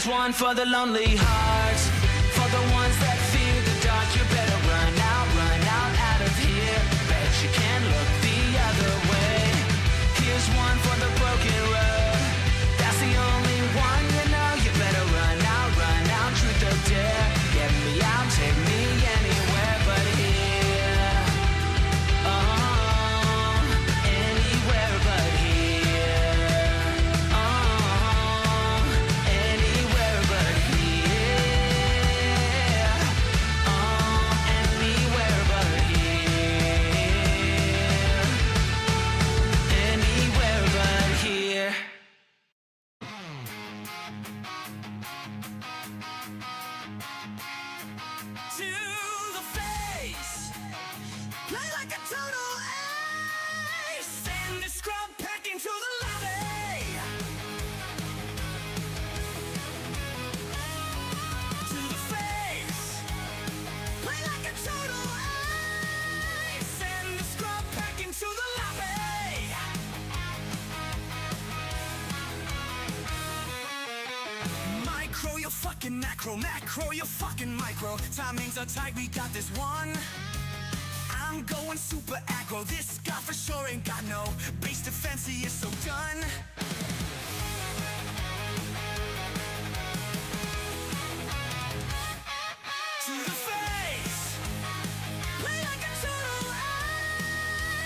Here's one for the lonely hearts, for the ones that fear the dark. You better run out of here. Bet you can't look the other way. Here's one for the broken road. That's the only one you know. You better run out, truth or dare. Get me out, take me anywhere but here. Oh, anywhere but here. Oh, anywhere but here. Oh, anywhere but here. Anywhere but here. To the face, play like a total ace. Send the scrub packing to the lobby. To the face, play like a total ace. Send the scrub packing to the lobby. Micro, you're fucking macro, macro, you're fucking micro. Timings are tight, we got this one. I'm going super aggro, this guy for sure ain't got no base defense, he is so done. To the face, play like a total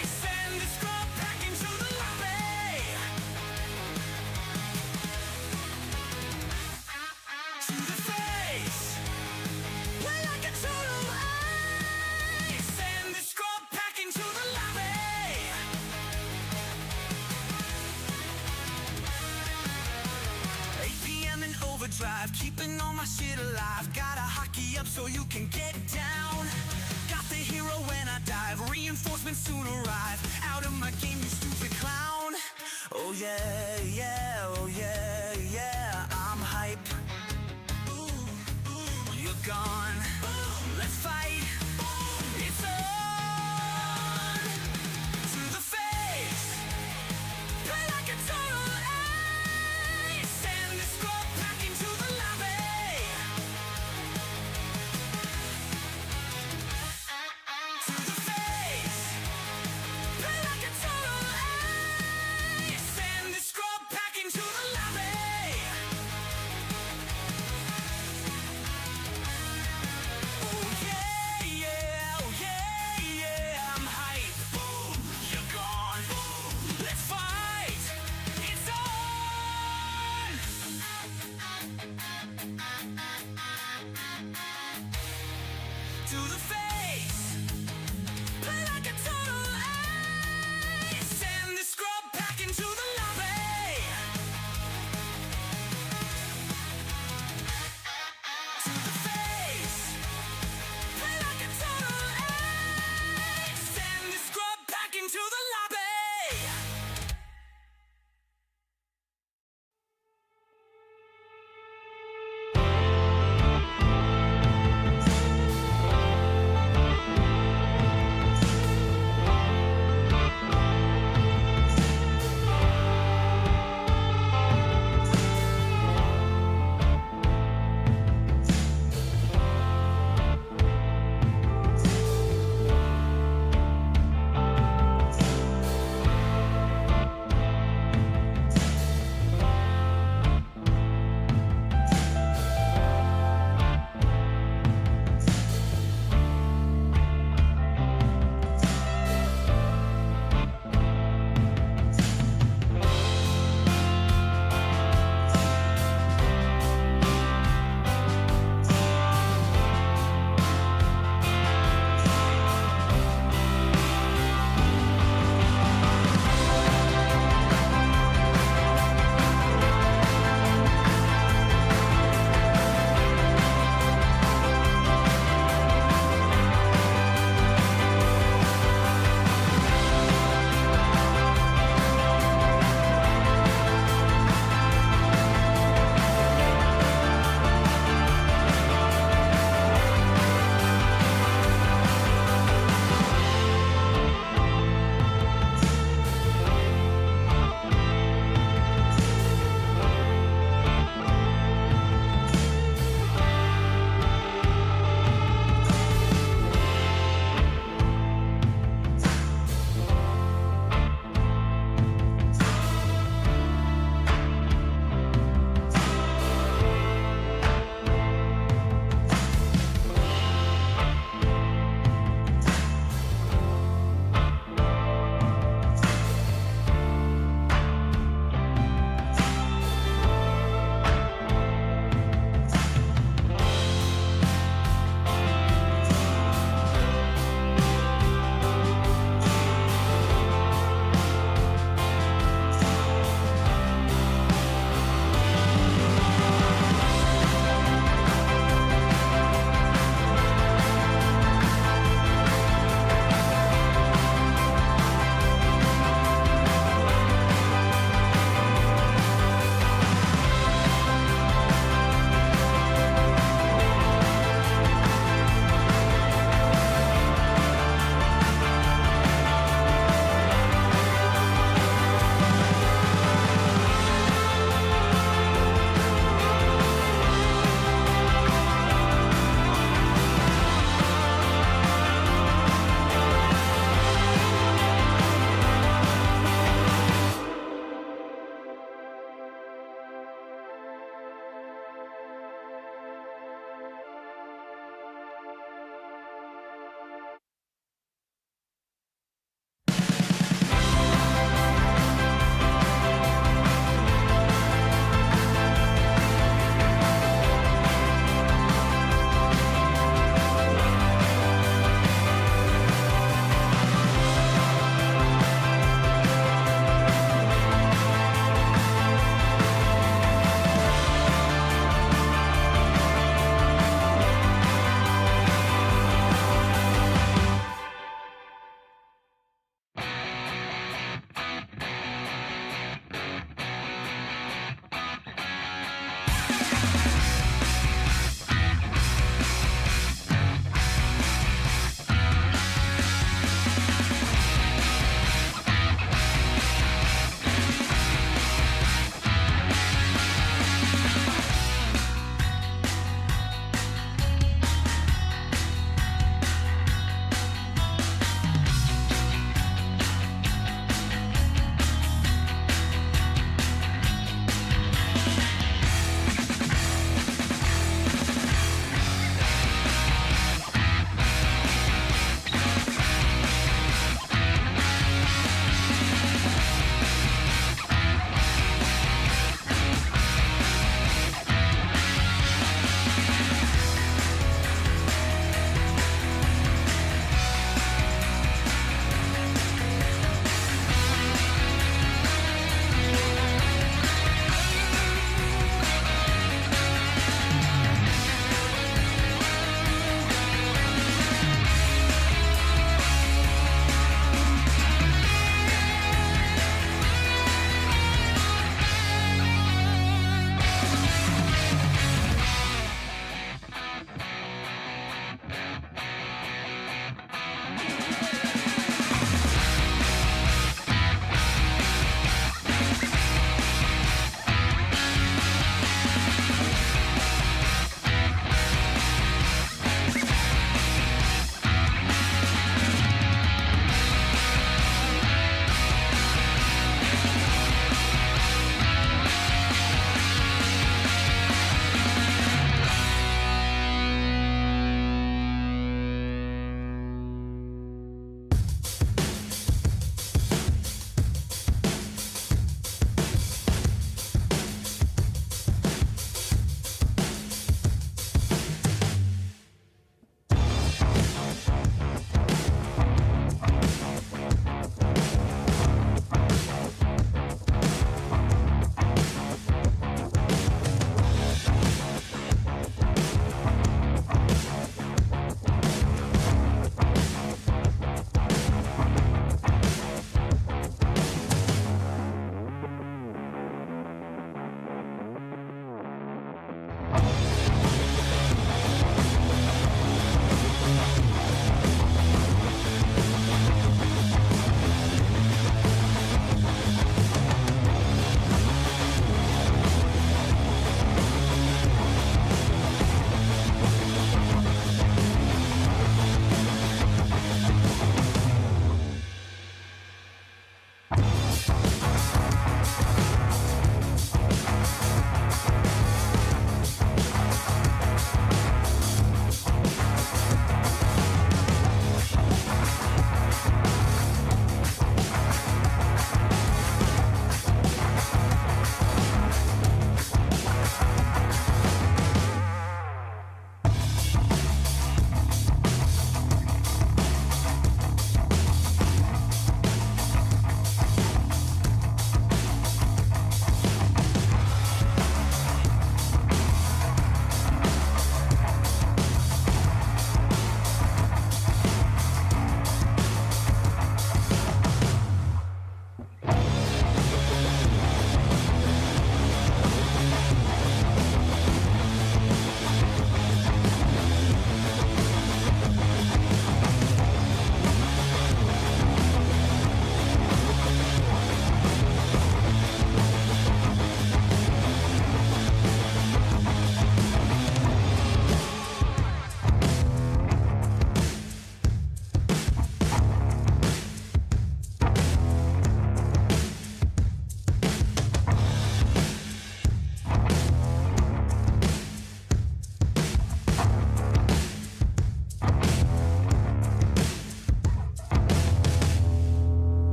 ace. Send the scrub packing to the lobby. To the face, play like a total ace. Send the scrub packing to the lobby. APM in overdrive, keeping all my shit alive. Gotta hockey up so you can get down. Got the hero when I dive, reinforcements soon arrive. Out of my game, you stupid clown. Oh yeah, yeah, oh yeah, yeah, I'm hype. You're gone. Let's fight. It's on. To the face. Play like a total ace. Send the scrub packing to the lobby. To the face. Play like a total ace. Send the scrub packing to the lobby. Oh yeah,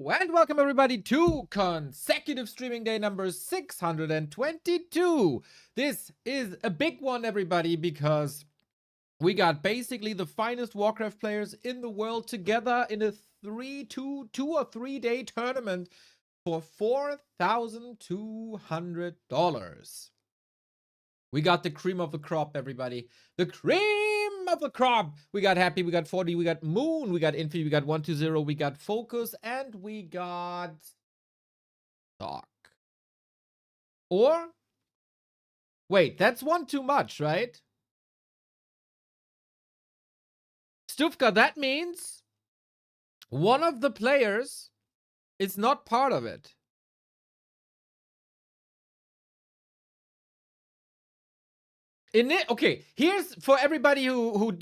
And welcome everybody to consecutive streaming day number 622. This is a big one, everybody, because we got basically the finest Warcraft players in the world together in a 2 or 3 day tournament for $4,200. We got the cream of the crop, everybody. The cream of the crop. We got Happy, we got 40, we got Moon, we got Infy, we got 120, we got Focus, and we got Talk. Or wait, that's one too much, right? Stufka, that means one of the players is not part of it. Okay, here's for everybody who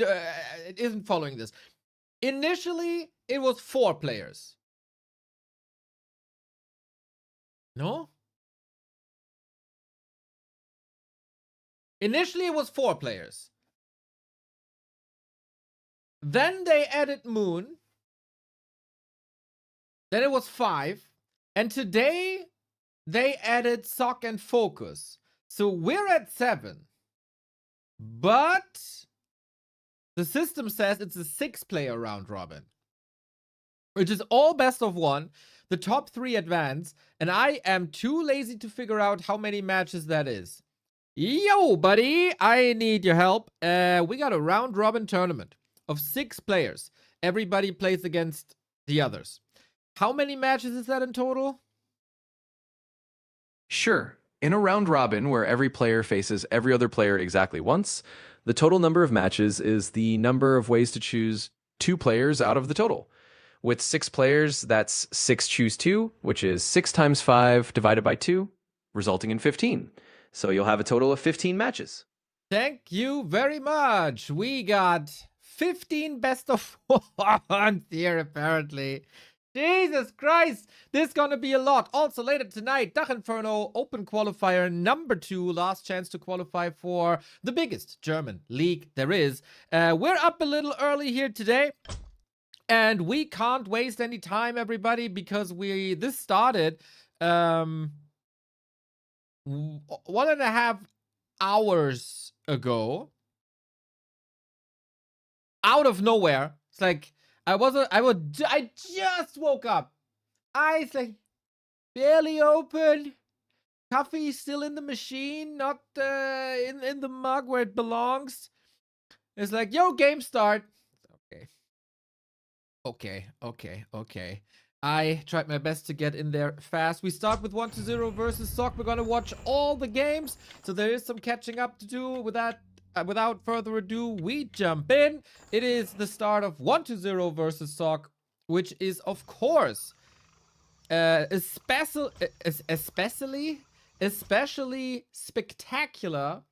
isn't following this. Initially, it was 4 players. No? Initially, it was 4 players. Then they added Moon. Then it was 5. And today, they added Sock and Focus. So we're at 7. But the system says it's a 6-player round robin, which is all best of 1. The top 3 advance, and I am too lazy to figure out how many matches that is. Yo, buddy, I need your help. We got a round robin tournament of 6 players. Everybody plays against the others. How many matches is that in total? Sure. In a round robin where every player faces every other player exactly once, the total number of matches is the number of ways to choose 2 players out of the total. With 6 players, that's 6 choose 2, which is 6 times 5 divided by 2, resulting in 15. So you'll have a total of 15 matches. Thank you very much. We got 15 best of 1s here, apparently. Jesus Christ, this is gonna be a lot. Also, later tonight, Inferno Open Qualifier number 2. Last chance to qualify for the biggest German league there is. We're up a little early here today. And we can't waste any time, everybody, because this started 1.5 hours ago. Out of nowhere. It's like I just woke up. Eyes like barely open. Coffee still in the machine, not in the mug where it belongs. It's like, yo, game start. Okay. I tried my best to get in there fast. We start with 120 versus Sock. We're gonna watch all the games, so there is some catching up to do. With that, without further ado, we jump in. It is the start of 120 versus Sock, which is, of course, especially spectacular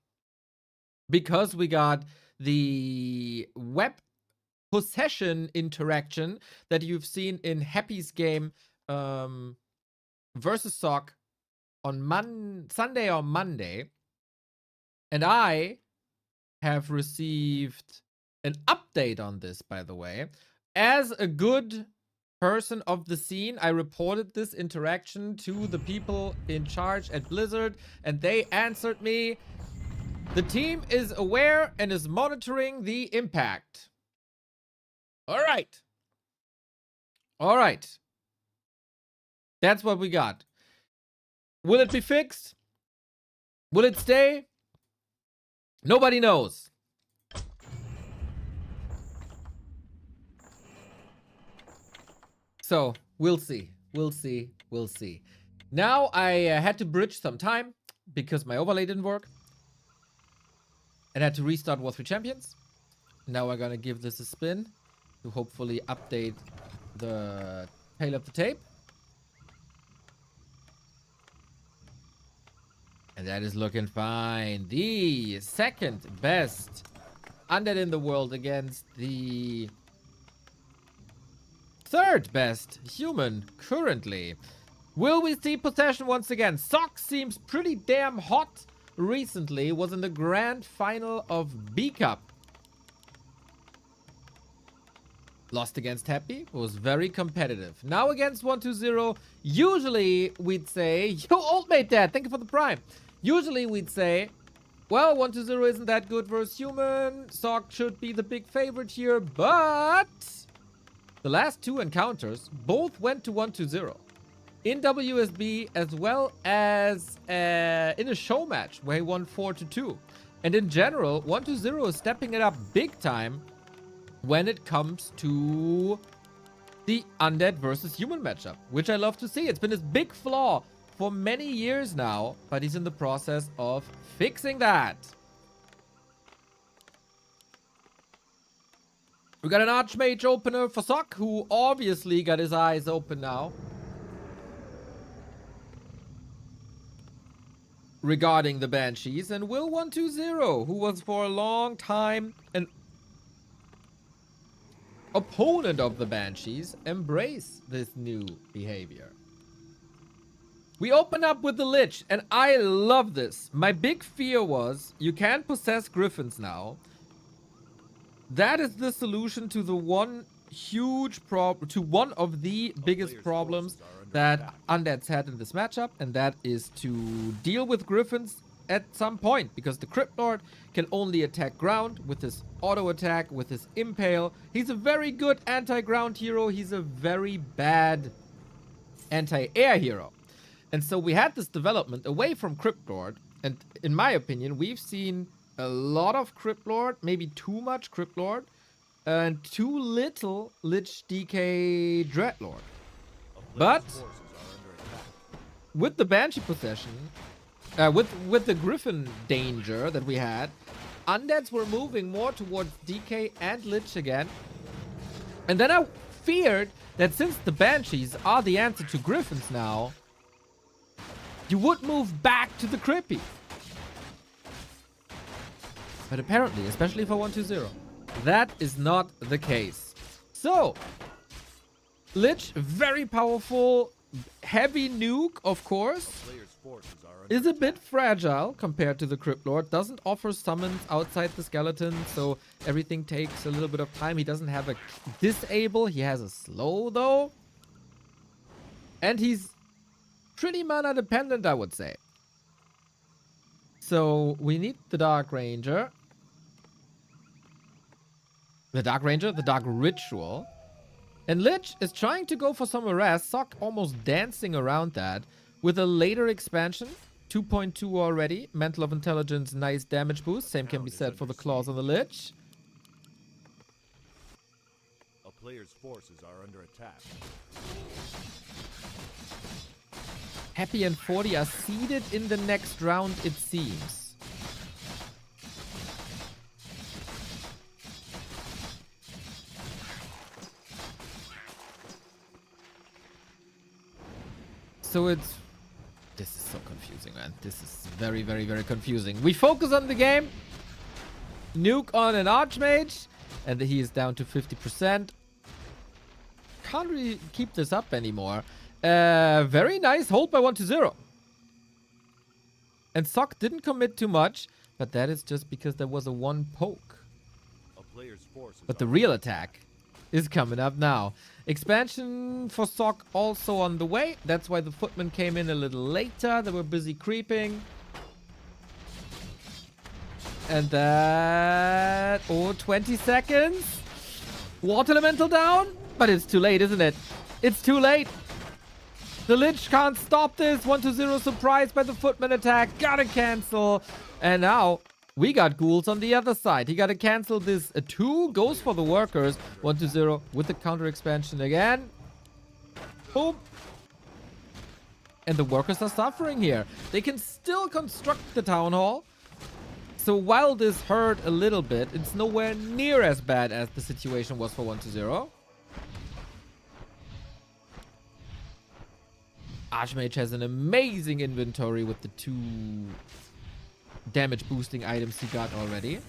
because we got the web possession interaction that you've seen in Happy's game versus Sock on Sunday or Monday. And I have received an update on this, by the way. As a good person of the scene, I reported this interaction to the people in charge at Blizzard, and they answered me. The team is aware and is monitoring the impact. All right. That's what we got. Will it be fixed? Will it stay? Nobody knows. So, we'll see. Now, I had to bridge some time because my overlay didn't work. And had to restart War 3 Champions. Now we're gonna give this a spin to hopefully update the tail of the tape. And that is looking fine. The second best Undead in the world against the third best human currently. Will we see possession once again? Sock seems pretty damn hot recently. Was in the grand final of B Cup. Lost against Happy. Was very competitive. Now against 120, usually we'd say, yo, old mate dad, thank you for the prime. Usually we'd say, well, 120 isn't that good versus human. Sock should be the big favorite here, but the last two encounters both went to 120. In WSB as well as in a show match where he won 4-2. And in general, 120 is stepping it up big time when it comes to the Undead versus Human matchup, which I love to see. It's been his big flaw for many years now, but he's in the process of fixing that. We got an Archmage opener for Sock, who obviously got his eyes open now regarding the Banshees, and Will 120, who was for a long time an opponent of the Banshees, embrace this new behavior. We open up with the Lich, and I love this. My big fear was you can't possess Griffins now. That is the solution to the one huge problem, to one of the biggest problems that Undeads had in this matchup, and that is to deal with Griffins at some point, because the Crypt Lord can only attack ground with his auto attack, with his impale. He's a very good anti-ground hero. He's a very bad anti-air hero. And so we had this development away from Crypt Lord, and in my opinion, we've seen a lot of Crypt Lord, maybe too much Crypt Lord, and too little Lich DK Dreadlord. But with the Banshee possession, with the Griffin danger that we had, Undeads were moving more towards DK and Lich again. And then I feared that since the Banshees are the answer to Griffins now, you would move back to the Crippy. But apparently, especially for 120, that is not the case. So, Lich, very powerful, heavy nuke, of course, is a bit fragile compared to the Crypt Lord. Doesn't offer summons outside the skeleton, so everything takes a little bit of time. He doesn't have a disable. He has a slow, though. And he's pretty mana dependent, I would say. So we need the Dark Ranger. The Dark Ranger, the Dark Ritual. And Lich is trying to go for some harass. Sock almost dancing around that with a later expansion. 2.2 already. Mantle of Intelligence, nice damage boost. Same can be said for the Claws on the Lich. A player's forces are under attack. Happy and 40 are seeded in the next round, it seems. So it's... This is so confusing, man. This is very, very, very confusing. We focus on the game. Nuke on an Archmage. And he is down to 50%. Can't really keep this up anymore. Very nice hold by 120. And Sock didn't commit too much. But that is just because there was a one poke. But the real attack is coming up now. Expansion for Sock also on the way. That's why the Footmen came in a little later. They were busy creeping. And that... Oh, 20 seconds. Water Elemental down. But it's too late, isn't it? It's too late. The Lich can't stop this. 120 surprised by the Footman attack. Gotta cancel. And now... we got ghouls on the other side. He got to cancel this 2. Goes for the workers. 120 with the counter expansion again. Boom. And the workers are suffering here. They can still construct the town hall. So while this hurt a little bit, it's nowhere near as bad as the situation was for 120. Archmage has an amazing inventory with the 2... damage boosting items he got already.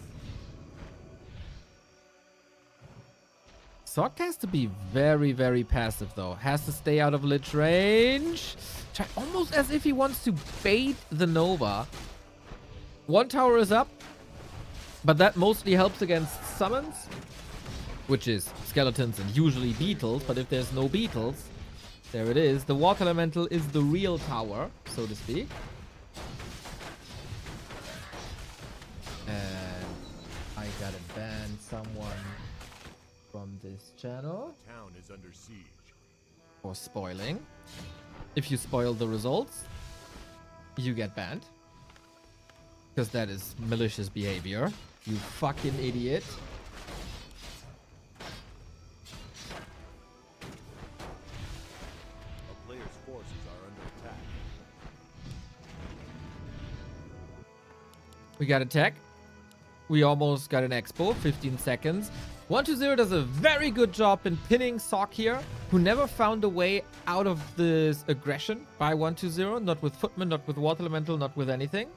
Sock has to be very, very passive though. Has to stay out of Lich range. Try almost as if he wants to bait the Nova. One tower is up, but that mostly helps against summons. which is skeletons and usually beetles, but if there's no beetles, there it is. The water elemental is the real tower, so to speak. And I gotta ban someone from this channel The town is under siege. for spoiling. If you spoil the results, you get banned. Because that is malicious behavior. You fucking idiot. A player's forces are under attack. We got attack. We almost got an expo. 15 seconds. 120 does a very good job in pinning Sock here, who never found a way out of this aggression by 120. Not with Footman, not with Water Elemental, not with anything.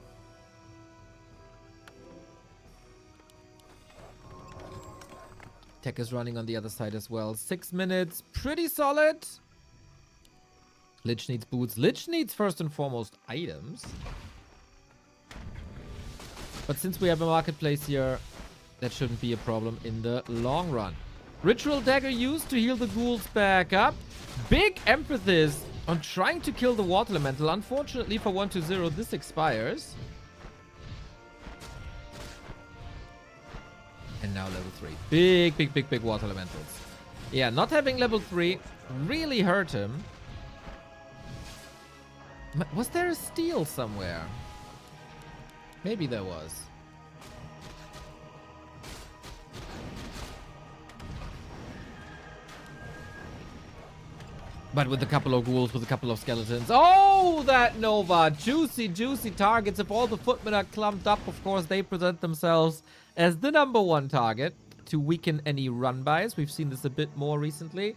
Tech is running on the other side as well. 6 minutes. Pretty solid. Lich needs boots. Lich needs first and foremost items. But since we have a marketplace here, that shouldn't be a problem in the long run. Ritual Dagger used to heal the ghouls back up. Big emphasis on trying to kill the Water Elemental. Unfortunately for 120, this expires. And now level 3. Big Water Elementals. Yeah, not having level 3 really hurt him. Was there a steal somewhere? Maybe there was. But with a couple of ghouls, with a couple of skeletons. Oh, that Nova. Juicy targets. If all the footmen are clumped up, of course, they present themselves as the #1 target to weaken any run-bys. We've seen this a bit more recently.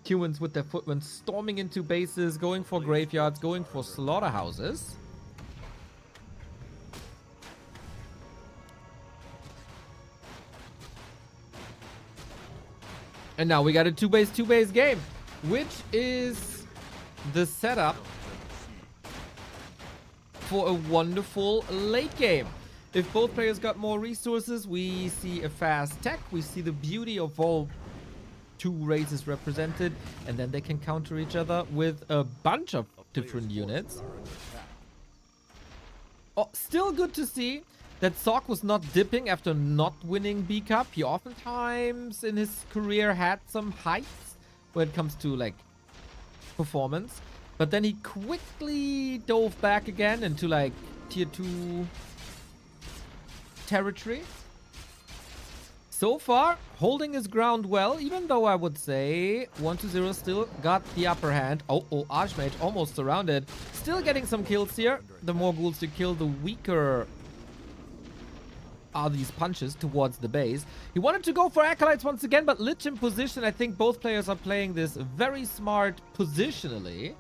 Humans with their footmen storming into bases, going for graveyards, going for slaughterhouses. And now we got a 2-base game, which is the setup for a wonderful late game. If both players got more resources, we see a fast tech. We see the beauty of all 2 races represented, and then they can counter each other with a bunch of different units. Oh, still good to see that Sock was not dipping after not winning B Cup. He oftentimes in his career had some heights when it comes to like performance, but then he quickly dove back again into like tier 2 territory. So far, holding his ground well, even though I would say 120 still got the upper hand. Oh, Archmage almost surrounded. Still getting some kills here. The more ghouls you kill, the weaker are these punches towards the base. He wanted to go for Acolytes once again, but Lich in position. I think both players are playing this very smart positionally.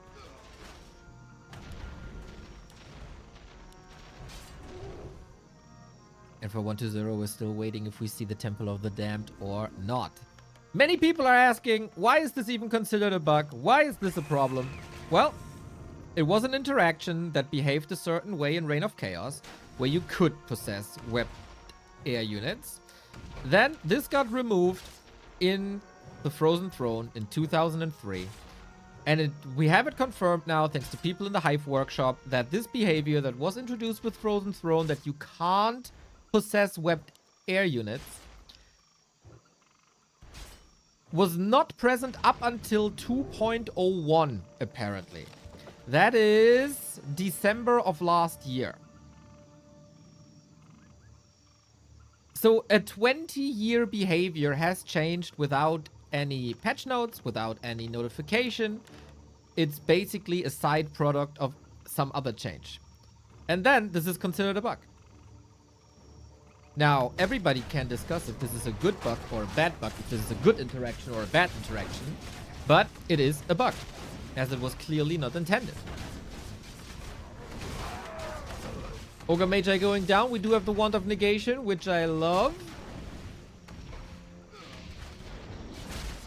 And for 120, we're still waiting if we see the Temple of the Damned or not. Many people are asking, why is this even considered a bug? Why is this a problem? Well, it was an interaction that behaved a certain way in Reign of Chaos, where you could possess webbed air units. Then this got removed in the Frozen Throne in 2003. And we have it confirmed now, thanks to people in the Hive Workshop, that this behavior that was introduced with Frozen Throne, that you can't possess webbed air units, was not present up until 2.01, apparently. That is December of last year. So a 20-year behavior has changed without any patch notes, without any notification. It's basically a side product of some other change. And then this is considered a bug. Now, everybody can discuss if this is a good bug or a bad bug, if this is a good interaction or a bad interaction, but it is a bug, as it was clearly not intended. Ogre Magi going down. We do have the Wand of Negation, which I love.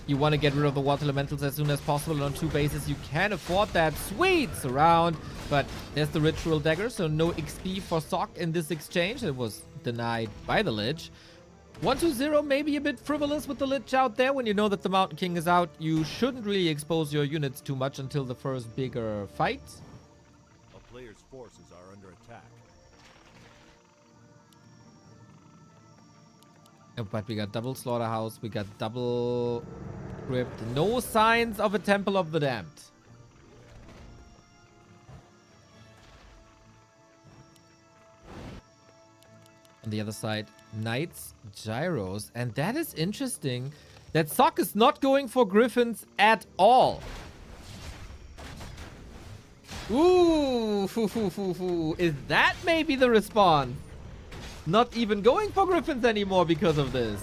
You want to get rid of the Water Elementals as soon as possible, and on 2 bases you can afford that. Sweet surround, but there's the Ritual Dagger, so no XP for Sock in this exchange. It was denied by the Lich. 120 may be a bit frivolous with the Lich out there. When you know that the Mountain King is out, you shouldn't really expose your units too much until the first bigger fight. A player's forces are under attack. But we got double Slaughterhouse, we got double Crypt. No signs of a Temple of the Damned. On the other side, Knights, Gyros. And that is interesting that Sock is not going for Griffins at all. Ooh, is that maybe the response? Not even going for Griffins anymore because of this.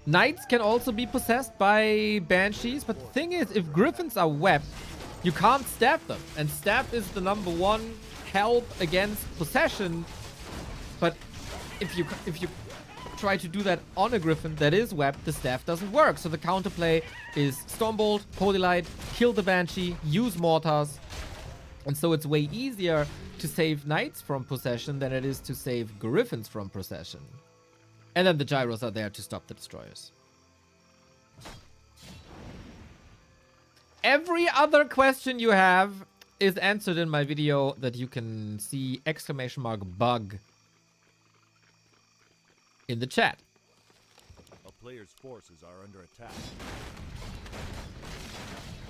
Knights can also be possessed by Banshees, but the thing is, if Griffins are webbed, you can't staff them. And staff is the #1 help against possession. But if you try to do that on a Griffin that is webbed, the staff doesn't work. So the counterplay is Stormbolt, Holy Light, kill the Banshee, use Mortars. And so it's way easier to save Knights from possession than it is to save Griffins from possession. And then the Gyros are there to stop the Destroyers. Every other question you have is answered in my video that you can see !bug in the chat. A player's forces are under attack.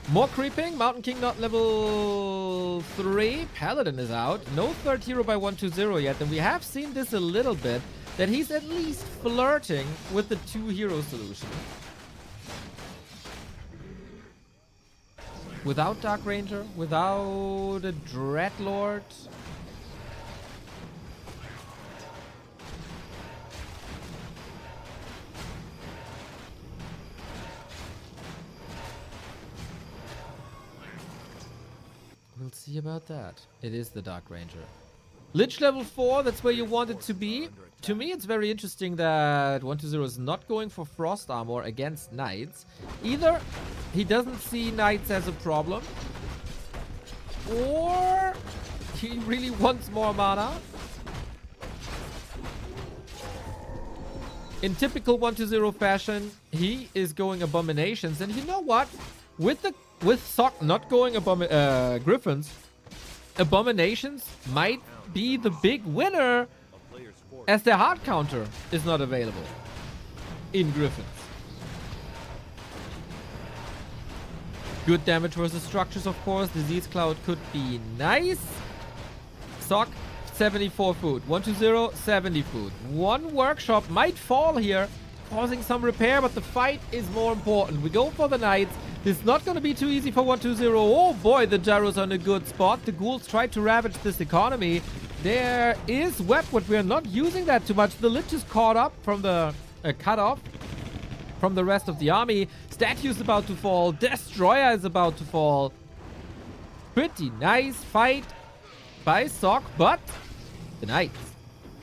More creeping. Mountain King not level 3. Paladin is out. No third hero by 120 yet. And we have seen this a little bit, that he's at least flirting with the 2-hero solution. Without Dark Ranger, without a Dreadlord. We'll see about that. It is the Dark Ranger. Lich level 4, that's where you want it to be. To me, it's very interesting that 120 is not going for Frost Armor against Knights. Either he doesn't see Knights as a problem, or he really wants more mana. In typical 120 fashion, he is going Abominations. And you know what? With Sock not going Griffins, Abominations might be the big winner, as their hard counter is not available in Griffins. Good damage versus structures, of course. Disease Cloud could be nice. Sock, 74 food. 120, 70 food. One workshop might fall here, causing some repair, but the fight is more important. We go for the Knights. It's not going to be too easy for 120. Oh boy, the Gyros are in a good spot. The Ghouls try to ravage this economy. There is Web, but we're not using that too much. The Lich is caught up from the cut off from the rest of the army. Statue's about to fall. Destroyer is about to fall. Pretty nice fight by Sock, but the Knights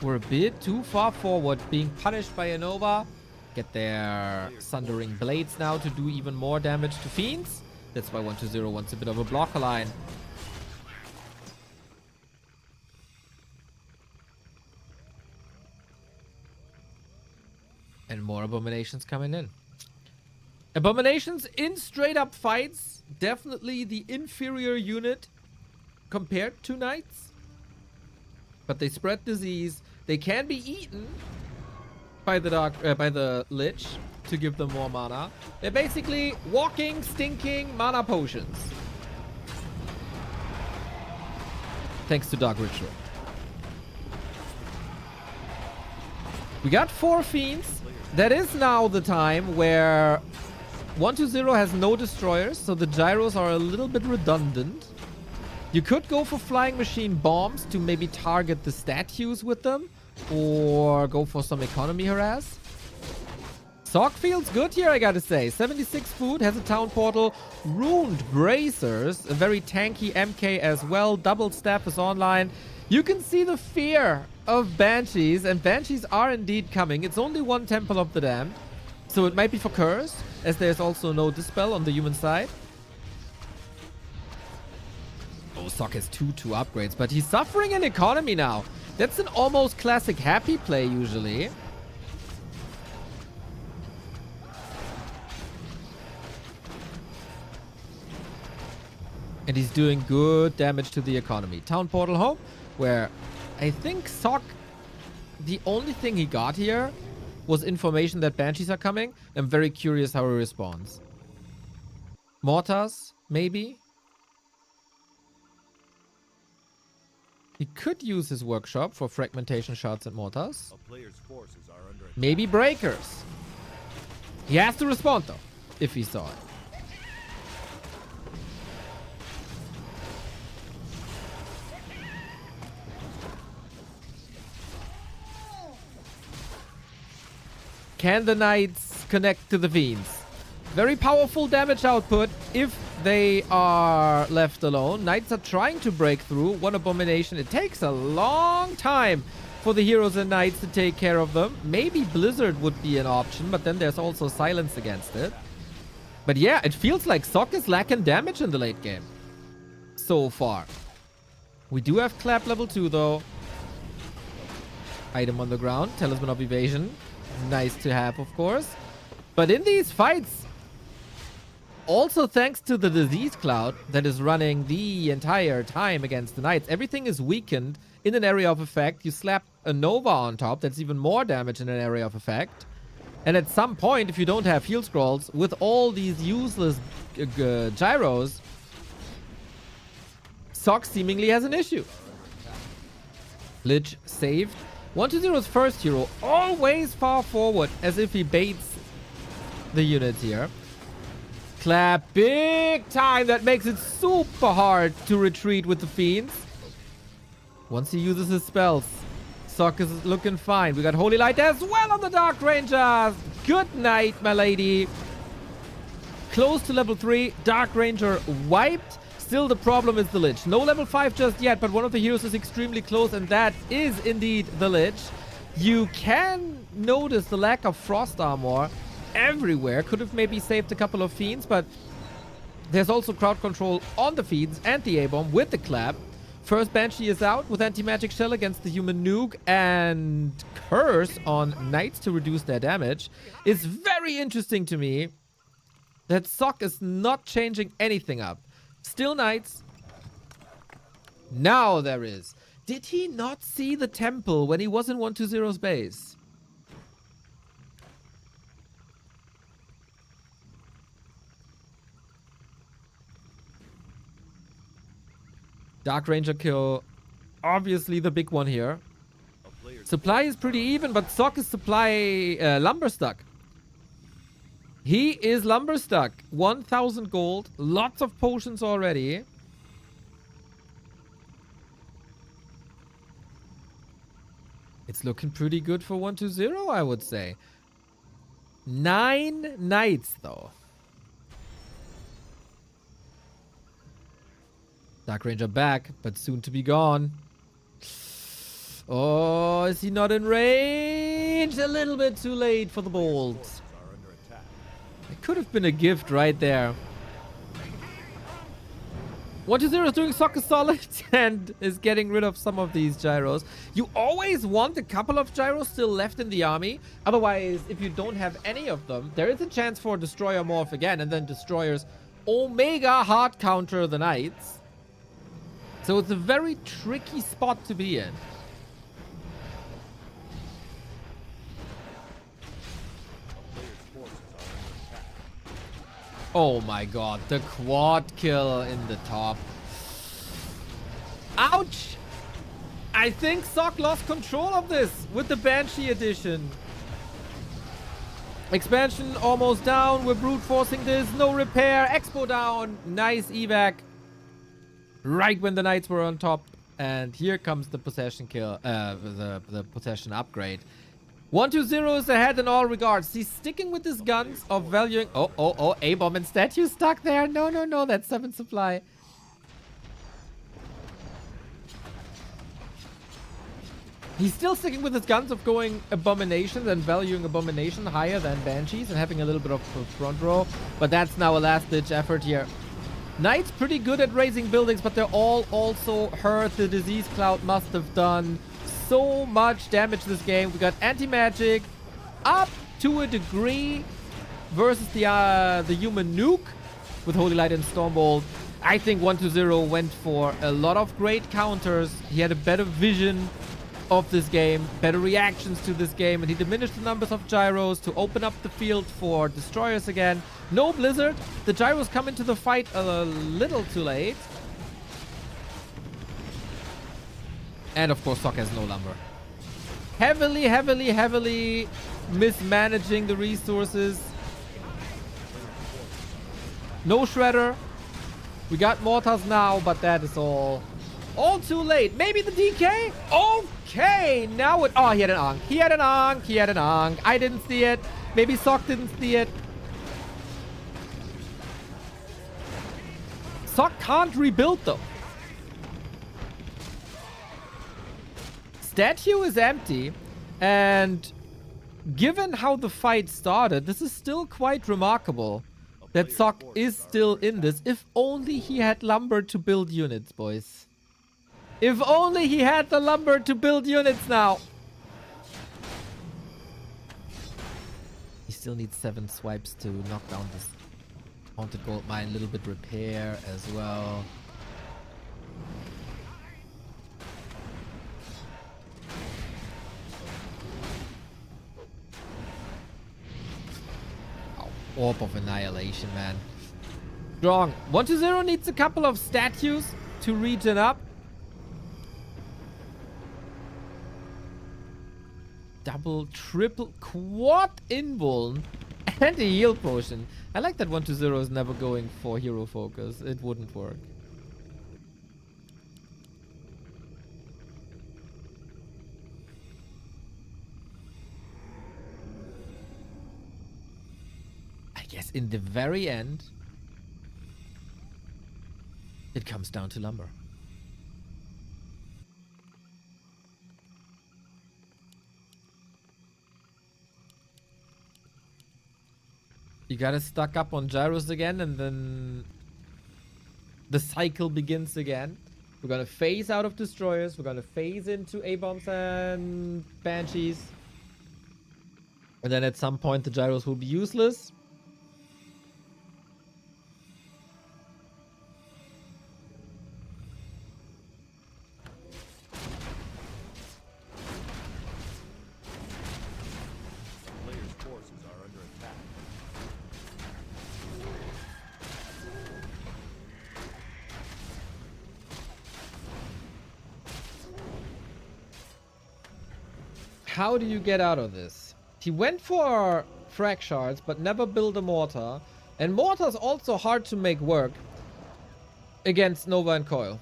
were a bit too far forward, being punished by Anova. Get their Sundering Blades now to do even more damage to Fiends. That's why 120 wants a bit of a blocker line. And more Abominations coming in. Abominations in straight up fights. Definitely the inferior unit compared to Knights. But they spread disease. They can be eaten by the Lich to give them more mana. They're basically walking, stinking mana potions. Thanks to Dark Ritual. We got 4 Fiends. That is now the time where 120 has no destroyers, so the Gyros are a little bit redundant. You could go for Flying Machine Bombs to maybe target the statues with them, or go for some economy harass. Sock feels good here, I gotta say. 76 food, has a town portal. Ruined Bracers, a very tanky MK as well. Double staff is online. You can see the fear of Banshees, and Banshees are indeed coming. It's only one Temple of the Damned, so it might be for Curse, as there's also no Dispel on the human side. Oh, Sock has two upgrades, but he's suffering an economy now. That's an almost classic happy play usually. And he's doing good damage to the economy. Town portal home, where I think Sock, the only thing he got here was information that banshees are coming. I'm very curious how he responds. Mortars, maybe? He could use his workshop for fragmentation shards and mortars. A player's forces are under attack. Maybe breakers. He has to respond though, if he saw it. Can the knights connect to the fiends? Very powerful damage output if they are left alone. Knights are trying to break through. One abomination. It takes a long time for the heroes and knights to take care of them. Maybe Blizzard would be an option, but then there's also silence against it. But yeah, it feels like Sock is lacking damage in the late game so far. We do have Clap level 2 though. Item on the ground. Talisman of Evasion. Nice to have, of course. But in these fights, also thanks to the disease cloud that is running the entire time against the knights, everything is weakened in an area of effect. You slap a Nova on top, that's even more damage in an area of effect. And at some point, if you don't have heal scrolls, with all these useless gyros, Sock seemingly has an issue. Lich saved. 1-0's first hero, always far forward, as if he baits the unit here. Clap big time. That makes it super hard to retreat with the fiends. Once he uses his spells, Sock is looking fine. We got Holy Light as well on the Dark Ranger. Good night, my lady. Close to level 3. Dark Ranger wiped. Still, the problem is the Lich. No level 5 just yet, but one of the heroes is extremely close, and that is indeed the Lich. You can notice the lack of frost armor everywhere. Could have maybe saved a couple of fiends, but there's also crowd control on the fiends and the A-bomb with the clap. First Banshee is out with anti-magic shell against the human nuke, and curse on knights to reduce their damage. It's very interesting to me that Sock is not changing anything up. Still knights. Now there is. Did he not see the temple when he was in 1-2-0's base? Dark Ranger kill. Obviously the big one here. Supply is pretty even, but Sock is supply lumber stuck. He is lumber stuck. 1,000 gold. Lots of potions already. It's looking pretty good for 1-2-0, I would say. 9 knights, though. Dark Ranger back, but soon to be gone. Oh, is he not in range? A little bit too late for the bolt. It could have been a gift right there. 1-2-0 is doing soccer solid and is getting rid of some of these gyros. You always want a couple of gyros still left in the army. Otherwise, if you don't have any of them, there is a chance for Destroyer morph again, and then Destroyers Omega hard counter the knights. So it's a very tricky spot to be in. Oh my god, the quad kill in the top. Ouch! I think Sock lost control of this with the Banshee edition. Expansion almost down. We're brute forcing this. No repair. Expo down. Nice evac. Right when the knights were on top. And here comes the possession kill. The possession upgrade. 1-2-0 is ahead in all regards. He's sticking with his guns of valuing... Oh, A-bomb and statue stuck there. No, that's 7 supply. He's still sticking with his guns of going Abominations and valuing Abomination higher than Banshees and having a little bit of front row. But that's now a last-ditch effort here. Knights pretty good at raising buildings, but they're all also hurt. The disease cloud must have done so much damage this game. We got anti-magic up to a degree versus the human nuke with Holy Light and Stormbolt. I think 120 went for a lot of great counters. He had a better vision of this game, better reactions to this game, and he diminished the numbers of gyros to open up the field for destroyers again. No blizzard. The gyros come into the fight a little too late. And of course, Sok has no lumber. Heavily mismanaging the resources. No shredder. We got mortars now, but that is all too late. Maybe the DK? Okay, now it... Oh, he had an Ankh. He had an Ankh. I didn't see it. Maybe Sok didn't see it. Sok can't rebuild, though. Statue is empty, and given how the fight started, this is still quite remarkable that Sok is still in this. If only he had lumber to build units, boys. If only he had the lumber to build units now. He still needs 7 swipes to knock down this haunted gold mine. A little bit repair as well. Orb of Annihilation, man. Strong. 120 needs a couple of statues to regen up. Double, triple, quad invuln and a heal potion. I like that 120 is never going for hero focus. It wouldn't work. Yes, in the very end, it comes down to lumber. You gotta stock up on gyros again, and then the cycle begins again. We're gonna phase out of destroyers. We're gonna phase into A-bombs and banshees. And then at some point, the gyros will be useless. How do you get out of this? He went for frag shards, but never built a mortar. And mortar's also hard to make work against Nova and Coil.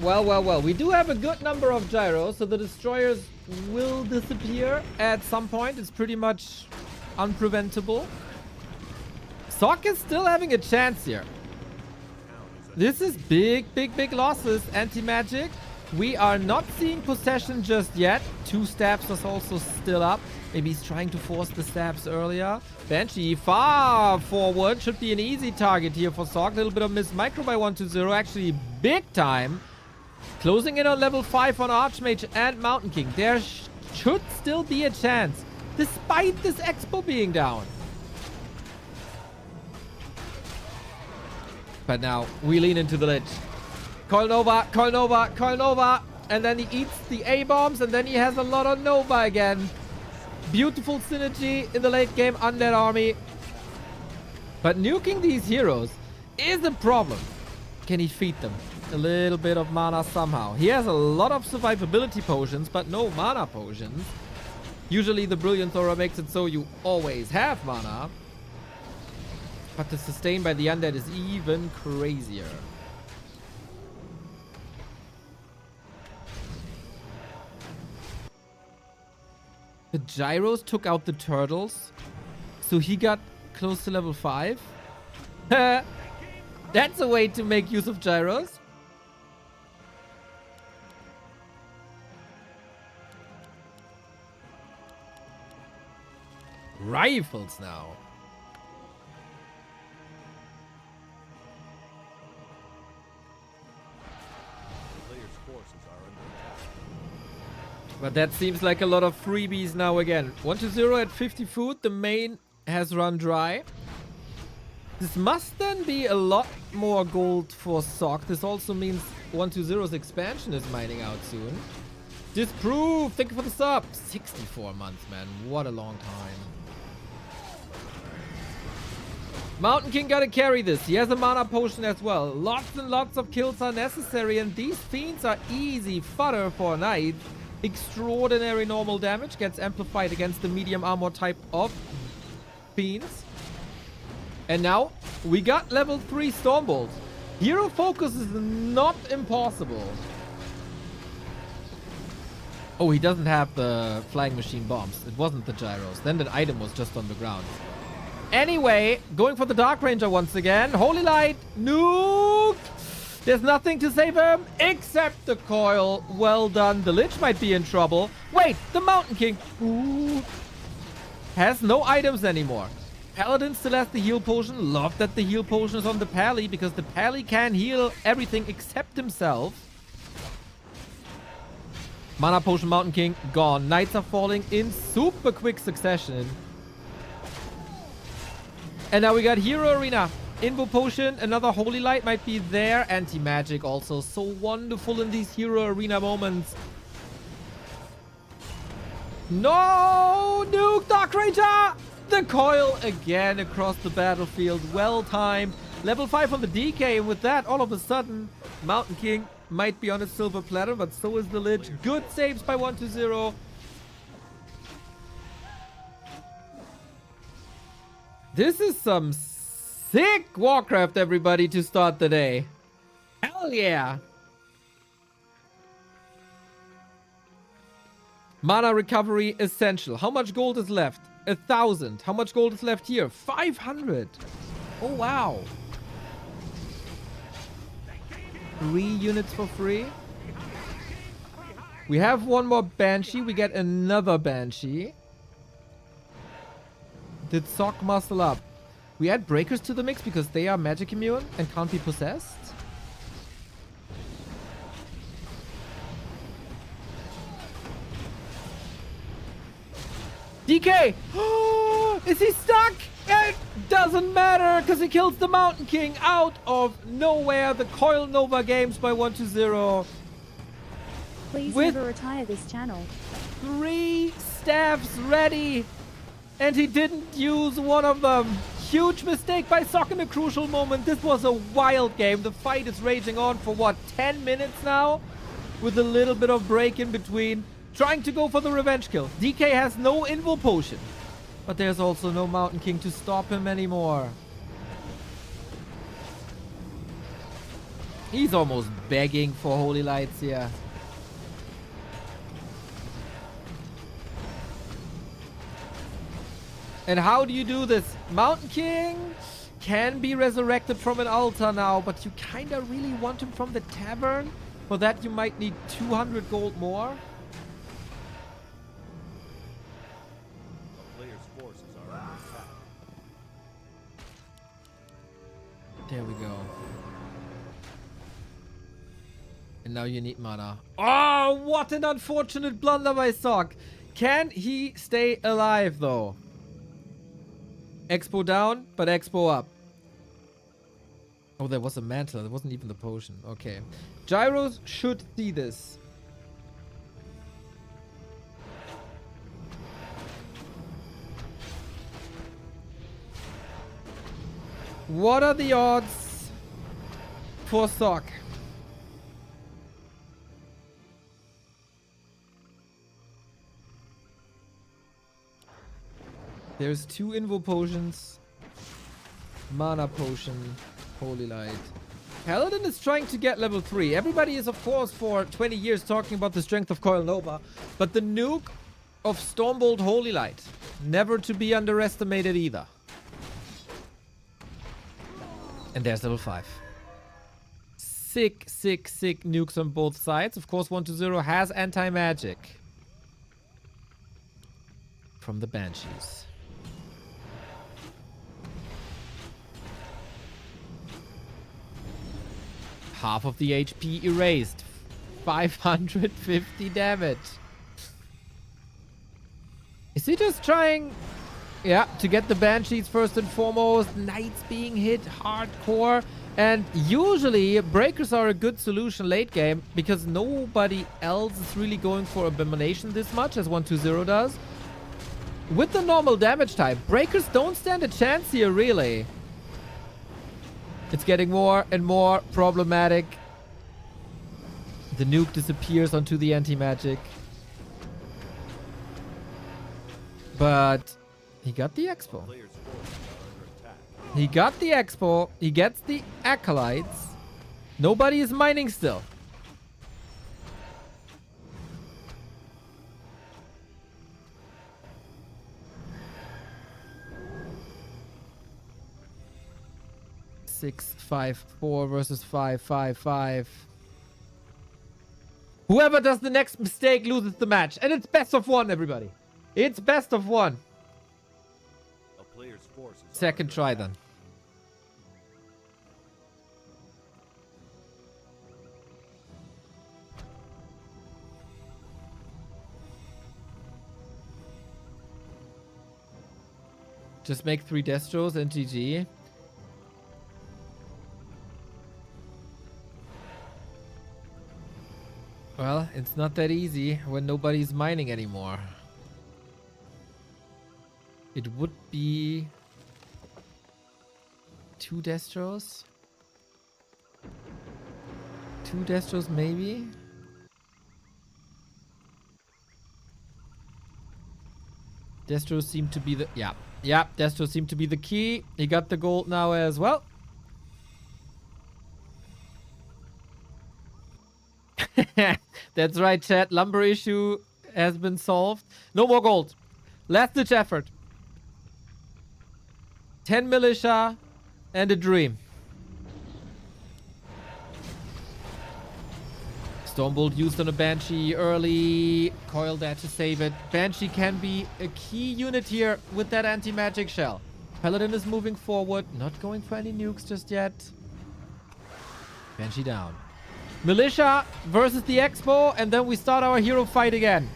Well. We do have a good number of gyros, so the destroyers will disappear at some point. It's pretty much unpreventable. Sok is still having a chance here. This is big losses. Anti-magic. We are not seeing possession just yet. 2 stabs is also still up. Maybe he's trying to force the stabs earlier. Banshee far forward. Should be an easy target here for Sok. A little bit of miss micro by 120. Actually, big time. Closing in on level 5 on Archmage and Mountain King. There should still be a chance, despite this Expo being down. But now, we lean into the ledge. Coil Nova. And then he eats the A-bombs, and then he has a lot of Nova again. Beautiful synergy in the late game Undead army. But nuking these heroes is a problem. Can he feed them a little bit of mana somehow? He has a lot of survivability potions, but no mana potions. Usually the Brilliant Aura makes it so you always have mana. But the sustain by the Undead is even crazier. The gyros took out the turtles, so he got close to level 5. That's a way to make use of gyros. Rifles now. But that seems like a lot of freebies now again. 1-0 at 50 food. The main has run dry. This must then be a lot more gold for Sock. This also means 1-0's expansion is mining out soon. Disprove! Thank you for the sub! 64 months, man. What a long time. Mountain King gotta carry this. He has a mana potion as well. Lots and lots of kills are necessary, and these fiends are easy fodder for a knight. Extraordinary normal damage gets amplified against the medium armor type of fiends. And now we got level 3 Stormbolt. Hero focus is not impossible. Oh, he doesn't have the flying machine bombs. It wasn't the gyros. Then the item was just on the ground. Anyway, going for the Dark Ranger once again. Holy Light, nuke. There's nothing to save him except the coil. Well done. The Lich might be in trouble. Wait, the Mountain King. Ooh. Has no items anymore. Paladin still has the heal potion. Love that the heal potion is on the Pally because the Pally can heal everything except himself. Mana potion, Mountain King, gone. Knights are falling in super quick succession. And now we got Hero Arena. Invo potion, another Holy Light might be there. Anti-magic also. So wonderful in these Hero Arena moments. No! Nuke Dark Ranger! The coil again across the battlefield. Well timed. Level 5 on the DK. And with that, all of a sudden, Mountain King might be on a silver platter, but so is the Lich. Good saves by 1-0. This is some sick Warcraft, everybody, to start the day. Hell yeah. Mana recovery essential. How much gold is left? 1,000. How much gold is left here? 500. Oh, wow. 3 units for free. We have one more Banshee. We get another Banshee. Did Sock muscle up? We add Breakers to the mix because they are magic immune and can't be possessed. DK! Is he stuck? It doesn't matter because he kills the Mountain King out of nowhere. The Coil Nova games by 1-0. Please With never retire this channel. 3 staffs ready. And he didn't use one of them. Huge mistake by Sock in a crucial moment. This was a wild game. The fight is raging on for what, 10 minutes now? With a little bit of break in between. Trying to go for the revenge kill. DK has no Invo potion. But there's also no Mountain King to stop him anymore. He's almost begging for Holy Lights here. And how do you do this? Mountain King can be resurrected from an altar now, but you kind of really want him from the tavern. For that, you might need 200 gold more. A player's forces are under attack. There we go. And now you need mana. Oh, what an unfortunate blunder by Sock. Can he stay alive, though? Expo down, but Expo up. Oh, there was a mantle. There wasn't even the potion. Okay. Gyros should see this. What are the odds for Sock? There's 2 Invo potions. Mana potion. Holy Light. Paladin is trying to get level 3. Everybody is, of course, for 20 years talking about the strength of Coil Nova. But the nuke of Stormbolt Holy Light. Never to be underestimated either. And there's level 5. Sick, sick, sick nukes on both sides. Of course, 1-0 has anti-magic. From the Banshees. Half of the HP erased. 550 damage. Is just trying, yeah, to get the Banshees first and foremost. Knights being hit hardcore. And usually, Breakers are a good solution late game because nobody else is really going for Abomination this much as 120 does. With the normal damage type, Breakers don't stand a chance here, really. It's getting more and more problematic. The nuke disappears onto the anti-magic. But he got the expo. Player's forces are under attack. He got the expo. He gets the acolytes. Nobody is mining still. Six, 5, 4 versus 5, 5, 5. Whoever does the next mistake loses the match. And it's best of one, everybody. It's best of one. A player's forces are Second under try attack. then. Just make 3 Destros and GG. Well, it's not that easy when nobody's mining anymore. It would be 2 Destros. 2 Destros maybe. Destros seem to be the... Yeah. Yeah, Destros seem to be the key. He got the gold now as well. That's right, chat. Lumber issue has been solved. No more gold. Last ditch effort. 10 militia and a dream. Stormbolt used on a Banshee early. Coil there to save it. Banshee can be a key unit here with that anti-magic shell. Paladin is moving forward. Not going for any nukes just yet. Banshee down. Militia versus the Expo, and then we start our hero fight again.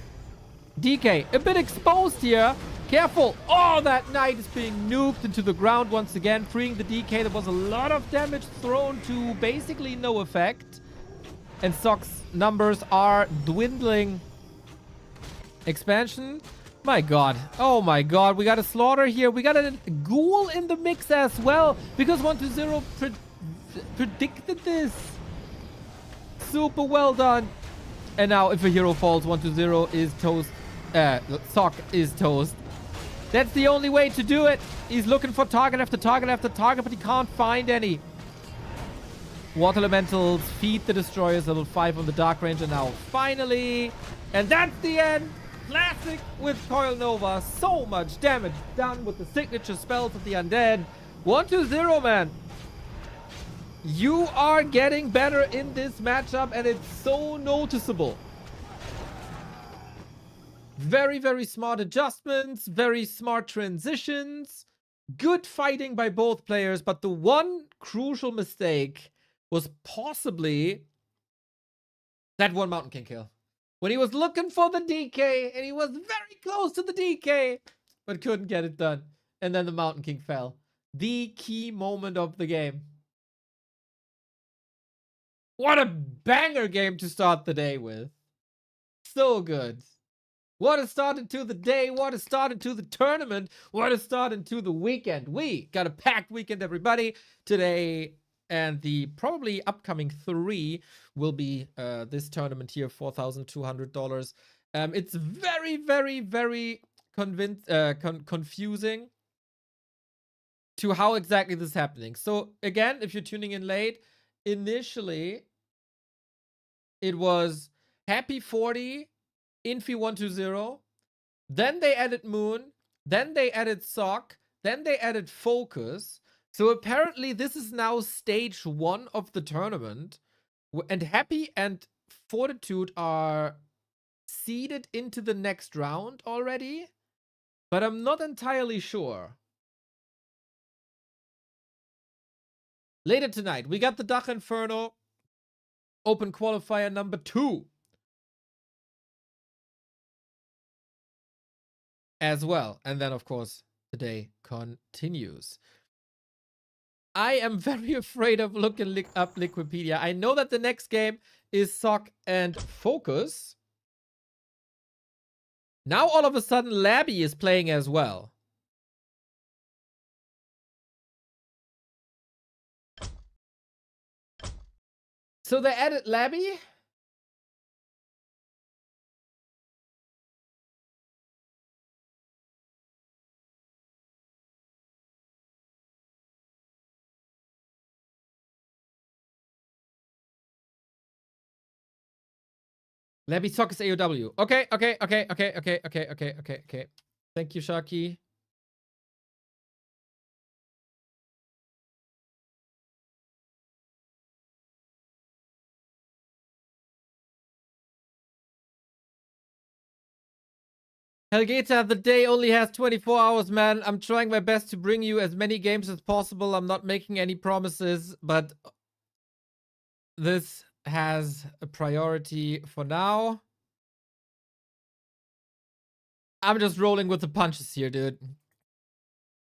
DK, a bit exposed here. Careful. Oh, that knight is being nuked into the ground once again, freeing the DK. There was a lot of damage thrown to basically no effect. And Sock's numbers are dwindling. Expansion. My god. Oh my god. We got a slaughter here. We got a ghoul in the mix as well. Because 120 predicted this. Super well done. And now if a hero falls, 120 is toast. Sock is toast. That's the only way to do it. He's looking for target after target after target, but he can't find any. Water Elementals feed the Destroyers, level 5 on the Dark Ranger now. Finally. And that's the end. Classic with Coil Nova. So much damage done with the signature spells of the Undead. 120, man. You are getting better in this matchup, and it's so noticeable. Very, very smart adjustments. Very smart transitions. Good fighting by both players, but the one crucial mistake was possibly that one Mountain King kill. When he was looking for the DK, and he was very close to the DK, but couldn't get it done. And then the Mountain King fell. The key moment of the game. What a banger game to start the day with. So good. What a start into the day. What a start into the tournament. What a start into the weekend. We got a packed weekend, everybody. Today and the probably upcoming 3 will be this tournament here, $4,200. It's very, very, very confusing to how exactly this is happening. So again, if you're tuning in late, initially it was Happy 40, Infy 120. Then they added Moon. Then they added Sock. Then they added Focus. So apparently this is now stage 1 of the tournament. And Happy and Fortitude are seeded into the next round already. But I'm not entirely sure. Later tonight, we got the Dach Inferno Open Qualifier number 2. as well. And then, of course, the day continues. I am very afraid of looking up Liquipedia. I know that the next game is Sock and Focus. Now, all of a sudden, Labby is playing as well. So they added Labby. Labby Sock is AOW. Okay. Thank you, Sharky. Helgeta, the day only has 24 hours, man. I'm trying my best to bring you as many games as possible. I'm not making any promises, but this has a priority for now. I'm just rolling with the punches here, dude.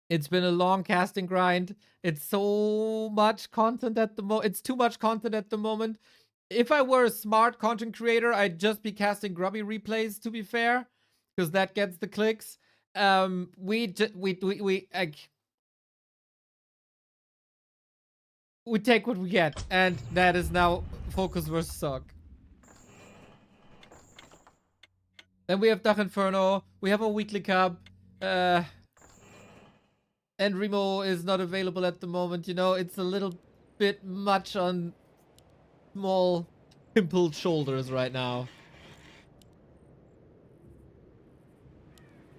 It's been a long casting grind. It's so much content at the moment. It's too much content at the moment. If I were a smart content creator, I'd just be casting grubby replays, to be fair, because that gets the clicks. We take what we get, and that is now Focus versus Sock. Then we have Dark Inferno. We have a weekly cup. And Remo is not available at the moment. You know, it's a little bit much on small, pimpled shoulders right now.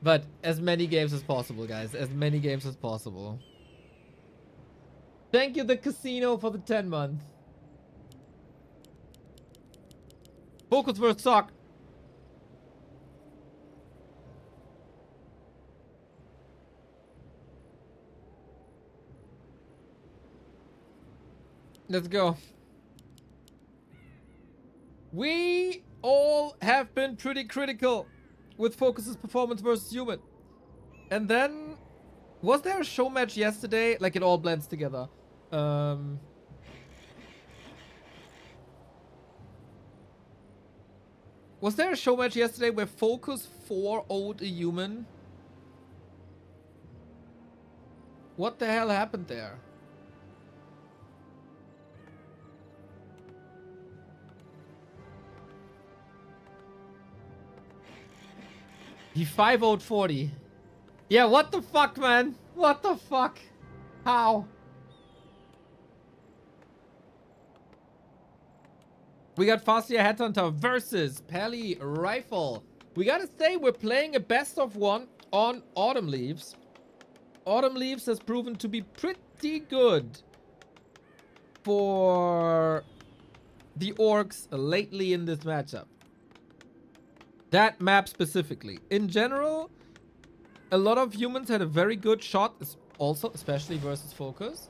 But as many games as possible, guys. As many games as possible. Thank you, the casino, for the 10 months. Focus versus Sock. Let's go. We all have been pretty critical with Focus's performance versus Human. And then, was there a show match yesterday? Like, it all blends together. Was there a show match yesterday where Focus 4-0'd a Human? What the hell happened there? He 5-0'd 40. Yeah, what the fuck, man? What the fuck? How? We got Fastia Headhunter versus Pally Rifle. We gotta say, we're playing a best of one on Autumn Leaves. Autumn Leaves has proven to be pretty good for the orcs lately in this matchup. That map specifically. In general, a lot of humans had a very good shot, also, especially versus Focus.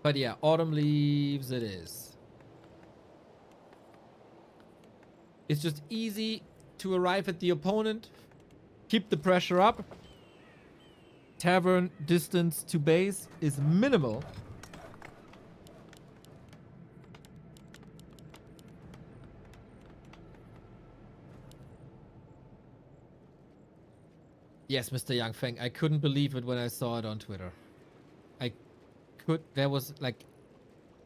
But yeah, Autumn Leaves it is. It's just easy to arrive at the opponent, keep the pressure up. Tavern distance to base is minimal. Yes, Mr. Young Feng, I couldn't believe it when I saw it on Twitter. There was like,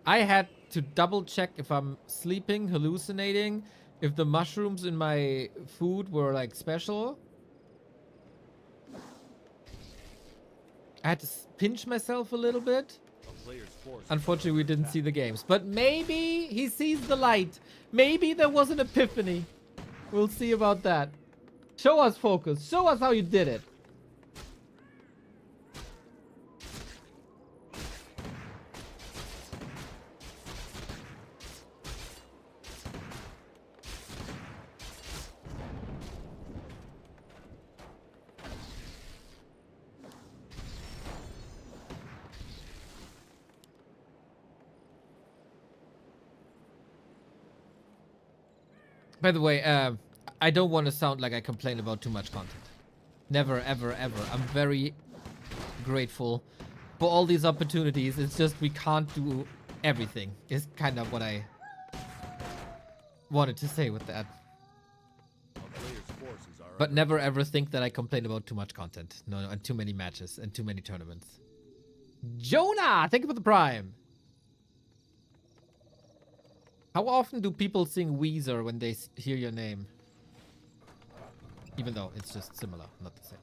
I had to double check if I'm sleeping, hallucinating, if the mushrooms in my food were like special. I had to pinch myself a little bit. Unfortunately, we didn't see the games, but maybe he sees the light. Maybe there was an epiphany. We'll see about that. Show us, Focus. Show us how you did it. By the way, I don't want to sound like I complain about too much content. Never, ever, ever. I'm very grateful for all these opportunities. It's just we can't do everything. Is kind of what I wanted to say with that. A player's forces are But never ever think that I complain about too much content. No, and too many matches and too many tournaments. Jonah, thank you for the prime. How often do people sing Weezer when they hear your name? Even though it's just similar, not the same.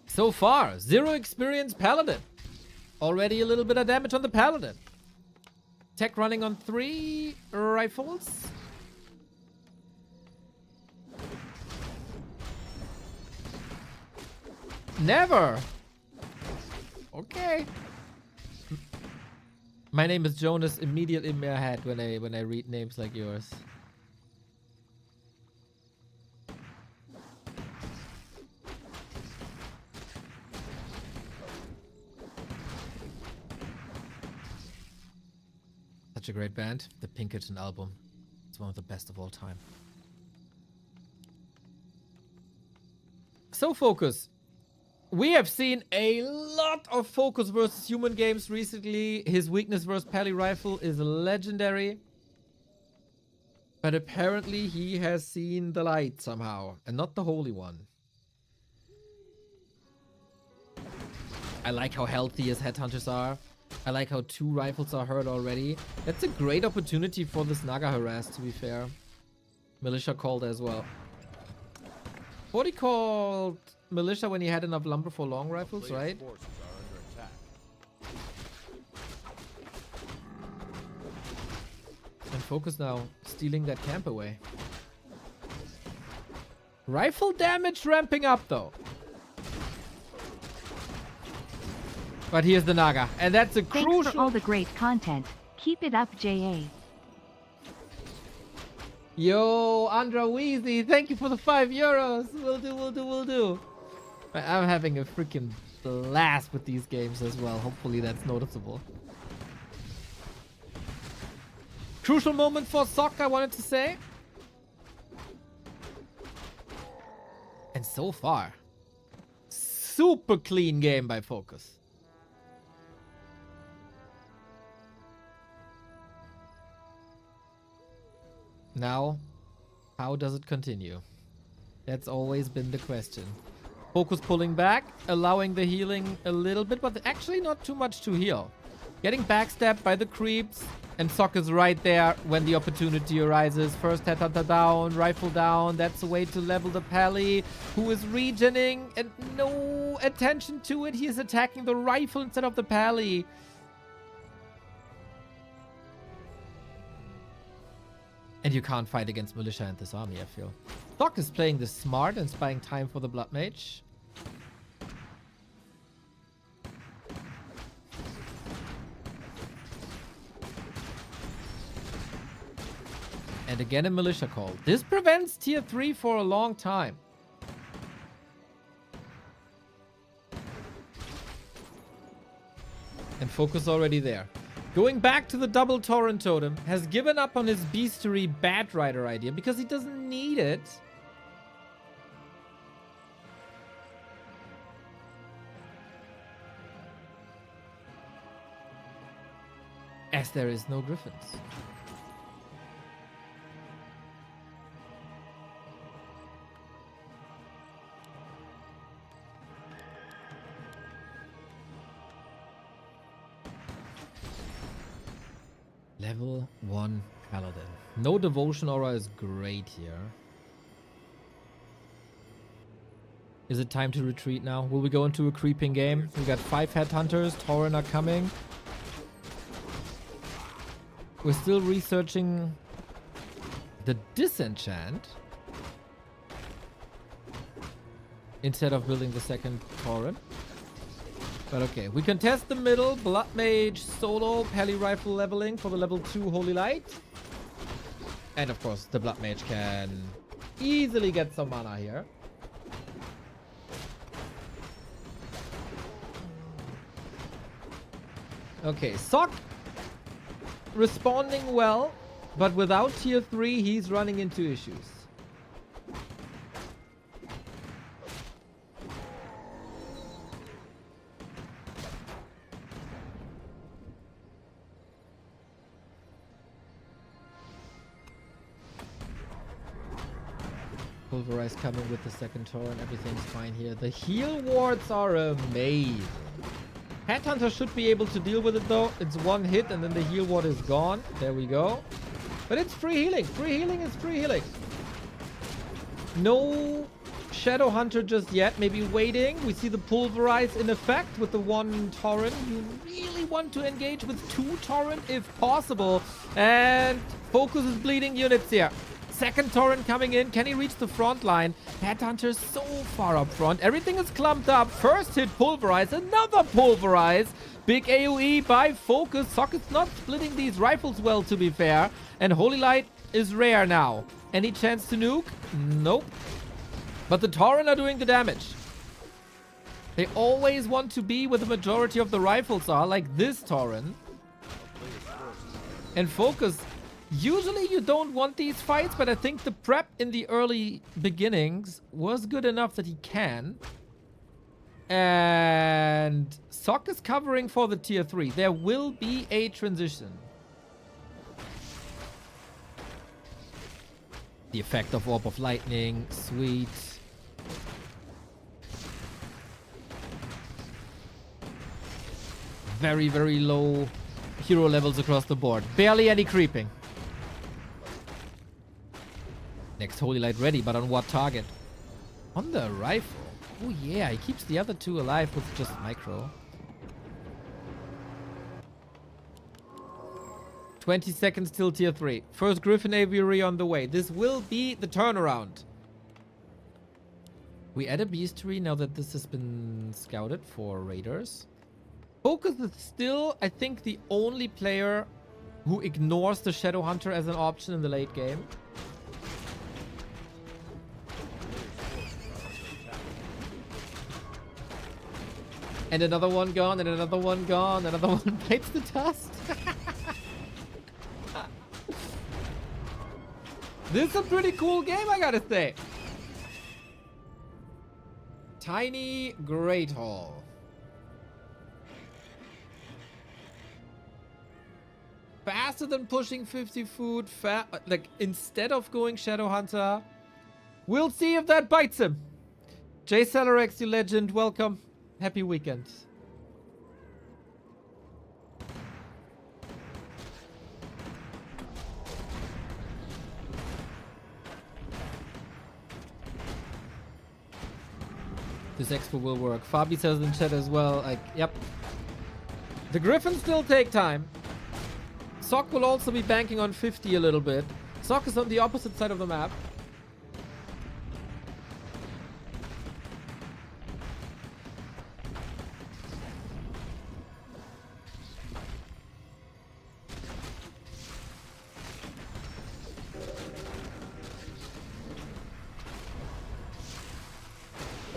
So far, 0 experience Paladin. Already a little bit of damage on the Paladin. Tech running on 3 rifles. Never. Okay. My name is Jonas. Immediately in my head when I read names like yours. Such a great band. The Pinkerton album. It's one of the best of all time. So Focus. We have seen a lot of Focus versus Human games recently. His weakness versus Pally Rifle is legendary. But apparently he has seen the light somehow. And not the Holy One. I like how healthy his headhunters are. I like how 2 rifles are hurt already. That's a great opportunity for this Naga harass, to be fair. Militia called as well. What he called Militia when he had enough lumber for long rifles, right? forces are under attack. And Focus now stealing that camp away. Rifle damage ramping up though. But here's the Naga, and that's a Thanks crucial. for all the great content. Keep it up, JA. Yo, Andra Weezy, thank you for the 5 euros. Will do, will do, will do. I'm having a freaking blast with these games as well. Hopefully that's noticeable. Crucial moment for Sock, I wanted to say. And so far, super clean game by Focus. Now, how does it continue? That's always been the question. Focus pulling back, allowing the healing a little bit, but actually not too much to heal. Getting backstabbed by the creeps, and Sock is right there when the opportunity arises. First headhunter down, rifle down. That's a way to level the Pally, who is regening, and no attention to it. He is attacking the rifle instead of the Pally. And you can't fight against Militia and this army, I feel. Doc is playing this smart and spying time for the Blood Mage. And again a Militia call. This prevents tier 3 for a long time. And Focus already there. Going back to the double Torrent Totem, has given up on his Beastery Bat Rider idea because he doesn't need it. As there is no Griffins. Level 1 Paladin. No Devotion Aura is great here. Is it time to retreat now? Will we go into a creeping game? We got 5 Headhunters. Tauren are coming. We're still researching the Disenchant instead of building the second Tauren. But okay, we can test the middle. Blood Mage solo, Pally Rifle leveling for the level 2 Holy Light. And of course, the Blood Mage can easily get some mana here. Okay, Sock responding well, but without tier 3, he's running into issues. Pulverize coming with the second torrent. Everything's fine here. The heal wards are amazing. Headhunter should be able to deal with it though. It's one hit and then the heal ward is gone. There we go. But it's free healing. Free healing is free healing. No Shadow Hunter just yet. Maybe waiting. We see the Pulverize in effect with the one torrent. You really want to engage with 2 torrent if possible. And Focus is bleeding units here. Second torrent coming in. Can he reach the front line? Headhunter so far up front. Everything is clumped up. First hit Pulverize. Another Pulverize. Big AoE by Focus. Socket's not splitting these rifles well, to be fair. And Holy Light is rare now. Any chance to nuke? Nope. But the torrent are doing the damage. They always want to be where the majority of the rifles are, like this torrent. And Focus... Usually you don't want these fights, but I think the prep in the early beginnings was good enough that he can. And Sock is covering for the tier 3. There will be a transition. The effect of Orb of Lightning. Sweet. Very, very low hero levels across the board. Barely any creeping. Next Holy Light ready, but on what target? On the rifle. Oh yeah, he keeps the other 2 alive with just micro. 20 seconds till tier 3. First Griffin Aviary on the way. This will be the turnaround. We add a Beastery now that this has been scouted for raiders. Focus is still, I think, the only player who ignores the Shadow Hunter as an option in the late game. And another one gone, and another one gone, another one bites the dust. This is a pretty cool game, I gotta say. Tiny Great Hall. Faster than pushing 50 food, like instead of going Shadow Hunter. We'll see if that bites him. J Celerex, you legend, welcome. Happy weekend. This expo will work. Fabi says in chat as well, like, yep. The Griffins still take time. Sock will also be banking on 50 a little bit. Sock is on the opposite side of the map.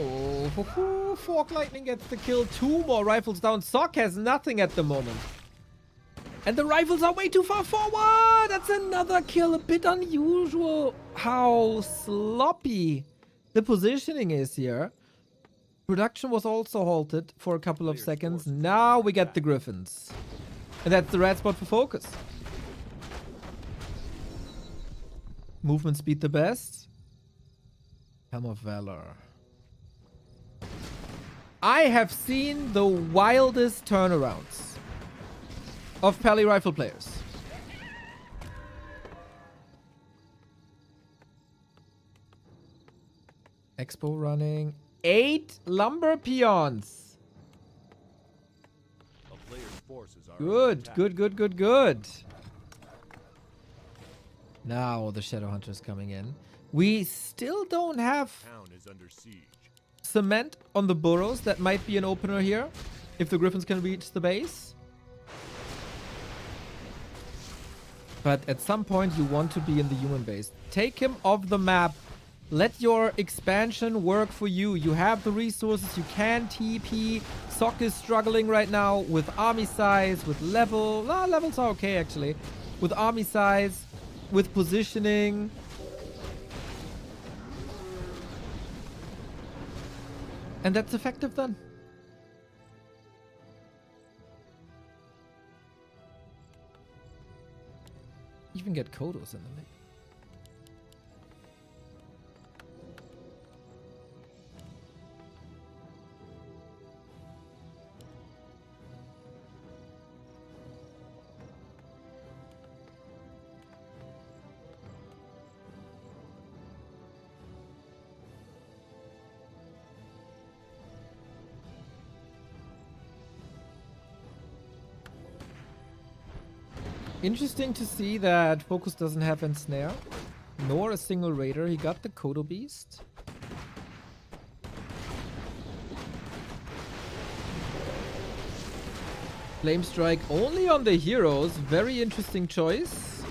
Oh, Fork Lightning gets the kill. 2 more rifles down. Sock has nothing at the moment. And the rifles are way too far forward. That's another kill. A bit unusual how sloppy the positioning is here. Production was also halted for a couple of seconds. Now we get the Griffins. And that's the red spot for Focus. Movement speed the best. Helm of Valor. I have seen the wildest turnarounds of Pally rifle players. Expo running. 8 lumber peons. Good, good, good, good, good. Now the Shadow Hunter is coming in. We still don't have cement on the burrows. That might be an opener here if the Griffins can reach the base. But at some point you want to be in the human base. Take him off the map Let your expansion work for you. You have the resources. You can TP. Sok is struggling right now with army size, with level. Levels are okay, actually. With army size, with positioning. And that's effective then. Even get Kodos in the mix. Interesting to see that Focus doesn't have Ensnare, nor a single Raider. He got the Kodo Beast. Flame Strike only on the heroes. Very interesting choice.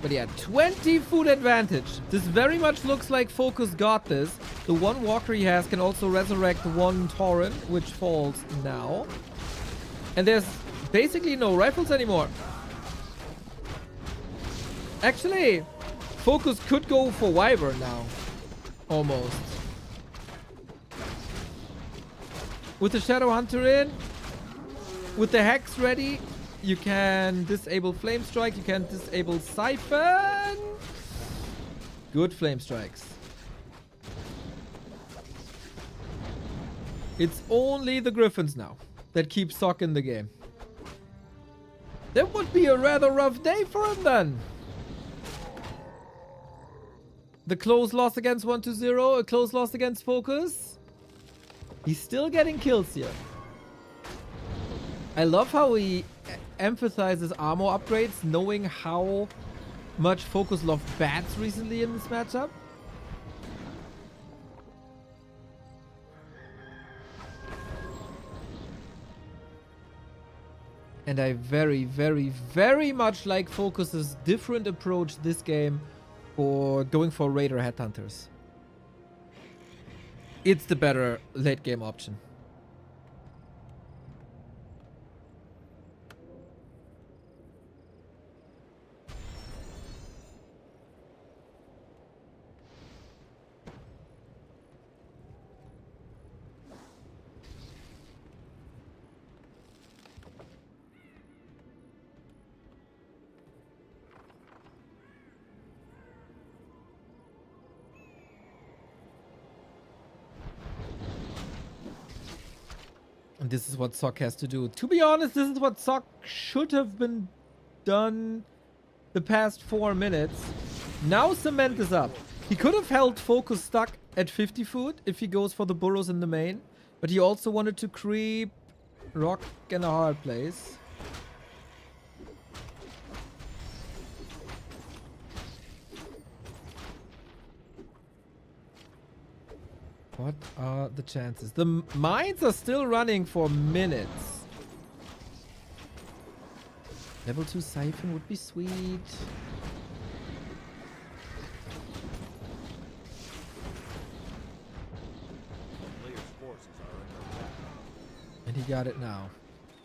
But yeah, 20 food advantage. This very much looks like Focus got this. The one walker he has can also resurrect one Tauren, which falls now. And there's basically no rifles anymore. Actually, Focus could go for Wyvern now. Almost. With the Shadow Hunter in, with the Hex ready, you can disable Flame Strike, you can disable Siphon. Good Flame Strikes. It's only the Griffins now that keep Sok in the game. That would be a rather rough day for him then. The close loss against 1-0, a close loss against Focus. He's still getting kills here. I love how he emphasizes armor upgrades, knowing how much Focus loved bats recently in this matchup. And I very, very, very much like Focus's different approach this game for going for Raider Headhunters. It's the better late game option. And this is what Sok has to do. To be honest, this is what Sok should have been done the past 4 minutes. Now cement is up. He could have held Focus stuck at 50 foot if he goes for the burrows in the main. But he also wanted to creep Rock in a hard place. What are the chances? The mines are still running for minutes. Level 2 Siphon would be sweet. Player's forces are under attack. And he got it now.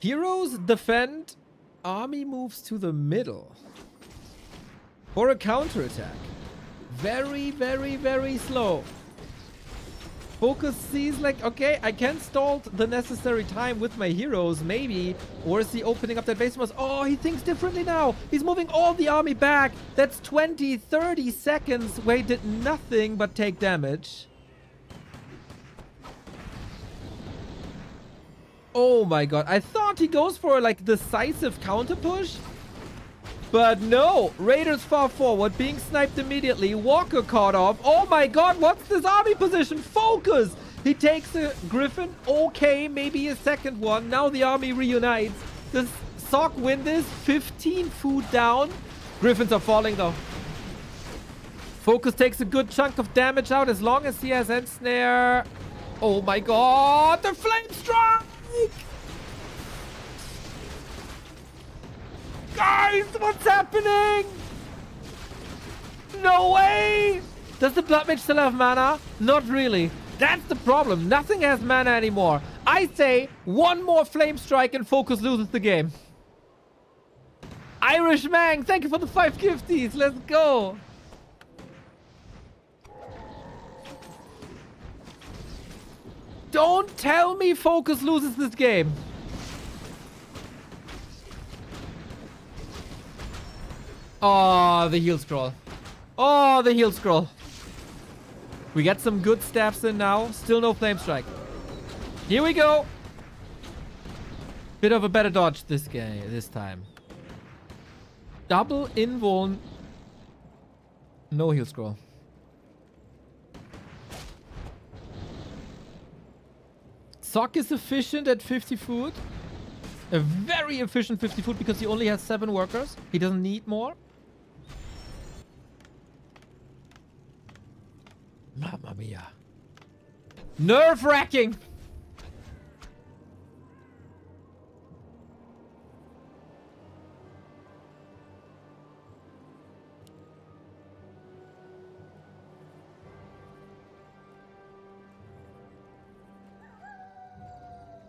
Heroes defend. Army moves to the middle. For a counterattack. Very, very, very slow. Focus sees like, okay, I can stall the necessary time with my heroes, maybe. Or is he opening up that base? Oh, he thinks differently now. He's moving all the army back. That's 20, 30 seconds where he did nothing but take damage. Oh my god. I thought he goes for like decisive counter push. But no, Raiders far forward, being sniped immediately. Walker caught off. Oh my god, what's this army position? Focus! He takes a Griffin. Okay, maybe a second one. Now the army reunites. Does Sok win this? 15 food down. Griffins are falling though. Focus takes a good chunk of damage out as long as he has Ensnare. Oh my god, the Flame Strike! Guys, what's happening? No way! Does the Blood Mage still have mana? Not really. That's the problem. Nothing has mana anymore. I say one more Flame Strike and Focus loses the game. Irish Mang, thank you for the 5 gifties. Let's go. Don't tell me Focus loses this game. Oh, the heal scroll. Oh, the heal scroll. We get some good staffs in now. Still no Flame Strike. Here we go. Bit of a better dodge this time. Double invuln. No heal scroll. Sock is efficient at 50 food. A very efficient 50 food because he only has 7 workers. He doesn't need more. Mamma mia. Nerve-wracking.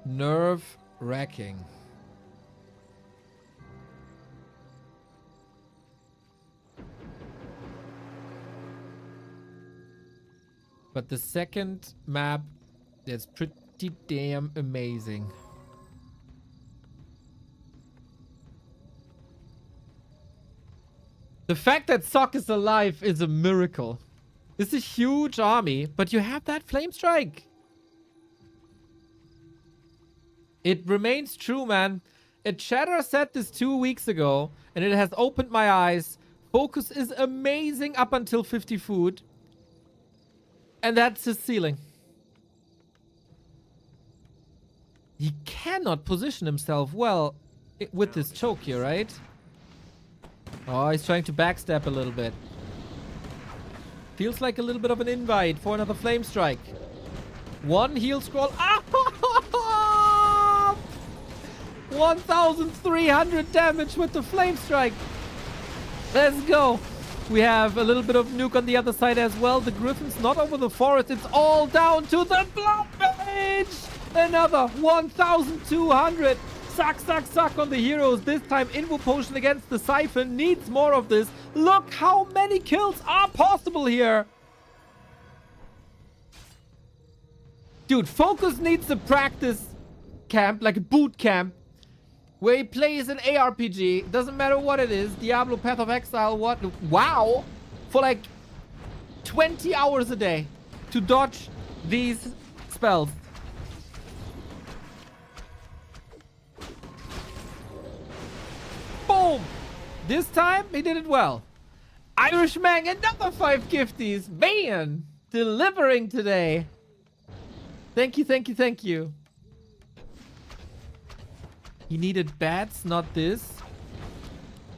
Nerve-wracking. But the second map is pretty damn amazing. The fact that Sock is alive is a miracle. It's a huge army, but you have that Flame Strike. It remains true, man. A chatter said this 2 weeks ago, and it has opened my eyes. Focus is amazing up until 50 food. And that's his ceiling. He cannot position himself well with this choke here, right? Oh, he's trying to backstab a little bit. Feels like a little bit of an invite for another Flame Strike. One heal scroll. Ah! 1,300 damage with the Flame Strike. Let's go. We have a little bit of nuke on the other side as well. The Griffin's not over the forest. It's all down to the Blood Mage. Another 1,200. Suck, suck, suck on the heroes. This time, Invo Potion against the Siphon. Needs more of this. Look how many kills are possible here. Dude, Focus needs a practice camp, like a boot camp, where he plays an ARPG, doesn't matter what it is, Diablo, Path of Exile, what, wow, for like 20 hours a day to dodge these spells. Boom! This time, he did it well. Irish Mang, another 5 gifties. Man, delivering today. Thank you, thank you, thank you. He needed bats, not this.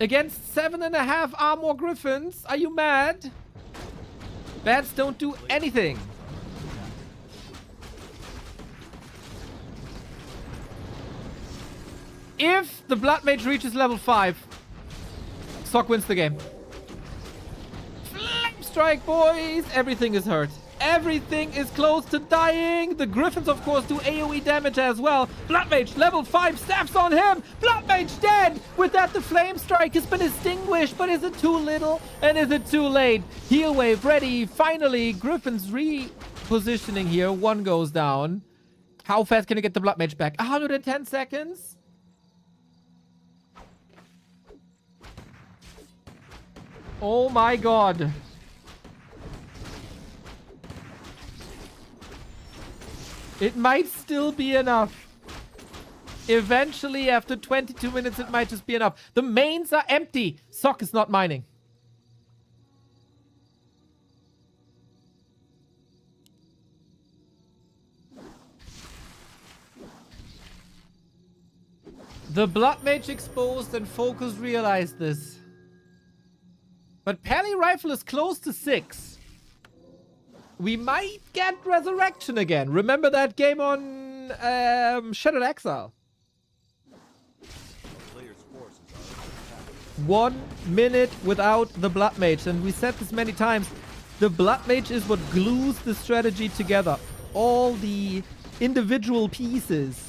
Against 7.5 armor griffins. Are you mad? Bats don't do anything. If the Blood Mage reaches level 5, Sock wins the game. Flame Strike, boys! Everything is hurt. Everything is close to dying. The Griffins, of course, do AoE damage as well. Blood Mage, level 5, staffs on him. Blood Mage dead. With that, the Flame Strike has been extinguished. But is it too little? And is it too late? Heal Wave ready. Finally, Griffin's repositioning here. One goes down. How fast can I get the Blood Mage back? 110 seconds? Oh my god. It might still be enough. Eventually, after 22 minutes, it might just be enough. The mains are empty. Sock is not mining. The Blood Mage exposed and Focus realized this. But Pally Rifle is close to 6. We might get Resurrection again. Remember that game on Shattered Exile? Player's forces are under attack. 1 minute without the Blood Mage. And we said this many times. The Blood Mage is what glues the strategy together. All the individual pieces.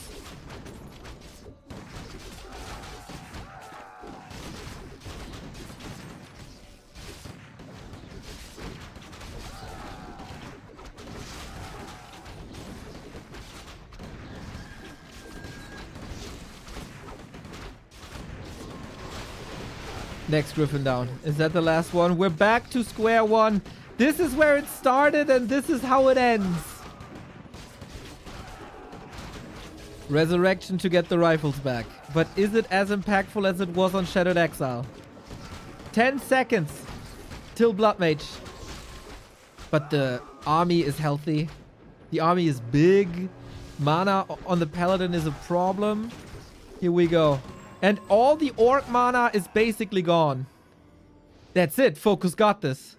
Next Griffin down. Is that the last one? We're back to square one. This is where it started and this is how it ends. Resurrection to get the rifles back. But is it as impactful as it was on Shadowed Exile? 10 seconds till Blood Mage. But the army is healthy. The army is big. Mana on the Paladin is a problem. Here we go. And all the Orc mana is basically gone. That's it. Focus got this.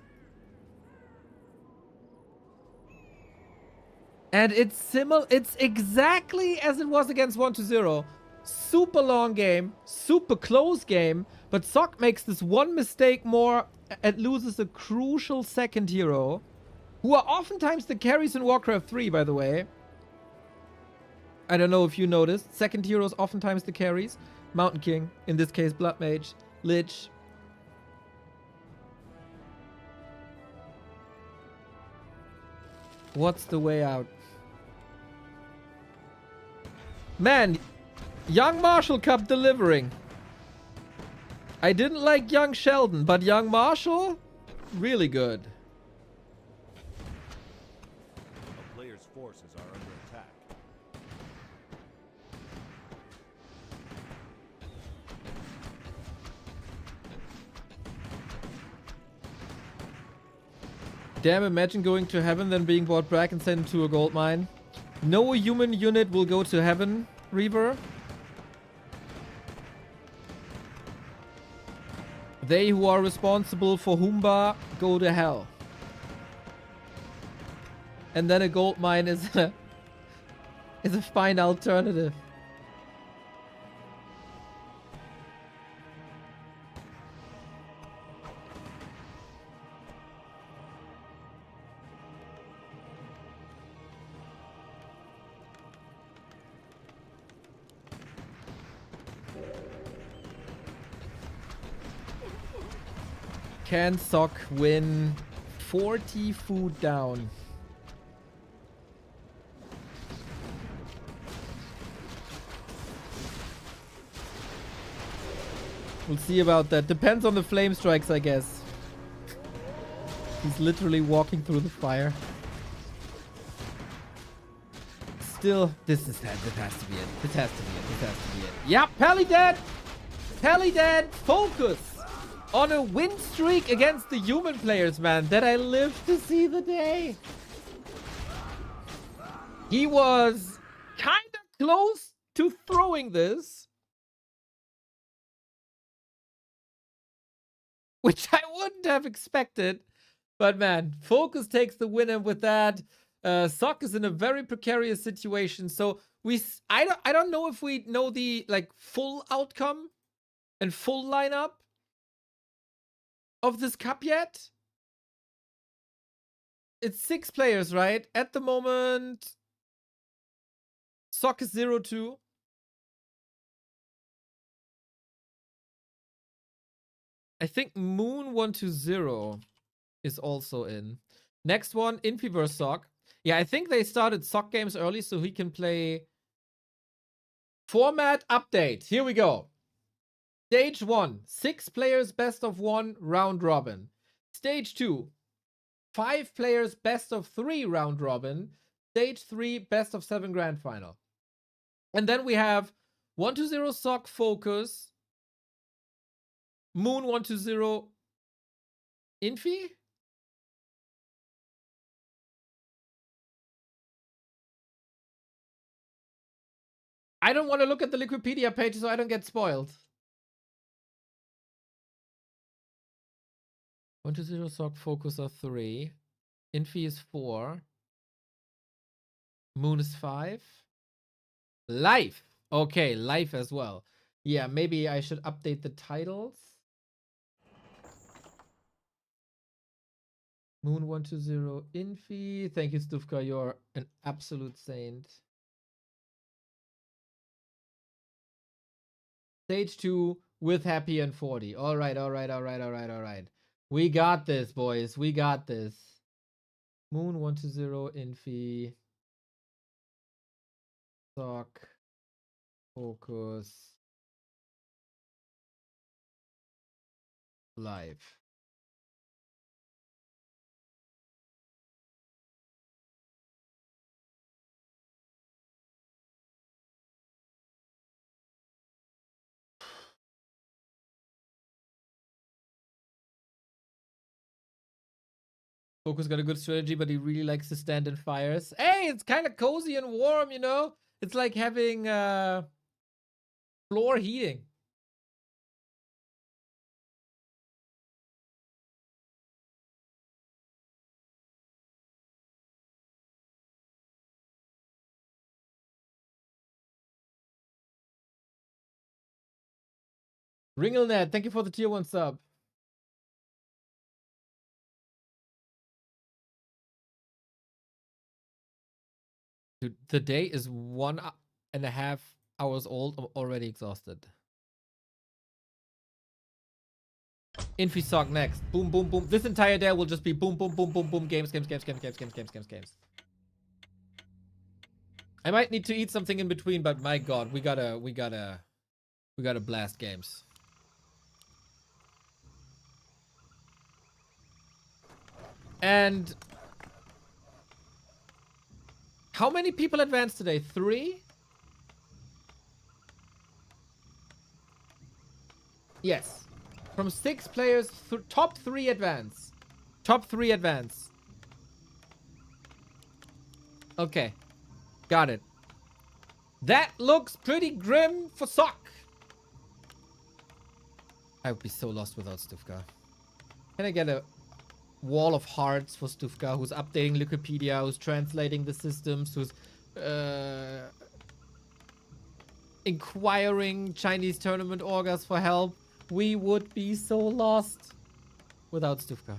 And it's similar. It's exactly as it was against 1-0. Super long game. Super close game. But Sock makes this one mistake more and loses a crucial second hero. Who are oftentimes the carries in Warcraft 3, by the way. I don't know if you noticed. Second heroes oftentimes the carries. Mountain King, in this case Blood Mage, Lich. What's the way out? Man, Young Marshall Cup delivering. I didn't like Young Sheldon, but Young Marshall, really good. A player's forces are under attack. Damn, imagine going to heaven, then being brought back and sent to a gold mine. No human unit will go to heaven, Reaver. They who are responsible for Humba go to hell. And then a gold mine is a fine alternative. Can Sock win 40 food down? We'll see about that. Depends on the flame strikes, I guess. He's literally walking through the fire. Still, this has to be it. This has to be it. This has to be it. Yep, Pally dead! Pally dead! Focus! On a win streak against the human players, man, that I live to see the day. He was kind of close to throwing this. Which I wouldn't have expected. But man, Focus takes the win, and with that, Sock is in a very precarious situation. So I don't know if we know the like full outcome and full lineup of this cup yet. It's 6 players, right? At the moment, Sock is 0-2. I think Moon 1-0 is also in. Next one, Infy vs Sock. Yeah, I think they started Sock games early so he can play. Format update. Here we go. Stage 1, 6 players best of 1 round robin. Stage 2, 5 players best of 3 round robin. Stage 3, best of 7 grand final. And then we have 1-0 Sock Focus. Moon 1-0 Infy. I don't want to look at the Liquipedia page so I don't get spoiled. 1-0 Sock Focus are 3. Infy is 4. Moon is 5. Life. Okay, life as well. Yeah, maybe I should update the titles. Moon120 Infy. Thank you, Stufka. You're an absolute saint. Stage 2 with Happy and 40. All right. We got this, boys. We got this. Moon120 Infy. Sock. Focus. Live. Focus got a good strategy, but he really likes to stand in fires. Hey, it's kind of cozy and warm, you know? It's like having floor heating. Ringelnet, thank you for the tier 1 sub. Dude, the day is 1.5 hours old. I'm already exhausted. Infy Sock next. Boom, boom, boom. This entire day will just be boom, boom, boom, boom, boom. Games. I might need to eat something in between, but my god, we gotta blast games. And how many people advanced today? 3? Yes. From 6 players, top 3 advance. Top 3 advance. Okay. Got it. That looks pretty grim for Sock. I would be so lost without Stufka. Can I get a wall of hearts for Stufka, who's updating Liquipedia, who's translating the systems, who's inquiring Chinese tournament orgas for help? We would be so lost without Stufka.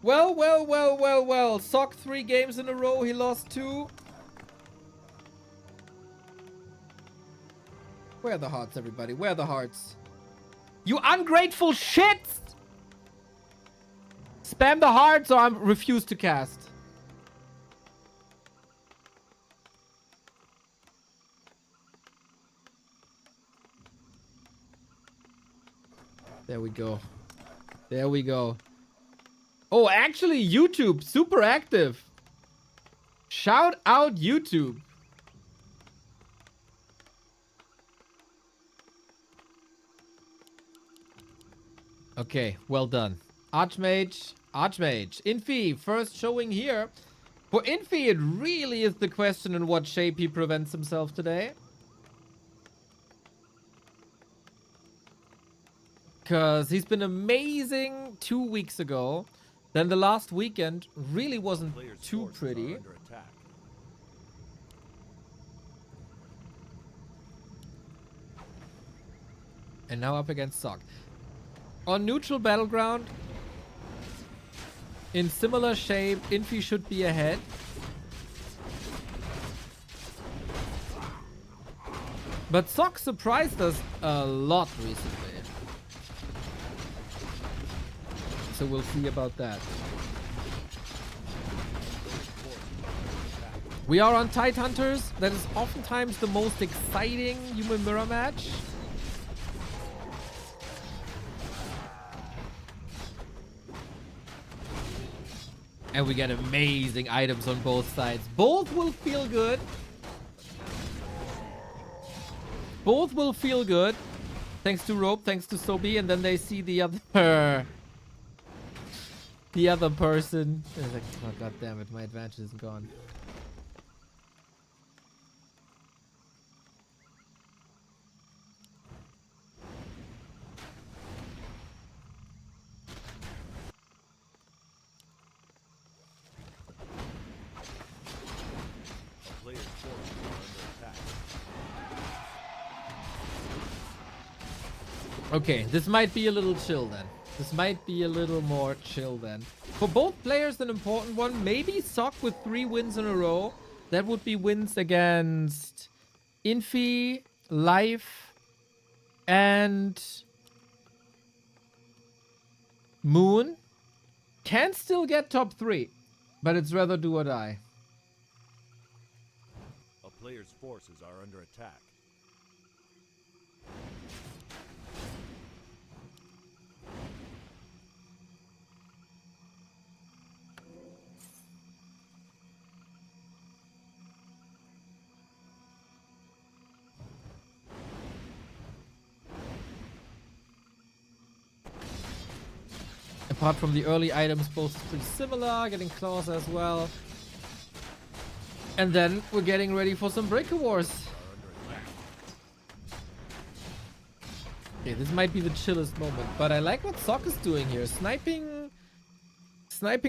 Well. Sock 3 games in a row. He lost 2. Where are the hearts, everybody? Where are the hearts? You ungrateful shits! Spam the hearts or I refuse to cast. There we go. There we go. Oh, actually, YouTube, super active. Shout out YouTube. Okay, well done. Archmage. Infy, first showing here. For Infy, it really is the question in what shape he prevents himself today. Because he's been amazing 2 weeks ago. Then the last weekend really wasn't too pretty. And now up against Sock. On neutral battleground, in similar shape, Infy should be ahead. But Sock surprised us a lot recently. So we'll see about that. We are on Tide Hunters. That is oftentimes the most exciting human mirror match. And we get amazing items on both sides. Both will feel good. Both will feel good. Thanks to Rope, thanks to Sobi, and then they see the other person. It's like, oh god damn it, my advantage is gone. Okay, this might be a little chill then. This might be a little more chill then. For both players, an important one. Maybe Sock with 3 wins in a row. That would be wins against Infy, Life, and Moon. Can still get top 3, but it's rather do or die. A player's forces are under attack. Apart from the early items, both pretty similar, getting claws as well. And then we're getting ready for some Breaker Wars. Okay, this might be the chillest moment, but I like what Sock is doing here. Sniping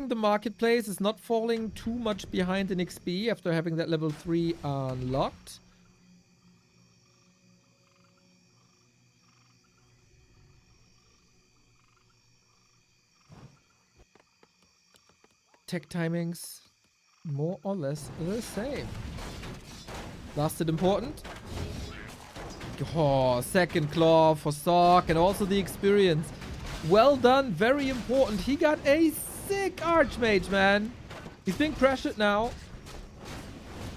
the marketplace, is not falling too much behind in XP after having that level 3 unlocked. Tech timings, more or less the same. Lasted important. Oh, second claw for Sock and also the experience. Well done, very important. He got a sick Archmage, man. He's being pressured now.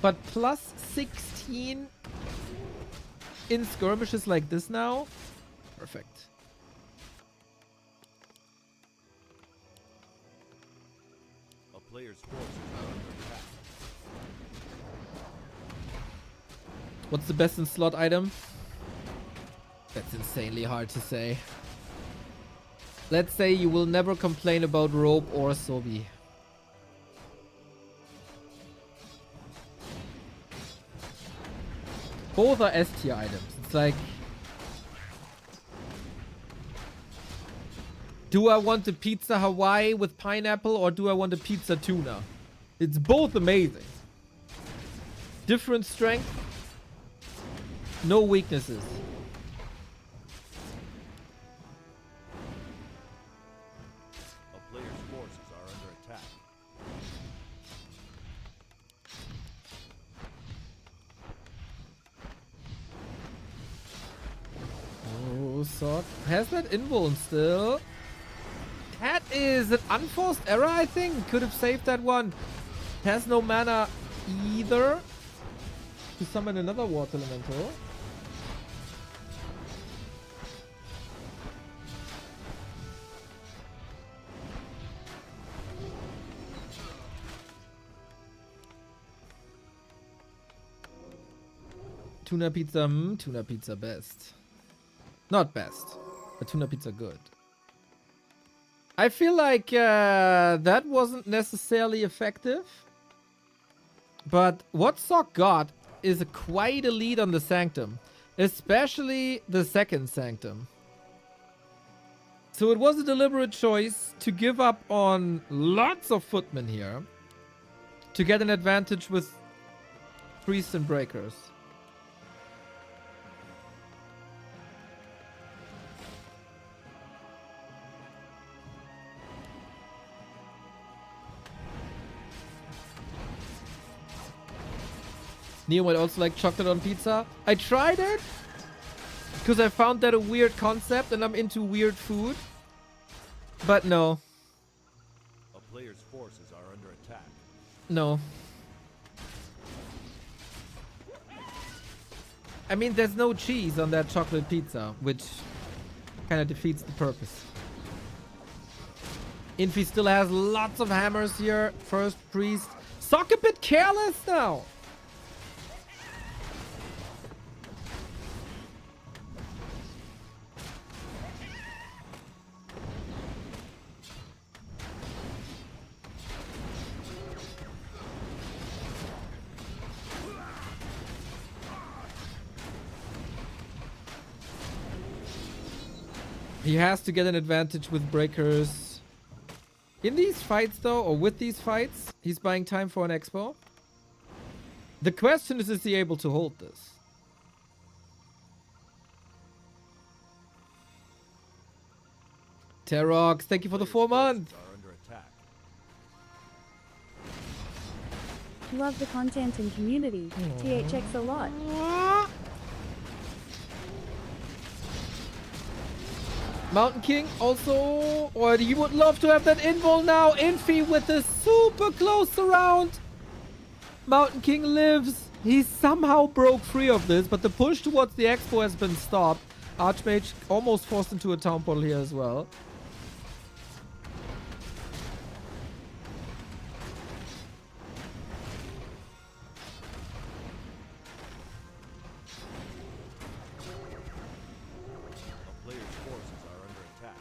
But plus 16 in skirmishes like this now. Perfect. Players' forces are under attack. What's the best in slot item? That's insanely hard to say. Let's say you will never complain about rope or Sobi. Both are S tier items. It's like, do I want a pizza Hawaii with pineapple or do I want a pizza tuna? It's both amazing. Different strength. No weaknesses. A player's forces are under attack. Oh, Sock has that invuln still. That is an unforced error, I think. Could have saved that one. Has no mana either to summon another water elemental. Tuna pizza, tuna pizza best. Not best, but tuna pizza good. I feel like that wasn't necessarily effective. But what Sock got is quite a lead on the Sanctum. Especially the second Sanctum. So it was a deliberate choice to give up on lots of footmen here. To get an advantage with priests and breakers. Neo might also like chocolate on pizza. I tried it because I found that a weird concept and I'm into weird food. But no. A player's forces are under attack. No. I mean, there's no cheese on that chocolate pizza, which kind of defeats the purpose. Infy still has lots of hammers here. First priest. Sock a bit careless now. He has to get an advantage with breakers. In these fights though, or with these fights, he's buying time for an expo. The question is he able to hold this? Terox, thank you for the 4 months. Are under attack. Love the content and community. THX a lot. Mountain King also, or he would love to have that invul now. Infy with a super close surround. Mountain King lives. He somehow broke free of this, but the push towards the expo has been stopped. Archmage almost forced into a town portal here as well. A player's forces are under attack.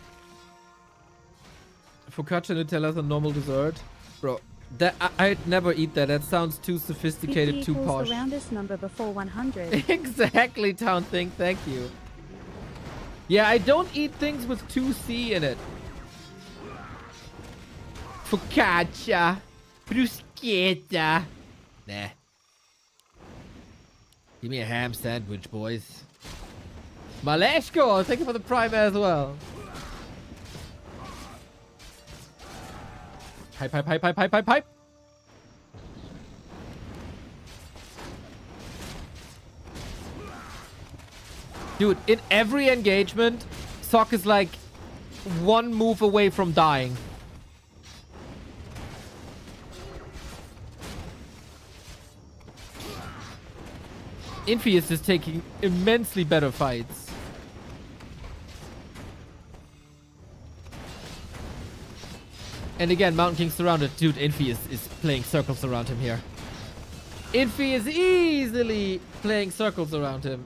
Focaccia Nutella is a normal dessert. Bro, that I'd never eat that. That sounds too sophisticated, 50 too equals posh. the roundest number before 100. Exactly, Town Thing. Thank you. Yeah, I don't eat things with 2C in it. Focaccia. Bruschetta. Nah. Give me a ham sandwich, boys. Maleshko, thank you for the prime as well. Hype, hype, hype, hype, hype, hype, hype. Dude, in every engagement, Sock is like 1 move away from dying. Infy is just taking immensely better fights. And again, Mountain King surrounded. Dude, Infy is playing circles around him here. Infy is easily playing circles around him.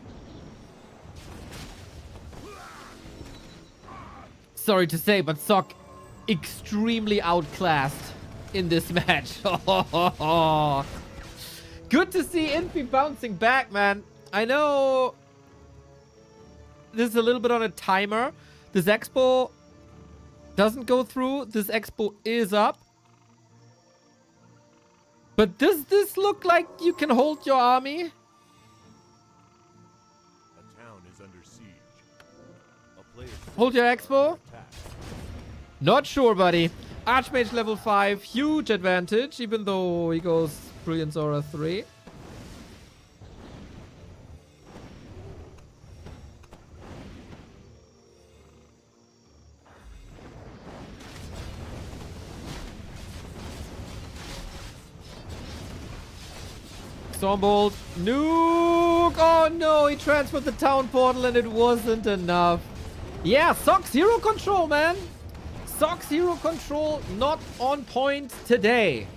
Sorry to say, but Sock extremely outclassed in this match. Good to see Infy bouncing back, man. I know this is a little bit on a timer. This expo doesn't go through. This expo is up. But does this look like you can hold your army? A town is under siege. A player's Hold your expo? attack. Not sure, buddy. Archmage level 5. Huge advantage, even though he goes Brilliant Aura 3. Stormbolt. Nuke! Oh no, he transferred the town portal and it wasn't enough. Yeah, Sock's hero control, man. Sock's hero control not on point today.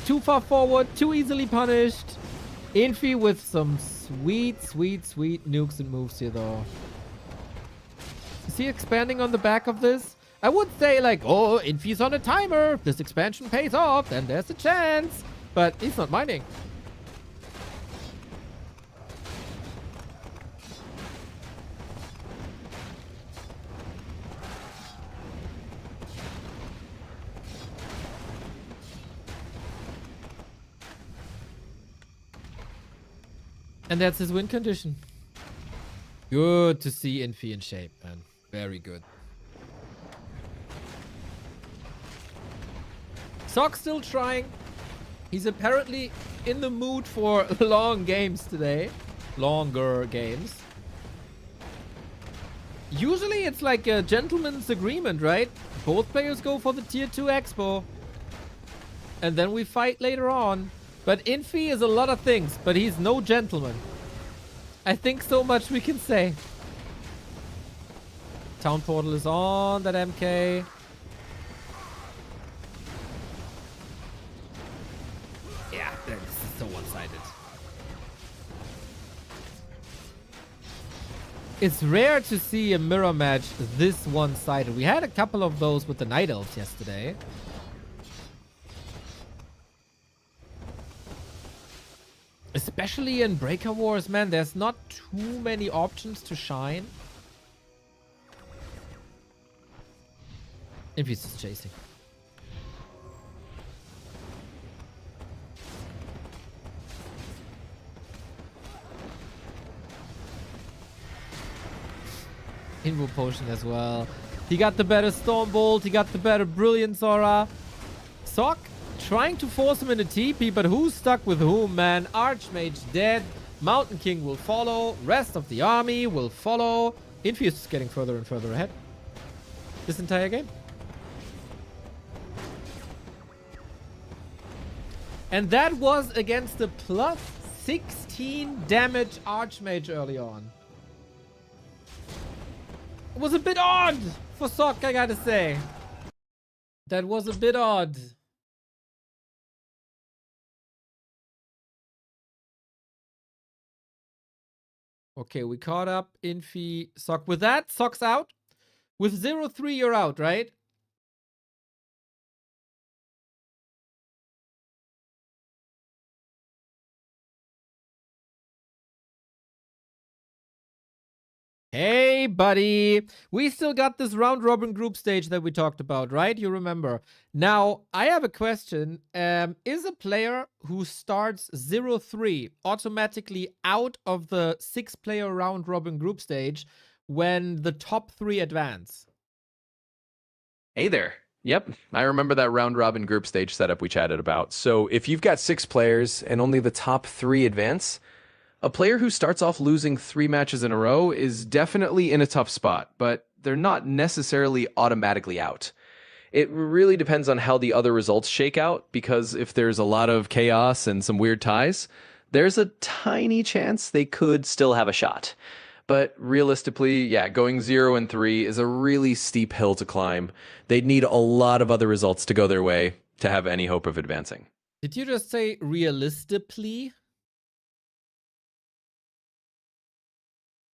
Too far forward, too easily punished. Infy with some sweet, sweet, sweet nukes and moves here, though. Is he expanding on the back of this? I would say, like, oh, Infy's on a timer. This expansion pays off, then there's a chance. But he's not mining. And that's his win condition. Good to see Infy in shape, man. Very good. Sock's still trying. He's apparently in the mood for long games today. Longer games. Usually it's like a gentleman's agreement, right? Both players go for the tier 2 expo. And then we fight later on. But Infy is a lot of things, but he's no gentleman. I think so much we can say. Town portal is on that MK. Yeah, this is so one-sided. It's rare to see a mirror match this one-sided. We had a couple of those with the Night Elves yesterday. Especially in Breaker Wars, man, there's not too many options to shine. If he's just chasing. Invo Potion as well. He got the better Stormbolt. He got the better Brilliance Aura. Sock trying to force him into TP, but who's stuck with whom, man? Archmage dead. Mountain King will follow. Rest of the army will follow. Infy is getting further and further ahead this entire game. And that was against the plus 16 damage Archmage early on. It was a bit odd for Sock, I gotta say. That was a bit odd. Okay, we caught up. Infy, Sock. With that, Sock's out. With 0-3, you're out, right? Hey, buddy. We still got this round robin group stage that we talked about, right? You remember. Now, I have a question. Is a player who starts 0-3 automatically out of the 6-player round robin group stage when the top 3 advance? Hey there. Yep, I remember that round robin group stage setup we chatted about. So if you've got 6 players and only the top 3 advance, a player who starts off losing 3 matches in a row is definitely in a tough spot, but they're not necessarily automatically out. It really depends on how the other results shake out, because if there's a lot of chaos and some weird ties, there's a tiny chance they could still have a shot. But realistically, yeah, going 0-3 is a really steep hill to climb. They'd need a lot of other results to go their way to have any hope of advancing. Did you just say realistically?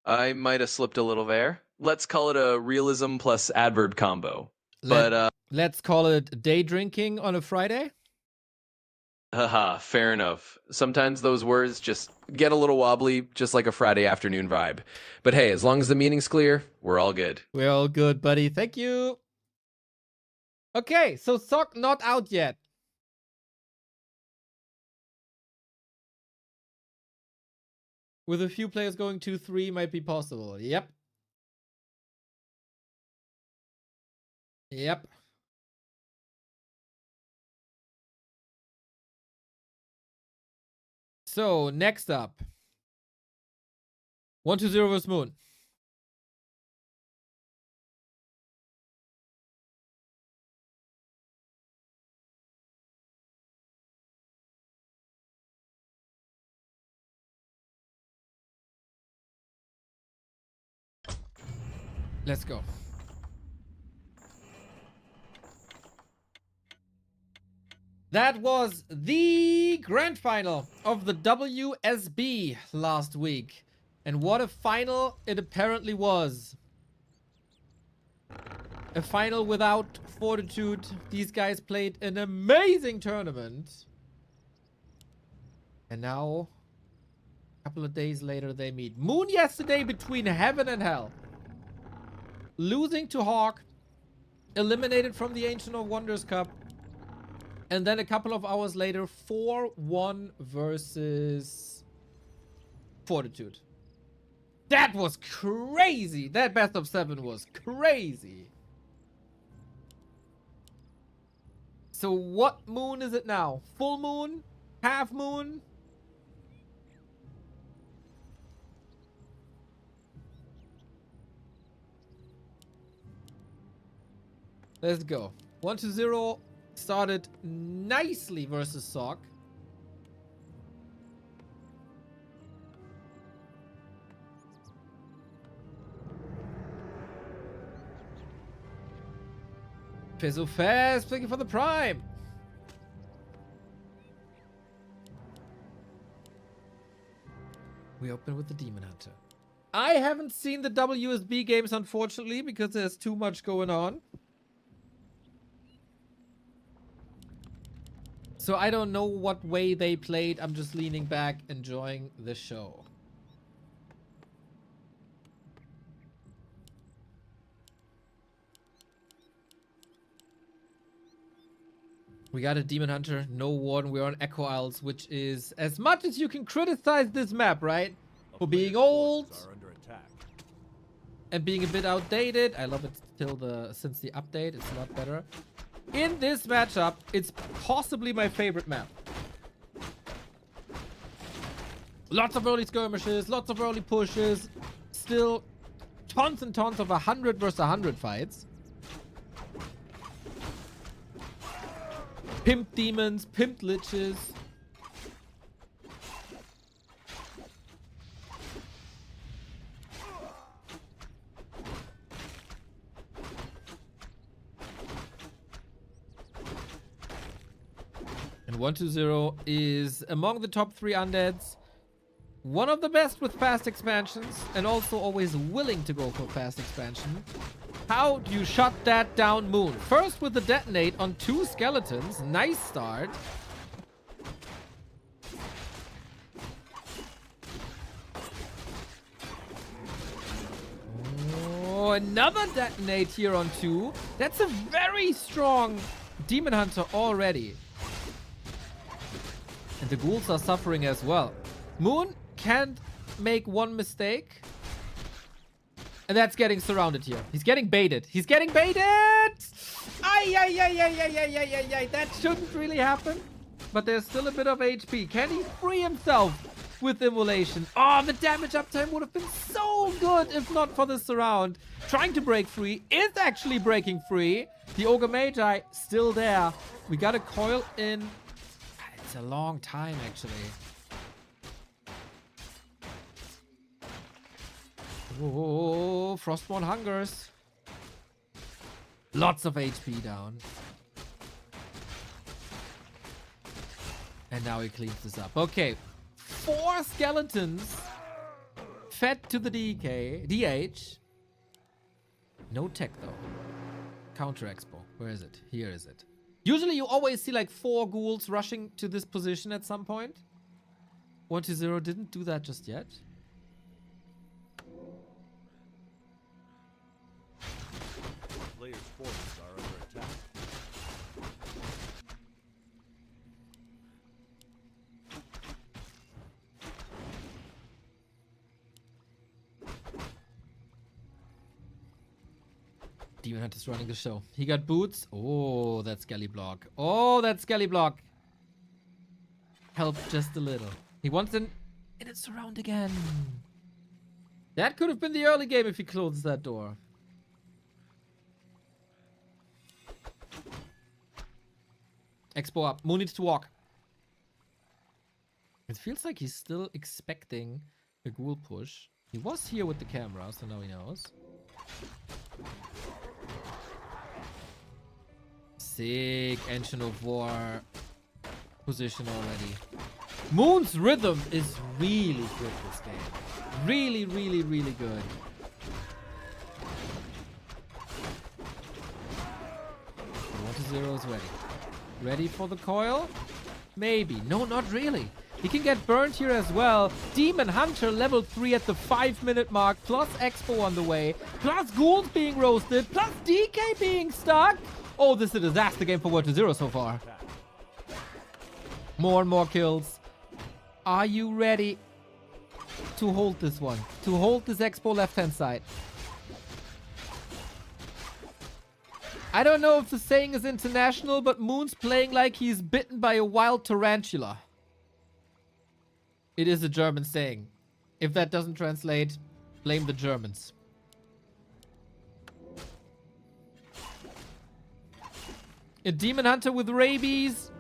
I might have slipped a little there. Let's call it a realism plus adverb combo. Let's call it day drinking on a Friday. Haha, fair enough. Sometimes those words just get a little wobbly, just like a Friday afternoon vibe. But hey, as long as the meaning's clear, we're all good. We're all good, buddy. Thank you. Okay, so Sock not out yet. With a few players going 2-3 might be possible. Yep. Yep. So, next up. 1-0 versus Moon. Let's go. That was the grand final of the WSB last week. And what a final it apparently was. A final without Fortitude. These guys played an amazing tournament. And now, a couple of days later, they meet. Moon yesterday between heaven and hell. Losing to Hawk, eliminated from the Ancient of Wonders Cup, and then a couple of hours later, 4-1 versus Fortitude. That was crazy. That best of 7 was crazy. So what moon is it now? Full moon? Half moon? Let's go. 1-0 started nicely versus Sock. Peso fast, looking for the prime. We open with the Demon Hunter. I haven't seen the WSB games, unfortunately, because there's too much going on. So I don't know what way they played. I'm just leaning back, enjoying the show. We got a Demon Hunter, no Warden. We're on Echo Isles, which is as much as you can criticize this map, right? For being old. Are under attack. and being a bit outdated. I love it since the update. It's a lot better. In this matchup, it's possibly my favorite map. Lots of early skirmishes, lots of early pushes. Still tons and tons of 100 versus 100 fights. Pimp demons, pimp liches. And 120 is among the top 3 undeads. One of the best with fast expansions, and also always willing to go for fast expansion. How do you shut that down, Moon? First with the detonate on 2 skeletons. Nice start. Oh, another detonate here on 2. That's a very strong Demon Hunter already. And the ghouls are suffering as well. Moon can't make one mistake. And that's getting surrounded here. He's getting baited. He's getting baited! Ay, ay, ay, ay, ay, ay, ay, ay, ay. That shouldn't really happen. But there's still a bit of HP. Can he free himself with Immolation? Oh, the damage uptime would have been so good if not for the surround. Trying to break free. Is actually breaking free. The Ogre Magi still there. We got a coil in. It's a long time, actually. Oh, Frostborn hungers. Lots of HP down. And now he cleans this up. Okay. 4 skeletons fed to the DH. No tech, though. Counter Expo. Where is it? Here is it. Usually you always see like 4 ghouls rushing to this position at some point. 120 didn't do that just yet. Players' forces are under attack. Demon Hunter's running the show. He got boots. Oh, that Skelly block. Oh, that Skelly block. Helped just a little. He wants an in its surround again. That could have been the early game if he closes that door. Expo up. Moon needs to walk. It feels like he's still expecting a ghoul push. He was here with the camera, so now he knows. Sick Engine of War position already. Moon's rhythm is really good this game. Really, really, really good. 120 is ready. Ready for the coil? Maybe. No, not really. He can get burned here as well. Demon Hunter level 3 at the 5-minute mark. Plus Expo on the way. Plus ghouls being roasted. Plus DK being stuck. Oh, this is a disaster game for 120 so far. More and more kills. Are you ready to hold this one? To hold this Expo left-hand side? I don't know if the saying is international, but Moon's playing like he's bitten by a wild tarantula. It is a German saying. If that doesn't translate, blame the Germans. A Demon Hunter with rabies.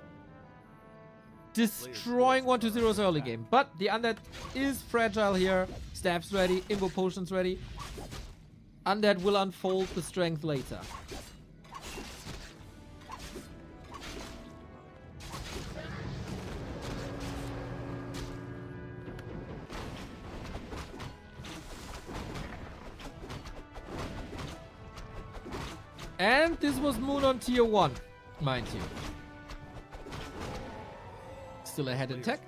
Destroying 120's early game. But the Undead is fragile here. Staff's ready. Invo Potion's ready. Undead will unfold the strength later. And this was Moon on tier 1, mind you. Still ahead in tech.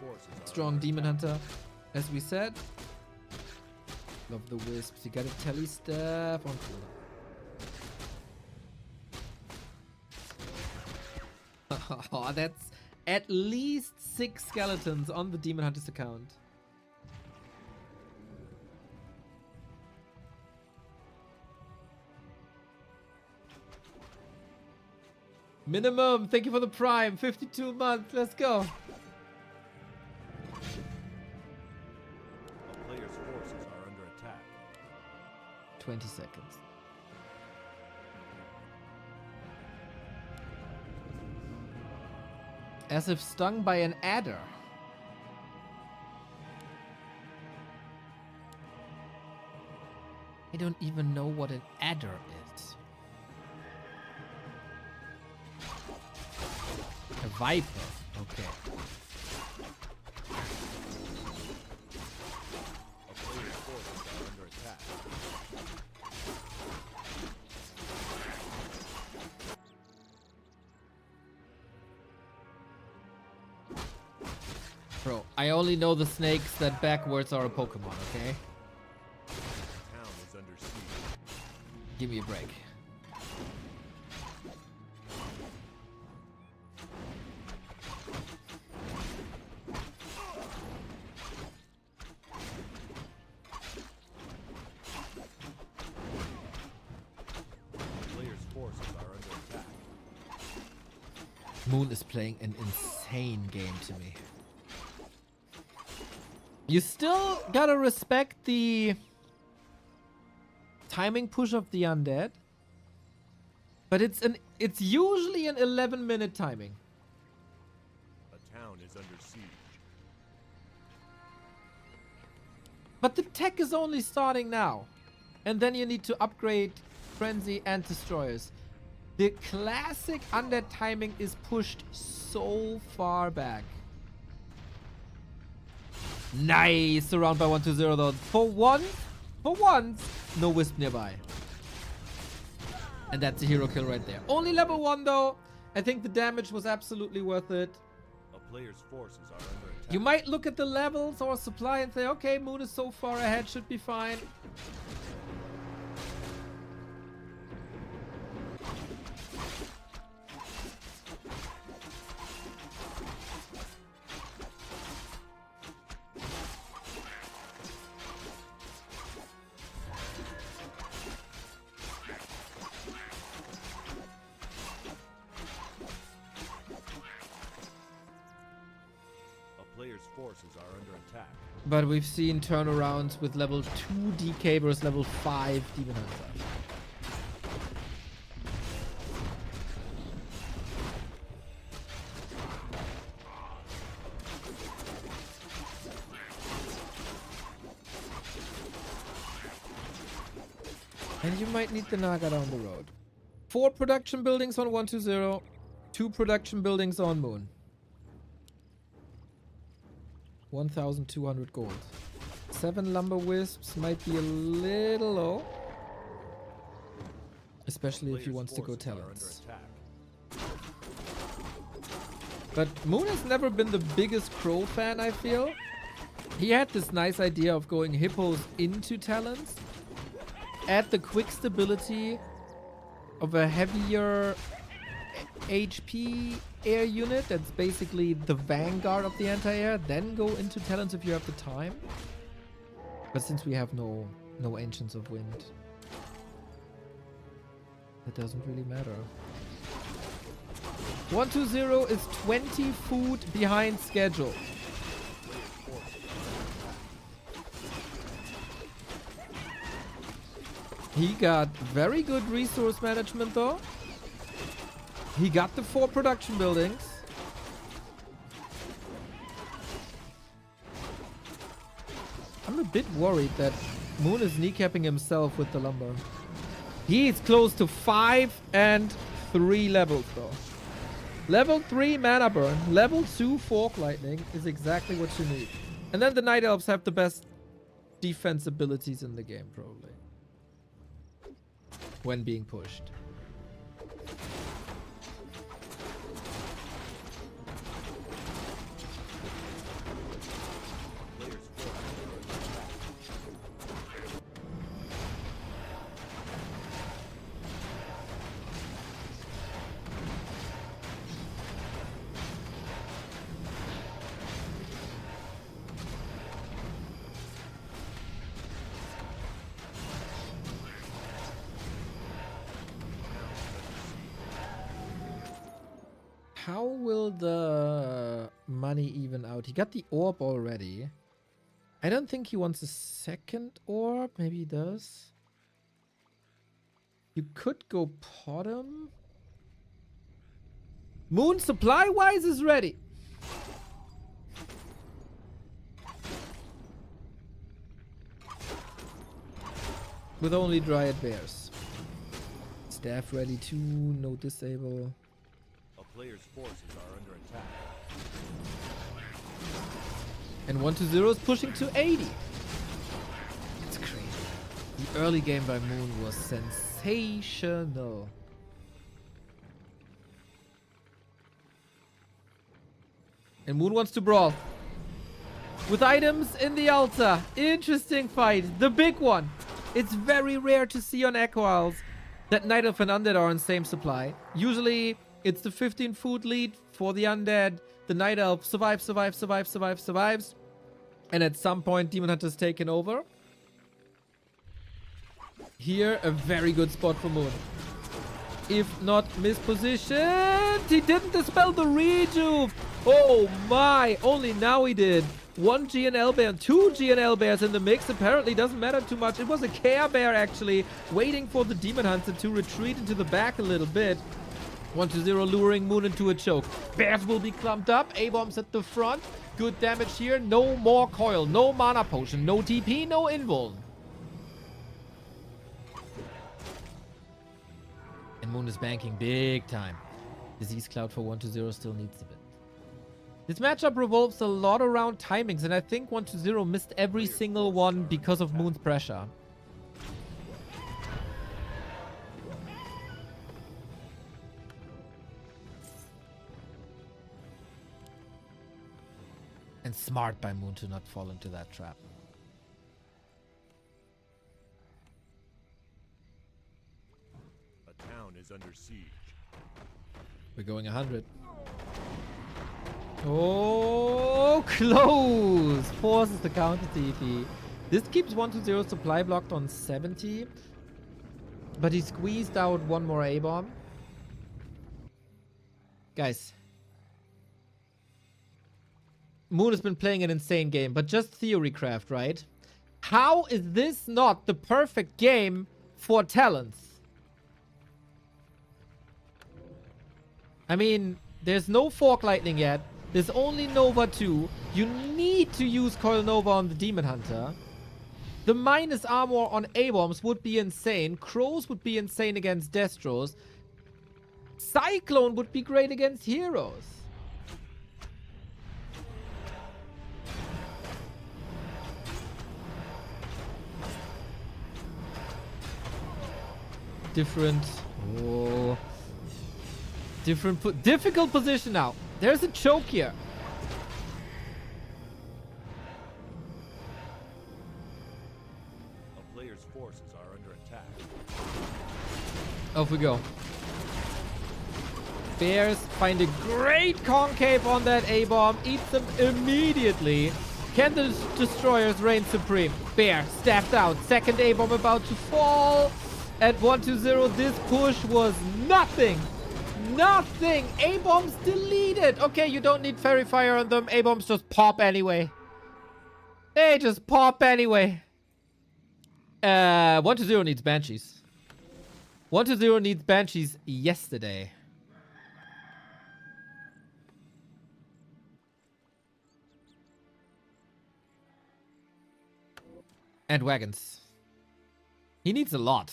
Strong Demon Hunter, as we said. Love the wisps. You got a telly staff on cooldown. Oh, that's at least 6 skeletons on the Demon Hunter's account. Minimum. Thank you for the prime. 52 months. Let's go. A player's forces are under attack. 20 seconds. As if stung by an adder. I don't even know what an adder is. A viper. Okay. A player's forces are under attack. Bro, I only know the snakes that backwards are a Pokemon, okay? Town is under siege. Give me a break. Player's forces are under attack. Moon is playing an insane game to me. You still gotta respect the timing push of the undead, but it's usually an 11-minute timing. A town is under siege. But the tech is only starting now, and then you need to upgrade frenzy and destroyers. The classic undead timing is pushed so far back. Nice! Surround by 120 though. For once, no wisp nearby. And that's a hero kill right there. Only level 1 though. I think the damage was absolutely worth it. A player's forces are under attack. You might look at the levels or supply and say, okay, Moon is so far ahead, should be fine. Player's forces are under attack. But we've seen turnarounds with level 2 DK versus level 5 Demon Hunter. And you might need the Naga down the road. 4 production buildings on 120, 2 production buildings on Moon. 1,200 gold. 7 lumber wisps might be a little low. Especially if he wants to go talents. But Moon has never been the biggest Crow fan, I feel. He had this nice idea of going hippos into talents. Add the quick stability of a heavier HP air unit that's basically the vanguard of the anti-air, then go into talents if you have the time. But since we have no Ancients of Wind, that doesn't really matter. 120 is 20 food behind schedule. He got very good resource management though. He got the 4 production buildings. I'm a bit worried that Moon is kneecapping himself with the lumber. He's close to 5 and 3 levels though. Level 3 mana burn, level 2 fork lightning is exactly what you need. And then the Night Elves have the best defense abilities in the game probably. When being pushed. How will the money even out? He got the orb already. I don't think he wants a second orb. Maybe he does. You could go pot him. Moon supply-wise is ready. With only Dryad Bears. Staff ready too. No disable. A player's forces are under attack. And 1-0 is pushing to 80. It's crazy. The early game by Moon was sensational. And Moon wants to brawl. With items in the altar. Interesting fight. The big one. It's very rare to see on Echo Isles that Night Elf and Undead are in same supply. Usually, it's the 15 food lead for the Undead. The Night Elf survives. And at some point, Demon Hunter's taken over. Here, a very good spot for Moon. If not mispositioned, he didn't dispel the rejuve. Oh my, only now he did. 1 GNL bear, 2 GNL bears in the mix. Apparently doesn't matter too much. It was a Care Bear actually, waiting for the Demon Hunter to retreat into the back a little bit. 1-0 luring Moon into a choke. Bears will be clumped up. A-bombs at the front. Good damage here. No more coil. No mana potion. No TP. No invuln. And Moon is banking big time. Disease Cloud for 1-0 still needs a bit. This matchup revolves a lot around timings, and I think 1-0 missed every single one because of Moon's pressure. And smart by Moon to not fall into that trap. A town is under siege. We're going 100. Oh, close! Forces the counter TP. This keeps 1-0 supply blocked on 70. But he squeezed out one more A-bomb. Guys. Moon has been playing an insane game, but just theorycraft, right? How is this not the perfect game for talents? I mean, there's no Fork Lightning yet. There's only Nova 2. You need to use Coil Nova on the Demon Hunter. The minus armor on A-bombs would be insane. Crows would be insane against Destros. Cyclone would be great against heroes. Different. Oh. Difficult position now. There's a choke here. A player's forces are under attack. Off we go. Bears find a great concave on that A-bomb. Eats them immediately. Can the destroyers reign supreme? Bear staffed out. Second A-bomb about to fall. At 1-0, this push was nothing. Nothing! A-bombs deleted! Okay, you don't need Fairy Fire on them. A-bombs just pop anyway. They just pop anyway. 1-0 needs Banshees. 1-0 needs Banshees yesterday. And wagons. He needs a lot.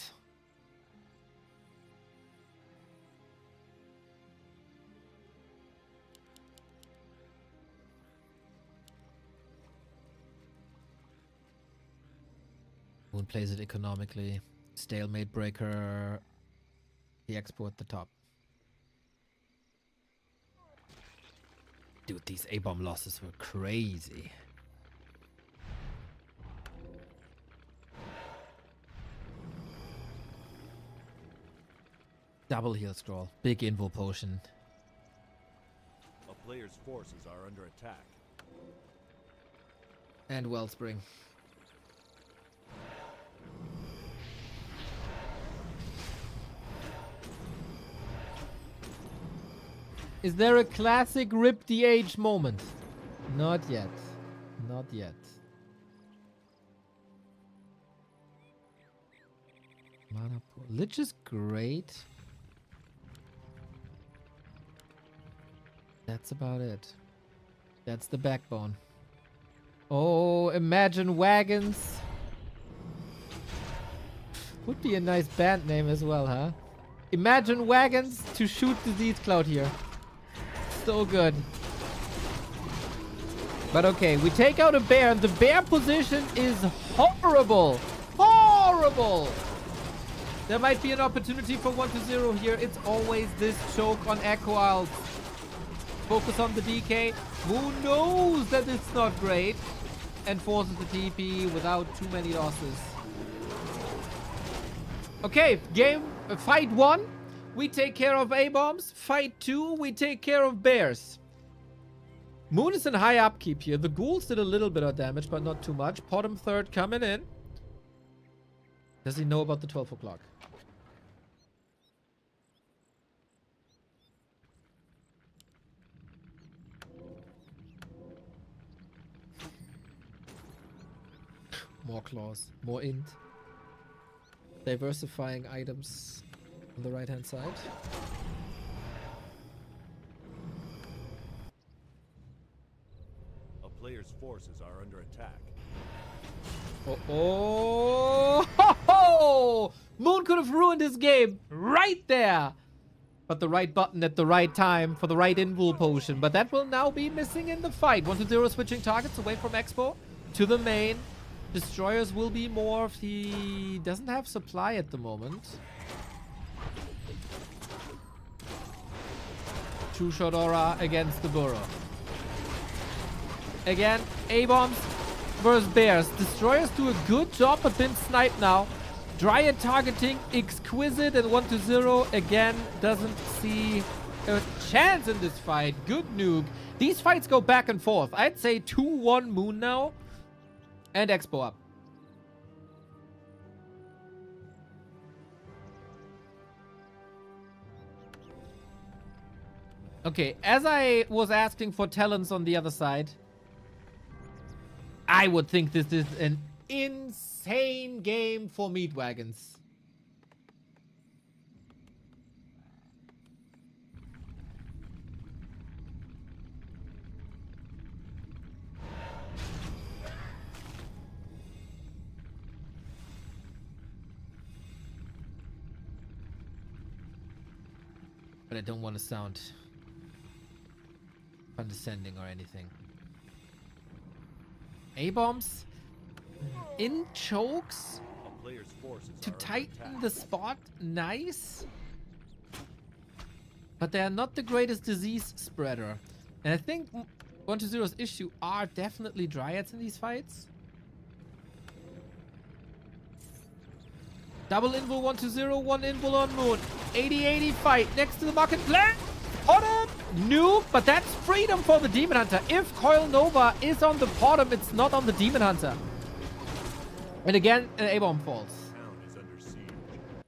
Moon plays it economically. Stalemate breaker. The expo at the top. Dude, these A-bomb losses were crazy. Double heal scroll. Big invul potion. A player's forces are under attack. And Wellspring. Is there a classic Rip DH moment? Not yet. Not yet. Mana pool. Lich is great. That's about it. That's the backbone. Oh, imagine wagons. Would be a nice band name as well, huh? Imagine wagons to shoot disease cloud here. So good. But okay, we take out a bear, and the bear position is horrible. Horrible! There might be an opportunity for 1-0 here. It's always this choke on Echo Isles. Focus on the DK. Who knows that it's not great? And forces the TP without too many losses. Okay, fight 1, we take care of A-bombs. Fight 2, we take care of bears. Moon is in high upkeep here. The ghouls did a little bit of damage, but not too much. Bottom third coming in. Does he know about the 12 o'clock? More claws, more int. Diversifying items on the right hand side. A player's forces are under attack. Oh, ho, ho! Moon could have ruined his game right there. But the right button at the right time for the right invul potion. But that will now be missing in the fight. 1-0 switching targets away from Expo to the main. Destroyers will be morphed. He doesn't have supply at the moment. Two-shot aura against the burrow. Again, A-bombs versus bears. Destroyers do a good job but been sniped now. Dryad targeting exquisite, and 1-0 again doesn't see a chance in this fight. Good nuke. These fights go back and forth. I'd say 2-1 Moon now. And Expo up. Okay, as I was asking for talents on the other side, I would think this is an insane game for meat wagons. But I don't want to sound condescending or anything. A-bombs in chokes A player's forces to are under tighten attack. the spot. Nice. But they are not the greatest disease spreader. And I think 1-0's issue are definitely dryads in these fights. Double invul 1-0, one invul on Moon. 80-80 fight next to the marketplace. Bottom nuke, but that's freedom for the Demon Hunter. If Coil Nova is on the bottom, it's not on the Demon Hunter. And again, an A-bomb falls. Town is under siege.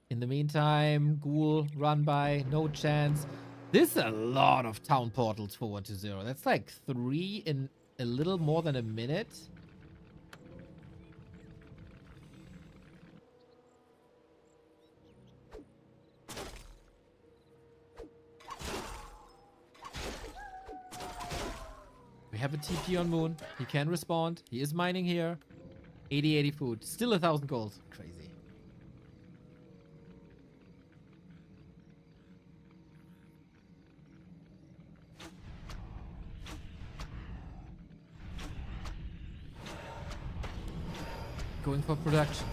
In the meantime, Ghoul, run by, no chance. This is a lot of town portals for 1-0. That's like 3 in a little more than a minute. We have a TP on Moon. He can respond. He is mining here. 80-80 food. Still 1,000 gold. Crazy. Going for production.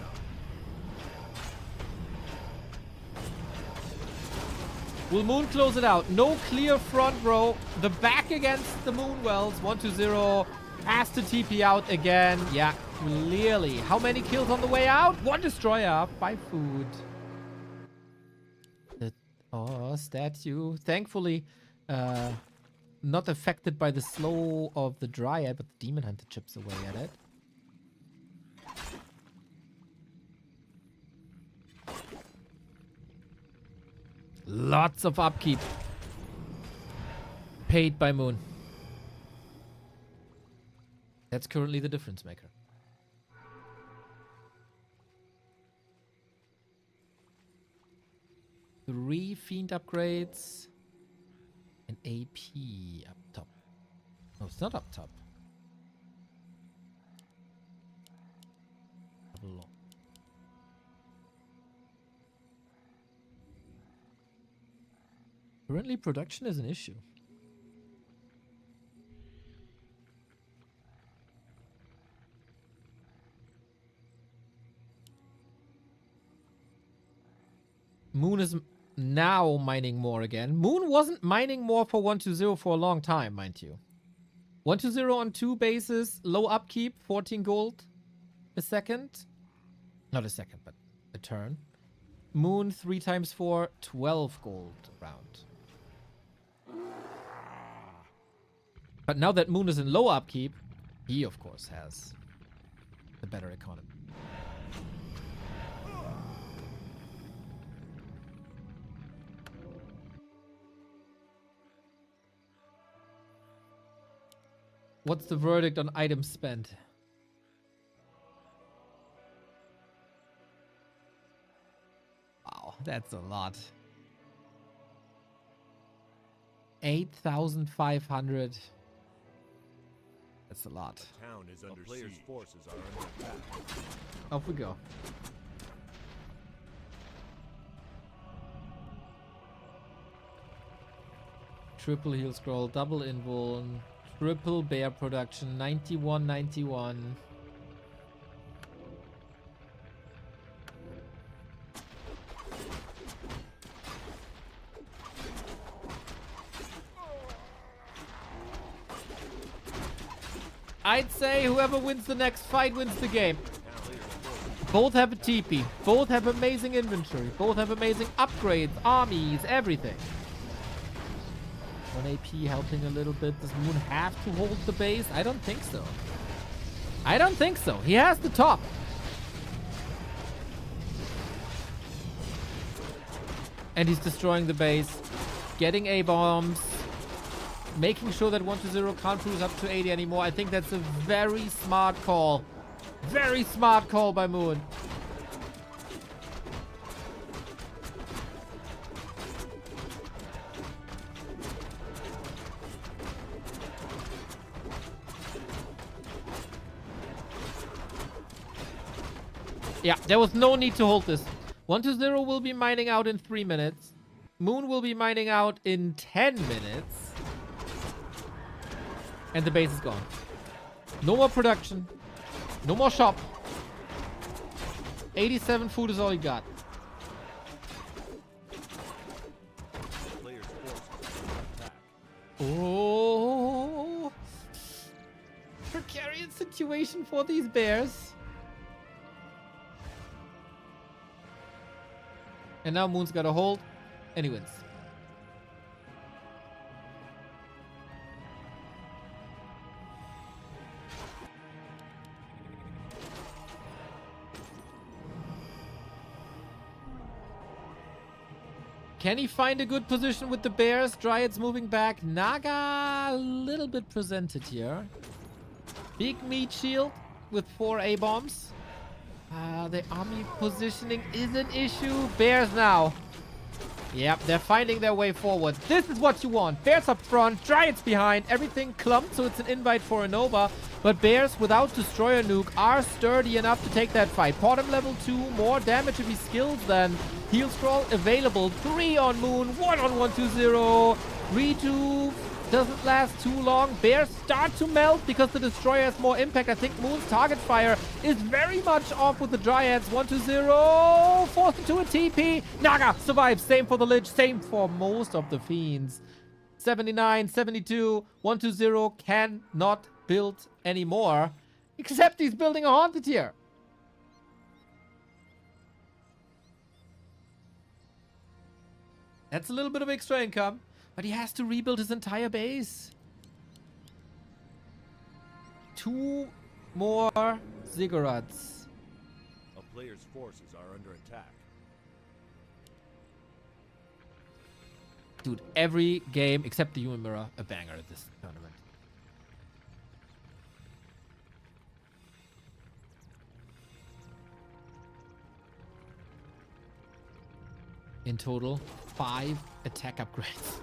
Will Moon close it out? No clear front row. The back against the Moon Wells. 1-0 has to TP out again. Yeah, clearly. How many kills on the way out? One destroyer by food. Statue. Thankfully, not affected by the slow of the Dryad, but the Demon Hunter chips away at it. Lots of upkeep. Paid by Moon. That's currently the difference maker. Three Fiend upgrades. An AP up top. No, it's not up top. Double lock. Currently, production is an issue. Moon is now mining more again. Moon wasn't mining more for 120 for a long time, mind you. 120 on 2 bases, low upkeep, 14 gold a second. Not a second, but a turn. Moon 3 times 4, 12 gold round. But now that Moon is in low upkeep, he of course has the better economy. What's the verdict on items spent? Wow, that's a lot. 8,500. That's a lot. The town is under players' forces are under attack. Off we go. Triple heal scroll, double invuln, triple bear production, 91-91. I'd say whoever wins the next fight wins the game. Both have a TP. Both have amazing inventory. Both have amazing upgrades, armies, everything. 1 AP helping a little bit. Does Moon have to hold the base? I don't think so. I don't think so. He has the top. And he's destroying the base. Getting A-bombs. Making sure that 120 can't cruise up to 80 anymore. I think that's a very smart call. Very smart call by Moon. Yeah, there was no need to hold this. 120 will be mining out in 3 minutes. Moon will be mining out in 10 minutes. And the base is gone. No more production. No more shop. 87 food is all you got. Players' forces are under attack. Oh. Precarious situation for these bears. And now Moon's got a hold. And he wins. Can he find a good position with the bears? Dryads moving back. Naga a little bit presented here. Big meat shield with 4 A-bombs. The army positioning is an issue. Bears now. Yep, they're finding their way forward. This is what you want. Bears up front, Dryads behind, everything clumped, so it's an invite for a Nova. But Bears without Destroyer Nuke are sturdy enough to take that fight. Bottom level 2, more damage if he skills than heal scroll available. 3 on Moon, 1 on 120. Rejuve doesn't last too long. Bears start to melt because the Destroyer has more impact. I think Moon's target fire is very much off with the Dryads. 120, forced into a TP. Naga survives. Same for the Lich. Same for most of the Fiends. 79, 72. 120 cannot build anymore. Except he's building a Haunted here. That's a little bit of extra income. But he has to rebuild his entire base. 2 more Ziggurats. A player's forces are under attack. Dude, every game except the Human Mirror, a banger at this tournament. In total, 5 attack upgrades.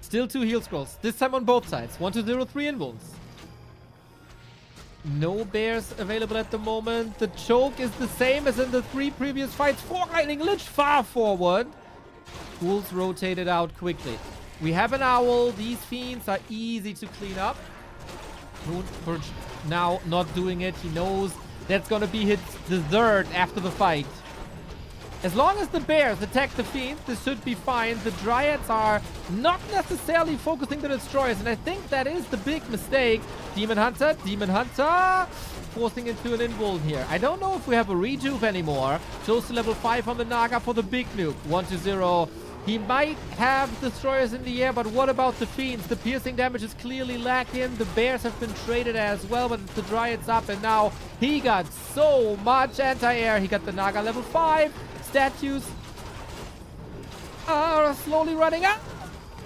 Still 2 heal scrolls. This time on both sides. 1 to 0, 3 invulns. No bears available at the moment. The choke is the same as in the 3 previous fights. Fork Lightning Lich far forward. Ghouls rotated out quickly. We have an owl. These fiends are easy to clean up. Moonpurge now not doing it. He knows that's gonna be his dessert after the fight. As long as the bears attack the fiends, this should be fine. The dryads are not necessarily focusing the destroyers, and I think that is the big mistake. Demon Hunter, forcing into an invuln here. I don't know if we have a rejuve anymore. Close to level 5 on the Naga for the big nuke. 1 to 0. He might have destroyers in the air, but what about the fiends? The piercing damage is clearly lacking. The bears have been traded as well, but the dryads up, and now he got so much anti-air. He got the Naga level 5. Statues are slowly running out.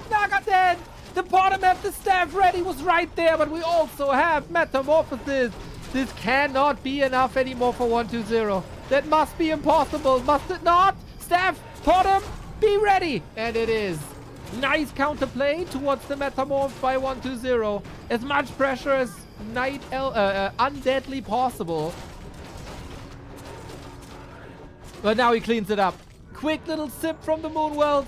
Naga dead. The bottom have the staff ready was right there, but we also have Metamorphosis. This cannot be enough anymore for 1-2-0. That must be impossible, must it not? Staff, bottom, be ready. And it is. Nice counterplay towards the Metamorph by 1-2-0. As much pressure as undeadly possible. But now he cleans it up. Quick little sip from the Moonwells.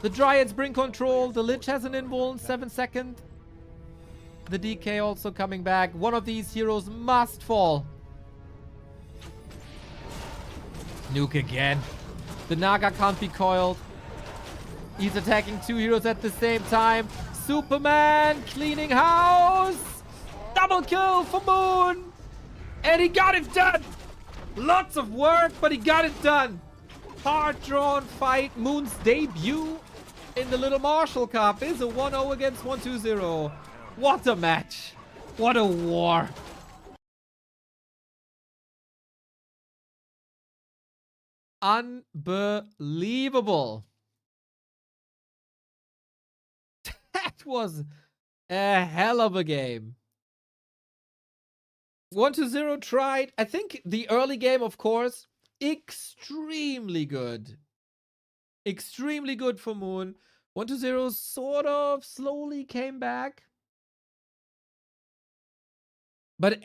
The Dryads bring control. The Lich has an invuln, 7 seconds. The DK also coming back. One of these heroes must fall. Nuke again. The Naga can't be coiled. He's attacking 2 heroes at the same time. Superman cleaning house. Double kill for Moon. And he got it done. Lots of work, but he got it done. Hard-drawn fight. Moon's debut in the Little Marshall Cup is a 1-0 against 1-2-0. What a match. What a war. Unbelievable. That was a hell of a game. 1-0 tried. I think the early game, of course, extremely good. Extremely good for Moon. 1-0 sort of slowly came back. But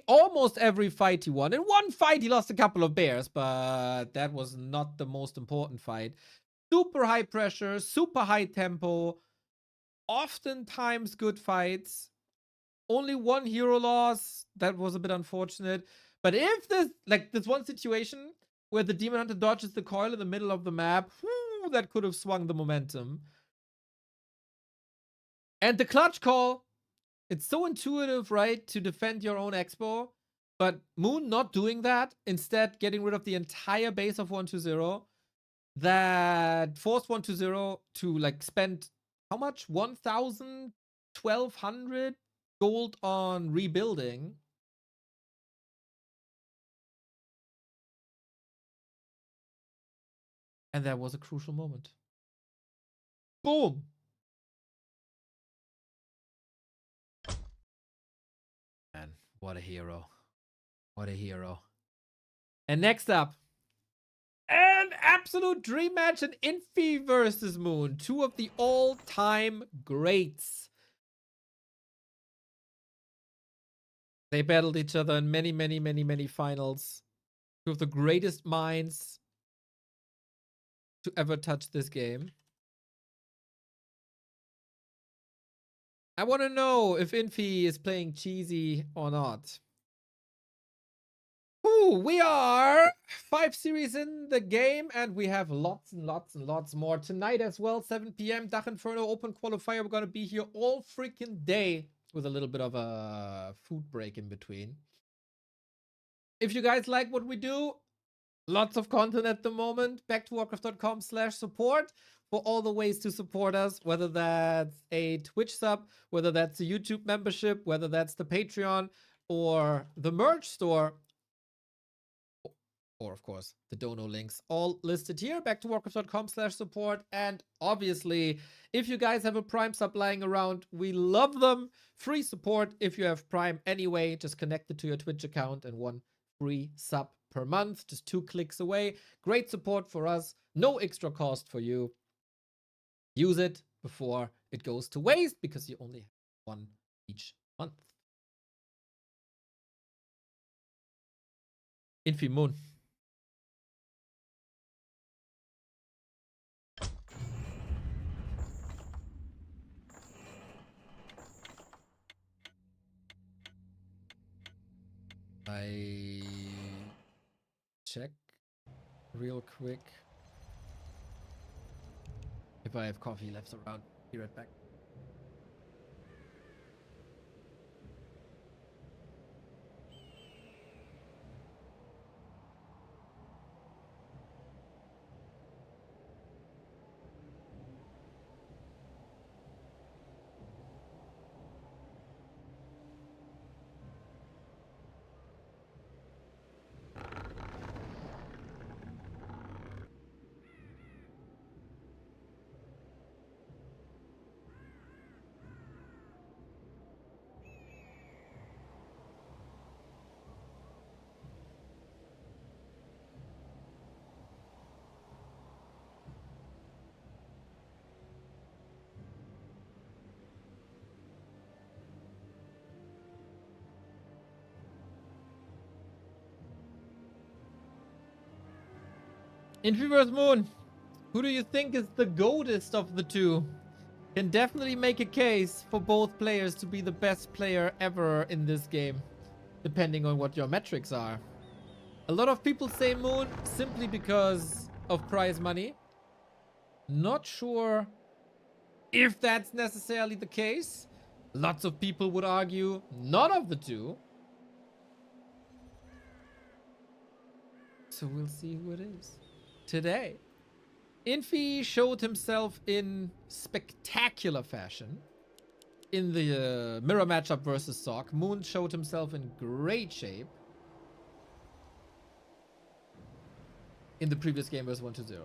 almost every fight he won. In one fight, he lost a couple of bears, but that was not the most important fight. Super high pressure, super high tempo. Oftentimes good fights. Only 1 hero loss. That was a bit unfortunate. But if this one situation where the Demon Hunter dodges the coil in the middle of the map, that could have swung the momentum. And the clutch call, it's so intuitive, right, to defend your own expo. But Moon not doing that, instead getting rid of the entire base of 1-2-0, that forced 1-2-0 to spend how much? 1,000, 1,200 gold on rebuilding. And that was a crucial moment. Boom. Man, what a hero. What a hero. And next up, an absolute dream match, an Infy versus Moon. 2 of the all-time greats. They battled each other in many, many, many, many finals. 2 of the greatest minds to ever touch this game. I want to know if Infy is playing cheesy or not. Ooh, we are 5 series in the game, and we have lots and lots and lots more tonight as well. 7 p.m. Dach Inferno Open Qualifier. We're going to be here all freaking day with a little bit of a food break in between. If you guys like what we do, lots of content at the moment. Back to warcraft.com/support for all the ways to support us, whether that's a Twitch sub, whether that's a YouTube membership, whether that's the Patreon or the merch store, or of course the dono links, all listed here. Back to warcraft.com/support. And obviously, if you guys have a Prime sub lying around, we love them. Free support if you have Prime anyway. Just connect it to your Twitch account and 1 free sub per month. Just 2 clicks away. Great support for us. No extra cost for you. Use it before it goes to waste, because you only have 1 each month. Infy Moon. I check real quick if I have coffee left around. Be right back. Infi vs. Moon. Who do you think is the goatest of the two? Can definitely make a case for both players to be the best player ever in this game, depending on what your metrics are. A lot of people say Moon simply because of prize money. Not sure if that's necessarily the case. Lots of people would argue none of the two. So we'll see who it is today. Infy showed himself in spectacular fashion in the mirror matchup versus Sock. Moon showed himself in great shape in the previous game versus 1-0.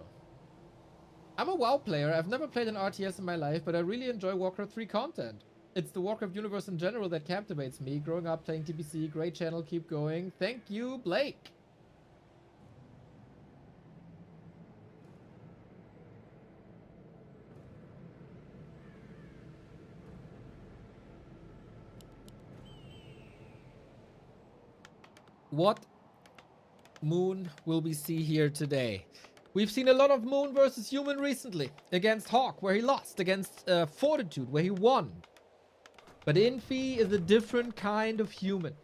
I'm a WoW player. I've never played an RTS in my life, but I really enjoy Warcraft 3 content. It's the Warcraft universe in general that captivates me. Growing up playing TBC, great channel, keep going. Thank you, Blake. What Moon will we see here today? We've seen a lot of Moon versus Human recently. Against Hawk, where he lost. Against Fortitude, where he won. But Infy is a different kind of human.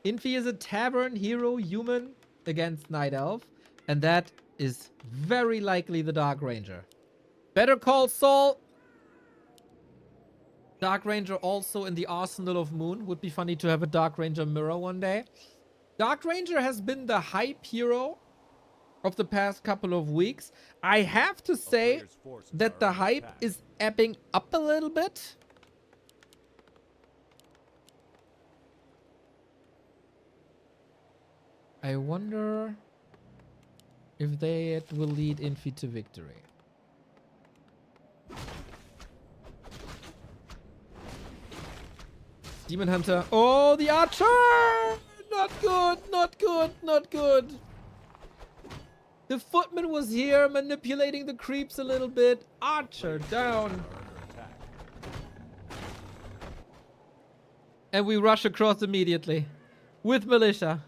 Infy is a tavern hero human against Night Elf. And that is very likely the Dark Ranger. Better Call Saul. Dark Ranger also in the arsenal of Moon. Would be funny to have a Dark Ranger mirror one day. Dark Ranger has been the hype hero of the past couple of weeks. I have to say that the hype is ebbing up a little bit. I wonder if it will lead Infy to victory. Demon Hunter. Oh, the Archer! Not good, not good, not good. The Footman was here manipulating the creeps a little bit. Archer down. And we rush across immediately with Militia.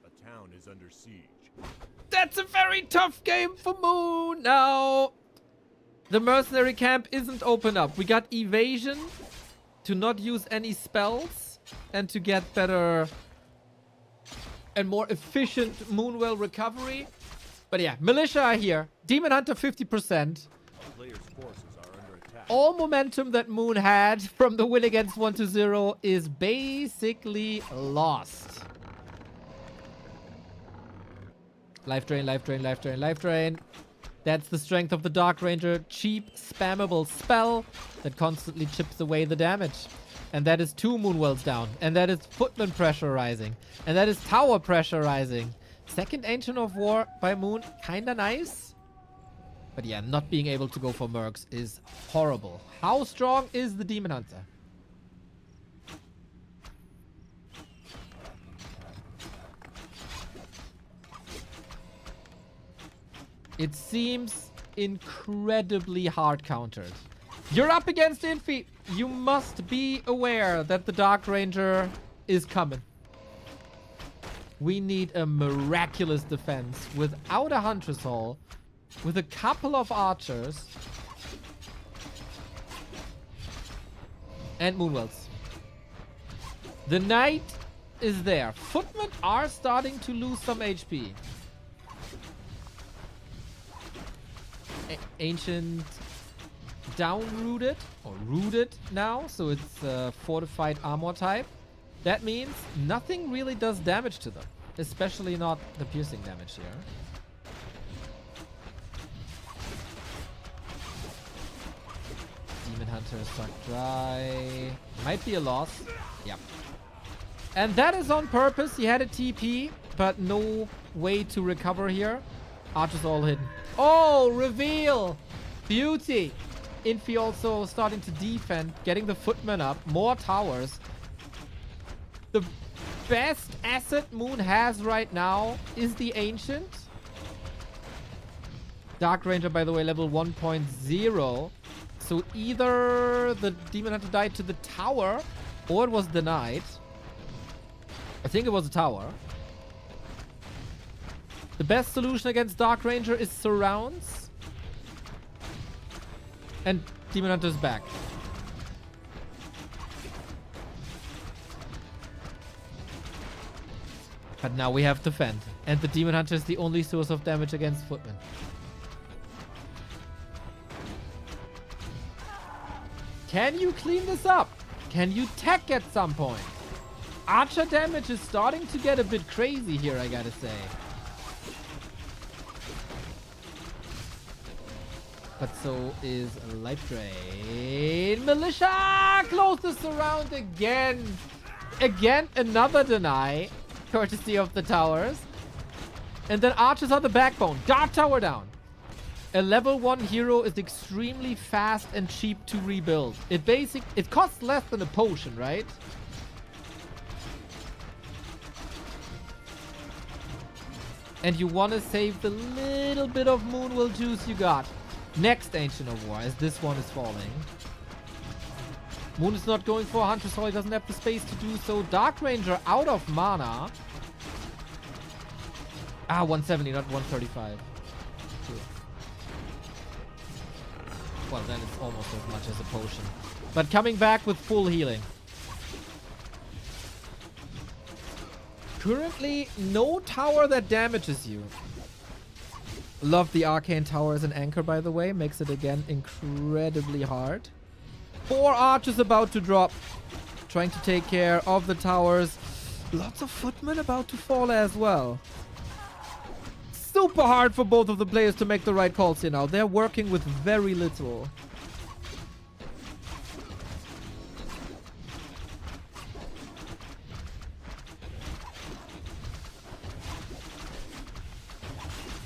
The town is under siege. That's a very tough game for Moon. Now, the mercenary camp isn't open up. We got evasion to not use any spells and to get better and more efficient Moonwell recovery. But yeah, Militia are here. Demon Hunter 50%. Players' forces are under attack. All momentum that Moon had from the win against 1-0 is basically lost. Life drain, life drain, life drain, life drain. That's the strength of the Dark Ranger. Cheap, spammable spell that constantly chips away the damage. And that is 2 Moonwells down. And that is Footman pressure rising. And that is Tower pressure rising. Second Ancient of War by Moon, kinda nice. But yeah, not being able to go for Mercs is horrible. How strong is the Demon Hunter? It seems incredibly hard countered. You're up against Infy. You must be aware that the Dark Ranger is coming. We need a miraculous defense without a Huntress Hall, with a couple of archers, and Moonwells. The Knight is there. Footmen are starting to lose some HP. Ancient down-rooted, or rooted now, so it's fortified armor type. That means nothing really does damage to them, especially not the piercing damage here. Demon Hunter sucked dry. Might be a loss. Yep. And that is on purpose. He had a TP, but no way to recover here. Archers all hidden. Oh, reveal! Beauty! Infy also starting to defend, getting the footmen up. More towers. The best asset Moon has right now is the Ancient. Dark Ranger, by the way, level 1.0. So either the Demon Hunter died to the tower, or it was denied. I think it was a tower. The best solution against Dark Ranger is surrounds. And Demon Hunter's back. But now we have defend. And the Demon Hunter is the only source of damage against Footmen. Can you clean this up? Can you tech at some point? Archer damage is starting to get a bit crazy here, I gotta say. But so is Life Drain. Militia! Close the surround again. Again, another deny. Courtesy of the towers. And then archers are the backbone. Dark Tower down. A level 1 hero is extremely fast and cheap to rebuild. It costs less than a potion, right? And you want to save the little bit of Moonwell juice you got. Next Ancient of War, as this one is falling. Moon is not going for a Huntress Hall. He doesn't have the space to do so. Dark Ranger out of mana. 170, not 135. True. Well, then it's almost as much as a potion. But coming back with full healing. Currently, no tower that damages you. Love the Arcane Tower as an anchor, by the way. Makes it, again, incredibly hard. 4 archers about to drop. Trying to take care of the towers. Lots of footmen about to fall as well. Super hard for both of the players to make the right calls here now. They're working with very little.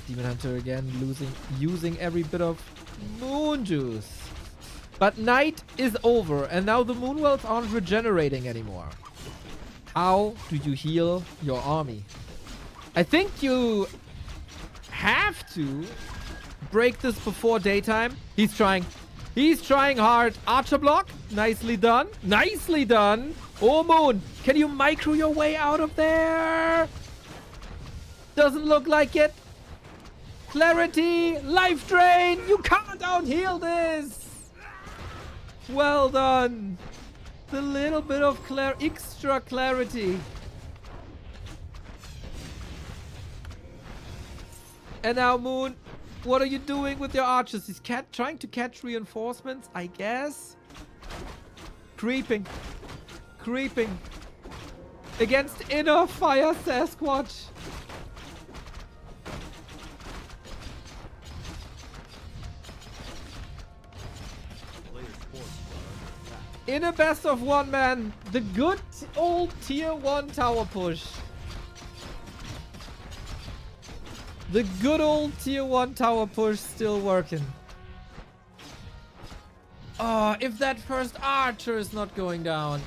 Demon Hunter again using every bit of moon juice. But night is over, and now the Moonwells aren't regenerating anymore. How do you heal your army? I think you have to break this before daytime. He's trying. He's trying hard. Archer block. Nicely done. Nicely done. Oh, Moon. Can you micro your way out of there? Doesn't look like it. Clarity. Life drain. You can't out-heal this. Well done. The little bit of extra clarity. And now, Moon, what are you doing with your archers? He's trying to catch reinforcements, I guess. Creeping. Creeping. Against inner fire Sasquatch. In a best of one, man. The good old tier 1 tower push. The good old tier 1 tower push still working. Oh, if that first archer is not going down,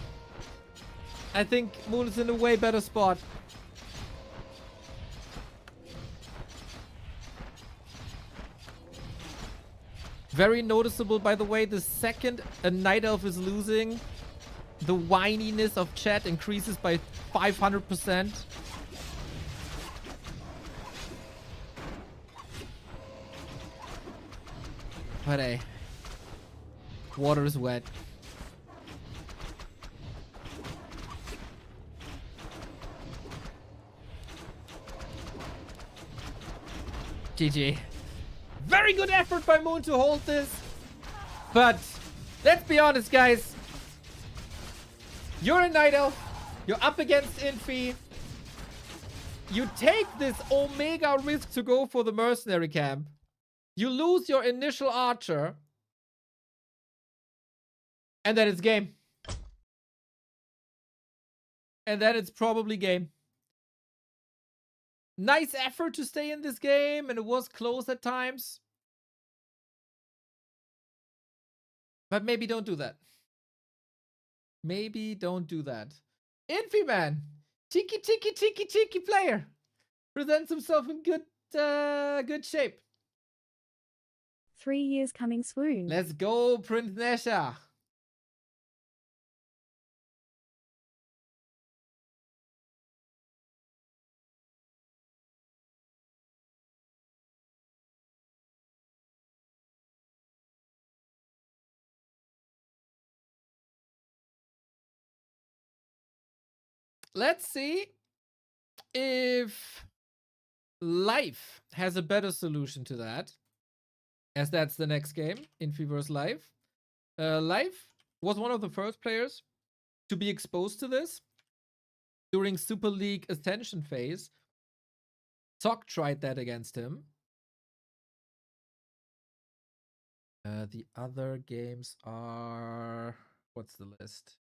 I think Moon is in a way better spot. Very noticeable, by the way, the second a Night Elf is losing, the whininess of chat increases by 500%. But hey, water is wet. GG. Very good effort by Moon to hold this. But let's be honest, guys. You're a Night Elf. You're up against Infy. You take this Omega risk to go for the mercenary camp. You lose your initial archer. And then it's game. And then it's probably game. Nice effort to stay in this game, and it was close at times. But maybe don't do that. Maybe don't do that. Infy man, cheeky player, presents himself in good shape. 3 years coming soon. Let's go, Prince Nesha. Let's see if Life has a better solution to that, as that's the next game, Infy vs. Life. Life was one of the first players to be exposed to this during Super League Ascension phase. Sock tried that against him. The other games are... What's the list?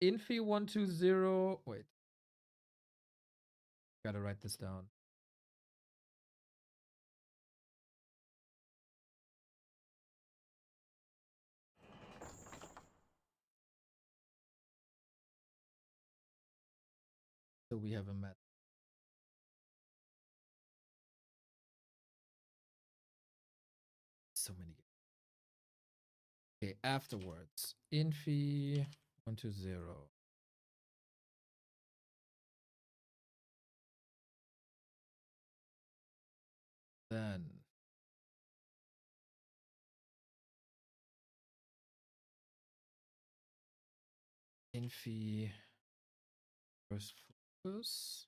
Infy 120. Wait. Gotta write this down. So we have a match. So many games. Okay, afterwards. Infy 120. Then Infy first focus.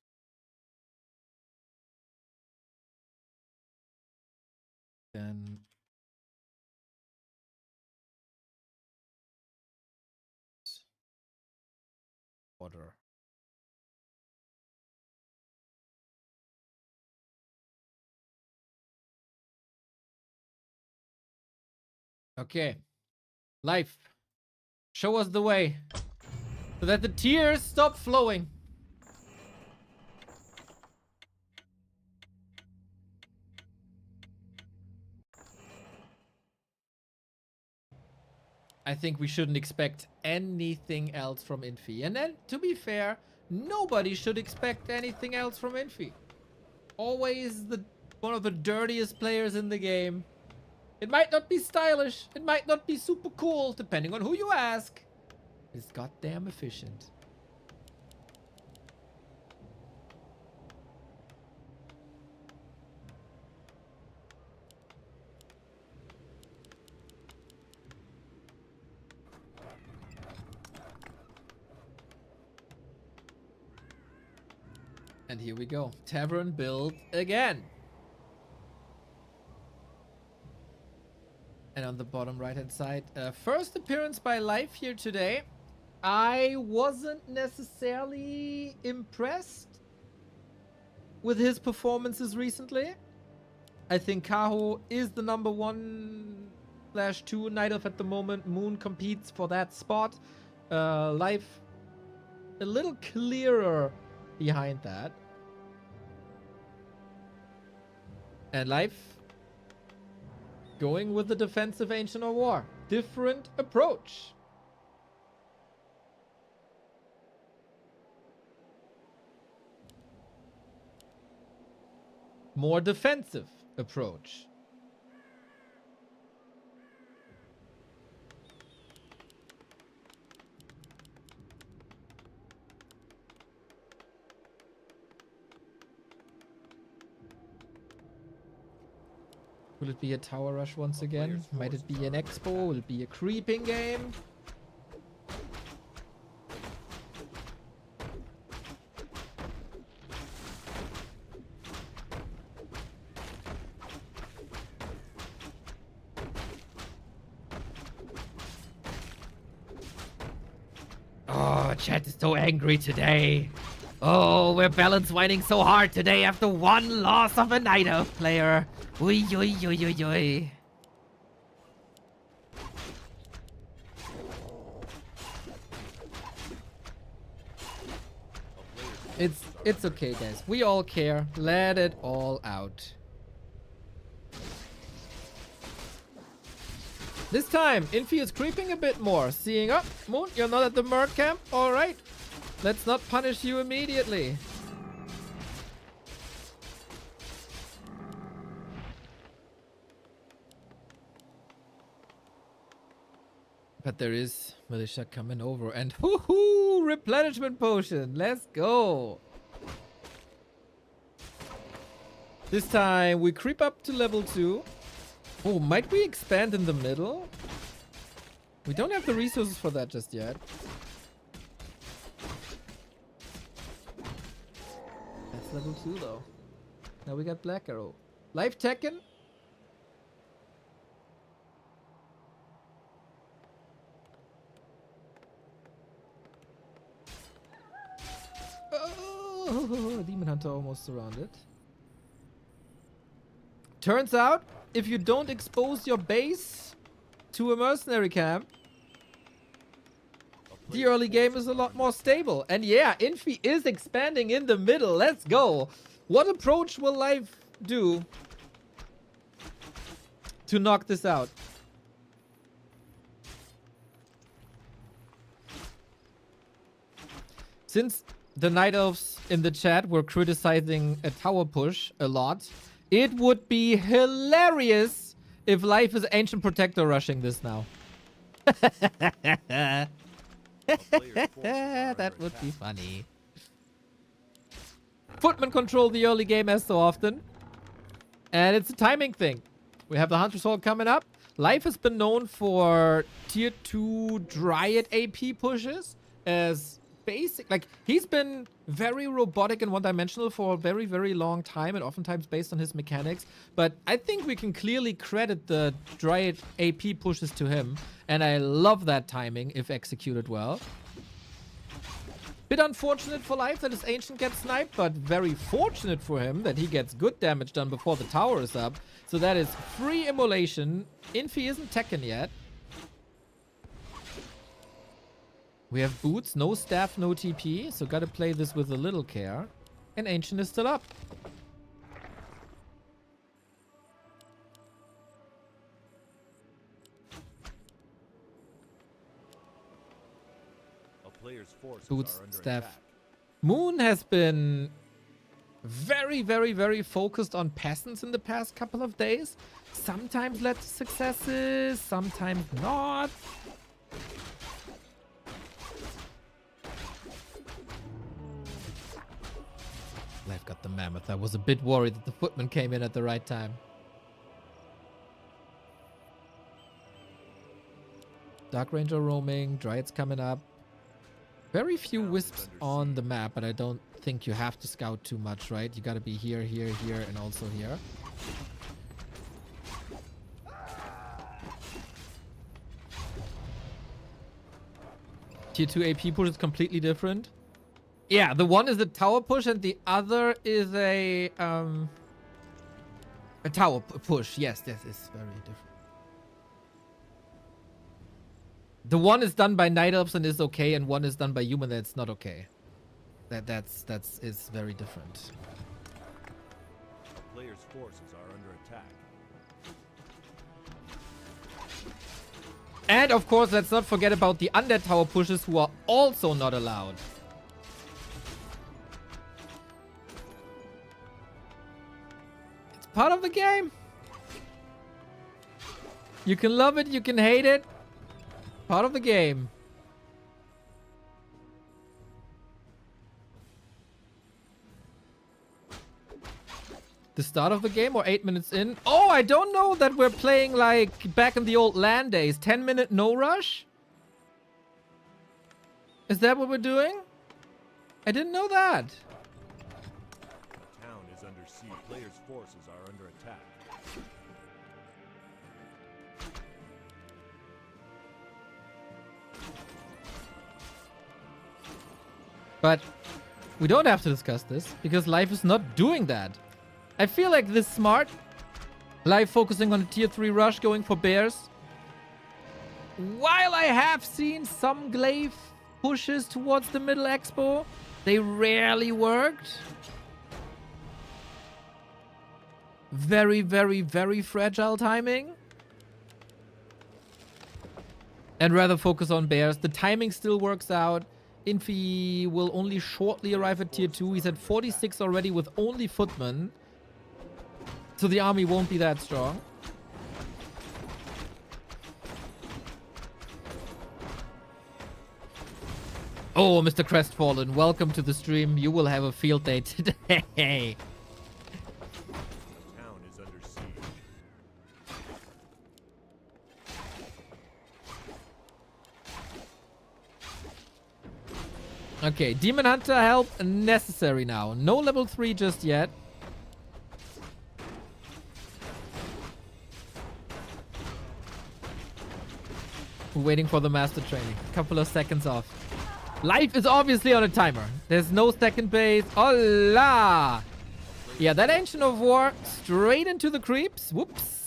Then water. Okay. Life. Show us the way. So that the tears stop flowing. I think we shouldn't expect anything else from Infy. And then, to be fair, nobody should expect anything else from Infy. Always one of the dirtiest players in the game. It might not be stylish. It might not be super cool, depending on who you ask. It's goddamn efficient. And here we go. Tavern build again. And on the bottom right hand side, first appearance by Life here today. I wasn't necessarily impressed with his performances recently. I think Kaho is the #1 1/2 Night Elf at the moment. Moon competes for that spot. Life a little clearer behind that. And Life going with the defensive Ancient of War. Different approach. More defensive approach. Will it be a tower rush once again? Might it be an expo? Will it be a creeping game? Oh, chat is so angry today. Oh, we're balance whining so hard today after one loss of a Night Elf player. Ui, ui, ui, ui, ui. It's okay, guys. We all care. Let it all out. This time, Infy is creeping a bit more. Seeing up. Moon, you're not at the Merc camp? Alright. Let's not punish you immediately. But there is militia coming over. And woohoo! Replenishment potion. Let's go. This time, we creep up to level 2. Oh, might we expand in the middle? We don't have the resources for that just yet. That's level 2 though. Now we got Black Arrow. Life Tekken? Oh, Demon Hunter almost surrounded. Turns out, if you don't expose your base to a mercenary camp, the early game is a lot more stable. And yeah, Infy is expanding in the middle. Let's go. What approach will Life do to knock this out? Since the Night Elves in the chat were criticizing a tower push a lot, it would be hilarious if Life is Ancient Protector rushing this now. That would be funny. Footmen control the early game as so often. And it's a timing thing. We have the Hunter's Hall coming up. Life has been known for tier 2 Dryad AP pushes as basic. Like, he's been very robotic and one-dimensional for a very, very long time, and oftentimes based on his mechanics. But I think we can clearly credit the Dryad AP pushes to him. And I love that timing if executed well. Bit unfortunate for Life that his Ancient gets sniped, but very fortunate for him that he gets good damage done before the tower is up. So that is free immolation. Infy isn't Tekken yet. We have boots, no staff, no TP, so gotta play this with a little care. And Ancient is still up. Boots, staff. Moon has been very, very, very focused on peasants in the past couple of days. Sometimes led to successes, sometimes not. Life got the mammoth. I was a bit worried that the footman came in at the right time. Dark Ranger roaming, Dryads coming up. Very few wisps on the map, but I don't think you have to scout too much, right? You gotta be here, here, here, and also here. Tier 2 AP push is completely different. Yeah, the one is a tower push and the other is a tower push. Yes, this is very different. The one is done by Night Elves and is okay, and one is done by Human and it's not okay. That's is very different. A player's forces are under attack. And of course, let's not forget about the Undead Tower pushes who are also not allowed. It's part of the game. You can love it, you can hate it. Part of the game. The start of the game or 8 minutes in? Oh, I don't know that we're playing like back in the old LAN days. 10-minute no rush? Is that what we're doing? I didn't know that. The town is under siege. Players' forces are under attack. But we don't have to discuss this because life is not doing that. I feel like this smart. Life focusing on a tier 3 rush, going for bears. While I have seen some glaive pushes towards the middle expo, they rarely worked. Very, very, very fragile timing. And rather focus on bears. The timing still works out. Infy will only shortly arrive at tier 2. He's at 46 already with only footmen. So the army won't be that strong. Oh, Mr. Crestfallen, welcome to the stream. You will have a field day today. The town is under siege. Okay, Demon Hunter help necessary now. No level 3 just yet. We're waiting for the master training. A couple of seconds off. Life is obviously on a timer. There's no second base. Hola! Yeah, that Ancient of War straight into the creeps. Whoops.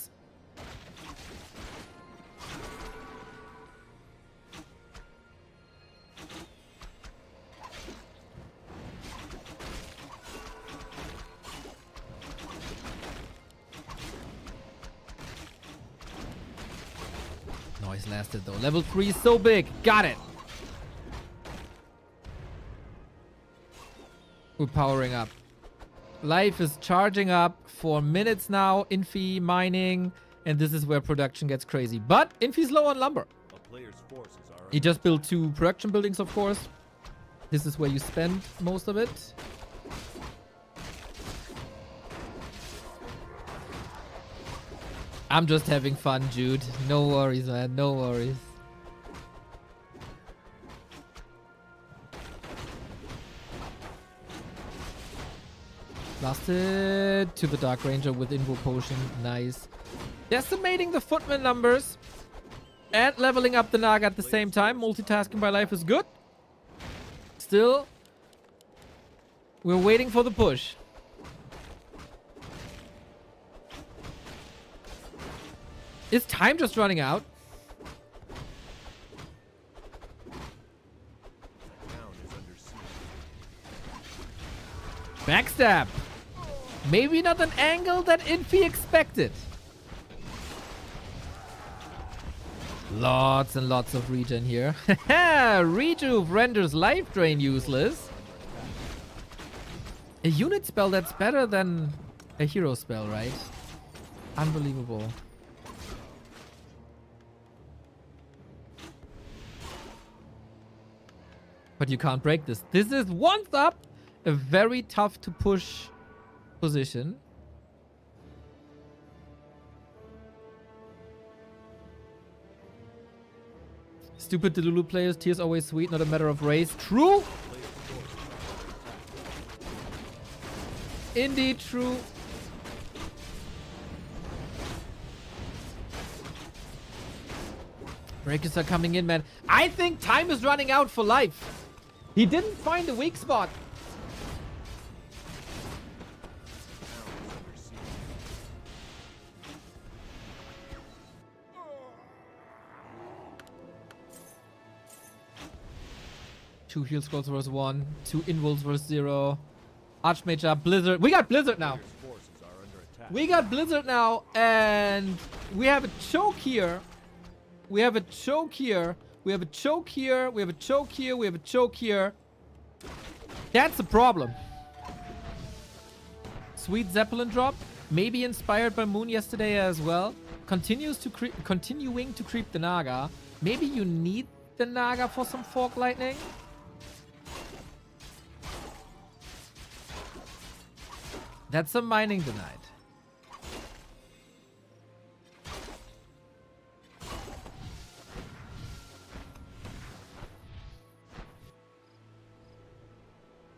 Noise lasted though. Level 3 is so big. Got it. We're powering up. Life is charging up for minutes now. Infy mining. And this is where production gets crazy. But Infy's low on lumber. A player's forces are He just built 2 production buildings, of course. This is where you spend most of it. I'm just having fun, Jude. No worries, man. No worries. Blasted to the Dark Ranger with Invo Potion. Nice. Decimating the footman numbers. And leveling up the Naga at the same time. Multitasking by life is good. Still, we're waiting for the push. Is time just running out? the town is under siege. Backstab. Maybe not an angle that Infy expected. Lots and lots of regen here. Rejuve renders life drain useless. A unit spell that's better than a hero spell, right? Unbelievable. But you can't break this. This is once up a very tough to push position. Stupid Delulu players, tears always sweet, not a matter of race. True. Indeed true. Breakers are coming in, man. I think time is running out for life. He didn't find a weak spot. 2 heal scrolls versus 1. 2 invulns versus 0. Archmage up. Blizzard. We got Blizzard now. Players' forces are under attack. We got Blizzard now. And we have a choke here. We have a choke here. We have a choke here. We have a choke here. We have a choke here. That's a problem. Sweet Zeppelin drop. Maybe inspired by Moon yesterday as well. Continuing to creep the Naga. Maybe you need the Naga for some Fork Lightning. That's some mining denied.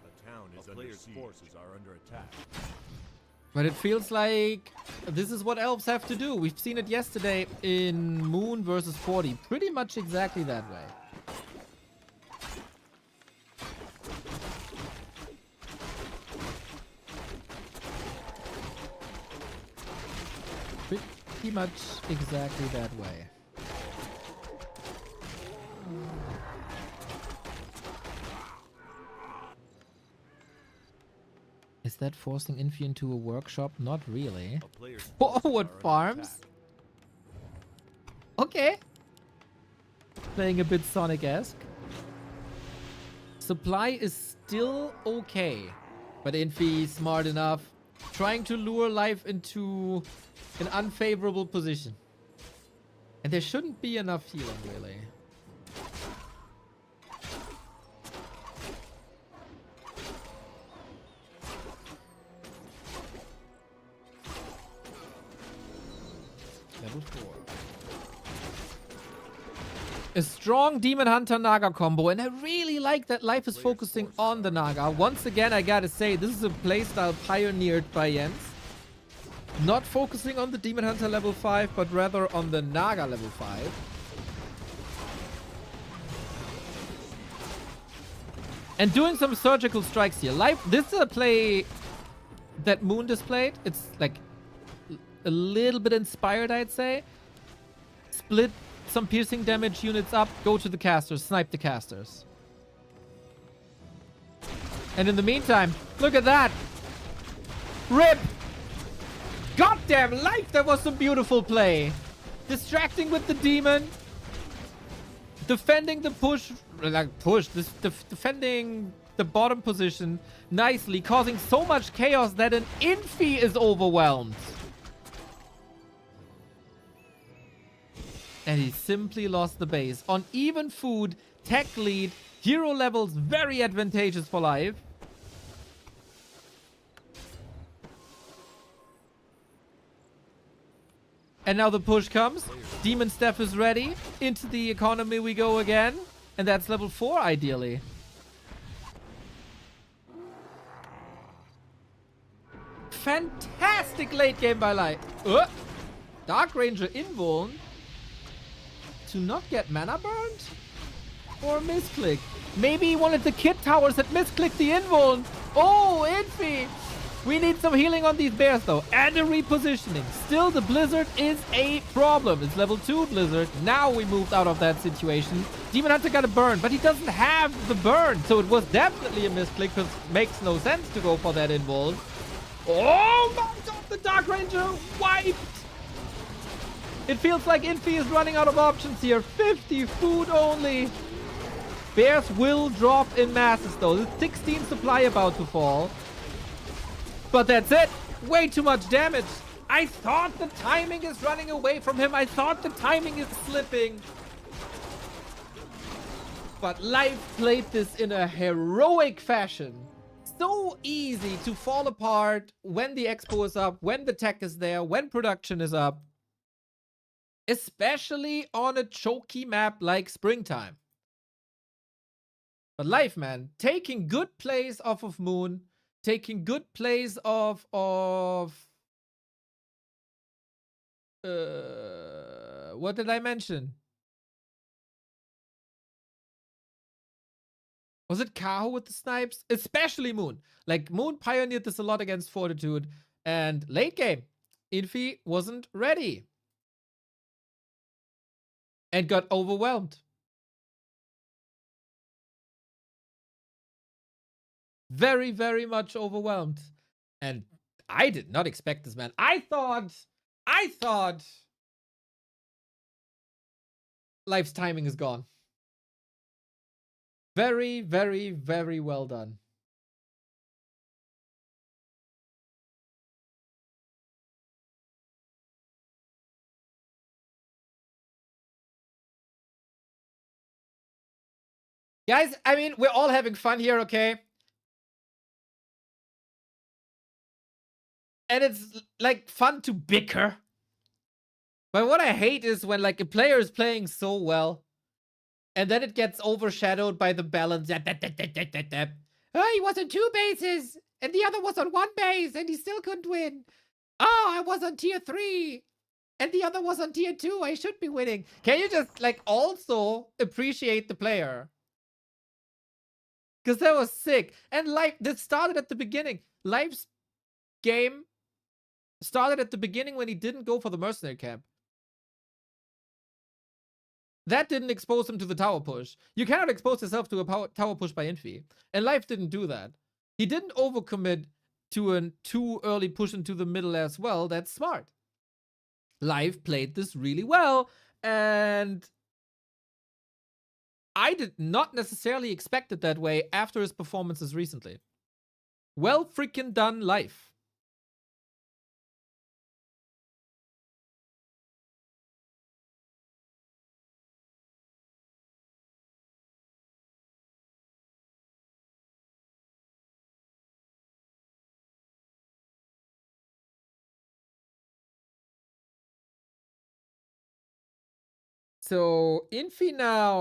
A town is under siege. Forces are under attack. But it feels like this is what elves have to do. We've seen it yesterday in Moon versus 40. Pretty much exactly that way. Pretty much exactly that way. Is that forcing Infi into a workshop? Not really. A player's Forward forces are under farms? attack. Okay. Playing a bit Sonic-esque. Supply is still okay. But Infi smart enough. Trying to lure life into an unfavorable position. And there shouldn't be enough healing, really. Level 4. A strong Demon Hunter Naga combo, and I really like that life is focusing on the Naga. Once again, I gotta say, this is a playstyle pioneered by Jens. Not focusing on the Demon Hunter level 5, but rather on the Naga level 5. And doing some surgical strikes here. This is a play that Moon displayed. It's like a little bit inspired, I'd say. Split some piercing damage units up, go to the casters, snipe the casters. And in the meantime, look at that. RIP! Goddamn life, that was some beautiful play. Distracting with the demon. Defending the defending the bottom position nicely, causing so much chaos that an Infy is overwhelmed. And he simply lost the base. On even food, tech lead, hero levels very advantageous for life. And now the push comes. Demon Staff is ready. Into the economy we go again. And that's level 4 ideally. Fantastic late game by Light. Dark Ranger invuln. To not get mana burned? Or misclick? Maybe he wanted the Kit Towers that misclicked the invuln. Oh, Infy! We need some healing on these bears though. And a repositioning. Still, the Blizzard is a problem. It's level 2 Blizzard. Now we moved out of that situation. Demon Hunter got a burn, but he doesn't have the burn. So it was definitely a misclick because it makes no sense to go for that invuln. Oh my god, the Dark Ranger wiped! It feels like Infy is running out of options here. 50 food only. Bears will drop in masses though. There's 16 supply about to fall. But that's it. Way too much damage. I thought the timing is running away from him. I thought the timing is slipping. But Life played this in a heroic fashion. So easy to fall apart when the expo is up, when the tech is there, when production is up. Especially on a choky map like Springtime. But Life, man, taking good plays off of Moon, taking good plays of what did I mention? Was it Kaho with the snipes? Especially Moon. Like, Moon pioneered this a lot against Fortitude. And late game, Infy wasn't ready. And got overwhelmed. Very, very much overwhelmed. And I did not expect this, man. I thought Life's timing is gone. Very, very, very well done. Guys, I mean, we're all having fun here, okay? And it's, like, fun to bicker. But what I hate is when, like, a player is playing so well, and then it gets overshadowed by the balance. Oh, he was on 2 bases, and the other was on 1 base, and he still couldn't win. Oh, I was on tier 3, and the other was on tier 2. I should be winning. Can you just, like, also appreciate the player? Because that was sick. And Life, this started at the beginning. Life's game started at the beginning when he didn't go for the mercenary camp. That didn't expose him to the tower push. You cannot expose yourself to a tower push by Infy. And Life didn't do that. He didn't overcommit to a too early push into the middle as well. That's smart. Life played this really well. And I did not necessarily expect it that way after his performances recently. Well freaking done, Life. So, Infi now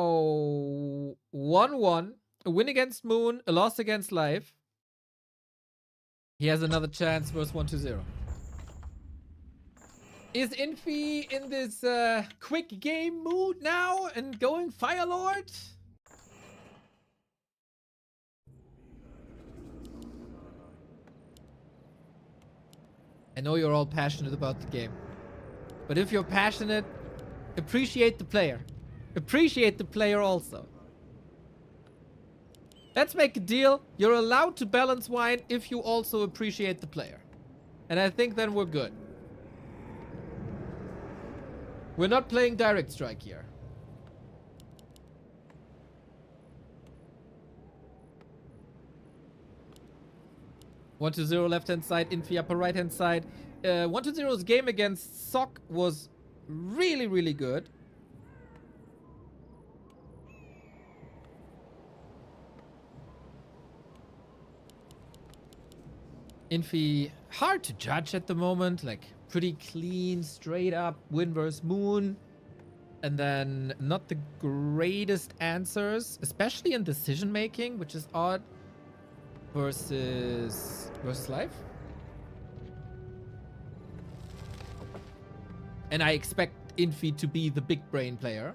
1-1. A win against Moon, a loss against Life. He has another chance versus 1-0. Is Infy in this quick game mood now and going Fire Lord? I know you're all passionate about the game. But if you're passionate, appreciate the player. Appreciate the player also. Let's make a deal. You're allowed to balance wine if you also appreciate the player. And I think then we're good. We're not playing direct strike here. One to 0 left hand side, Infy upper right hand side. 1-0's game against Sock was really, really good. Infy, hard to judge at the moment. Like, pretty clean, straight up win versus Moon. And then not the greatest answers, especially in decision making, which is odd. Versus Life. And I expect Infy to be the big brain player.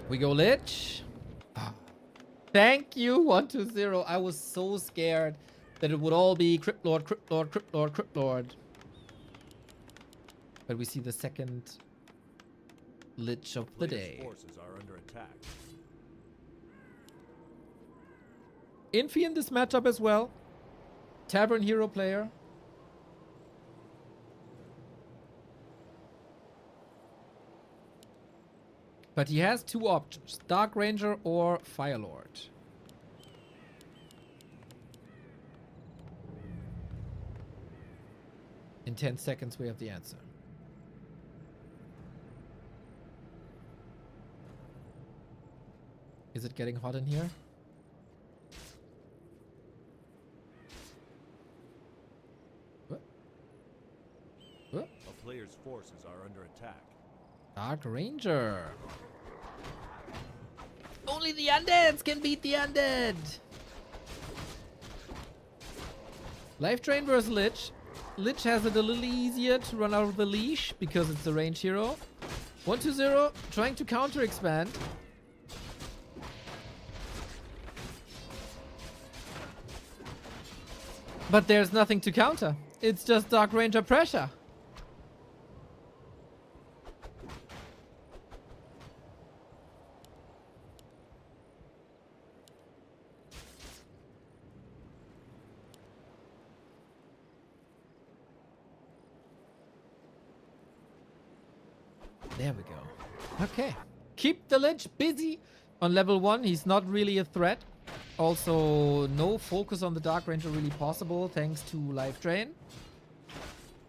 We go Lich. Thank you, 1-0. I was so scared that it would all be Crypt Lord, Crypt Lord, Crypt Lord, Crypt Lord. But we see the second Lich of the day. Forces are under attack. Infy in this matchup as well. Tavern hero player. But he has 2 options. Dark Ranger or Fire Lord. In 10 seconds we have the answer. Is it getting hot in here? What? What? A player's forces are under attack. Dark Ranger. Only the undeads can beat the undead. Life Drain versus Lich. Lich has it a little easier to run out of the leash because it's a range hero. 1-0, trying to counter expand. But there's nothing to counter. It's just Dark Ranger pressure. There we go. Okay. Keep the Lich busy. On level 1, he's not really a threat. Also, no focus on the Dark Ranger really possible thanks to life drain.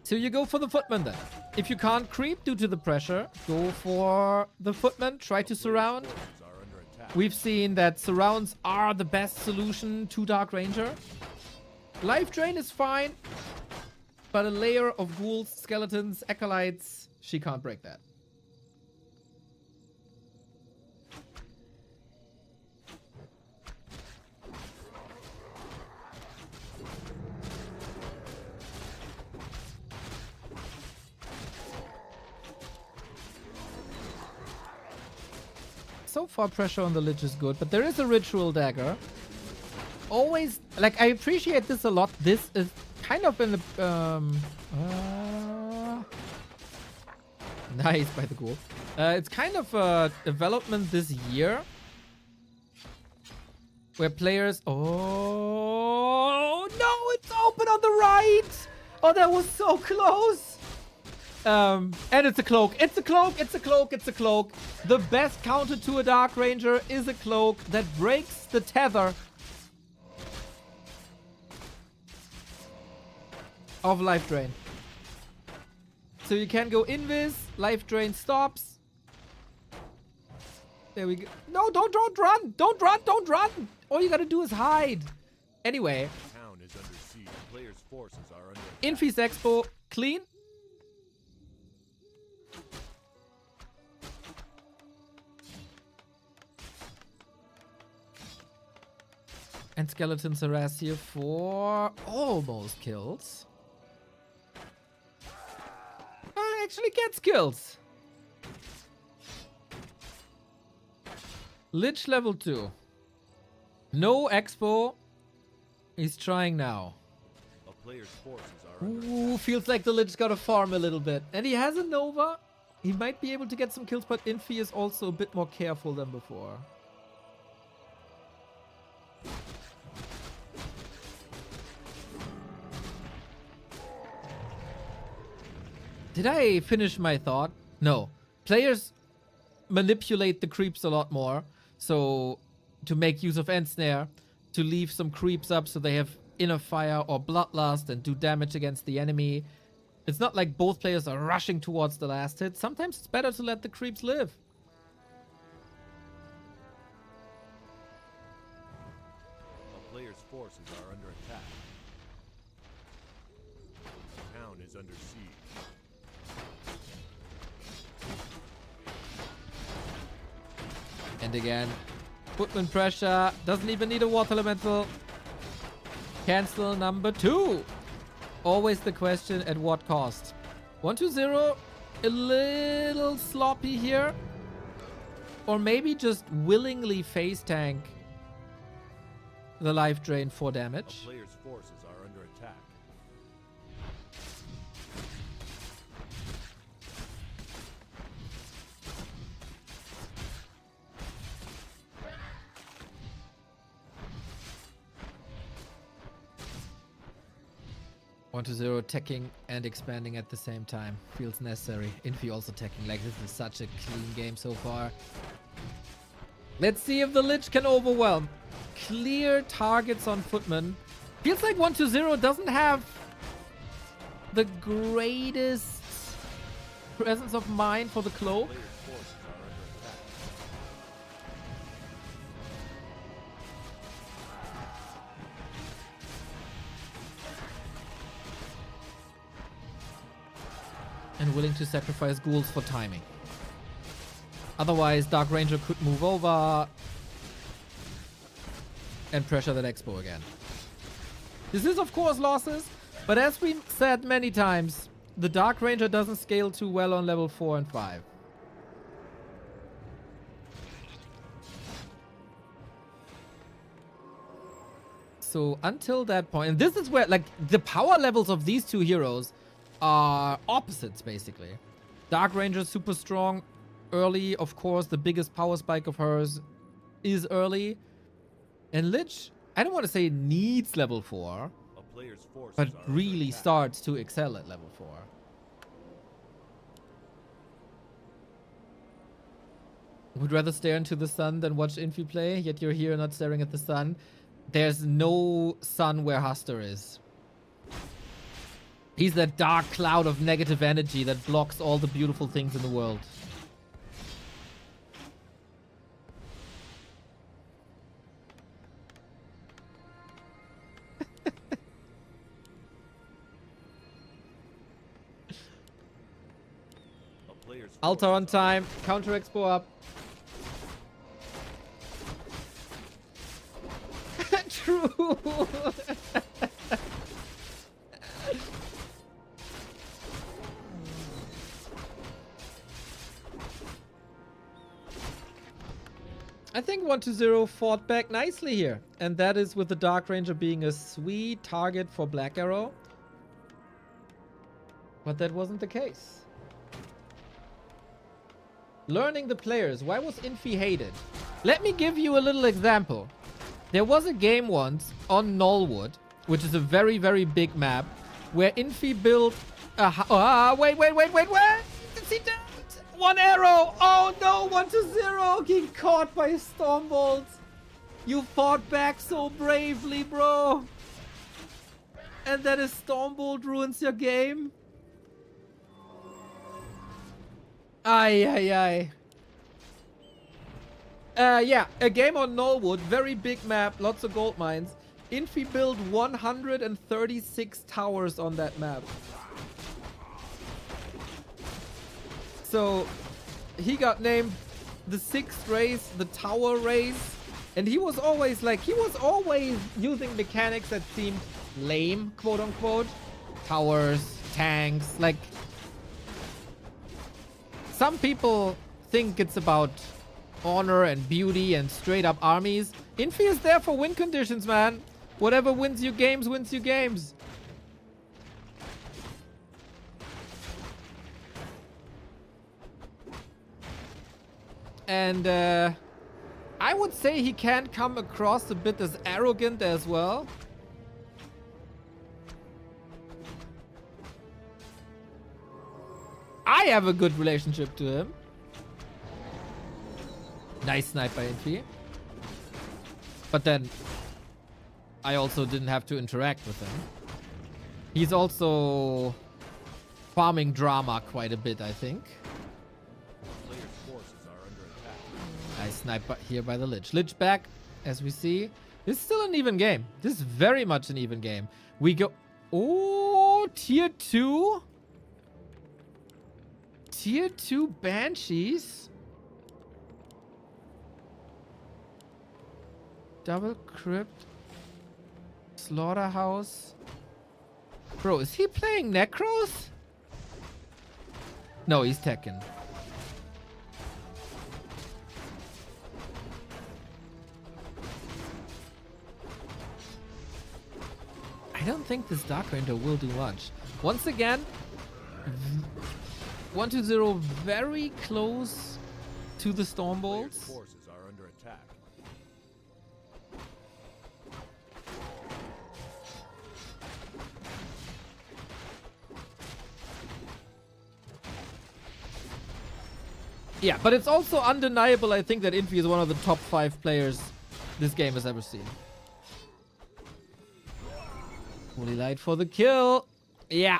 So you go for the Footman then. If you can't creep due to the pressure, go for the Footman. Try to surround. We've seen that surrounds are the best solution to Dark Ranger. Life drain is fine, but a layer of ghouls, skeletons, acolytes, she can't break that. So far, pressure on the Lich is good, but there is a Ritual Dagger. Always, like, I appreciate this a lot. This is kind of in the... nice by the ghoul. It's kind of a development this year where players... Oh, no, it's open on the right! Oh, that was so close! And it's a cloak. It's a cloak. It's a cloak. It's a cloak. The best counter to a Dark Ranger is a cloak that breaks the tether of life drain. So you can go invis. Life drain stops. There we go. No, don't run. Don't run. Don't run. All you gotta do is hide. Anyway. Town is under siege. Players' forces are under Infy's Expo clean. And Skeletons harass here for almost kills. Actually gets kills. Lich level 2. No Expo. He's trying now. a player's forces are under Ooh, feels like the Lich gotta farm a little bit. And he has a Nova. He might be able to get some kills, but Infy is also a bit more careful than before. Did I finish my thought? No. Players manipulate the creeps a lot more. So, to make use of End Snare, to leave some creeps up so they have Inner Fire or Bloodlust and do damage against the enemy. It's not like both players are rushing towards the last hit. Sometimes it's better to let the creeps live. a player's forces are under attack. Town is under siege. And again, Footman pressure. Doesn't even need a water elemental. Cancel number 2. Always the question, at what cost? 1-2-0. A little sloppy here. Or maybe just willingly face tank the life drain for A damage. player's forces are under attack. One to zero teching and expanding at the same time. Feels necessary. Infy also teching. Like, this is such a clean game so far. Let's see if the Lich can overwhelm. Clear targets on Footman. Feels like 1-0 doesn't have the greatest presence of mind for the cloak. Player's forces are under attack. And willing to sacrifice ghouls for timing. Otherwise, Dark Ranger could move over and pressure that Expo again. This is, of course, losses, but as we said many times, the Dark Ranger doesn't scale too well on level 4 and 5. So until that point, and this is where like the power levels of these two heroes are opposites basically. Dark Ranger super strong early, of course. The biggest power spike of hers is early, and Lich, I don't want to say needs level 4, A player's forces but are under really attack. starts to excel at level 4. Would rather stare into the sun than watch Infi play, yet you're here not staring at the sun. There's no sun where Huster is. He's that dark cloud of negative energy that blocks all the beautiful things in the world. A player's Altar on forces are time. Counter expo up. True. I think 1-0 fought back nicely here. And that is with the Dark Ranger being a sweet target for Black Arrow. But that wasn't the case. Learning the players. Why was Infy hated? Let me give you a little example. There was a game once on Nullwood, which is a very, very big map, where Infy built a... wait. Is he dead? One arrow. Oh no, 1-0. Getting caught by a Stormbolt. You fought back so bravely, bro. And then a Stormbolt ruins your game. Ay. Yeah, a game on Nullwood, very big map, lots of gold mines. Infy built 136 towers on that map. So, he got named the 6th race, the tower race. And he was always using mechanics that seemed lame, quote unquote. Towers, tanks, like... Some people think it's about honor and beauty and straight up armies. Infy is there for win conditions, man. Whatever wins you games, wins you games. And I would say he can come across a bit as arrogant as well. I have a good relationship to him. Nice snipe by Infy. But then I also didn't have to interact with him. He's also farming drama quite a bit, I think. A player's forces are under attack. Nice snipe here by the Lich. Lich back, as we see. This is still an even game. This is very much an even game. We go... Oh, tier 2? Tier 2 Banshees? Double Crypt. Slaughterhouse. Bro, is he playing Necros? No, he's Tekken. I don't think this Dark Ranger will do much. Once again, 1-0 very close to the Player's Stormbolts. forces are under attack. Yeah, but it's also undeniable, I think, that Infy is one of the top 5 players this game has ever seen. Holy Light for the kill. Yeah,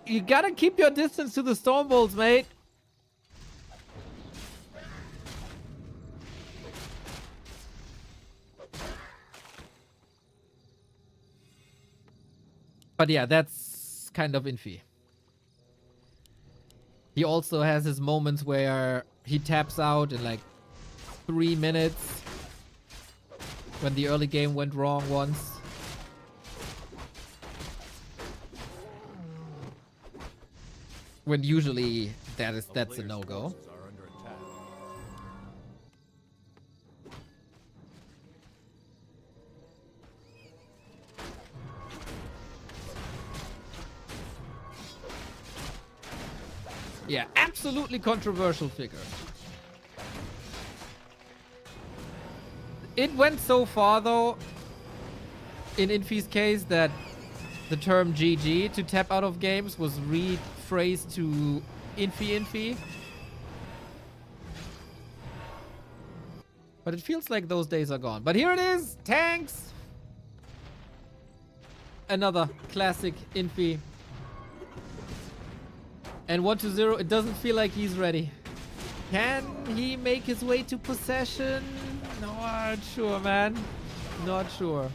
you gotta keep your distance to the Stormbolts, mate. But yeah, that's kind of Infy. He also has his moments where he taps out in like 3 minutes. When the early game went wrong once. When usually that's a no-go. Forces are under attack. Yeah, absolutely controversial figure. It went so far, though, in Infy's case, that the term GG, to tap out of games, was rephrased to Infy. But it feels like those days are gone. But here it is! Tanks! Another classic Infy. And 1-0, it doesn't feel like he's ready. Can he make his way to possession? Not sure, man. Not sure.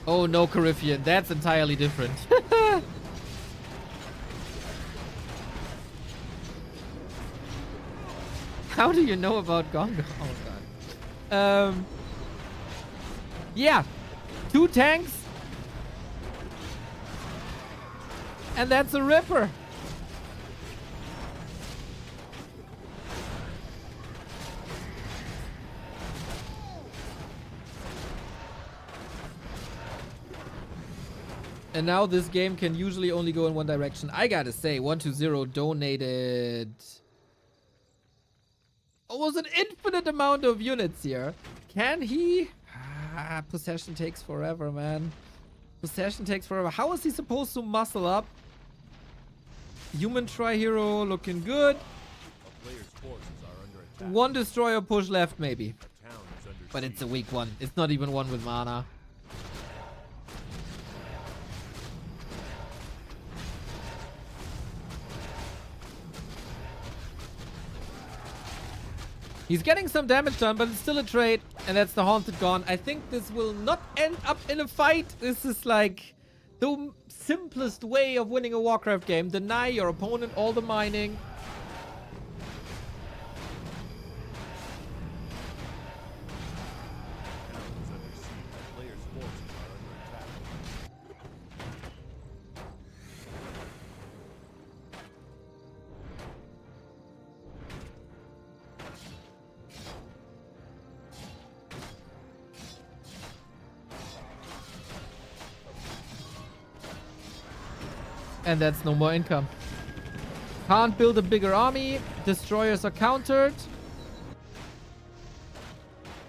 Oh, no, Caribbean. That's entirely different. How do you know about Gongo? Oh, God. Yeah. 2 tanks. And that's a ripper. And now this game can usually only go in one direction. I gotta say, 1-0 donated almost an infinite amount of units here. Can he? Possession takes forever, man. Possession takes forever. How is he supposed to muscle up? Human Tri-Hero looking good. A player's forces are under attack. 1 destroyer push left, maybe. A town is under But siege. it's a weak one. It's not even one with mana. He's getting some damage done, but it's still a trade. And that's the Haunted gone. I think this will not end up in a fight. This is like the simplest way of winning a Warcraft game. Deny your opponent all the mining. The town is under siege. A player's forces are under attack. And that's no more income. Can't build a bigger army. Destroyers are countered.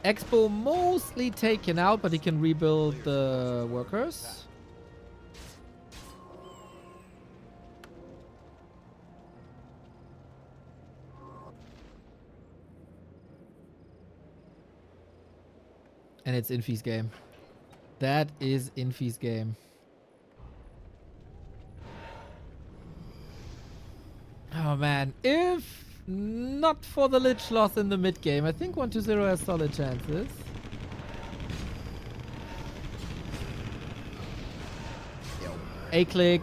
Expo mostly taken out, but he can rebuild the workers. And it's Infy's game. That is Infy's game. Oh man, if not for the Lich loss in the mid game, I think 1-0 has solid chances. A-click.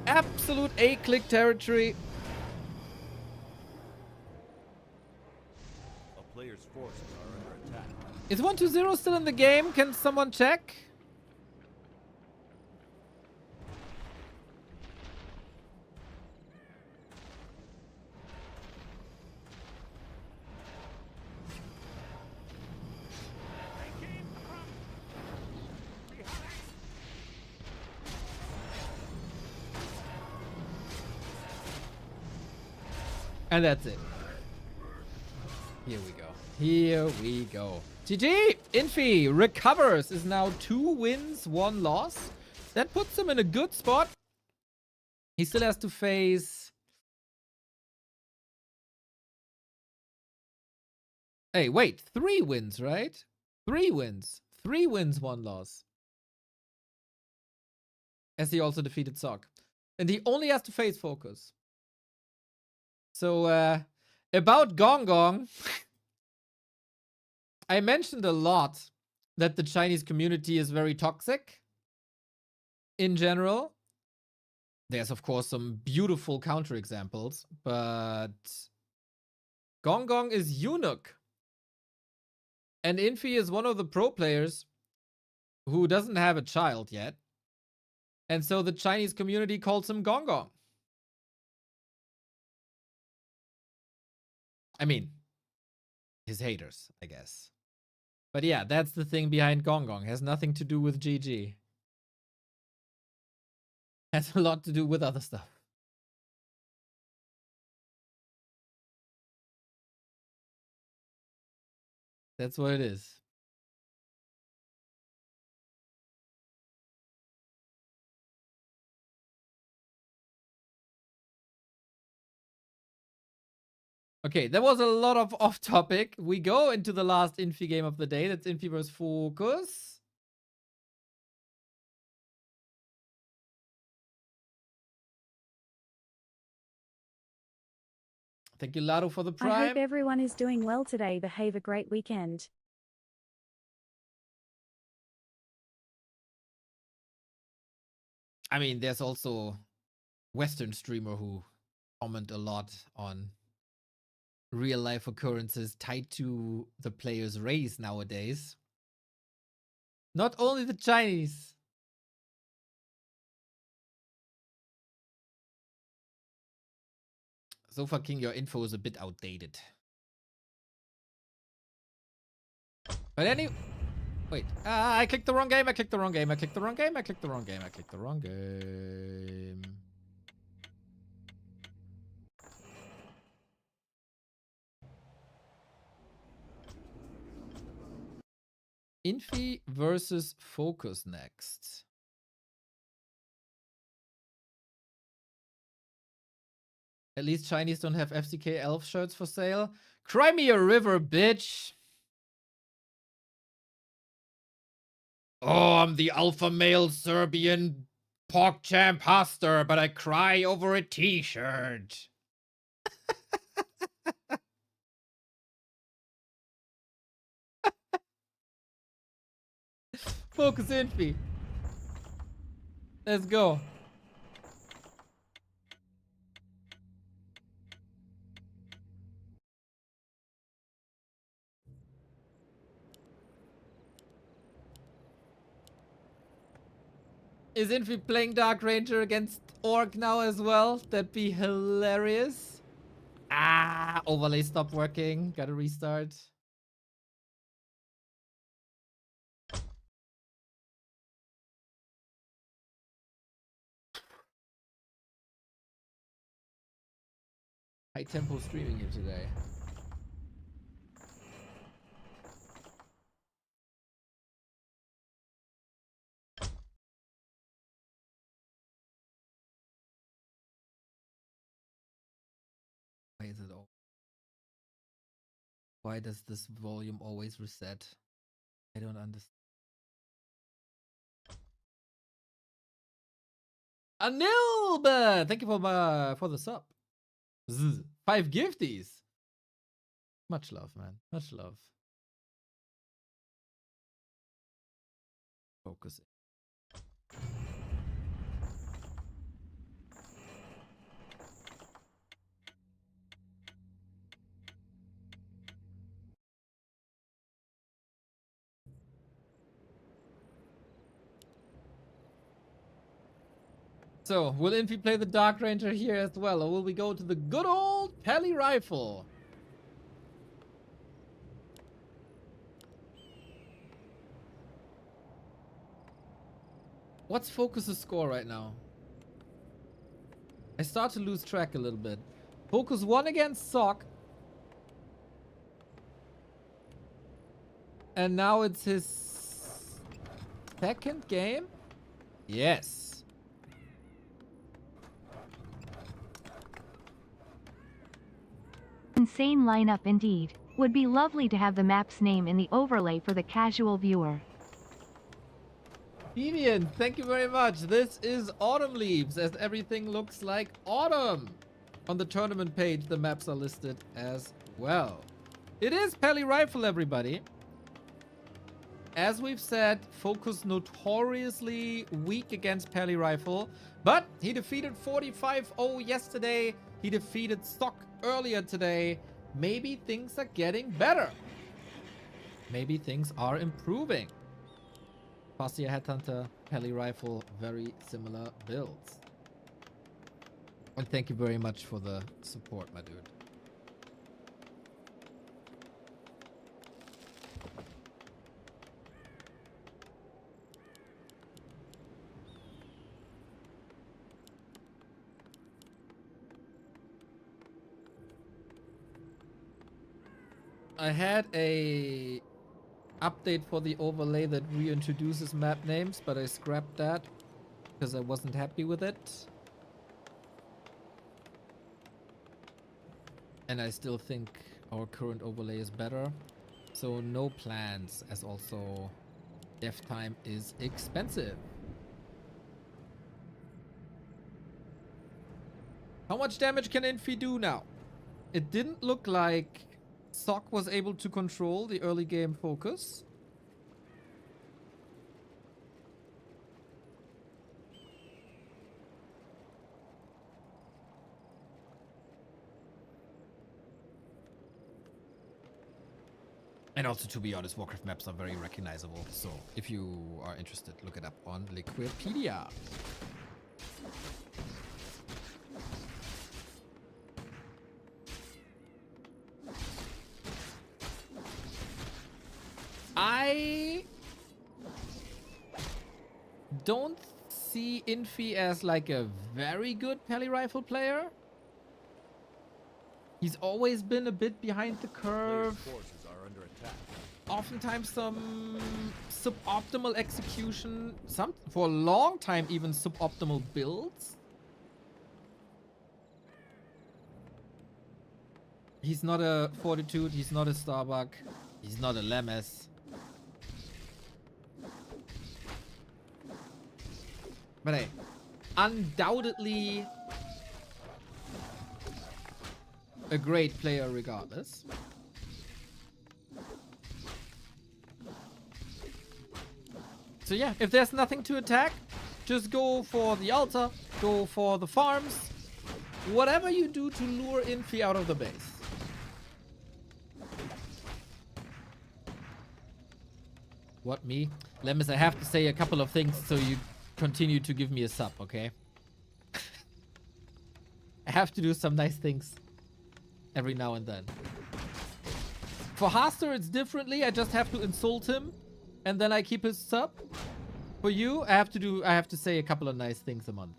Absolute A-click territory. A player's forces are under attack. Is 1-0 still in the game? Can someone check? And that's it. Here we go. Here we go. GG! Infy recovers. Is now 2 wins, 1 loss. That puts him in a good spot. He still has to face... Hey, wait. 3 wins, right? 3 wins. 3 wins, 1 loss. As he also defeated Sock. And he only has to face Focus. So, about Gong Gong, I mentioned a lot that the Chinese community is very toxic in general. There's, of course, some beautiful counterexamples, but Gong Gong is eunuch. And Infy is one of the pro players who doesn't have a child yet. And so the Chinese community calls him Gong Gong. I mean, his haters, I guess. But yeah, that's the thing behind Gong Gong. Has nothing to do with GG. Has a lot to do with other stuff. That's what it is. Okay, that was a lot of off topic. We go into the last Infi game of the day. That's Infi vs. Focus. Thank you, Lado, for the I hope prime. everyone is doing well today. Have a great weekend. I mean, there's also Western streamer who comment a lot on real life occurrences tied to the player's race nowadays. Not only the Chinese. Sofa King, your info is a bit outdated. But wait. I clicked the wrong game. I clicked the wrong game. I clicked the wrong game. I clicked the wrong game. I clicked the wrong game. Infy versus Focus next. At least Chinese don't have FCK elf shirts for sale. Cry me a river, bitch. Oh, I'm the alpha male Serbian PogChamp Haster, but I cry over a t-shirt. Focus Infy. Let's go. Is Infy playing Dark Ranger against Orc now as well? That'd be hilarious. Ah, overlay stopped working. Gotta restart. High tempo streaming here today. Why is it all? Why does this volume always reset? I don't understand. Anilba! Thank you for the sub. 5 gifties. Much love, man. Much love. Focus. So, will Infy play the Dark Ranger here as well, or will we go to the good old Pally Rifle? What's Focus's score right now? I start to lose track a little bit. Focus won against Sock. And now it's his second game? Yes. Insane lineup indeed. Would be lovely to have the map's name in the overlay for the casual viewer. Deviant, thank you very much. This is Autumn Leaves, as everything looks like autumn. On the tournament page, the maps are listed as well. It is Pally Rifle, everybody. As we've said, Focus notoriously weak against Pally Rifle, but he defeated 45-0 yesterday. He defeated Stock earlier today. Maybe things are getting better. Maybe things are improving. Fastia Headhunter, Pally Rifle, very similar builds. And thank you very much for the support, my dude. I had a update for the overlay that reintroduces map names, but I scrapped that because I wasn't happy with it. And I still think our current overlay is better. So no plans, as also dev time is expensive. How much damage can Infy do now? It didn't look like Sock was able to control the early game focus. And also, to be honest, Warcraft maps are very recognizable. So if you are interested, look it up on Liquipedia. I don't see Infy as like a very good peli rifle player. He's always been a bit behind the curve. Players' forces are under attack. Oftentimes some suboptimal execution. For a long time even suboptimal builds. He's not a Fortitude, he's not a Starbuck, he's not a Lemes. But hey, undoubtedly a great player regardless. So yeah, if there's nothing to attack, just go for the altar, go for the farms, whatever you do to lure Infy out of the base. What, me? Lemis, I have to say a couple of things so you continue to give me a sub, okay? I have to do some nice things every now and then. For Haster, it's differently. I just have to insult him and then I keep his sub. For you, I have to say a couple of nice things a month.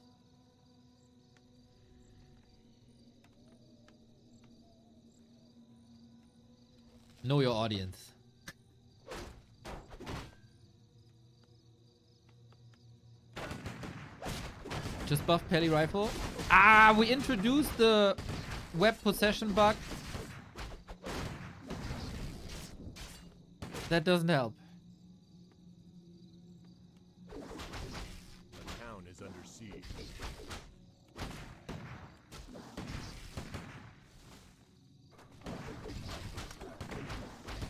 Know your audience. Just buff Peli Rifle. Ah, we introduced the web possession bug. That doesn't help. The town is under siege.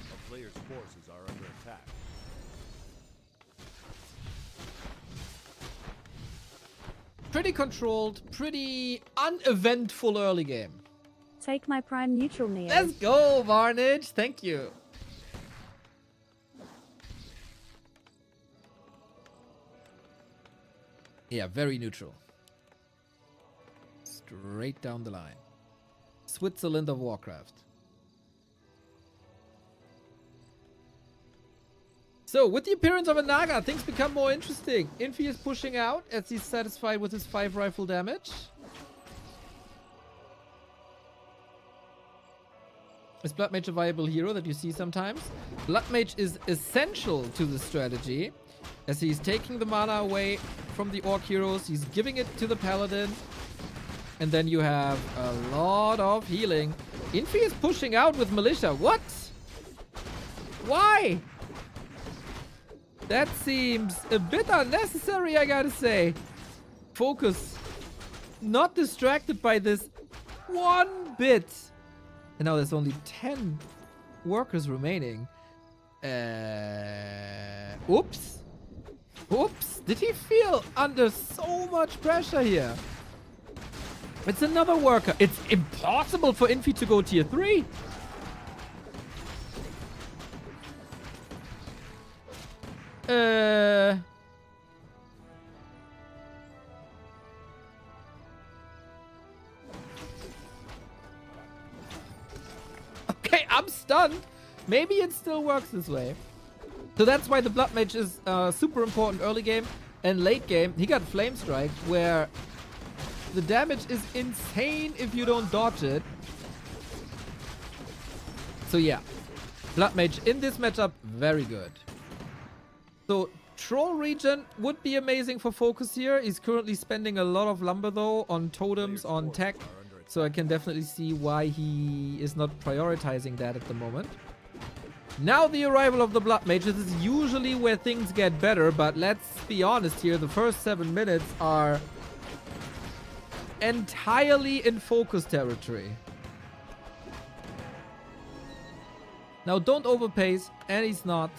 A player's forces are under attack. Pretty controlled, pretty uneventful early game. Take my prime neutral, Neo. Let's go, Varnage. Thank you. Yeah, very neutral. Straight down the line. Switzerland of Warcraft. So, with the appearance of a Naga, things become more interesting. Infy is pushing out as he's satisfied with his 5 rifle damage. Is Blood Mage a viable hero that you see sometimes? Blood Mage is essential to the strategy, as he's taking the mana away from the Orc heroes, he's giving it to the Paladin, and then you have a lot of healing. Infy is pushing out with Militia. What? Why? That seems a bit unnecessary, I gotta say. Focus. Not distracted by this one bit. And now there's only 10 workers remaining. Oops. Oops. Did he feel under so much pressure here? It's another worker. It's impossible for Infy to go tier 3. Okay, I'm stunned. Maybe it still works this way. So that's why the Blood Mage is super important early game. And late game, he got Flame Strike, where the damage is insane if you don't dodge it. So yeah, Blood Mage in this matchup, very good. So Troll Regen would be amazing for focus here. He's currently spending a lot of lumber though on totems, on tech. So I can definitely see why he is not prioritizing that at the moment. Now the arrival of the Blood Mage. This is usually where things get better, but let's be honest here. The first 7 minutes are entirely in focus territory. Now don't overpace, and he's not.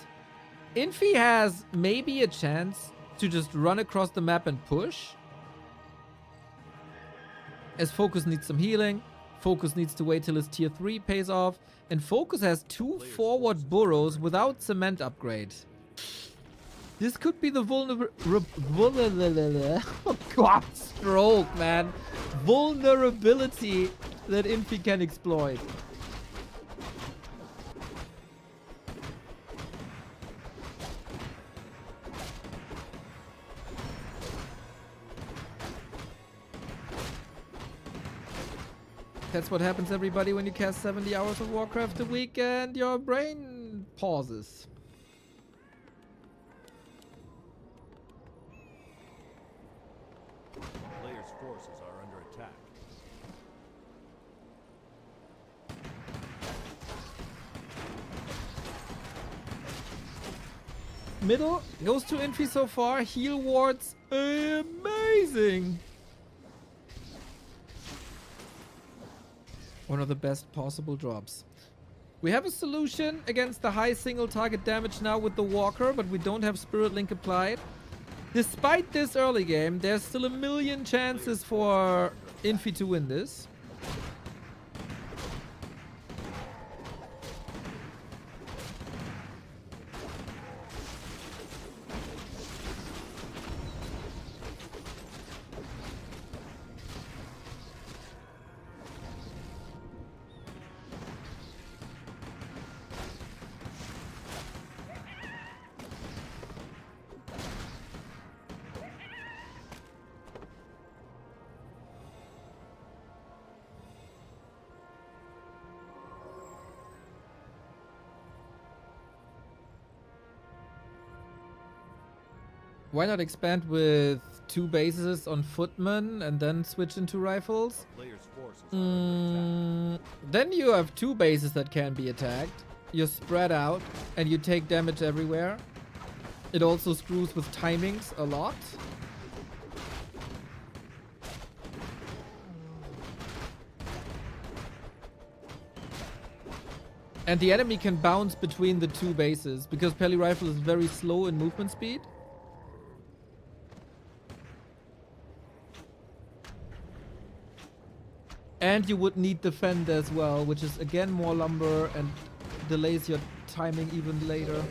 Infy has maybe a chance to just run across the map and push. As Focus needs some healing. Focus needs to wait till his tier 3 pays off. And Focus has 2 forward burrows without cement upgrade. This could be the oh god, stroke, man. Vulnerability that Infy can exploit. That's what happens, everybody, when you cast 70 hours of Warcraft a week and your brain pauses. Players' forces are under attack. Middle goes to Infy so far. Heal wards, amazing. One of the best possible drops. We have a solution against the high single target damage now with the Walker, but we don't have Spirit Link applied. Despite this early game, there's still a million chances for Infy to win this. Why not expand with 2 bases on footmen and then switch into rifles? Players' forces are under attack. Then you have 2 bases that can be attacked. You're spread out and you take damage everywhere. It also screws with timings a lot. And the enemy can bounce between the 2 bases because Peli Rifle is very slow in movement speed. And you would need defend as well, which is again more lumber and delays your timing even later.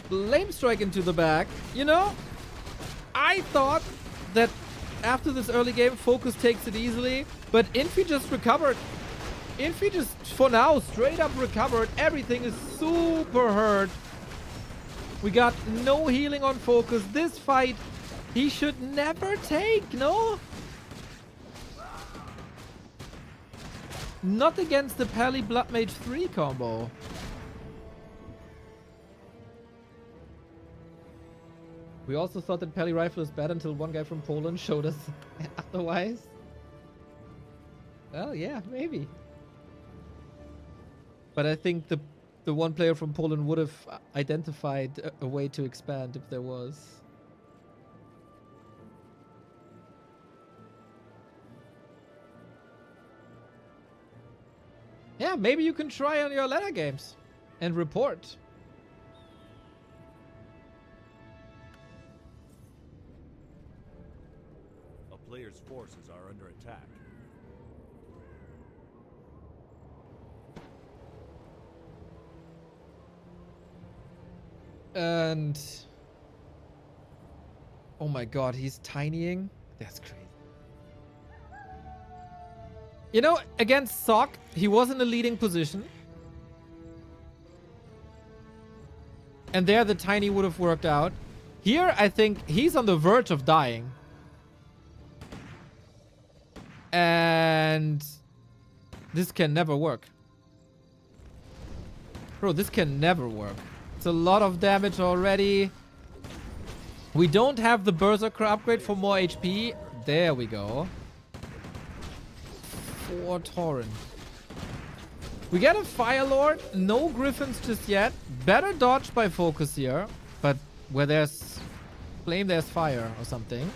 Flame strike into the back. You know, I thought that after this early game, Focus takes it easily, but Infy just recovered. Infy just, for now, straight up recovered. Everything is super hurt. We got no healing on Focus. This fight, he should never take, no? Not against the Pally Blood Mage 3 combo. We also thought that Pally Rifle is bad until one guy from Poland showed us otherwise. Well, yeah, maybe. But I think the one player from Poland would have identified a way to expand if there was. Yeah, maybe you can try on your ladder games and report. A player's forces are under attack. And oh my god, he's tinying. That's crazy. You know, against Sock, he was in a leading position. And there the tiny would have worked out. Here, I think he's on the verge of dying. And this can never work. Bro, this can never work. It's a lot of damage already. We don't have the Berserker upgrade for more HP. There we go. 4 Torrent. We get a Fire Lord. No Griffins just yet. Better dodge by focus here. But where there's flame, there's fire or something.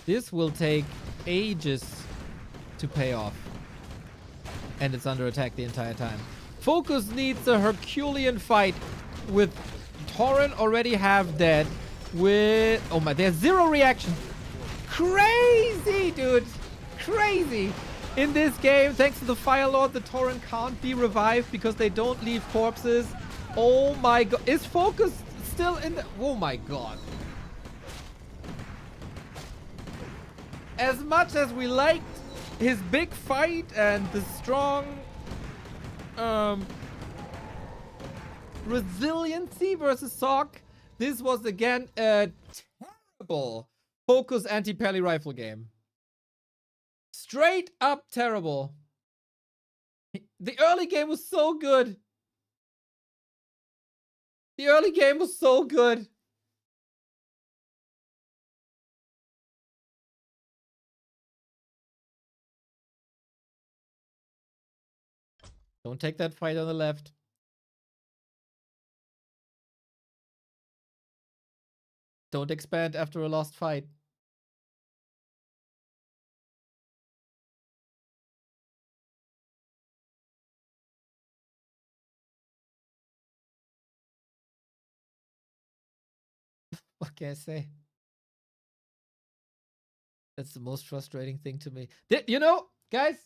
This will take ages to pay off. And it's under attack the entire time. Focus needs a Herculean fight with Torrent already half dead. With... Oh my, there's 0 reaction. Crazy, dude. Crazy. In this game, thanks to the Fire Lord, the Torrent can't be revived because they don't leave corpses. Oh my god. Is Focus still in the... Oh my god. As much as we liked his big fight and the strong resiliency versus Sock, this was again a terrible Focus anti-pally rifle game. Straight up terrible. The early game was so good. The early game was so good. Don't take that fight on the left. Don't expand after a lost fight. What can I say? That's the most frustrating thing to me. You know, guys,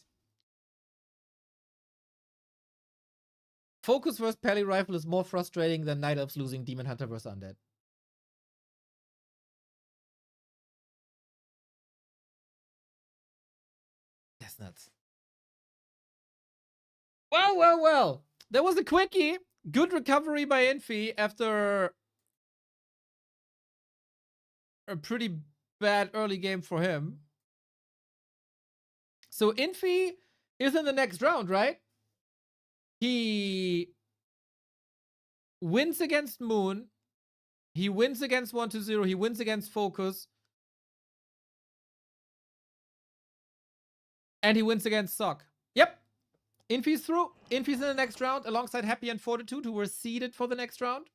Focus vs. Pally Rifle is more frustrating than Night Elves losing Demon Hunter vs. Undead. That's nuts. Well. There was a quickie. Good recovery by Infy after a pretty bad early game for him. So Infy is in the next round, right? He wins against Moon. He wins against 1-0. He wins against Focus. And he wins against Sock. Yep. Infy's through. Infy's in the next round alongside Happy and Fortitude, who were seeded for the next round.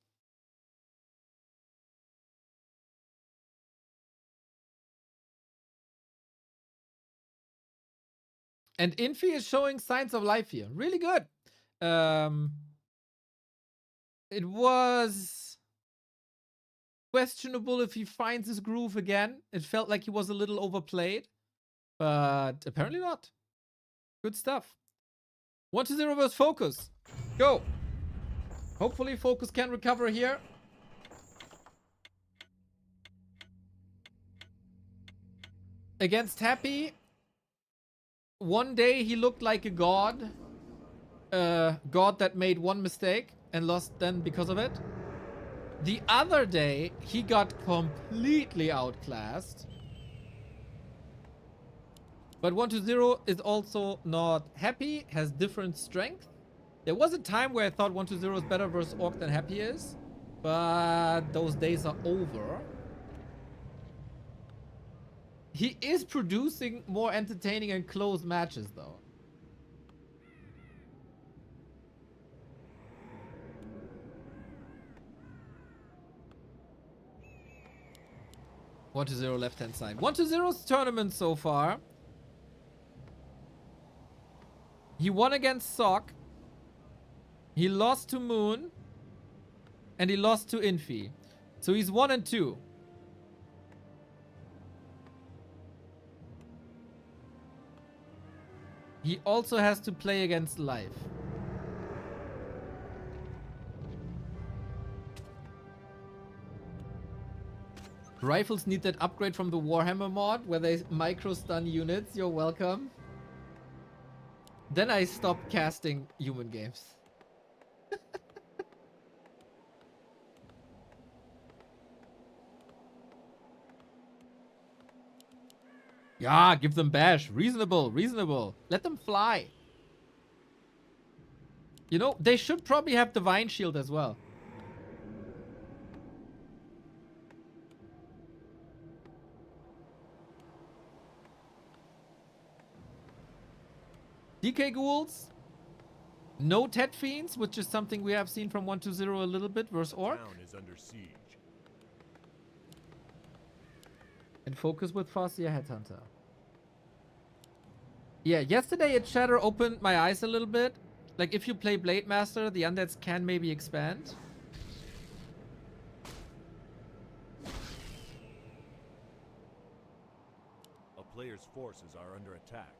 And Infy is showing signs of life here. Really good. It was questionable if he finds his groove again. It felt like he was a little overplayed. But apparently not. Good stuff. 1-0 versus Focus. Go. Hopefully Focus can recover here. Against Happy, one day he looked like a god. God that made one mistake and lost then because of it. The other day, he got completely outclassed. But 1-0 is also not Happy, has different strength. There was a time where I thought 1-0 is better versus Orc than Happy is. But those days are over. He is producing more entertaining and close matches though. One to 0 left hand side. 1-0's tournament so far. He won against Sock. He lost to Moon. And he lost to Infy. So he's 1-2. He also has to play against Life. Rifles need that upgrade from the Warhammer mod where they micro stun units. You're welcome. Then I stopped casting human games. Yeah, give them bash. Reasonable, reasonable. Let them fly. You know, they should probably have Divine Shield as well. DK Ghouls. No Tet Fiends, which is something we have seen from 120 a little bit versus Orc. Town is under siege. And focus with Farseer Headhunter. Yeah, yesterday at Shatter opened my eyes a little bit. Like, if you play Blade Master, the Undeads can maybe expand. A player's forces are under attack.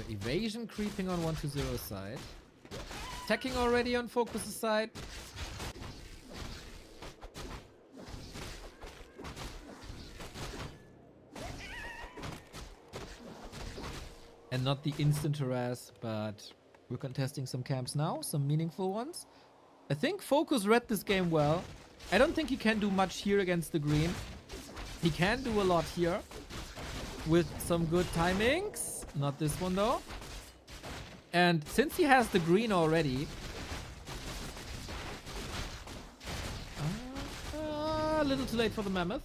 Evasion creeping on 120 side. Attacking already on Focus's side. And not the instant harass, but we're contesting some camps now, some meaningful ones. I think Focus read this game well. I don't think he can do much here against the green. He can do a lot here with some good timings. Not this one though. And since he has the green already, a little too late for the Mammoth.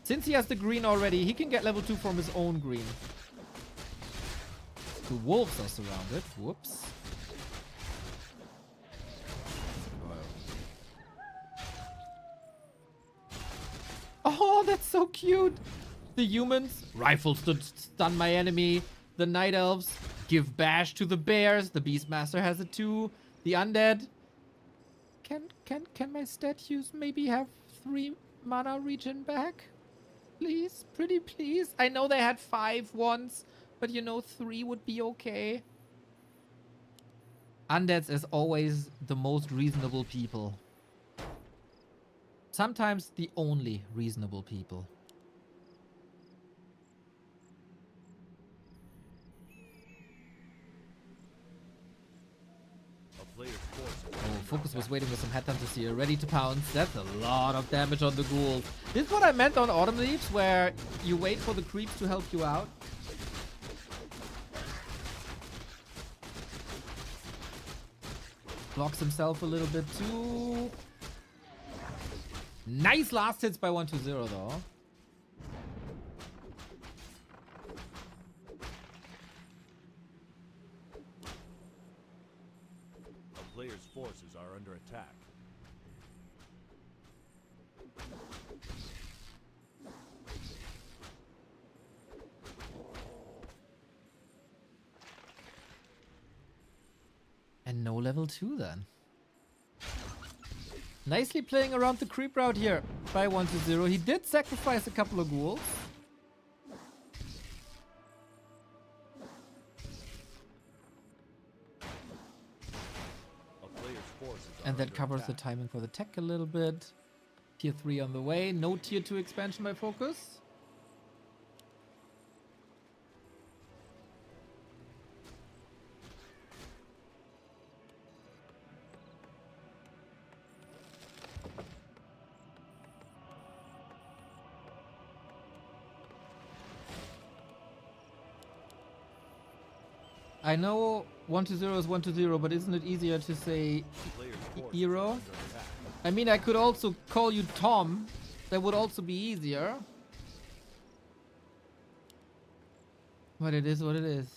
Since he has the green already, he can get level 2 from his own green. The wolves are surrounded. Whoops. Oh, that's so cute. The humans, rifles to stun my enemy. The night elves, give bash to the bears. The Beastmaster has a 2. The undead. Can my statues maybe have 3 mana regen back? Please, pretty please. I know they had 5 once, but you know 3 would be okay. Undeads as always the most reasonable people. Sometimes the only reasonable people. Oh, Focus was waiting with some Headhunters here, ready to pounce. That's a lot of damage on the ghouls. This is what I meant on Autumn Leaves, where you wait for the creeps to help you out. Blocks himself a little bit too. Nice last hits by 120 though. A player's forces are under attack. And no level 2 then. Nicely playing around the creep route here by 120. He did sacrifice a couple of ghouls. And that covers the timing for the tech a little bit. Tier 3 on the way. No tier 2 expansion by Focus. I know 120 is 120, but isn't it easier to say eer0? I mean, I could also call you Tom. That would also be easier. But it is what it is.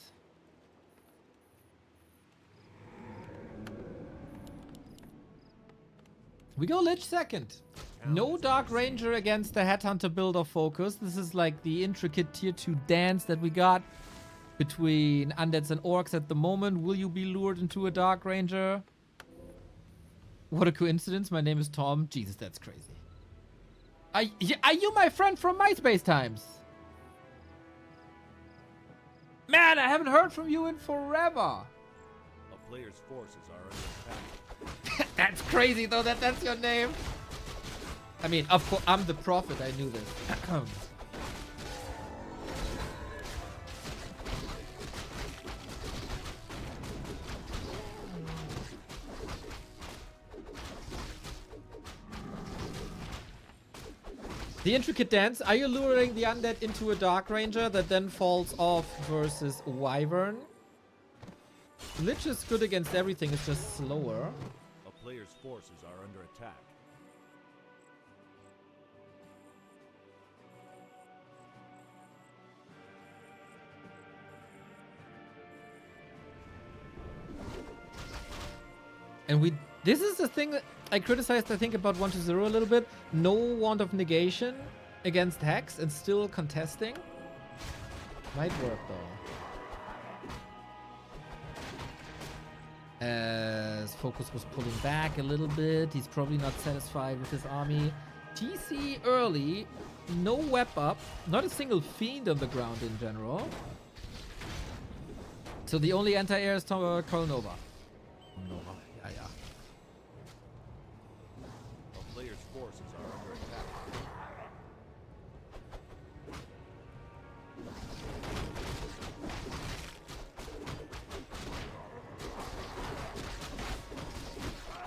We go Lich second. No Dark Ranger against the Headhunter build of Focus. This is like the intricate tier 2 dance that we got between Undeads and Orcs at the moment. Will you be lured into a Dark Ranger? What a coincidence. My name is Tom. Jesus, that's crazy. Are you my friend from MySpace times? Man, I haven't heard from you in forever. A player's forces are under attack. That's crazy though that that's your name. I mean, of course, I'm the prophet. I knew this. The intricate dance. Are you luring the undead into a Dark Ranger that then falls off versus Wyvern? Lich is good against everything, it's just slower. A player's forces are under attack. And this is the thing that I criticized, I think, about 1-0 a little bit. No wand of negation against Hex and still contesting. Might work though. As Focus was pulling back a little bit. He's probably not satisfied with his army. TC early. No web up. Not a single fiend on the ground in general. So the only anti-air is Coil Nova. Nova. Yeah. A player's forces are under attack.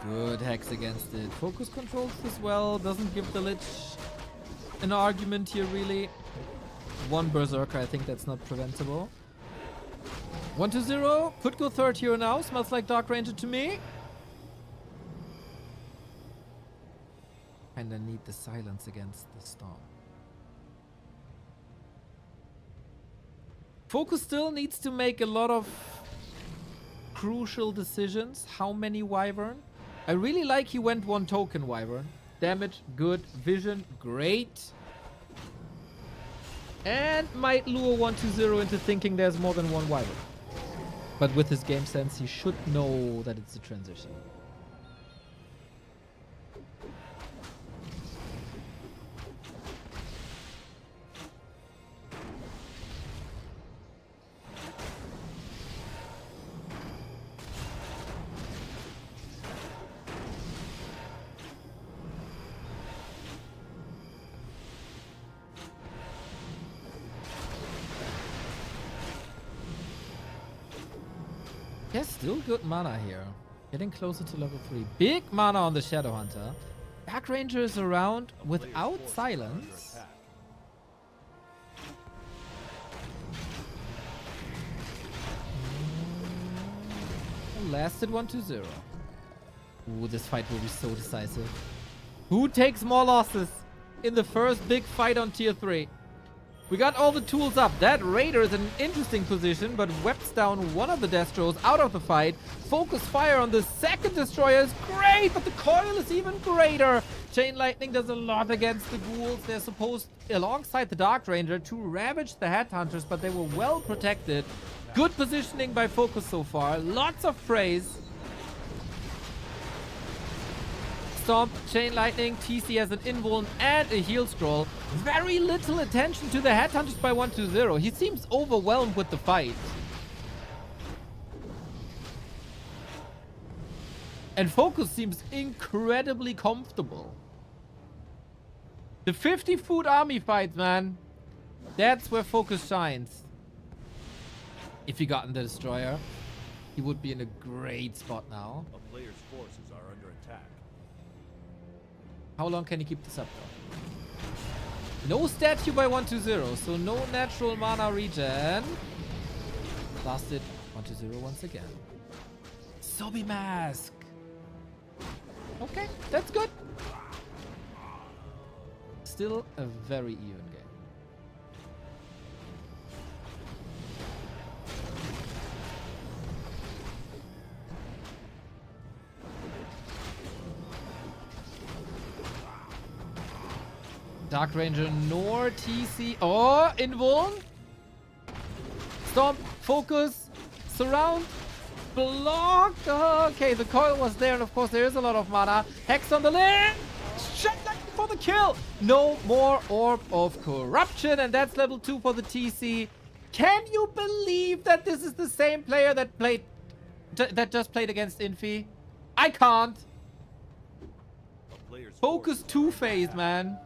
Good Hex against it. Focus controls as well. Doesn't give the Lich an argument here, really. One Berserker, I think that's not preventable. 1-0. Could go third here now. Smells like Dark Ranger to me. Kinda need the silence against the storm. Focus still needs to make a lot of crucial decisions. How many Wyvern? I really like he went one token Wyvern. Damage, good. Vision, great. And might lure 1-0 into thinking there's more than one Wyvern. But with his game sense, he should know that it's a transition. Yes, still good mana here. Getting closer to level 3. Big mana on the Shadow Hunter. Dark Ranger is around without silence. Lasted 1-0. Ooh, this fight will be so decisive. Who takes more losses in the first big fight on tier 3? We got all the tools up. That Raider is in an interesting position, but webs down one of the Destros out of the fight. Focus fire on the second destroyer is great, but the coil is even greater. Chain Lightning does a lot against the ghouls. They're supposed, alongside the Dark Ranger, to ravage the Headhunters, but they were well protected. Good positioning by Focus so far. Lots of praise. Stomp, Chain Lightning, TC has an invuln and a heal scroll. Very little attention to the Headhunters by 1-0. He seems overwhelmed with the fight. And Focus seems incredibly comfortable. The 50-foot army fight, man. That's where Focus shines. If he got in the Destroyer, he would be in a great spot now. A player's forces are under attack. How long can he keep this up though? No statue by 1-0, so no natural mana regen. Lasted 1-0 once again. Zombie Mask. Okay, that's good. Still a very even game. Dark Ranger nor TC. Oh, invuln. Stomp, focus, surround, block. Okay, the coil was there, and of course there is a lot of mana. Hex on the lane. Shut that for the kill. No more Orb of Corruption, and that's level 2 for the TC. Can you believe that this is the same player that just played against Infy? I can't. Focus two-phase, man.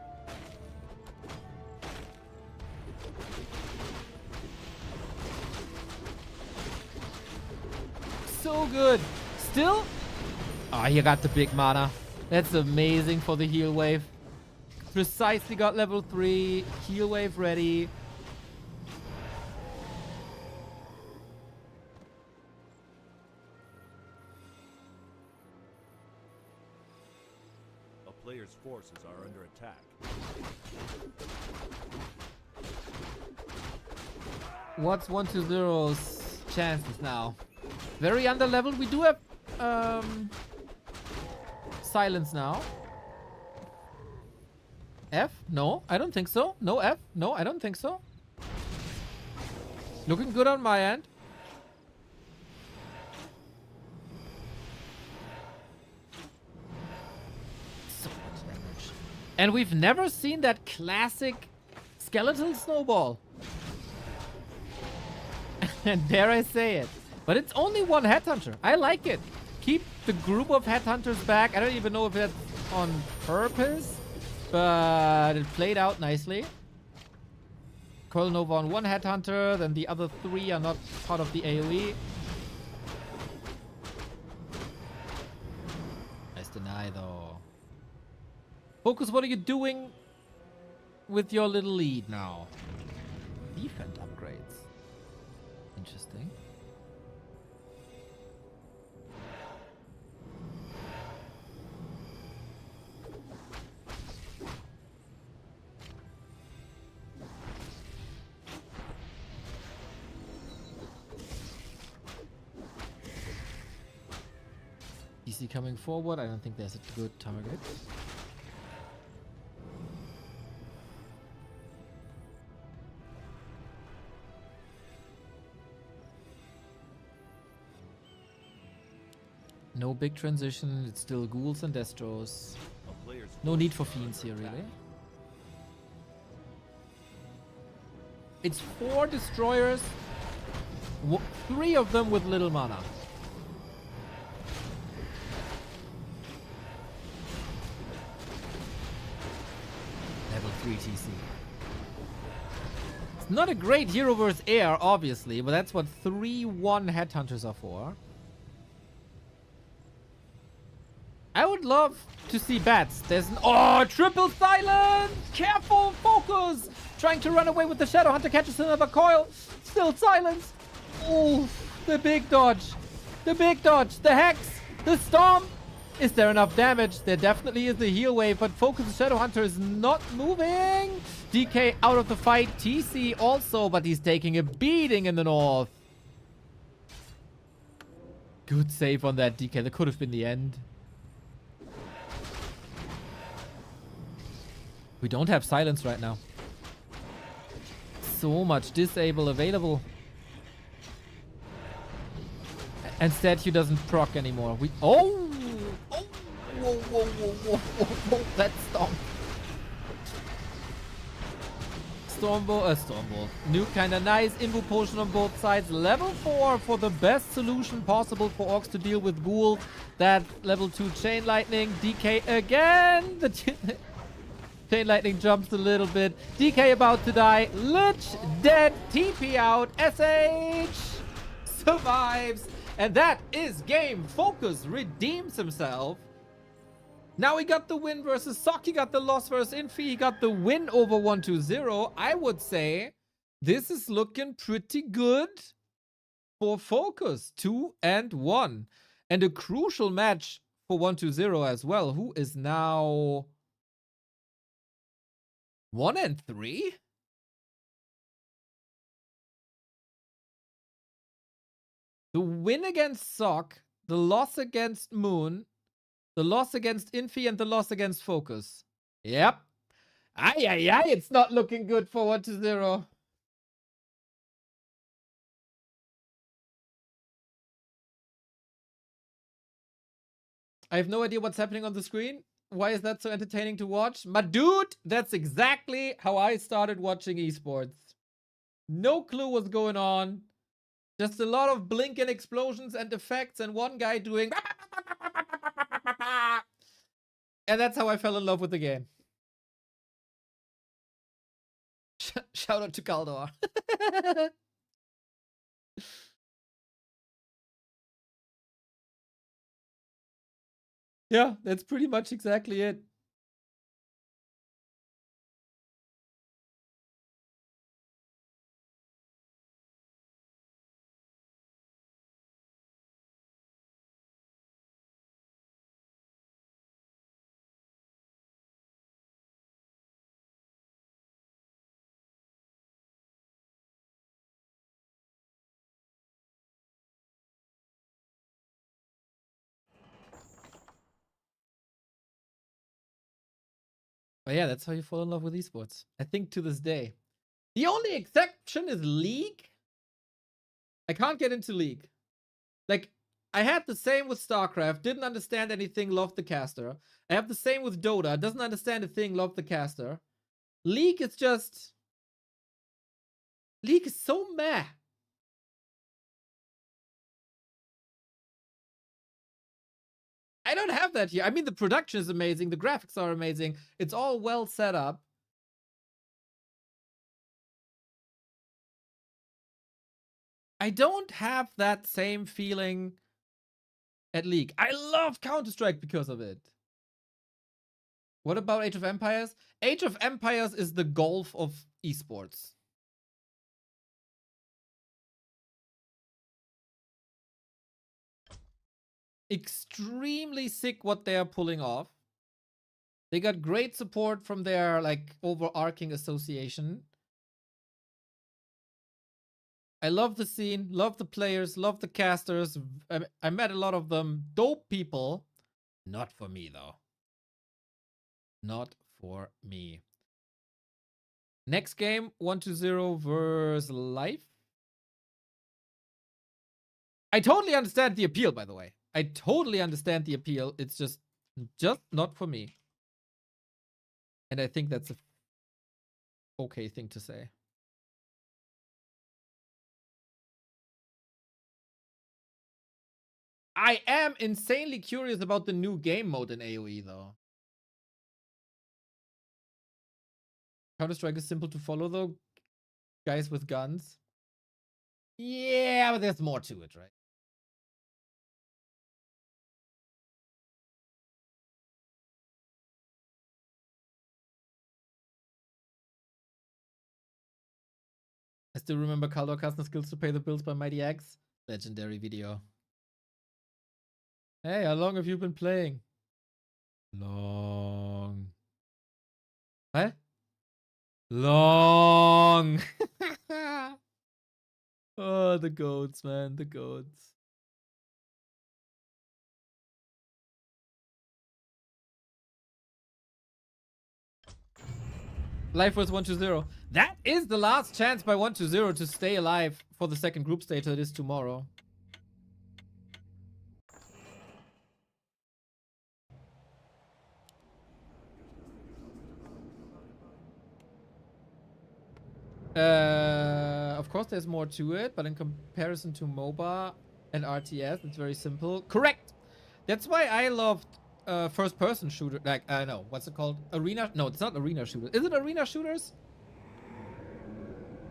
So good. Still? Oh, you got the big mana. That's amazing for the heal wave. Precisely got level 3. Heal wave ready. A player's forces are under attack. What's 120's chances now? Very underleveled. We do have silence now. F? No, I don't think so. No F? No, I don't think so. Looking good on my end. So much damage. And we've never seen that classic skeletal snowball. And dare I say it. But it's only one headhunter. I like it. Keep the group of headhunters back. I don't even know if that's on purpose. But it played out nicely. Coil Nova on one headhunter. Then the other 3 are not part of the AoE. Nice deny though. Focus, what are you doing with your little lead now? Defense upgrades. Interesting. DC coming forward. I don't think there's a good target. No big transition. It's still ghouls and destros. No need for fiends here, really. It's 4 destroyers. 3 of them with little mana. Level 3 TC. It's not a great hero versus air, obviously, but that's what 3-1 headhunters are for. I would love to see bats. There's an... Oh, triple silence! Careful, focus! Trying to run away with the Shadow Hunter, catches another coil. Still silence. Oh, the big dodge. The big dodge. The hex. The storm. Is there enough damage? There definitely is a heal wave, but focus the Shadow Hunter is not moving. DK out of the fight. TC also, but he's taking a beating in the north. Good save on that DK. That could have been the end. We don't have silence right now. So much disable available. And statue doesn't proc anymore. We... Oh! Oh! Whoa, whoa, whoa, whoa, whoa, whoa. That storm. Stormbolt. Nuke kinda nice. Invo potion on both sides. Level 4 for the best solution possible for orcs to deal with ghouls. That level 2 chain lightning. DK again! The Chain Lightning jumps a little bit. DK about to die. Lich dead. TP out. SH survives. And that is game. Focus redeems himself. Now he got the win versus Sock. He got the loss versus Infy. He got the win over 120. I would say this is looking pretty good for Focus. 2-1. And a crucial match for 120 as well. Who is now... 1-3? The win against Sock, the loss against Moon, the loss against Infy, and the loss against Focus. Yep. Ay, it's not looking good for 120. I have no idea what's happening on the screen. Why is that so entertaining to watch? My dude, that's exactly how I started watching esports. No clue what's going on. Just a lot of blinking explosions and effects and one guy doing... And that's how I fell in love with the game. Shout out to Kaldor. Yeah, that's pretty much exactly it. But yeah, that's how you fall in love with esports. I think to this day. The only exception is League. I can't get into League. Like, I had the same with StarCraft. Didn't understand anything, loved the caster. I have the same with Dota. Doesn't understand a thing, loved the caster. League is just... League is so meh. I don't have that here. I mean, the production is amazing. The graphics are amazing. It's all well set up. I don't have that same feeling at League. I love Counter-Strike because of it. What about Age of Empires? Age of Empires is the golf of esports. Extremely sick what they are pulling off. They got great support from their like overarching association. I love the scene, love the players, love the casters. I met a lot of them. Dope people. Not for me though. Not for me. Next game, 1-0 versus Life. I totally understand the appeal, by the way. I totally understand the appeal. It's just not for me. And I think that's a okay thing to say. I am insanely curious about the new game mode in AoE, though. Counter-Strike is simple to follow, though. Guys with guns. Yeah, but there's more to it, right? I still remember Kaldor casting skills to pay the bills by Mighty Axe. Legendary video. Hey, how long have you been playing? Long. What? Long. Oh, the goats, man. The goats. Life was 1-0. That is the last chance by 1-0 to stay alive for the second group stage that is tomorrow. Of course there's more to it, but in comparison to MOBA and RTS, it's very simple. Correct! That's why I loved first-person shooter. Like, I know, what's it called? Arena? No, it's not arena shooters. Is it arena shooters?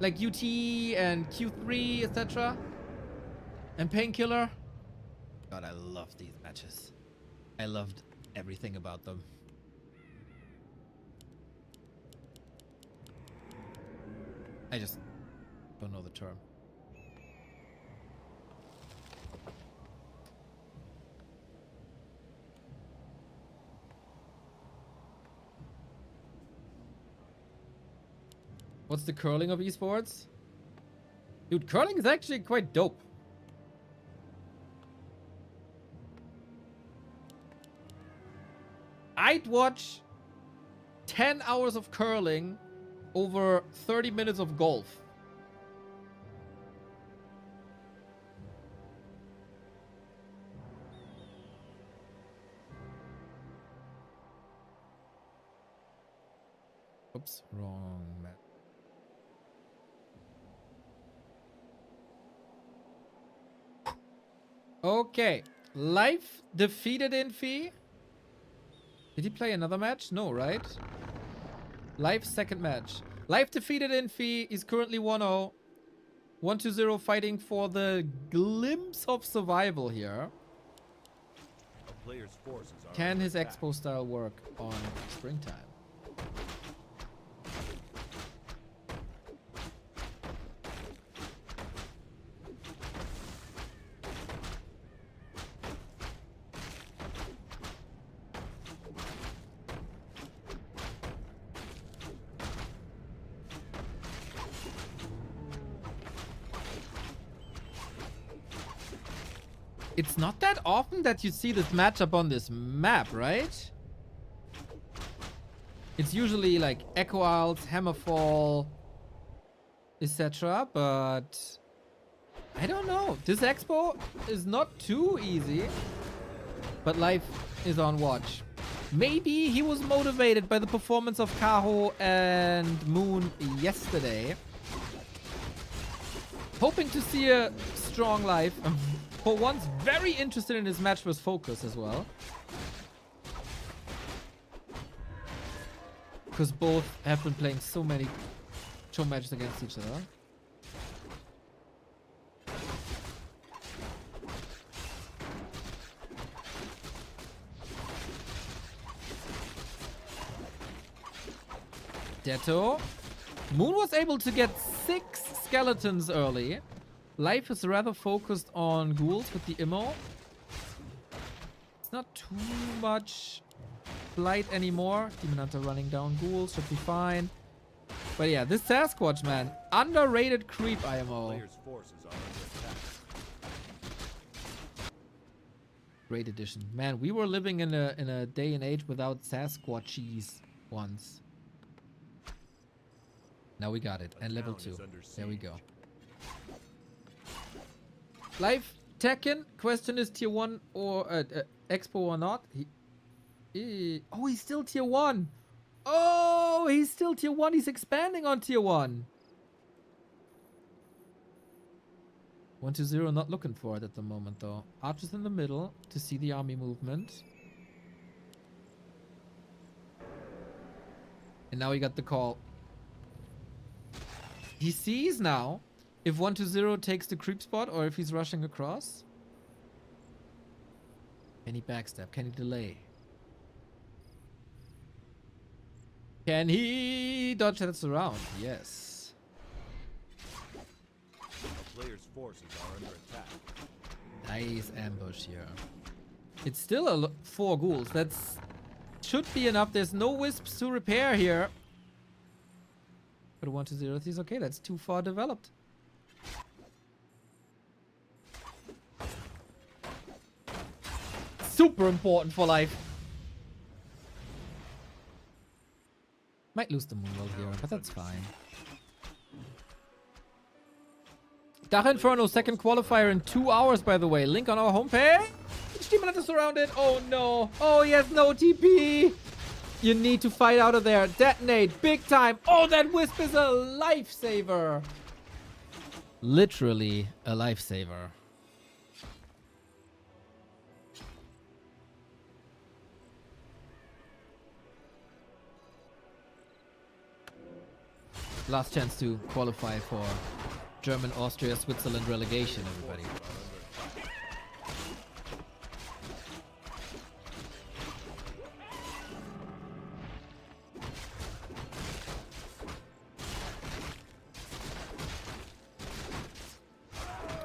Like UT and Q3, etc. And Painkiller. God, I love these matches. I loved everything about them. I just don't know the term. What's the curling of esports? Dude, curling is actually quite dope. I'd watch 10 hours of curling over 30 minutes of golf. Oops, wrong map. Okay, Life defeated Infy. Did he play another match? No, right? Life's second match. Life defeated Infy. He's currently 1-0. 1-0 fighting for the glimpse of survival here. Players' forces are Can his under attack. expo style work on springtime? It's not that often that you see this matchup on this map, right? It's usually like Echo Isles, Hammerfall, etc. But I don't know. This expo is not too easy. But life is on watch. Maybe he was motivated by the performance of Kaho and Moon yesterday. Hoping to see a strong life. For once, very interested in his match with Focus as well. Because both have been playing so many show matches against each other. Detto. Moon was able to get 6 skeletons early. Life is rather focused on ghouls with the immo. It's not too much blight anymore. Demon Hunter running down ghouls should be fine. But yeah, this Sasquatch, man. Underrated creep IMO. Players' forces are under attack. Great addition. Man, we were living in a day and age without Sasquatchies once. Now we got it. And level 2. There we go. Life Tekken. Question is tier 1 or Expo or not? Oh, he's still tier 1. Oh, he's still tier 1. He's expanding on tier 1. 1-0, not looking for it at the moment, though. Archers in the middle to see the army movement. And now he got the call. He sees now if 1-0 takes the creep spot or if he's rushing across. Can he backstab? Can he delay? Can he dodge that surround? Yes. A player's forces are under attack. Nice ambush here. It's still 4 ghouls. That's should be enough. There's no wisps to repair here. But 1-0, he's okay. That's too far developed. Super important for life. Might lose the moonwell here, but that's fine. Dark Inferno, second qualifier in 2 hours, by the way. Link on our homepage. Demon Hunter surrounded. Oh no. Oh, he has no TP. You need to fight out of there. Detonate. Big time. Oh, that wisp is a lifesaver. Literally a lifesaver. Last chance to qualify for German, Austria, Switzerland relegation, everybody.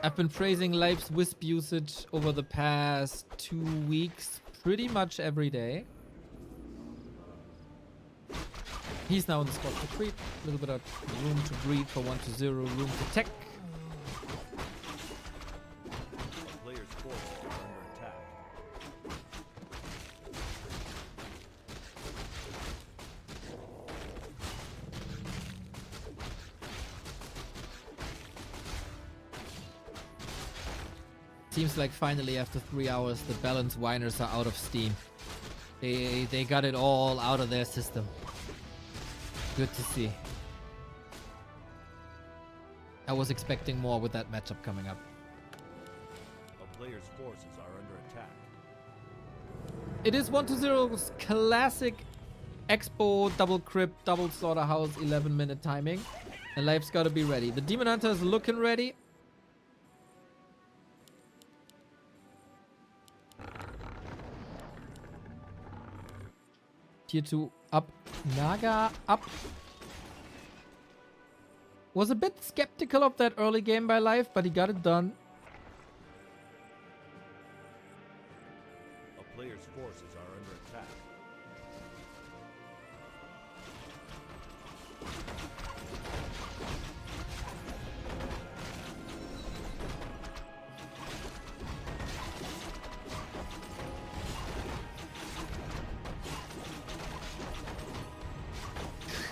I've been praising Life's Wisp usage over the past 2 weeks, pretty much every day. He's now in the spot for creep. A little bit of room to breathe for 1-0, room to tech. A player's forces are under attack. Seems like finally after 3 hours the balance whiners are out of steam. They got it all out of their system. Good to see. I was expecting more with that matchup coming up. A player's forces are under attack. It is 1-0's classic Expo double crypt, double slaughterhouse 11-minute timing. And Life's gotta be ready. The Demon Hunter is looking ready. Tier 2 up. Naga up. Was a bit skeptical of that early game by Life, but he got it done. A player's forces are under attack.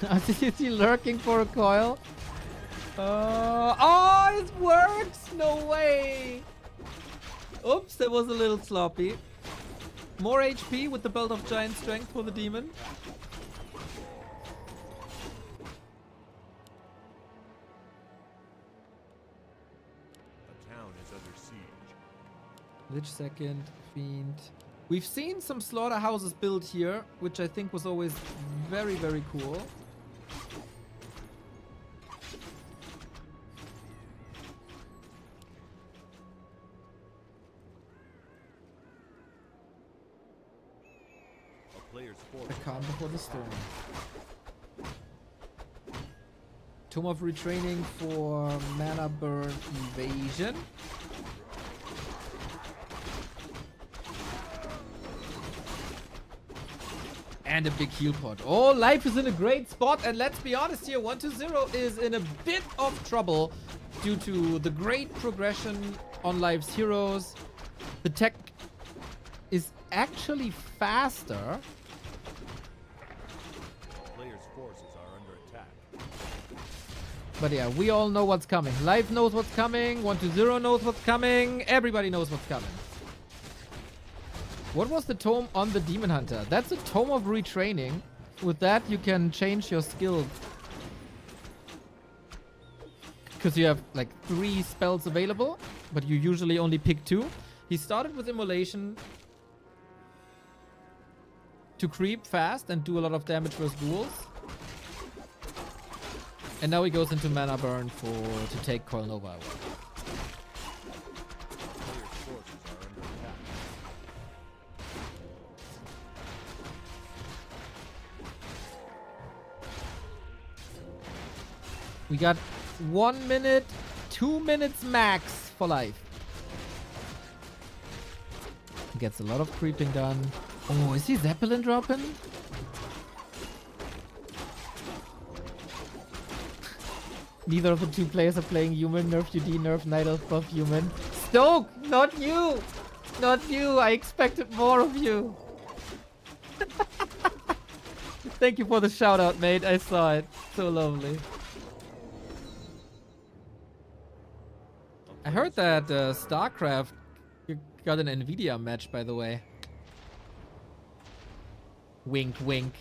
Is he lurking for a coil? Oh, it works! No way! Oops, that was a little sloppy. More HP with the Belt of Giant Strength for the demon. A town is under siege. Lich second, Fiend. We've seen some slaughterhouses built here, which I think was always very, very cool. A player's force. The calm before the storm. Tomb of Retraining for Mana Burn Evasion. And a big heal pot. Oh, life is in a great spot. And let's be honest here, 1-0 is in a bit of trouble due to the great progression on life's heroes. The tech is actually faster. Player's forces are under attack. But yeah, we all know what's coming. Life knows what's coming. 1-0 knows what's coming. Everybody knows what's coming. What was the tome on the Demon Hunter? That's a tome of retraining. With that, you can change your skill. Because you have like 3 spells available, but you usually only pick 2. He started with Immolation to creep fast and do a lot of damage versus ghouls. And now he goes into Mana Burn to take Coil Nova away. Player's forces are under attack. We got 1 minute, 2 minutes max for life. He gets a lot of creeping done. Oh, is he Zeppelin dropping? Neither of the 2 players are playing human. Nerf UD, nerf Night Elf, buff human. Stoke, not you! Not you! I expected more of you. Thank you for the shout out, mate. I saw it. So lovely. I heard that StarCraft got an Nvidia match, by the way. Wink, wink.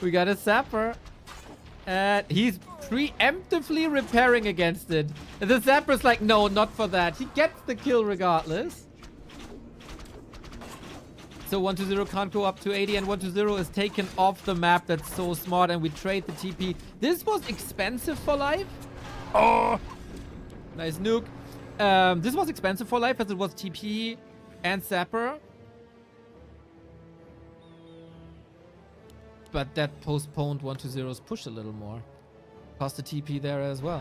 We got a Sapper. And he's preemptively repairing against it. And the Zapper's like, no, not for that. He gets the kill regardless. So 1-0 can't go up to 80, and 1-0 is taken off the map. That's so smart, and we trade the TP. This was expensive for life. Oh! Nice nuke. This was expensive for life as it was TP and Sapper. But that postponed 1-0's push a little more. Cost the TP there as well.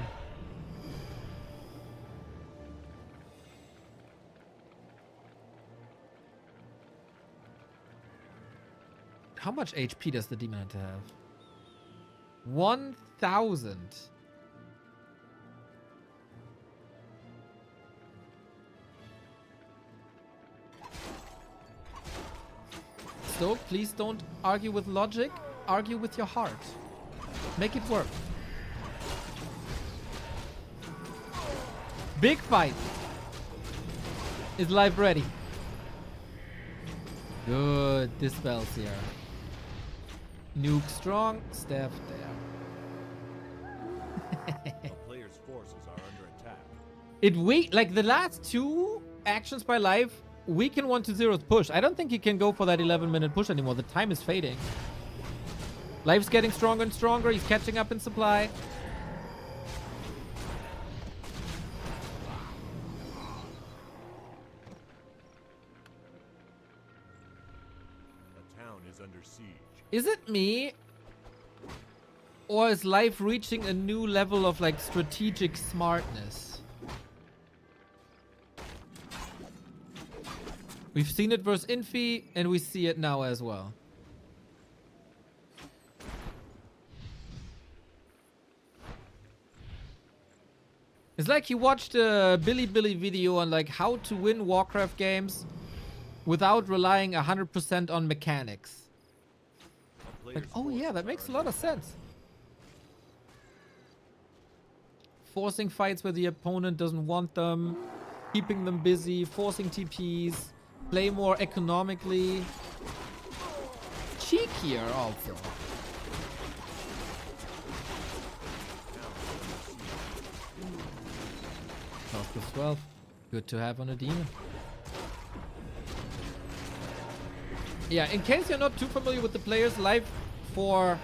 How much HP does the Demon Hunter have? 1,000. Stoke, please don't argue with logic. Argue with your heart. Make it work. Big fight. Is life ready? Good. Dispels here. Nuke strong. Staff there. A player's forces are under attack. Like the last 2 actions by life weaken 1-0's push. I don't think he can go for that 11-minute push anymore. The time is fading. Life's getting stronger and stronger. He's catching up in supply. A town is under siege. Is it me? Or is life reaching a new level of like strategic smartness? We've seen it versus Infy, and we see it now as well. It's like he watched a Billy video on like how to win Warcraft games without relying 100% on mechanics. Like, oh yeah, that makes a lot of sense. Forcing fights where the opponent doesn't want them, keeping them busy, forcing TPs, play more economically. Cheekier also. Plus 12. Good to have on a demon. Yeah, in case you're not too familiar with the player's life for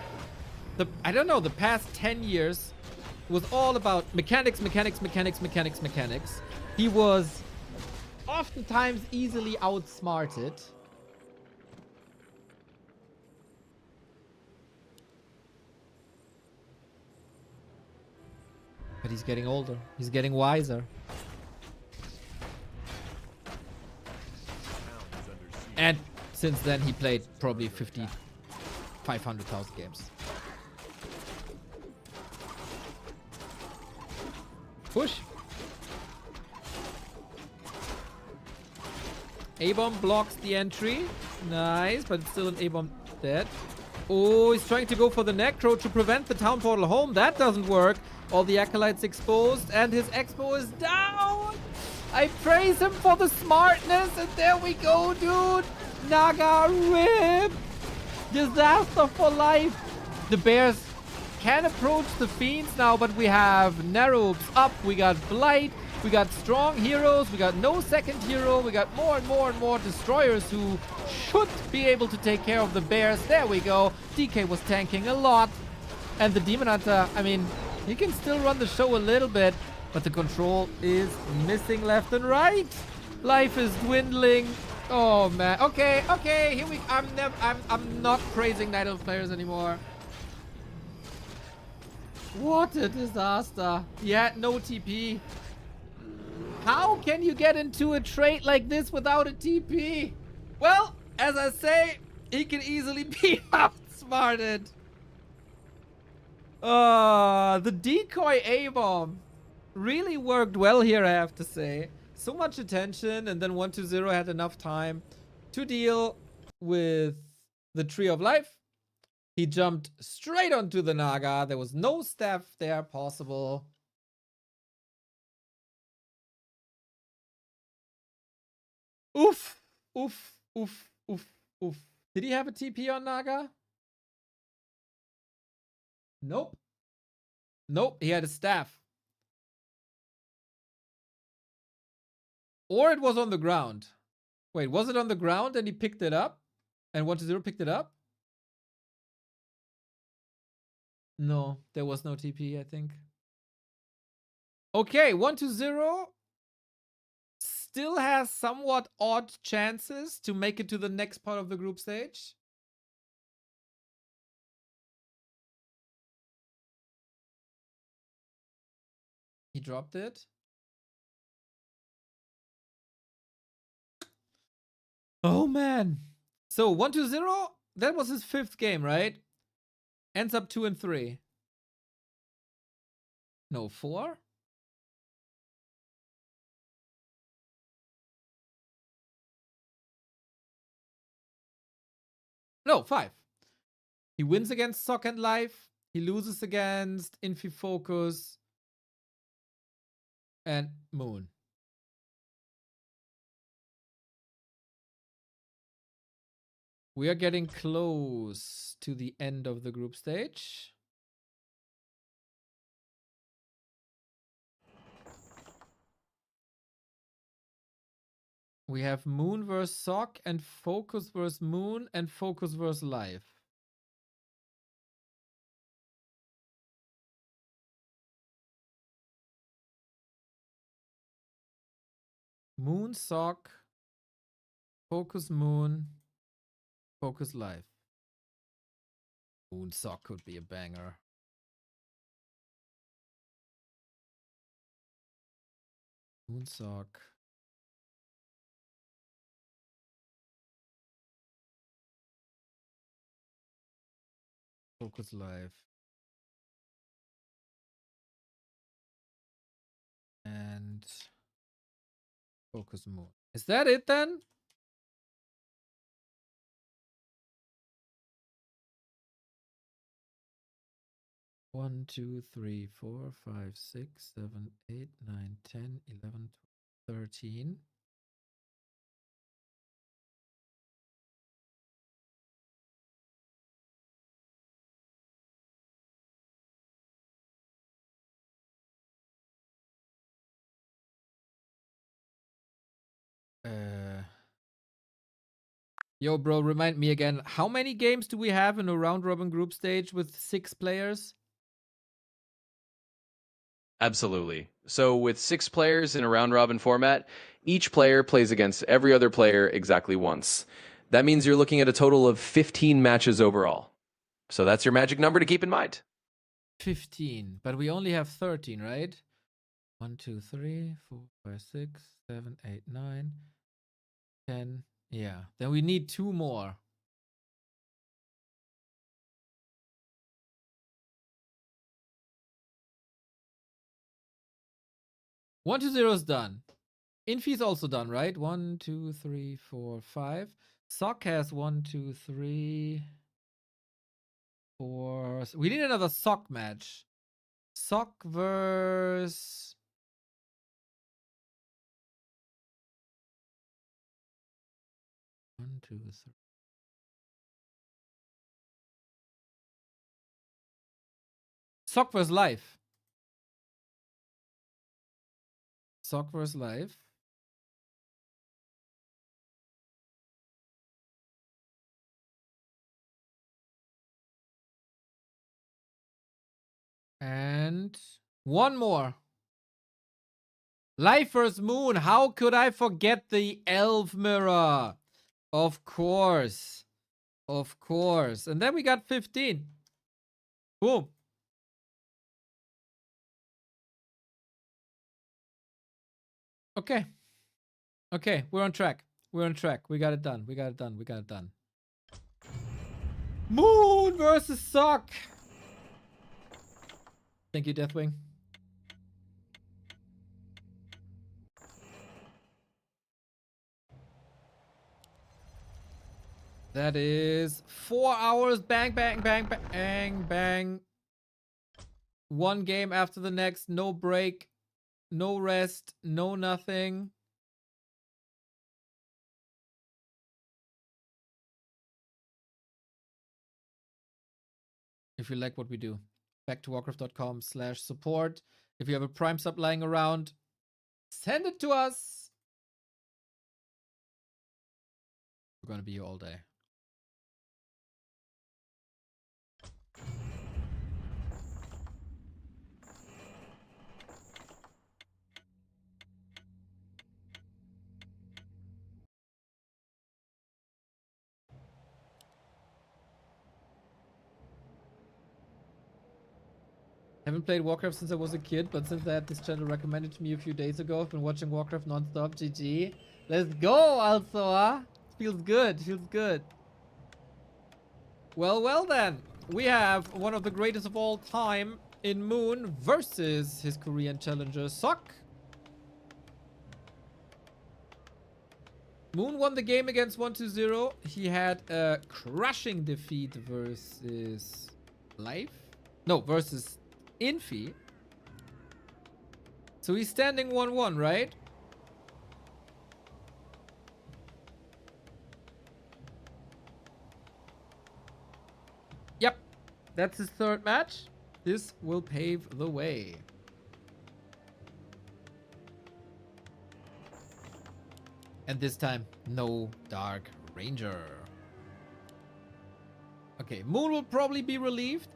the, I don't know, the past 10 years was all about mechanics. He was oftentimes easily outsmarted. But he's getting older. He's getting wiser. And since then, he played probably 500,000 games. Push. A-bomb blocks the entry. Nice, but it's still an A-bomb dead. Oh, he's trying to go for the Necro to prevent the town portal home. That doesn't work. All the acolytes exposed, and his expo is down. I praise him for the smartness, and there we go, dude. Naga rip. Disaster for life. The Bears can approach the Fiends now, but we have Narubs up. We got Blight. We got strong heroes. We got no second hero. We got more and more destroyers who should be able to take care of the Bears. There we go. DK was tanking a lot. And the Demon Hunter, I mean, he can still run the show a little bit, but the control is missing left and right. Life is dwindling. Oh man. Okay, here we I'm not praising Night Elf players anymore. What a disaster. Yeah, no TP. How can you get into a trade like this without a TP? Well, as I say, he can easily be outsmarted. The decoy A-bomb really worked well here, I have to say. So much attention, and then 1-0 had enough time to deal with the Tree of Life. He jumped straight onto the Naga. There was no staff there possible. Oof. Did he have a TP on Naga? Nope. Nope, he had a staff. Or it was on the ground. Wait, was it on the ground and he picked it up? And 1-0 picked it up? No, there was no TP, I think. Okay, 1-0 still has somewhat odd chances to make it to the next part of the group stage. He dropped it. Oh man. So 1-0, that was his 5th game, right? Ends up 2-3. No, 4? No, 5. He wins against Sock and Life. He loses against Infi Focus and Moon. We are getting close to the end of the group stage. We have Moon versus Sock and Focus versus Moon and Focus versus Life. Moon, Sock, Focus, Moon, Focus, Life. Moon, Sock could be a banger. Moon, Sock. Focus, Life. And Focus, Moon. Is that it then? 1, 2, 3, 4, 5, 6, 7, 8, 9, 10, 11, 12, 13. Yo, bro, remind me again. How many games do we have in a round robin group stage with 6 players? Absolutely. So, with 6 players in a round robin format, each player plays against every other player exactly once. That means you're looking at a total of 15 matches overall. So, that's your magic number to keep in mind. 15, but we only have 13, right? 1, 2, 3, 4, 5, 6, 7, 8, 9, 10. Yeah, then we need 2 more. One to zero is done. Infy is also done, right? 1, 2, 3, 4, 5. Sock has 1, 2, 3, 4. We need another sock match. Sock versus. One, two, three. Sock versus life. Sock versus life. And one more. Life versus Moon. How could I forget the elf mirror? Of course. Of course. And then we got 15. Boom. Okay. Okay, we're on track. We're on track. We got it done. We got it done. We got it done. Moon versus Sock. Thank you, Deathwing. That is 4 hours. Bang, bang, bang, bang, bang. One game after the next. No break. No rest. No nothing. If you like what we do, back to warcraft.com/support. If you have a Prime sub lying around, send it to us. We're going to be here all day. Haven't played Warcraft since I was a kid, but since I had this channel recommended to me a few days ago, I've been watching Warcraft non-stop. GG. Let's go, also. Feels good. Feels good. Well then. We have one of the greatest of all time in Moon versus his Korean challenger, Sok. Moon won the game against 1-0. He had a crushing defeat versus Life. No, versus Infy. So he's standing 1-1, right? Yep. That's his third match. This will pave the way. And this time, no Dark Ranger. Okay, Moon will probably be relieved.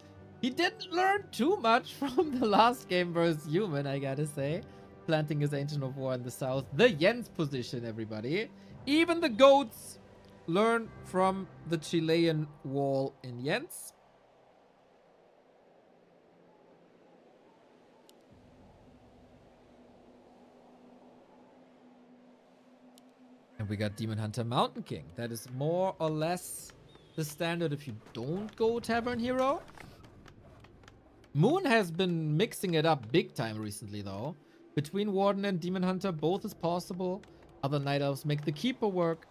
He didn't learn too much from the last game versus Human, I gotta say. Planting his Ancient of War in the south. The Jens position, everybody. Even the goats learn from the Chilean wall in Jens. And we got Demon Hunter Mountain King. That is more or less the standard if you don't go Tavern Hero. Moon has been mixing it up big time recently, though. Between Warden and Demon Hunter, both is possible. Other Night Elves make the Keeper work.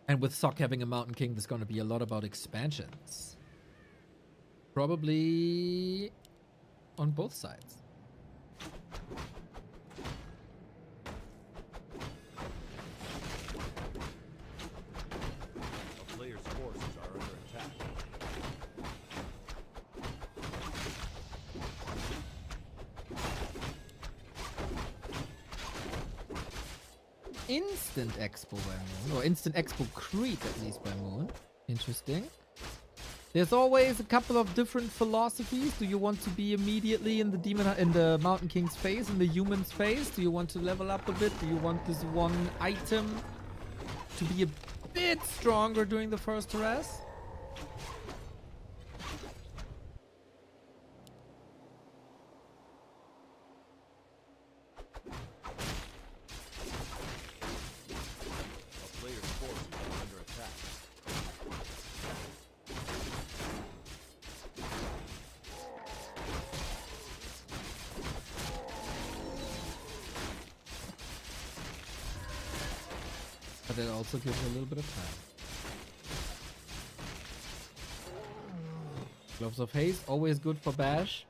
And with Sock having a Mountain King, there's going to be a lot about expansions. Probably on both sides. A player's forces are under attack. Instant Expo by Moon, or Instant Expo Creep at least by Moon. Interesting. There's always a couple of different philosophies. Do you want to be immediately in the Mountain King's phase, in the human's phase? Do you want to level up a bit? Do you want this one item to be a bit stronger during the first harass? A player's forces are under attack. But it also gives a little bit of time. Gloves of Haste, always good for Bash.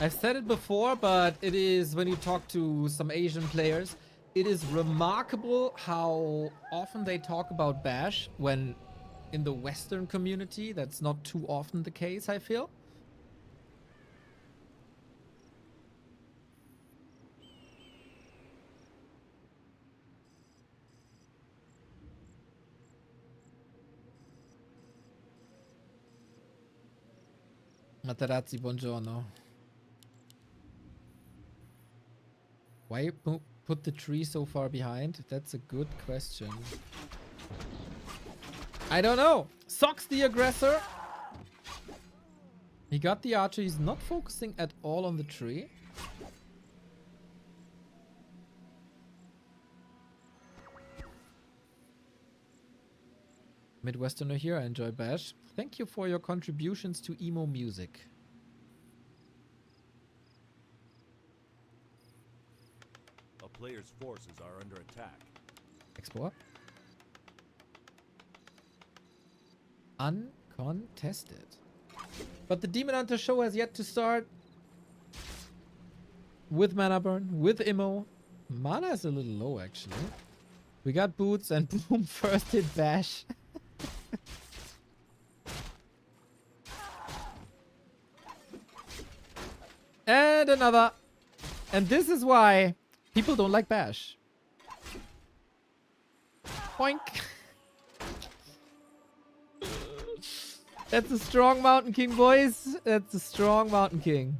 I've said it before, but it is, when you talk to some Asian players, it is remarkable how often they talk about Bash, when in the Western community, that's not too often the case, I feel. Materazzi, buongiorno. Why put the tree so far behind? That's a good question. I don't know. Sock's the aggressor. He got the archer. He's not focusing at all on the tree. Midwesterner here. I enjoy Bash. Thank you for your contributions to emo music. A player's forces are under attack. Export. Uncontested. But the Demon Hunter show has yet to start. With mana burn, with Immo. Mana is a little low actually. We got boots and boom, first hit Bash. And another. And this is why people don't like Bash. Boink. That's a strong Mountain King, boys. That's a strong Mountain King.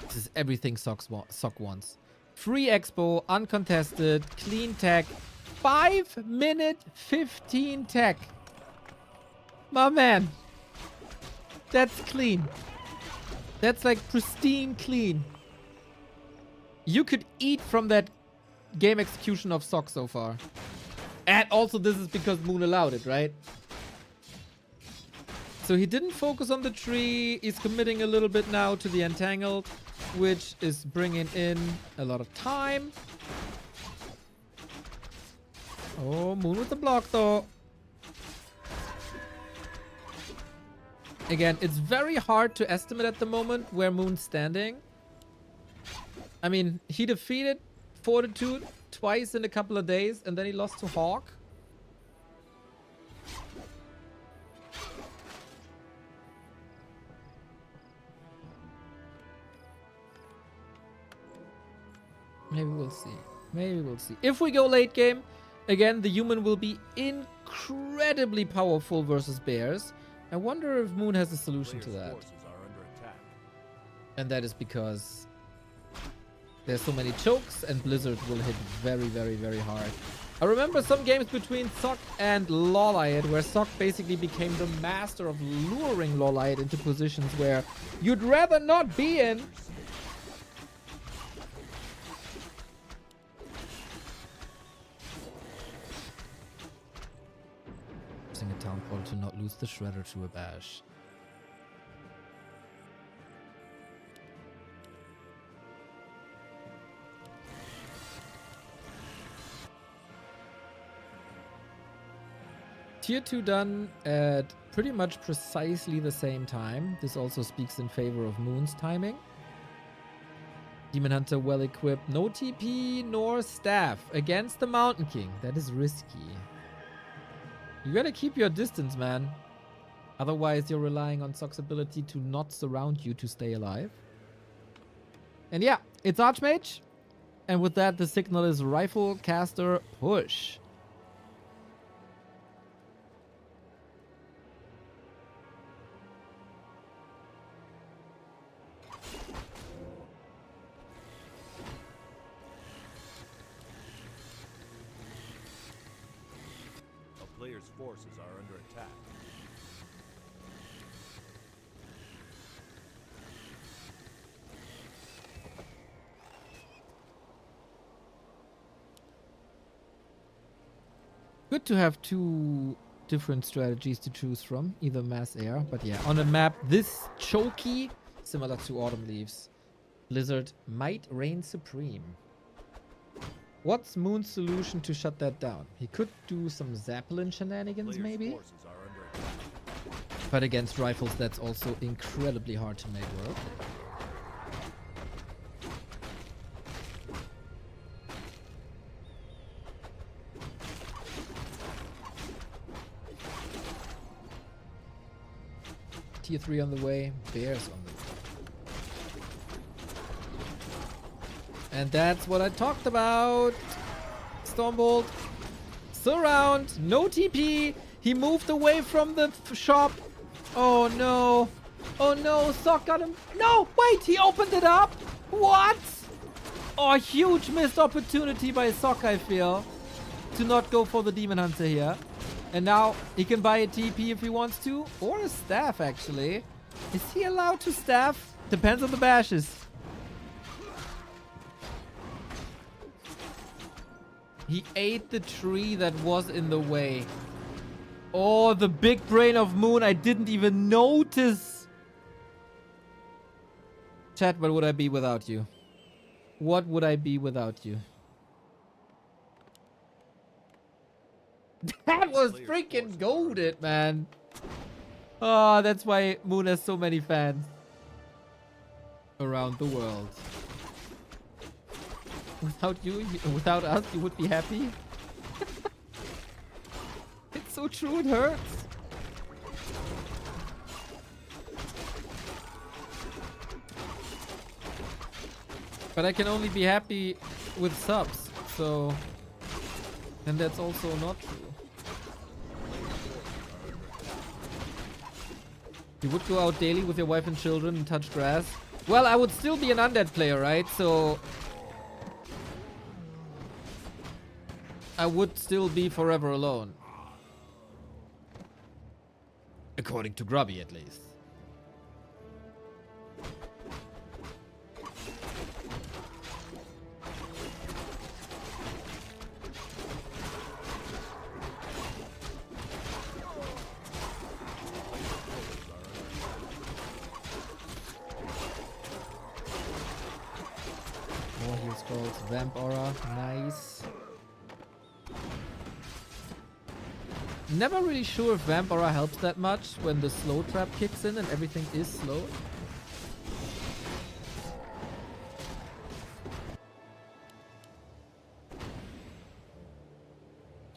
This is everything Sock wants. Free expo, uncontested, clean tech, 5 minute 15 tech. My man. That's clean. That's like pristine clean. You could eat from that game execution of Sock so far. And also this is because Moon allowed it, right? So he didn't focus on the tree. He's committing a little bit now to the entangled, which is bringing in a lot of time. Oh, Moon with the block though. Again, it's very hard to estimate at the moment where Moon's standing. I mean, he defeated Fortitude twice in a couple of days, and then he lost to Hawk. Maybe we'll see. Maybe we'll see. If we go late game, again, the human will be incredibly powerful versus bears. I wonder if Moon has a solution to that. Forces are under attack. And that is because there's so many chokes and Blizzard will hit very, very, very hard. I remember some games between Sock and Lawlight where Sock basically became the master of luring Lawlight into positions where you'd rather not be in. order to not lose the Shredder to a bash. Tier 2 done at pretty much precisely the same time. This also speaks in favor of Moon's timing. Demon Hunter well equipped. No TP nor staff against the Mountain King. That is risky. You gotta keep your distance, man. Otherwise, you're relying on Sock's ability to not surround you to stay alive. And yeah, it's Archmage. And with that, the signal is Rifle Caster Push. Players' forces are under attack. Good to have two different strategies to choose from, either mass air, but yeah, on a map this choky, similar to Autumn Leaves, Blizzard might reign supreme. What's Moon's solution to shut that down? He could do some Zeppelin shenanigans, Players' maybe? forces are under attack. But against rifles, that's also incredibly hard to make work. Tier 3 on the way, Bears on the way. And that's what I talked about. Stormbolt. Surround. No TP. He moved away from the shop. Oh no. Oh no. Sock got him. No. Wait. He opened it up. What? Oh, huge missed opportunity by Sock, I feel. To not go for the Demon Hunter here. And now he can buy a TP if he wants to. Or a staff, actually. Is he allowed to staff? Depends on the bashes. He ate the tree that was in the way. Oh, the big brain of Moon. I didn't even notice. Chat, what would I be without you? What would I be without you? That was freaking goated, man. Oh, that's why Moon has so many fans around the world. Without us, you would be happy. It's so true, it hurts. But I can only be happy with subs, so... And that's also not true. You would go out daily with your wife and children and touch grass? Well, I would still be an undead player, right? So... I would still be forever alone. According to Grubby, at least. More heal scrolls, Vamp Aura, nice. Never really sure if Vamp Aura helps that much when the slow trap kicks in and everything is slow.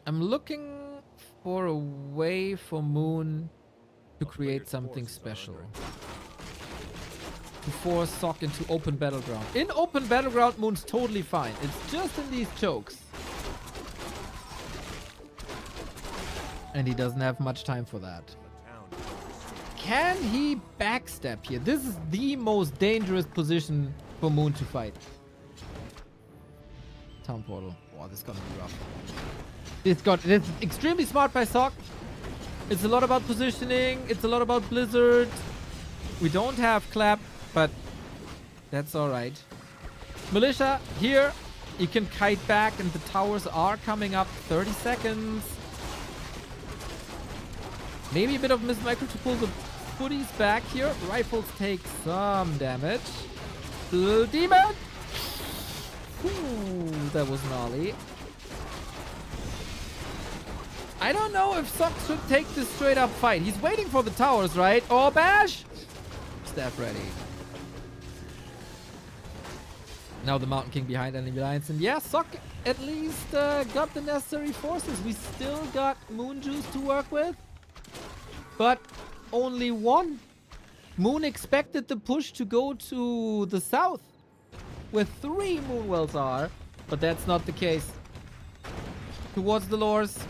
I'm looking for a way for Moon to create something special. To force Sock into open battleground. In open battleground, Moon's totally fine. It's just in these chokes. And he doesn't have much time for that. Can he backstep here? This is the most dangerous position for Moon to fight. Town portal. Wow, this is gonna be rough. It's extremely smart by Sock. It's a lot about positioning. It's a lot about Blizzard. We don't have Clap, but that's alright. Militia, here. You can kite back and the towers are coming up. 30 seconds. Maybe a bit of Miss Micro to pull the footies back here. Rifles take some damage. Blue Demon! Ooh, that was gnarly. I don't know if Sock should take this straight up fight. He's waiting for the towers, right? Oh, bash! Staff ready. Now the Mountain King behind enemy lines. And yeah, Sock at least got the necessary forces. We still got Moon Juice to work with. But only one. Moon expected the push to go to the south, where 3 Moonwells are. But that's not the case. Towards the lores.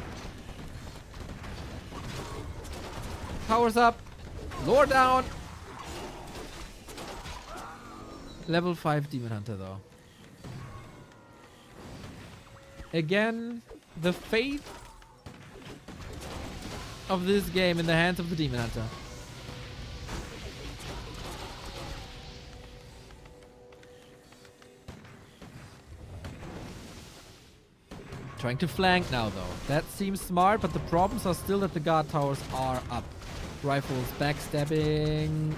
Powers up. Lore down. Level 5 Demon Hunter though. Again, the fate of this game in the hands of the Demon Hunter. Trying to flank now though. That seems smart, but the problems are still that the guard towers are up. Rifles backstabbing.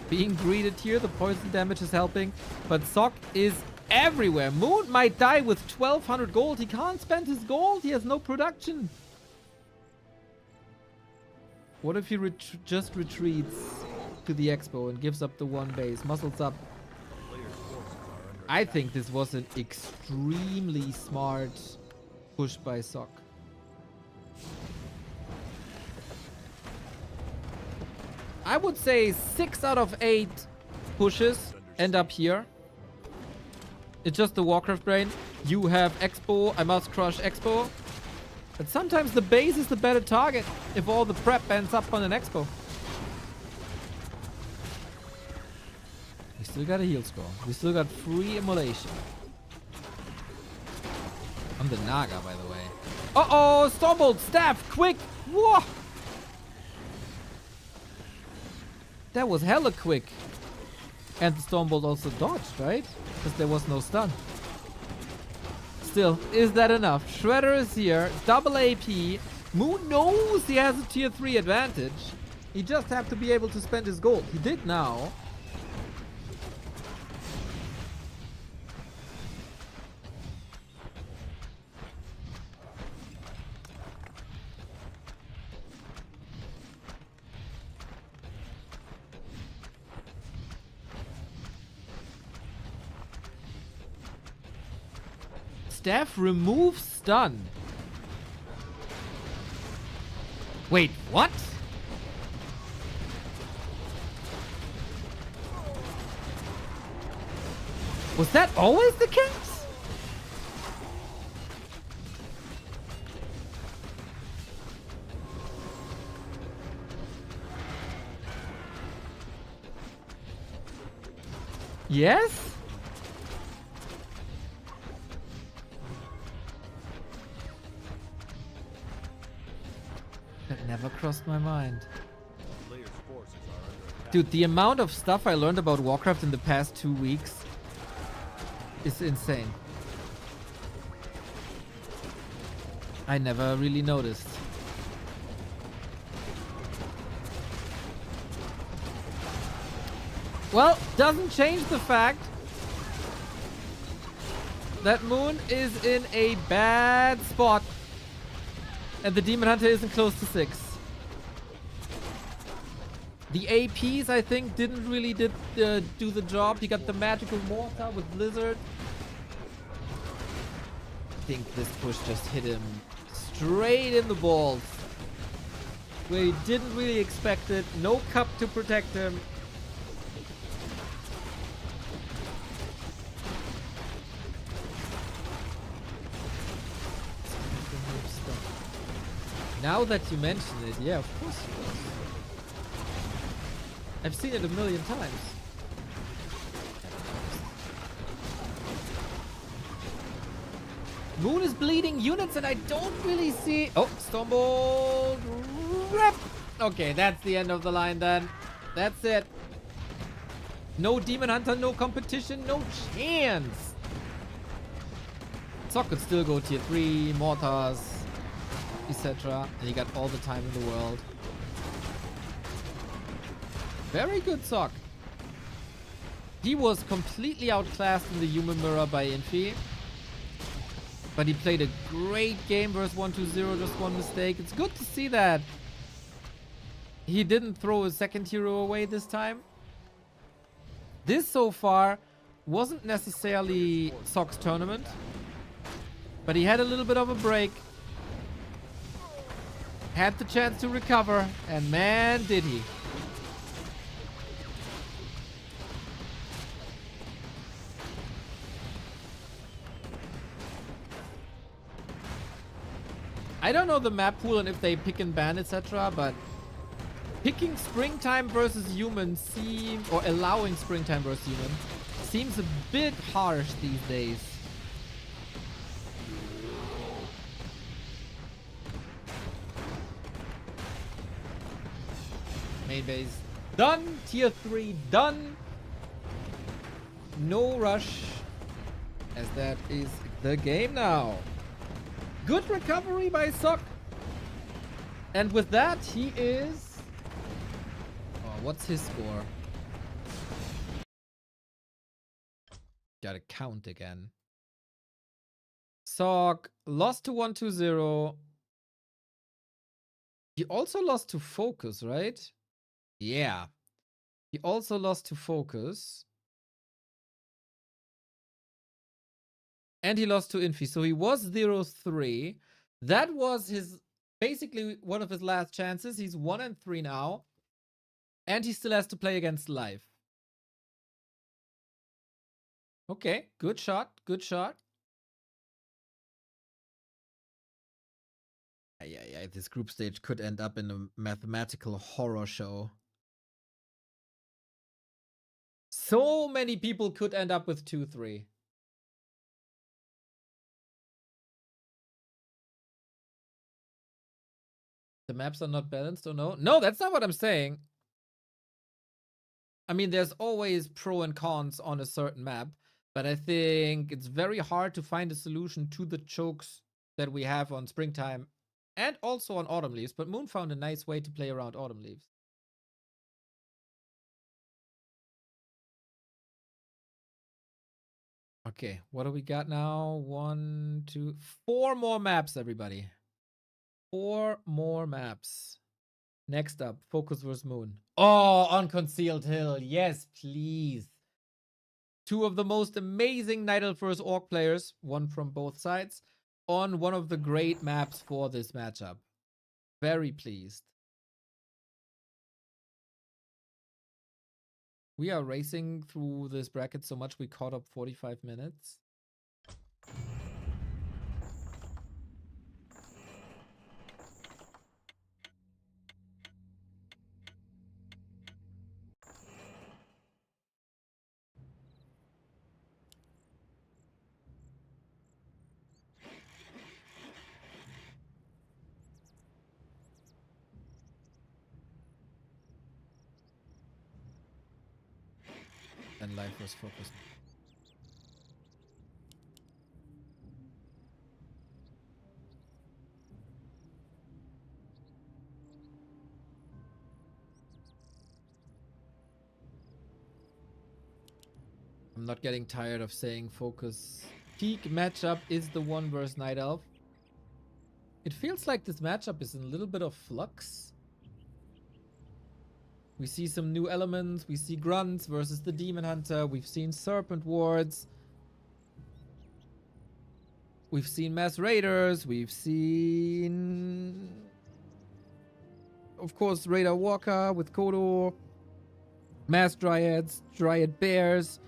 Being greeted here, the poison damage is helping, but Sock is everywhere. Moon might die with 1200 gold. He can't spend his gold. He has no production. What if he just retreats to the expo and gives up the one base? Muscles up. I think this was an extremely smart push by Sock. I would say 6 out of 8 pushes end up here. It's just the Warcraft brain. You have Expo, I must crush Expo. But sometimes the base is the better target if all the prep ends up on an Expo. We still got a heal score. We still got free immolation. I'm the Naga, by the way. Uh-oh! Stormbolt! Staff! Quick! Whoa! That was hella quick. And the Stormbolt also dodged, right? Because there was no stun. Still, is that enough? Shredder is here. Double AP. Moon knows he has a tier 3 advantage. He just have to be able to spend his gold. He did now. Staff removes stun. Wait, what? Was that always the case? Yes? That never crossed my mind. Dude, the amount of stuff I learned about Warcraft in the past 2 weeks is insane. I never really noticed. Well, doesn't change the fact that Moon is in a bad spot. And the Demon Hunter isn't close to 6. The APs, I think, didn't really do the job. He got the magical mortar with Blizzard. I think this push just hit him straight in the balls. Where he didn't really expect it. No cup to protect him. Now that you mention it, yeah, of course he does. I've seen it a million times. Moon is bleeding units and I don't really see... Oh, Stormbolt! Rip! Okay, that's the end of the line then. That's it. No Demon Hunter, no competition, no chance. Sock could still go tier 3, mortars, etc. And he got all the time in the world. Very good Sock. He was completely outclassed in the human mirror by Infy. But he played a great game versus 120, just one mistake. It's good to see that he didn't throw a second hero away this time. This so far wasn't necessarily Sock's tournament, but he had a little bit of a break. Had the chance to recover, and man, did he. I don't know the map pool and if they pick and ban, etc., but picking springtime versus human or allowing springtime versus human seems a bit harsh these days. Main base done. Tier 3 done. No rush, as that is the game now. Good recovery by Sock. And with that, he is... Oh, what's his score? Gotta count again. Sock lost to 120. He also lost to Focus, right? Yeah. He also lost to Focus. And he lost to Infi. So he was 0-3. That was his basically one of his last chances. He's 1-3 now. And he still has to play against Live. Okay, good shot. Good shot. Yeah, this group stage could end up in a mathematical horror show. So many people could end up with 2-3. The maps are not balanced or no? No, that's not what I'm saying. I mean, there's always pro and cons on a certain map, but I think it's very hard to find a solution to the chokes that we have on Springtime and also on Autumn Leaves, but Moon found a nice way to play around Autumn Leaves. Okay, what do we got now? 1, 2, 4 more maps, everybody. 4 more maps. Next up, Focus vs. Moon. Oh, on Concealed Hill. Yes, please. 2 of the most amazing Night Elf vs. Orc players, one from both sides, on one of the great maps for this matchup. Very pleased. We are racing through this bracket so much we caught up 45 minutes. And Life was focused. I'm not getting tired of saying Focus peak matchup is the one versus Night Elf. It feels like this matchup is in a little bit of flux. We see some new elements. We see Grunts versus the Demon Hunter. We've seen Serpent Wards. We've seen Mass Raiders. We've seen, of course, Raider Walker with Kodo. Mass Dryads, Dryad Bears.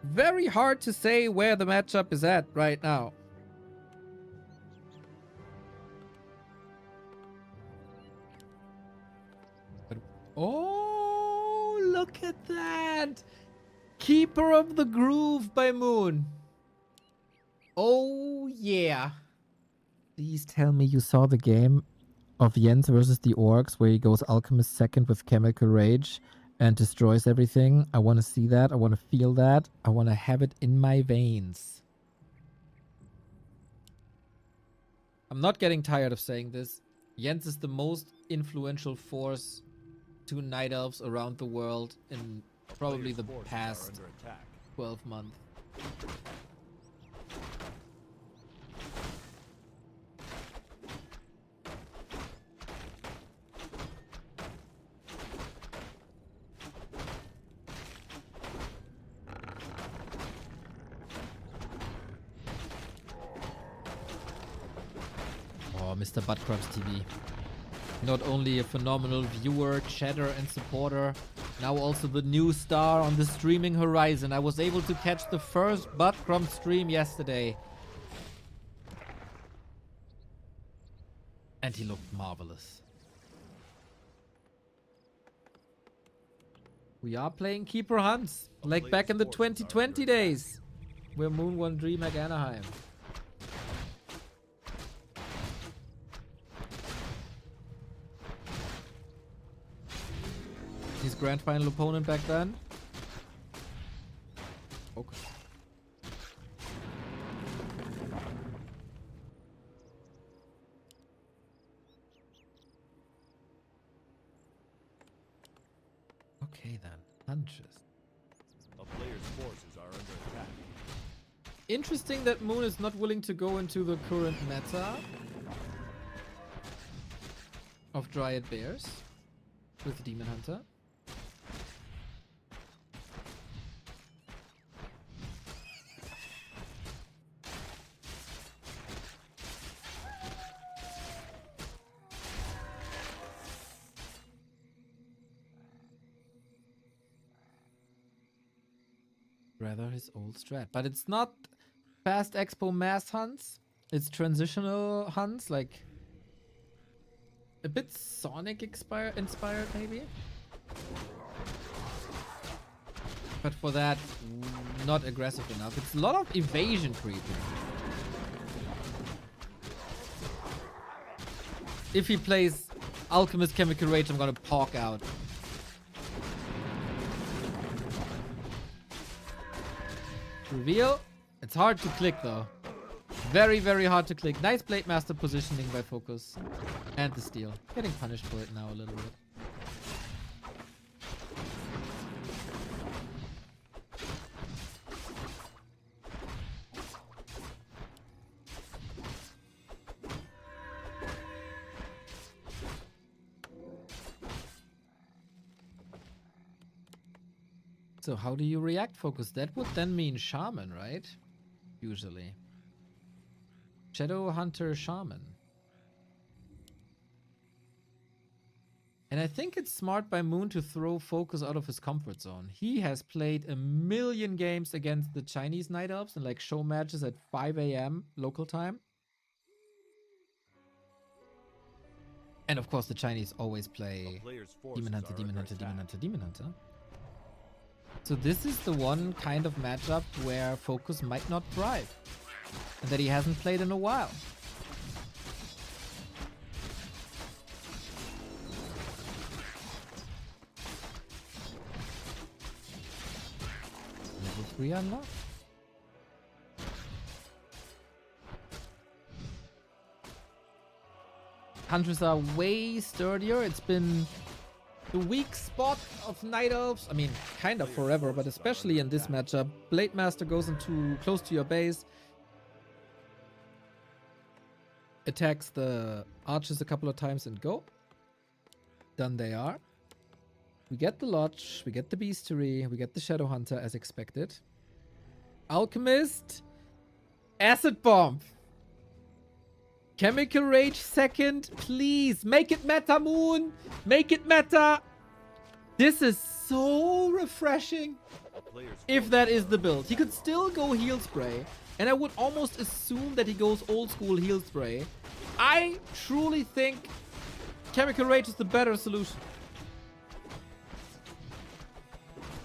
Very hard to say where the matchup is at right now. But, oh, look at that! Keeper of the Groove by Moon. Oh, yeah. Please tell me you saw the game of Jens versus the Orcs where he goes Alchemist second with Chemical Rage and destroys everything. I want to see that. I want to feel that. I want to have it in my veins. I'm not getting tired of saying this. Jens is the most influential force to Night Elves around the world in probably Players' the forces are past under attack. 12 months. Oh, Mr. Buttcrumbs TV. Not only a phenomenal viewer, chatter, and supporter, now also the new star on the streaming horizon. I was able to catch the first Buttcrumbs stream yesterday. And he looked marvelous. We are playing Keeper Hunts, like back in the 2020 days, where Moon won DreamHack Anaheim. His grand final opponent back then. Okay. Okay then. Punches. A player's forces are under attack. Interesting that Moon is not willing to go into the current meta of Dryad Bears with Demon Hunter. Rather his old strat, but it's not fast expo mass hunts. It's transitional hunts, like a bit Sonic inspired maybe. But for that, not aggressive enough. It's a lot of evasion creeping. If he plays Alchemist Chemical Rage, I'm gonna pork out. Reveal. It's hard to click though. Very, very hard to click. Nice Blade Master positioning by Focus. And the steal. Getting punished for it now a little bit. So how do you react, Focus? That would then mean Shaman, right? Usually. Shadow Hunter Shaman. And I think it's smart by Moon to throw Focus out of his comfort zone. He has played a million games against the Chinese Night Elves and like show matches at 5 AM local time. And of course the Chinese always play Demon Hunter, Demon Hunter, Demon Hunter, Demon Hunter. So this is the one kind of matchup where Focus might not thrive. And that he hasn't played in a while. Level 3 unlocked. Hunters are way sturdier. It's been the weak spot of Night Elves. I mean, kind of forever, but especially in this matchup. Blade Master goes into close to your base. Attacks the archers a couple of times and go. Done they are. We get the Lodge, we get the Beastery, we get the Shadow Hunter as expected. Alchemist. Acid Bomb. Chemical Rage second. Please, make it meta, Moon. Make it meta. This is so refreshing. If that is the build. He could still go Heal Spray. And I would almost assume that he goes old school Heal Spray. I truly think Chemical Rage is the better solution.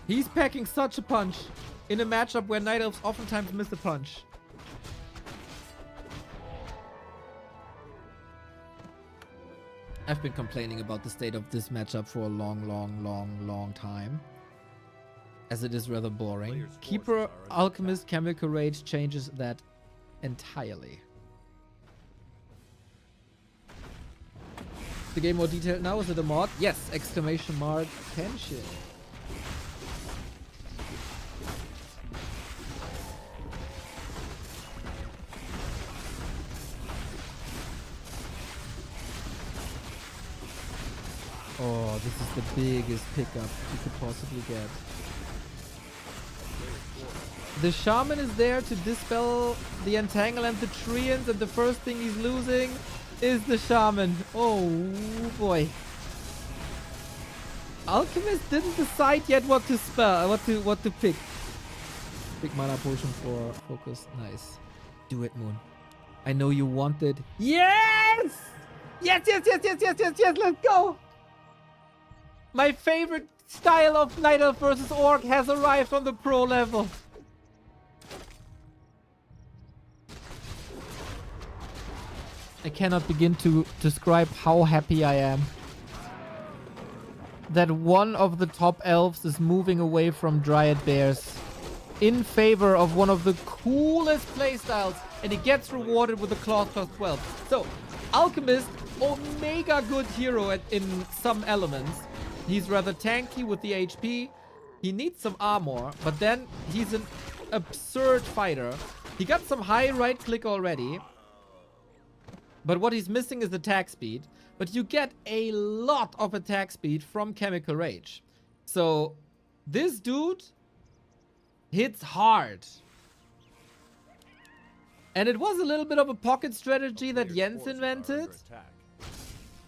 He's packing such a punch in a matchup where Night Elves oftentimes miss a punch. I've been complaining about the state of this matchup for a long time. As it is rather boring. Keeper Alchemist Chemical Rage changes that entirely. the game more detailed now? Is it a mod? Yes! Exclamation mark. Tension. Oh, this is the biggest pickup you could possibly get. The shaman is there to dispel the entangle and the treants, and the first thing he's losing is the shaman. Oh boy. Alchemist didn't decide yet what to spell, what to pick. Big mana potion for focus. Nice. Do it, Moon. I know you wanted. Yes! Yes, yes, yes, yes, yes, yes, yes, let's go! My favorite style of Night Elf versus Orc has arrived on the pro level. I cannot begin to describe how happy I am that one of the top elves is moving away from Dryad Bears in favor of one of the coolest playstyles, and he gets rewarded with a Claws plus 12. So, Alchemist, omega good hero in some elements. He's rather tanky with the HP. He needs some armor, but then he's an absurd fighter. He got some high right click already. But what he's missing is attack speed. But you get a lot of attack speed from Chemical Rage. So this dude hits hard. And it was a little bit of a pocket strategy that Jens invented.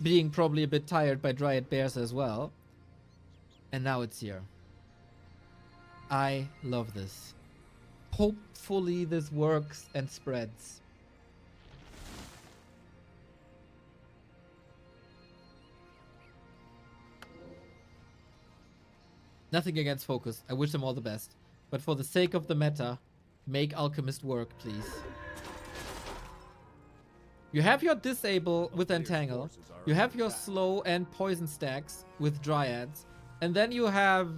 Being probably a bit tired by Dryad Bears as well. And now it's here. I love this. Hopefully this works and spreads. Nothing against Focus. I wish them all the best. But for the sake of the meta, make Alchemist work, please. You have your Disable with Entangle. You have your Slow and Poison stacks with Dryads. And then you have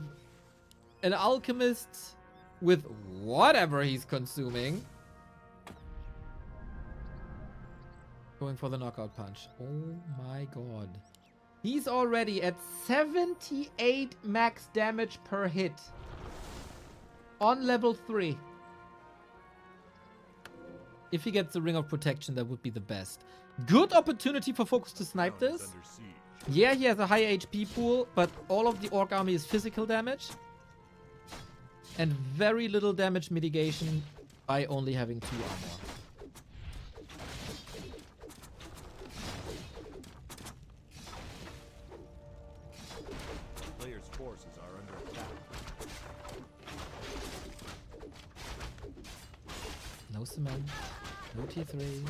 an Alchemist with whatever he's consuming. Going for the knockout punch. Oh my god. He's already at 78 max damage per hit. On level 3. If he gets the Ring of Protection, that would be the best. Good opportunity for Focus to snipe this. Yeah, he has a high HP pool, but all of the Orc army is physical damage. And very little damage mitigation by only having 2 armor. Players' forces are under attack. No cement. No T3.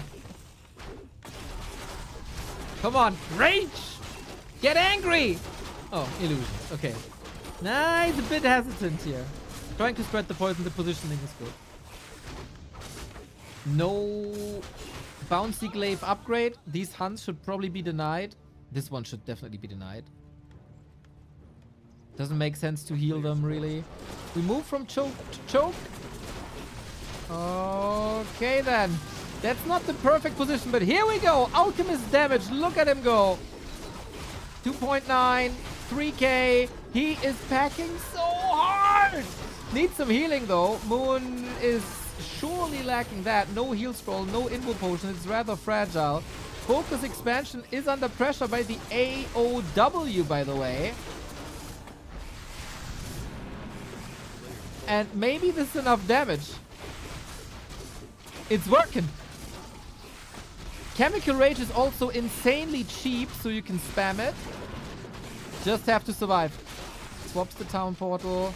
Come on, rage! Get angry! Oh, illusions. Okay. Nah, he's a bit hesitant here. Trying to spread the poison, the positioning is good. No bouncy glaive upgrade. These hunts should probably be denied. This one should definitely be denied. Doesn't make sense to heal them, really. We move from choke to choke. Okay, then. That's not the perfect position, but here we go. Alchemist damage. Look at him go. 2.9, 3k. He is packing so hard. Needs some healing, though. Moon is surely lacking that. No heal scroll, no invo potion. It's rather fragile. Focus expansion is under pressure by the AOW, by the way. And maybe this is enough damage. It's working. Chemical Rage is also insanely cheap, so you can spam it. Just have to survive. Swaps the town portal.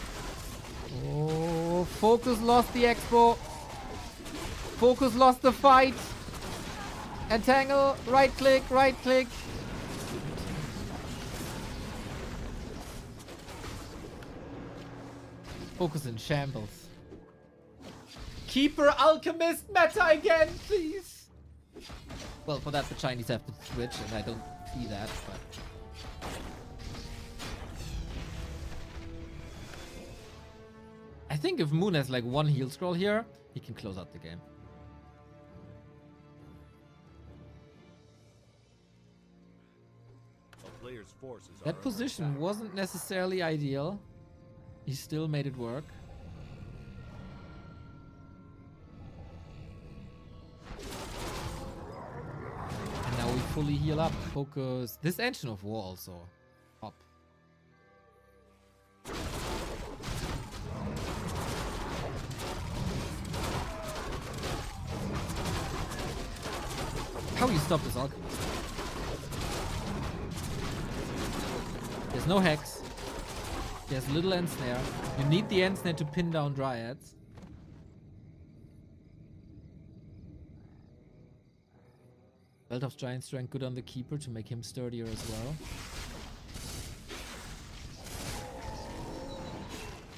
Oh, Focus lost the expo. Focus lost the fight. Entangle, right click, right click. Focus in shambles. Keeper Alchemist meta again, please. Well, for that the Chinese have to switch, and I don't see that, but... I think if Moon has like 1 heal scroll here, he can close out the game. Player's forces are That under position attack. wasn't necessarily ideal. He still made it work. And now we fully heal up. Focus. This engine of war also. Up. How you stop this alchemist? There's no hex. There's little end snare. You need the end snare to pin down dryads. Belt of Giant Strength good on the keeper to make him sturdier as well.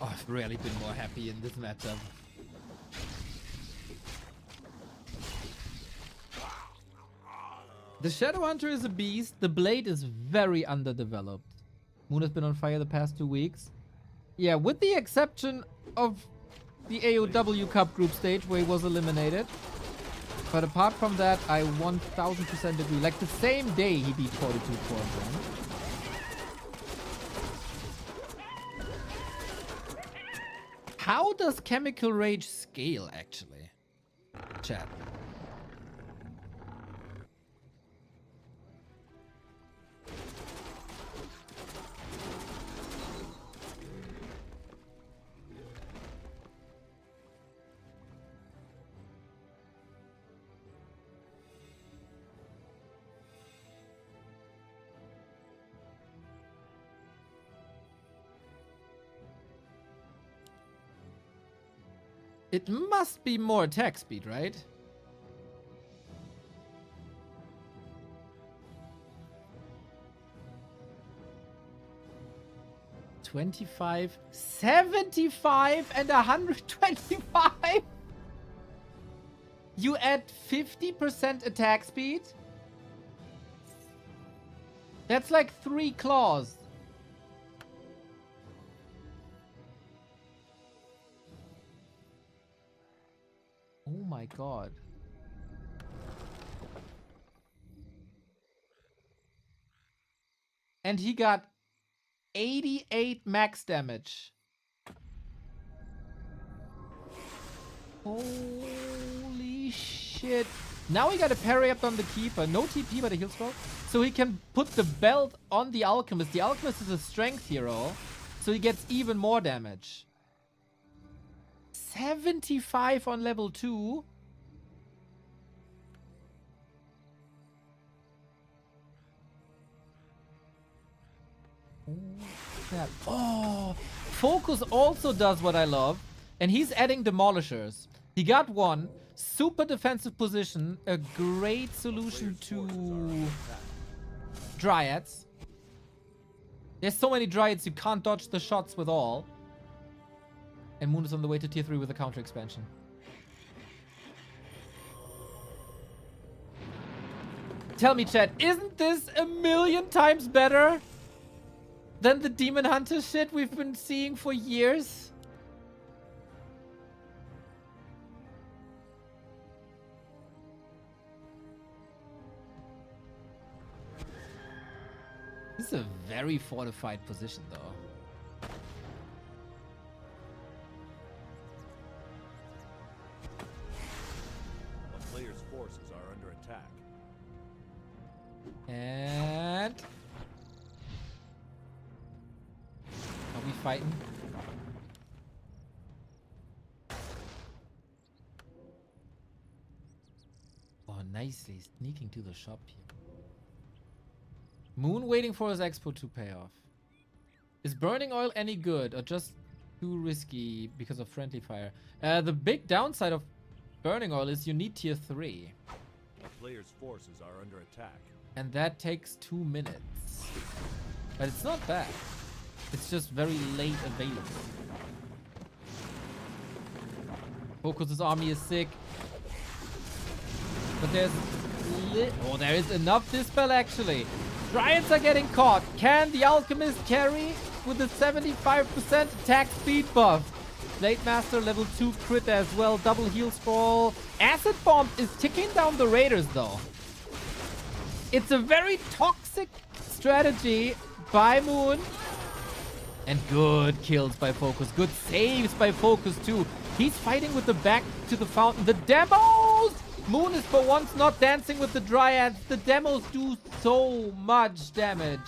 Oh, I've rarely been more happy in this matchup. The Shadow Hunter is a beast. The blade is very underdeveloped. Moon has been on fire the past 2 weeks. Yeah, with the exception of the AOW Cup group stage where he was eliminated. But apart from that, I 1000% agree. Like the same day he beat Fortitude 4-1. How does Chemical Rage scale actually? Chat. It must be more attack speed, right? $25, $75, and $125. You add 50% attack speed. That's like 3 claws. Oh my god. And he got 88 max damage. Holy shit. Now we got a parry up on the keeper. No TP, but a heal scroll. So he can put the belt on the alchemist. The alchemist is a strength hero. So he gets even more damage. 75 on level 2. Oh, Focus also does what I love. And he's adding Demolishers. He got one. Super defensive position. A great solution to Dryads. There's so many Dryads you can't dodge the shots with all. And Moon is on the way to tier 3 with a counter expansion. Tell me, chat, isn't this a million times better than the Demon Hunter shit we've been seeing for years? This is a very fortified position, though. Player's forces are under attack. And are we fighting? Oh, nicely sneaking to the shop here. Moon waiting for his expo to pay off. Is burning oil any good or just too risky because of friendly fire? The big downside of burning oil is you need tier 3. A player's forces are under attack. And that takes 2 minutes. But it's not bad. It's just very late available. Focus's army is sick. But there's... oh, there is enough dispel actually. Dryads are getting caught. Can the Alchemist carry with a 75% attack speed buff? Blade Master level 2 crit as well. Double heal scroll. Acid Bomb is ticking down the Raiders though. It's a very toxic strategy by Moon. And good kills by Focus. Good saves by Focus too. He's fighting with the back to the fountain. The demos! Moon is for once not dancing with the Dryads. The demos do so much damage.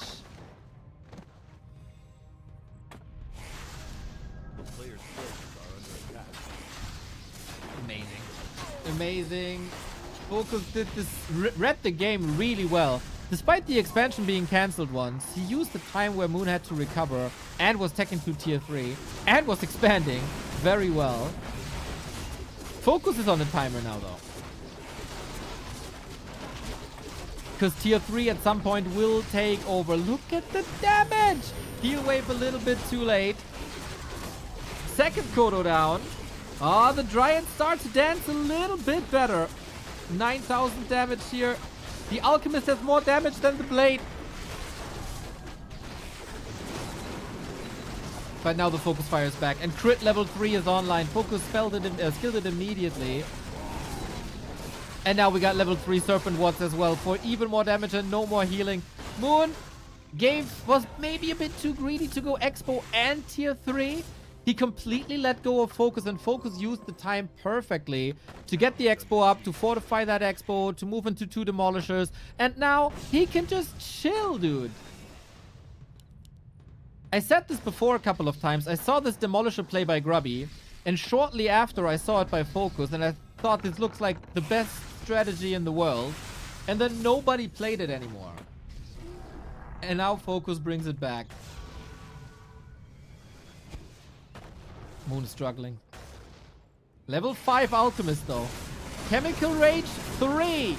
The player's forces are under attack. Amazing. Amazing. Focus did this, read the game really well. Despite the expansion being cancelled once, he used the time where Moon had to recover and was taken to tier 3 and was expanding very well. Focus is on the timer now though. Because tier 3 at some point will take over. Look at the damage! Heal wave a little bit too late. Second Kodo down. Oh, the Dryad starts to dance a little bit better. 9,000 damage here. The Alchemist has more damage than the Blade. But now the Focus Fire is back. And crit level 3 is online. Focus skilled it immediately. And now we got level 3 Serpent Wards as well for even more damage and no more healing. Moon was maybe a bit too greedy to go Expo and tier 3. He completely let go of Focus, and Focus used the time perfectly to get the Expo up, to fortify that Expo, to move into 2 Demolishers, and now he can just chill, dude. I said this before a couple of times. I saw this Demolisher play by Grubby, and shortly after I saw it by Focus, and I thought this looks like the best strategy in the world, and then nobody played it anymore. And now Focus brings it back. Moon is struggling. Level 5 Alchemist though. Chemical Rage 3.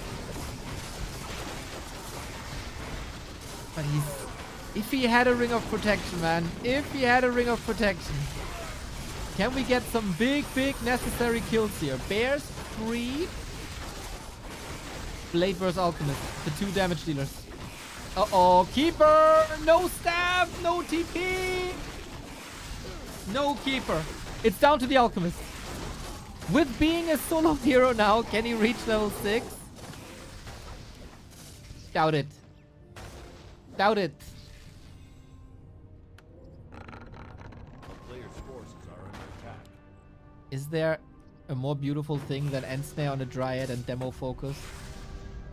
But if he had a Ring of Protection, man. If he had a Ring of Protection. Can we get some big necessary kills here? Bears 3. Blade vs Alchemist. The 2 damage dealers. Uh-oh. Keeper! No staff! No TP! No Keeper. It's down to the Alchemist. With being a solo hero now, can he reach level 6? Doubt it. Doubt it. The player's forces are under attack. Is there a more beautiful thing than Ensnare on a Dryad and Demo Focus?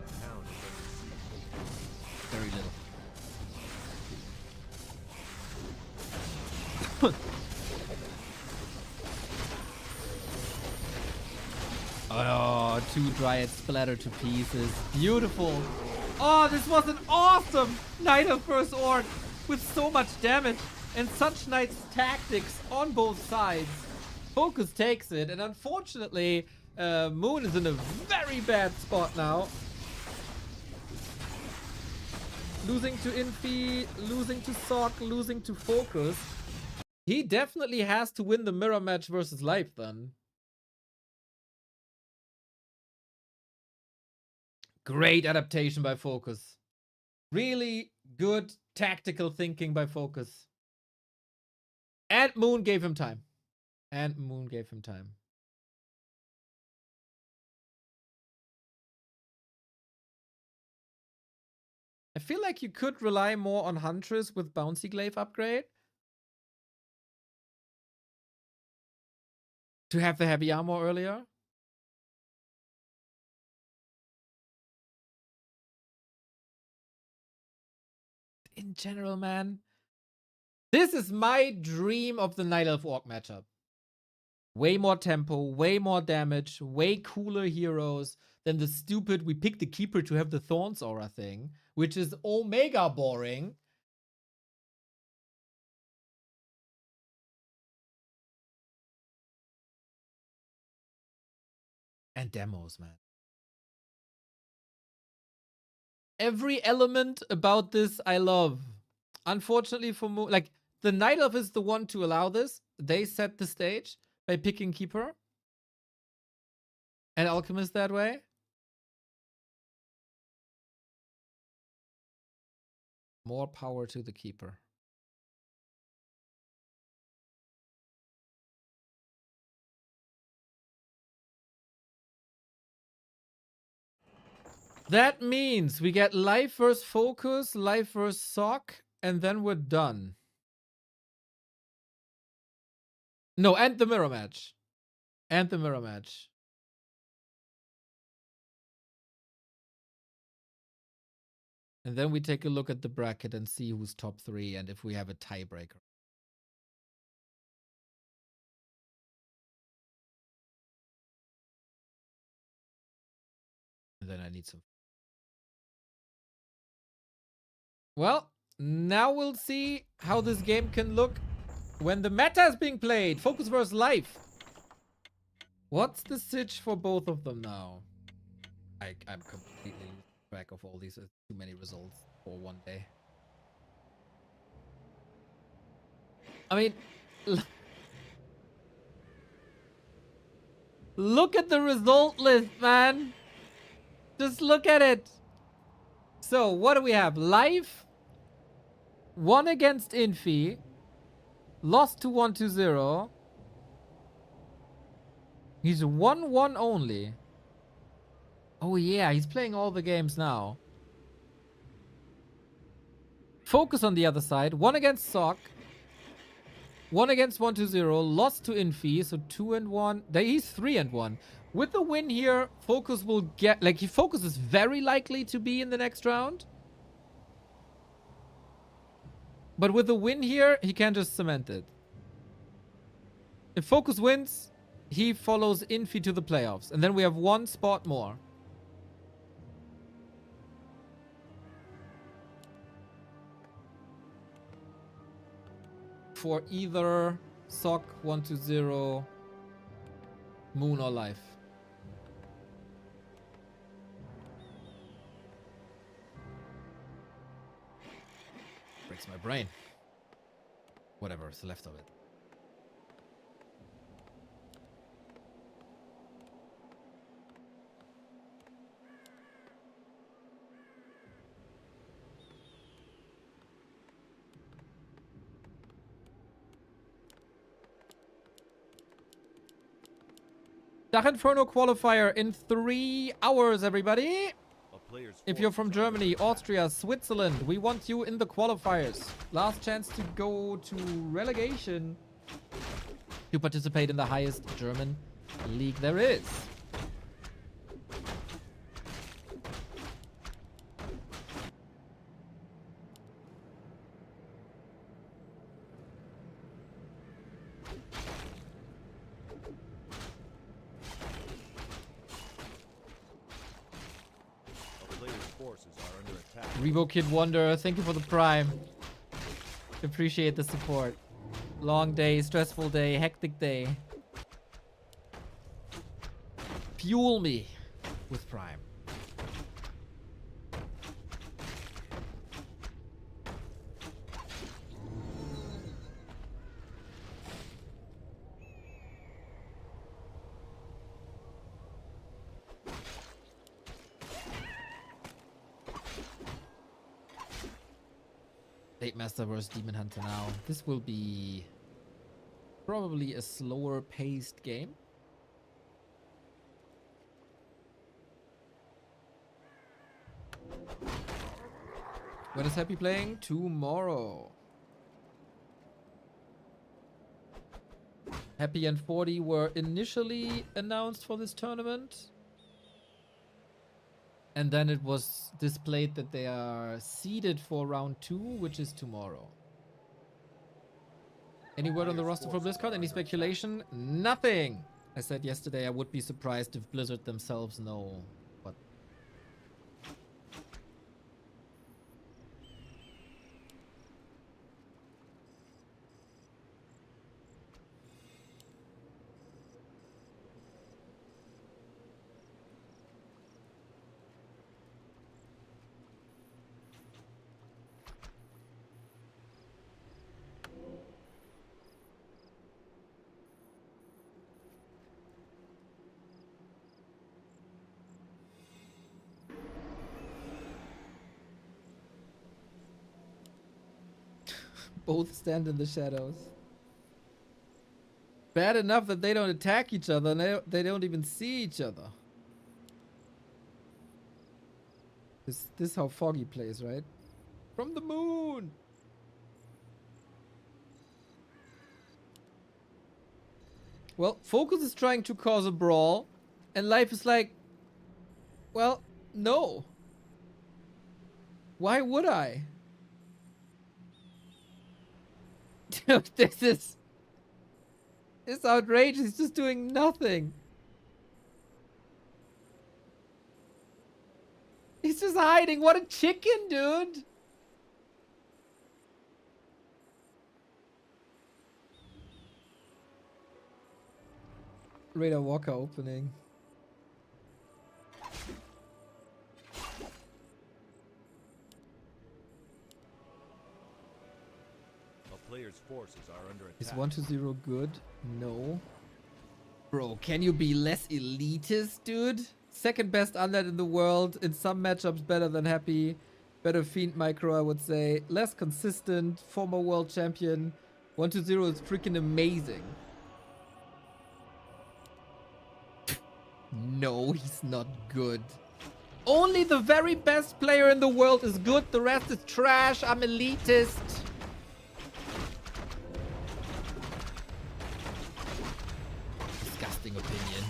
The town is under siege. Very little. Oh, 2 Dryads splattered to pieces. Beautiful. Oh, this was an awesome Knight of First Orc with so much damage and such nice tactics on both sides. Focus takes it, and unfortunately, Moon is in a very bad spot now. Losing to Infy, losing to Sock, losing to Focus. He definitely has to win the mirror match versus Life then. Great adaptation by Focus. Really good tactical thinking by Focus. And Moon gave him time. And Moon gave him time. I feel like you could rely more on Huntress with Bouncy Glaive upgrade. To have the heavy armor earlier. In general, man, this is my dream of the Night Elf Orc matchup. Way more tempo, way more damage, way cooler heroes than the stupid we pick the Keeper to have the Thorns aura thing, which is omega boring. And demos, man. Every element about this I love. Unfortunately for Moon, like, the Night Elf is the one to allow this. They set the stage by picking Keeper. And Alchemist that way. More power to the Keeper. That means we get life versus focus, life versus sock, and then we're done. No, and the mirror match. And the mirror match. And then we take a look at the bracket and see who's top 3 and if we have a tiebreaker. And then I need some. Well, now we'll see how this game can look when the meta is being played. Focus versus life. What's the sitch for both of them now? I'm completely losing track of all these. Too many results for one day. I mean, look at the result list, man. Just look at it. So, what do we have? Life won against Infy. Lost to 1-0. He's 1-1 only. Oh yeah, he's playing all the games now. Focus on the other side. Won against Sock. Won against 1-0. Lost to Infy. So 2-1. He's 3-1. With the win here, Focus will get... Like, Focus is very likely to be in the next round. But with the win here, he can just cement it. If Focus wins, he follows Infy to the playoffs. And then we have one spot more. For either Sock 1-0, Moon or Life. Breaks my brain. Whatever is left of it. Inferno qualifier in 3 hours, everybody. If you're from Germany, Austria, Switzerland, we want you in the qualifiers. Last chance to go to relegation to participate in the highest German league there is. Rebo Kid Wonder, thank you for the prime. Appreciate the support. Long day, stressful day, hectic day. Fuel me with prime. Fate Master vs Demon Hunter now. This will be probably a slower paced game. When is Happy playing? Tomorrow. Happy and 40 were initially announced for this tournament. And then it was displayed that they are seeded for round 2, which is tomorrow. Any word on the roster for BlizzCon? Any speculation? Nothing! I said yesterday I would be surprised if Blizzard themselves know. But both stand in the shadows. Bad enough that they don't attack each other and they don't even see each other. This how Foggy plays, right? From the moon! Well, Focus is trying to cause a brawl, and Life is like, well, no. Why would I? Dude, this is outrageous. He's just doing nothing. He's just hiding. What a chicken, dude. Raider Walker opening. A player's forces are under Is attack. 1-0 good? No. Bro, can you be less elitist, dude? Second best undead in the world. In some matchups, better than Happy. Better Fiend micro, I would say. Less consistent. Former world champion. 1-0 is freaking amazing. No, he's not good. Only the very best player in the world is good. The rest is trash. I'm elitist. Disgusting opinion.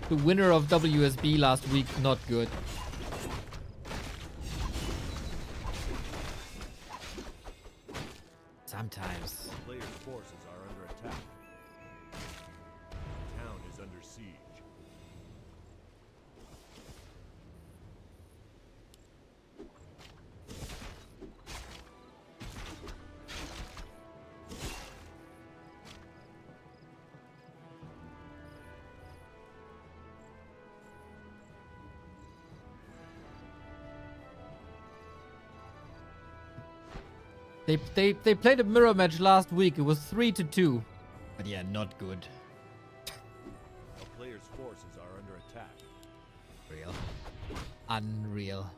The winner of WSB last week, not good. Sometimes. The player's forces are under attack. The town is under siege. They played a mirror match last week. It was 3-2. But yeah, not good. A player's forces are under attack. Real. Unreal.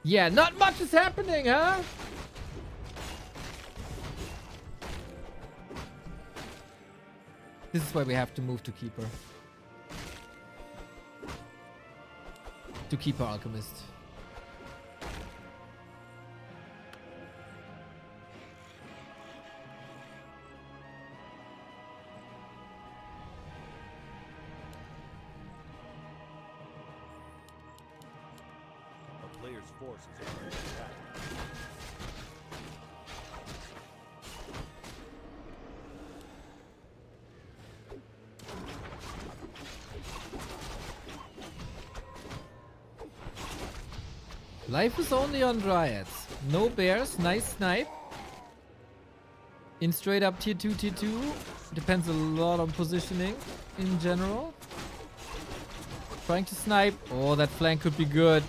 Yeah, not much is happening, huh? This is why we have to move to Keeper. To Keeper Alchemist. A player's forces are under attack. Life is only on Dryads. No bears. Nice snipe. In straight up tier 2, tier 2. Depends a lot on positioning in general. Trying to snipe. Oh, that flank could be good.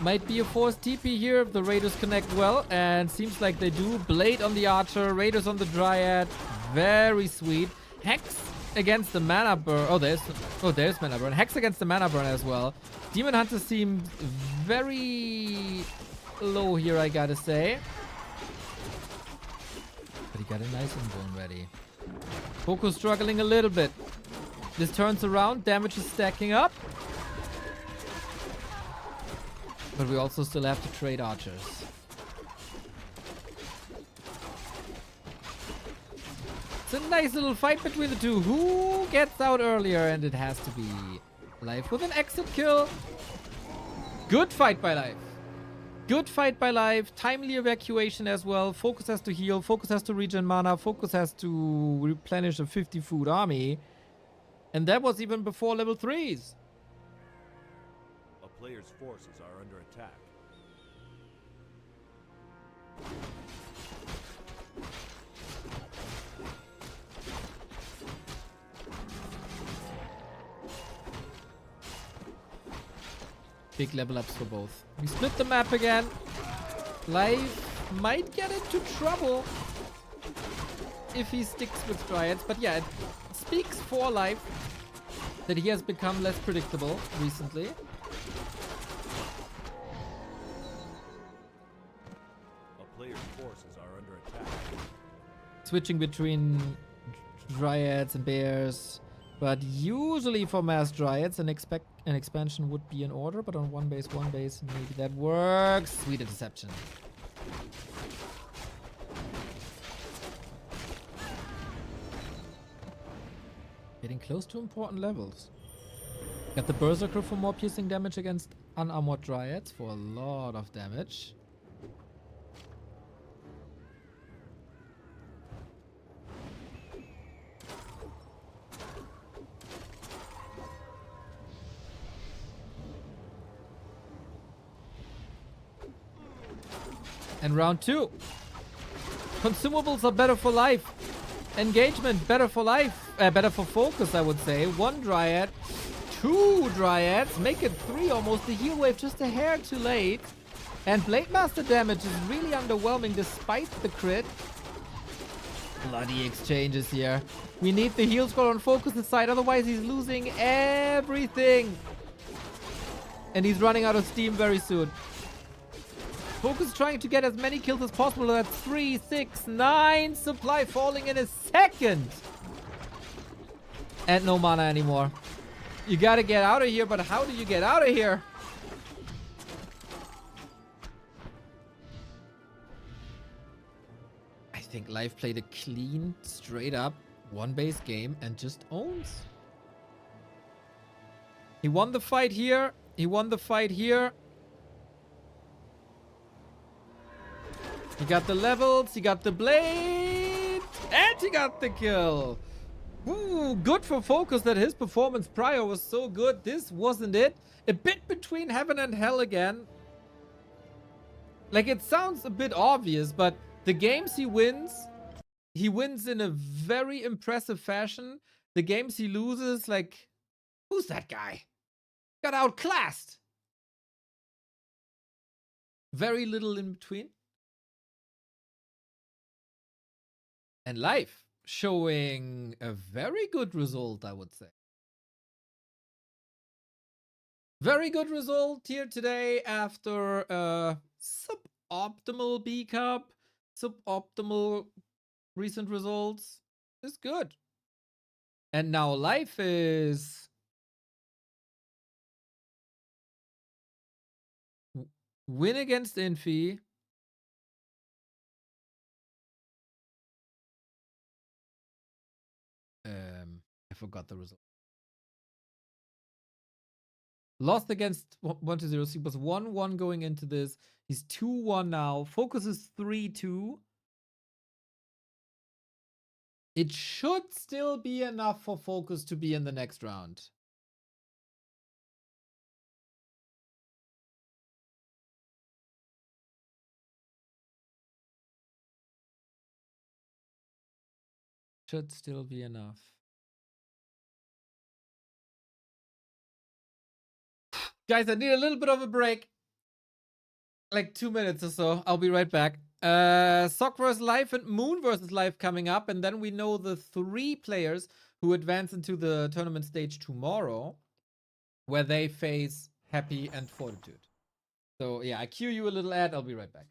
Might be a forced TP here if the Raiders connect well. And seems like they do. Blade on the Archer. Raiders on the Dryad. Very sweet. Hex against the Mana Burn. Oh, there's Mana Burn. Hex against the Mana Burn as well. Demon Hunter seems very low here, I gotta say. But he got a nice inbone ready. Focus struggling a little bit. This turns around. Damage is stacking up. But we also still have to trade archers. It's a nice little fight between the two. Who gets out earlier? And it has to be Life with an exit kill. Good fight by Life. Good fight by Life. Timely evacuation as well. Focus has to heal. Focus has to regen mana. Focus has to replenish a 50 food army. And that was even before level 3s. A player's forces are under attack. Big level ups for both. We split the map again. Life might get into trouble. if he sticks with Dryads, but yeah, it speaks for Life that he has become less predictable recently. A player's forces are under attack. Switching between Dryads and Bears, but usually for mass Dryads, an expansion would be in order, but on one base, maybe that works. Sweet interception. Getting close to important levels. Got the Berserker for more piercing damage against unarmored Dryads for a lot of damage. And round 2. Consumables are better for Life. Engagement, better for Life. Better for focus, I would say. 1 Dryad. 2 Dryads. Make it 3 almost. The heal wave just a hair too late. And Blade Master damage is really underwhelming despite the crit. Bloody exchanges here. We need the heal scroll on focus side. Otherwise, he's losing everything. And he's running out of steam very soon. Focus trying to get as many kills as possible. That's 3, 6, 9. Supply falling in a second. And no mana anymore. You gotta get out of here, but how do you get out of here? I think Life played a clean, straight up, 1 base game and just owns. He won the fight here. He won the fight here. He got the levels, he got the blade, and he got the kill. Ooh, good for focus that his performance prior was so good. This wasn't it. A bit between heaven and hell again. Like, it sounds a bit obvious, but the games he wins in a very impressive fashion. The games he loses, like, who's that guy? Got outclassed. Very little in between. And Life showing a very good result, I would say. Very good result here today after a suboptimal B Cup, suboptimal recent results. Is good. And now Life is win against Infy. I forgot the result. Lost against 1-0. He was 1-1 going into this. He's 2-1 now. Focus is 3-2. It should still be enough for Focus to be in the next round. Should still be enough. Guys, I need a little bit of a break. Like 2 minutes or so. I'll be right back. Sock vs. Life and Moon vs. Life coming up. And then we know the 3 players who advance into the tournament stage tomorrow, where they face Happy and Fortitude. So yeah, I cue you a little ad. I'll be right back.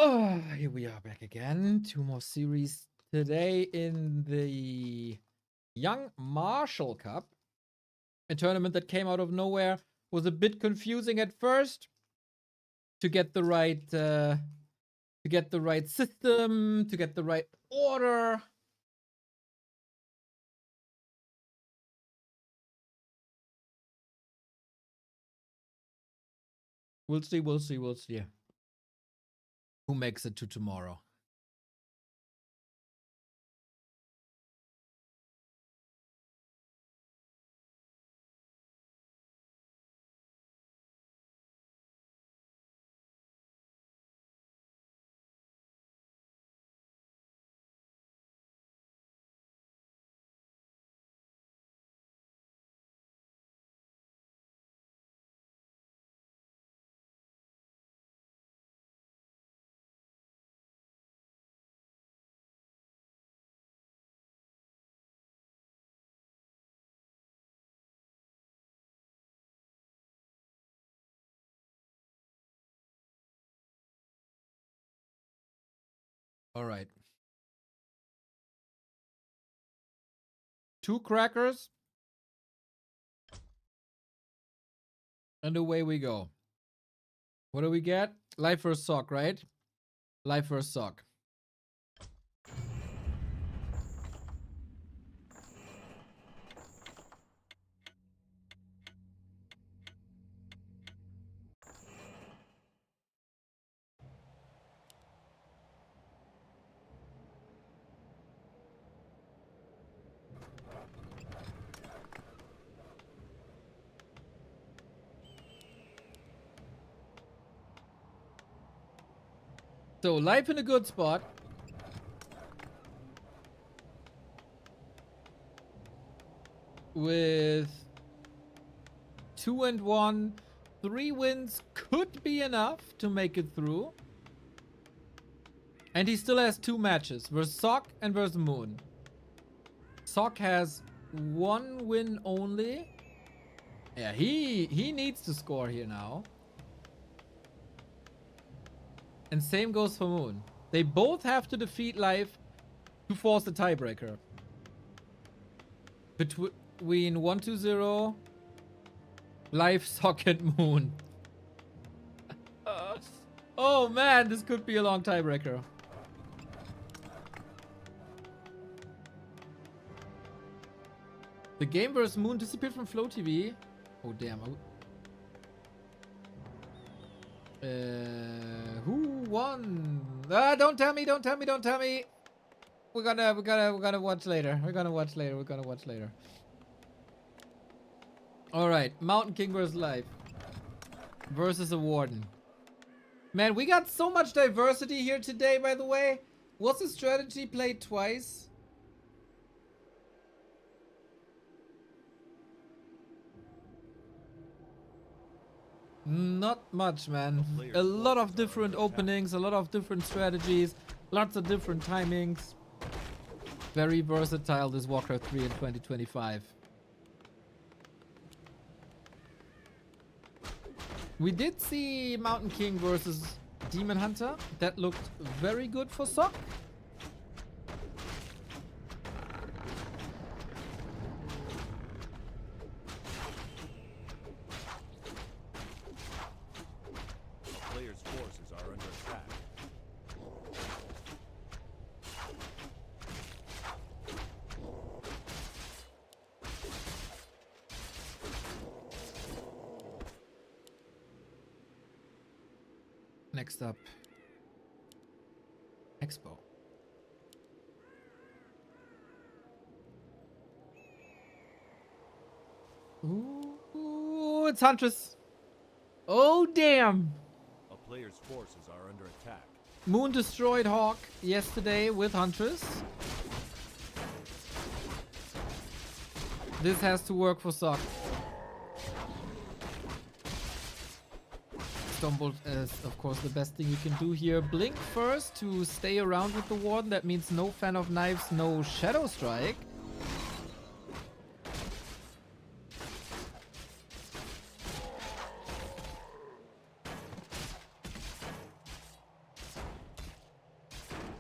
Oh, here we are back again. 2 more series today in the Young Marshall Cup. A tournament that came out of nowhere. Was a bit confusing at first. To get the right system, to get the right order. We'll see. Who makes it to tomorrow? All right. 2 crackers. And away we go. What do we get? Life first sock, right? Life first sock. So, life in a good spot. With 2 and 1. 3 wins could be enough to make it through. And he still has 2 matches. Versus Sock and versus Moon. Sock has 1 win only. Yeah, he needs to score here now. And same goes for Moon. They both have to defeat Life to force the tiebreaker. Between 1-0, Life, Sock, and Moon. Oh man, this could be a long tiebreaker. The game versus Moon disappeared from Flow TV. Oh damn. Who won? Don't tell me. We're gonna watch later. We're gonna watch later. All right, Mountain King versus Life versus a Warden. Man, we got so much diversity here today. By the way, was the strategy played twice? Not much, man. A lot of different openings, a lot of different strategies, lots of different timings. Very versatile, this Warcraft 3 in 2025. We did see Mountain King versus Demon Hunter. That looked very good for Sock. Next up, Expo. Ooh, it's Huntress. Oh, damn. A player's forces are under attack. Moon destroyed Hawk yesterday with Huntress. This has to work for Sock. Stumbled is, of course, the best thing you can do here. Blink first to stay around with the Warden. That means no Fan of Knives, no Shadow Strike.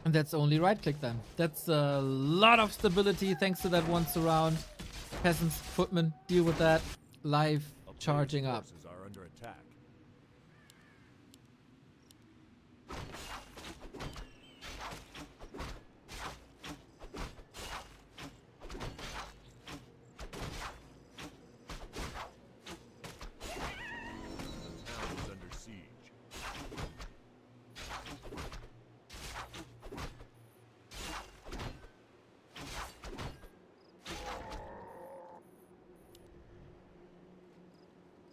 And that's only right click then. That's a lot of stability thanks to that one surround. Peasants, footmen, deal with that. Live A player's charging up. forces are under attack. The town is under siege.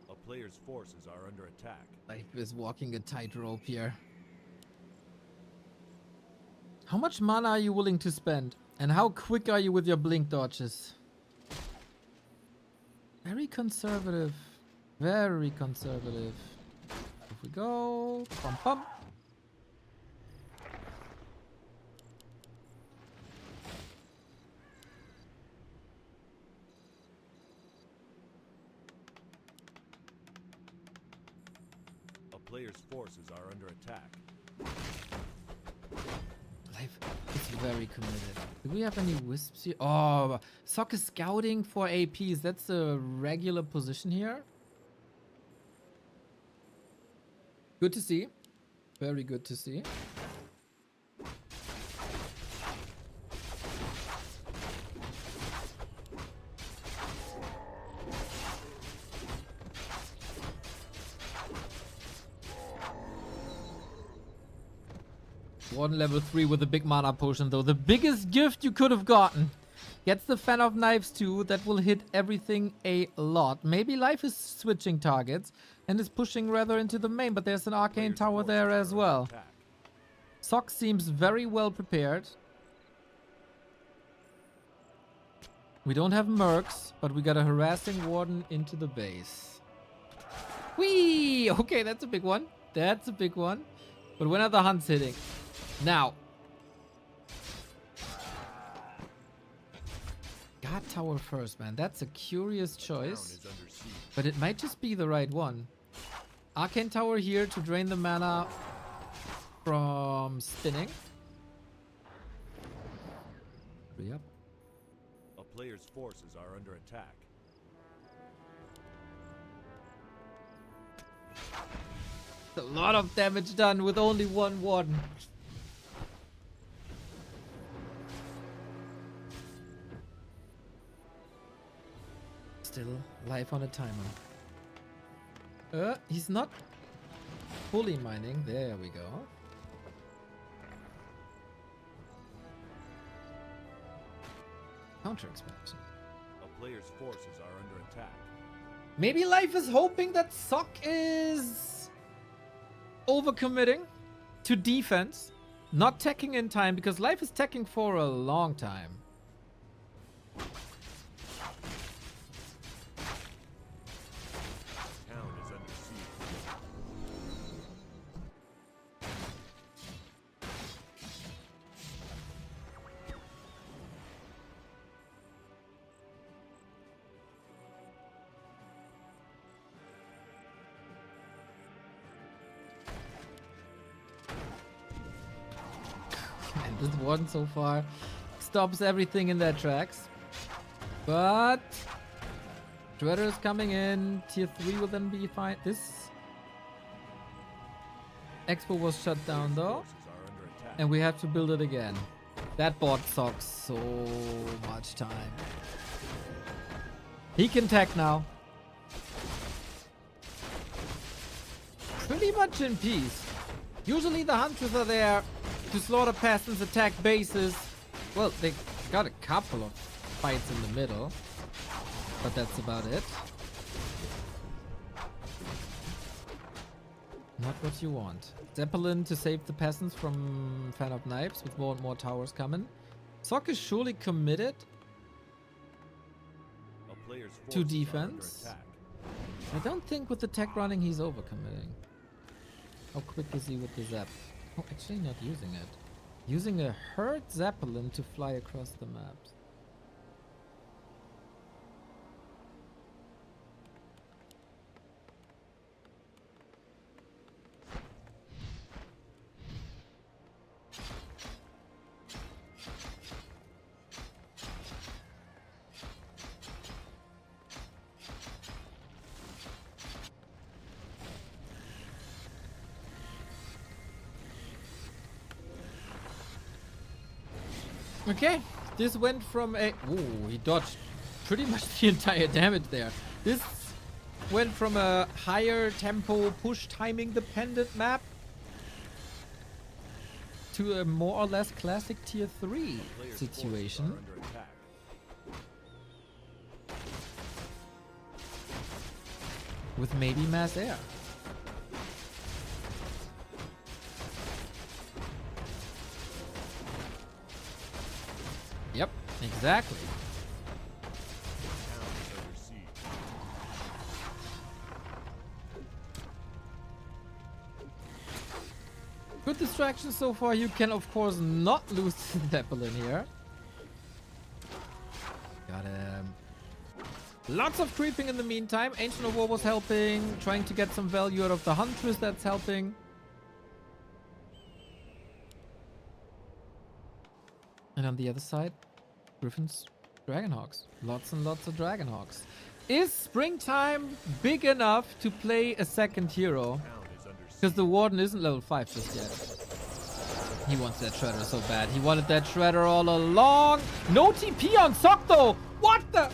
A player's forces are under attack. Life is walking a tightrope here. How much mana are you willing to spend? And how quick are you with your blink dodges? Very conservative. Very conservative. Off we go. Bum bum. A player's forces are under attack. Life is very committed. Do we have any wisps here? Oh, Sock is scouting for APs. That's a regular position here. Good to see. Very good to see. Warden level 3 with a big mana potion though. The biggest gift you could have gotten. Gets the Fan of Knives too. That will hit everything a lot. Maybe Life is switching targets and is pushing rather into the main, but there's an Arcane Player's Tower there forces as are well. under attack. Sock seems very well prepared. We don't have mercs, but we got a harassing Warden into the base. Whee! Okay, that's a big one. That's a big one. But when are the hunts hitting? Now. God Tower first, man. That's a curious The town choice. is under siege. But it might just be the right one. Arcane Tower here to drain the mana from spinning. Yep. A player's forces are under attack. A lot of damage done with only one warden. Still life on a timer. He's not fully mining. There we go. Counter expansion. A player's forces are under attack. Maybe Life is hoping that Sock is overcommitting to defense, not teching in time, because Life is teching for a long time. Town is under siege. And this one so far stops everything in their tracks. But Shredder is coming in. Tier 3 will then be fine. This Expo was shut down though. Forces are under attack. And we have to build it again. That bot sucks so much time. He can tech now. Pretty much in peace. Usually the hunters are there to slaughter peasants, attack bases. Well, they got a couple of fights in the middle. But that's about it. Not what you want. Zeppelin to save the peasants from Fan of Knives with more and more towers coming. Sock is surely committed A player's to forces are under defense. attack. I don't think with the tech running he's overcommitting. How quick is he with the Zap? Oh, actually not using it. Using a herd Zeppelin to fly across the maps. Okay, this went from a... Ooh, he dodged pretty much the entire damage there. This went from a higher tempo push timing dependent map to a more or less classic tier 3 Players' situation. forces are under attack. With maybe mass air. Yep, exactly. The town is under siege. Good distraction so far. You can of course not lose the Zeppelin here. Got him. Lots of creeping in the meantime. Ancient of War was helping, trying to get some value out of the Huntress, that's helping. And on the other side, Griffins, Dragonhawks. Lots and lots of Dragonhawks. Is Springtime big enough to play a second hero? Town is under siege. Because the Warden isn't level 5 just yet. He wants that Shredder so bad. He wanted that Shredder all along. No TP on Sock though. What the?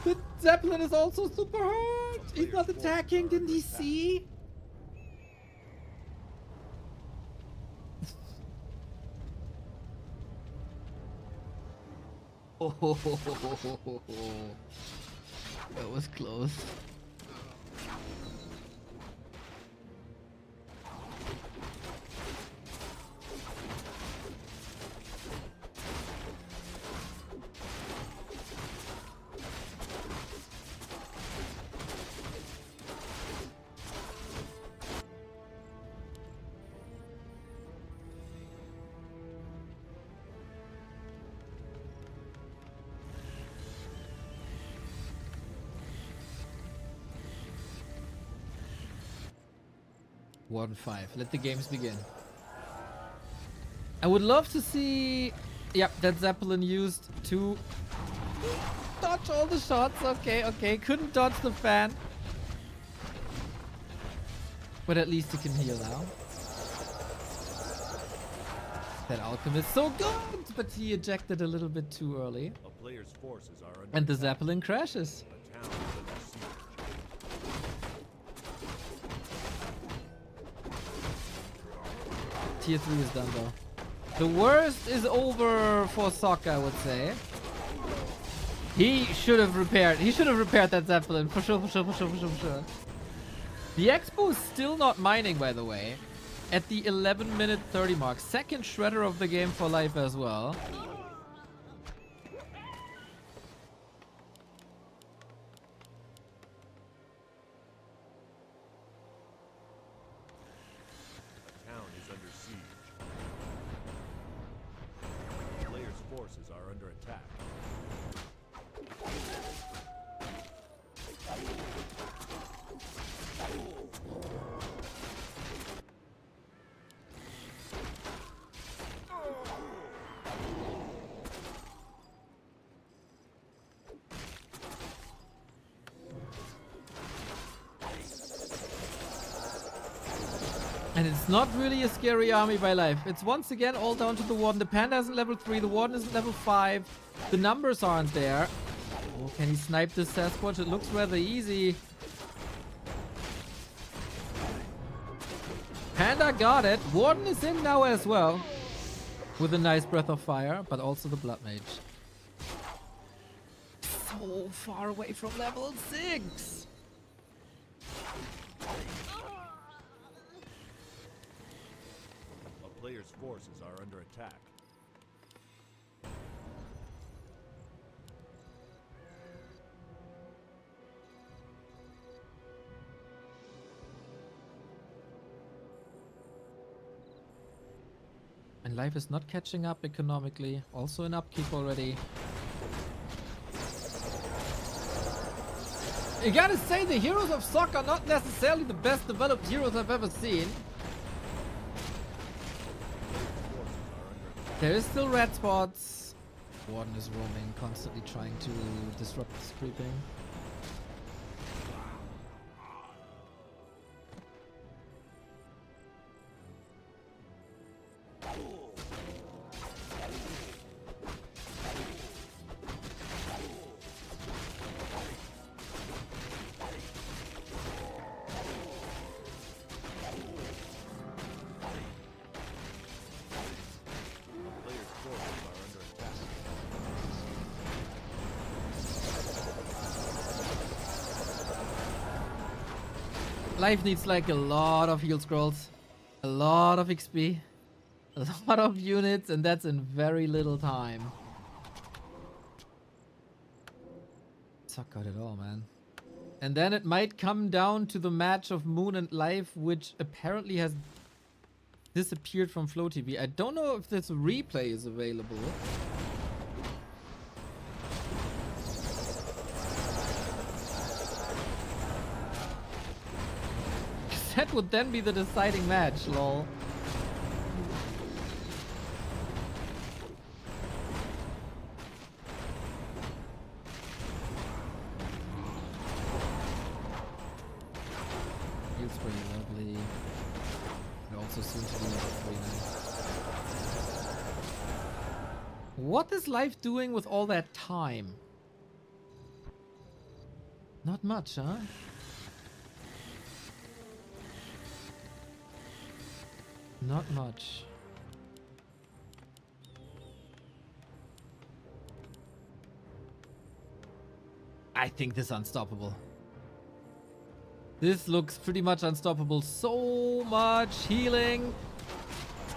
The Zeppelin is also super hurt. He's not attacking. Didn't he see? Oh, that was close. Warden 5. Let the games begin. I would love to see... Yep, that Zeppelin used to dodge all the shots. Okay, okay. Couldn't dodge the fan. But at least he can heal now. That Alchemist so good! But he ejected a little bit too early. A player's forces are under And the attack. Zeppelin crashes. A town is under siege. Tier 3 is done though. The worst is over for Sokka, I would say. He should have repaired. He should have repaired that Zeppelin. For sure, for sure, for sure, for sure, for sure. The Expo is still not mining, by the way. At the 11-minute 30 mark. Second shredder of the game for life as well. A town is under siege. A player's forces are under attack. And it's not really a scary army by life. It's once again all down to the Warden. The Panda isn't level 3. The Warden isn't level 5. The numbers aren't there. Oh, can he snipe this Sasquatch? It looks rather easy. Panda got it. Warden is in now as well. With a nice Breath of Fire, but also the Blood Mage. So far away from level 6. A player's forces are under attack. And life is not catching up economically. Also in upkeep already. You gotta say, the heroes of Sok are not necessarily the best developed heroes I've ever seen. There is still red spots. Warden is roaming, constantly trying to disrupt this creeping. Life needs like a lot of heal scrolls, a lot of XP, a lot of units, and that's in very little time. Suck got it all, man. And then it might come down to the match of Moon and Life, which apparently has disappeared from Flow TV. I don't know if this replay is available. That would then be the deciding match, lol. Feels pretty lovely. It also seems to be pretty nice. What is Life doing with all that time? Not much, huh? Not much. I think this is unstoppable. This looks pretty much unstoppable. So much healing.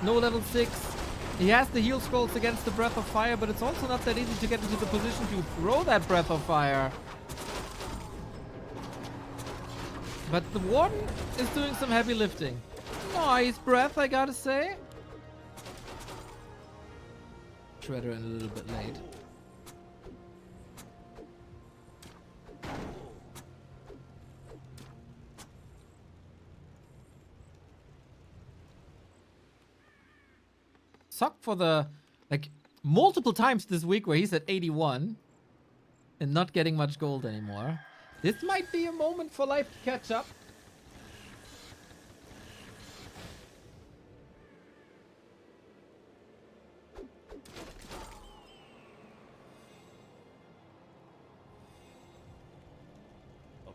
No level 6. He has the heal scrolls against the Breath of Fire, but it's also not that easy to get into the position to throw that Breath of Fire. But the Warden is doing some heavy lifting. Nice breath, I gotta say. Shredder in a little bit late. Suck for the, like, multiple times this week where he's at 81 and not getting much gold anymore. This might be a moment for Life to catch up.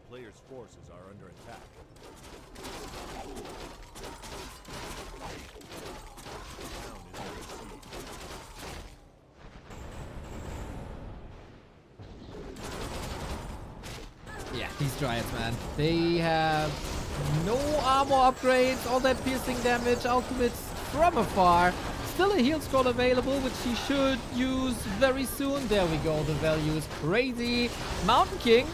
Players' forces are under attack. Town is under siege. Yeah, these Dryads, man. They have no armor upgrades, all that piercing damage, ultimates from afar. Still a heal scroll available, which he should use very soon. There we go, the value is crazy. Mountain King.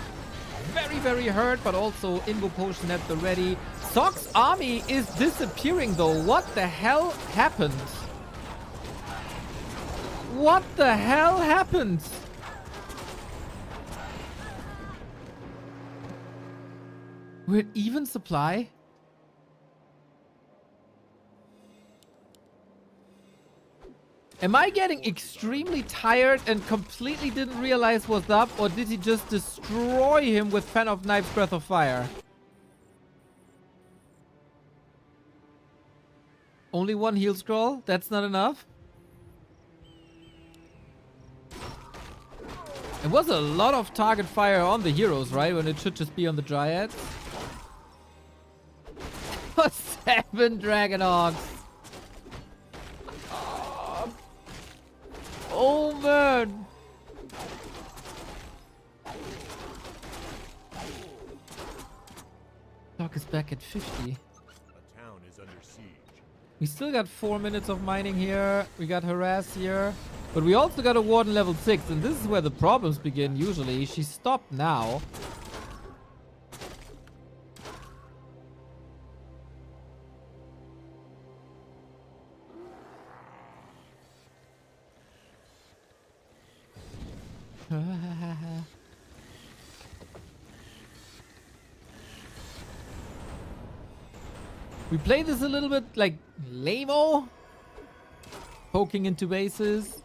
Very, very hurt, but also Invo Potion at the ready. Sock's army is disappearing, though. What the hell happened? What the hell happened? We're at even supply? Am I getting extremely tired and completely didn't realize what's up? Or did he just destroy him with Fan of Knives, Breath of Fire? Only one heal scroll? That's not enough? It was a lot of target fire on the heroes, right? When it should just be on the Dryads. 7 Dragonhawks. Oh man! Doc is back at 50. A town is under siege. We still got 4 minutes of mining here. We got Harass here. But we also got a Warden level 6. And this is where the problems begin usually. She stopped now. We play this a little bit like lame-o, poking into bases.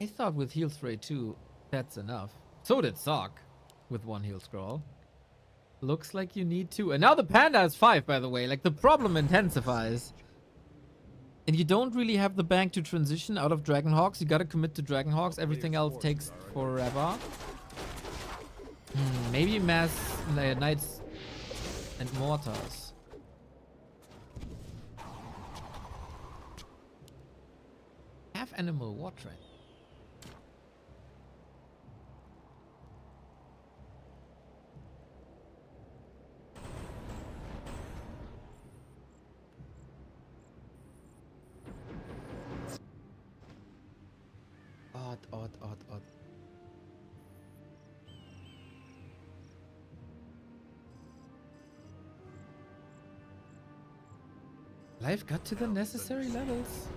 I thought with heal spray too, that's enough. So did Sock with 1 heal scroll. Looks like you need 2. And now the Panda has 5, by the way. Like, the problem intensifies. And you don't really have the bank to transition out of Dragonhawks. You gotta commit to Dragonhawks. Everything else takes forever. Maybe mass Knights and Mortars. Have Animal War Train. odd. Life got to the necessary levels.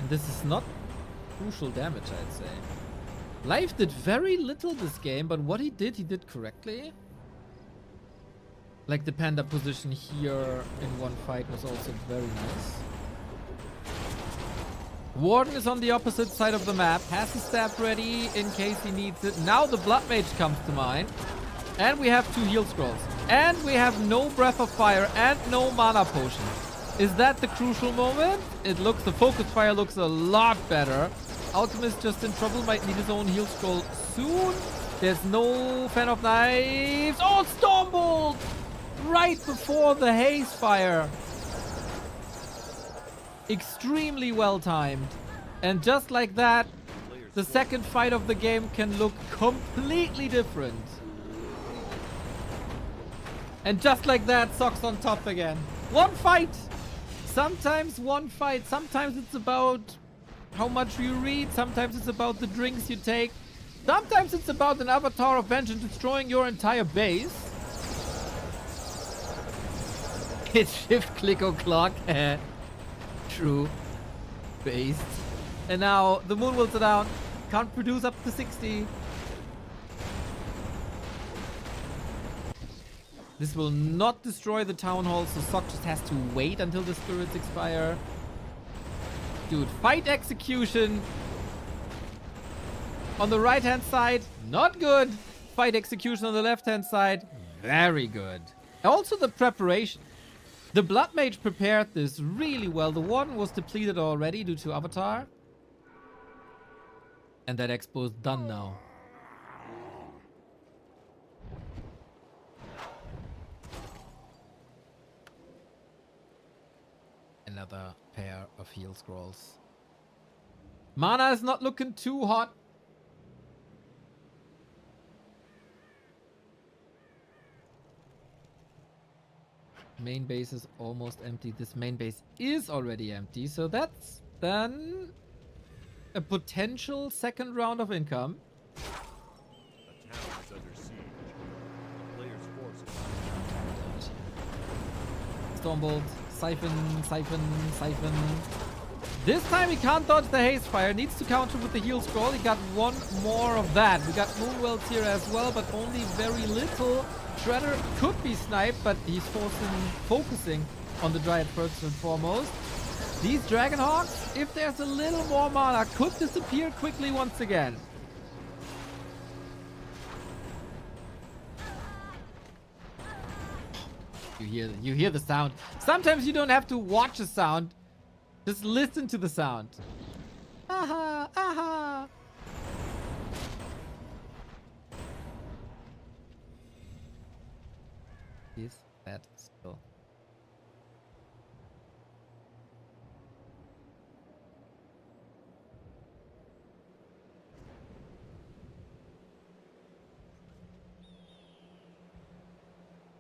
And this is not crucial damage, I'd say. Life did very little this game, but what he did correctly. Like the panda position here in one fight was also very nice. Warden is on the opposite side of the map, has his staff ready in case he needs it. Now the Blood Mage comes to mind. And we have 2 heal scrolls. And we have no Breath of Fire and no Mana Potion. Is that the crucial moment? It looks, the Focus Fire looks a lot better. Alchemist just in trouble, might need his own heal scroll soon. There's no Fan of Knives. Oh, Stormbolt! Right before the Haze Fire. Extremely well timed. And just like that, the second fight of the game can look completely different. And just like that, Socks on top again. One fight! Sometimes one fight. Sometimes it's about how much you read. Sometimes it's about the drinks you take. Sometimes it's about an avatar of vengeance destroying your entire base. It's shift, click, or clock. True. Based. And now the moon wills are down. Can't produce up to 60. This will not destroy the town hall, so Sock just has to wait until the spirits expire. Dude, fight execution. On the right hand side, not good. Fight execution on the left hand side, very good. Also the preparation. The Blood Mage prepared this really well. The Warden was depleted already due to Avatar. And that expo is done now. Another pair of heal scrolls. Mana is not looking too hot. Main base is almost empty. This main base is already empty. So that's then a potential second round of income. A town is under siege. A player's force is Stormbolt. Siphon. This time he can't dodge the Haze Fire. Needs to counter with the heal scroll. He got one more of that. We got Moonwells here as well, but only very little. Shredder could be sniped, but he's focusing on the Dryad first and foremost. These Dragonhawks, if there's a little more mana, could disappear quickly once again. You hear the sound. Sometimes you don't have to watch a sound. Just listen to the sound. Aha, aha. Is that still?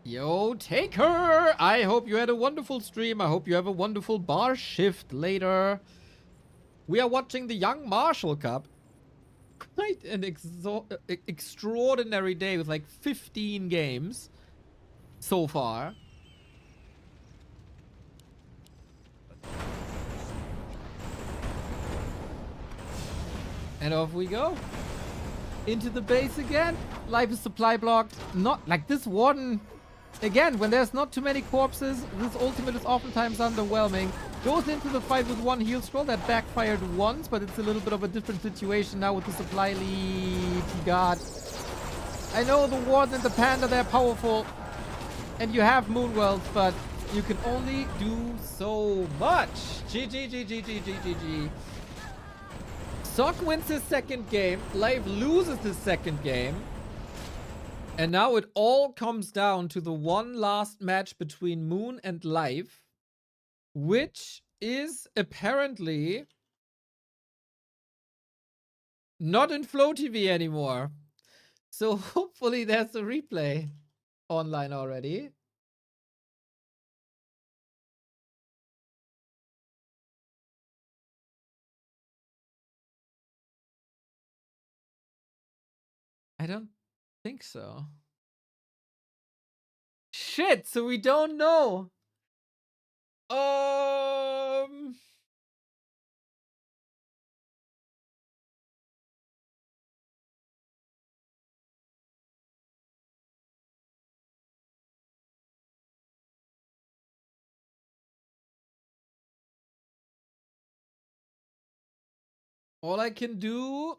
Yo, Taker! I hope you had a wonderful stream. I hope you have a wonderful bar shift later. We are watching the Young Marshall Cup. Quite an extraordinary day with like 15 games so far. And off we go. Into the base again. Life is supply blocked. Not like this Warden. Again, when there's not too many corpses, this ultimate is oftentimes underwhelming. Goes into the fight with one heal scroll that backfired once, but it's a little bit of a different situation now with the supply lead he got. I know the Warden and the Panda, they're powerful. And you have Moonwells, but you can only do so much. GG. Sock wins his second game. Life loses his second game. And now it all comes down to the one last match between Moon and Life, which is apparently not in Flow TV anymore. So hopefully there's a replay online already. I don't think so. Shit, so we don't know. All I can do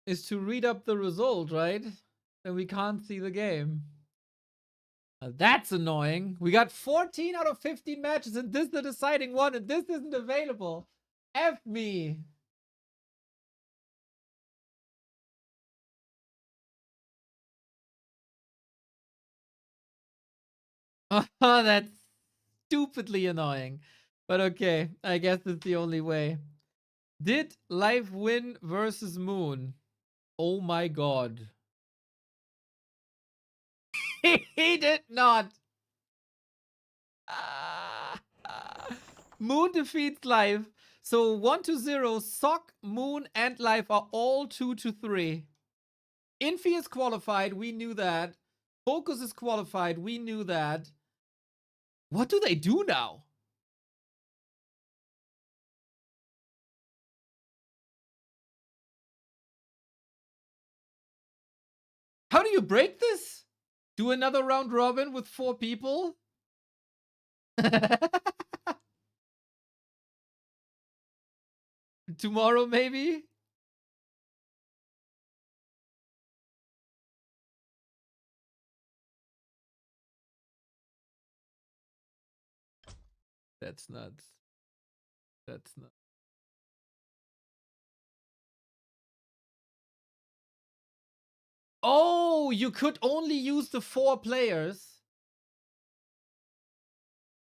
is to read up the result, right? And we can't see the game. That's annoying. We got 14 out of 15 matches, and this is the deciding one, and this isn't available. F me. Oh, that's stupidly annoying. But okay, I guess it's the only way. Did Life win versus Moon? Oh my god. He did not. Moon defeats Life. So 1-0, Sock, Moon, and Life are all 2-3. Infy is qualified, we knew that. Focus is qualified, we knew that. What do they do now? How do you break this? Do another round robin with 4 people? Tomorrow, maybe? That's nuts. That's nuts. Oh, you could only use the 4 players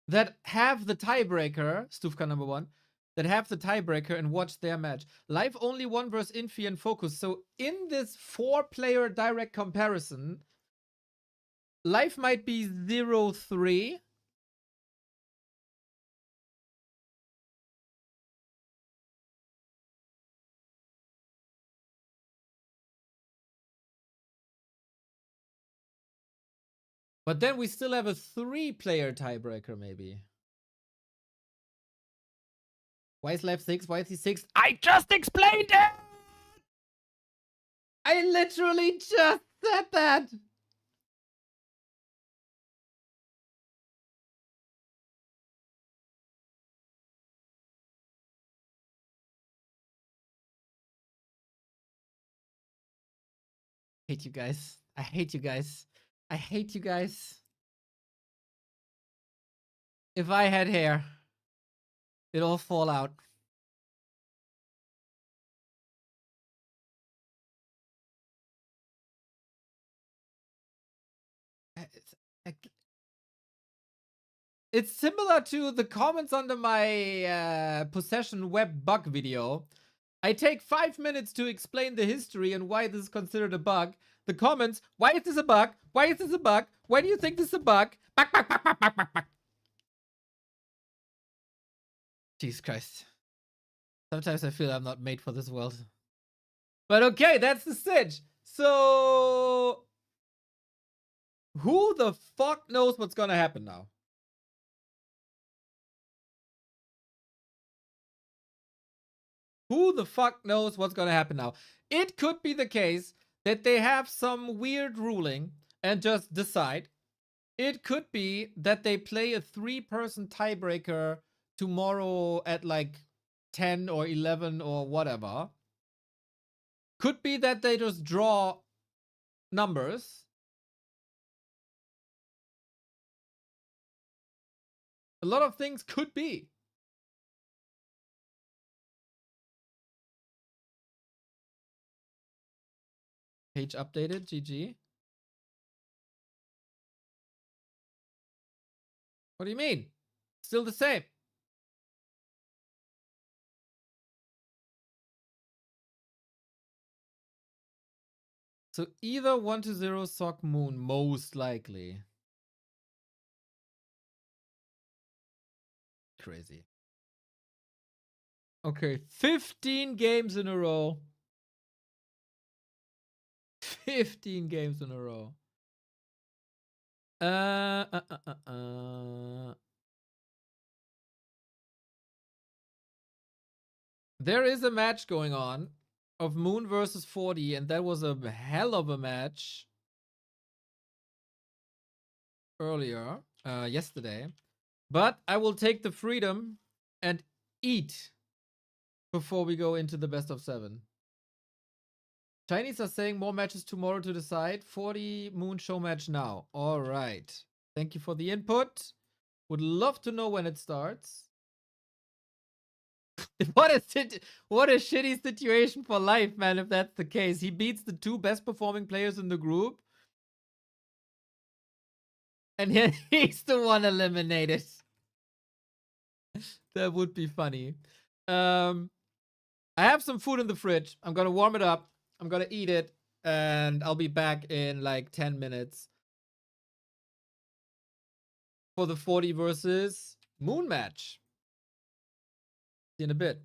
that have the tiebreaker, Stufka number 1, that have the tiebreaker and watch their match. Live only 1 versus Infi and Focus. So in this 4-player direct comparison, Live might be 0-3. But then we still have a 3-player tiebreaker, maybe. Why is Live 6? Why is he 6? I just explained it! I literally just said that! Hate you guys. I hate you guys. I hate you guys. If I had hair, it'd all fall out. It's similar to the comments under my possession web bug video. I take 5 minutes to explain the history and why this is considered a bug. The comments, why is this a bug? Why is this a bug? Why do you think this is a bug? Bug, bug, bug, bug, bug, bug, bug. Jesus Christ. Sometimes I feel I'm not made for this world. But okay, that's the sitch. So who the fuck knows what's gonna happen now? Who the fuck knows what's gonna happen now? It could be the case that they have some weird ruling and just decide. It could be that they play a 3-person tiebreaker tomorrow at like 10 or 11 or whatever. Could be that they just draw numbers. A lot of things could be. Page updated, GG. What do you mean? Still the same. So either 1-0 Sock Moon, most likely. Crazy. Okay, 15 games in a row. 15 games in a row. There is a match going on of Moon versus 40, and that was a hell of a match earlier, yesterday. But I will take the freedom and eat before we go into the best of 7. Chinese are saying more matches tomorrow to decide. 40 Moon show match now. All right. Thank you for the input. Would love to know when it starts. What a shitty situation for life, man, if that's the case. He beats the 2 best performing players in the group. And he's the one eliminated. That would be funny. I have some food in the fridge. I'm gonna warm it up. I'm gonna eat it. And I'll be back in like 10 minutes. For the 40 versus Moon match. See you in a bit.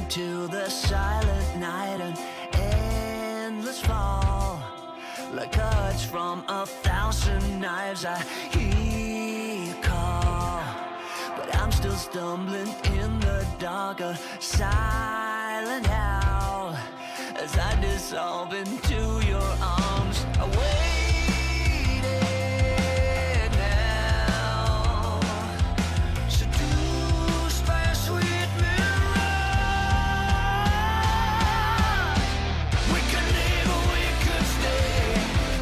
into the silent night, an endless fall. Like cuts from 1,000 knives, I hear you call. But I'm still stumbling in the dark, a silent howl, as I dissolve into your arms. I waited now, seduced by a sweet mirage. We could leave or we could stay,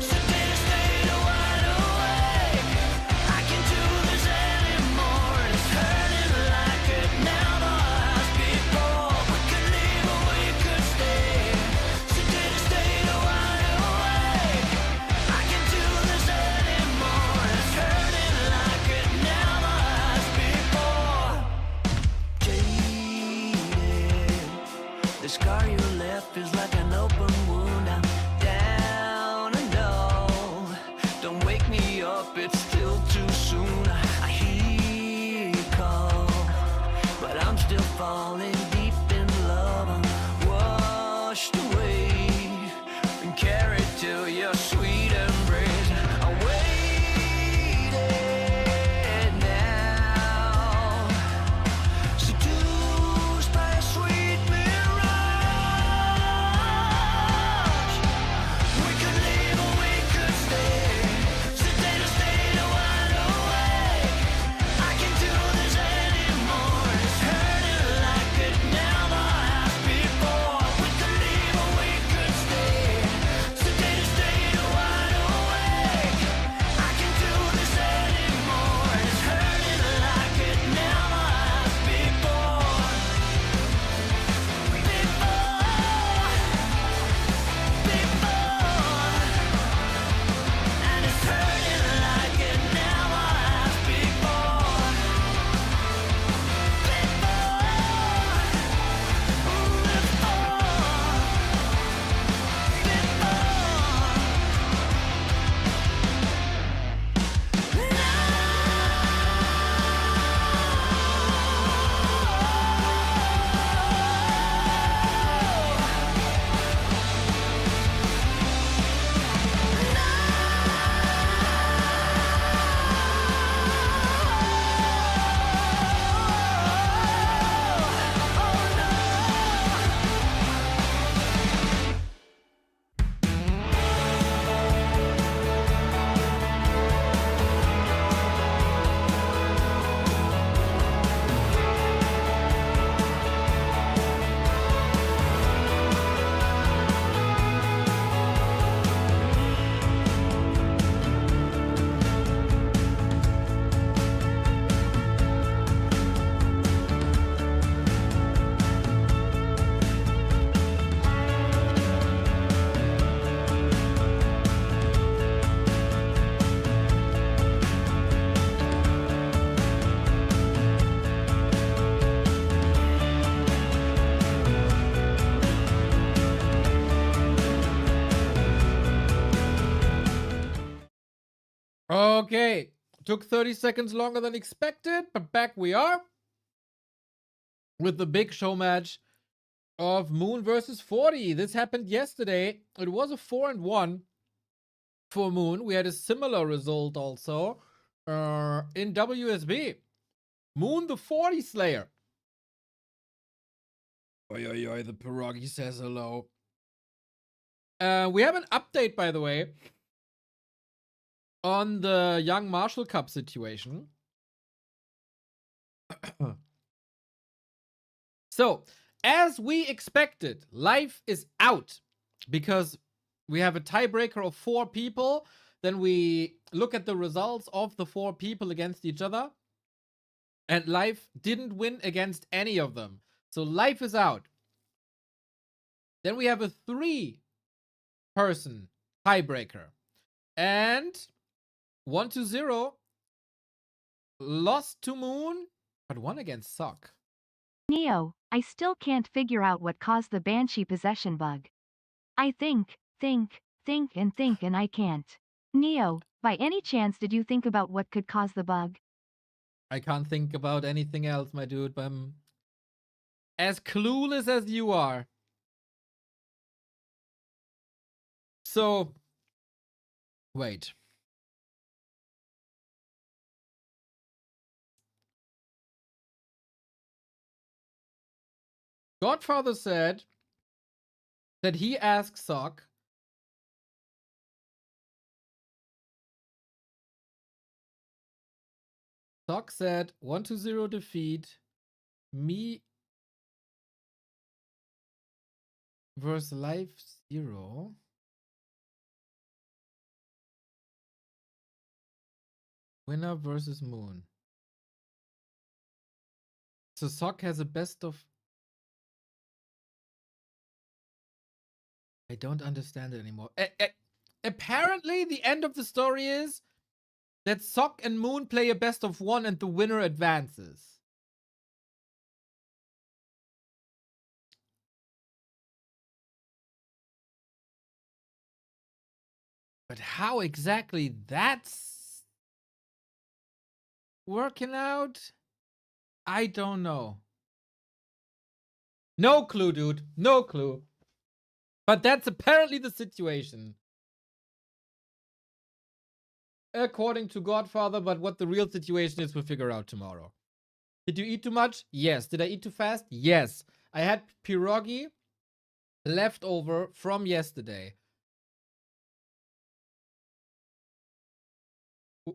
sedated, stayed wide awake. I can't do this anymore, it's hurting like it never has before. We could leave or we could stay, sedated, stayed wide awake. I can't do this anymore, it's hurting like it never has before. Jaded, the scar you left feels like an open wound. I'm down and low. Don't wake me up, it's still too soon. I hear you call, but I'm still falling deep in love. I'm washed away and carried to your sweet embrace. I waited now, seduced by a sweet mirage. We could leave or we could stay, sedated, stayed wide awake. I can't do this anymore, it's hurting like it never has before. We could leave or we could stay, sedated, stayed wide awake. I can't do this anymore, it's hurting like it never has before. And it's hurting like it never has before. Okay, took 30 seconds longer than expected, but back we are with the big show match of Moon versus 40. This happened yesterday. It was a 4-1 for Moon. We had a similar result also in WSB. Moon the 40 Slayer. Oi, oi, oi, the pierogi says hello. We have an update, by the way, on the Young Marshall Cup situation. So, as we expected, Life is out because we have a tiebreaker of 4 people. Then we look at the results of the 4 people against each other. And Life didn't win against any of them. So Life is out. Then we have a 3-person tiebreaker. And 1-0 lost to Moon, but won against Sock. Neo, I still can't figure out what caused the Banshee possession bug. I think, and I can't. Neo, by any chance did you think about what could cause the bug? I can't think about anything else, my dude. As clueless as you are. So, wait. Godfather said that he asked Sock Sock said 1-0 defeat. Me versus Life Zero. Winner versus Moon. So Sock has a best of. I don't understand it anymore. Apparently, the end of the story is that Sock and Moon play a best of 1 and the winner advances. But how exactly that's working out? I don't know. No clue, dude. No clue. But that's apparently the situation. According to Godfather, but what the real situation is, we'll figure out tomorrow. Did you eat too much? Yes. Did I eat too fast? Yes. I had pierogi left over from yesterday.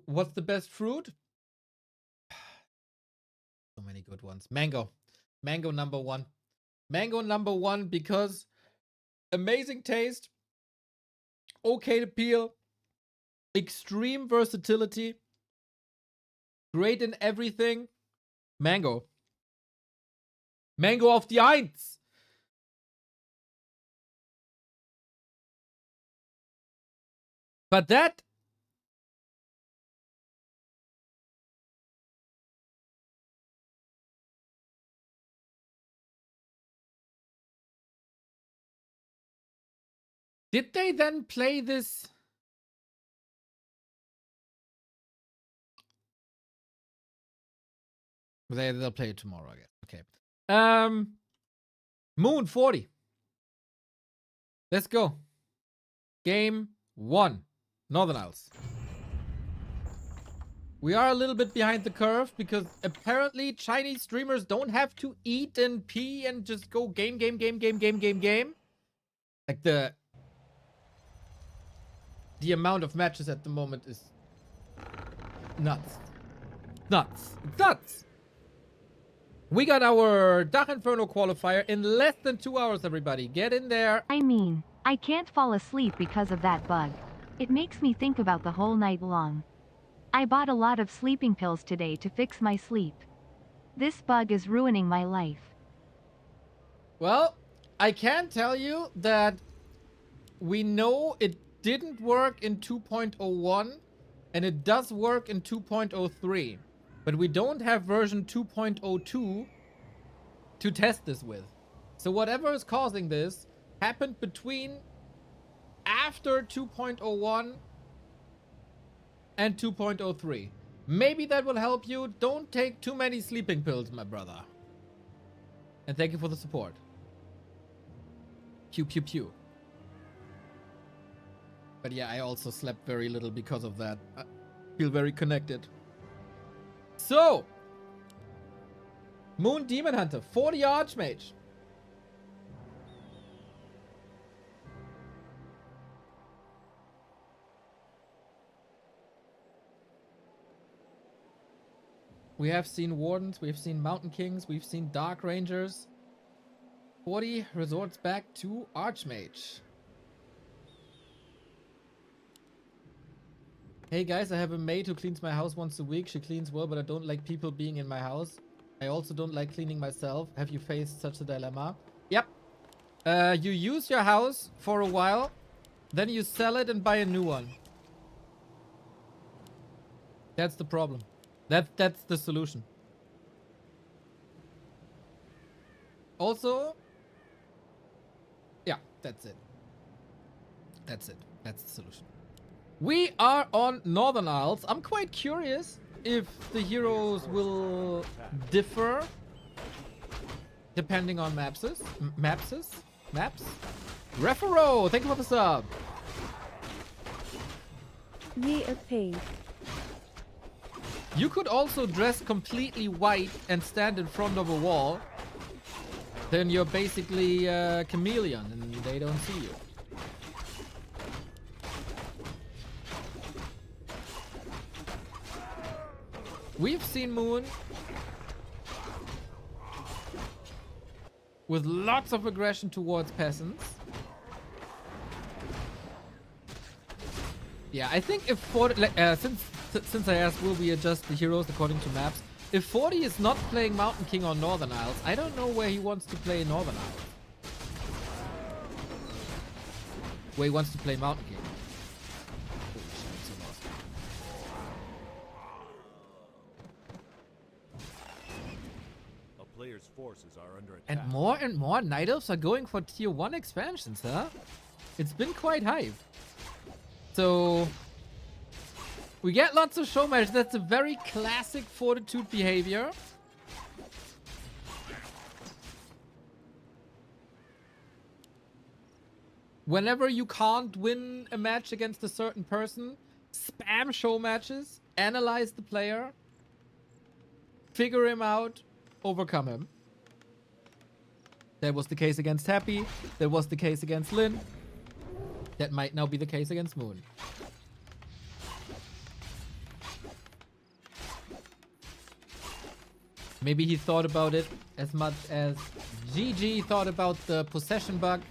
What's the best fruit? So many good ones. Mango. Mango number 1. Mango number 1 because amazing taste, okay to peel, extreme versatility, great in everything. Mango. Mango auf die Eins. But that did they then play this? They'll play it tomorrow, I guess. Okay. Moon 40. Let's go. Game 1. Northern Isles. We are a little bit behind the curve because apparently Chinese streamers don't have to eat and pee and just go game. Like the amount of matches at the moment is nuts. Nuts. We got our Dach Inferno qualifier in less than 2 hours, everybody. Get in there. I mean, I can't fall asleep because of that bug. It makes me think about the whole night long. I bought a lot of sleeping pills today to fix my sleep. This bug is ruining my life. Well, I can tell you that we know it didn't work in 2.01 and it does work in 2.03. But we don't have version 2.02 to test this with. So whatever is causing this happened between after 2.01 and 2.03. Maybe that will help you. Don't take too many sleeping pills, my brother. And thank you for the support. Pew pew pew. But yeah, I also slept very little because of that. I feel very connected. So, Moon Demon Hunter, 40 Archmage. We have seen Wardens, we've seen Mountain Kings, we've seen Dark Rangers. 40 resorts back to Archmage. Hey guys, I have a maid who cleans my house once a week. She cleans well, but I don't like people being in my house. I also don't like cleaning myself. Have you faced such a dilemma? Yep. You use your house for a while, then you sell it and buy a new one. That's the problem. That's the solution. Also, yeah, that's it. That's the solution. We are on Northern Isles. I'm quite curious if the heroes will differ depending on maps. Refero, thank you for the sub. eer0. You could also dress completely white and stand in front of a wall. Then you're basically a chameleon and they don't see you. We've seen Moon with lots of aggression towards peasants. Yeah, I think if since I asked will we adjust the heroes according to maps, if 40 is not playing Mountain King on Northern Isles, I don't know where he wants to play Northern Isles. Where he wants to play Mountain King. Oh, shit, I'm so lost. A player's forces are under attack. And more Night Elves are going for tier 1 expansions, huh? It's been quite hype. So we get lots of show matches. That's a very classic Fortitude behavior. Whenever you can't win a match against a certain person, spam show matches, analyze the player, figure him out, overcome him. That was the case against Happy. That was the case against Lynn. That might now be the case against Moon. Maybe he thought about it as much as GG thought about the possession bug.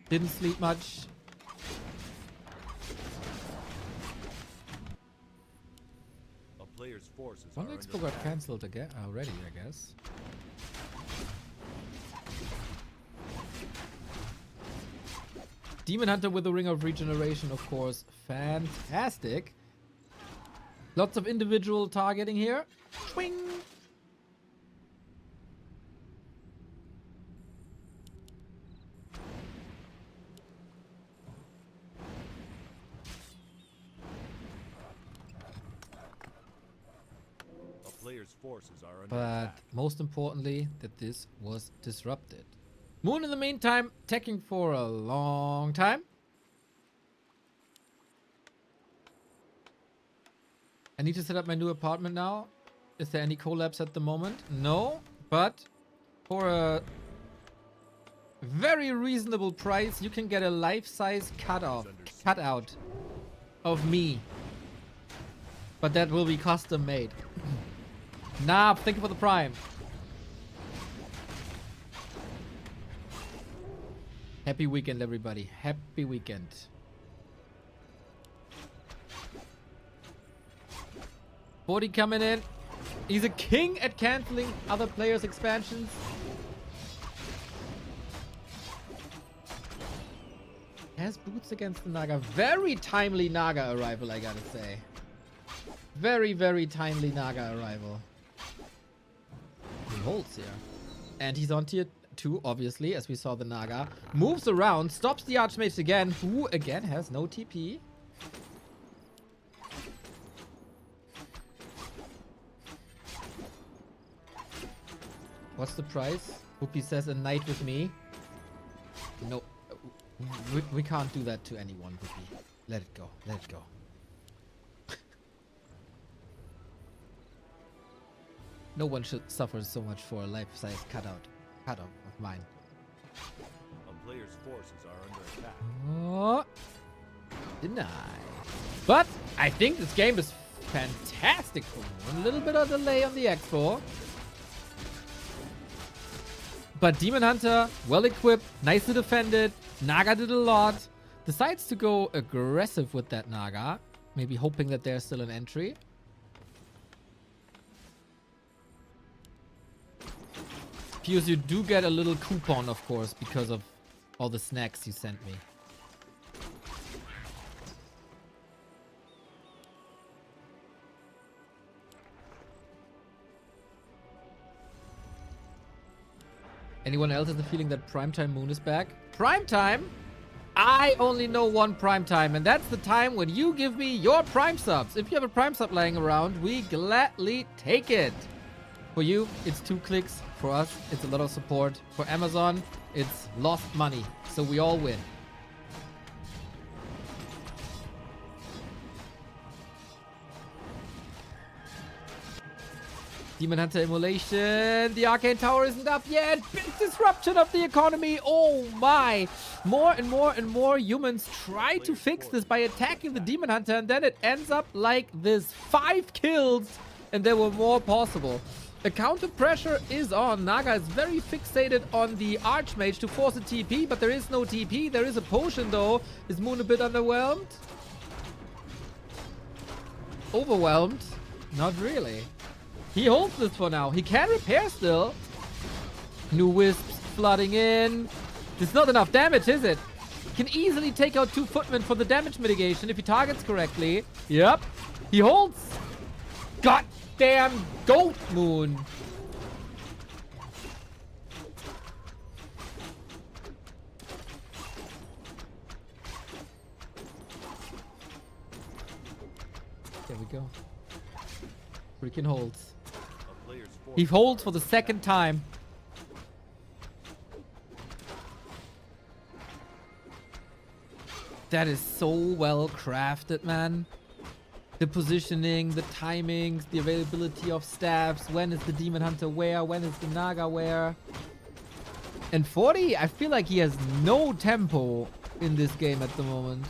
Didn't sleep much. A player's forces One are expo under got attack. cancelled again already, I guess. Demon Hunter with the Ring of Regeneration, of course, fantastic. Lots of individual targeting here. Twing! A player's forces are under But attack. most importantly, that this was disrupted. Moon, in the meantime, teching for a long time. I need to set up my new apartment now. Is there any collabs at the moment? No, but for a very reasonable price, you can get a life-size cutout of me. But that will be custom made. Nah, thank you for the prime. Happy weekend, everybody. Happy weekend. Forty coming in. He's a king at canceling other players' expansions. Has boots against the Naga. Very timely Naga arrival, I gotta say. Very, very timely Naga arrival. He holds here. And he's on tier 2, obviously, as we saw the Naga. Moves around, stops the Archmage again, who again has no TP. What's the price? Whoopi says a night with me. No. We can't do that to anyone, Whoopi. Let it go. Let it go. No one should suffer so much for a life-size cutout of mine. A player's forces are under attack. Oh, deny. But I think this game is fantastic for me. A little bit of delay on the expo. But Demon Hunter, well equipped, nicely defended. Naga did a lot. Decides to go aggressive with that Naga. Maybe hoping that there's still an entry. Fuse, you do get a little coupon, of course, because of all the snacks you sent me. Anyone else has the feeling that Primetime Moon is back? Primetime? I only know one Primetime, and that's the time when you give me your Prime subs. If you have a Prime sub lying around, we gladly take it. For you, it's 2 clicks. For us, it's a lot of support. For Amazon, it's lost money. So we all win. Demon Hunter Immolation. The Arcane Tower isn't up yet. Big disruption of the economy. Oh my. More and more and more humans try to fix this by attacking the Demon Hunter. And then it ends up like this. 5 kills. And there were more possible. The counter pressure is on. Naga is very fixated on the Archmage to force a TP. But there is no TP. There is a potion though. Is Moon a bit underwhelmed? Overwhelmed? Not really. He holds this for now. He can repair still. New wisps flooding in. There's not enough damage, is it? He can easily take out 2 footmen for the damage mitigation if he targets correctly. Yep. He holds. Goddamn goat moon. There we go. Freaking holds. He holds for the 2nd time. That is so well crafted, man. The positioning, the timings, the availability of staffs. When is the Demon Hunter where? When is the Naga where? And 40, I feel like he has no tempo in this game at the moment.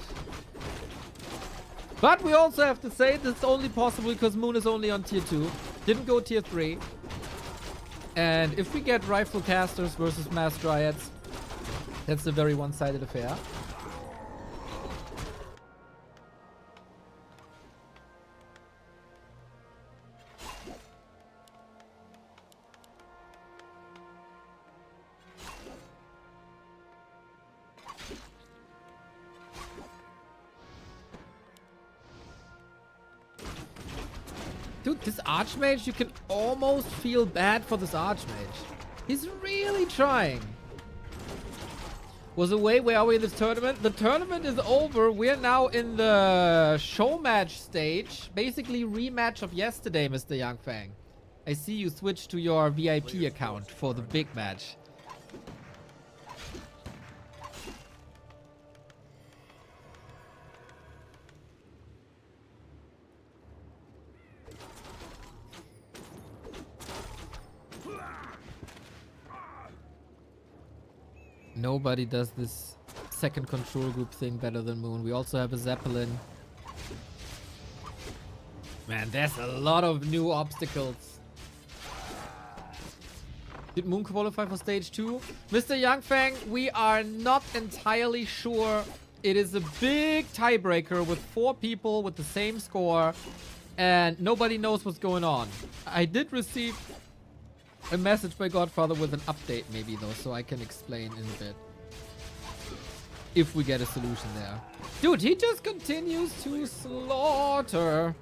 But we also have to say this is only possible because Moon is only on tier 2. Didn't go tier 3. And if we get rifle casters versus mass dryads, that's a very one-sided affair. Dude, this Archmage, you can almost feel bad for this Archmage. He's really trying. Was away, where are we in this tournament? The tournament is over. We're now in the show match stage. Basically rematch of yesterday, Mr. Yangfang. I see you switched to your VIP account for the big match. Nobody does this second control group thing better than Moon. We also have a Zeppelin. Man, there's a lot of new obstacles. Did Moon qualify for stage 2? Mr. Yangfang, we are not entirely sure. It is a big tiebreaker with 4 people with the same score. And nobody knows what's going on. I did receive a message by Godfather with an update maybe though, so I can explain in a bit. If we get a solution there. Dude, he just continues to slaughter.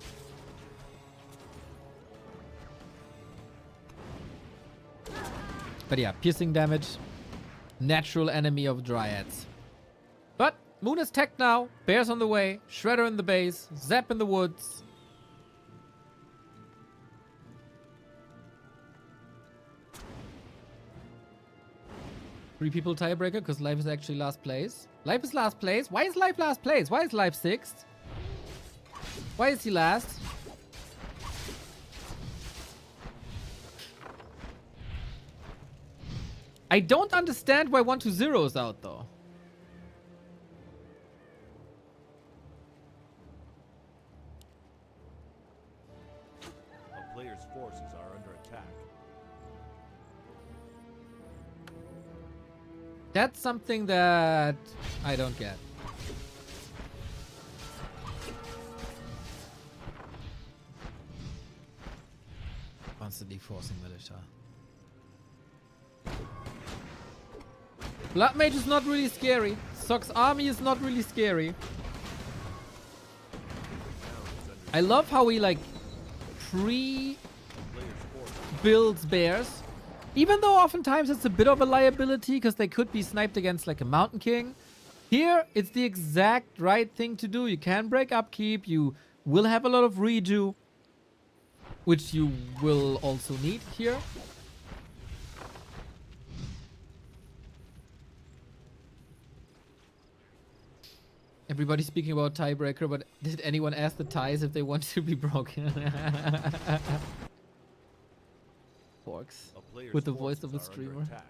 But yeah, piercing damage. Natural enemy of Dryads. But Moon is tech now. Bears on the way. Shredder in the base. Zap in the woods. Three people tiebreaker because Life is actually last place. Life is last place? Why is Life last place? Why is Life 6th? Why is he last? I don't understand why 1-0 is out though. A player's forces are under attack. That's something that I don't get. Constantly forcing militia. Blood Mage is not really scary. Sock's army is not really scary. I love how he like pre-builds bears. Even though oftentimes it's a bit of a liability because they could be sniped against like a Mountain King. Here, it's the exact right thing to do. You can break upkeep. You will have a lot of redo. which you will also need here. Everybody's speaking about tiebreaker, but did anyone ask the ties if they want to be broken? Forks. A player's With the voice of a forces are under streamer. attack.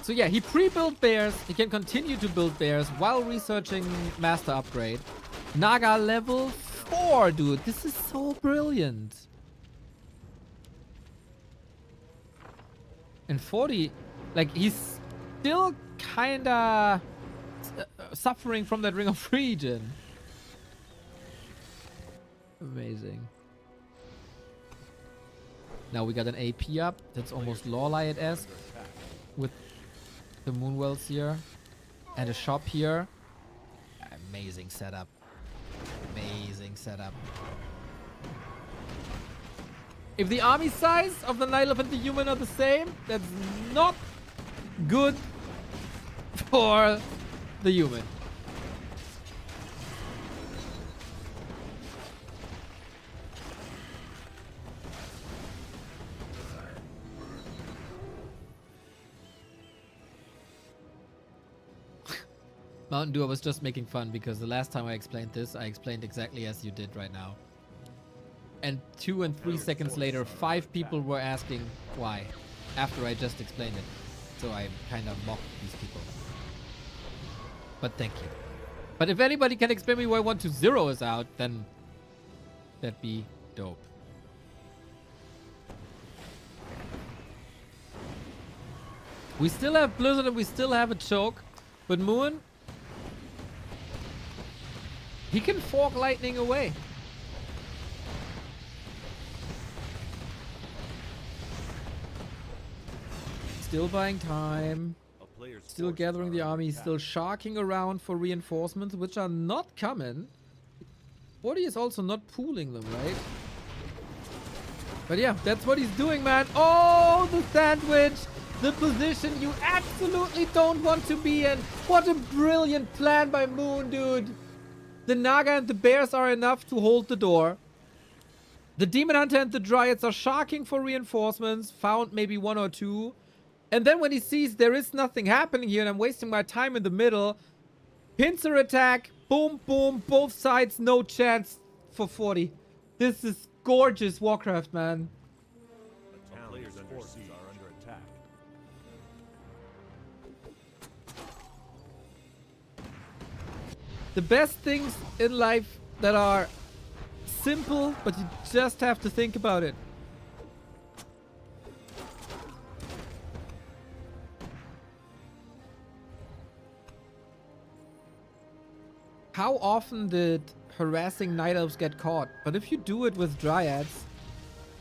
So yeah, he pre-built bears. He can continue to build bears while researching master upgrade. Naga level 4, dude. This is so brilliant. And 40, like, he's still kinda suffering from that Ring of Region. Amazing. Now we got an AP up. That's almost Lawlight-esque. With the Moonwells here. And a shop here. Amazing setup. Amazing setup. If the army size of the Night Elf and the Human are the same, that's not good for the Human. Mountain Dew, I was just making fun because the last time I explained this, I explained exactly as you did right now. And 2 and 3 seconds later, 5 people were asking why after I just explained it. So I kind of mocked these people. But thank you. But if anybody can explain me why 1-0 is out, then that'd be dope. We still have Blizzard and we still have a choke. But Moon, he can fork lightning away. Still buying time. Still gathering the army. Still sharking around for reinforcements, which are not coming. 40 is also not pooling them, right? But yeah, that's what he's doing, man. Oh, the sandwich. The position you absolutely don't want to be in. What a brilliant plan by Moon, dude. The Naga and the Bears are enough to hold the door. The Demon Hunter and the Dryads are sharking for reinforcements. Found maybe 1 or 2. And then when he sees there is nothing happening here and I'm wasting my time in the middle, pincer attack, boom, boom, both sides, no chance for 40. This is gorgeous Warcraft, man. The players under siege are under attack. The best things in life that are simple, but you just have to think about it. How often did harassing Night Elves get caught? But if you do it with Dryads...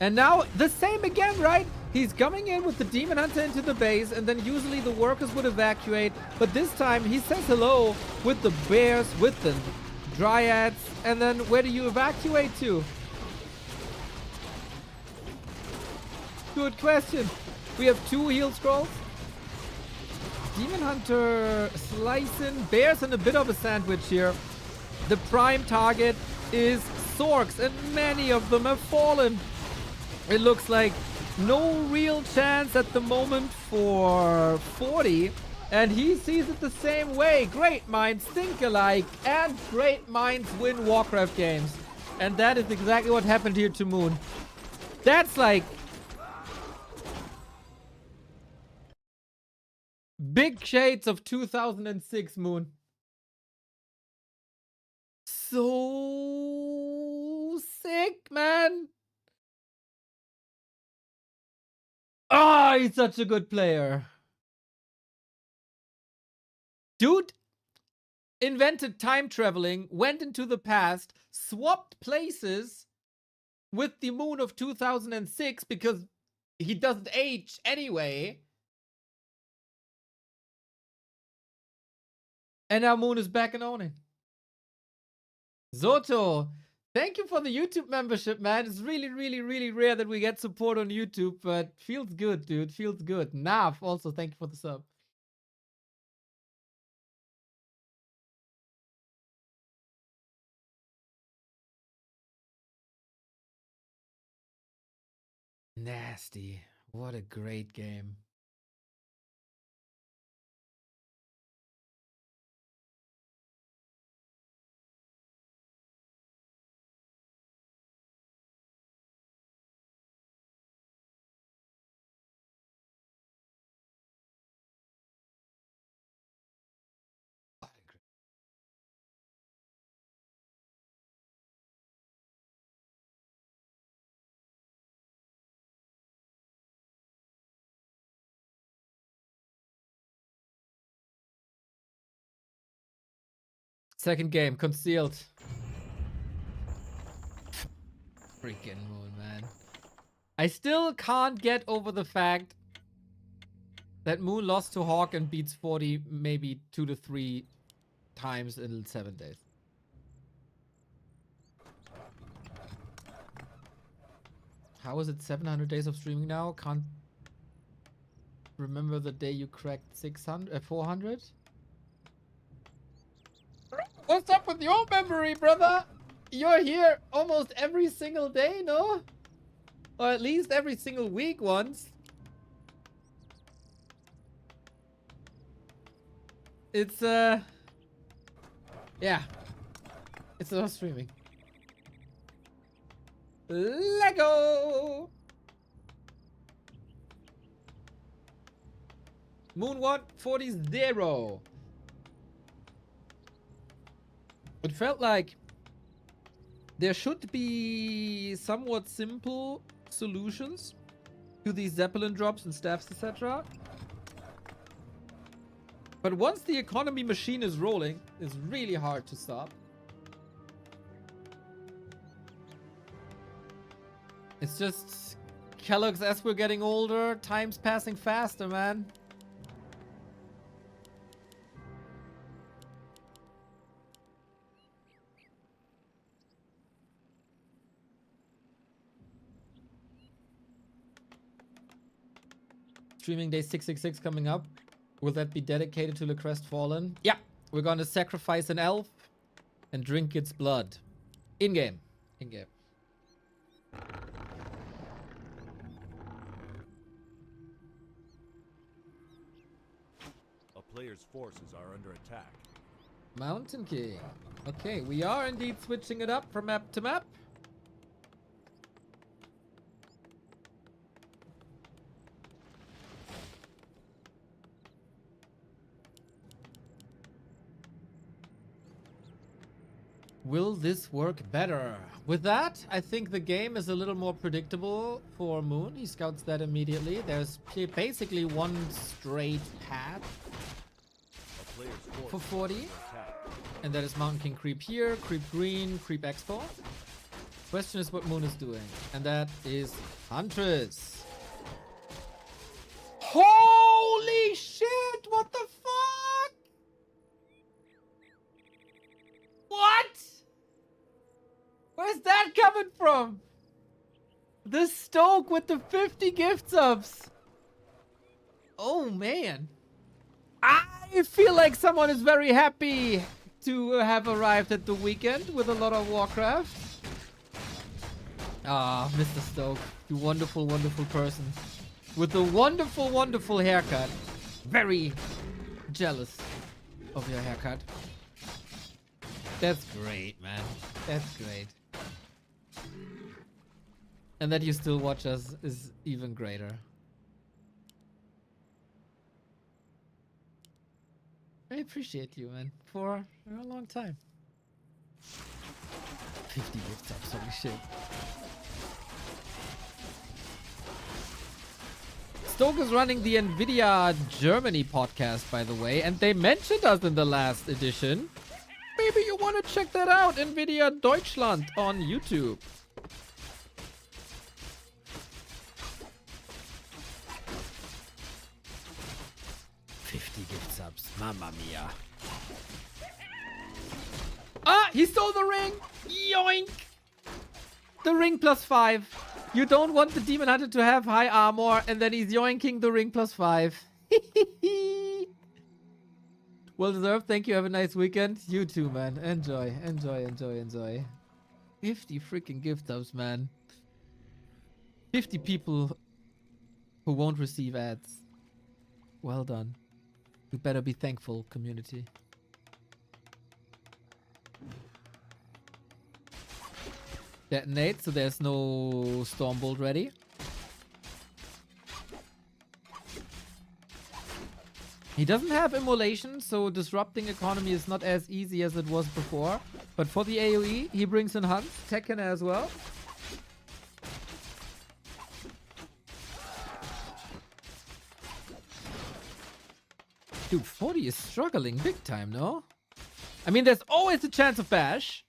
And now, the same again, right? He's coming in with the Demon Hunter into the base, and then usually the workers would evacuate. But this time, he says hello with the Bears, with the Dryads, and then where do you evacuate to? Good question. We have 2 heal scrolls. Demon Hunter slicing. Bears in a bit of a sandwich here. The prime target is Sorks, and many of them have fallen. It looks like no real chance at the moment for 40. And he sees it the same way. Great minds think alike, and great minds win Warcraft games. And that is exactly what happened here to Moon. That's like... big shades of 2006 Moon. So sick, man. Ah, he's such a good player. Dude invented time traveling, went into the past, swapped places with the Moon of 2006 because he doesn't age anyway. And now Moon is back and owning. Zoto, thank you for the YouTube membership, man. It's really, really, really rare that we get support on YouTube, but feels good, dude. Feels good. Nav, also, thank you for the sub. Nasty. What a great game. Second game, concealed. Freaking Moon, man. I still can't get over the fact that Moon lost to Hawk and beats 40 maybe 2 to 3 times in 7 days. How is it 700 days of streaming now? Can't remember the day you cracked 600, 400? What's up with your memory, brother? You're here almost every single day, no? Or at least every single week once. It's, yeah. It's not streaming. Lego! Moon 1, 40-0. It felt like there should be somewhat simple solutions to these Zeppelin drops and staffs, etc. But once the economy machine is rolling, it's really hard to stop. It's just Kellogg's, as we're getting older, time's passing faster, man. Streaming day 666 coming up. Will that be dedicated to the Crestfallen? Yeah, we're gonna sacrifice an elf and drink its blood. In-game. In-game. A player's forces are under attack. Mountain King. Okay, we are indeed switching it up from map to map. Will this work better? With that, I think the game is a little more predictable for Moon. He scouts that immediately. There's basically one straight path A player's forces for 40. are under attack. And that is Mountain King creep here, creep green, creep expo. Question is what Moon is doing. And that is Huntress. Holy shit! What the fuck? What? Where's that coming from? The Stoke with the 50 gift subs. Oh man. I feel like someone is very happy to have arrived at the weekend with a lot of Warcraft. Ah, Mr. Stoke, you wonderful, wonderful person. With the wonderful, wonderful haircut. Very jealous of your haircut. That's great, man. That's great. And that you still watch us is even greater. I appreciate you, man, for a long time. 50 gift subs, holy shit. Stoke is running the NVIDIA Germany podcast, by the way, and they mentioned us in the last edition. Maybe you want to check that out, NVIDIA Deutschland on YouTube. Gift subs, mamma mia. Ah, he stole the ring. Yoink. The ring +5. You don't want the Demon Hunter to have high armor, and then he's yoinking the ring +5. Well deserved. Thank you. Have a nice weekend. You too, man. Enjoy, enjoy, enjoy, enjoy. 50 freaking gift subs, man. 50 people who won't receive ads. Well done. You better be thankful, community. Detonate, so there's no Stormbolt ready. He doesn't have immolation, so disrupting economy is not as easy as it was before. But for the AoE, he brings in Hunt, Tekken as well. Dude, 40 is struggling big time, no? I mean, there's always a chance of bash.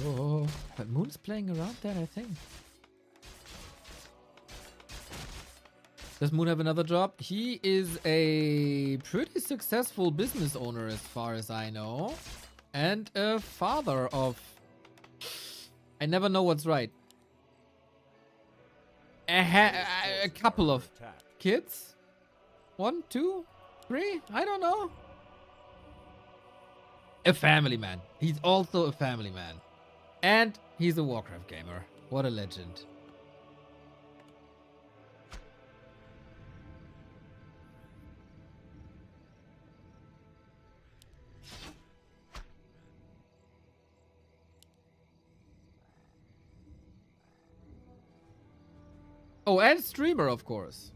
Oh, but Moon's playing around there, I think. Does Moon have another job? He is a pretty successful business owner as far as I know. And a father of... I never know what's right. A couple of kids? 1, 2, 3? I don't know. A family man. He's also a family man. And he's a Warcraft gamer. What a legend. Oh, and streamer, of course.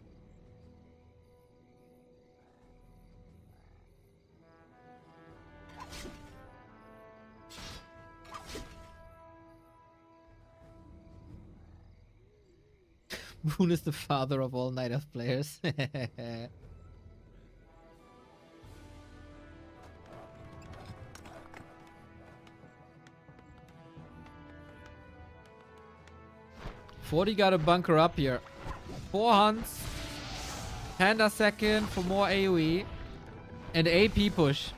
Moon is the father of all Night Elf players. Forty got a bunker up here. 4 hunts. Panda second for more AoE. And AP push.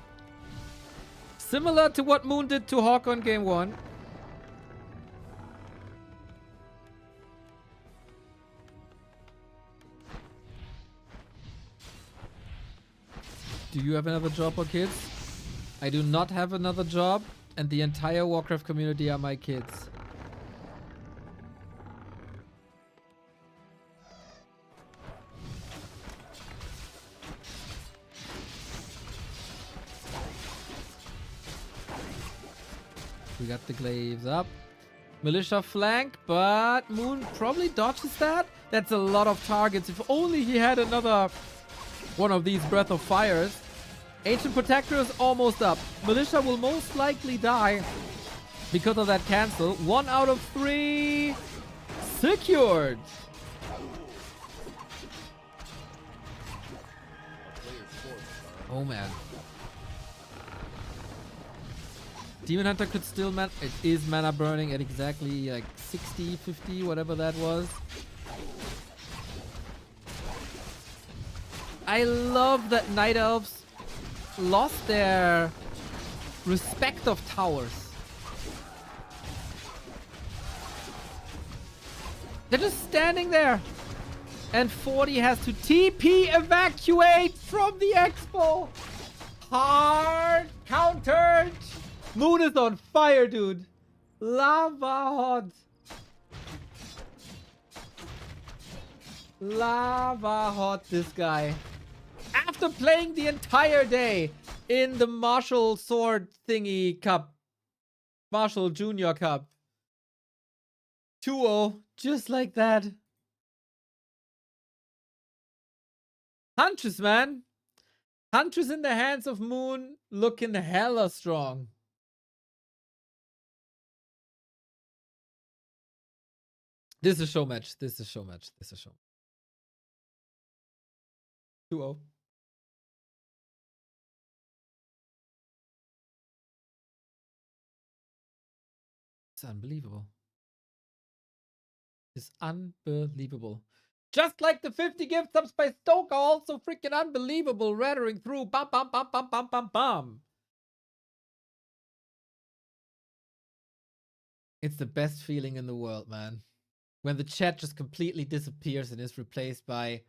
Similar to what Moon did to Hawk on game 1. Do you have another job or kids? I do not have another job, and the entire Warcraft community are my kids. We got the glaives up. Militia flank, but Moon probably dodges that. That's a lot of targets. If only he had another one of these Breath of Fires. Ancient Protector is almost up. Militia will most likely die because of that cancel. 1 out of 3 secured. Oh man. Demon Hunter could still it is mana burning at exactly like 60, 50, whatever that was. I love that Night Elves lost their respect of towers. They're just standing there. And 40 has to TP evacuate from the expo. Hard countered. Moon is on fire, dude. Lava hot. Lava hot, this guy. After playing the entire day in the Marshall Sword thingy cup. Marshall Junior Cup. 2-0. Just like that. Huntress, man. Huntress in the hands of Moon. Looking hella strong. This is a show match. This is a show match. This is a show. 2-0. It's unbelievable. It's unbelievable. Just like the 50 gift subs by Stoker, also freaking unbelievable. Rattling through. Bum, bum, bum, bum, bum, bum, bum. It's the best feeling in the world, man. When the chat just completely disappears and is replaced by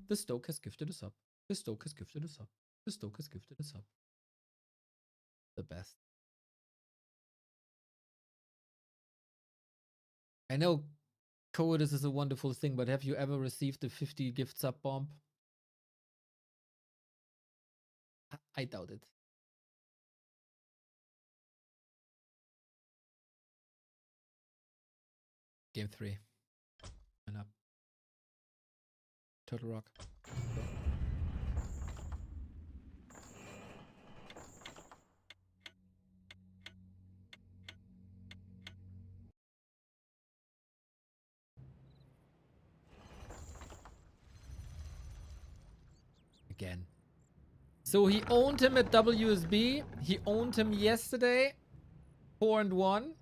the Stoke has gifted us up. The Stoke has gifted us up. The Stoker's gifted us up. The best. I know cowardice is a wonderful thing, but have you ever received a 50 gift sub bomb? I doubt it. Game 3. And up. Turtle Rock. Go. Again. So he owned him at WSB. He owned him yesterday. 4-1.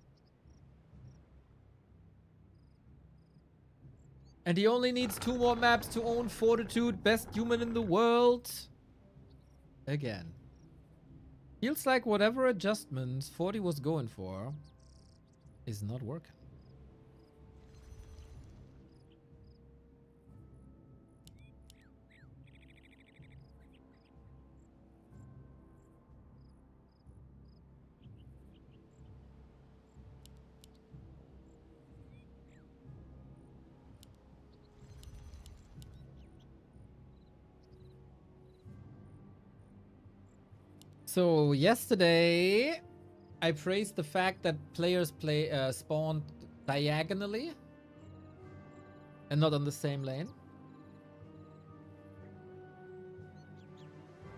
And he only needs 2 more maps to own Fortitude, best human in the world. Again. Feels like whatever adjustments 40 was going for is not working. So yesterday, I praised the fact that players spawned diagonally and not on the same lane.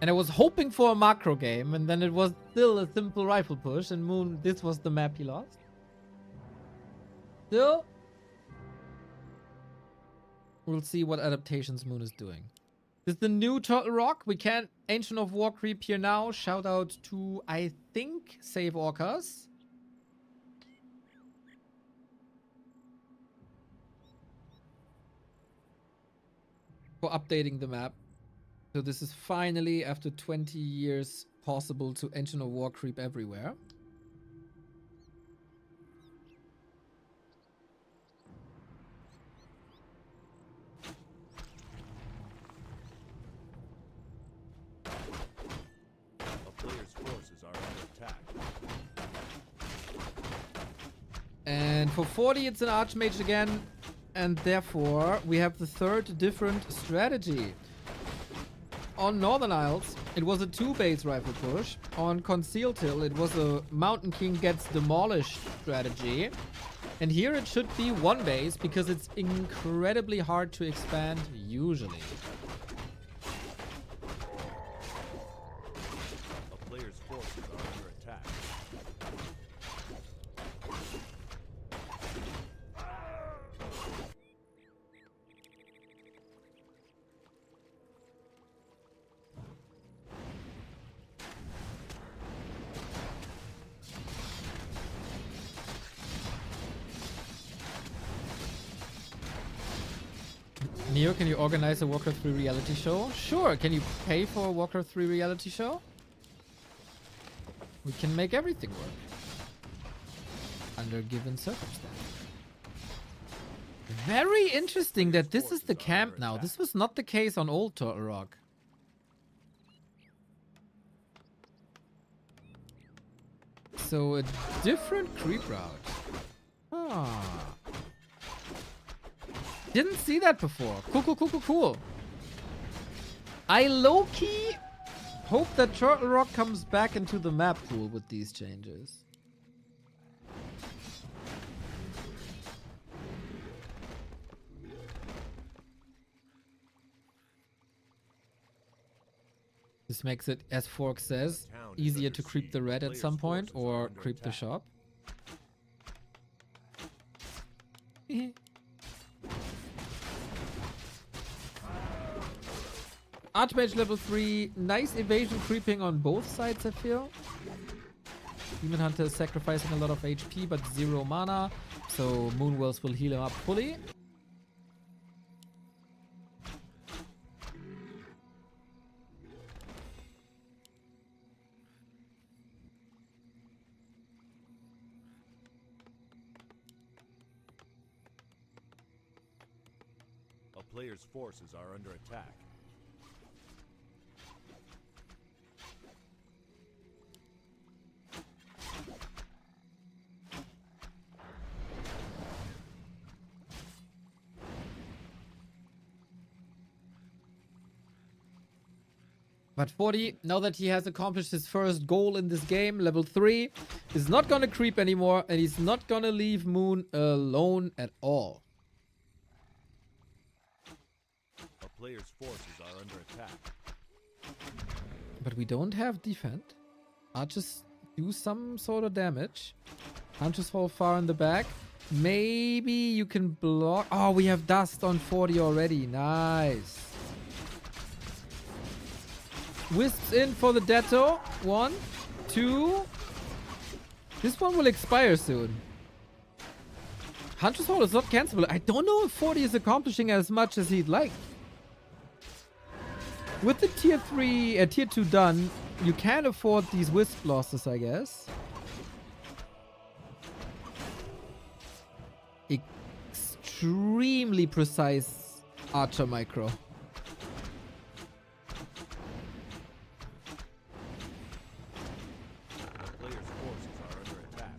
And I was hoping for a macro game, and then it was still a simple rifle push, and Moon, this was the map he lost. Still, we'll see what adaptations Moon is doing. This is the new Turtle Rock. We can't Ancient of War creep here now. Shout out to, I think, Save Orcas. For updating the map. So this is finally, after 20 years, possible to Ancient of War creep everywhere. And for 40, it's an Archmage again. And therefore, we have the third different strategy. On Northern Isles, it was a 2-base rifle push. On Concealed Hill, it was a Mountain King gets demolished strategy. And here it should be 1 base because it's incredibly hard to expand usually. A player's forces are under attack. Neo, can you organize a Warcraft 3 reality show? Sure. Can you pay for a Warcraft 3 reality show? We can make everything work. Under given circumstances. Very interesting that this is the camp now. This was not the case on Old Turtle Rock. So a different creep route. Ah. Didn't see that before. Cool. I low-key hope that Turtle Rock comes back into the map pool with these changes. This makes it, as Fork says, easier to creep the red at some point or creep the shop. Archmage level 3, nice evasion creeping on both sides, I feel. Demon Hunter is sacrificing a lot of HP, but 0 mana, so Moonwells will heal him up fully. A player's forces are under attack. But 40, now that he has accomplished his first goal in this game, level 3, is not gonna creep anymore, and he's not gonna leave Moon alone at all. A player's forces are under attack. But we don't have defend. Archers do some sort of damage. Hunters fall far in the back. Maybe you can block. Oh, we have dust on 40 already. Nice. Wisps in for the Detto. 1, 2. This one will expire soon. Hunter's Hall is not cancelable. I don't know if 40 is accomplishing as much as he'd like. With the tier 2 done, you can afford these wisp losses, I guess. Extremely precise archer micro. A player's forces are under attack.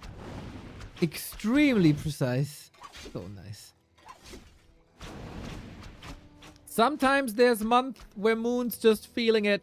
Extremely precise. So nice. Sometimes there's month where Moon's just feeling it.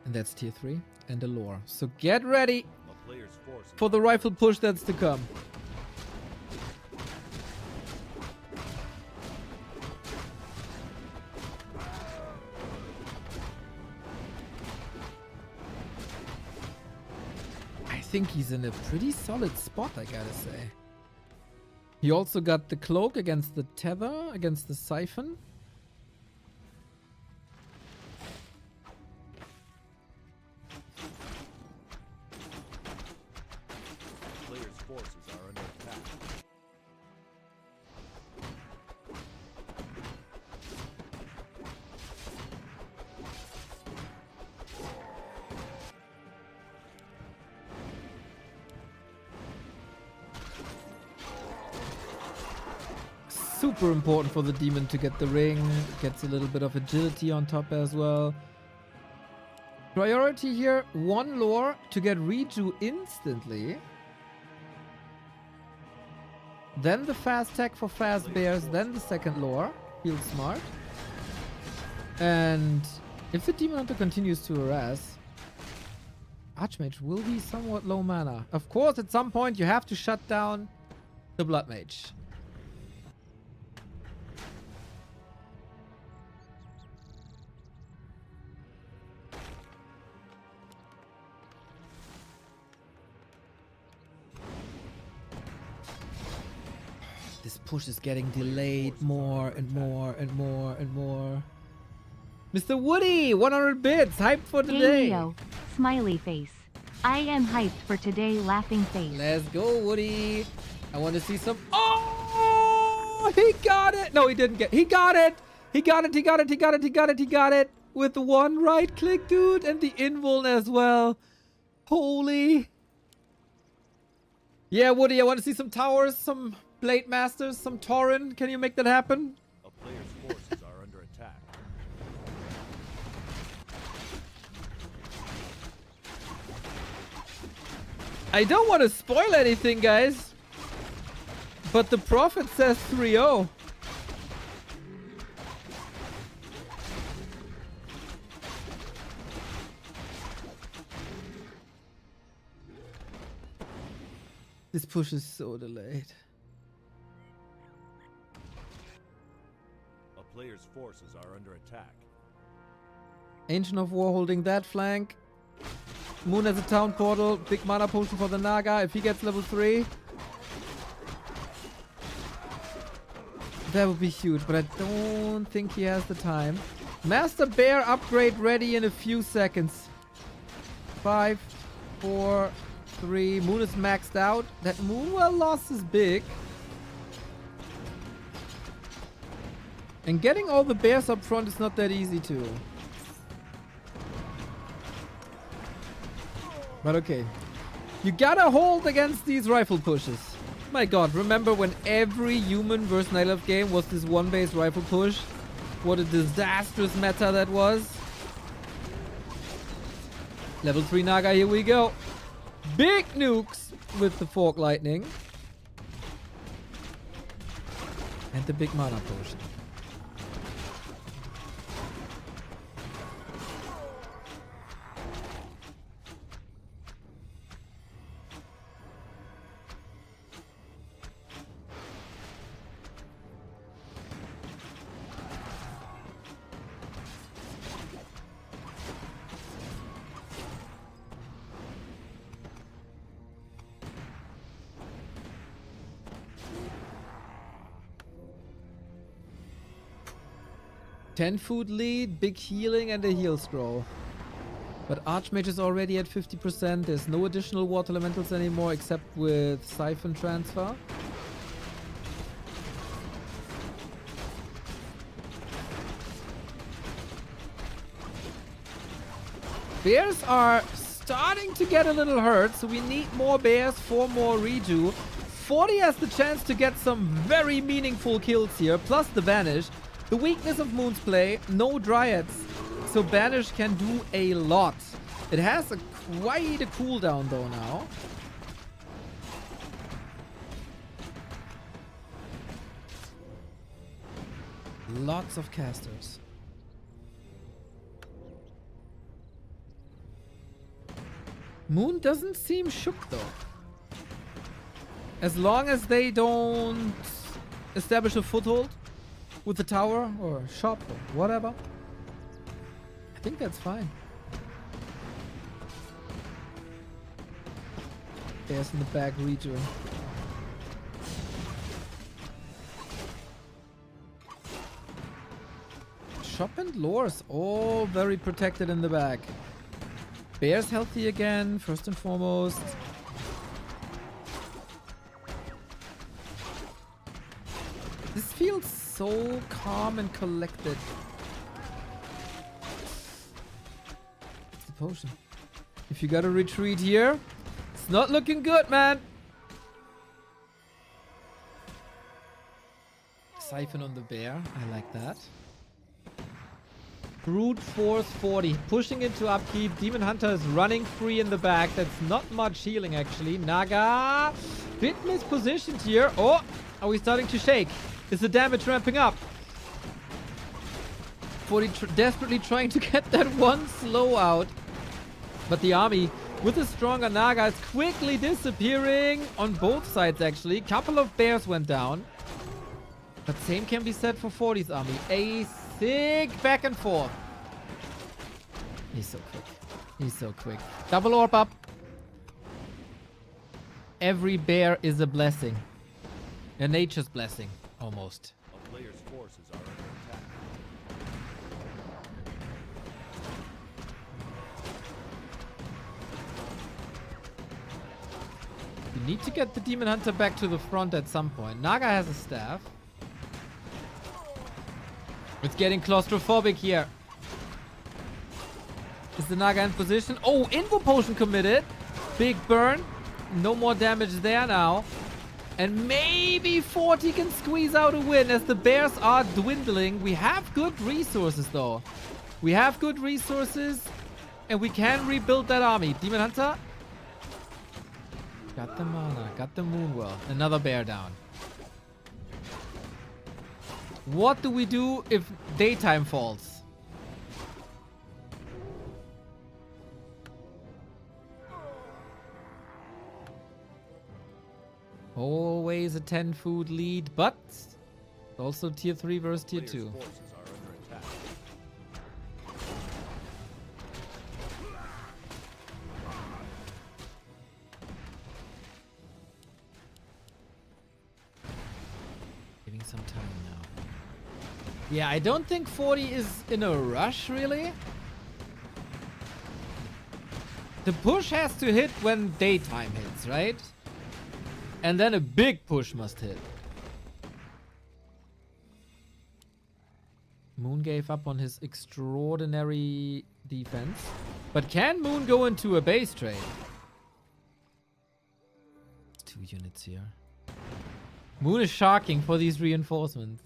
And that's tier 3 and the lore. So get ready A player's forces for the rifle push that's to come. I think he's in a pretty solid spot, I gotta say. He also got the cloak against the tether, against the siphon. A player's forces are under attack. Super important for the demon to get the ring. Gets a little bit of agility on top as well. Priority here, 1 lore to get reju instantly. Then the fast tech for fast bears, then the second lore. Feels smart. And if the demon hunter continues to harass, Archmage will be somewhat low mana. Of course, at some point you have to shut down the Blood Mage. This push is getting delayed more and more and more and more. Mr. Woody, 100 bits, hyped for Hey today. Neo, smiley face. I am hyped for today, laughing face. Let's go, Woody. I want to see some. Oh, he got it. No, he didn't get. He got it. He got it. He got it. He got it. He got it. He got it. With the 1 right click, dude, and the invuln as well. Holy. Yeah, Woody, I want to see some towers, some Blade Masters, some Tauren. Can you make that happen? A player's forces are under attack. I don't want to spoil anything, guys. But the Prophet says 3-0. This push is so delayed. A player's forces are under attack. Ancient of War holding that flank. Moon has a town portal. Big mana potion for the Naga if he gets level 3. That would be huge, but I don't think he has the time. Master Bear upgrade ready in a few seconds. 5, 4, 3. Moon is maxed out. That Moonwell loss is big. And getting all the bears up front is not that easy too. But okay. You gotta hold against these rifle pushes. My god, remember when every human versus night elf game was this one base rifle push? What a disastrous meta that was. Level 3 Naga, here we go. Big nukes with the fork lightning. And the big mana potion. Food lead, big healing, and a heal scroll. But Archmage is already at 50%. There's no additional water elementals anymore except with Siphon Transfer. Bears are starting to get a little hurt, so we need more bears for more redo. 40 has the chance to get some very meaningful kills here, plus the Banish. The weakness of Moon's play, no Dryads, so Banish can do a lot. It has quite a cooldown though now. Lots of casters. Moon doesn't seem shook though. As long as they don't establish a foothold with the tower or shop or whatever, I think that's fine. Bears in the back region. Shop and Lores all very protected in the back. Bears healthy again, first and foremost. This feels so calm and collected. It's the potion. If you gotta retreat here, it's not looking good, man. Siphon on the bear. I like that. Brute Force 40. Pushing into upkeep. Demon Hunter is running free in the back. That's not much healing, actually. Naga. Bit mispositioned here. Oh, are we starting to shake? Is the damage ramping up? 40 desperately trying to get that one slow out. But the army, with a stronger Naga, is quickly disappearing on both sides, actually. Couple of bears went down. But same can be said for 40's army. A sick back and forth. He's so quick. He's so quick. Double orb up. Every bear is a blessing. A nature's blessing, almost. A player's forces are under attack. You need to get the Demon Hunter back to the front at some point. Naga has a staff. It's getting claustrophobic here. Is the Naga in position? Oh, Invo Potion committed. Big burn. No more damage there now. And maybe 40 can squeeze out a win as the bears are dwindling. We have good resources though. We have good resources. And we can rebuild that army. Demon Hunter. Got the mana. Got the Moonwell. Another bear down. What do we do if daytime falls? Always a 10 food lead, but also tier 3 versus tier 2. Forces are under attack. Giving some time now. Yeah, I don't think 40 is in a rush, really. The push has to hit when daytime hits, right? And then a big push must hit. Moon gave up on his extraordinary defense. But can Moon go into a base trade? 2 units here. Moon is sharking for these reinforcements.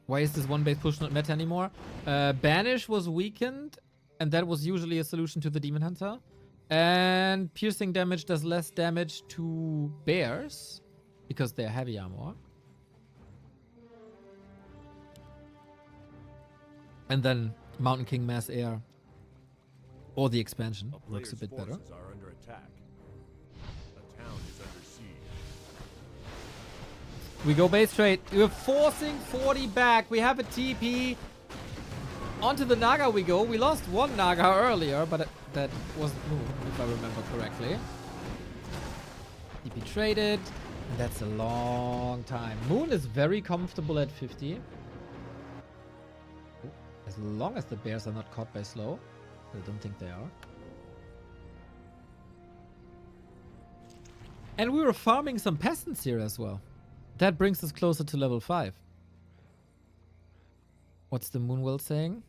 Why is this one base push not meta anymore? Banish was weakened, and that was usually a solution to the Demon Hunter. And piercing damage does less damage to bears because they're heavy armor. And then Mountain King Mass Air or the expansion works a bit better. Are under attack. A town is under siege. We go base trade. We're forcing 40 back. We have a TP. Onto the Naga we go. We lost one Naga earlier, but that wasn't Moon, if I remember correctly. TP traded. And that's a long time. Moon is very comfortable at 50. As long as the bears are not caught by slow. I don't think they are. And we were farming some peasants here as well. That brings us closer to level 5. What's the Moonwell saying?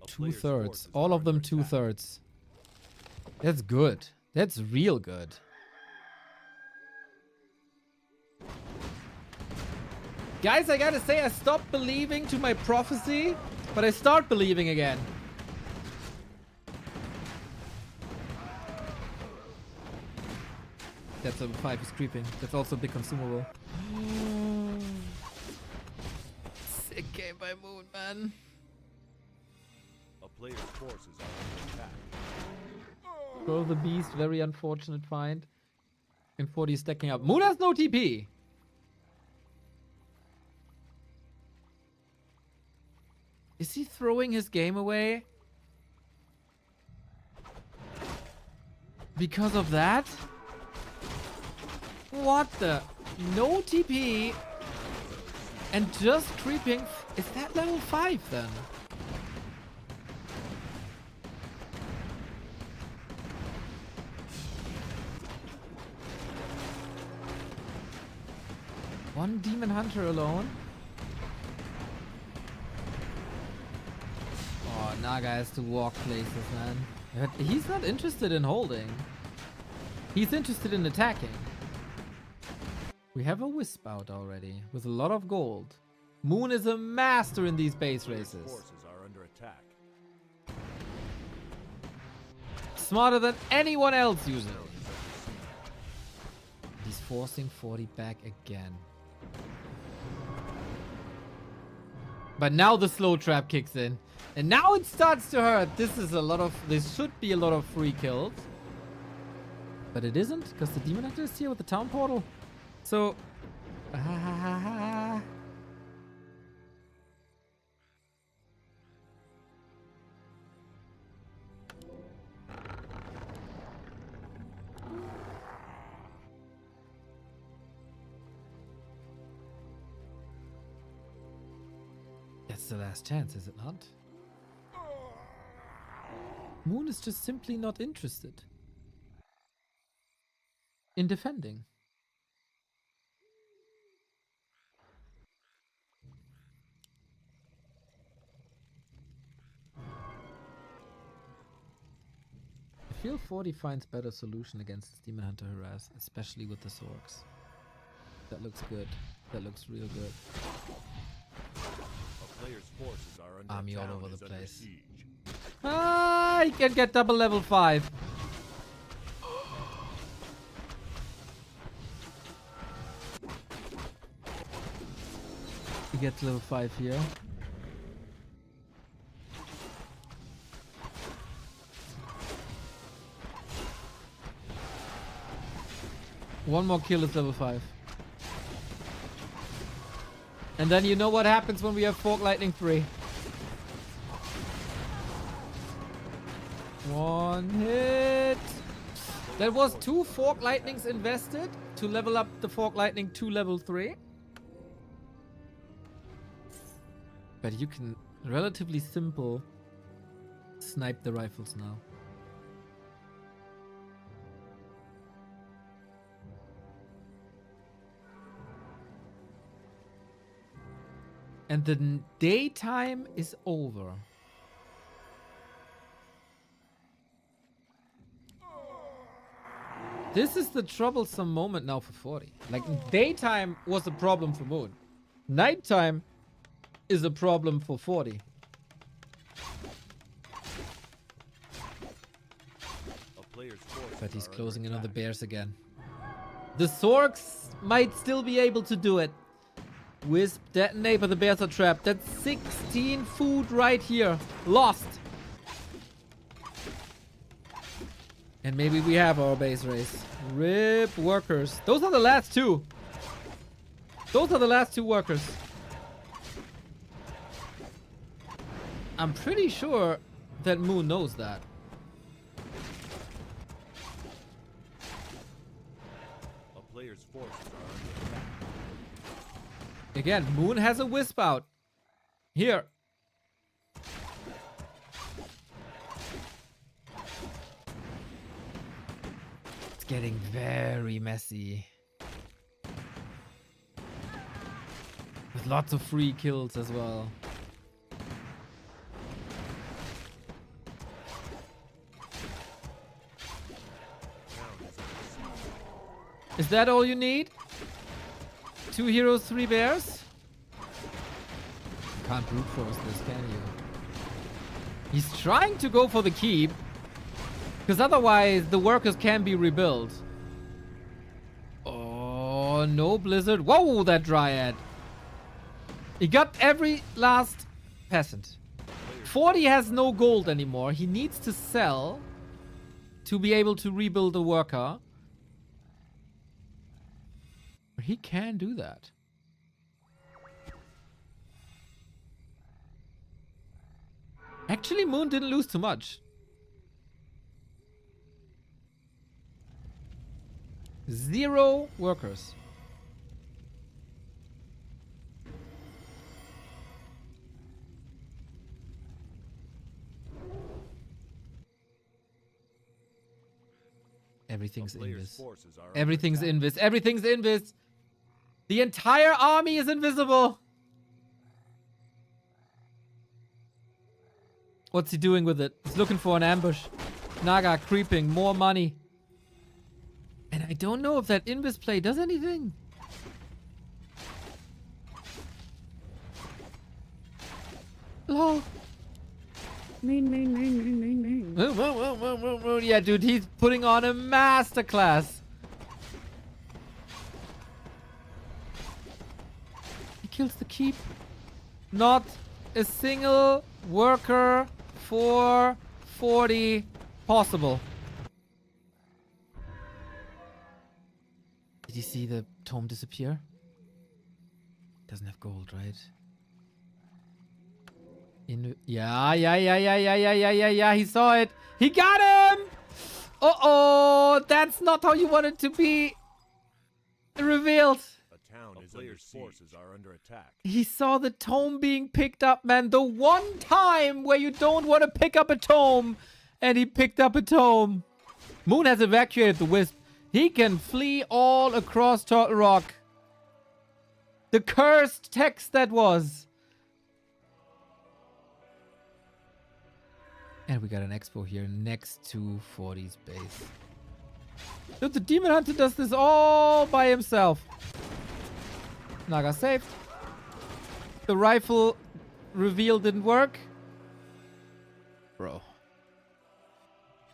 2/3. All of them 2/3. That's good. That's real good. Guys, I gotta say, I stopped believing to my prophecy, but I start believing again. That's level 5 is creeping. That's also a big consumable. Sick game by Moon, man. A player's forces are under attack. Throw the beast, very unfortunate find. And 40 is stacking up. Moon has no TP. Is he throwing his game away? Because of that? What the? No TP. And just creeping. Is that level 5 then? One Demon Hunter alone? Oh, Naga has to walk places, man. But he's not interested in holding. He's interested in attacking. We have a Wisp out already, with a lot of gold. Moon is a master in these base races. Forces are under attack. Smarter than anyone else usually. He's forcing 40 back again. But now the slow trap kicks in. And now it starts to hurt. This should be a lot of free kills. But it isn't, because the Demon Hunter is here with the town portal. So... That's the last chance, is it not? Moon is just simply not interested in defending. I feel 40 finds better solution against this Demon Hunter harass, especially with the Sorks. That looks good. That looks real good. A player's forces are under Army all town over the is under place. siege. Ah, he can get double level 5. He gets level 5 here. One more kill is level 5. And then you know what happens when we have Fork Lightning 3. One hit. That was 2 Fork Lightnings invested to level up the Fork Lightning to level 3. But you can relatively simple snipe the rifles now. And the daytime is over. This is the troublesome moment now for 40. Like, daytime was a problem for Moon. Nighttime is a problem for 40. But he's closing in on the bears again. The Sorks might still be able to do it. Wisp, detonate, but the bears are trapped. That's 16 food right here. Lost. And maybe we have our base race. Rip workers. Those are the last two. Those are the last two workers. I'm pretty sure that Moon knows that. A player's forces are under attack. Again, Moon has a wisp out. Here. It's getting very messy. With lots of free kills as well. Is that all you need? 2 heroes, 3 bears? Can't brute force this, can you? He's trying to go for the keep. Because otherwise the workers can be rebuilt. Oh, no blizzard. Whoa, that dryad. He got every last peasant. 40 has no gold anymore. He needs to sell to be able to rebuild the worker. He can do that. Actually, Moon didn't lose too much. 0 workers. Everything's invis. Everything's invis. Everything's invis. The entire army is invisible. What's he doing with it? He's looking for an ambush. Naga creeping. More money. And I don't know if that invis play does anything. Lol. Moon. Yeah, dude, he's putting on a masterclass. He kills the keep. Not a single worker for 40 possible. Did you see the tome disappear? Doesn't have gold, right? Yeah. He saw it. He got him. Uh-oh. That's not how you want it to be revealed. A town is under forces are under attack. He saw the tome being picked up, man. The one time where you don't want to pick up a tome. And he picked up a tome. Moon has evacuated the wisp. He can flee all across Turtle Rock. The cursed text that was. And we got an expo here next to 40's base. Look, the Demon Hunter does this all by himself. Naga saved. The rifle reveal didn't work. Bro.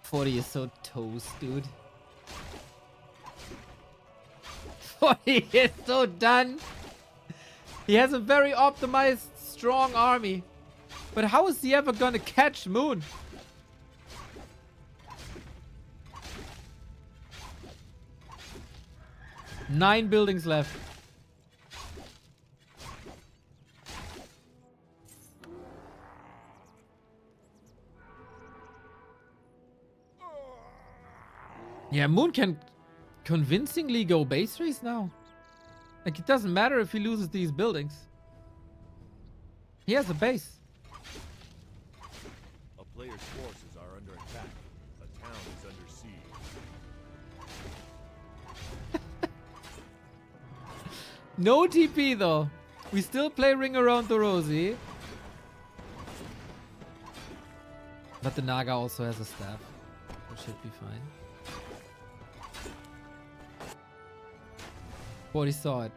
40 is so toast, dude. 40 is so done. He has a very optimized, strong army. But how is he ever gonna catch Moon? Nine buildings left. Yeah, Moon can convincingly go base race now. Like, it doesn't matter if he loses these buildings. He has a base. A player's forces are under attack. A town is under siege. No TP though. We still play Ring Around the Rosie. But the Naga also has a staff. It should be fine. 40 saw it.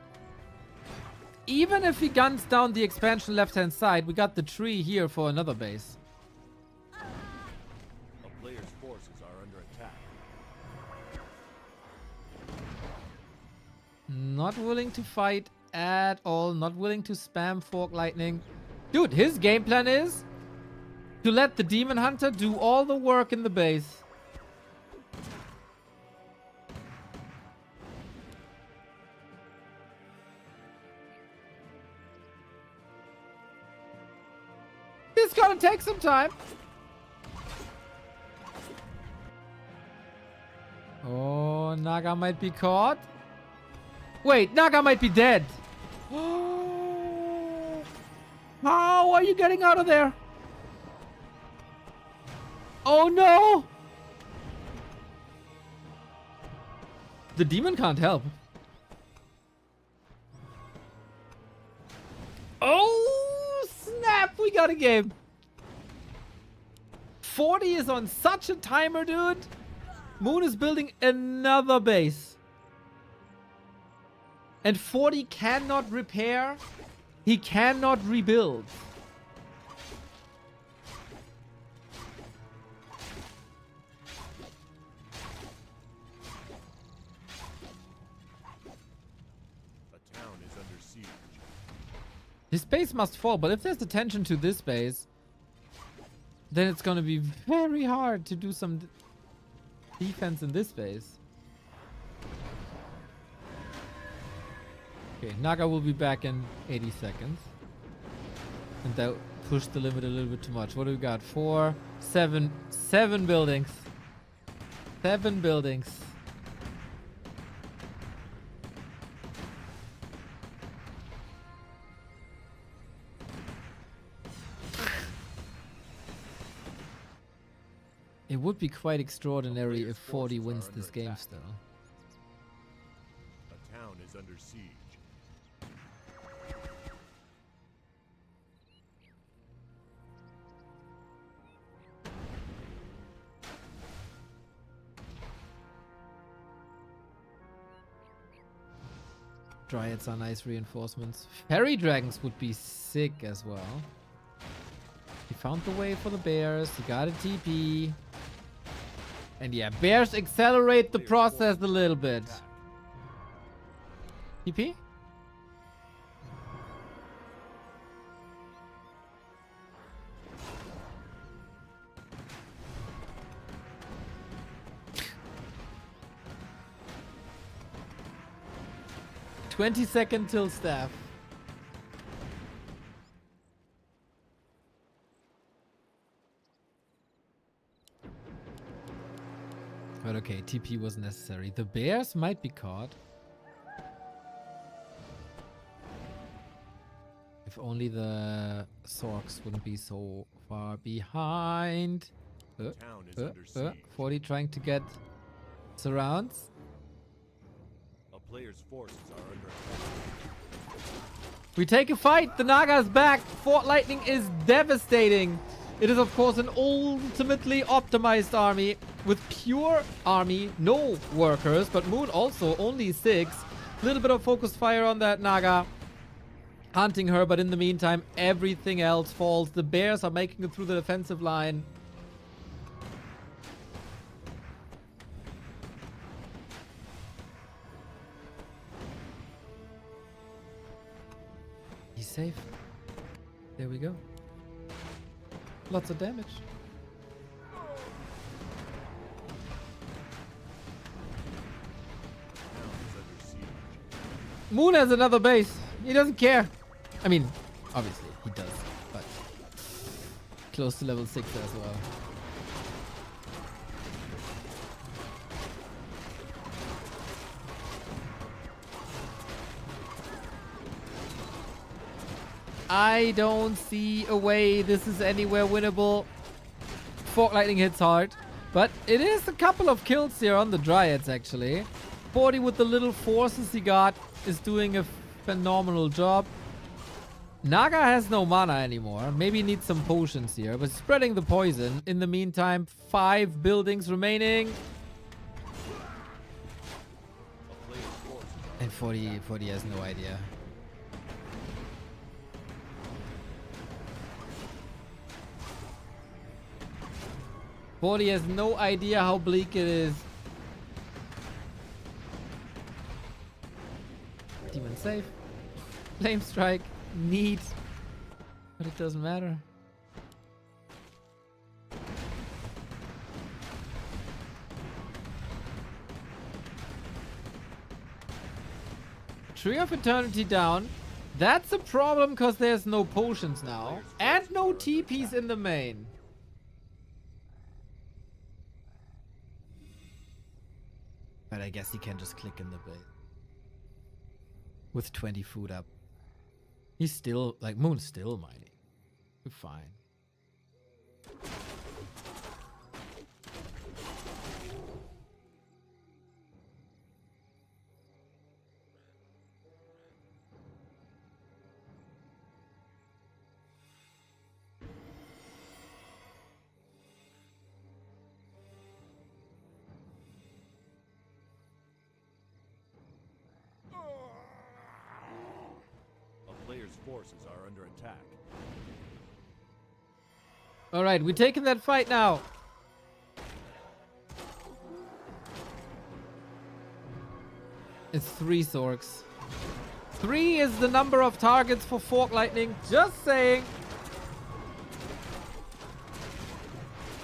Even if he guns down the expansion left-hand side, we got the tree here for another base. A player's forces are under attack. Not willing to fight at all. Not willing to spam Fork Lightning. Dude, his game plan is to let the Demon Hunter do all the work in the base. It's gonna take some time. Oh, Naga might be caught. Wait, Naga might be dead. How are you getting out of there? Oh no! The demon can't help. Oh, snap! We got a game. 40 is on such a timer, dude. Moon is building another base. And 40 cannot repair. He cannot rebuild. A town is under siege. This base must fall, but if there's attention to this base, then it's gonna be very hard to do some defense in this base. Okay, Naga will be back in 80 seconds. And that pushed the limit a little bit too much. What do we got? 7 buildings. 7 buildings. It would be quite extraordinary if 40 wins this game still. A town is under siege. Dryads are nice reinforcements. Fairy dragons would be sick as well. He found the way for the bears. He got a TP. And yeah, bears accelerate the process a little bit. TP? "20-second till staff." But okay, TP was necessary. The bears might be caught. If only the Sorks wouldn't be so far behind. Town is under siege. 40 trying to get surrounds. A player's forces are under attack. We take a fight. The Naga's back. Fort Lightning is devastating. It is, of course, an ultimately optimized army with pure army, no workers, but Moon also only 6. Little bit of focused fire on that Naga, hunting her, but in the meantime, everything else falls. The bears are making it through the defensive line. He's safe. There we go. Lots of damage. Moon has another base. He doesn't care. I mean, obviously he does, but close to level 6 as well. I don't see a way this is anywhere winnable. Fork Lightning hits hard, but it is a couple of kills here on the Dryads actually. 40 with the little forces he got is doing a phenomenal job. Naga has no mana anymore. Maybe needs some potions here, but spreading the poison. In the meantime, 5 buildings remaining. And 40 has no idea. Forty has no idea how bleak it is. Demon safe. Flame strike. Neat. But it doesn't matter. Tree of Eternity down. That's a problem because there's no potions now. And no TPs in the main. But I guess he can just click in the blade. With 20 food up. He's still, like, Moon's still mining. You're fine. A player's forces are under attack. Alright, we're taking that fight now. It's 3 Zorks. 3 is the number of targets for Fork Lightning. Just saying.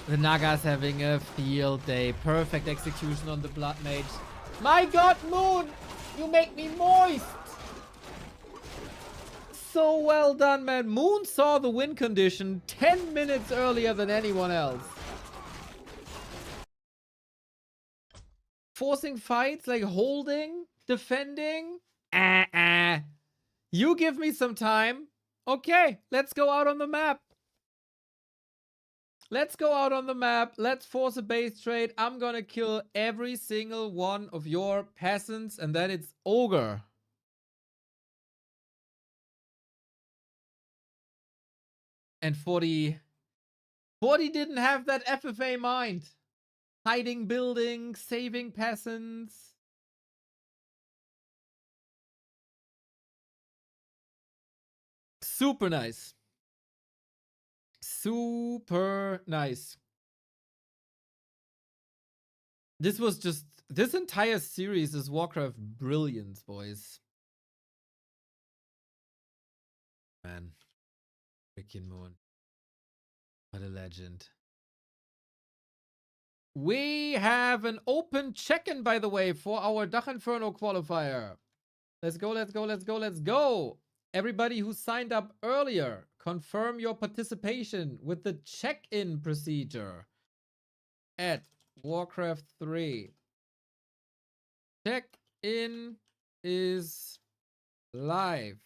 The Naga's having a field day. Perfect execution on the Blood Mage. My god, Moon! You make me moist! So well done, man. Moon saw the win condition 10 minutes earlier than anyone else. Forcing fights, like holding, defending. You give me some time. Okay, let's go out on the map. Let's go out on the map. Let's force a base trade. I'm gonna kill every single one of your peasants, and then it's ogre. And 40 didn't have that FFA mind. Hiding buildings, saving peasants. Super nice. Super nice. This was just, this entire series is Warcraft brilliance, boys. Man. Freaking Moon. What a legend. We have an open check-in, by the way, for our Dach Inferno qualifier. Let's go, let's go, let's go, let's go. Everybody who signed up earlier, confirm your participation with the check-in procedure at Warcraft 3. Check-in is live.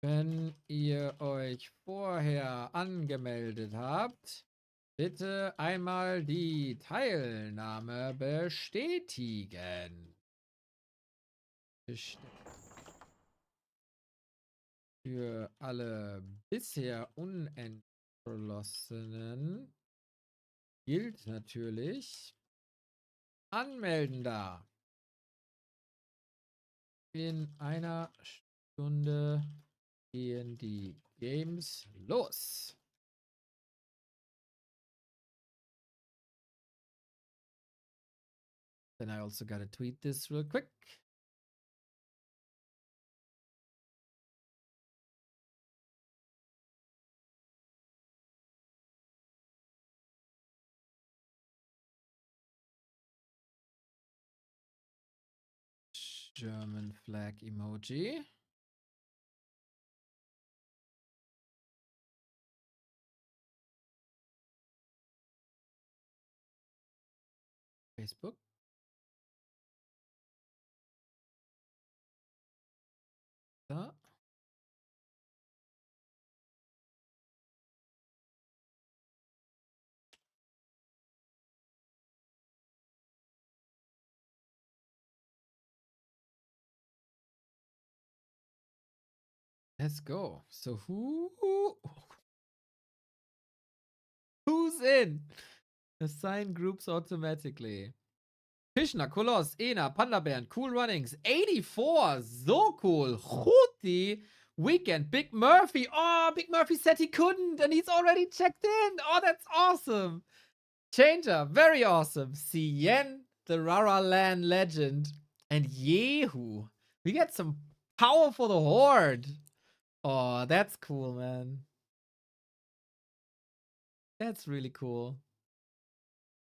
Wenn ihr euch vorher angemeldet habt, bitte einmal die Teilnahme bestätigen. Für alle bisher Unentschlossenen gilt natürlich anmelden da. In einer Stunde gehen die Games los. Then I also gotta tweet this real quick. German flag emoji. Facebook. Da. Let's go. So who's in? Assign groups automatically. Fishner, Koloss, Ena, Pandabären, Cool Runnings, 84, so cool. Chuti, Weekend, Big Murphy. Oh, Big Murphy said he couldn't, and he's already checked in. Oh, that's awesome. Changer, very awesome. Cien, the Rara Land legend, and Yehu. We get some power for the Horde. Oh, that's cool, man. That's really cool.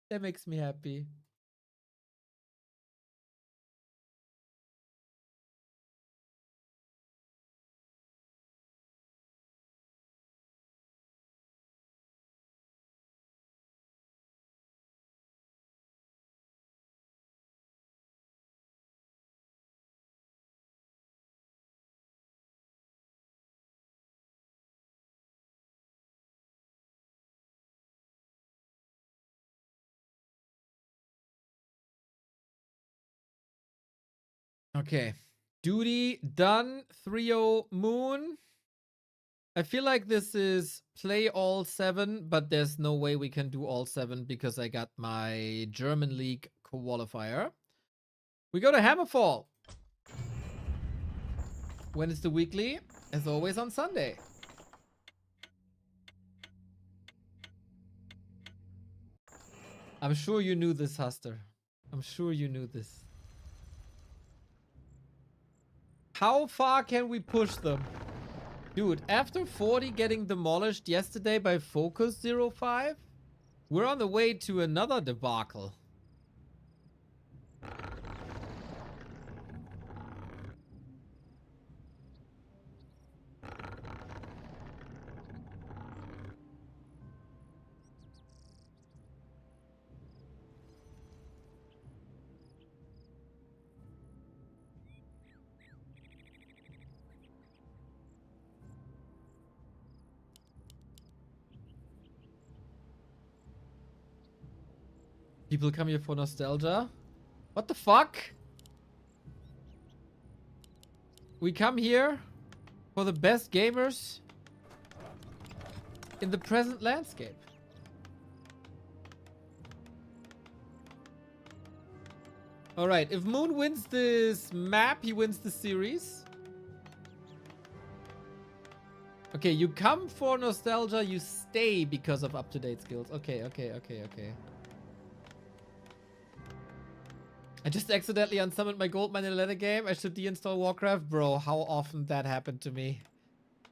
That makes me happy. Okay. Duty done. 3-0 Moon. I feel like this is play all 7, but there's no way we can do all 7 because I got my German League qualifier. We go to Hammerfall. When is the weekly? As always on Sunday. I'm sure you knew this, Huster. I'm sure you knew this. How far can we push them? Dude, after 40 getting demolished yesterday by Focus 05, we're on the way to another debacle. People come here for nostalgia. What the fuck? We come here for the best gamers in the present landscape. Alright, if Moon wins this map, he wins the series. Okay, you come for nostalgia, you stay because of up-to-date skills. Okay. I just accidentally unsummoned my goldmine in a letter game. I should deinstall Warcraft. Bro, how often that happened to me.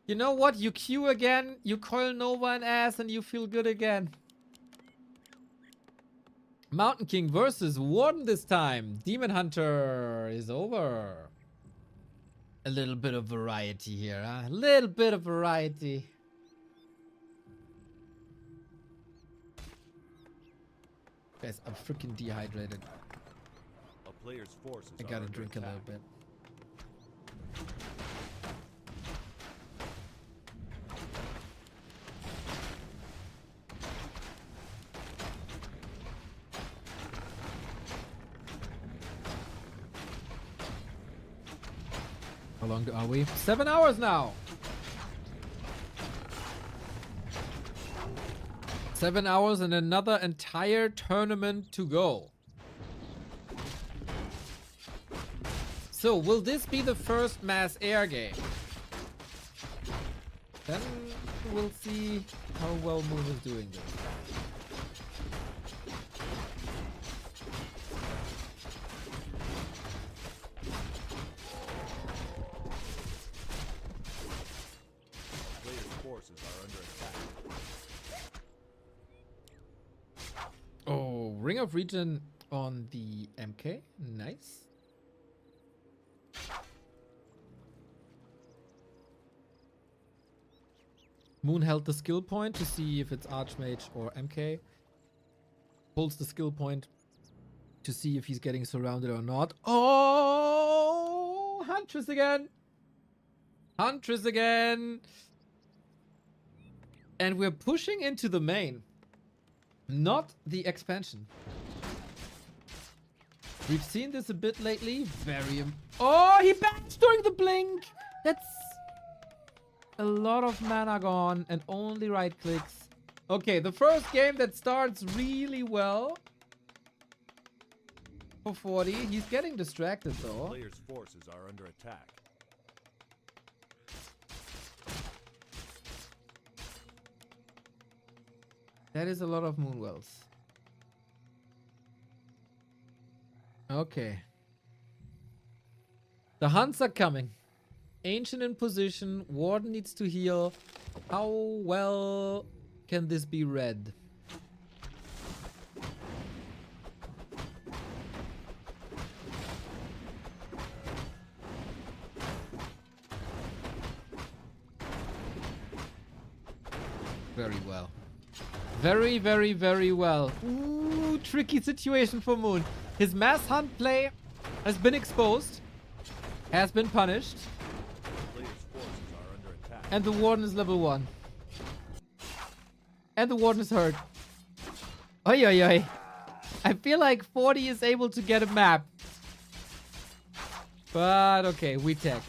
You know what? You queue again, you coil Nova an ass, and you feel good again. Mountain King versus Warden this time. Demon Hunter is over. A little bit of variety here, huh? A little bit of variety. Guys, I'm freaking dehydrated. Player's forces I gotta drink a little bit. How long are we? 7 hours now. 7 hours and another entire tournament to go. So, will this be the first mass air game? Then we'll see how well Moon is doing this. Player's forces are under attack. Oh, Ring of Regen on the MK. Nice. Moon held the skill point to see if it's Archmage or MK. Holds the skill point to see if he's getting surrounded or not. Oh, Huntress again. Huntress again. And we're pushing into the main. Not the expansion. We've seen this a bit lately. Oh, he bashed during the blink. That's A lot of mana gone and only right clicks. Okay, the first game that starts really well for 40. He's getting distracted though. Players' forces are under attack. That is a lot of Moonwells. Okay. The hunts are coming. Ancient in position. Warden needs to heal. How well can this be read? Very well. Very, very, very well. Ooh, tricky situation for Moon. His mass hunt play has been exposed. Has been punished. Players' forces are under attack. And the Warden is level 1. And the Warden is hurt. Oi, oi, oi. I feel like 40 is able to get a map. But okay, we tech.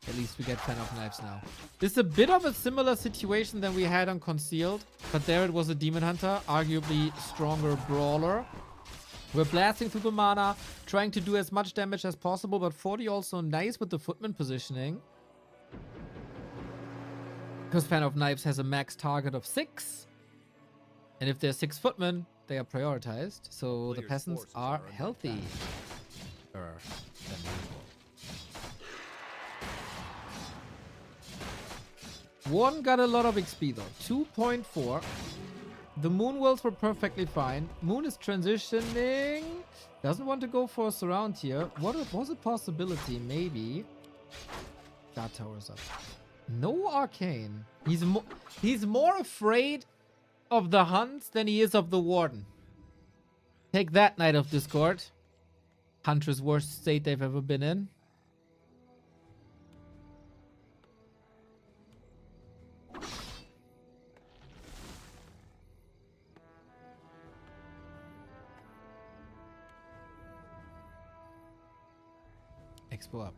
At least we get 10 of knives now. This is a bit of a similar situation than we had on Concealed, but there it was a Demon Hunter, arguably stronger brawler. We're blasting through the mana, trying to do as much damage as possible, but 40 also nice with the footman positioning. Because Fan of Knives has a max target of 6. And if there's 6 footmen, they are prioritized. So the Players' peasants forces are are under healthy. One got a lot of XP though. 2.4. The Moonwells were perfectly fine. Moon is transitioning. Doesn't want to go for a surround here. What was a possibility? Maybe. Guard towers up. No arcane. He's more afraid of the hunts than he is of the Warden. Take that, Knight of Discord. Hunter's worst state they've ever been in. Expo up.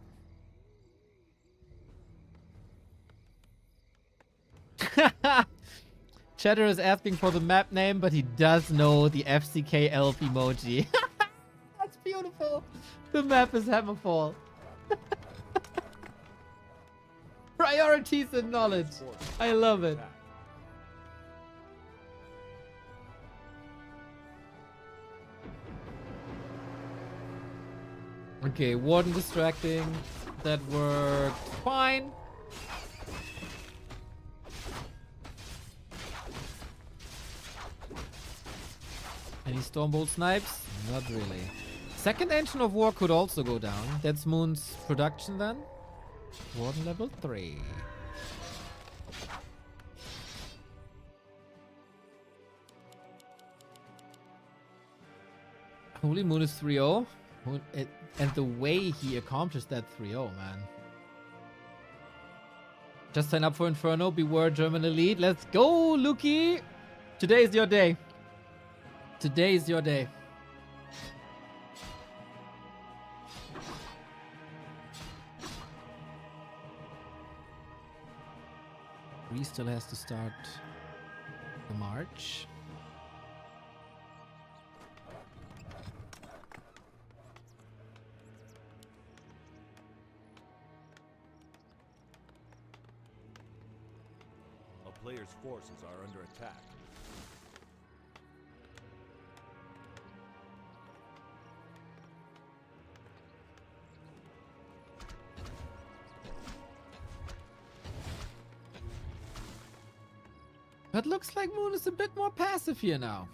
Cheddar is asking for the map name, but he does know the FCK elf emoji. That's beautiful. The map is Hammerfall. Priorities and knowledge. I love it. Okay, Warden distracting. That worked fine. Any Stormbolt snipes? Not really. Second Engine of War could also go down. That's Moon's production then. Warden level 3. Holy Moon is 3-0. And the way he accomplished that 3-0, man. Just sign up for Inferno. Beware German Elite. Let's go, Luki! Today is your day. Today is your day. He still has to start the march. A player's forces are under attack. But looks like Moon is a bit more passive here now.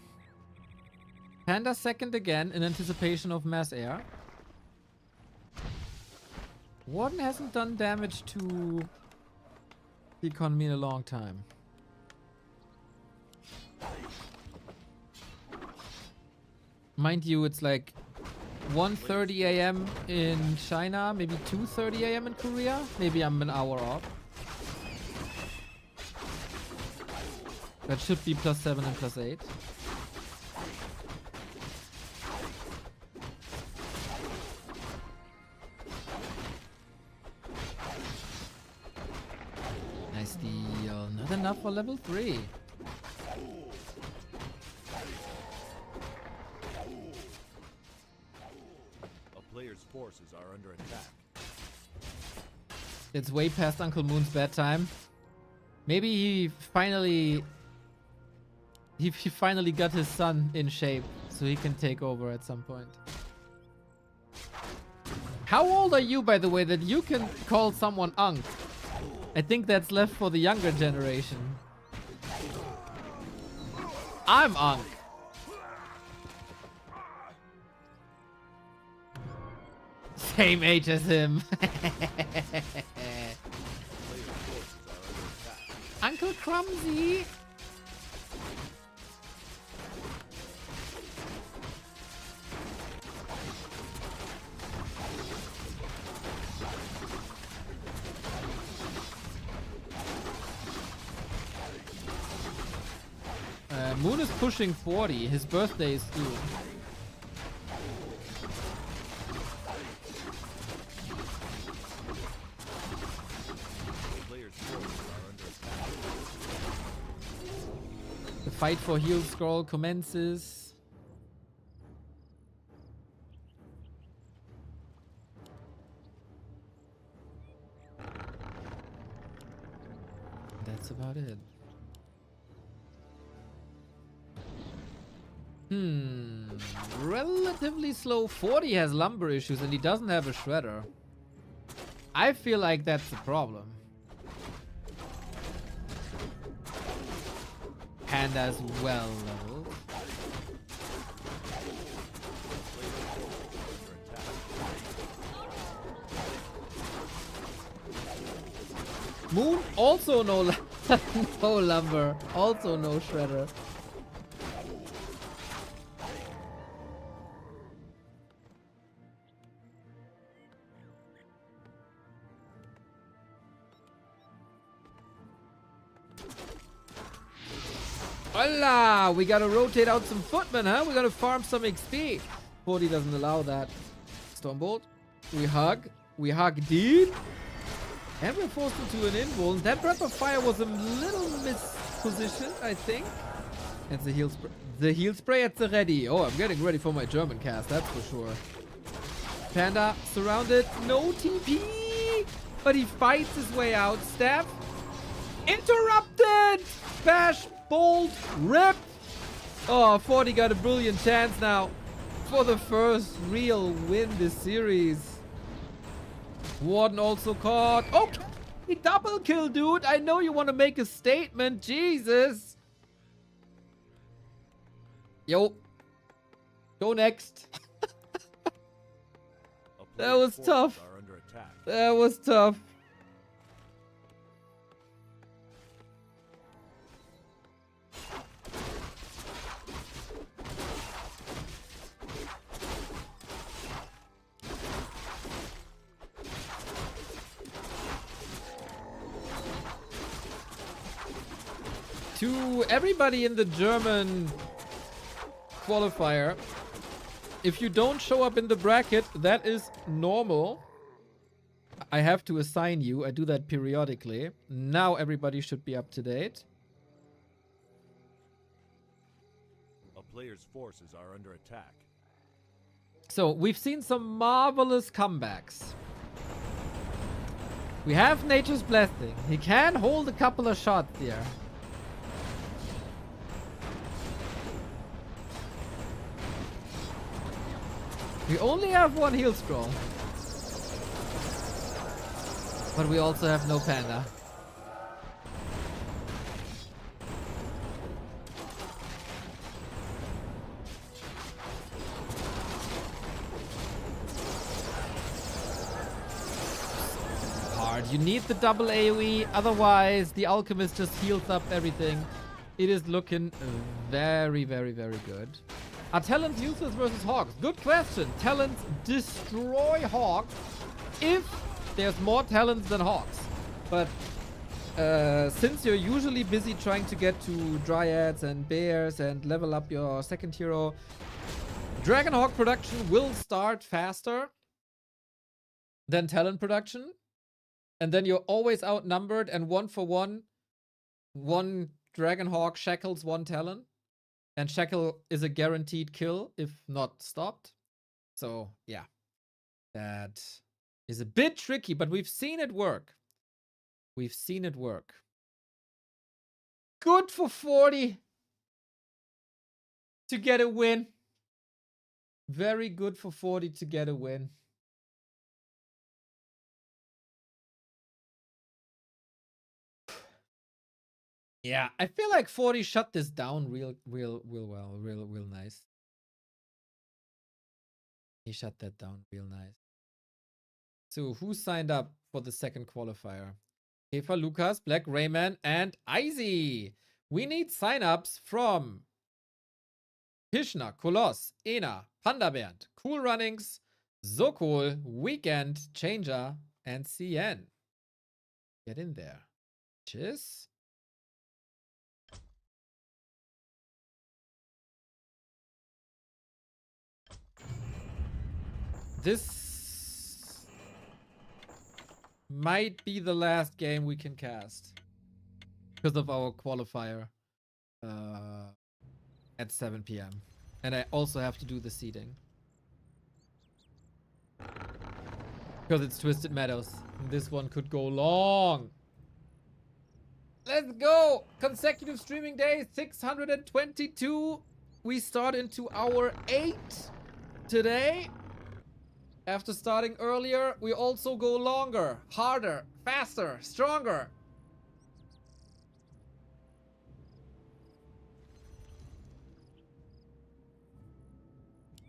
Panda second again in anticipation of mass air. Warden hasn't done damage to the economy in a long time. Mind you, it's like 1:30 a.m. in China, maybe 2:30 a.m. in Korea. Maybe I'm an hour off. That should be +7 and +8. Nice deal. Not enough for level 3. A player's forces are under attack. It's way past Uncle Moon's bedtime. Maybe he finally got his son in shape so he can take over at some point. How old are you, by the way, that you can call someone Unc? I think that's left for the younger generation. I'm Unc. Same age as him. Uncle Crumsy. Moon is pushing 40. His birthday is soon. The fight for heal scroll commences. That's about it. Relatively slow. 40 has lumber issues and he doesn't have a shredder. I feel like that's the problem. Panda's well leveled. Moon also no no lumber, also no shredder. Hola! We gotta rotate out some footmen, huh? We gotta farm some XP. 40 doesn't allow that. Stormbolt. We hug deep. And we're forced into an invuln. That breath of fire was a little mispositioned, I think. And the heal spray. The heal spray at the ready. Oh, I'm getting ready for my German cast, that's for sure. Panda surrounded. No TP! But he fights his way out. Staff. Interrupted! Bash! Bolt! Rip! Oh, 40 got a brilliant chance now for the first real win this series. Warden also caught. Oh, double kill, dude. I know you want to make a statement. Jesus. Yo. Go next. That was tough. That was tough. To everybody in the German qualifier, if you don't show up in the bracket, that is normal. I have to assign you. I do that periodically. Now everybody should be up to date. A player's forces are under attack. So we've seen some marvelous comebacks. We have Nature's Blessing. He can hold a couple of shots here. We only have one heal scroll. But we also have no panda. Hard. You need the double AoE, otherwise the alchemist just heals up everything. It is looking very, very, very good. Are talents useless versus Hogs? Good question. Talents destroy Hogs if there's more talents than Hogs. But since you're usually busy trying to get to dryads and bears and level up your second hero, Dragonhawk production will start faster than Talon production. And then you're always outnumbered, and 1-for-1, one Dragonhawk shackles one Talon. And shackle is a guaranteed kill if not stopped. So, yeah. That is a bit tricky, but we've seen it work. We've seen it work. Good for 40 to get a win. Very good for 40 to get a win. Yeah, I feel like 40 shut this down real nice. He shut that down real nice. So who signed up for the second qualifier? Eva, Lucas, Black Rayman, and Izzy. We need signups from Hishna, Koloss, Ena, Panda Bernd, Cool Runnings, Sokol, Weekend, Changer, and CN. Get in there. Cheers. This might be the last game we can cast because of our qualifier at 7 p.m. And I also have to do the seeding because it's Twisted Meadows. This one could go long. Let's go! Consecutive streaming days, 622. We start into hour 8 today. After starting earlier, we also go longer, harder, faster, stronger.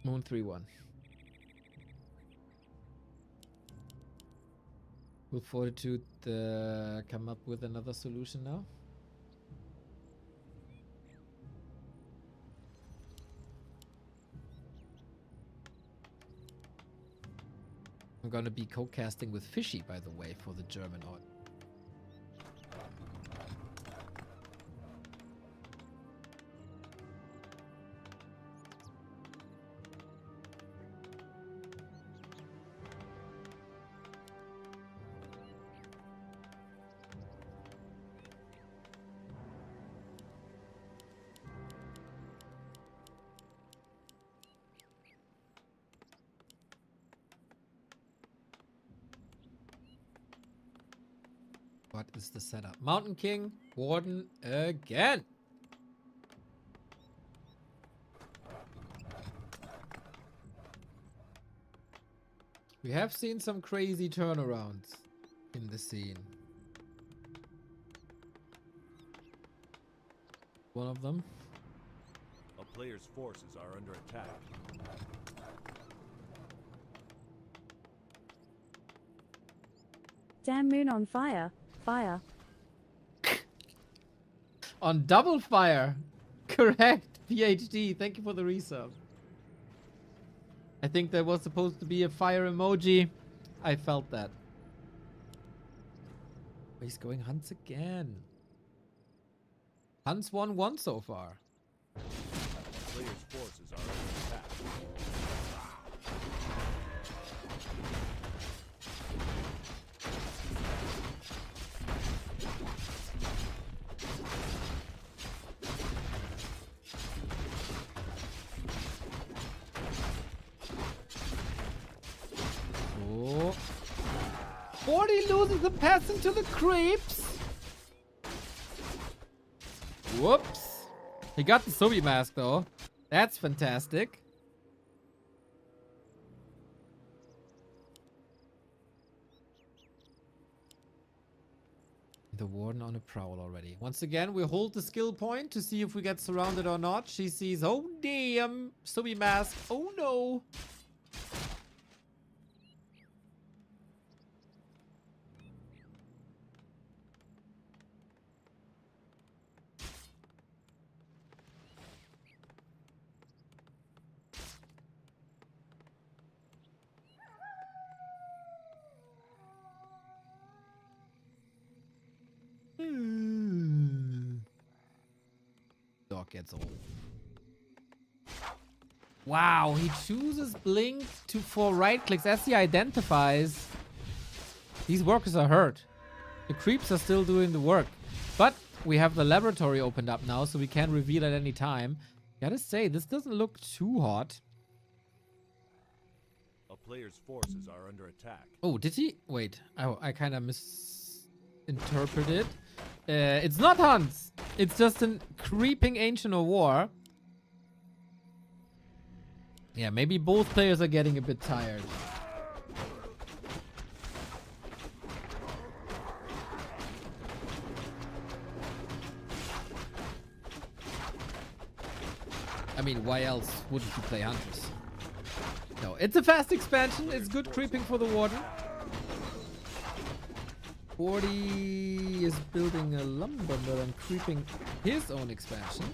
Moon 3-1. Will Fortitude come up with another solution now? I'm gonna be co-casting with Fishy, by the way, for the German audience. What is the setup? Mountain King, Warden again. We have seen some crazy turnarounds in the scene. One of them. A player's forces are under attack. Damn moon on fire. Fire. On double fire. Correct. PhD. Thank you for the resub. I think there was supposed to be a fire emoji. I felt that. He's going Hunts again. Hunts won one so far. Player's forces are under attack. Oh. 40 loses the pass into the creeps. Whoops. He got the Sobi mask though. That's fantastic. The Warden on a prowl already. Once again, we hold the skill point to see if we get surrounded or not. She sees, oh damn, Sobi mask. Oh no. clock gets old. Wow, he chooses blink for right clicks as he identifies. These workers are hurt. The creeps are still doing the work. But we have the laboratory opened up now, so we can reveal at any time. Gotta say, this doesn't look too hot. A player's forces are under attack. Oh, did he? Wait, I kind of misinterpreted. It's not Hans. It's just a creeping Ancient of War. Yeah, maybe both players are getting a bit tired. I mean, why else wouldn't you play Hunters? No, it's a fast expansion. It's good creeping for the Warden. 40 is building a lumber mill and creeping his own expansion.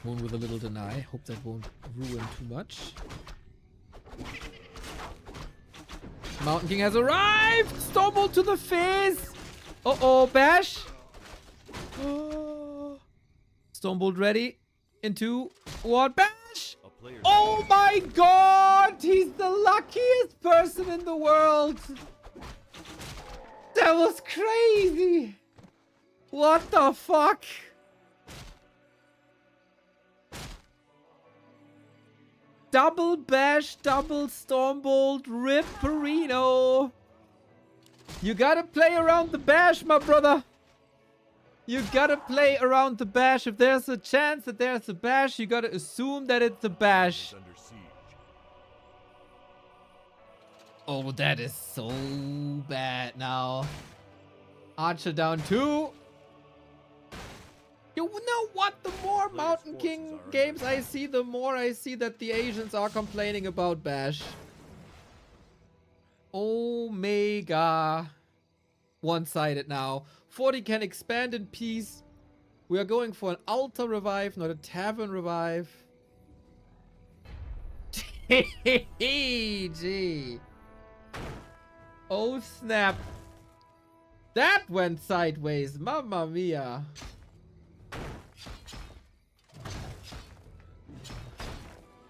One with a little deny. Hope that won't ruin too much. Mountain King has arrived! Stumbled to the face! Uh-oh, bash! Oh. Stumbled ready. Into what? Bash! Oh my god! He's the luckiest person in the world! That was crazy! What the fuck? Double bash, double Stormbolt, rip Perino. You gotta play around the bash, my brother. You gotta play around the bash. If there's a chance that there's a bash, you gotta assume that it's a bash. Under siege. Oh, that is so bad now. Archer down 2. You know what? The more Mountain King games I see, the more I see that the Asians are complaining about bash. Omega. One-sided now. 40 can expand in peace. We are going for an altar revive, not a tavern revive. Gee. Oh snap. That went sideways. Mamma mia.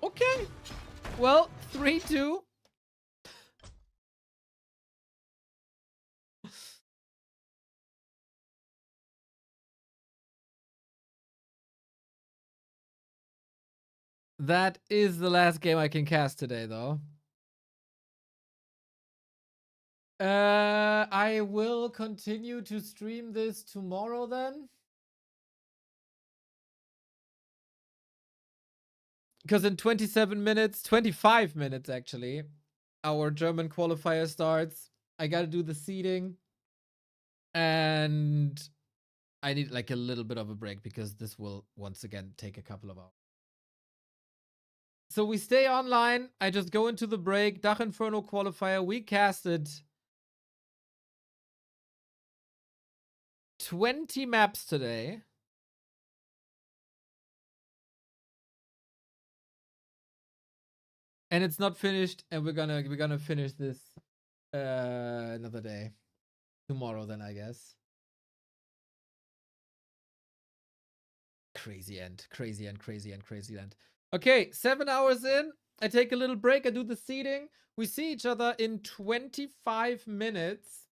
Okay. Well, 3-2. That is the last game I can cast today, though. I will continue to stream this tomorrow then. Because in 27 minutes, 25 minutes actually, our German qualifier starts. I gotta do the seeding. And I need like a little bit of a break because this will once again take a couple of hours. So we stay online. I just go into the break. Dach Inferno qualifier. We casted 20 maps today. And it's not finished, and we're gonna finish this another day. Tomorrow then, I guess. Crazy end. Crazy end, crazy end, crazy end. Okay, 7 hours in. I take a little break. I do the seeding. We see each other in 25 minutes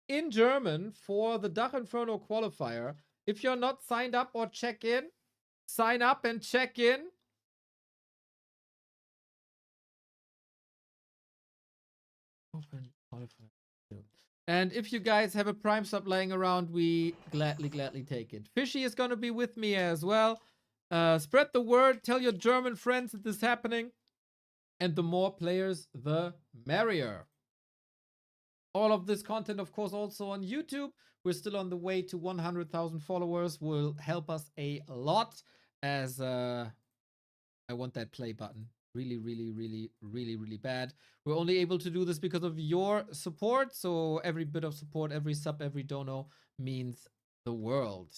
in German for the Dach Inferno qualifier. If you're not signed up or check in, sign up and check in. Open qualifier. And if you guys have a Prime sub laying around, we gladly take it. Fishy is going to be with me as well. Spread the word. Tell your German friends that this is happening. And the more players, the merrier. All of this content, of course, also on YouTube. We're still on the way to 100,000 followers. Will help us a lot as I want that play button. Really bad. We're only able to do this because of your support. So every bit of support, every sub, every dono means the world.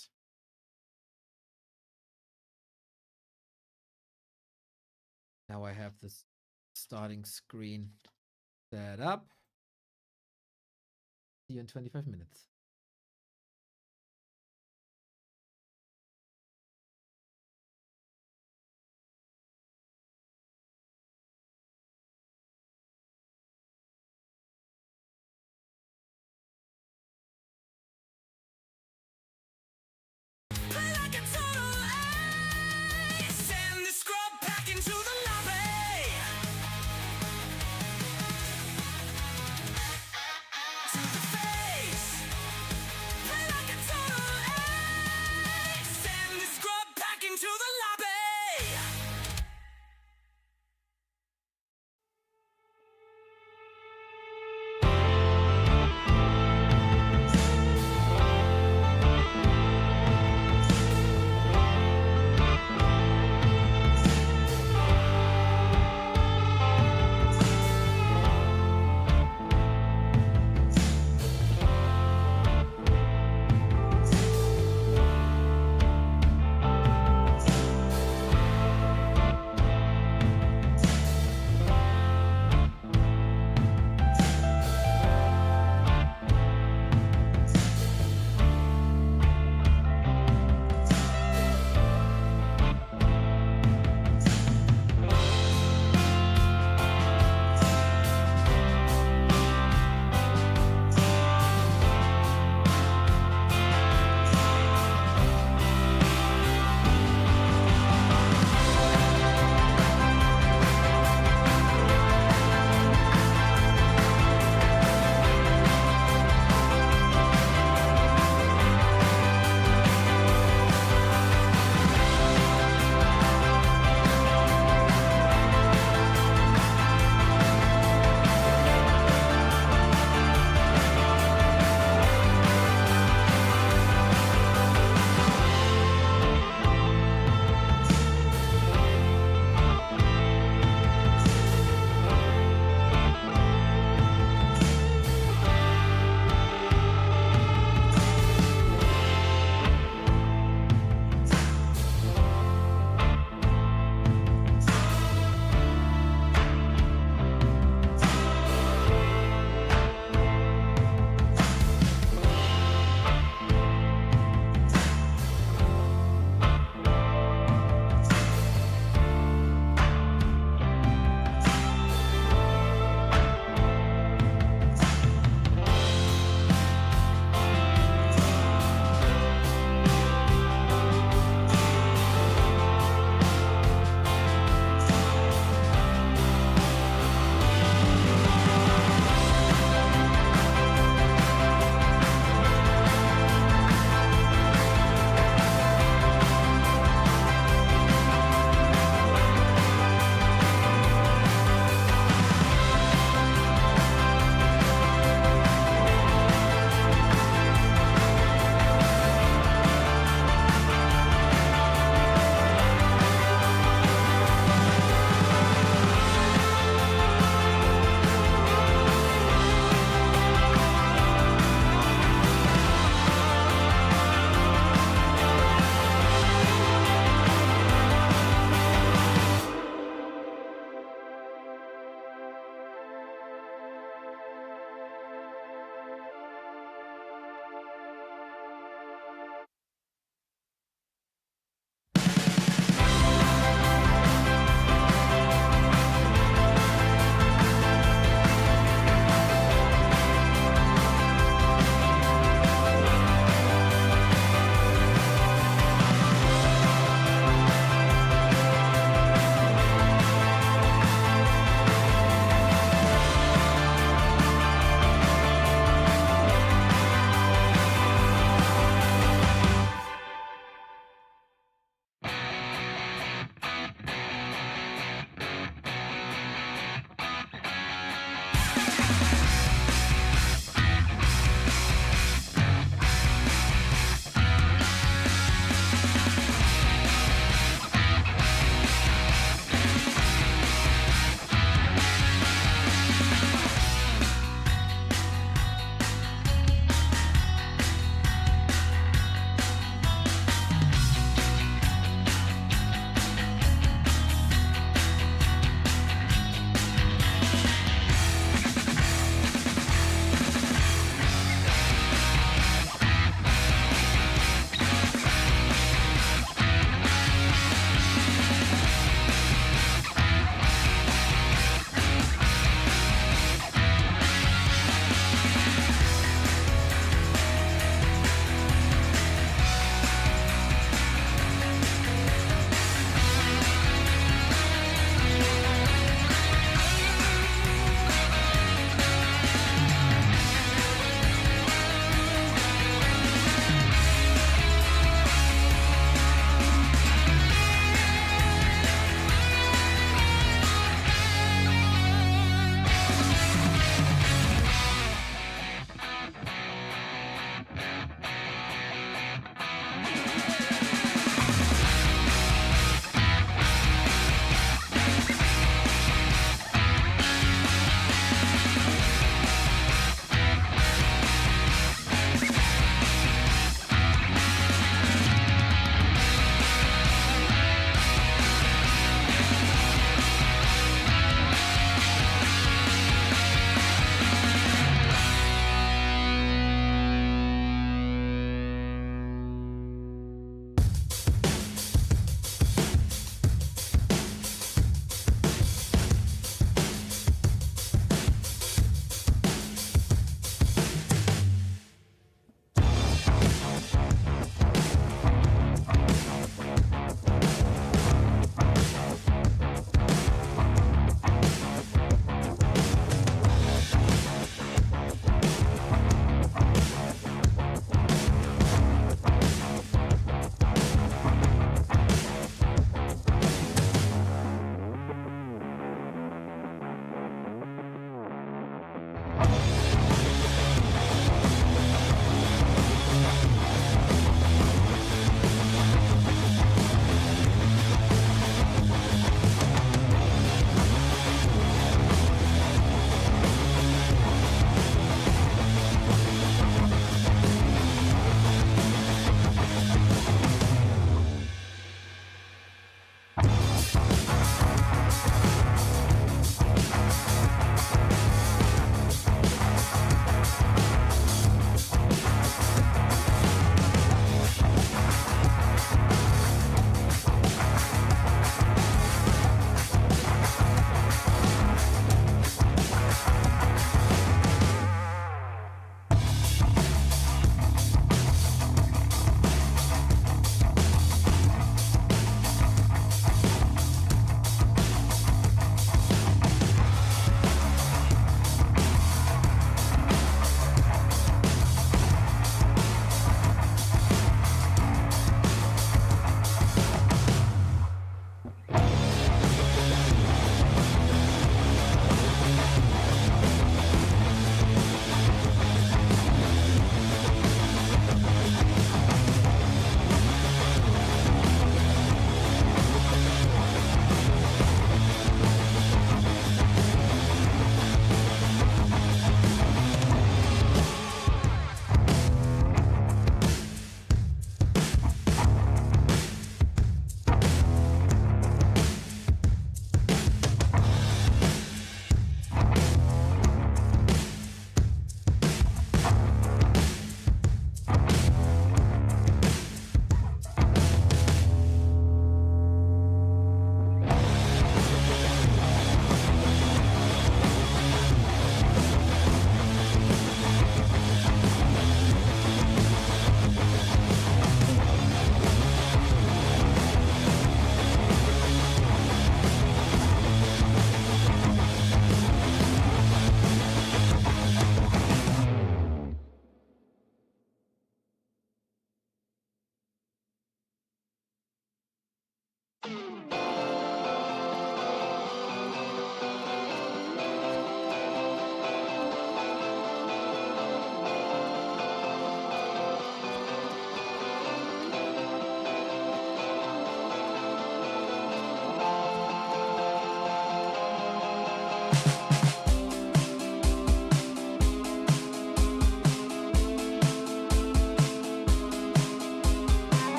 Now I have this starting screen set up. See you in 25 minutes. Play like a total ace. Send the scrub back into the lobby. To the face.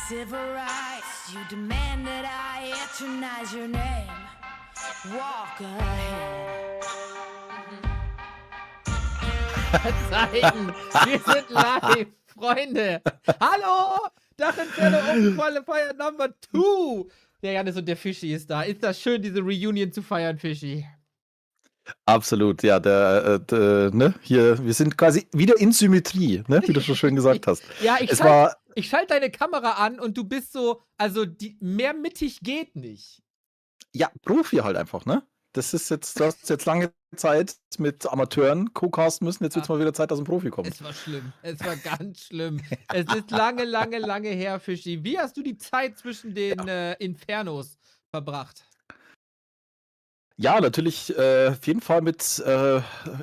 civil rights. You demand that I eternize your name. Walk ahead. Zeiten. Wir sind live, Freunde. Hallo, Dach Inferno Open Qualifier Number 2. Der Janis und der Fischi ist da. Ist das schön, diese Reunion zu feiern, Fischi? Absolut, ja, ne, hier, wir sind quasi wieder in Symmetrie, ne, wie du schon schön gesagt hast. Ja, Es war, ich schalte deine Kamera an und du bist so, also mehr mittig geht nicht. ja, Profi halt einfach, ne? Das ist jetzt, du hast jetzt lange Zeit mit Amateuren co-casten müssen, jetzt wird es mal wieder Zeit, dass ein Profi kommt. Es war schlimm. Es war ganz schlimm. Es ist lange her, Fischi. Wie hast du die Zeit zwischen den Infernos verbracht? Ja, natürlich auf jeden Fall mit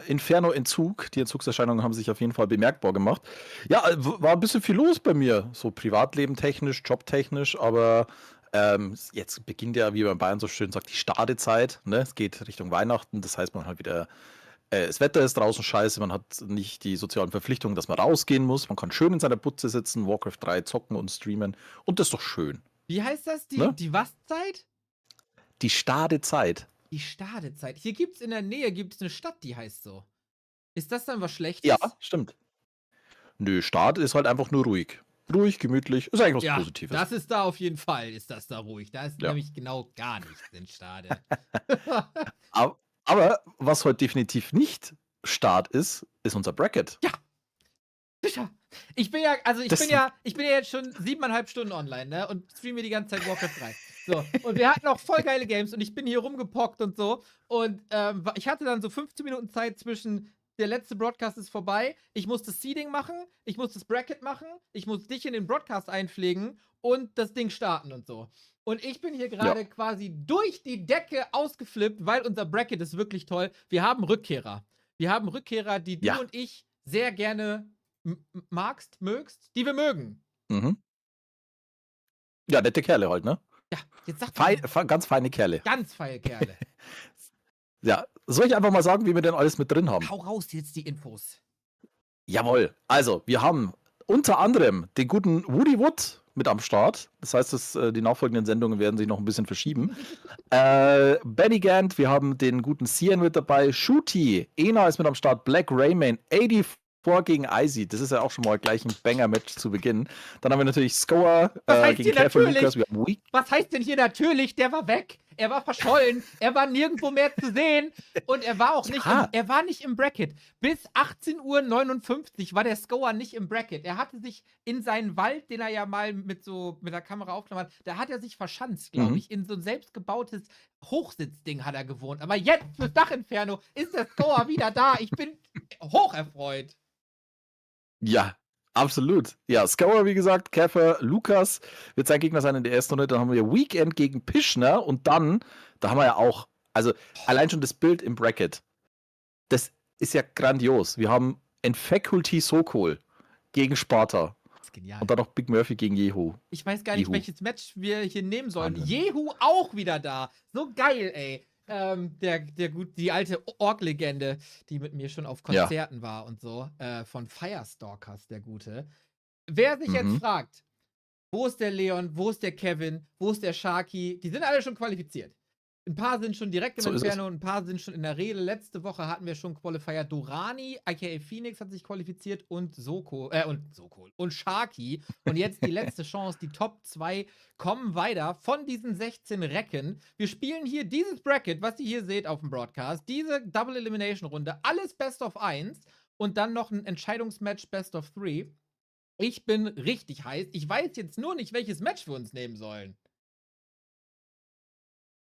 Inferno-Entzug. Die Entzugserscheinungen haben sich auf jeden Fall bemerkbar gemacht. Ja, war ein bisschen viel los bei mir, so Privatleben technisch, jobtechnisch, aber jetzt beginnt ja, wie man in Bayern so schön sagt, die Stadezeit. Ne? Es geht Richtung Weihnachten, das heißt, man hat wieder, das Wetter ist draußen scheiße, man hat nicht die sozialen Verpflichtungen, dass man rausgehen muss, man kann schön in seiner Butze sitzen, Warcraft 3 zocken und streamen und das ist doch schön. Wie heißt das? Ne? Die was-Zeit? Die Stadezeit. Die Stadezeit. Hier gibt's in der Nähe eine Stadt, die heißt so. Ist das dann was Schlechtes? Ja, stimmt. Nö, Start ist halt einfach nur ruhig. Ruhig, gemütlich, ist eigentlich was Ja, Positives. das ist da auf jeden Fall, ist das da ruhig. Da ist Ja. nämlich genau gar nichts in Stade. Aber was heute definitiv nicht Start ist unser Bracket. Sicher. Ich bin ja Das- jetzt schon 7,5 Stunden online, ne? Und streame die ganze Zeit Warcraft 3. So. Und wir hatten auch voll geile Games und ich bin hier rumgepockt und so. Und ich hatte dann so 15 Minuten Zeit zwischen der letzte Broadcast ist vorbei, ich muss das Seeding machen, ich muss das Bracket machen, ich muss dich in den Broadcast einpflegen und das Ding starten und so. Und ich bin hier gerade quasi durch die Decke ausgeflippt, weil unser Bracket ist wirklich toll. Wir haben Rückkehrer. Wir haben Rückkehrer, die du Ja. und ich sehr gerne mögst, die wir mögen. Mhm. Ja, nette Kerle halt, ne? Ja, jetzt sag mal. Ganz feine Kerle. Ganz feine Kerle. Ja, soll ich einfach mal sagen, wie wir denn alles mit drin haben? Hau raus jetzt die Infos. Jawohl. Also, wir haben unter anderem den guten Woody Wood mit am Start. Das heißt, die nachfolgenden Sendungen werden sich noch ein bisschen verschieben. Benny Gant, wir haben den guten Cian mit dabei. Shooty, Ena ist mit am Start. Black Rayman, 84 gegen Icy. Das ist ja auch schon mal gleich ein Banger-Match zu Beginn. Dann haben wir natürlich Scoa Was heißt gegen hier Careful natürlich? Lucas. Wir haben Weak. Was heißt denn hier natürlich? Der war weg. Er war verschollen. Er war nirgendwo mehr zu sehen. Und er war auch nicht im Bracket. Bis 18:59 Uhr war der Scoa nicht im Bracket. Er hatte sich in seinen Wald, den er ja mal mit der Kamera aufgenommen hat, da hat er sich verschanzt, glaube ich. In so ein selbstgebautes Hochsitzding hat er gewohnt. Aber jetzt fürs Dachinferno ist der Scoa wieder da. Ich bin hocherfreut. Ja, absolut. Ja, Scour, wie gesagt, Käfer, Lukas wird sein Gegner sein in der ersten Runde. Dann haben wir Weekend gegen Pischner und dann, da haben wir ja auch, also allein schon das Bild im Bracket, das ist ja grandios. Wir haben Faculty Sokol gegen Sparta Das ist genial. und dann noch Big Murphy gegen Jehu. Ich weiß gar nicht, Jehu. welches Match wir hier nehmen sollen. Wahnsinn. Jehu auch wieder da. So geil, ey. Die alte Ork-Legende, die mit mir schon auf Konzerten war und so, von Firestalkers, der Gute. Wer sich jetzt fragt, wo ist der Leon, wo ist der Kevin, wo ist der Sharky, die sind alle schon qualifiziert. Ein paar sind schon direkt im So ist Inferno, ein paar sind schon in der Rede. Letzte Woche hatten wir schon Qualifier. Dorani, aka Phoenix, hat sich qualifiziert und und Sharky. Und jetzt die letzte Chance. Die Top 2 kommen weiter von diesen 16 Recken. Wir spielen hier dieses Bracket, was ihr hier seht auf dem Broadcast. Diese Double Elimination Runde. Alles Best of 1 und dann noch ein Entscheidungsmatch Best of 3. Ich bin richtig heiß. Ich weiß jetzt nur nicht, welches Match wir uns nehmen sollen.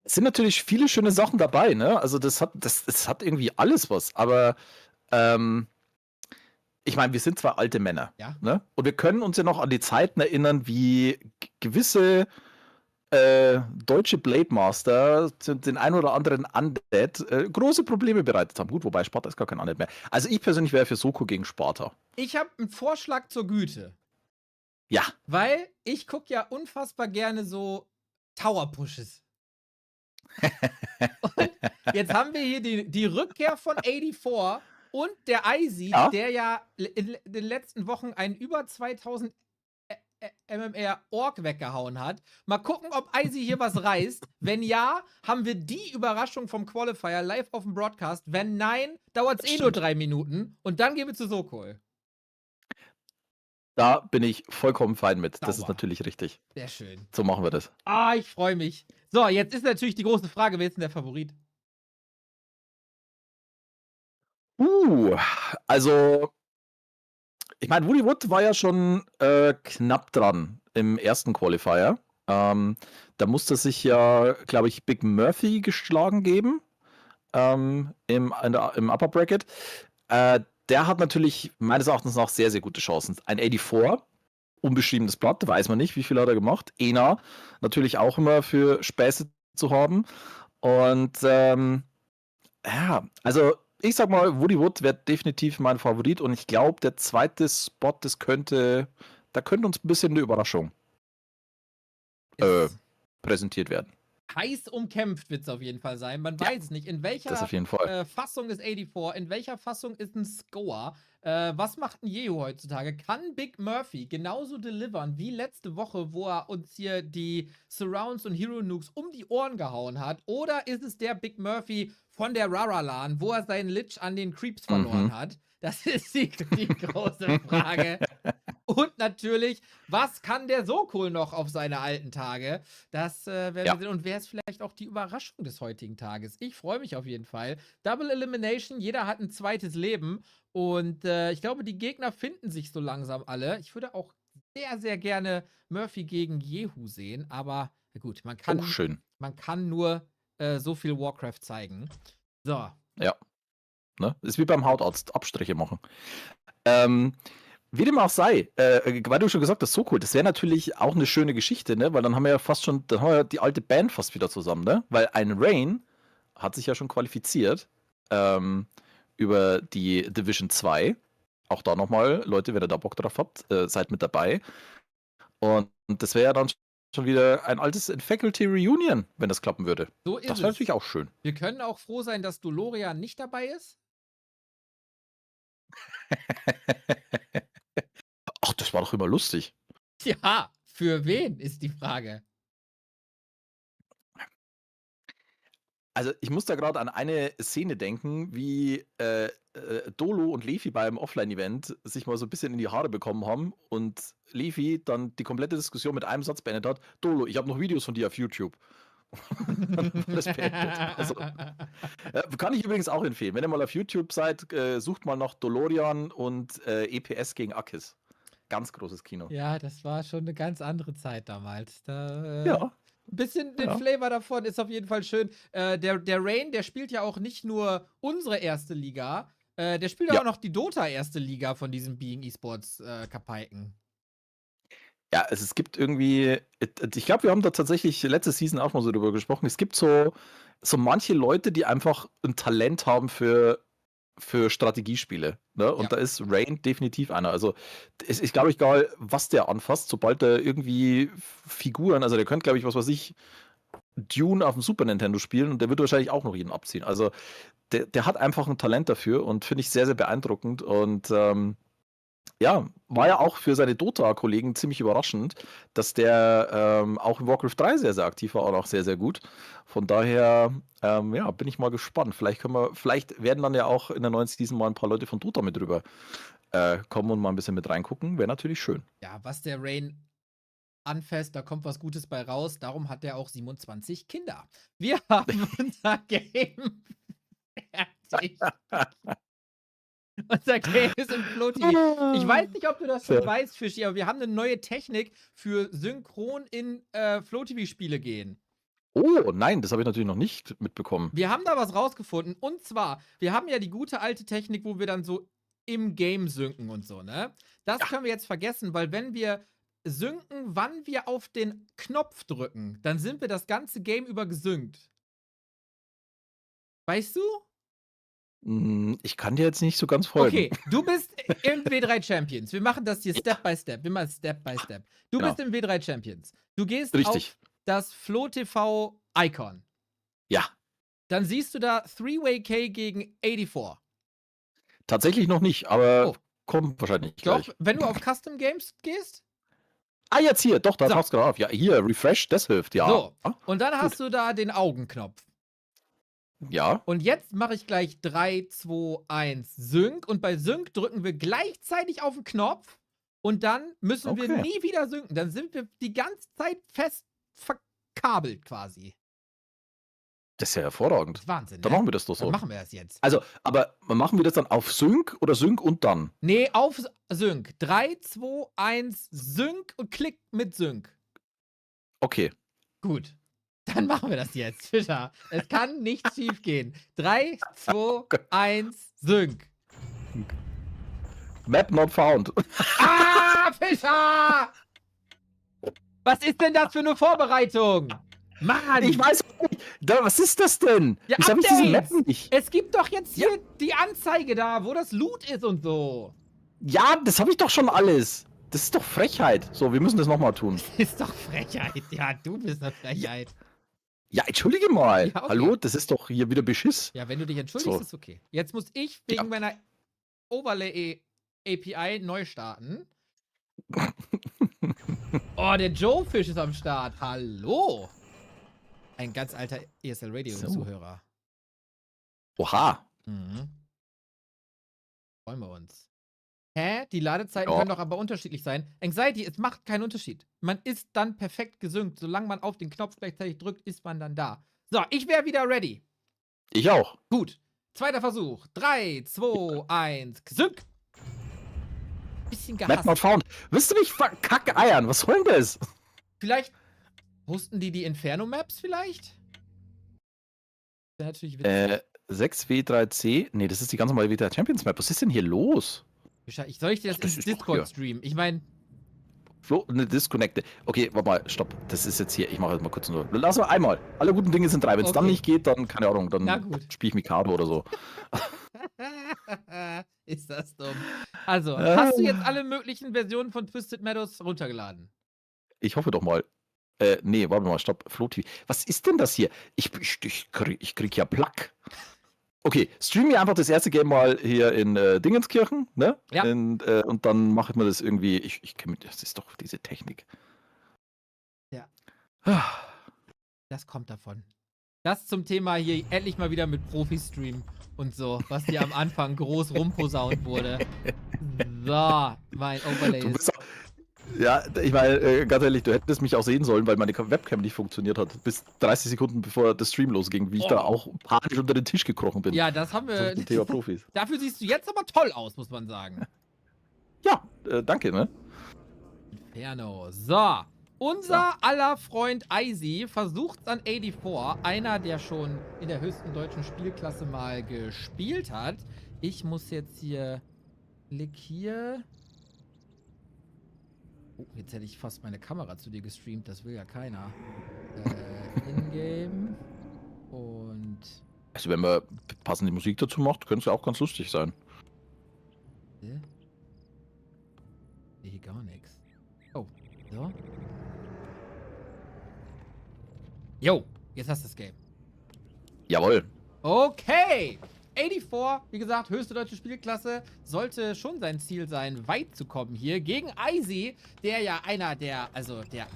Es sind natürlich viele schöne Sachen dabei, ne? Also das hat irgendwie alles was, aber ich meine, wir sind zwar alte Männer, Ja. ne? Und wir können uns ja noch an die Zeiten erinnern, wie gewisse deutsche Blade Master den ein oder anderen Undead große Probleme bereitet haben. Gut, wobei Sparta ist gar kein Undead mehr. Also ich persönlich wäre für Soko gegen Sparta. Ich habe einen Vorschlag zur Güte. Ja. Weil ich gucke ja unfassbar gerne so Tower-Pushes. Und jetzt haben wir hier die Rückkehr von 84 und der Icy, der ja in den letzten Wochen einen über 2000 MMR-Org weggehauen hat. Mal gucken, ob Eisi hier was reißt. Wenn ja, haben wir die Überraschung vom Qualifier live auf dem Broadcast. Wenn nein, dauert es nur 3 Minuten und dann gehen wir zu Sokol. Da bin ich vollkommen fein mit. Das ist Sauber. natürlich richtig. Sehr schön. So machen wir das. Ah, ich freue mich. So, jetzt ist natürlich die große Frage, wer ist denn der Favorit? Also, ich meine, Woody Wood war ja schon knapp dran im ersten Qualifier. Da musste sich ja, glaube ich, Big Murphy geschlagen geben im Upper Bracket. Der hat natürlich meines Erachtens nach sehr, sehr gute Chancen. Ein 84, unbeschriebenes Blatt, weiß man nicht, wie viel hat er gemacht. Ena, natürlich auch immer für Späße zu haben. Und ja, also ich sag mal, Woody Wood wäre definitiv mein Favorit und ich glaube, der zweite Spot, da könnte uns ein bisschen eine Überraschung Ist präsentiert werden. heiß umkämpft wird es auf jeden Fall sein. Man Ja, weiß nicht, in welcher Das auf jeden Fall. Fassung ist 84, in welcher Fassung ist ein Score. Was macht ein Jehu heutzutage? Kann Big Murphy genauso delivern wie letzte Woche, wo er uns hier die Surrounds und Hero Nukes um die Ohren gehauen hat? Oder ist es der Big Murphy von der Raralan, wo er seinen Lich an den Creeps verloren hat? Das ist die große Frage. Und natürlich, was kann der Sokol noch auf seine alten Tage? Das werden wir sehen. Und wer ist vielleicht auch die Überraschung des heutigen Tages? Ich freue mich auf jeden Fall. Double Elimination, jeder hat ein zweites Leben. Und ich glaube, die Gegner finden sich so langsam alle. Ich würde auch sehr, sehr gerne Murphy gegen Jehu sehen. Aber na gut, man kann nur so viel Warcraft zeigen. So. Ja. Ne? Ist wie beim Hautarzt, Abstriche machen. Wie dem auch sei, weil du schon gesagt hast, so cool, das wäre natürlich auch eine schöne Geschichte, ne? Weil dann haben wir ja fast schon, dann haben wir ja die alte Band fast wieder zusammen, ne? Weil ein Rain hat sich ja schon qualifiziert über die Division 2. Auch da nochmal, Leute, wenn ihr da Bock drauf habt, seid mit dabei. Und das wäre ja dann schon wieder ein altes Faculty Reunion, wenn das klappen würde. So ist Das wäre es. natürlich auch schön. Wir können auch froh sein, dass Dolorian nicht dabei ist. Ach, das war doch immer lustig. Ja, für wen ist die Frage? Also ich muss da gerade an eine Szene denken, wie Dolo und Lefi beim Offline-Event sich mal so ein bisschen in die Haare bekommen haben und Lefi dann die komplette Diskussion mit einem Satz beendet hat. Dolo, ich habe noch Videos von dir auf YouTube. Das beendet. Also, kann ich übrigens auch empfehlen. Wenn ihr mal auf YouTube seid, sucht mal nach Dolorian und EPS gegen Akis. Ganz großes Kino. Ja, das war schon eine ganz andere Zeit damals. Da, Ja. ein bisschen den Flavor davon ist auf jeden Fall schön. Der Rain, der spielt ja auch nicht nur unsere erste Liga, der spielt ja auch noch die Dota erste Liga von diesem Being Esports Kapaiken. Ja, es gibt irgendwie, ich glaube, wir haben da tatsächlich letzte Season auch mal so drüber gesprochen. Es gibt so manche Leute, die einfach ein Talent haben für Strategiespiele. Ne? Und da ist Rain definitiv einer. Also es ist, glaube ich, egal, was der anfasst, sobald er irgendwie Figuren, also der könnte, glaube ich, was weiß ich, Dune auf dem Super Nintendo spielen und der wird wahrscheinlich auch noch jeden abziehen. Also der hat einfach ein Talent dafür und finde ich sehr, sehr beeindruckend und ja, war ja auch für seine Dota-Kollegen ziemlich überraschend, dass der auch in Warcraft 3 sehr, sehr aktiv war und auch sehr, sehr gut. Von daher, ja, bin ich mal gespannt. Vielleicht werden dann ja auch in der neuen Season mal ein paar Leute von Dota mit drüber kommen und mal ein bisschen mit reingucken. Wäre natürlich schön. Ja, was der Rain anfasst, da kommt was Gutes bei raus. Darum hat er auch 27 Kinder. Wir haben unser Game fertig. Unser Game ist im Flow-TV. Ich weiß nicht, ob du das schon weißt, Fischi, aber wir haben eine neue Technik für synchron in Flow-TV-Spiele gehen. Oh, nein, das habe ich natürlich noch nicht mitbekommen. Wir haben da was rausgefunden. Und zwar, wir haben ja die gute alte Technik, wo wir dann so im Game synken und so, ne? Das können wir jetzt vergessen, weil wenn wir synken, wann wir auf den Knopf drücken, dann sind wir das ganze Game über gesynkt. Weißt du? Ich kann dir jetzt nicht so ganz folgen. Okay, du bist im W3 Champions. Wir machen das hier Step by Step. Wir machen Step by Step. Du bist im W3 Champions. Du gehst auf das Flow-TV Icon. Ja. Dann siehst du da 3-Way-K gegen 84. Tatsächlich noch nicht, aber kommt wahrscheinlich gleich. Doch, wenn du auf Custom Games gehst? Ah, jetzt hier, doch, da So. taucht's gerade auf. Ja, hier, Refresh, das hilft, ja. So, Ah, und dann hast du da den Augenknopf. ja, Und jetzt mache ich gleich 3, 2, 1 Sync. Und bei Sync drücken wir gleichzeitig auf den Knopf. Und dann müssen wir Okay. nie wieder synken. Dann sind wir die ganze Zeit fest verkabelt quasi. das ist ja hervorragend. Das ist Wahnsinn, Dann ne? machen wir das doch Dann so. machen wir das jetzt. Also, aber machen wir das dann auf Sync oder Sync und dann? Nee, auf Sync. 3, 2, 1 Sync und klick mit Sync. Okay. Gut. Dann machen wir das jetzt, Fischer. Es kann nicht schief gehen. 3, 2, 1 Sync. Map not found. Ah, Fischer! Was ist denn das für eine Vorbereitung? Mann! Ich weiß nicht. Was ist das denn? Ja, Wieso habe ich diese Map Updates! nicht? Es gibt doch jetzt hier die Anzeige da, wo das Loot ist und so. Ja, das habe ich doch schon alles. Das ist doch Frechheit. So, wir müssen das nochmal tun. Das ist doch Frechheit. Ja, du bist eine Frechheit. Ja, entschuldige mal. Ja, okay. Hallo, das ist doch hier wieder Beschiss. Ja, wenn du dich entschuldigst, So. ist okay. Jetzt muss ich wegen Ja. meiner Overlay API neu starten. Oh, der Joe-Fisch ist am Start. Hallo. Ein ganz alter ESL-Radio-Zuhörer. Oha. Mhm. Freuen wir uns. Hä? Die Ladezeiten Ja. können doch aber unterschiedlich sein. Anxiety, es macht keinen Unterschied. Man ist dann perfekt gesynkt. Solange man auf den Knopf gleichzeitig drückt, ist man dann da. So, ich wäre wieder ready. Ich auch. Gut. Zweiter Versuch. 3, 2, 1, Sync. Bisschen Map gehasst. not found. Willst du mich verkackeiern? Was soll denn das? Vielleicht posten die Inferno-Maps vielleicht? Wäre natürlich witzig. 6W3C. Nee, das ist die ganz normale W3 Champions Map. Was ist denn hier los? Soll ich dir das das ins ist doch Discord hier. streamen? Ich meine, Flo, eine Disconnecte. Okay, warte mal, stopp. Das ist jetzt hier. Ich mache jetzt mal kurz nur. Lass mal einmal. Alle guten Dinge sind 3. Wenn es dann Okay. nicht geht, dann, keine Ahnung, Na dann gut. spiele ich Mikado oder so. ist das dumm. Also, hast du jetzt alle möglichen Versionen von Twisted Meadows runtergeladen? Ich hoffe doch mal. Nee, warte mal, stopp. Flo TV. Was ist denn das hier? Ich krieg ja Plack. Okay, stream mir einfach das erste Game mal hier in Dingenskirchen, ne? Ja. Und dann mache ich mir das irgendwie. Ich kenne mich, das ist doch diese Technik. Ja. Ah. Das kommt davon. Das zum Thema hier endlich mal wieder mit Profi-Stream und so, was dir am Anfang groß rumposaunt wurde. So, mein Overlay Du ist. bist auch, ja, ich meine, ganz ehrlich, du hättest mich auch sehen sollen, weil meine Webcam nicht funktioniert hat. Bis 30 Sekunden bevor der Stream losging, wie ich da auch panisch unter den Tisch gekrochen bin. Ja, das haben So wir. zum Thema Profis. Dafür siehst du jetzt aber toll aus, muss man sagen. Ja, danke, ne? Inferno. So. Unser aller Freund Eisi versucht's an 84, einer, der schon in der höchsten deutschen Spielklasse mal gespielt hat. Ich muss jetzt hier. Klick hier. Oh, jetzt hätte ich fast meine Kamera zu dir gestreamt, das will ja keiner. Ingame. Und. Also, wenn man passende Musik dazu macht, könnte es ja auch ganz lustig sein. Hier gar nichts. Oh, so. Jo, jetzt hast du das Game. Jawohl. Okay. 84, wie gesagt, höchste deutsche Spielklasse, sollte schon sein Ziel sein, weit zu kommen hier gegen Eisi, der ja einer der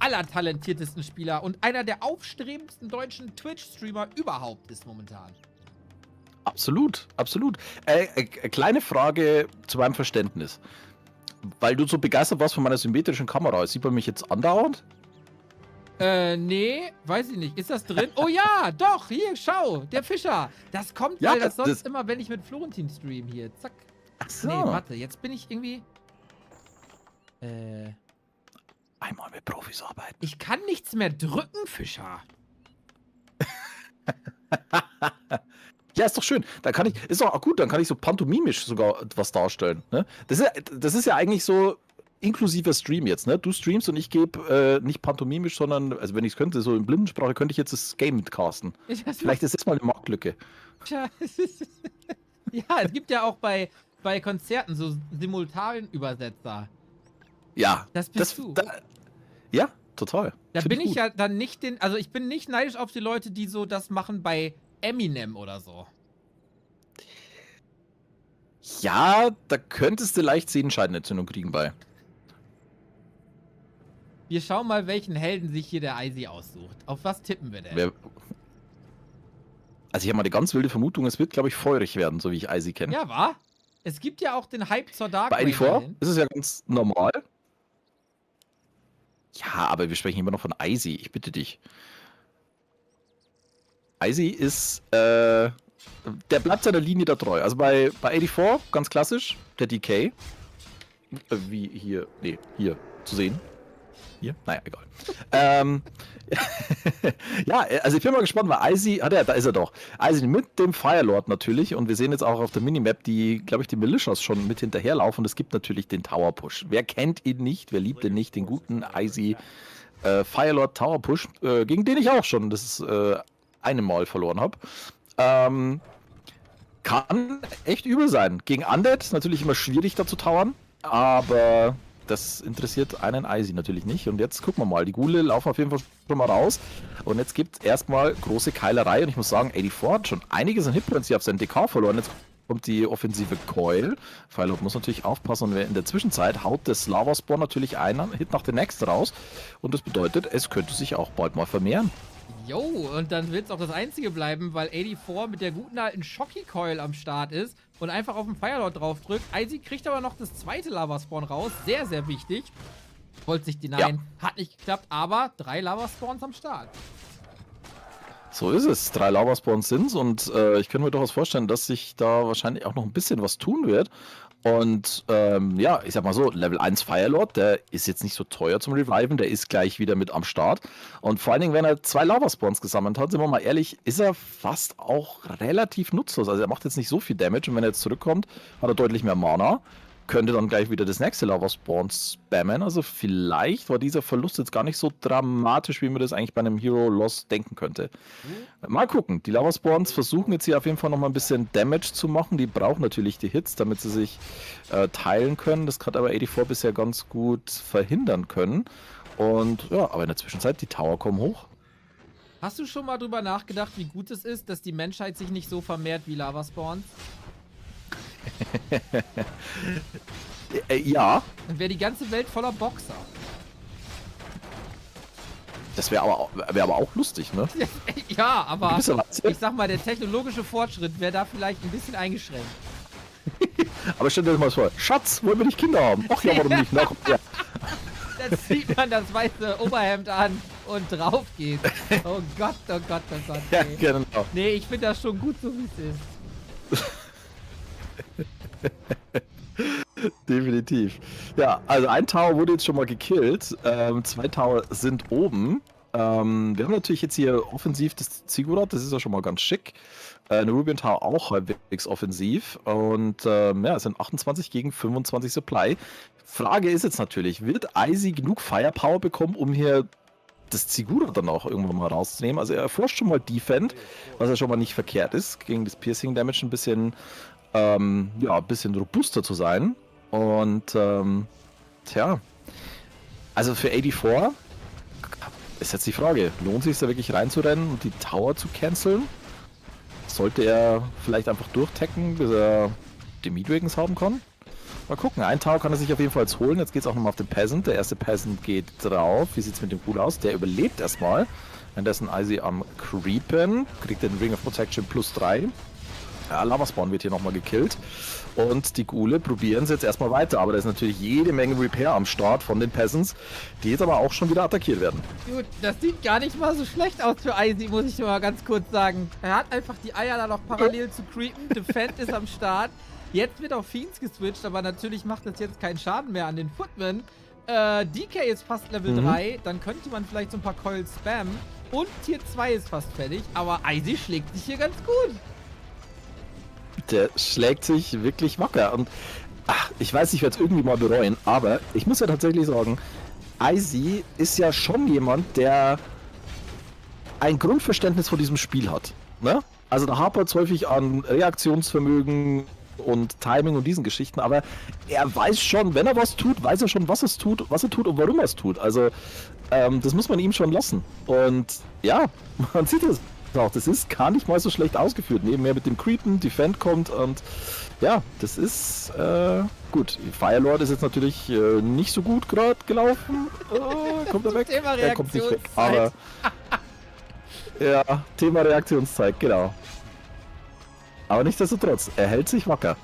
allertalentiertesten Spieler und einer der aufstrebendsten deutschen Twitch-Streamer überhaupt ist momentan. Absolut, absolut. Kleine Frage zu meinem Verständnis. Weil du so begeistert warst von meiner symmetrischen Kamera, sieht man mich jetzt andauernd? Nee, weiß ich nicht. Ist das drin? Oh ja, doch, hier, schau, der Fischer. Das kommt, Ja, weil das sonst das- immer, wenn ich mit Florentin stream hier. Zack. Ach so. Nee, warte, jetzt bin ich irgendwie... Einmal mit Profis arbeiten. Ich kann nichts mehr drücken, Fischer. Ja, ist doch schön. Da kann ich, ist doch gut, dann kann ich so pantomimisch sogar was darstellen. Ne? Das ist ja eigentlich so inklusiver Stream jetzt. Ne? Du streamst und ich gebe nicht pantomimisch, sondern, also wenn ich es könnte, so in Blindensprache, könnte ich jetzt das Game mitcasten. Vielleicht ist das mal eine Marktlücke. Ja, es gibt ja auch bei Konzerten so Simultanübersetzer. Ja. Das bist du. Ja, total. Da Find bin ich gut. ja dann nicht also ich bin nicht neidisch auf die Leute, die so das machen bei Eminem oder so. Ja, da könntest du leicht Sehenscheidenentzündung kriegen bei. Wir schauen mal, welchen Helden sich hier der Eisi aussucht. Auf was tippen wir denn? Also ich habe mal eine ganz wilde Vermutung, es wird, glaube ich, feurig werden, so wie ich Eisi kenne. Ja, wa? Es gibt ja auch den Hype zur Dark Bei Ranger eer0 hin. ist es ja ganz normal. Ja, aber wir sprechen immer noch von Eisi, ich bitte dich. Eisi ist, der bleibt seiner Linie da treu. Also bei eer0 ganz klassisch, der DK. Wie hier, nee, hier zu sehen. Hier? Naja, egal. Ja, also ich bin mal gespannt, weil Eisi, da ist er doch. Eisi mit dem Firelord natürlich und wir sehen jetzt auch auf der Minimap, glaube ich, die Militias schon mit hinterherlaufen und es gibt natürlich den Tower Push. Wer kennt ihn nicht, wer liebt ihn nicht, den guten Eisi Firelord Tower Push, gegen den ich auch schon das eine Mal verloren habe. Kann echt übel sein. Gegen Undead ist natürlich immer schwierig da zu towern, aber das interessiert einen Eisi natürlich nicht. Und jetzt gucken wir mal, die Ghule laufen auf jeden Fall schon mal raus. Und jetzt gibt es erstmal große Keilerei. Und ich muss sagen, eer0 hat schon einiges an Hitpoints hier auf seinen DK verloren. Jetzt kommt die offensive Coil. Firelord muss natürlich aufpassen. Und in der Zwischenzeit haut das Lava-Spawn natürlich einen Hit nach dem nächsten raus. Und das bedeutet, es könnte sich auch bald mal vermehren. Jo, und dann wird es auch das Einzige bleiben, weil eer0 mit der guten alten Shocky-Coil am Start ist und einfach auf den Firelord draufdrückt. Eisi kriegt aber noch das zweite Lava-Spawn raus. Sehr, sehr wichtig. Wollte sich denyen. Hat nicht geklappt, aber 3 Lava-Spawns am Start. So ist es. 3 Lava-Spawns sind's und ich könnte mir durchaus vorstellen, dass sich da wahrscheinlich auch noch ein bisschen was tun wird. Und ja, ich sag mal so, Level 1 Firelord, der ist jetzt nicht so teuer zum Reviven, der ist gleich wieder mit am Start. Und vor allen Dingen, wenn er 2 Lava-Spawns gesammelt hat, sind wir mal ehrlich, ist er fast auch relativ nutzlos. Also er macht jetzt nicht so viel Damage und wenn er jetzt zurückkommt, hat er deutlich mehr Mana. Könnte dann gleich wieder das nächste Lava-Spawn spammen. Also vielleicht war dieser Verlust jetzt gar nicht so dramatisch, wie man das eigentlich bei einem Hero-Loss denken könnte. Mal gucken. Die Lava-Spawns versuchen jetzt hier auf jeden Fall nochmal ein bisschen Damage zu machen. Die brauchen natürlich die Hits, damit sie sich teilen können. Das hat aber eer0 bisher ganz gut verhindern können. Und ja, aber in der Zwischenzeit, die Tower kommen hoch. Hast du schon mal drüber nachgedacht, wie gut es ist, dass die Menschheit sich nicht so vermehrt wie Lava-Spawns? Ja. Dann wäre die ganze Welt voller Boxer. Das wäre aber auch lustig, ne? Ja, aber Weise. ich sag mal, der technologische Fortschritt wäre da vielleicht ein bisschen eingeschränkt. Aber stell dir das mal vor. Schatz, wollen wir nicht Kinder haben? Ach ja, warum nicht? Na, komm, ja. Dann zieht man das weiße Oberhemd an und drauf geht. Oh Gott, oh Gott, oh Gott. Ja, Nee, genau. nee, ich finde das schon gut, so wie es ist. Definitiv. Ja, also ein Tower wurde jetzt schon mal gekillt. 2 Tower sind oben. Wir haben natürlich jetzt hier offensiv das Ziggurat, das ist ja schon mal ganz schick. Eine Rubian Tower auch halbwegs offensiv. Und ja, es sind 28 gegen 25 Supply. Frage ist jetzt natürlich, wird Eisi genug Firepower bekommen, um hier das Ziggurat dann auch irgendwann mal rauszunehmen? Also er erforscht schon mal Defend, was ja schon mal nicht verkehrt ist, gegen das Piercing Damage ein bisschen, ja, ein bisschen robuster zu sein. Und tja, also für eer0 ist jetzt die Frage, lohnt sich da wirklich reinzurennen und die Tower zu canceln? Sollte er vielleicht einfach durchtacken, bis er die Midwings haben kann? Mal gucken, ein Tower kann er sich auf jeden Fall jetzt holen. Jetzt geht es auch nochmal auf den Peasant. Der erste Peasant geht drauf. Wie sieht es mit dem Pool aus? Der überlebt erstmal. Währenddessen Eisi am Creepen. Kriegt den Ring of Protection +3. Ja, Lava-Spawn wird hier nochmal gekillt. Und die Ghule probieren es jetzt erstmal weiter. Aber da ist natürlich jede Menge Repair am Start von den Peasants, die jetzt aber auch schon wieder attackiert werden. Gut, das sieht gar nicht mal so schlecht aus für Eisi, muss ich mal ganz kurz sagen. Er hat einfach die Eier da noch parallel zu creepen. Defend ist am Start. Jetzt wird auf Fiends geswitcht, aber natürlich macht das jetzt keinen Schaden mehr an den Footman. DK ist fast Level 3, dann könnte man vielleicht so ein paar Coils spammen. Und Tier 2 ist fast fertig, aber Eisi schlägt sich hier ganz gut. Der schlägt sich wirklich wacker. Und ich weiß, ich werde es irgendwie mal bereuen, aber ich muss ja tatsächlich sagen, Eisi ist ja schon jemand, der ein Grundverständnis von diesem Spiel hat. Ne? Also da hapert es häufig an Reaktionsvermögen und Timing und diesen Geschichten, aber er weiß schon, wenn er was tut, weiß er schon, was er tut und warum er es tut. Also das muss man ihm schon lassen. Und ja, man sieht es. auch, das ist gar nicht mal so schlecht ausgeführt. Nebenher mit dem Creepen, Defend kommt und ja, das ist gut. Firelord ist jetzt natürlich nicht so gut gerade gelaufen. Kommt er weg? Thema Er kommt nicht weg. Reaktionszeit. Aber ja, Thema Reaktionszeit, genau. Aber nichtsdestotrotz, er hält sich wacker.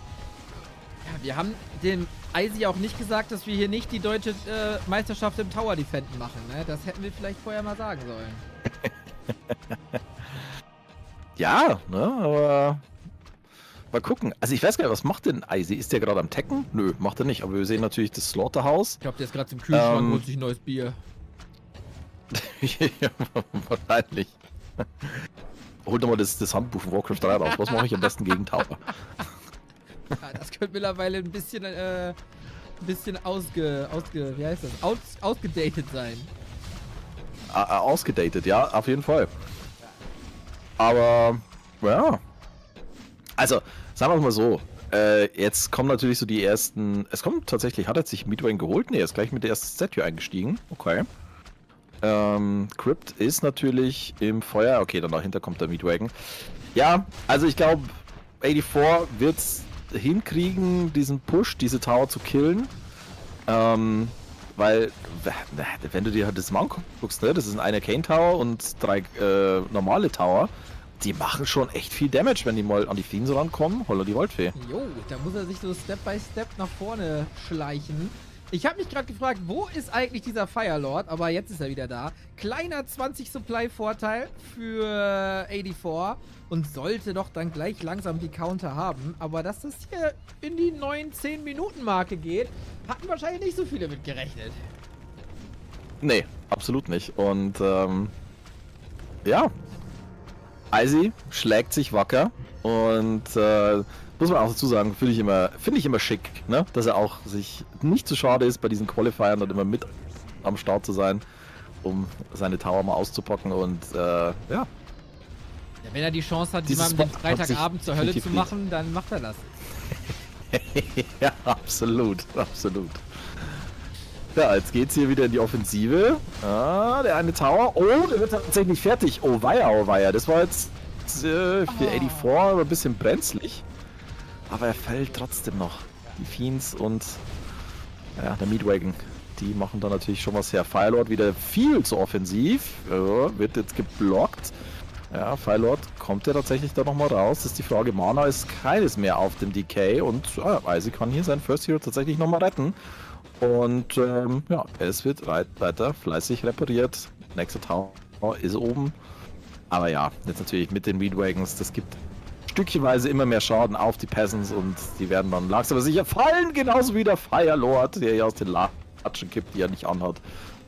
Ja, wir haben dem Eisi auch nicht gesagt, dass wir hier nicht die deutsche Meisterschaft im Tower Defenden machen. Ne? Das hätten wir vielleicht vorher mal sagen sollen. Ja, ne, aber mal gucken. Also ich weiß gar nicht, was macht denn Eisi? Ist der gerade am Tekken? Nö, macht er nicht. Aber wir sehen natürlich das Slaughterhouse. Ich glaube, der ist gerade zum Kühlschrank und holt sich ein neues Bier. Ja, wahrscheinlich. Hol doch mal das Handbuch von Warcraft 3 raus. Was mache ich am besten gegen Tower? Ja, das könnte mittlerweile ein bisschen wie heißt das? Ausgedatet sein. Ausgedatet, ja, auf jeden Fall. Aber, ja. Also, sagen wir mal so. Jetzt kommen natürlich so die ersten. Es kommt tatsächlich, hat er sich Midway geholt? Ne, er ist gleich mit der ersten Statue eingestiegen. Okay. Crypt ist natürlich im Feuer. Okay, dann dahinter kommt der Midwagon. Ja, also ich glaube, 84 wird's hinkriegen, diesen Push, diese Tower zu killen. Weil, wenn du dir das mal anguckst, ne, das ist ein Arcane Tower und 3 normale Tower, die machen schon echt viel Damage, wenn die mal an die Fiends rankommen. Holla die Waldfee. Jo, da muss er sich so Step by Step nach vorne schleichen. Ich habe mich gerade gefragt, wo ist eigentlich dieser Firelord? Aber jetzt ist er wieder da. Kleiner 20 Supply-Vorteil für 84 und sollte doch dann gleich langsam die Counter haben. Aber dass das hier in die 9-10-Minuten-Marke geht, hatten wahrscheinlich nicht so viele mit gerechnet. Nee, absolut nicht. Und ja, Eisi schlägt sich wacker und muss man auch dazu sagen, finde ich immer schick, ne? Dass er auch sich nicht zu schade ist, bei diesen Qualifiern und immer mit am Start zu sein, um seine Tower mal auszupacken und ja. Ja, wenn er die Chance hat, Dieses jemanden den Spot hat Freitagabend sich zur Hölle zu definitiv machen, dann macht er das. Ja, absolut, absolut. Ja, jetzt geht's hier wieder in die Offensive. Ah, der eine Tower. Oh, der wird tatsächlich fertig. Oh weia. Das war jetzt für 84 ein bisschen brenzlig. Aber er fällt trotzdem noch. Die Fiends und ja, der Midwagon, die machen da natürlich schon was her. Firelord wieder viel zu offensiv. Wird jetzt geblockt. Ja, Firelord kommt ja tatsächlich da nochmal raus. Das ist die Frage, Mana ist keines mehr auf dem Decay und Eisi kann hier seinen First Hero tatsächlich nochmal retten. Und ja, es wird weiter fleißig repariert. Nächster Tower ist oben. Aber ja, jetzt natürlich mit den Midwagons, das gibt stückchenweise immer mehr Schaden auf die Peasants und die werden dann langsam aber sicher fallen, genauso wie der Firelord, der hier aus den Latschen kippt, die er nicht anhat.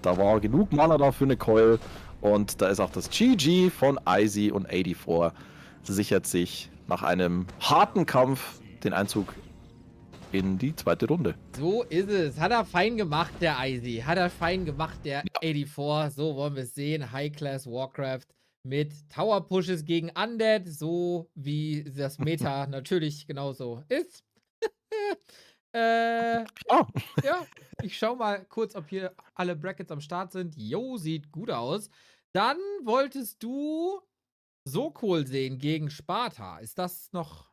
Da war genug Mana da für eine Coil und da ist auch das GG von Eisi und 84. Sichert sich nach einem harten Kampf den Einzug in die zweite Runde. So ist es. Hat er fein gemacht, der Eisi. Hat er fein gemacht, der 84. So wollen wir es sehen. High-Class Warcraft mit Tower-Pushes gegen Undead. So wie das Meta natürlich genauso ist. Ja, ich schau mal kurz, ob hier alle Brackets am Start sind. Jo, sieht gut aus. Dann wolltest du Sokol sehen gegen Sparta. Ist das noch...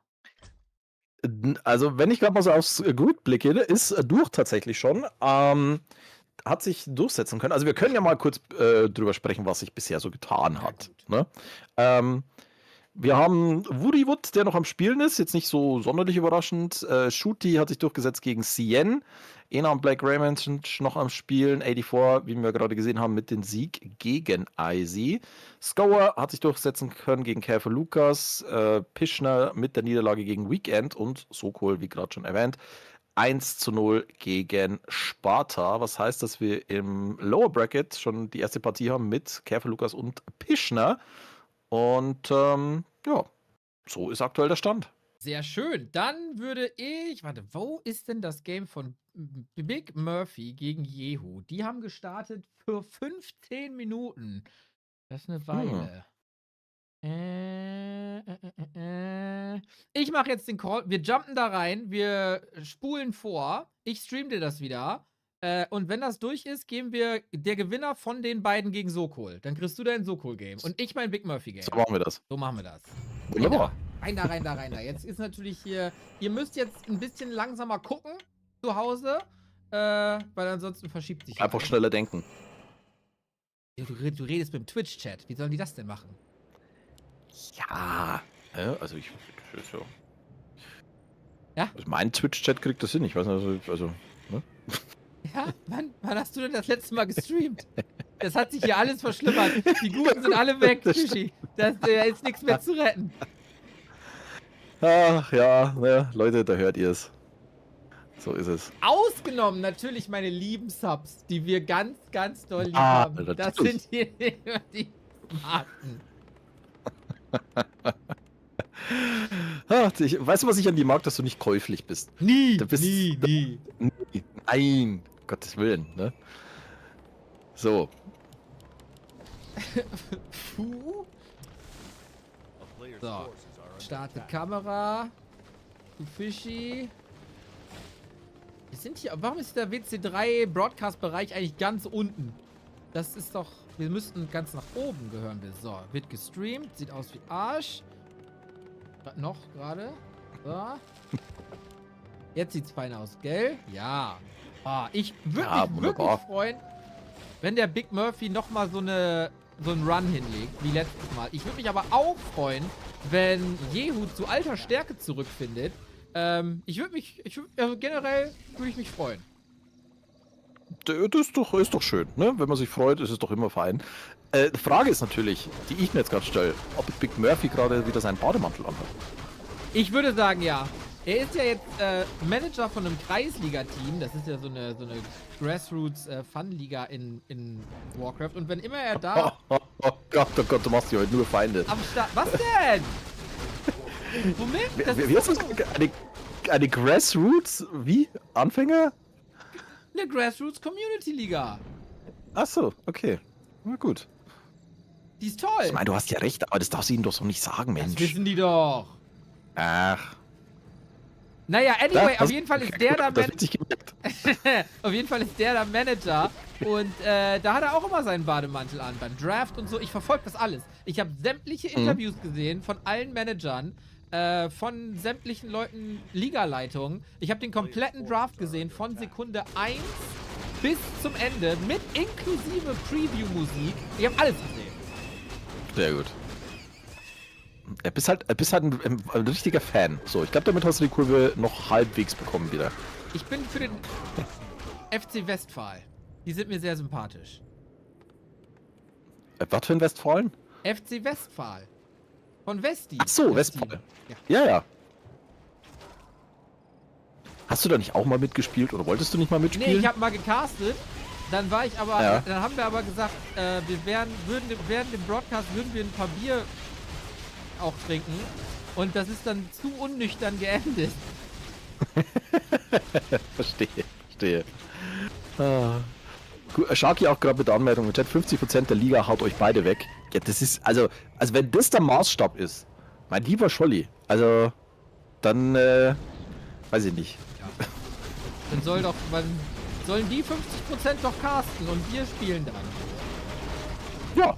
Also, wenn ich gerade mal so aufs Grid blicke, ist durch tatsächlich schon. Hat sich durchsetzen können. Also, wir können ja mal kurz drüber sprechen, was sich bisher so getan hat. Ne? Wir haben Wood, der noch am Spielen ist, jetzt nicht so sonderlich überraschend. Shooty hat sich durchgesetzt gegen Cien. Ena und Black Raymond noch am Spielen. 84, wie wir gerade gesehen haben, mit dem Sieg gegen Eisi. Scour hat sich durchsetzen können gegen Careful Lucas. Pischner mit der Niederlage gegen Weekend und Sokol, wie gerade schon erwähnt, 1:0 gegen Sparta. Was heißt, dass wir im Lower Bracket schon die erste Partie haben mit Careful Lucas und Pischner. Und ja, so ist aktuell der Stand. Sehr schön. Dann würde ich... Warte, wo ist denn das Game von Big Murphy gegen Jehu? Die haben gestartet für 15 Minuten. Das ist eine Weile. Ich mache jetzt den Call. Wir jumpen da rein. Wir spulen vor. Ich stream dir das wieder. Und wenn das durch ist, geben wir der Gewinner von den beiden gegen Sokol. Dann kriegst du dein Sokol-Game und ich mein Big Murphy-Game. So machen wir das. So machen wir das. Wunderbar. Rein da. Jetzt ist natürlich hier, ihr müsst jetzt ein bisschen langsamer gucken zu Hause, weil ansonsten verschiebt sich. Einfach schneller denken. Du redest mit dem Twitch-Chat. Wie sollen die das denn machen? Ja. Also ich. So. Ja? Also mein Twitch-Chat kriegt das hin. Ich weiß nicht, also ne? Ja? Wann hast du denn das letzte Mal gestreamt? Das hat sich hier alles verschlimmert. Die Guten sind alle weg, Fischi. Da ist nichts mehr zu retten. Ach ja, ne, Leute, da hört ihr es. So ist es. Ausgenommen natürlich meine lieben Subs, die wir ganz, ganz doll lieb haben. Das sind hier immer die Smarten. Weißt du, was ich an dir mag, dass du nicht käuflich bist? Nie, nie. Nein, Gottes Willen, ne? So. Puh. A player's So. forces are under Starte attack. Kamera. Du Fischi. Wir sind hier. Warum ist der WC3 Broadcast-Bereich eigentlich ganz unten? Das ist doch. Wir müssten ganz nach oben gehören wir. So, wird gestreamt. Sieht aus wie Arsch. Noch gerade. So. Jetzt sieht's fein aus, gell? Ja. Ich würde mich wirklich freuen, wenn der Big Murphy nochmal so einen Run hinlegt, wie letztes Mal. Ich würde mich aber auch freuen, wenn Jehu zu alter Stärke zurückfindet. Also generell würde ich mich freuen. Das ist doch schön, ne? Wenn man sich freut, ist es doch immer fein. Die Frage ist natürlich, die ich mir jetzt gerade stelle, ob Big Murphy gerade wieder seinen Bademantel anhat. Ich würde sagen, ja. Er ist ja jetzt Manager von einem Kreisliga-Team. Das ist ja so eine Grassroots-Fun-Liga in Warcraft. Und wenn immer er da... Oh Gott, du machst hier heute nur Feinde. am Start... Was denn? Womit? Wie hast du das? Eine Grassroots? Wie? Anfänger? Eine Grassroots-Community-Liga. Achso, okay. Na gut. Die ist toll. Ich meine, du hast ja recht, aber das darfst du ihnen doch so nicht sagen, Mensch. Das wissen die doch. Ach. Naja, anyway, Ja, auf jeden Fall ist der da das wird sich gemerkt. auf jeden Fall ist der da Manager und da hat er auch immer seinen Bademantel an beim Draft und so. Ich verfolge das alles. Ich habe sämtliche Interviews gesehen von allen Managern, von sämtlichen Leuten, Ligaleitungen. Ich habe den kompletten Draft gesehen von Sekunde 1 bis zum Ende mit inklusive Preview-Musik. Ich habe alles gesehen. Sehr gut. Du bist halt ein richtiger Fan. So, ich glaube, damit hast du die Kurve noch halbwegs bekommen wieder. Ich bin für den FC Westphal. Die sind mir sehr sympathisch. Was für ein Westfalen? FC Westphal. Von Westi. Ach so, das Westphal. Team. Ja. Hast du da nicht auch mal mitgespielt oder wolltest du nicht mal mitspielen? Nee, ich habe mal gecastet. Dann war ich aber, Ja. dann haben wir aber gesagt, während dem Broadcast würden wir ein paar Bier auch trinken. Und das ist dann zu unnüchtern geendet. Verstehe. Sharky auch gerade mit der Anmeldung im Chat, 50% der Liga haut euch beide weg. Ja, das ist, also wenn das der Maßstab ist, mein lieber Scholli, also, dann, weiß ich nicht. Dann sollen die 50% doch casten und wir spielen dann. Ja,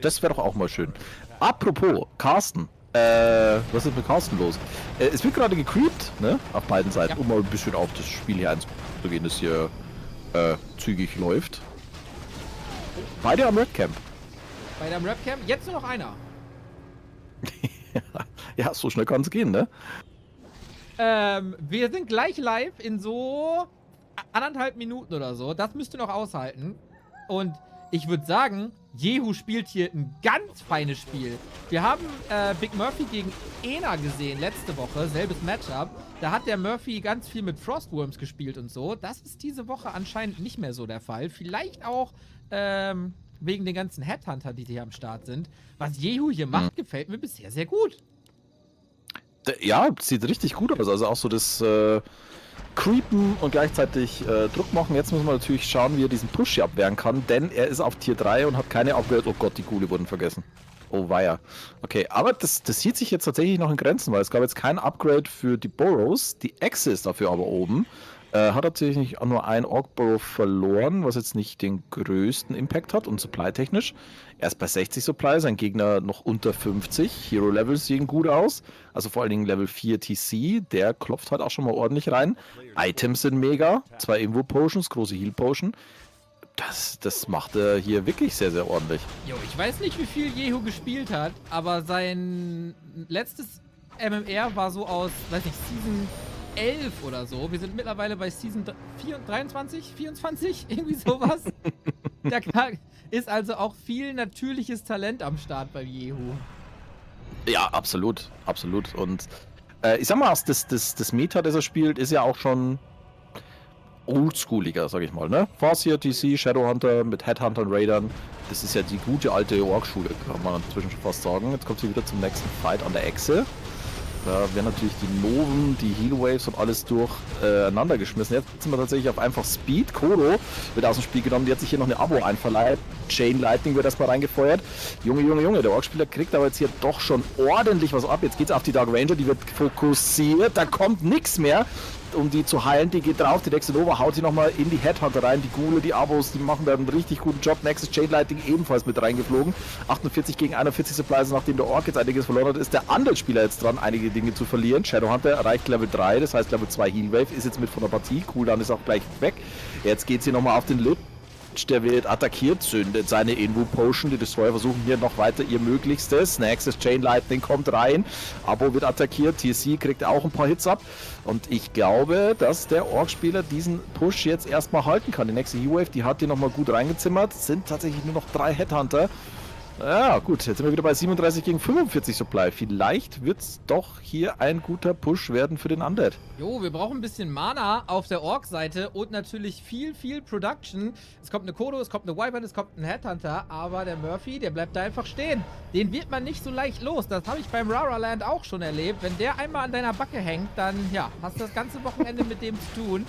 das wäre doch auch mal schön. Apropos, Carsten, was ist mit Carsten los? Es wird gerade gecreept, ne, auf beiden Seiten, Ja. um mal ein bisschen auf das Spiel hier einzugehen, das hier zügig läuft. Beide am Redcamp. Bei deinem Rapcamp jetzt nur noch einer. Ja, so schnell kann es gehen, ne? Wir sind gleich live in so 1,5 Minuten oder so. Das müsst ihr noch aushalten. Und ich würde sagen, Jehu spielt hier ein ganz feines Spiel. Wir haben Big Murphy gegen eer0 gesehen letzte Woche, selbes Matchup. Da hat der Murphy ganz viel mit Frostworms gespielt und so. Das ist diese Woche anscheinend nicht mehr so der Fall. Vielleicht auch wegen den ganzen Headhunter, die hier am Start sind. Was Jehu hier macht, gefällt mir bisher sehr gut. Ja, sieht richtig gut aus. Also auch so das Creepen und gleichzeitig Druck machen. Jetzt muss man natürlich schauen, wie er diesen Push hier abwehren kann, denn er ist auf Tier 3 und hat keine Upgrades. Oh Gott, die Ghule wurden vergessen. Oh weia. Okay, aber das hielt sich jetzt tatsächlich noch in Grenzen, weil es gab jetzt kein Upgrade für die Burrows. Die Echse ist dafür aber oben. Hat tatsächlich auch nur ein Orc-Borough verloren, was jetzt nicht den größten Impact hat und supply-technisch. Er ist bei 60 Supply, sein Gegner noch unter 50. Hero-Levels sehen gut aus. Also vor allen Dingen Level 4 TC, der klopft halt auch schon mal ordentlich rein. Items sind mega. 2 Invo-Potions, große Heal-Potion. Das macht er hier wirklich sehr, sehr ordentlich. Jo, ich weiß nicht, wie viel Jehu gespielt hat, aber sein letztes MMR war so aus, weiß nicht, Season 11 oder so. Wir sind mittlerweile bei Season 23, 24, irgendwie sowas. Da ist also auch viel natürliches Talent am Start bei Jehu. Ja, absolut, absolut. Und ich sag mal, das Meta, das er spielt, ist ja auch schon oldschooliger, sag ich mal, ne? Farseer, TC, Shadowhunter mit Headhuntern, Raidern. Das ist ja die gute alte Orc-Schule, kann man inzwischen schon fast sagen. Jetzt kommt sie wieder zum nächsten Fight an der Echse. Da werden natürlich die Noven, die Healwaves und alles durcheinander geschmissen. Jetzt sind wir tatsächlich auf einfach Speed. Koro wird aus dem Spiel genommen. Die hat sich hier noch eine Abo einverleibt. Chain Lightning wird erstmal reingefeuert. Junge. Der Orc-Spieler kriegt aber jetzt hier doch schon ordentlich was ab. Jetzt geht's auf die Dark Ranger. Die wird fokussiert. Da kommt nichts mehr, um die zu heilen. Die geht drauf. Die nächste Nova haut sie nochmal in die Headhunter rein. Die Ghule, die Abos, die machen da einen richtig guten Job. Nächstes Chain Lightning ebenfalls mit reingeflogen. 48 gegen 41 Supplies. Nachdem der Orc jetzt einiges verloren hat, ist der Undead-Spieler jetzt dran, einige Dinge zu verlieren. Shadowhunter erreicht Level 3, das heißt Level 2 Healwave, ist jetzt mit von der Partie. Cooldown ist auch gleich weg. Jetzt geht sie nochmal auf den Lich. Der wird attackiert, zündet seine Invo-Potion. Die Destroyer versuchen hier noch weiter ihr Möglichstes. Nächstes Chain Lightning kommt rein. Abo wird attackiert. TC kriegt auch ein paar Hits ab. Und ich glaube, dass der Orc-Spieler diesen Push jetzt erstmal halten kann. Die nächste Healwave, die hat hier nochmal gut reingezimmert. Sind tatsächlich nur noch 3 Headhunter. Ja, gut, jetzt sind wir wieder bei 37 gegen 45 Supply. Vielleicht wird es doch hier ein guter Push werden für den Undead. Jo, wir brauchen ein bisschen Mana auf der Orc-Seite und natürlich viel Production. Es kommt eine Kodo, es kommt eine Wyvern, es kommt ein Headhunter, aber der Murphy, der bleibt da einfach stehen. Den wird man nicht so leicht los. Das habe ich beim Rara Land auch schon erlebt. Wenn der einmal an deiner Backe hängt, dann, ja, hast du das ganze Wochenende mit dem zu tun.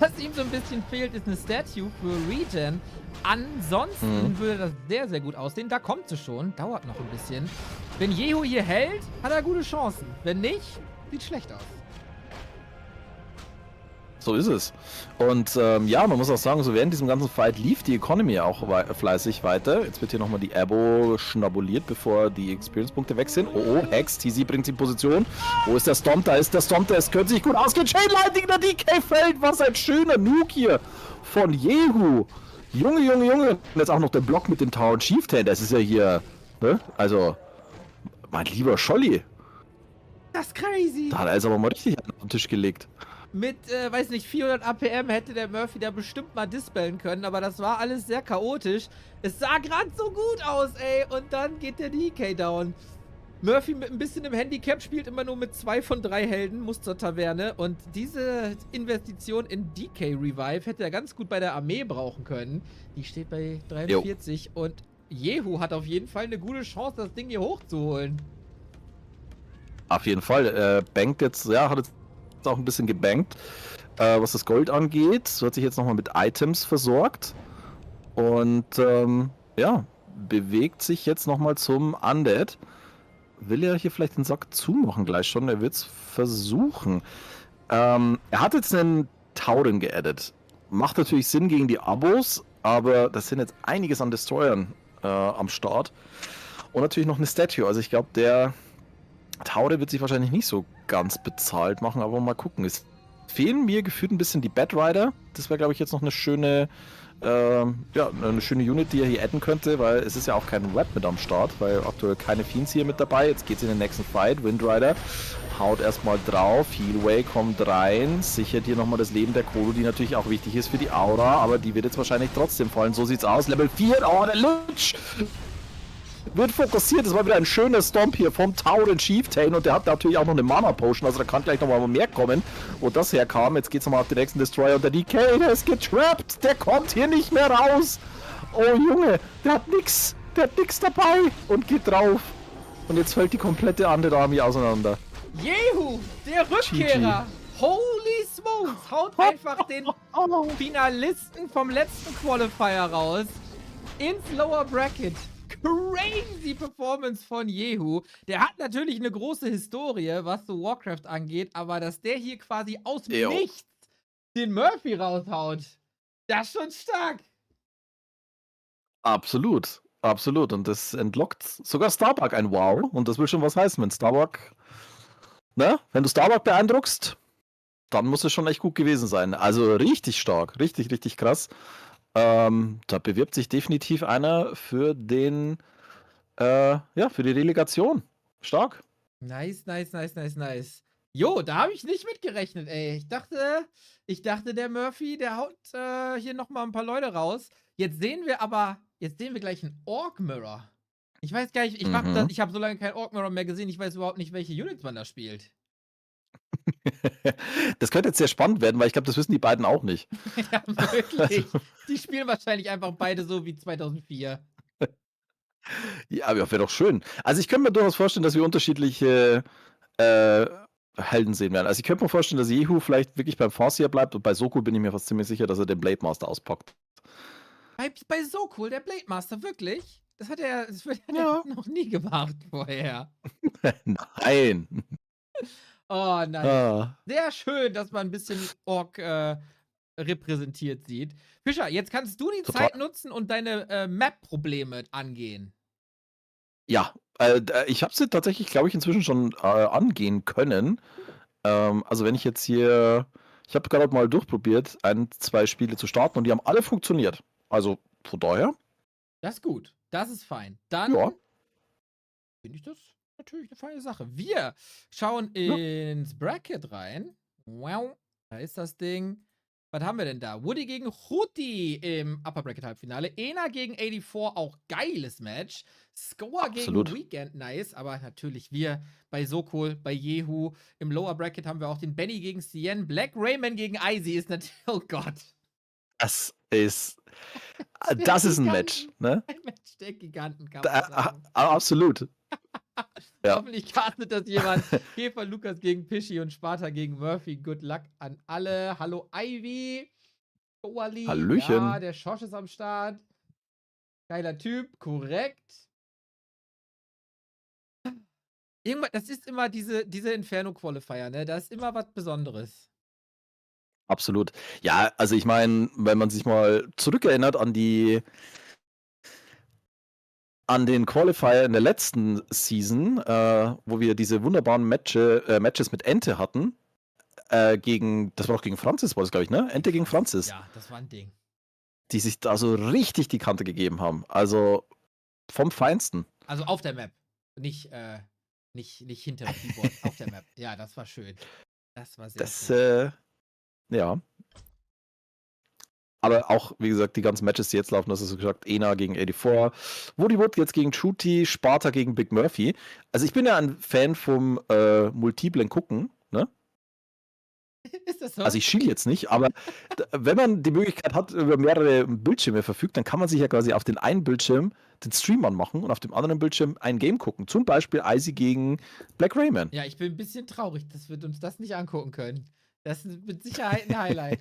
Was ihm so ein bisschen fehlt, ist eine Statue für Regen. Ansonsten würde das sehr, sehr gut aussehen. Da kommt sie schon. Dauert noch ein bisschen. Wenn Jehu hier hält, hat er gute Chancen. Wenn nicht, sieht schlecht aus. So ist es. Und ja, man muss auch sagen, so während diesem ganzen Fight lief die Economy auch fleißig weiter. Jetzt wird hier nochmal die Abo schnabuliert, bevor die Experience-Punkte weg sind. Oh, Hex, TC bringt sie in Position. Wo ist der Stomp? Da ist der Stomp, es könnte sich gut ausgehen. Chain Lightning, der DK-Feld, was ein schöner Nuke hier von Jehu. Junge. Und jetzt auch noch der Block mit dem Tower Chieftain. Das ist ja hier, ne? Also, mein lieber Scholli. Das ist crazy. Da hat er jetzt aber mal richtig auf den Tisch gelegt. Mit, weiß nicht, 400 APM hätte der Murphy da bestimmt mal dispellen können, aber das war alles sehr chaotisch. Es sah gerade so gut aus, ey. Und dann geht der DK down. Murphy mit ein bisschen im Handicap spielt immer nur mit 2 von 3 Helden, muss zur Taverne. Und diese Investition in DK Revive hätte er ganz gut bei der Armee brauchen können. Die steht bei 43 und Jehu hat auf jeden Fall eine gute Chance, das Ding hier hochzuholen. Auf jeden Fall. Bankt jetzt, ja, hat jetzt auch ein bisschen gebankt, was das Gold angeht. So hat sich jetzt nochmal mit Items versorgt. Und ja, bewegt sich jetzt nochmal zum Undead. Will er hier vielleicht den Sack zumachen gleich schon? Er wird es versuchen. Er hat jetzt einen Tauren geaddet. Macht natürlich Sinn gegen die Abos, aber das sind jetzt einiges an Destroyern am Start. Und natürlich noch eine Statue. Also ich glaube, der Taure wird sich wahrscheinlich nicht so ganz bezahlt machen, aber mal gucken. Es fehlen mir gefühlt ein bisschen die Batrider. Das wäre, glaube ich, jetzt noch eine schöne eine schöne Unit, die er hier adden könnte, weil es ist ja auch kein Red mit am Start, weil aktuell keine Fiends hier mit dabei. Jetzt geht's in den nächsten Fight. Windrider haut erstmal drauf. Healway kommt rein, sichert hier nochmal das Leben der Kolo, die natürlich auch wichtig ist für die Aura, aber die wird jetzt wahrscheinlich trotzdem fallen. So sieht's aus. Level 4, oh, der Lynch! Wird fokussiert, das war wieder ein schöner Stomp hier vom Tauren Chieftain und der hat natürlich auch noch eine Mana Potion, also da kann gleich nochmal mehr kommen, wo das herkam. Jetzt geht's nochmal auf den nächsten Destroyer und der DK, der ist getrappt, der kommt hier nicht mehr raus. Oh Junge, der hat nix dabei und geht drauf. Und jetzt fällt die komplette Undead Army auseinander. Jehu, der Rückkehrer. Holy smokes, haut einfach den Finalisten vom letzten Qualifier raus ins Lower Bracket. Crazy Performance von Jehu. Der hat natürlich eine große Historie, was so Warcraft angeht, aber dass der hier quasi aus nichts den Murphy raushaut. Das ist schon stark. Absolut. Absolut. Und das entlockt sogar Starbuck ein Wow. Und das will schon was heißen, wenn Starbuck, ne? Wenn du Starbuck beeindruckst, dann muss es schon echt gut gewesen sein. Also richtig stark. Richtig, richtig krass. Da bewirbt sich definitiv einer für den, ja, für die Relegation. Stark. Nice. Jo, da habe ich nicht mitgerechnet, ey. Ich dachte, der Murphy, der haut hier nochmal ein paar Leute raus. Jetzt sehen wir gleich einen Orc Mirror. Ich weiß gar nicht, ich habe so lange keinen Orc Mirror mehr gesehen, ich weiß überhaupt nicht, welche Units man da spielt. Das könnte jetzt sehr spannend werden, weil ich glaube, das wissen die beiden auch nicht. Ja, wirklich. Die spielen wahrscheinlich einfach beide so wie 2004. Ja, aber wäre doch schön. Also ich könnte mir durchaus vorstellen, dass wir unterschiedliche Helden sehen werden. Also ich könnte mir vorstellen, dass Jehu vielleicht wirklich beim Farseer bleibt und bei Soko bin ich mir fast ziemlich sicher, dass er den Blade Master auspackt. Bei so cool, der Blade Master, wirklich? Das hat er noch nie gemacht vorher. Nein. Oh, nice. Ah. Sehr schön, dass man ein bisschen Ork repräsentiert sieht. Fischer, jetzt kannst du die Total. Zeit nutzen und deine Map-Probleme angehen. Ja, ich habe sie tatsächlich, glaube ich, inzwischen schon angehen können. Also wenn ich jetzt hier, ich habe gerade mal durchprobiert, 1, 2 Spiele zu starten und die haben alle funktioniert. Also von daher. Das ist gut. Das ist fein. Dann Ja. finde ich das natürlich eine feine Sache. Wir schauen ins Bracket rein. Wow, da ist das Ding. Was haben wir denn da? Woody gegen Huti im Upper Bracket Halbfinale. Ena gegen 84, auch geiles Match. Scoa gegen Weekend, nice. Aber natürlich wir bei Sokol, bei Jehu. Im Lower Bracket haben wir auch den Benny gegen Cien. Black Raymond gegen Icy ist natürlich, oh Gott. Das ist ein Match, ne? Ein Match der Giganten, kann man sagen. Absolut. Ja. Hoffentlich castet das jemand. Käfer Lukas gegen Pischi und Sparta gegen Murphy. Good luck an alle. Hallo Ivy. Oali. Hallöchen. Ja, der Schosch ist am Start. Geiler Typ, korrekt. Irgendwann, das ist immer diese Inferno-Qualifier, ne? Da ist immer was Besonderes. Absolut. Ja, also ich meine, wenn man sich mal zurückerinnert an den Qualifier in der letzten Season, wo wir diese wunderbaren Matches mit Ente hatten, das war auch gegen Francis, war das, glaube ich, ne? Ente gegen Francis. Ja, das war ein Ding. Die sich da so richtig die Kante gegeben haben. Also vom Feinsten. Also auf der Map. Nicht hinter dem Keyboard, auf der Map. Ja, das war schön. Das war sehr schön. Ja. Aber auch, wie gesagt, die ganzen Matches, die jetzt laufen, das ist so gesagt, Ena gegen 84, Woody Wood jetzt gegen Chuti, Sparta gegen Big Murphy. Also ich bin ja ein Fan vom multiplen Gucken, ne? Ist das so? Also ich schiele jetzt nicht, aber wenn man die Möglichkeit hat, über mehrere Bildschirme verfügt, dann kann man sich ja quasi auf den einen Bildschirm den Stream anmachen und auf dem anderen Bildschirm ein Game gucken. Zum Beispiel Icy gegen Black Rayman. Ja, ich bin ein bisschen traurig, dass wir uns das nicht angucken können. Das ist mit Sicherheit ein Highlight.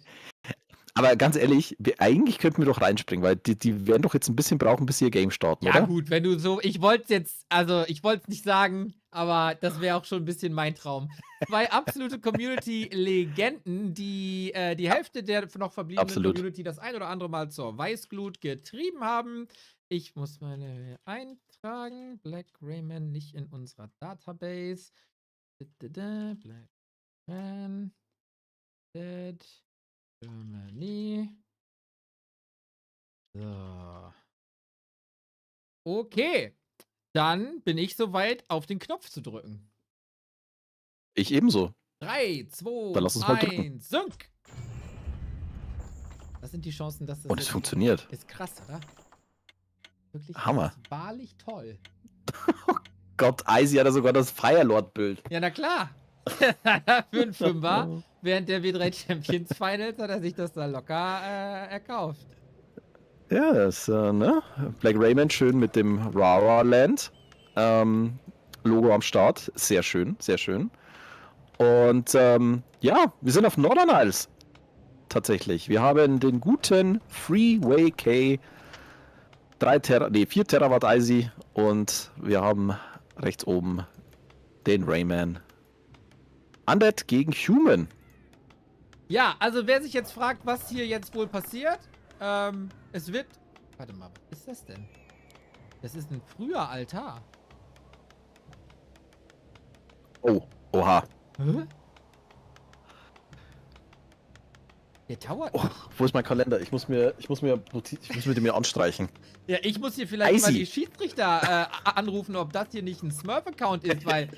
Aber ganz ehrlich, eigentlich könnten wir doch reinspringen, weil die werden doch jetzt ein bisschen brauchen, bis sie ihr Game starten, oder? Ja gut, wenn du so, ich wollte es nicht sagen, aber das wäre auch schon ein bisschen mein Traum. 2 absolute Community-Legenden, die die Hälfte der noch verbliebenen Community das ein oder andere Mal zur Weißglut getrieben haben. Ich muss meine eintragen. Black Rayman nicht in unserer Database. Black Man. Dead. Germany. So. Okay. Dann bin ich soweit, auf den Knopf zu drücken. Ich ebenso. 3, 2, Dann lass uns mal drücken. 1, sync! Was sind die Chancen, dass das Und es funktioniert. ist krass, oder? Wirklich Hammer. Das ist wahrlich toll. Gott, Icy hat ja sogar das Firelord-Bild. Ja, na klar. Für einen Fünfer während der W3 Champions Finals hat er sich das da locker erkauft. Ja, das, ne? Black Rayman schön mit dem Rara Land Logo am Start. Sehr schön, sehr schön. Und ja, wir sind auf Northern Isles. Tatsächlich. Wir haben den guten Freeway K 4 Terawatt Icy und wir haben rechts oben den Rayman. Undead gegen Human. Ja, also wer sich jetzt fragt, was hier jetzt wohl passiert, es wird... Warte mal, was ist das denn? Das ist ein früher Altar. Oh, oha. Hä? Der Tower... Oh, wo ist mein Kalender? Ich muss mir den mir anstreichen. Ja, ich muss hier vielleicht mal Easy. die Schiedsrichter anrufen, ob das hier nicht ein Smurf-Account ist, weil...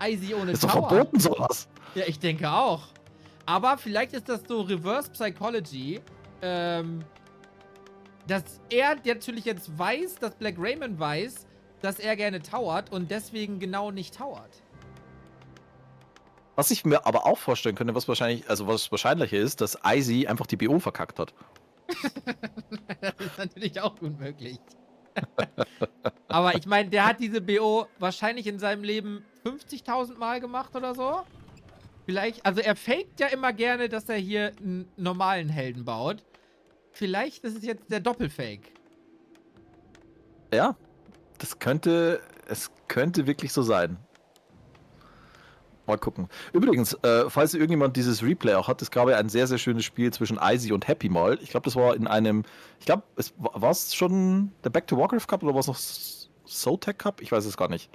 Easy ohne Ist doch Tower. verboten, sowas. Ja, ich denke auch. Aber vielleicht ist das so Reverse Psychology, dass er natürlich jetzt weiß, dass Black Raymond weiß, dass er gerne towert und deswegen genau nicht towert. Was ich mir aber auch vorstellen könnte, was wahrscheinlicher ist, dass Icy einfach die BO verkackt hat. Das ist natürlich auch gut möglich. Aber ich meine, der hat diese BO wahrscheinlich in seinem Leben 50.000 Mal gemacht oder so. Vielleicht, also er faked ja immer gerne, dass er hier einen normalen Helden baut. Vielleicht ist es jetzt der Doppelfake. Ja, es könnte wirklich so sein. Mal gucken. Übrigens, falls irgendjemand dieses Replay auch hat, es gab ja ein sehr, sehr schönes Spiel zwischen Icy und Happy mal. Ich glaube, das war in einem, war es schon der Back to Warcraft Cup oder war es noch Soultech Cup? Ich weiß es gar nicht.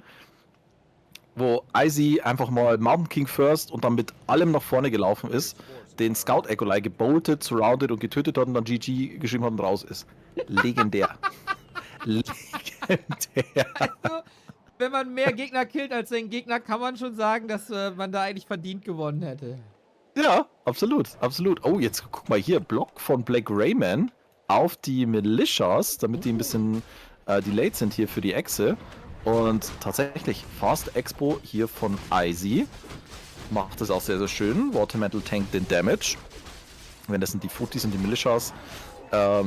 Wo Icy einfach mal Mountain King First und dann mit allem nach vorne gelaufen ist, den Scout Ecolai geboltet, surrounded und getötet hat und dann GG geschrieben hat und raus ist. Legendär. Legendär. Also, wenn man mehr Gegner killt als den Gegner, kann man schon sagen, dass man da eigentlich verdient gewonnen hätte. Ja, absolut, absolut. Oh, jetzt guck mal hier, Block von Black Rayman auf die Militias, damit die ein bisschen delayed sind hier für die Echse. Und tatsächlich, Fast Expo hier von Icy. Macht das auch sehr, sehr schön. Watermetal tankt den Damage. Wenn das sind die Footies und die Militias. Ja,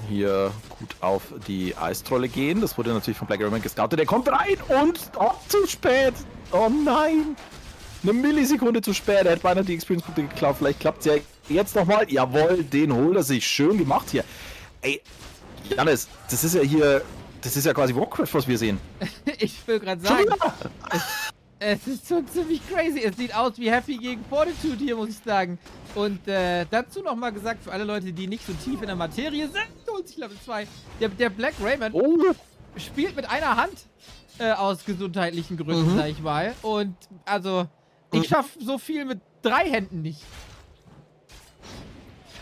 hier gut auf die Eistrolle gehen. Das wurde natürlich von Black Rayman gescoutet. Der kommt rein und zu spät. Oh nein. Eine Millisekunde zu spät. Er hat beinahe die Experience-Punkte geklaut. Vielleicht klappt es ja jetzt nochmal. Jawohl, den holt er sich. Schön gemacht hier. Ey, Jannis, das ist ja hier... Das ist ja quasi Warcraft, was wir sehen. Ich will gerade sagen, es ist schon ziemlich crazy. Es sieht aus wie Happy gegen Fortitude hier, muss ich sagen. Und dazu nochmal gesagt, für alle Leute, die nicht so tief in der Materie sind, holt sich Level 2. Der Black Raymond spielt mit einer Hand aus gesundheitlichen Gründen, sag ich mal. Und also, ich schaffe so viel mit 3 Händen nicht.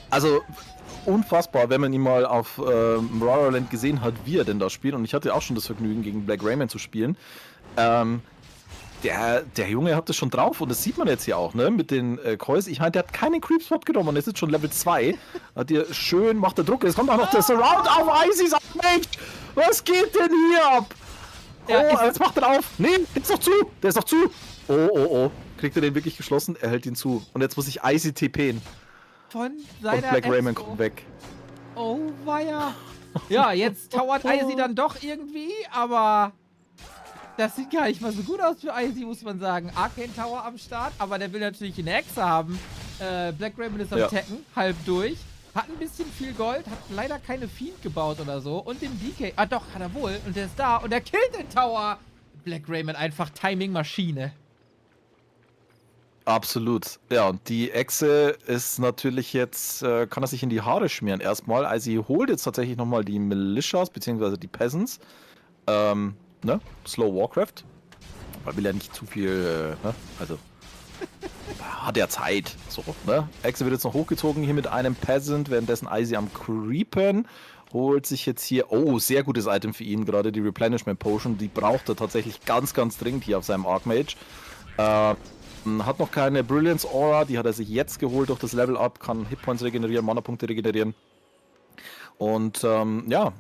Also... Unfassbar, wenn man ihn mal auf Morrowind gesehen hat, wie er denn da spielt. Und ich hatte auch schon das Vergnügen, gegen Black Rayman zu spielen. Der Junge hat das schon drauf und das sieht man jetzt hier auch, ne? Mit den Coils. Ich meine, der hat keinen Creep-Spot genommen und ist jetzt schon Level 2. Hat hier schön, macht der Druck. Jetzt kommt auch noch der Surround auf Icy's Mensch! Was geht denn hier ab? Ja, jetzt macht er auf. Nee, ist doch zu. Der ist doch zu. Oh. Kriegt er den wirklich geschlossen? Er hält ihn zu. Und jetzt muss ich Icy TPen. Von seiner Und Black Rayman Expo. kommt weg. Oh weia. Ja, jetzt towert Icy dann doch irgendwie, aber das sieht gar nicht mal so gut aus für Icy, muss man sagen. Arcane Tower am Start, aber der will natürlich eine Exe haben. Black Raymond ist am Tacken, halb durch. Hat ein bisschen viel Gold, hat leider keine Fiend gebaut oder so. Und den DK, doch, hat er wohl. Und der ist da und der killt den Tower. Black Raymond einfach Timing-Maschine. Absolut. Ja, und die Echse ist natürlich jetzt, kann er sich in die Haare schmieren erstmal. Also sie holt jetzt tatsächlich nochmal die Militias, beziehungsweise die Peasants. Ne? Slow Warcraft. Man will ja nicht zu viel, ne? Also hat ja Zeit. So, ne? Echse wird jetzt noch hochgezogen hier mit einem Peasant, währenddessen Icy am Creepen. Holt sich jetzt hier, sehr gutes Item für ihn, gerade die Replenishment Potion. Die braucht er tatsächlich ganz, ganz dringend hier auf seinem Archmage. Hat noch keine Brilliance Aura, die hat er sich jetzt geholt durch das Level Up, kann Hitpoints regenerieren, Mana-Punkte regenerieren. Und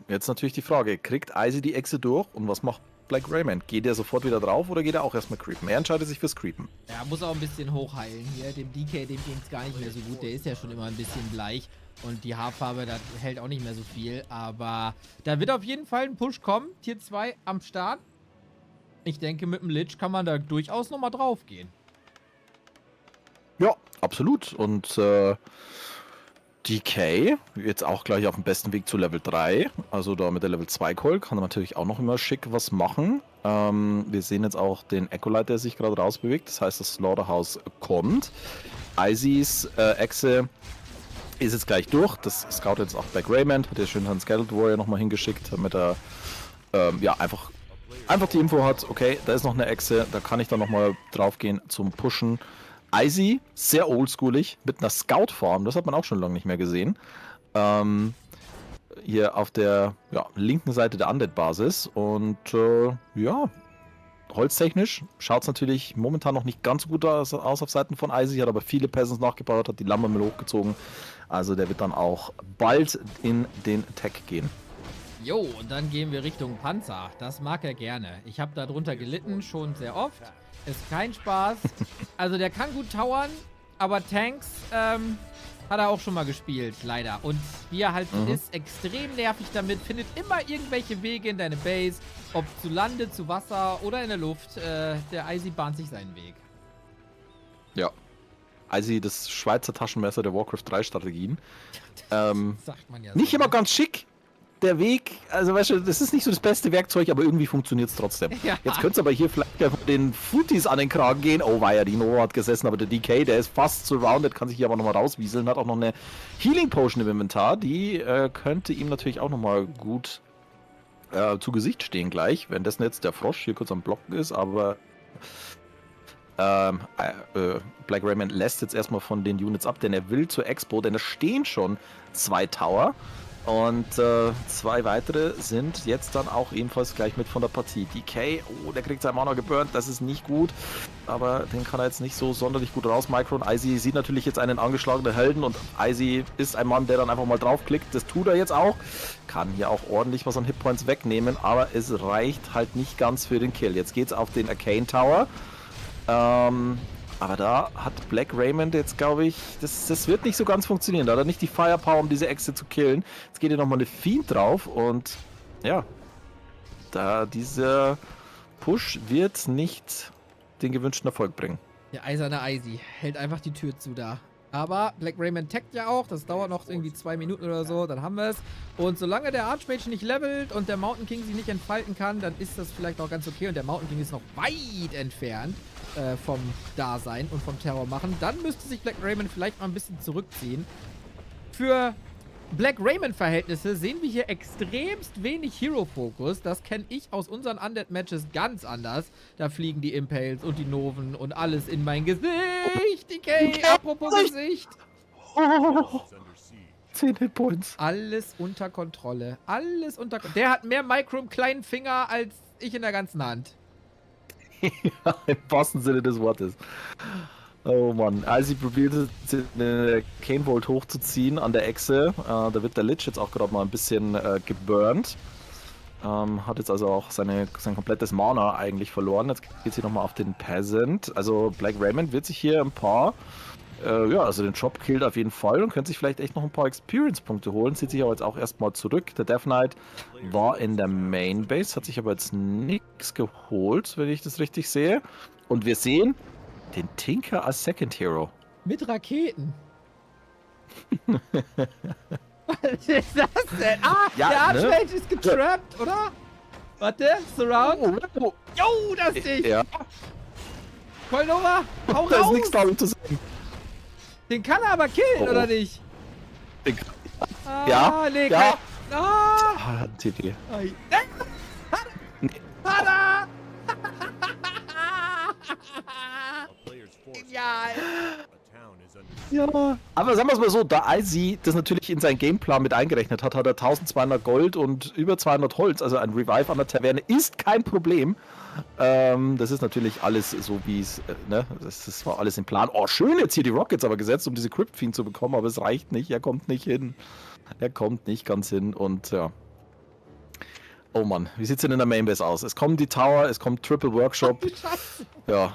jetzt natürlich die Frage, kriegt Icy die Echse durch und was macht Black Rayman? Geht er sofort wieder drauf oder geht er auch erstmal creepen? Er entscheidet sich fürs Creepen. Ja, muss auch ein bisschen hochheilen hier. Dem DK, dem ging es gar nicht mehr so gut. Der ist ja schon immer ein bisschen bleich. Und die Haarfarbe, das hält auch nicht mehr so viel. Aber da wird auf jeden Fall ein Push kommen. Tier 2 am Start. Ich denke, mit dem Lich kann man da durchaus nochmal drauf gehen. Ja, absolut. Und DK jetzt auch gleich auf dem besten Weg zu Level 3. Also da mit der Level 2 Call kann er natürlich auch noch immer schick was machen. Wir sehen jetzt auch den Ecolite, der sich gerade rausbewegt. Das heißt, das Slaughterhouse kommt. Izys Echse ist jetzt gleich durch. Das scoutet jetzt auch Black Raymond. Hat ja schön Hans Skeleton Warrior nochmal hingeschickt, damit er einfach die Info hat, okay, da ist noch eine Echse, da kann ich dann nochmal drauf gehen zum Pushen. Izy, sehr oldschoolig, mit einer Scout-Farm, das hat man auch schon lange nicht mehr gesehen. Hier auf der linken Seite der Undead-Basis. Und holztechnisch schaut es natürlich momentan noch nicht ganz so gut aus auf Seiten von Izy, hat aber viele Peasants nachgebaut, hat die Lammermill hochgezogen. Also der wird dann auch bald in den Tag gehen. Jo, und dann gehen wir Richtung Panzer. Das mag er gerne. Ich habe darunter gelitten, schon sehr oft. Ist kein Spaß. Also der kann gut towern, aber Tanks hat er auch schon mal gespielt, leider. Und wie er halt ist, extrem nervig damit, findet immer irgendwelche Wege in deine Base, ob zu Lande, zu Wasser oder in der Luft. Der Izy bahnt sich seinen Weg. Ja. Izy, das Schweizer Taschenmesser der Warcraft 3 Strategien. Sagt man ja so. Nicht immer ganz schick. Der Weg, also weißt du, das ist nicht so das beste Werkzeug, aber irgendwie funktioniert es trotzdem. Ja. Jetzt könnte es aber hier vielleicht ja von den Fruities an den Kragen gehen. Oh, war ja, die Nova hat gesessen, aber der DK, der ist fast surrounded, kann sich hier aber nochmal rauswieseln, hat auch noch eine Healing Potion im Inventar, die könnte ihm natürlich auch nochmal gut zu Gesicht stehen gleich, währenddessen jetzt der Frosch hier kurz am Blocken ist, aber Black Raymond lässt jetzt erstmal von den Units ab, denn er will zur Expo, denn es stehen schon 2 Tower. Und 2 weitere sind jetzt dann auch ebenfalls gleich mit von der Partie. DK, oh, der kriegt sein Mana geburnt, das ist nicht gut. Aber den kann er jetzt nicht so sonderlich gut rausmicron. Izy sieht natürlich jetzt einen angeschlagenen Helden und Izy ist ein Mann, der dann einfach mal draufklickt. Das tut er jetzt auch. Kann hier auch ordentlich was an Hitpoints wegnehmen, aber es reicht halt nicht ganz für den Kill. Jetzt geht's auf den Arcane Tower. Aber da hat Black Raymond jetzt, glaube ich, das wird nicht so ganz funktionieren. Da hat er nicht die Firepower, um diese Echse zu killen. Jetzt geht hier nochmal eine Fiend drauf und ja, dieser Push wird nicht den gewünschten Erfolg bringen. Der eiserne Izy hält einfach die Tür zu da. Aber Black Raymond taggt ja auch, das dauert noch irgendwie 2 Minuten oder so, dann haben wir es. Und solange der Archmage nicht levelt und der Mountain King sich nicht entfalten kann, dann ist das vielleicht auch ganz okay. Und der Mountain King ist noch weit entfernt vom Dasein und vom Terror machen. Dann müsste sich Black Raymond vielleicht mal ein bisschen zurückziehen. Für Black Raymond-Verhältnisse sehen wir hier extremst wenig Hero-Fokus. Das kenne ich aus unseren Undead-Matches ganz anders. Da fliegen die Impales und die Noven und alles in mein Gesicht. DK, apropos Gesicht. Oh, 10 Hitpoints. Alles unter Kontrolle. Alles unter Kontrolle. Der hat mehr Micro im kleinen Finger als ich in der ganzen Hand. Ja, im wahrsten Sinne des Wortes. Oh Mann, Izy probiert eine Cane Bolt hochzuziehen an der Echse. Da wird der Lich jetzt auch gerade mal ein bisschen geburnt. Hat jetzt also auch sein komplettes Mana eigentlich verloren. Jetzt geht sie nochmal auf den Peasant. Also Black Raymond wird sich hier ein paar, also den Job killt auf jeden Fall und könnte sich vielleicht echt noch ein paar Experience-Punkte holen. Zieht sich aber jetzt auch erstmal zurück. Der Death Knight war in der Main Base, hat sich aber jetzt nichts geholt, wenn ich das richtig sehe. Und wir sehen den Tinker als Second Hero. Mit Raketen. Was ist das denn? Ah, Ja, der ne? Archmage ist getrappt, oder? Warte, Surround. Oh. Jo, das ist dich. Ja, Vollnova, hau da ist raus. nichts darum zu sagen. Den kann er aber killen, Oh. oder nicht? Ja, nee, ja. kein... Ah, Ah, TP. Ei. Nee. Tada! A player's force Genial. a town is under Ja. Aber sagen wir es mal so, da Izy das natürlich in seinen Gameplan mit eingerechnet hat, hat er 1200 Gold und über 200 Holz, also ein Revive an der Taverne ist kein Problem. Das ist natürlich alles so wie es, ne, das war alles im Plan. Oh, schön jetzt hier die Rockets aber gesetzt, um diese Crypt Fiend zu bekommen, aber es reicht nicht, er kommt nicht hin. Er kommt nicht ganz hin und ja. Oh Mann, wie sieht's denn in der Mainbase aus? Es kommen die Tower, es kommt Triple Workshop. Scheiße. Ja.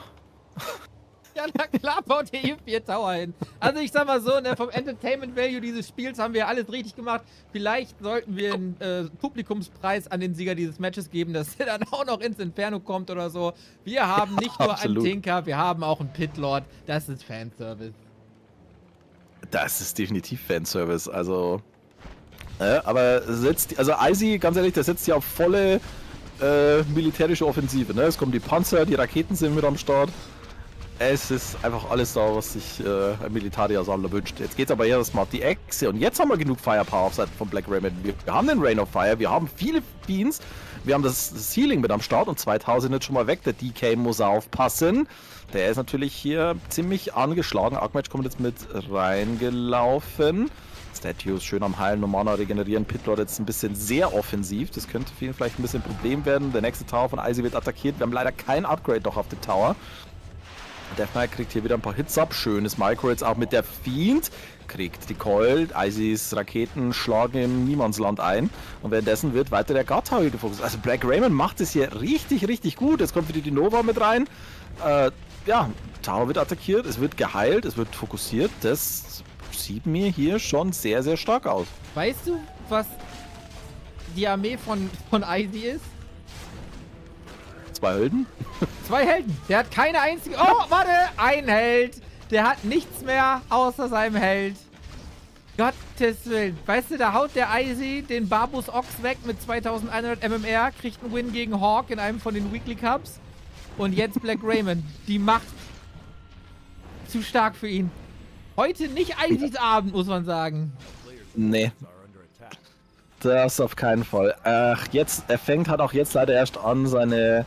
Ja, na klar baut der Infi Tower hin. Also ich sag mal so, ne, vom Entertainment Value dieses Spiels haben wir alles richtig gemacht. Vielleicht sollten wir einen Publikumspreis an den Sieger dieses Matches geben, dass der dann auch noch ins Inferno kommt oder so. Wir haben nicht nur einen Absolut. Tinker, wir haben auch einen Pitlord. Das ist Fanservice. Das ist definitiv Fanservice, also. Aber also Izy, ganz ehrlich, der setzt ja auf volle militärische Offensive, ne? Es kommen die Panzer, die Raketen sind mit am Start. Es ist einfach alles da, was sich ein Militaria-Sammler wünscht. Jetzt geht's aber erstmal auf die Echse und jetzt haben wir genug Firepower auf Seiten von Black Raymond. Wir haben den Rain of Fire, wir haben viele Beans, wir haben das Healing mit am Start und 2000 jetzt schon mal weg. Der DK muss aufpassen. Der ist natürlich hier ziemlich angeschlagen. Archmage kommt jetzt mit reingelaufen. Statues schön am Heilen und Mana regenerieren. Pitlord jetzt ein bisschen sehr offensiv. Das könnte für ihn vielleicht ein bisschen ein Problem werden. Der nächste Tower von Icy wird attackiert. Wir haben leider kein Upgrade noch auf dem Tower. Death Knight kriegt hier wieder ein paar Hits ab. Schönes Micro jetzt auch mit der Fiend. Kriegt die Coil. Icys Raketen schlagen im Niemandsland ein. Und währenddessen wird weiter der God Tower gefokussiert. Also Black Raymond macht es hier richtig, richtig gut. Jetzt kommt wieder die Nova mit rein. Ja, Tower wird attackiert. Es wird geheilt. Es wird fokussiert. Das sieht mir hier schon sehr, sehr stark aus. Weißt du, was die Armee von Icy ist? 2 Helden? 2 Helden. Der hat keine einzige... Oh, warte! Ein Held. Der hat nichts mehr außer seinem Held. Gottes Willen. Weißt du, da haut der Icy den Barbus Ochs weg mit 2100 MMR, kriegt einen Win gegen Hawk in einem von den Weekly Cups. Und jetzt Black Raymond. Die Macht zu stark für ihn. Heute nicht Icys Abend, muss man sagen. Nee. Das auf keinen Fall. Er fängt halt auch jetzt leider erst an, seine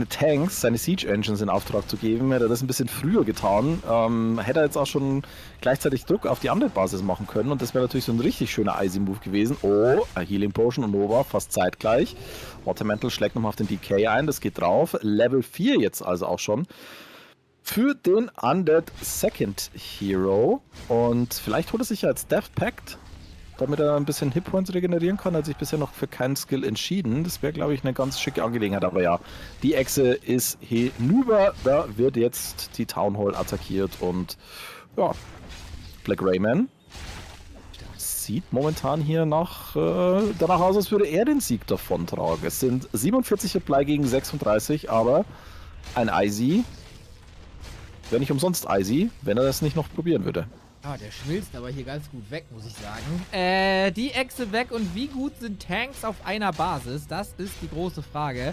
Tanks, seine Siege Engines in Auftrag zu geben. Hätte er das ein bisschen früher getan, hätte er jetzt auch schon gleichzeitig Druck auf die Undead-Basis machen können und das wäre natürlich so ein richtig schöner Icy-Move gewesen. Oh, a Healing Potion und Nova fast zeitgleich. Watermantle schlägt nochmal auf den DK ein, das geht drauf. Level 4 jetzt also auch schon für den Undead Second Hero und vielleicht holt er sich ja als Death Pact, damit er ein bisschen Hitpoints regenerieren kann. Er hat sich bisher noch für keinen Skill entschieden. Das wäre, glaube ich, eine ganz schicke Angelegenheit. Aber ja, die Echse ist hinüber. Da wird jetzt die Town Hall attackiert. Und ja, Black Rayman sieht momentan hier danach aus, als würde er den Sieg davontragen. Es sind 47 Supply gegen 36, aber ein Icy wäre nicht umsonst Icy, wenn er das nicht noch probieren würde. Ah, der schmilzt aber hier ganz gut weg, muss ich sagen. Die Echse weg und wie gut sind Tanks auf einer Basis? Das ist die große Frage.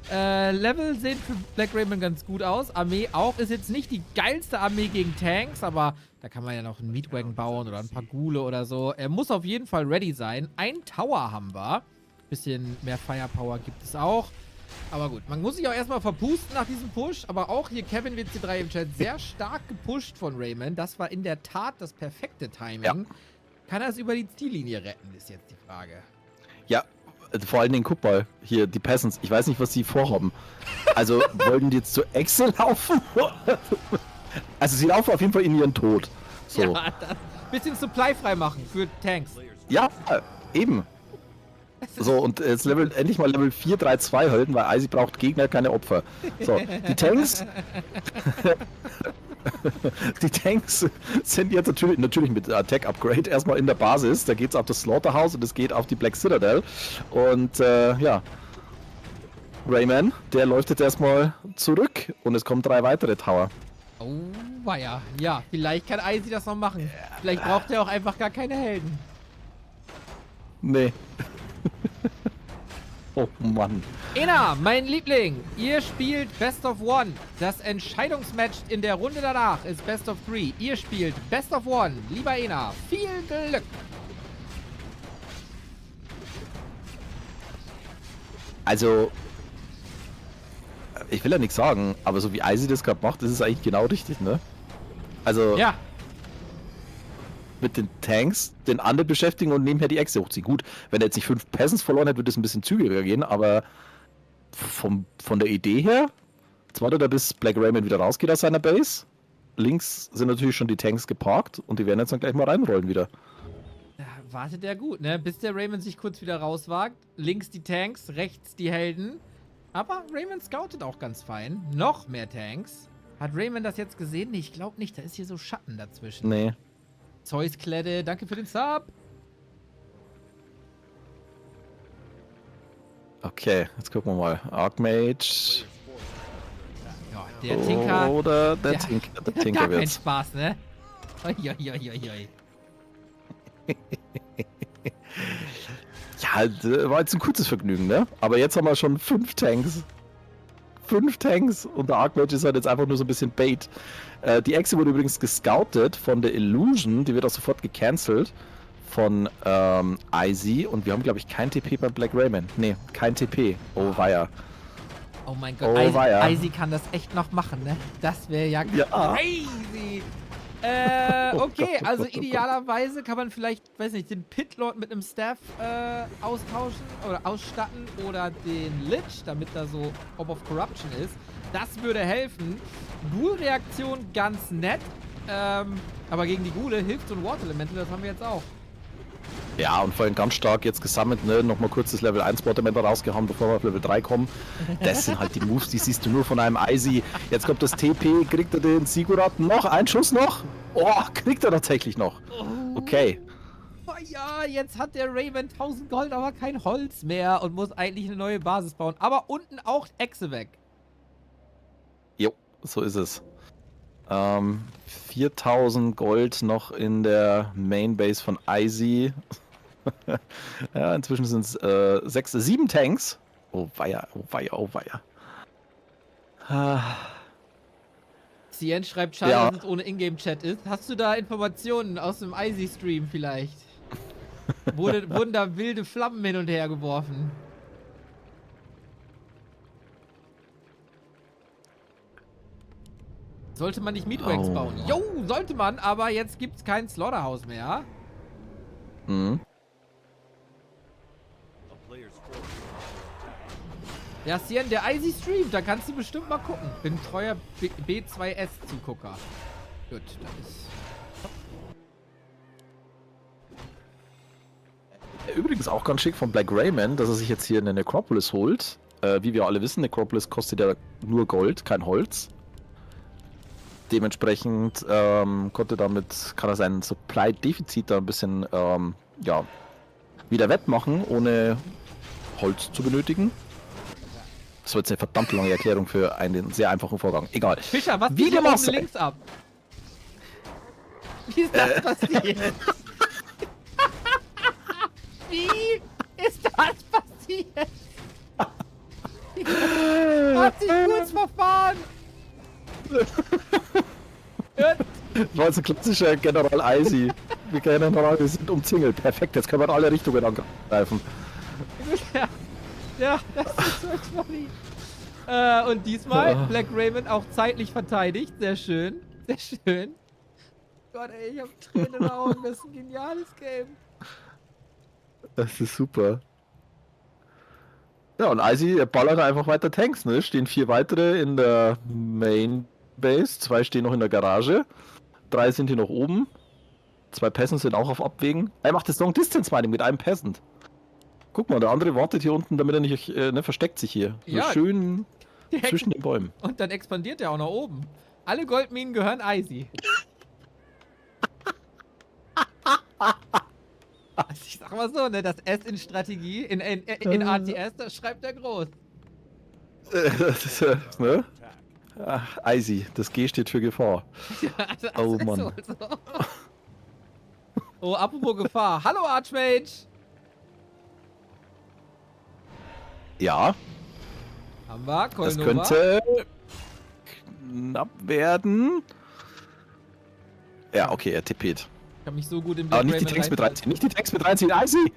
Level sehen für Black Raymond ganz gut aus. Armee auch. Ist jetzt nicht die geilste Armee gegen Tanks, aber da kann man ja noch einen Meatwagon bauen oder ein paar Ghule oder so. Er muss auf jeden Fall ready sein. Ein Tower haben wir. Bisschen mehr Firepower gibt es auch. Aber gut, man muss sich auch erstmal verpusten nach diesem Push. Aber auch hier Kevin WC3 im Chat sehr stark gepusht von Raymond. Das war in der Tat das perfekte Timing. Ja. Kann er es über die Ziellinie retten, ist jetzt die Frage. Ja, vor allen Dingen, guck mal, hier, die Peasants. Ich weiß nicht, was sie vorhaben. Also, wollten die jetzt zur Echse laufen? Also, sie laufen auf jeden Fall in ihren Tod. So. Ja, bisschen Supply frei machen für Tanks. Ja, eben. So, und jetzt endlich mal Level 4, 3, 2 halten, weil Icy braucht Gegner, keine Opfer. So, die Tanks. Die Tanks sind jetzt natürlich mit Attack-Upgrade erstmal in der Basis. Da geht es auf das Slaughterhouse und es geht auf die Black Citadel. Und ja, Rayman, der läuft jetzt erstmal zurück und es kommen 3 weitere Tower. Oh, weia. Ja, vielleicht kann Icy das noch machen. Vielleicht braucht er auch einfach gar keine Helden. Nee. Oh Mann. Ena, mein Liebling, ihr spielt Best of One. Das Entscheidungsmatch in der Runde danach ist Best of 3. Ihr spielt Best of One. Lieber Ena, viel Glück. Also, ich will ja nichts sagen, aber so wie Icy das gerade macht, ist es eigentlich genau richtig, ne? Also, ja. Mit den Tanks den Undead beschäftigen und nebenher die Echse hochziehen. Gut, wenn er jetzt nicht 5 Peasants verloren hätte, würde es ein bisschen zügiger gehen, aber von der Idee her, jetzt wartet er, bis Black Raymond wieder rausgeht aus seiner Base. Links sind natürlich schon die Tanks geparkt und die werden jetzt dann gleich mal reinrollen wieder. Ja, wartet er gut, ne? Bis der Raymond sich kurz wieder rauswagt. Links die Tanks, rechts die Helden. Aber Raymond scoutet auch ganz fein. Noch mehr Tanks. Hat Raymond das jetzt gesehen? Nee, ich glaube nicht. Da ist hier so Schatten dazwischen. Nee. Zeus Kledde, danke für den Sub. Okay, jetzt gucken wir mal. Archmage. Ja, der Tinker. Oder der Tinker gar kein wird's. Spaß, ne? Oi. Ja, war jetzt ein kurzes Vergnügen, ne? Aber jetzt haben wir schon 5 Tanks. 5 Tanks und der Archmage ist halt jetzt einfach nur so ein bisschen Bait. Die Echse wurde übrigens gescoutet von der Illusion, die wird auch sofort gecancelt von Izzy und wir haben, glaube ich, kein TP bei Black Rayman. Nee, kein TP. Oh weia. Oh mein Gott, Oh, weia. Izzy kann das echt noch machen, ne? Das wäre ja crazy. Okay, also idealerweise kann man vielleicht, weiß nicht, den Pitlord mit einem Staff austauschen oder ausstatten oder den Lich, damit da so Orb of Corruption ist. Das würde helfen. Ghoul-Reaktion ganz nett, aber gegen die Ghule hilft so ein Water-Elemental, das haben wir jetzt auch. Ja, und vorhin ganz stark jetzt gesammelt, ne? Nochmal kurz das Level 1 Waterman rausgehauen, bevor wir auf Level 3 kommen. Das sind halt die Moves, die siehst du nur von einem Izzy. Jetzt kommt das TP, kriegt er den Sigurat noch? Ein Schuss noch? Oh, kriegt er tatsächlich noch. Okay. Oh ja, jetzt hat der Rayman 1000 Gold, aber kein Holz mehr und muss eigentlich eine neue Basis bauen. Aber unten auch Echse weg. Jo, so ist es. 4000 Gold noch in der Mainbase von Izzy. Ja, inzwischen sind es 7 Tanks. Oh weia, oh weia, oh weia. Cien schreibt, schade, Ja. dass es ohne Ingame-Chat ist. Hast du da Informationen aus dem Izzy-Stream vielleicht? Wurden da wilde Flammen hin und her geworfen? Sollte man nicht Meatwags Oh. bauen? Jo, sollte man, aber jetzt gibt's kein Slaughterhouse mehr. Mhm. A player's force is under attack. Ja, Cien, der Izzy streamt, da kannst du bestimmt mal gucken. Bin treuer B2S-Zugucker. Gut, dann ist... Übrigens auch ganz schick von Black Rayman, dass er sich jetzt hier eine Necropolis holt. Wie wir alle wissen, Necropolis kostet ja nur Gold, kein Holz. Dementsprechend kann er sein Supply-Defizit da ein bisschen ja, wieder wettmachen, ohne Holz zu benötigen. Das war jetzt eine verdammt lange Erklärung für einen sehr einfachen Vorgang. Egal. Fischer, was Wie geht hier dem auch oben sei. links ab? Wie ist das passiert? Wie ist das passiert? Hat sich kurz verfahren. Das war jetzt ein klassischer General Izzy. Wir sind umzingelt. Perfekt, jetzt können wir in alle Richtungen angreifen. Ja, das ist so funny. Und diesmal Black Rayman auch zeitlich verteidigt. Sehr schön. Sehr schön. Gott, ey, ich hab Tränen in den Augen. Das ist ein geniales Game. Das ist super. Ja, und Izzy ballert einfach weiter Tanks, ne? Stehen 4 weitere in der Main Base, 2 stehen noch in der Garage, 3 sind hier noch oben, 2 Peasants sind auch auf Abwägen. Er macht das Long Distance Mining mit einem Peasant. Guck mal, der andere wartet hier unten, damit er nicht versteckt sich hier. So Ja. schön Der zwischen den Bäumen. Und dann expandiert er auch nach oben. Alle Goldminen gehören Izzy. Also ich sag mal so, ne, das S in Strategie, in ATS, das schreibt er groß. Das ist, ne? Ach, Izzy, das G steht für Gefahr. Also, Oh, ist Mann. so. Oh, apropos Gefahr. Hallo Archmage! Ja, Haben wir, das Kolnova. könnte knapp werden. Ja, okay, er tippt. Ich hab mich so gut in Aber Black nicht die Rayman Tanks mit rein- reinziehen, nicht die Tanks mit reinziehen, Izzy!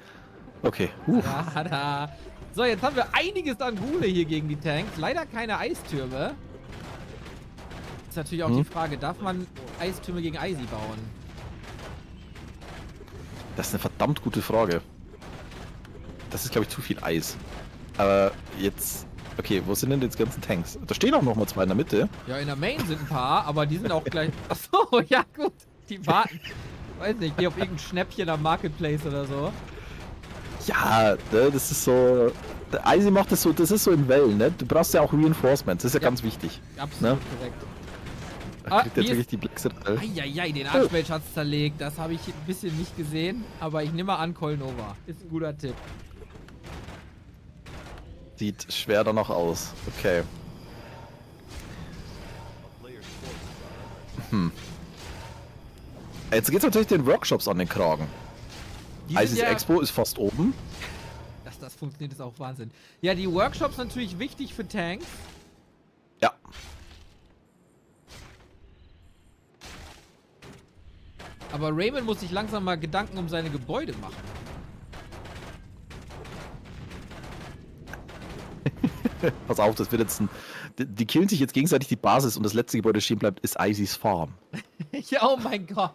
Okay, Ja, da. So, jetzt haben wir einiges an Ghule hier gegen die Tanks. Leider keine Eistürme. Ist natürlich auch die Frage, darf man Eistürme gegen Izzy bauen? Das ist eine verdammt gute Frage. Das ist, glaube ich, zu viel Eis. Aber jetzt... Okay, wo sind denn jetzt die ganzen Tanks? Da stehen auch noch mal 2 in der Mitte. Ja, in der Main sind ein paar, aber die sind auch gleich... Achso, ja gut. Die warten. Weiß nicht, geh auf irgendein Schnäppchen am Marketplace oder so. Ja, ne, das ist so... Der Izzy macht das so, das ist so in Wellen, ne? Du brauchst ja auch Reinforcements, das ist ja, Ja. ganz wichtig. Absolut Ne? korrekt. Da kriegt hier jetzt wirklich ist- die Black Eieiei, den Archmage hat's zerlegt. Das habe ich ein bisschen nicht gesehen, aber ich nehme mal an, Kolnova. Ist ein guter Tipp. Sieht schwer danach aus. Okay. A player's force is under attack. Jetzt geht's natürlich den Workshops an den Kragen. Die sind Izzy's ja- Expo ist fast oben. Dass das funktioniert, ist auch Wahnsinn. Ja, die Workshops natürlich wichtig für Tanks. Aber Raymond muss sich langsam mal Gedanken um seine Gebäude machen. Pass auf, das wird jetzt ein... Die killen sich jetzt gegenseitig die Basis und das letzte Gebäude, das stehen bleibt, ist Isys Farm. Ja, oh mein Gott.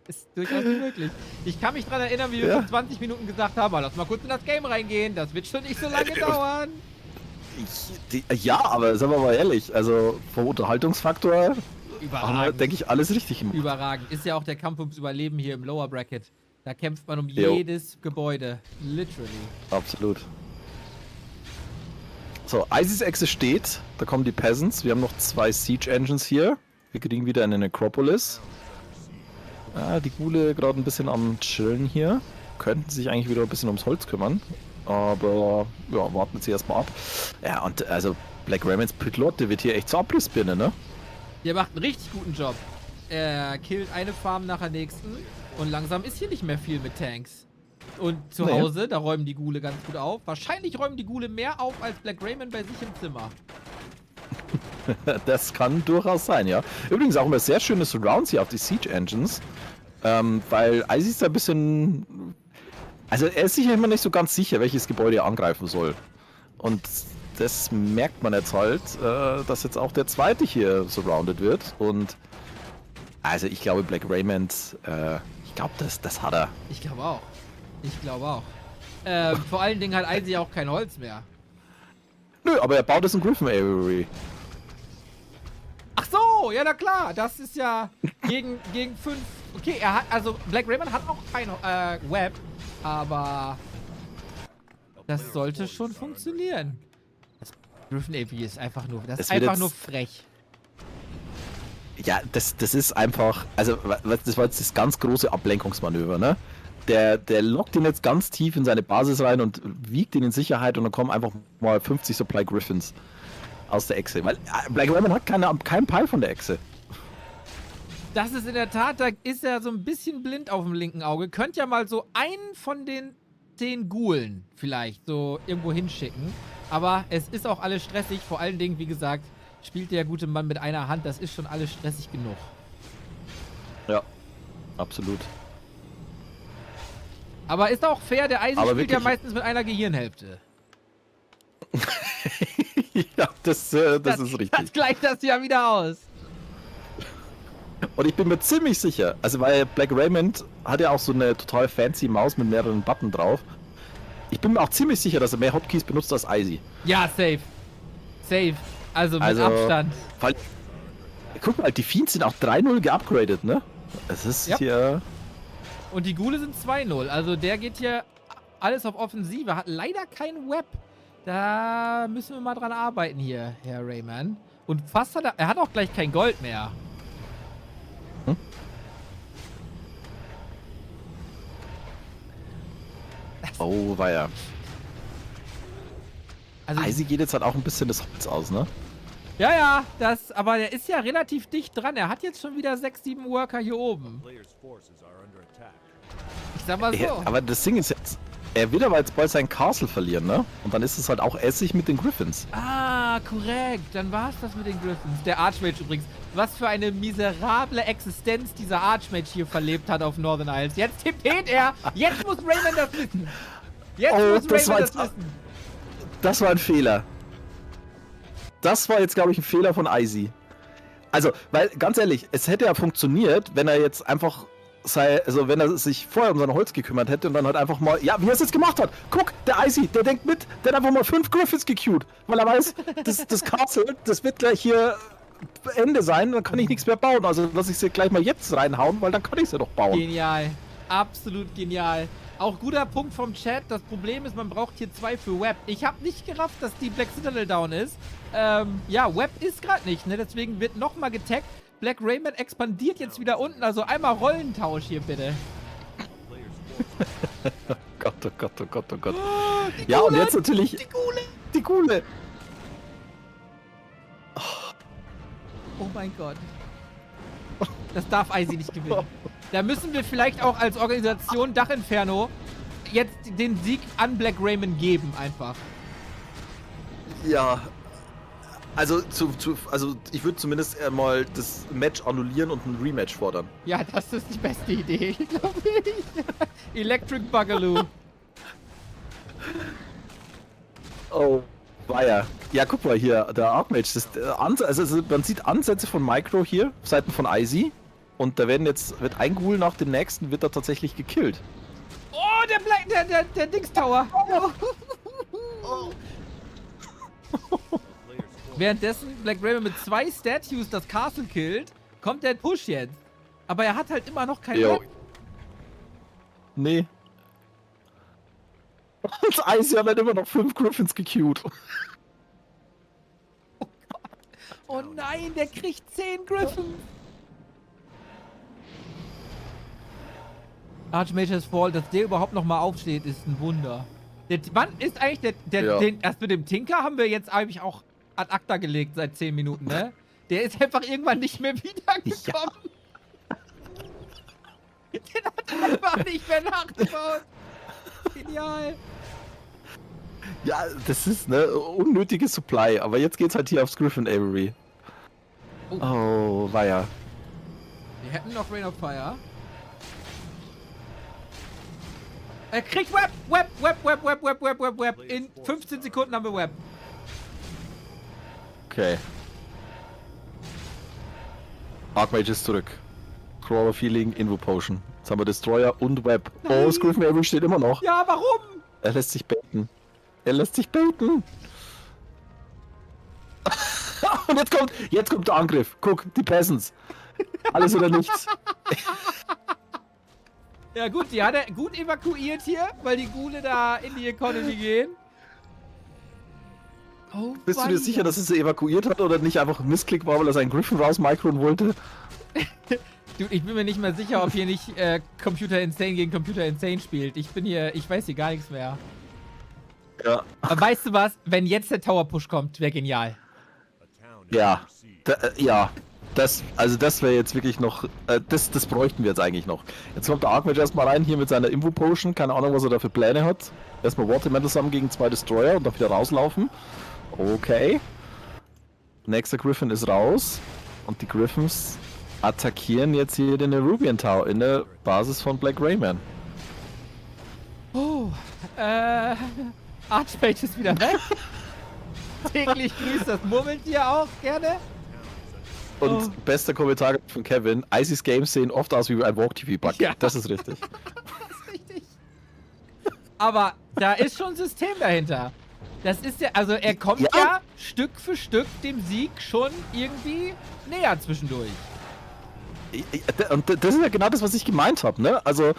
Ist durchaus möglich. Ich kann mich daran erinnern, wie wir vor 20 Minuten gesagt haben, lass mal kurz in das Game reingehen, das wird schon nicht so lange dauern. Ja, aber sagen wir mal ehrlich, also vom Unterhaltungsfaktor haben wir, Überragend. denke ich, alles richtig gemacht. Überragend. Ist ja auch der Kampf ums Überleben hier im Lower Bracket. Da kämpft man um Jo. jedes Gebäude. Literally. Absolut. So, Isys Echse steht, da kommen die Peasants, wir haben noch 2 Siege Engines hier. Wir kriegen wieder eine Necropolis. Die Ghule gerade ein bisschen am Chillen hier. Könnten sich eigentlich wieder ein bisschen ums Holz kümmern. Aber, ja, warten wir jetzt erstmal ab. Ja, und also Black Raymond's Pitlord, der wird hier echt zur Abrissbirne, ne? Der macht einen richtig guten Job. Er killt eine Farm nach der nächsten. Und langsam ist hier nicht mehr viel mit Tanks. Und zu Hause, da räumen die Ghule ganz gut auf. Wahrscheinlich räumen die Ghule mehr auf als Black Raymond bei sich im Zimmer. Das kann durchaus sein, ja. Übrigens auch immer sehr schöne Surrounds hier auf die Siege Engines. Weil Isy ist da ein bisschen... Also er ist sich immer nicht so ganz sicher, welches Gebäude er angreifen soll. Und das merkt man jetzt halt, dass jetzt auch der zweite hier surrounded wird. Und also ich glaube Black Raymond, ich glaube das hat er. Ich glaube auch. Ich glaube auch. Vor allen Dingen hat Isy auch kein Holz mehr. Nö, aber er baut jetzt einen Griffin Aviary. Ach so, ja na klar. Das ist ja gegen 5. Okay, er hat, also Black Raymond hat auch kein Web. Aber das sollte schon funktionieren. Das Griffin Aviary ist einfach nur, das ist einfach nur frech. Ja, das ist einfach, also das war jetzt das ganz große Ablenkungsmanöver, ne? Der lockt ihn jetzt ganz tief in seine Basis rein und wiegt ihn in Sicherheit und dann kommen einfach mal 50 Supply Griffins aus der Echse. Weil Black Raymond hat keinen Peil von der Echse. Das ist in der Tat, da ist er so ein bisschen blind auf dem linken Auge. Könnt ja mal so einen von den 10 Ghoulen vielleicht so irgendwo hinschicken. Aber es ist auch alles stressig. Vor allen Dingen, wie gesagt, spielt der gute Mann mit einer Hand. Das ist schon alles stressig genug. Ja, absolut. Aber ist auch fair, der Eisen Aber spielt ja wirklich- meistens mit einer Gehirnhälfte. Ja, das ist richtig. Das gleicht das ja wieder aus. Und ich bin mir ziemlich sicher, also weil Black Raymond hat ja auch so eine total fancy Maus mit mehreren Button drauf. Ich bin mir auch ziemlich sicher, dass er mehr Hotkeys benutzt als Isy. Ja, safe. Safe. Also mit Abstand. Weil, guck mal, die Fiends sind auch 3-0 geupgradet, ne? Es ist Ja. hier... Und die Ghule sind 2-0. Also der geht hier alles auf Offensive. Hat leider kein Web. Da müssen wir mal dran arbeiten hier, Herr Rayman. Und fast hat er hat auch gleich kein Gold mehr. Oh, war ja. Also, Isy geht jetzt halt auch ein bisschen das Holz aus, ne? ja, aber der ist ja relativ dicht dran. Er hat jetzt schon wieder 6, 7 Worker hier oben. Players' forces are under attack. Ich sag mal so. Aber das Ding ist jetzt, er wird aber jetzt bald sein Castle verlieren, ne? Und dann ist es halt auch Essig mit den Griffins. Ah, korrekt. Dann war's das mit den Griffins. Der Archmage übrigens. Was für eine miserable Existenz dieser Archmage hier verlebt hat auf Northern Isles. Jetzt tippt er. Jetzt muss Rayman das wissen. Jetzt muss das war Rayman jetzt- das wissen. Das war ein Fehler. Das war jetzt, glaube ich, ein Fehler von Isy. Also, weil, ganz ehrlich, es hätte ja funktioniert, wenn er jetzt einfach wenn er sich vorher um sein Holz gekümmert hätte und dann halt einfach mal, ja, wie er es jetzt gemacht hat. Guck, der Isy, der denkt mit, der hat einfach mal 5 Griffins gequeued, weil er weiß, das Castle, das wird gleich hier Ende sein, dann kann ich nichts mehr bauen. Also lass ich sie gleich mal jetzt reinhauen, weil dann kann ich sie doch bauen. Genial. Absolut genial. Auch guter Punkt vom Chat. Das Problem ist, man braucht hier 2 für Web. Ich habe nicht gerafft, dass die Black Citadel down ist. Ja, Web ist gerade nicht, ne? Deswegen wird nochmal getaggt. Black Raymond expandiert jetzt wieder unten. Also einmal Rollentausch hier, bitte. Gott, oh Gott, oh Gott, oh Gott. Ja, und jetzt natürlich... Die Ghule! Oh mein Gott. Das darf Isy nicht gewinnen. Da müssen wir vielleicht auch als Organisation Dach Inferno jetzt den Sieg an Black Raymond geben, einfach. Ja. Also, also ich würde zumindest mal das Match annullieren und ein Rematch fordern. Ja, das ist die beste Idee, glaube ich. Electric Boogaloo. Oh, weia. Ja, guck mal hier, der Archmage. Also man sieht Ansätze von Micro hier, auf Seiten von Icy. Und da wird ein Ghoul nach dem nächsten, wird da tatsächlich gekillt. Oh, der Dings-Tower. Währenddessen Black Raven mit 2 Statues das Castle killt, kommt der Push jetzt. Aber er hat halt immer noch keinen Jo. Bock. Nee. Und Icy hat halt immer noch 5 Griffins gequeued. Oh nein, der kriegt 10 Griffins. Archmage's Fall, dass der überhaupt noch mal aufsteht, ist ein Wunder. Wann ist eigentlich erst mit dem Tinker haben wir jetzt eigentlich auch ad acta gelegt seit 10 Minuten, ne? Der ist einfach irgendwann nicht mehr wiedergekommen. Ja. Den hat einfach nicht mehr nachgebaut. Genial. Ja, das ist ne unnötige Supply, aber jetzt geht's halt hier aufs Griffin Avery. Oh, weia. Wir hätten noch Rain of Fire. Er kriegt Web. In 15 Sekunden haben wir Web. Okay. Archmage ist zurück. Crawler Feeling, Invo Potion. Jetzt haben wir Destroyer und Web. Nein. Oh, das Griffin Avery steht immer noch. Ja, warum? Er lässt sich baiten. Und jetzt kommt der Angriff. Guck, die Peasants. Alles oder nichts. Ja gut, die hat er gut evakuiert hier, weil die Ghule da in die Economy gehen. Oh, Bist du dir sicher, dass er sie evakuiert hat oder nicht einfach ein Missklick war, weil er seinen Griffin rausmikron wollte? Dude, ich bin mir nicht mehr sicher, ob hier nicht Computer Insane gegen Computer Insane spielt. Ich weiß hier gar nichts mehr. Ja. Aber weißt du was? Wenn jetzt der Tower Push kommt, wäre genial. Ja. Das wäre jetzt wirklich noch, das bräuchten wir jetzt eigentlich noch. Jetzt kommt der Archmage erstmal rein hier mit seiner Info Potion, keine Ahnung, was er da für Pläne hat. Erstmal Watermetal zusammen gegen 2 Destroyer und dann wieder rauslaufen. Okay. Nächster Griffin ist raus und die Griffins attackieren jetzt hier den Nerubian Tower in der Basis von Black Rayman. Oh, Archmage ist wieder weg. Täglich grüßt das Murmeltier auch gerne. Und bester Kommentar von Kevin, Icy's Games sehen oft aus wie ein Walk-TV-Bug. Ja. Das ist richtig. Das ist richtig. Aber da ist schon ein System dahinter. Das ist ja, also er kommt ja Stück für Stück dem Sieg schon irgendwie näher zwischendurch. Und das ist ja genau das, was ich gemeint habe, ne? Also,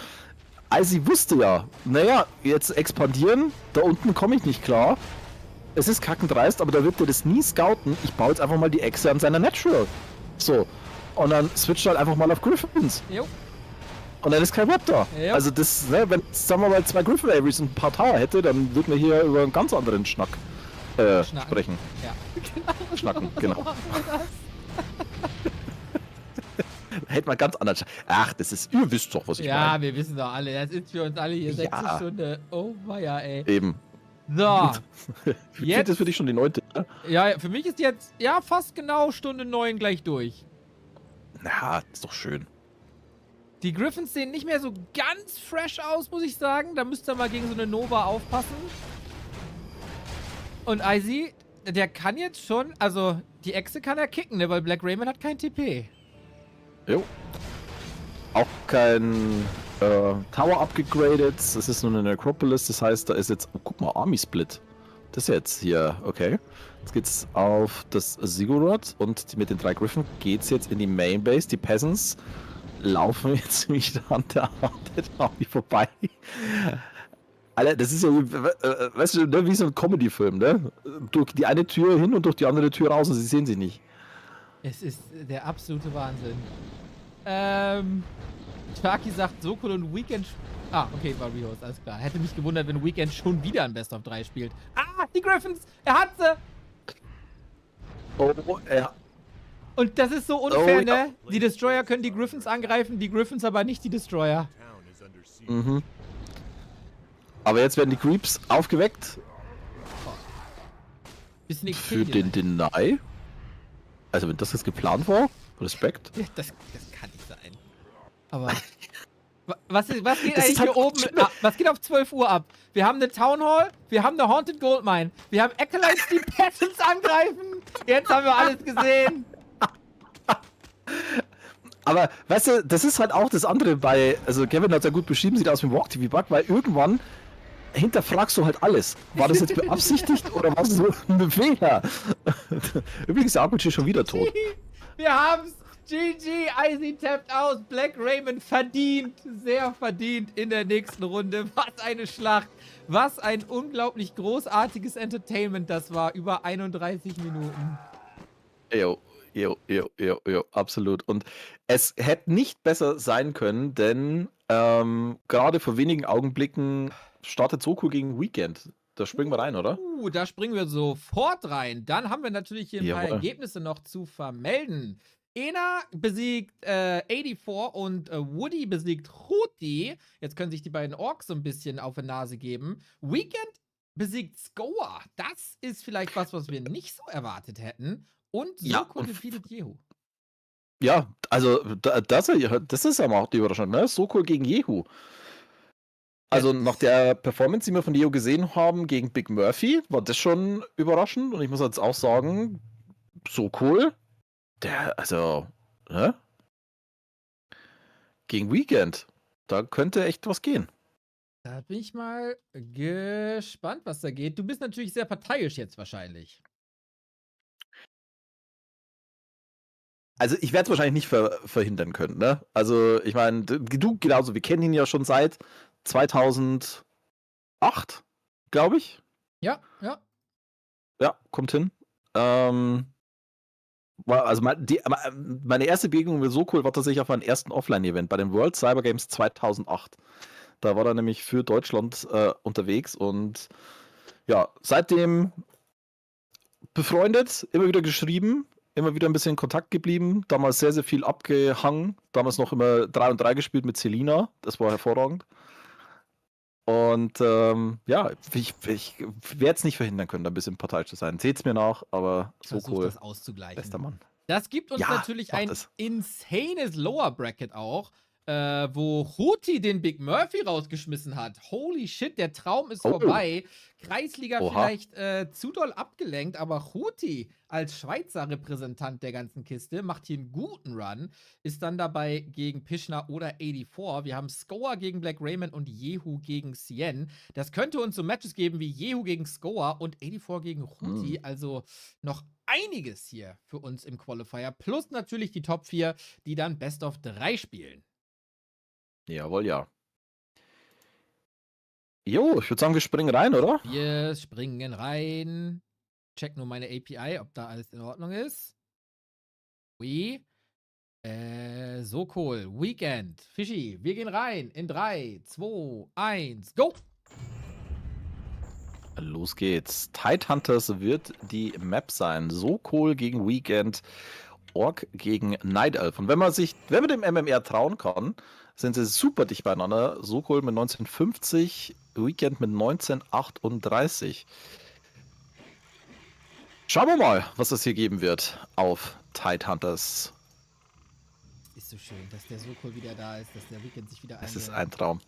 Icy wusste ja, naja, jetzt expandieren, da unten komme ich nicht klar. Es ist kackendreist, aber da wird er das nie scouten. Ich baue jetzt einfach mal die Echse an seiner Natural. So. Und dann switcht er halt einfach mal auf Griffins. Jo. Und dann ist kein Web da. Jo. Also das, ne, wenn, sagen wir mal, 2 Griffin Averys und ein paar Tower hätte, dann würden wir hier über einen ganz anderen Schnack sprechen. Ja. Schnacken, genau. Hätte man ganz anders. Ach, das ist, ihr wisst doch, was ich meine. Ja, wir wissen doch alle. Das ist für uns alle hier 60 Ja. Stunden. Oh, weia, ey. Eben. So. Jetzt ist für dich schon die 9. Ne? Ja, für mich ist jetzt, ja, fast genau Stunde 9 gleich durch. Na, ist doch schön. Die Griffins sehen nicht mehr so ganz fresh aus, muss ich sagen. Da müsst ihr mal gegen so eine Nova aufpassen. Und Icy, der kann jetzt schon, also die Echse kann er kicken, ne? Weil Black Rayman hat kein TP. Jo. Auch kein Tower abgegradet. Das ist nur eine Necropolis. Das heißt, da ist jetzt, oh, guck mal, Army Split. Das jetzt hier, okay. Jetzt geht's auf das Ziggurat und mit den 3 Griffin geht's jetzt in die Main Base. Die Peasants laufen jetzt wieder an der Army vorbei. Alter, das ist ja, weißt du, ne, wie so ein Comedy-Film, ne? Durch die eine Tür hin und durch die andere Tür raus und sie sehen sich nicht. Es ist der absolute Wahnsinn. Sharky sagt, Sokol und Weekend. Ah, okay, war Rios, alles klar. Hätte mich gewundert, wenn Weekend schon wieder ein Best of 3 spielt. Ah, die Griffins! Er hat sie! Oh, ja. Und das ist so unfair, Oh, ne? Die Destroyer können die Griffins angreifen, die Griffins aber nicht die Destroyer. Mhm. Aber jetzt werden die Creeps aufgeweckt. Bisschen Für Xpedia. den Deny? Also wenn das jetzt geplant war, Respekt. Ja, das kann nicht sein. Aber was geht Das ist eigentlich halt hier oben? Was geht auf 12 Uhr ab? Wir haben eine Town Hall, wir haben eine Haunted Goldmine, wir haben Acolytes, die Peasants angreifen. Jetzt haben wir alles gesehen. Aber weißt du, das ist halt auch das andere bei, also Kevin hat es ja gut beschrieben, sieht aus wie ein Walk-TV-Bug, weil irgendwann hinterfragst du halt alles. War das jetzt beabsichtigt oder war es so ein Fehler? Übrigens, der Akku ist schon wieder tot. Wir haben's. GG, Icy tappt aus. Black Raymond verdient, sehr verdient in der nächsten Runde. Was eine Schlacht. Was ein unglaublich großartiges Entertainment das war. Über 31 Minuten. Jo, absolut. Und es hätte nicht besser sein können, denn gerade vor wenigen Augenblicken startet Soko gegen Weekend. Da springen wir rein, oder? Da springen wir sofort rein. Dann haben wir natürlich hier ein paar Jawohl. Ergebnisse noch zu vermelden. Ena besiegt 84 und Woody besiegt Huti. Jetzt können sich die beiden Orks so ein bisschen auf die Nase geben. Weekend besiegt Skoa. Das ist vielleicht was wir nicht so erwartet hätten. Und Ja, Soko und defeated Jehu. Ja, also das ist aber auch die Überraschung, ne? Soko gegen Jehu. Also nach der Performance, die wir von Jehu gesehen haben gegen Big Murphy, war das schon überraschend. Und ich muss jetzt auch sagen, so cool. Ne? Gegen Weekend, da könnte echt was gehen. Da bin ich mal gespannt, was da geht. Du bist natürlich sehr parteiisch jetzt wahrscheinlich. Also ich werde es wahrscheinlich nicht verhindern können, ne? Also ich meine, du genauso, wir kennen ihn ja schon seit 2008, glaube ich. Ja. Ja, kommt hin. Also meine erste Begegnung mit so cool war tatsächlich auf meinem ersten Offline-Event bei den World Cyber Games 2008. Da war er nämlich für Deutschland unterwegs und ja, seitdem befreundet, immer wieder geschrieben, immer wieder ein bisschen in Kontakt geblieben, damals sehr, sehr viel abgehangen, damals noch immer 3 und 3 gespielt mit Selina, das war hervorragend. Und ja, ich werde es nicht verhindern können, da ein bisschen parteiisch zu sein. Seht's mir nach, aber Ich so versuche cool. das auszugleichen. Bester Mann. Das gibt uns Ja, natürlich macht ein es. insanes Lower Bracket auch, wo Huti den Big Murphy rausgeschmissen hat. Holy shit, der Traum ist vorbei. Kreisliga Oha. vielleicht zu doll abgelenkt, aber Huti als Schweizer Repräsentant der ganzen Kiste macht hier einen guten Run, ist dann dabei gegen Pischner oder 84. Wir haben Skoa gegen Black Raymond und Jehu gegen Cien. Das könnte uns so Matches geben wie Jehu gegen Skoa und 84 gegen Huti. Also noch einiges hier für uns im Qualifier. Plus natürlich die Top 4, die dann Best of 3 spielen. Jawohl, ja. Jo, ich würde sagen, wir springen rein, oder? Wir springen rein. Check nur meine API, ob da alles in Ordnung ist. So cool. Weekend. Fischi, wir gehen rein in 3, 2, 1, go! Los geht's. Tidehunters wird die Map sein. Sokol gegen Weekend, Orc gegen Night Elf. Und wenn man dem MMR trauen kann, sind sie super dicht beieinander. Sokol mit 1950, Weekend mit 1938. Schauen wir mal, was es hier geben wird auf Tidehunters. Ist so schön, dass der Sokol wieder da ist, dass der Weekend sich wieder Es ist ein Traum.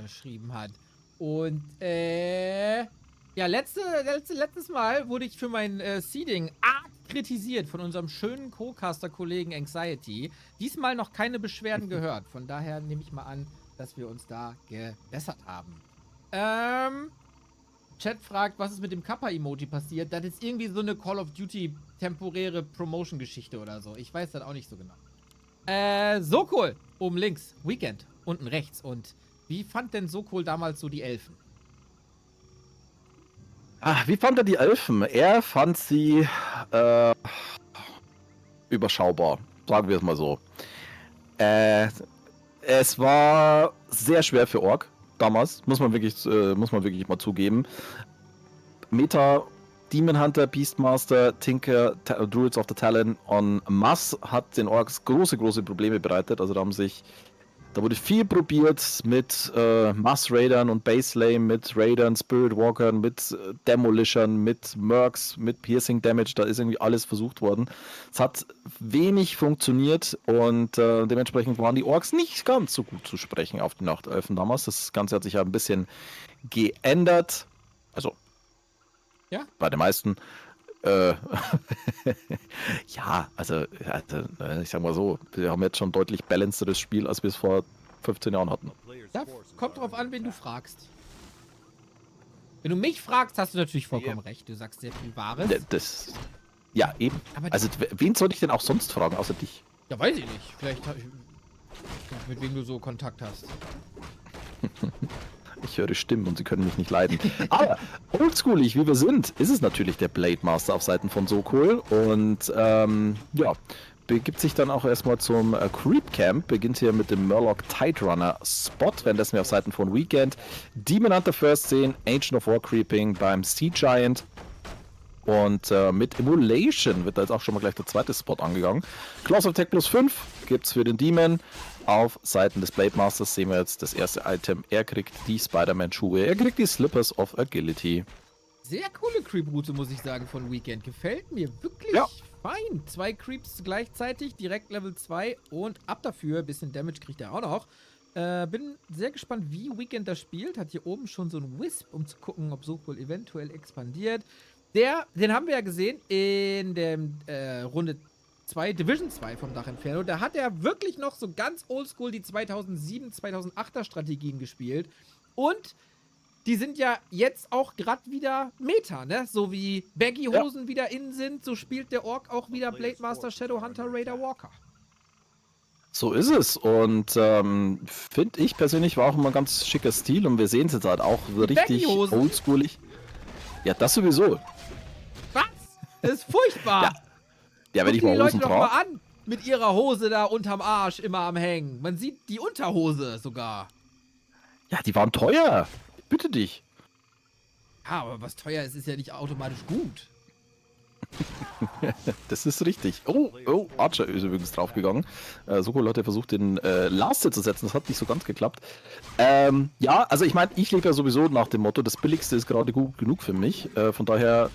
geschrieben hat. Und, ja, letztes Mal wurde ich für mein Seeding arg kritisiert von unserem schönen Co-Caster-Kollegen Anxiety. Diesmal noch keine Beschwerden gehört. Von daher nehme ich mal an, dass wir uns da gebessert haben. Chat fragt, was ist mit dem Kappa-Emoji passiert. Das ist irgendwie so eine Call of Duty temporäre Promotion-Geschichte oder so. Ich weiß das auch nicht so genau. So cool. Oben links. Weekend. Unten rechts. Und wie fand denn Sokol damals so die Elfen? Wie fand er die Elfen? Er fand sie überschaubar. Sagen wir es mal so. Es war sehr schwer für Orc damals. Muss man wirklich mal zugeben. Meta, Demon Hunter, Beastmaster, Tinker, Druids of the Talon en masse hat den Orks große Probleme bereitet. Also da haben sich Da wurde viel probiert mit Mass-Raidern und Base-Lane, mit Raidern, Spirit-Walkern, mit Demolishern, mit Mercs, mit Piercing-Damage. Da ist irgendwie alles versucht worden. Es hat wenig funktioniert und dementsprechend waren die Orks nicht ganz so gut zu sprechen auf die Nachtelfen damals. Das Ganze hat sich ja ein bisschen geändert. Also, Ja. bei den meisten. Ja, also, ich sag mal so, wir haben jetzt schon ein deutlich balanceres Spiel, als wir es vor 15 Jahren hatten. Ja, kommt drauf an, wen du fragst. Wenn du mich fragst, hast du natürlich vollkommen recht. Du sagst sehr viel Wahres. Ja, eben. Aber Also, wen soll ich denn auch sonst fragen, außer dich? Ja, weiß ich nicht. Vielleicht mit wem du so Kontakt hast. Ich höre Stimmen und sie können mich nicht leiden. Aber oldschoolig, wie wir sind, ist es natürlich der Blade Master auf Seiten von Sokol. Und ja, begibt sich dann auch erstmal zum Creep Camp. Beginnt hier mit dem Murloc Tide Runner Spot, währenddessen wir auf Seiten von Weekend Demon Hunter First sehen, Ancient of War Creeping beim Sea Giant. Und mit Emulation wird da jetzt auch schon mal gleich der zweite Spot angegangen. Claws of Tech plus 5 gibt es für den Demon. Auf Seiten des Blade Masters sehen wir jetzt das erste Item. Er kriegt die Spider-Man-Schuhe. Er kriegt die Slippers of Agility. Sehr coole Creep-Route, muss ich sagen, von Weekend. Gefällt mir wirklich fein. 2 Creeps gleichzeitig, direkt Level 2 und ab dafür. Ein bisschen Damage kriegt er auch noch. Bin sehr gespannt, wie Weekend das spielt. Hat hier oben schon so ein Wisp, um zu gucken, ob Sokol eventuell expandiert. Den haben wir ja gesehen in der Runde 2, Division 2 vom Dach Inferno. Da hat er wirklich noch so ganz oldschool die 2007, 2008er Strategien gespielt. Und die sind ja jetzt auch gerade wieder Meta, ne? So wie Baggy-Hosen wieder in sind, so spielt der Ork auch wieder Blade Master, Shadowhunter, Raider, Walker. So ist es. Und finde ich persönlich war auch immer ein ganz schicker Stil. Und wir sehen es jetzt halt auch richtig oldschoolig. Ja, das sowieso. Was? Das ist furchtbar. Ja, wenn ich mal die Leute Hosen doch mal trage. an. Mit ihrer Hose da unterm Arsch immer am Hängen. Man sieht die Unterhose sogar. Ja, die waren teuer. Bitte dich. Ja, aber was teuer ist, ist ja nicht automatisch gut. Das ist richtig. Oh, Archer ist übrigens draufgegangen. Sokol hat ja versucht, den Last zu setzen. Das hat nicht so ganz geklappt. Ja, also ich meine, ich lebe ja sowieso nach dem Motto, das Billigste ist gerade gut genug für mich. Von daher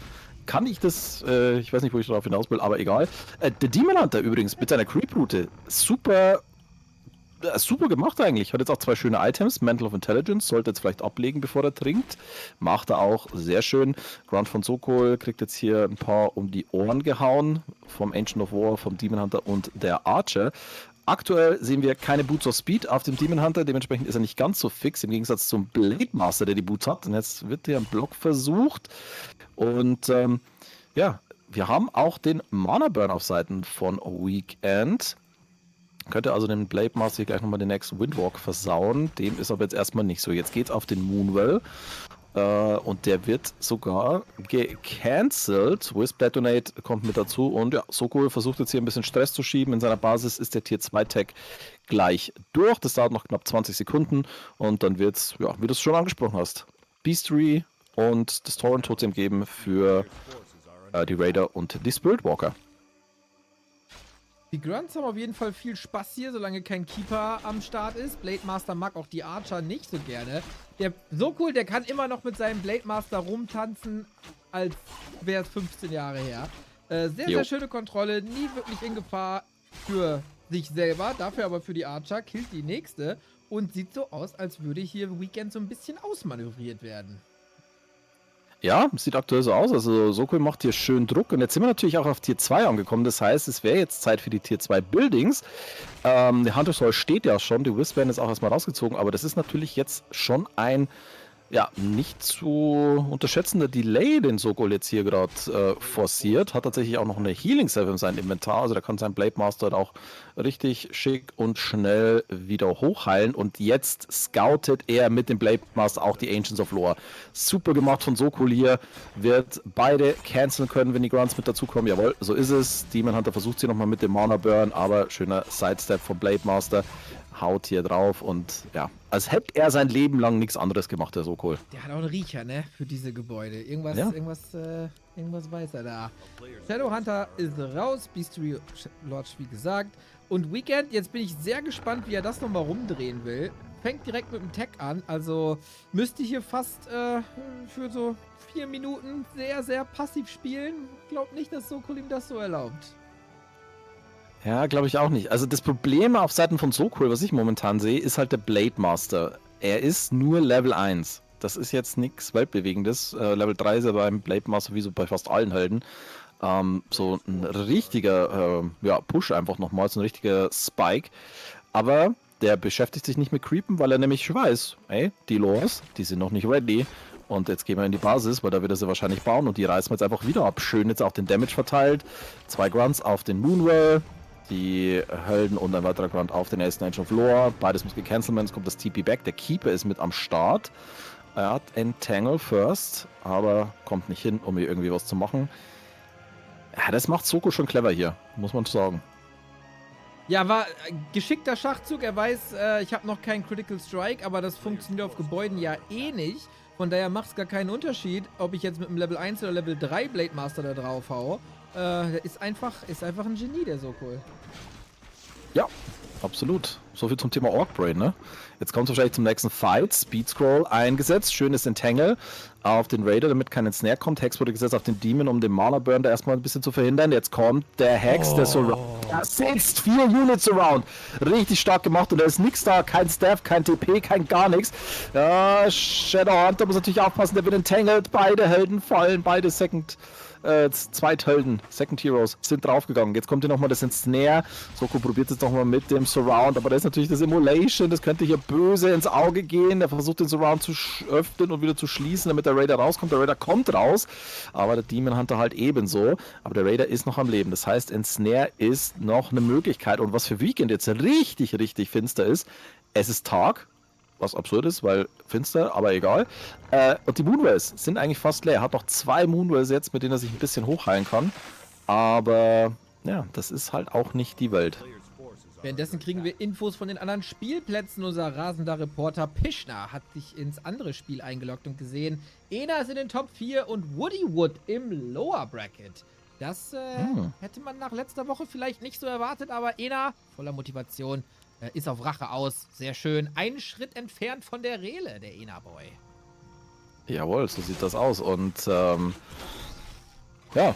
kann ich das, ich weiß nicht, wo ich darauf hinaus will, aber egal. Der Demon Hunter übrigens mit seiner Creep-Route, super gemacht eigentlich. Hat jetzt auch 2 schöne Items. Mantle of Intelligence sollte jetzt vielleicht ablegen, bevor er trinkt. Macht er auch sehr schön. Grunt von Sokol kriegt jetzt hier ein paar um die Ohren gehauen. Vom Ancient of War, vom Demon Hunter und der Archer. Aktuell sehen wir keine Boots of Speed auf dem Demon Hunter. Dementsprechend ist er nicht ganz so fix im Gegensatz zum Blade Master, der die Boots hat. Und jetzt wird hier ein Block versucht. Und ja, wir haben auch den Mana Burn auf Seiten von Weekend. Könnte also den Blade Master hier gleich nochmal den nächsten Windwalk versauen. Dem ist aber jetzt erstmal nicht so. Jetzt geht's auf den Moonwell. Und der wird sogar gecancelt. Wisp Detonate kommt mit dazu. Und ja, Sokol versucht jetzt hier ein bisschen Stress zu schieben. In seiner Basis ist der Tier 2 Tag gleich durch. Das dauert noch knapp 20 Sekunden. Und dann wird's, ja, wie du es schon angesprochen hast, Beastery und das Torrent Totem geben für die Raider und die Spirit Walker. Die Grunts haben auf jeden Fall viel Spaß hier, solange kein Keeper am Start ist. Blade Master mag auch die Archer nicht so gerne. Der Sokol, der kann immer noch mit seinem Blade Master rumtanzen, als wäre es 15 Jahre her. Sehr schöne Kontrolle, nie wirklich in Gefahr für sich selber, dafür aber für die Archer, killt die nächste und sieht so aus, als würde hier Weekend so ein bisschen ausmanövriert werden. Ja, sieht aktuell so aus. Also Sokol macht hier schön Druck. Und jetzt sind wir natürlich auch auf Tier 2 angekommen. Das heißt, es wäre jetzt Zeit für die Tier 2 Buildings. Der Hunter's Hall steht ja schon. Die Wisp werden jetzt auch erstmal rausgezogen. Aber das ist natürlich jetzt schon ein nicht zu unterschätzender Delay, den Sokol jetzt hier gerade forciert. Hat tatsächlich auch noch eine Healing Salve in seinem Inventar. Also da kann sein Blade Master auch richtig schick und schnell wieder hochheilen. Und jetzt scoutet er mit dem Blade Master auch die Ancients of Lore. Super gemacht von Sokol hier. Wird beide canceln können, wenn die Grunts mit dazukommen. Jawohl, so ist es. Demon Hunter versucht sie nochmal mit dem Mana Burn, aber schöner Sidestep vom Blade Master. haut hier drauf und ja, als hätte er sein Leben lang nichts anderes gemacht, der Sokol. Der hat auch einen Riecher, ne? Für diese Gebäude. Irgendwas, Ja. irgendwas weiß er da. Shadowhunter ist raus, Beastery Lodge, wie gesagt. Und Weekend, jetzt bin ich sehr gespannt, wie er das nochmal rumdrehen will. Fängt direkt mit dem Tag an, also müsste hier fast für so 4 Minuten sehr, sehr passiv spielen. Glaub nicht, dass Sokol ihm das so erlaubt. Ja, glaube ich auch nicht. Also das Problem auf Seiten von Sokol, was ich momentan sehe, ist halt der Blade Master. Er ist nur Level 1. Das ist jetzt nichts Weltbewegendes. Level 3 ist er beim Blade Master wie so bei fast allen Helden. So ein richtiger Push einfach nochmal, so ein richtiger Spike. Aber der beschäftigt sich nicht mit Creepen, weil er nämlich weiß, ey, die Lores, die sind noch nicht ready. Und jetzt gehen wir in die Basis, weil da wird er sie wahrscheinlich bauen und die reißen wir jetzt einfach wieder ab. Schön jetzt auch den Damage verteilt. 2 Grunts auf den Moonwell. Die Helden und ein weiterer Grunt auf den ersten Age of Lore. Beides muss gecancelt werden. Jetzt kommt das TP back. Der Keeper ist mit am Start. Er hat Entangle first, aber kommt nicht hin, um hier irgendwie was zu machen. Ja, das macht Soko schon clever hier, muss man sagen. Ja, war geschickter Schachzug. Er weiß, ich habe noch keinen Critical Strike, aber das funktioniert auf Gebäuden ja eh nicht. Von daher macht es gar keinen Unterschied, ob ich jetzt mit einem Level 1 oder Level 3 Blade Master da drauf haue. Der ist einfach ein Genie, der Sokol. Ja, absolut. So viel zum Thema Orc-Brain, ne? Jetzt kommt es wahrscheinlich zum nächsten Fight. Speed Scroll eingesetzt. Schönes Entangle auf den Raider, damit kein Snare kommt. Hex wurde gesetzt auf den Demon, um den Mana Burn da erstmal ein bisschen zu verhindern. Jetzt kommt der Hex, der Surround. Er setzt 4 Units around. Richtig stark gemacht und da ist nichts da. Kein Staff, kein TP, kein gar nichts. Ja, Shadowhunter muss natürlich aufpassen. Der wird entangled. Beide Helden fallen. Beide Zweithelden, Second Heroes, sind draufgegangen. Jetzt kommt hier nochmal das Snare. Soko probiert es nochmal mit dem Surround, aber da ist natürlich das Immolation. Das könnte hier böse ins Auge gehen. Der versucht den Surround zu öffnen und wieder zu schließen, damit der Raider rauskommt. Der Raider kommt raus, aber der Demon Hunter halt ebenso. Aber der Raider ist noch am Leben. Das heißt, ein Snare ist noch eine Möglichkeit. Und was für Weekend jetzt richtig, richtig finster ist, es ist Tag. Was absurd ist, weil finster, aber egal. Und die Moonwells sind eigentlich fast leer. Er hat noch 2 Moonwells jetzt, mit denen er sich ein bisschen hochheilen kann. Aber ja, das ist halt auch nicht die Welt. Währenddessen kriegen wir Infos von den anderen Spielplätzen. Unser rasender Reporter Pischner hat sich ins andere Spiel eingeloggt und gesehen, Ena ist in den Top 4 und Woody Wood im Lower Bracket. Das hätte man nach letzter Woche vielleicht nicht so erwartet, aber Ena, voller Motivation, ist auf Rache aus. Sehr schön. Einen Schritt entfernt von der Rele, der Ena-Boy. Jawohl, so sieht das aus. Und ja,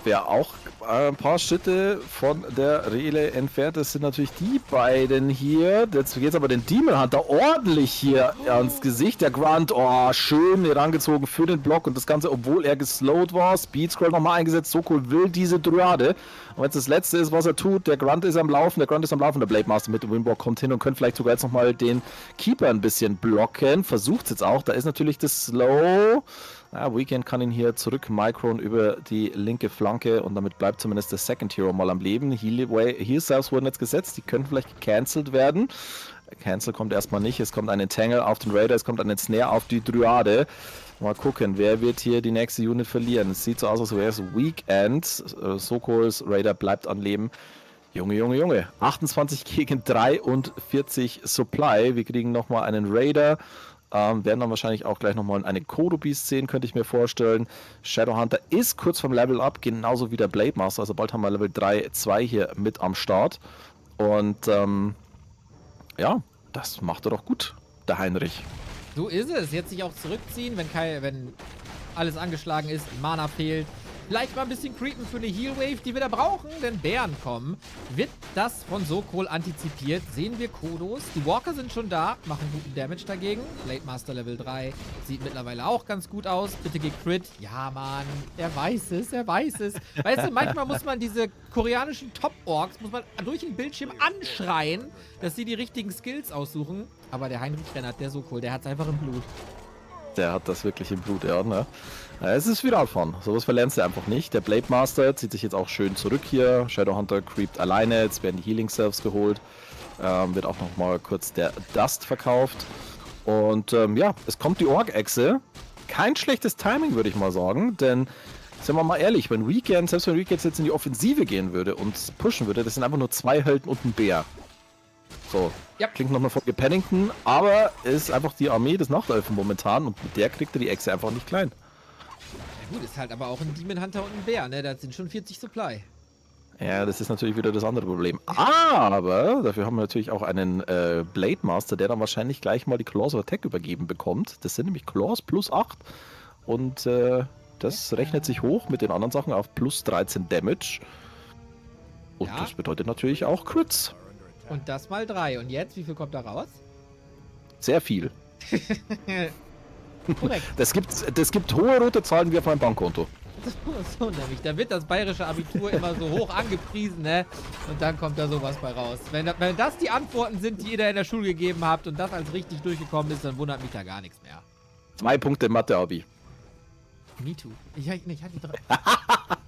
wer auch ein paar Schritte von der Rele entfernt ist, sind natürlich die beiden hier. Jetzt geht es aber den Demon Hunter ordentlich hier ans Gesicht. Der Grunt, schön herangezogen für den Block und das Ganze, obwohl er geslowt war. Speed Scroll nochmal eingesetzt. Soko will diese Dryade. Und jetzt das Letzte ist, was er tut, der Grunt ist am Laufen, der Blade Master mit dem Windwalk kommt hin und könnte vielleicht sogar jetzt nochmal den Keeper ein bisschen blocken. Versucht es jetzt auch. Da ist natürlich das Slow. Ja, Weekend kann ihn hier zurück micron über die linke Flanke und damit bleibt zumindest der Second Hero mal am Leben. Heal Cells wurden jetzt gesetzt, die können vielleicht gecancelt werden. Cancel kommt erstmal nicht, es kommt ein Entangle auf den Raider, es kommt ein Snare auf die Dryade. Mal gucken, wer wird hier die nächste Unit verlieren. Es sieht so aus, als wäre es Weekend. Sokols Raider bleibt am Leben. Junge. 28 gegen 43 Supply. Wir kriegen nochmal einen Raider. Werden dann wahrscheinlich auch gleich nochmal eine Kodo-Beast sehen, könnte ich mir vorstellen. Shadowhunter ist kurz vom Level Up, genauso wie der Blade Master. Also bald haben wir Level 3-2 hier mit am Start. Und ja, das macht er doch gut, der Heinrich. So ist es. Jetzt sich auch zurückziehen, wenn alles angeschlagen ist, Mana fehlt. Vielleicht mal ein bisschen creepen für eine Healwave, die wir da brauchen, denn Bären kommen. Wird das von Sokol antizipiert? Sehen wir Kodos. Die Walker sind schon da, machen guten Damage dagegen. Blade Master Level 3 sieht mittlerweile auch ganz gut aus. Bitte geh Crit. Ja, Mann, er weiß es. Weißt du, manchmal muss man diese koreanischen Top-Orks, muss man durch den Bildschirm anschreien, dass sie die richtigen Skills aussuchen. Aber der Heinrich Rennert, der Sokol, der hat's einfach im Blut. Der hat das wirklich im Blut, ja, ne? Es ist Viralfahren. Sowas verlernst du einfach nicht. Der Blade Master zieht sich jetzt auch schön zurück hier. Shadowhunter creept alleine. Jetzt werden die Healing Selves geholt. Wird auch nochmal kurz der Dust verkauft. Und ja, es kommt die Org-Echse. Kein schlechtes Timing, würde ich mal sagen. Denn, sind wir mal ehrlich, selbst wenn Weekend jetzt in die Offensive gehen würde und pushen würde, das sind einfach nur 2 Helden und ein Bär. So, Ja. klingt nochmal von Pennington, aber ist einfach die Armee des Nachtelfen momentan und mit der kriegt er die Echse einfach nicht klein. Ja gut, ist halt aber auch ein Demon Hunter und ein Bär, ne? Das sind schon 40 Supply. Ja, das ist natürlich wieder das andere Problem. Aber dafür haben wir natürlich auch einen Blade Master, der dann wahrscheinlich gleich mal die Claws of Attack übergeben bekommt. Das sind nämlich Claws plus 8 und das rechnet sich hoch mit den anderen Sachen auf plus 13 Damage. Und Ja. das bedeutet natürlich auch Crits. Und das mal 3. Und jetzt, wie viel kommt da raus? Sehr viel. Korrekt. Das gibt hohe rote Zahlen wie auf meinem Bankkonto. So nämlich. Da wird das bayerische Abitur immer so hoch angepriesen, ne? Und dann kommt da sowas bei raus. Wenn das die Antworten sind, die ihr da in der Schule gegeben habt und das als richtig durchgekommen ist, dann wundert mich da gar nichts mehr. 2 Punkte im Mathe-Abi. Me too. Ich hatte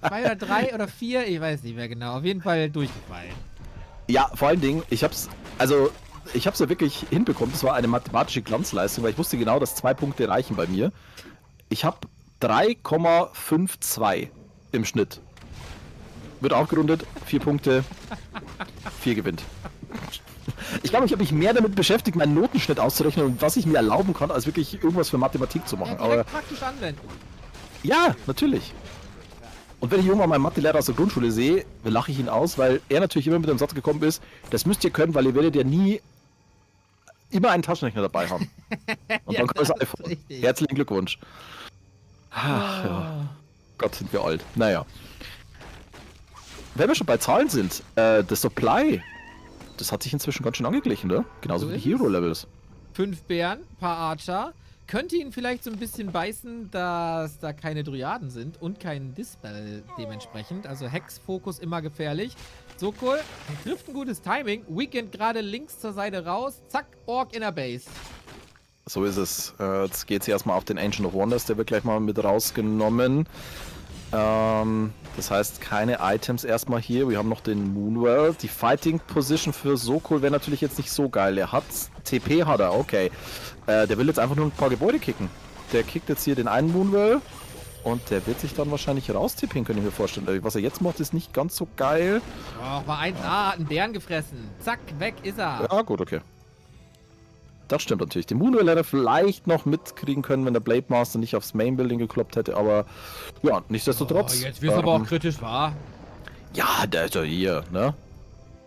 2 oder 3 oder 4, ich weiß nicht mehr genau. Auf jeden Fall durchgefallen. Ja, vor allen Dingen, ich hab's ja wirklich hinbekommen. Das war eine mathematische Glanzleistung, weil ich wusste genau, dass 2 Punkte reichen bei mir. Ich habe 3,52 im Schnitt. Wird aufgerundet, 4 Punkte, 4 gewinnt. Ich glaube, ich habe mich mehr damit beschäftigt, meinen Notenschnitt auszurechnen und was ich mir erlauben kann, als wirklich irgendwas für Mathematik zu machen. Ja, Aber praktisch anwenden. ja, natürlich. Und wenn ich irgendwann meinen Mathelehrer aus der Grundschule sehe, lache ich ihn aus, weil er natürlich immer mit dem Satz gekommen ist, das müsst ihr können, weil ihr werdet ja nie immer einen Taschenrechner dabei haben. Und Ja, dann kommt das das ist iPhone. richtig. Herzlichen Glückwunsch. Ach, ja. Gott, sind wir alt. Naja. Wenn wir schon bei Zahlen sind, das Supply, das hat sich inzwischen ganz schön angeglichen, ne? Genauso So wie ist die Hero-Levels. 5 Bären, paar Archer. Könnte ihn vielleicht so ein bisschen beißen, dass da keine Dryaden sind und kein Dispel dementsprechend. Also Hex-Fokus immer gefährlich. So cool. Trifft ein gutes Timing. Weekend gerade links zur Seite raus. Zack, Orc in der Base. So ist es. Jetzt geht es erstmal auf den Ancient of Wonders, der wird gleich mal mit rausgenommen. Das heißt, keine Items erstmal hier. Wir haben noch den Moonwell. Die Fighting Position für Sokol wäre natürlich jetzt nicht so geil. Er hat TP, hat er, okay. Der will jetzt einfach nur ein paar Gebäude kicken. Der kickt jetzt hier den einen Moonwell und der wird sich dann wahrscheinlich raustippen, könnte ich mir vorstellen. Was er jetzt macht, ist nicht ganz so geil. Oh, war 1A, hat einen Bären gefressen. Zack, weg ist er. Ja, gut, okay. Das stimmt natürlich. Den Moonwell hätte er vielleicht noch mitkriegen können, wenn der Blade Master nicht aufs Main Building gekloppt hätte, aber ja, nichtsdestotrotz. Oh, jetzt wird's aber auch kritisch, wahr? Ja, der ist ja hier, ne?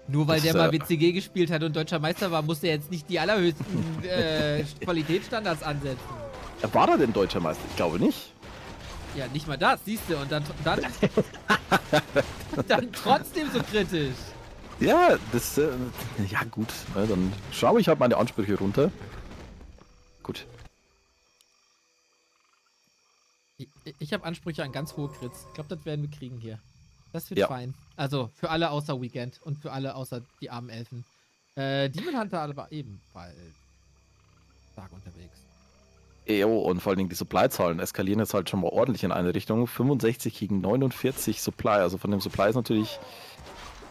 Nur weil Das, der mal WCG gespielt hat und deutscher Meister war, muss der jetzt nicht die allerhöchsten Qualitätsstandards ansetzen. War er denn deutscher Meister? Ich glaube nicht. Ja, nicht mal das, siehst du. Und dann dann trotzdem so kritisch. Ja, das, ja gut, ne, dann schaue ich halt meine Ansprüche runter. Gut. Ich habe Ansprüche an ganz hohe Crits. Ich glaube, das werden wir kriegen hier. Das wird Ja. fein. Also, für alle außer Weekend und für alle außer die armen Elfen. Demon Hunter aber ebenfalls stark unterwegs. Jo, und vor allen Dingen die Supply-Zahlen eskalieren jetzt halt schon mal ordentlich in eine Richtung. 65 gegen 49 Supply. Also von dem Supply ist natürlich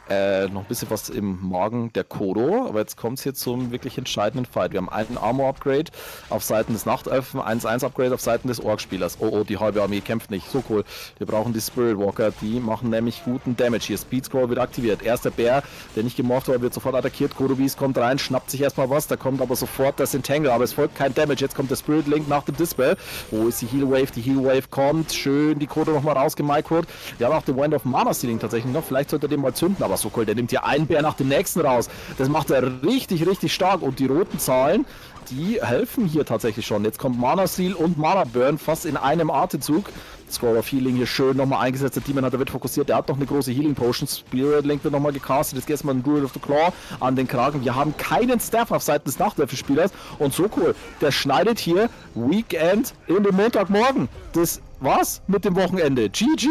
noch ein bisschen was im Magen der Kodo, aber jetzt kommt es hier zum wirklich entscheidenden Fight. Wir haben einen Armor-Upgrade auf Seiten des Nachtelfen, 1-1-Upgrade auf Seiten des Orc-Spielers. Oh, die halbe Armee kämpft nicht. So cool. Wir brauchen die Spirit Walker, die machen nämlich guten Damage hier. Speed Scroll wird aktiviert. Erster Bär, der nicht gemorpht war, wird sofort attackiert. Kodo Beast kommt rein, schnappt sich erstmal was, da kommt aber sofort das Entangle, aber es folgt kein Damage. Jetzt kommt der Spirit Link nach dem Dispel. Wo ist die Heal Wave? Die Heal Wave kommt. Schön die Kodo nochmal rausgemicrot. Wir haben auch den Wind of Mana Stealing tatsächlich noch. Vielleicht sollte er den mal zünden, aber so cool. Der nimmt ja einen Bär nach dem nächsten raus. Das macht er richtig, richtig stark. Und die roten Zahlen, die helfen hier tatsächlich schon. Jetzt kommt Mana Seal und Mana Burn fast in einem Atemzug. Scroll of Healing hier schön nochmal eingesetzt. Der Demon Hunter wird fokussiert. Der hat noch eine große Healing Potion. Spirit Link wird nochmal gecastet. Jetzt geht erstmal ein Druid of the Claw an den Kragen. Wir haben keinen Staff auf Seiten des Nachtelfen-Spielers. Und so cool. Der schneidet hier Weekend in den Montagmorgen. Das war's mit dem Wochenende. GG!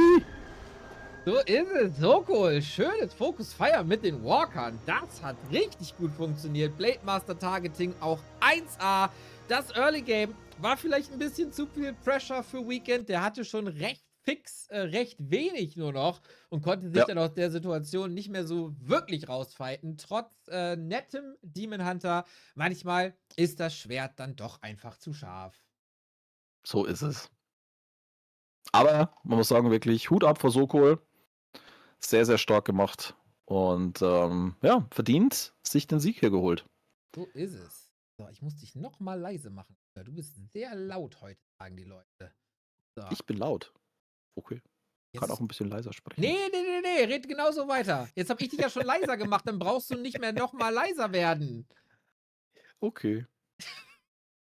So ist es, so cool. Schönes Focus Fire mit den Walkern. Das hat richtig gut funktioniert. Blade Master Targeting auch 1A. Das Early Game war vielleicht ein bisschen zu viel Pressure für Weekend. Der hatte schon recht fix, recht wenig nur noch und konnte sich dann aus der Situation nicht mehr so wirklich rausfighten. Trotz nettem Demon Hunter. Manchmal ist das Schwert dann doch einfach zu scharf. So ist es. Aber man muss sagen, wirklich Hut ab vor Sokol. Sehr, sehr stark gemacht. Und ja, verdient sich den Sieg hier geholt. So ist es. So, ich muss dich noch mal leise machen. Du bist sehr laut heute, sagen die Leute. So. Ich bin laut. Okay. Kann Jetzt auch ein bisschen leiser sprechen. Nee, red genauso weiter. Jetzt habe ich dich ja schon leiser gemacht, dann brauchst du nicht mehr noch mal leiser werden. Okay.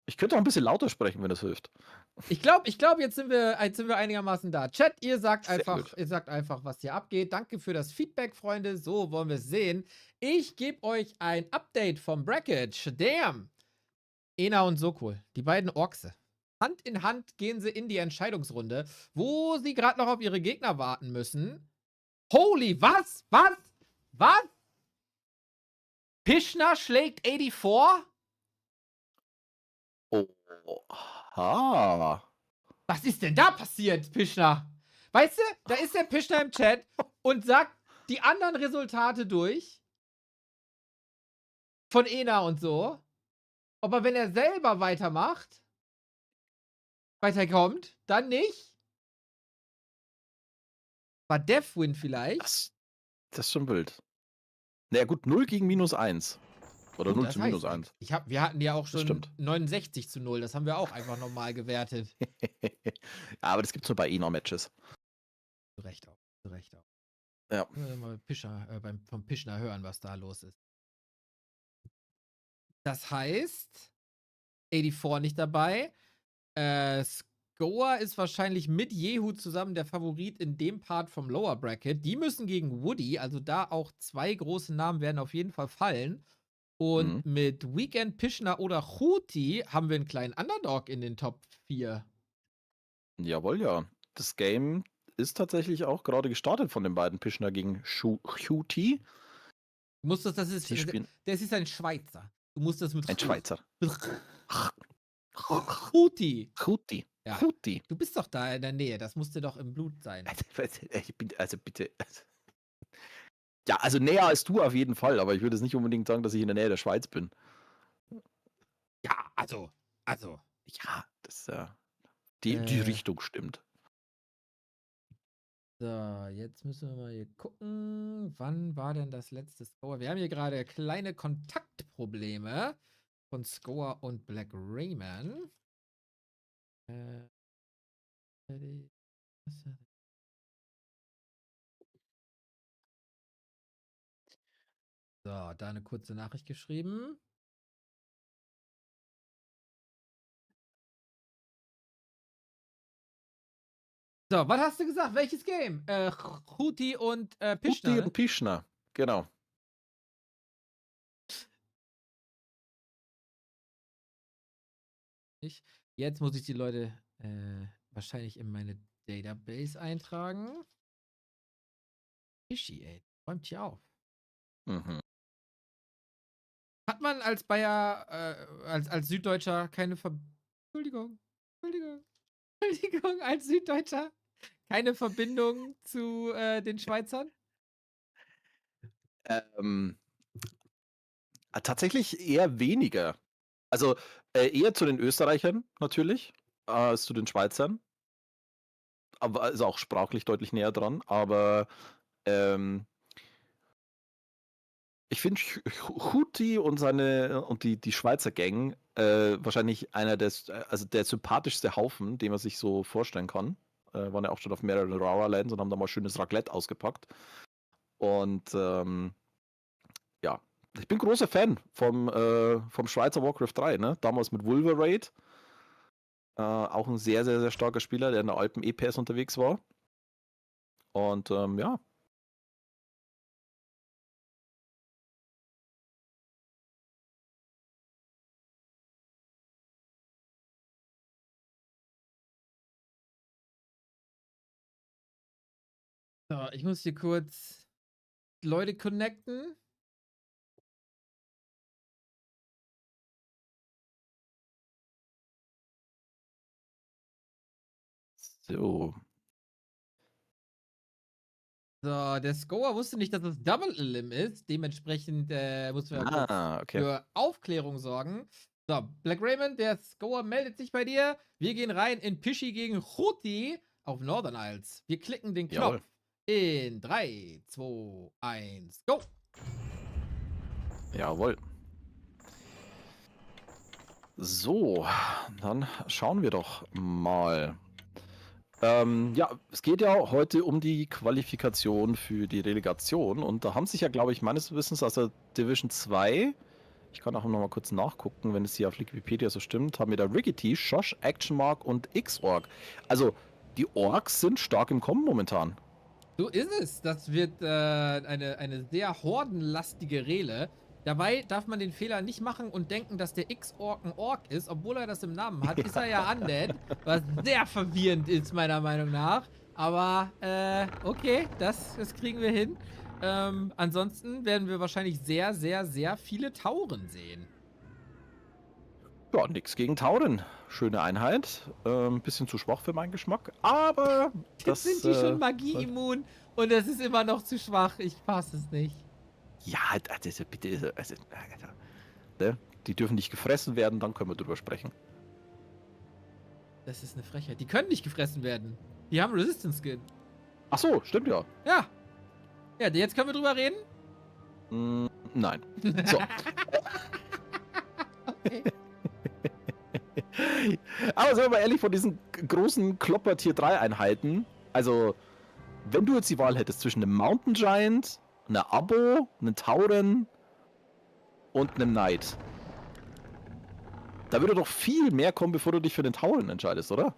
Ich könnte auch ein bisschen lauter sprechen, wenn das hilft. Ich glaube, jetzt sind wir einigermaßen da. Chat, ihr sagt Sehr einfach, gut. was hier abgeht. Danke für das Feedback, Freunde. So wollen wir es sehen. Ich gebe euch ein Update vom Bracket. Damn. Ena und Sokol, die beiden Orkse. Hand in Hand gehen sie in die Entscheidungsrunde, wo sie gerade noch auf ihre Gegner warten müssen. Holy, was? Pischner schlägt 84? Oha. Was ist denn da passiert, Pischner? Weißt du, da ist der Pischner im Chat und sagt die anderen Resultate durch. Von Ena und so. Aber wenn er selber weiterkommt, dann nicht. War Deathwin vielleicht? Das ist schon wild. Naja, gut, 0 gegen -1. Oder 0 das zu heißt -1. nichts. Wir hatten ja auch Das schon stimmt. 69:0. Das haben wir auch einfach nochmal gewertet. Ja, aber das gibt's nur bei ENA-Matches. Zu Recht auch. Ja. Mal vom Pischner hören, was da los ist. Das heißt, 84 nicht dabei. Scoa ist wahrscheinlich mit Jehu zusammen der Favorit in dem Part vom Lower Bracket. Die müssen gegen Woody, also da auch 2 große Namen werden auf jeden Fall fallen. Und mit Weekend, Pischner oder Chuti haben wir einen kleinen Underdog in den Top 4. Jawohl, ja. Das Game ist tatsächlich auch gerade gestartet von den beiden Pischner gegen Chuti. Du musst das ist, Sie spielen das ist ein Schweizer. Du musst das mit ein Schweizer. Chuti. Chuti. Ja. Chuti. Du bist doch da in der Nähe, das musste doch im Blut sein. Also bitte. Ja, also näher als du auf jeden Fall, aber ich würde es nicht unbedingt sagen, dass ich in der Nähe der Schweiz bin. Ja, also. Ja, das die Richtung stimmt. So, jetzt müssen wir mal hier gucken. Wann war denn das letzte Score? Wir haben hier gerade kleine Kontaktprobleme von Score und Black Rayman. So, da eine kurze Nachricht geschrieben. So, was hast du gesagt? Welches Game? Chuti und Pischner. Chuti Ne? und Pischner, genau. Jetzt muss ich die Leute wahrscheinlich in meine Database eintragen. Fischi, ey. Räumt hier auf. Mhm. Hat man als Bayer, als Süddeutscher keine Entschuldigung, als Süddeutscher keine Verbindung zu den Schweizern? Tatsächlich eher weniger. Also eher zu den Österreichern natürlich, als zu den Schweizern. Aber ist auch sprachlich deutlich näher dran. Aber ich finde Chuti und die Schweizer Gang wahrscheinlich einer der sympathischste Haufen, den man sich so vorstellen kann. Waren ja auch schon auf mehreren Rara Lands und haben da mal schönes Raclette ausgepackt. Und ja, ich bin großer Fan vom Schweizer Warcraft 3, ne? Damals mit Wolverade. Auch ein sehr, sehr, sehr starker Spieler, der in der Alpen EPS unterwegs war. Und ja. So, ich muss hier kurz Leute connecten. So. So, der Scorer wusste nicht, dass es Double Elim ist. Dementsprechend mussten wir kurz Okay. für Aufklärung sorgen. So, Black Raymond, der Scorer meldet sich bei dir. Wir gehen rein in Pischi gegen Chuti auf Northern Isles. Wir klicken den Knopf. Jawohl. In 3, 2, 1, go! Jawohl. So, dann schauen wir doch mal. Ja, es geht ja heute um die Qualifikation für die Relegation und da haben sich ja, glaube ich, meines Wissens aus der Division 2, ich kann auch noch mal kurz nachgucken, wenn es hier auf Liquipedia so stimmt, haben wir da Rickety, Shosh, Action Mark und X-Org. Also, die Orks sind stark im Kommen momentan. So ist es. Das wird eine sehr hordenlastige Rele. Dabei darf man den Fehler nicht machen und denken, dass der X-Org ein Ork ist, obwohl er das im Namen hat. Ist er ja Undead, was sehr verwirrend ist, meiner Meinung nach. Aber, okay, das kriegen wir hin. Ansonsten werden wir wahrscheinlich sehr, sehr, sehr viele Tauren sehen. Ja, nix gegen Tauren. Schöne Einheit. Bisschen zu schwach für meinen Geschmack, aber Jetzt sind die schon Magie-immun und es ist immer noch zu schwach. Ich fasse es nicht. Ja, also bitte, ne? Die dürfen nicht gefressen werden, dann können wir drüber sprechen. Das ist eine Frechheit. Die können nicht gefressen werden. Die haben Resistance-Skin. Ach so, stimmt ja. Ja. Ja, jetzt können wir drüber reden? Nein. So. Okay. Aber sagen wir mal ehrlich, von diesen großen Klopper-Tier-3-Einheiten, also, wenn du jetzt die Wahl hättest zwischen einem Mountain Giant, einer Abo, einem Tauren und einem Knight, da würde doch viel mehr kommen, bevor du dich für den Tauren entscheidest, oder?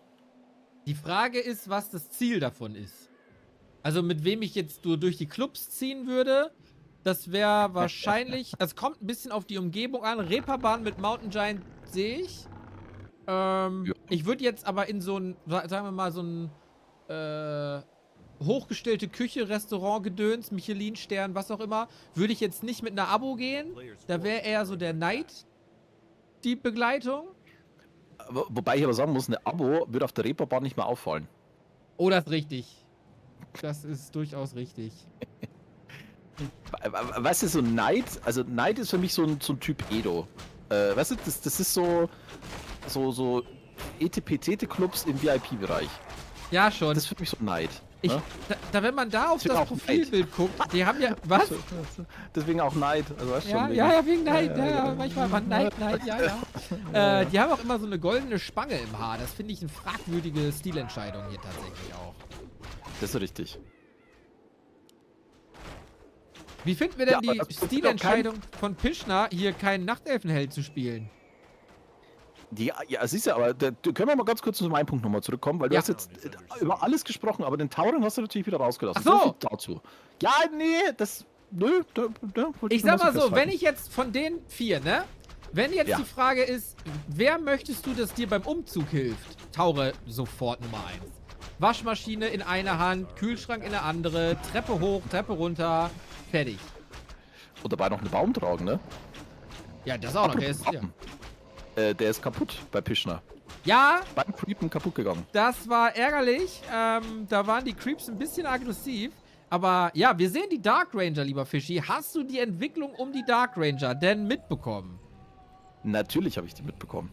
Die Frage ist, was das Ziel davon ist. Also mit wem ich jetzt durch die Clubs ziehen würde, das wäre wahrscheinlich, es kommt ein bisschen auf die Umgebung an. Reeperbahn mit Mountain Giant sehe ich. Ich würde jetzt aber in so ein, sagen wir mal, so ein hochgestellte Küche, Restaurant, Gedöns, Michelin-Stern, was auch immer, würde ich jetzt nicht mit einer Abo gehen. Da wäre eher so der Knight die Begleitung. Wobei ich aber sagen muss, eine Abo würde auf der Reeperbahn nicht mehr auffallen. Oh, das ist richtig. Das ist durchaus richtig. Weißt du, so Knight, also Knight ist für mich so ein Typ Edo. Weißt du, das ist so ETP-Clubs im VIP-Bereich. Ja, schon. Das ist für mich so Knight. Ne? Wenn man da auf das Profilbild guckt, die haben ja, was? Deswegen auch Knight. Also weißt Ja, schon, ja, wegen Knight. Ja, manchmal war Knight, ja. Die haben auch immer so eine goldene Spange im Haar. Das finde ich eine fragwürdige Stilentscheidung hier tatsächlich auch. Das ist richtig. Wie finden wir denn Ja, die aber das ist Stilentscheidung von Pischner, hier keinen Nachtelfenheld zu spielen? Ja, siehst du, aber können wir mal ganz kurz zu meinem Punkt nochmal zurückkommen, weil du hast jetzt über alles gesprochen, aber den Tauren hast du natürlich wieder rausgelassen. Ach so. Viel dazu. Ja, nee, Ich sag mal so, wenn ich jetzt von den 4, ne? Wenn jetzt Ja. die Frage ist, wer möchtest du, dass dir beim Umzug hilft? Taure sofort Nummer 1. Waschmaschine in einer Hand, Kühlschrank in der andere, Treppe hoch, Treppe runter, fertig. Und dabei noch einen Baum tragen, ne? Ja, das auch noch. Der ist, ja. Der ist kaputt bei Pischner. Ja, Beim Creepen kaputt gegangen. das war ärgerlich. Da waren die Creeps ein bisschen aggressiv. Aber ja, wir sehen die Dark Ranger, lieber Fischi. Hast du die Entwicklung um die Dark Ranger denn mitbekommen? Natürlich habe ich die mitbekommen.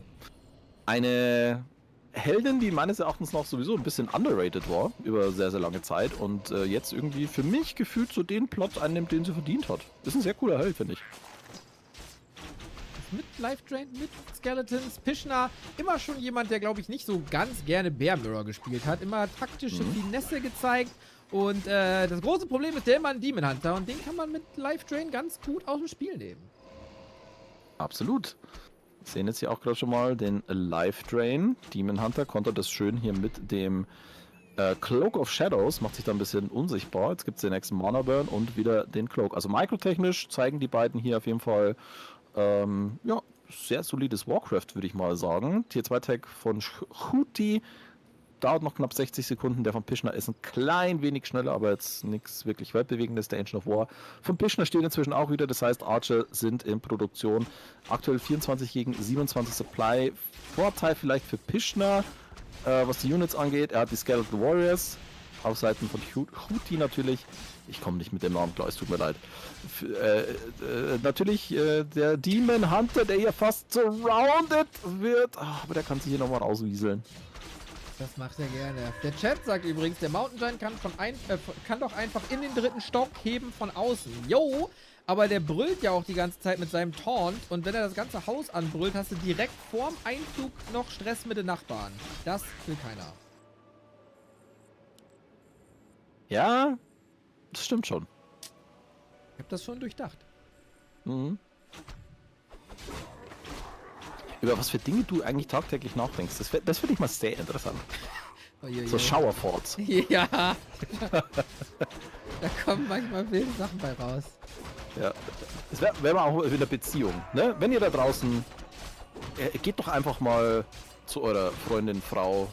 Eine Heldin, die meines Erachtens noch sowieso ein bisschen underrated war, über sehr, sehr lange Zeit. Und jetzt irgendwie für mich gefühlt so den Plot einnimmt, den sie verdient hat. Ist ein sehr cooler Held, finde ich. Mit Life Drain, mit Skeletons, Pischner. Immer schon jemand, der, glaube ich, nicht so ganz gerne Bear Mirror gespielt hat. Immer taktische Finesse gezeigt. Und das große Problem ist der immer ein Demon Hunter. Und den kann man mit Life Drain ganz gut aus dem Spiel nehmen. Absolut. Wir sehen jetzt hier auch gerade schon mal den Life Drain. Demon Hunter konnte das schön hier mit dem Cloak of Shadows, macht sich da ein bisschen unsichtbar. Jetzt gibt es den nächsten Mana Burn und wieder den Cloak. Also mikrotechnisch zeigen die beiden hier auf jeden Fall ja, sehr solides Warcraft, würde ich mal sagen. Tier 2 Tag von Huti dauert noch knapp 60 Sekunden. Der von Pischner ist ein klein wenig schneller, aber jetzt nichts wirklich weltbewegendes. Der Engine of War von Pischner steht inzwischen auch wieder. Das heißt, Archer sind in Produktion. Aktuell 24 gegen 27 Supply. Vorteil vielleicht für Pischner, was die Units angeht. Er hat die Skeleton Warriors. Auf Seiten von Huti natürlich. Ich komme nicht mit dem Namen klar, es tut mir leid. Natürlich der Demon Hunter, der hier fast surrounded wird. Aber der kann sich hier nochmal rauswieseln. Das macht er gerne. Der Chat sagt übrigens, der Mountain Giant kann doch einfach in den 3. Stock heben von außen. Jo, aber der brüllt ja auch die ganze Zeit mit seinem Taunt. Und wenn er das ganze Haus anbrüllt, hast du direkt vorm Einflug noch Stress mit den Nachbarn. Das will keiner. Ja, das stimmt schon. Ich hab das schon durchdacht. Mhm. Über was für Dinge du eigentlich tagtäglich nachdenkst, das finde ich mal sehr interessant. Uiuiui. So Showerforts. Ja. Da kommen manchmal wilde Sachen bei raus. Ja. Das wäre mal auch in der Beziehung. Ne? Wenn ihr da draußen, geht doch einfach mal zu eurer Freundin, Frau,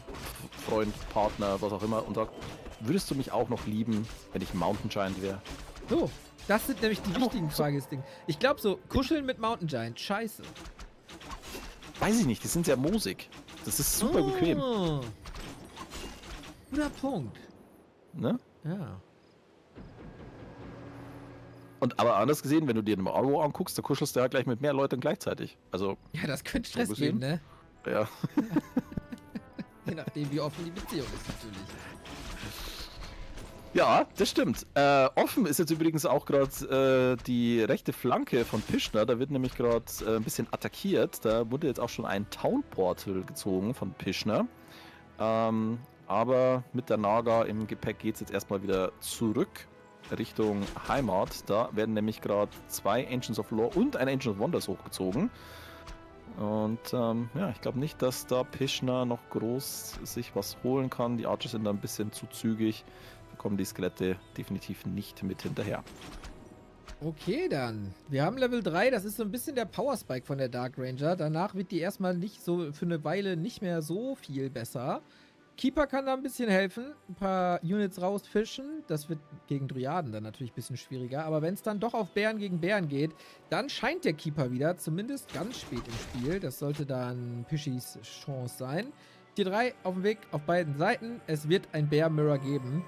Freund, Partner, was auch immer und sagt, würdest du mich auch noch lieben, wenn ich Mountain Giant wäre? So, das sind nämlich die wichtigen Fragesdinge. Ich glaube so, kuscheln mit Mountain Giant, scheiße. Weiß ich nicht, die sind sehr moosig. Das ist super bequem. Guter Punkt. Ne? Ja. Und aber anders gesehen, wenn du dir einen Aro anguckst, da kuschelst du ja gleich mit mehr Leuten gleichzeitig. Also, Ja, das könnte Stress So geben, gesehen. ne? ja. Je nachdem, wie offen die Beziehung ist, natürlich. Ja, das stimmt. Offen ist jetzt übrigens auch gerade die rechte Flanke von Pischner. Da wird nämlich gerade ein bisschen attackiert. Da wurde jetzt auch schon ein Town Portal gezogen von Pischner. Aber mit der Naga im Gepäck geht es jetzt erstmal wieder zurück Richtung Heimat. Da werden nämlich gerade 2 Ancients of Lore und ein Ancient of Wonders hochgezogen. Und ja, ich glaube nicht, dass da Pischner noch groß sich was holen kann. Die Archers sind da ein bisschen zu zügig. Kommen die Skelette definitiv nicht mit hinterher. Okay, dann. Wir haben Level 3, das ist so ein bisschen der Power Spike von der Dark Ranger. Danach wird die erstmal nicht so für eine Weile nicht mehr so viel besser. Keeper kann da ein bisschen helfen, ein paar Units rausfischen. Das wird gegen Dryaden dann natürlich ein bisschen schwieriger. Aber wenn es dann doch auf Bären gegen Bären geht, dann scheint der Keeper wieder, zumindest ganz spät im Spiel. Das sollte dann Pischis Chance sein. Tier 3 auf dem Weg auf beiden Seiten. Es wird ein Bear Mirror geben.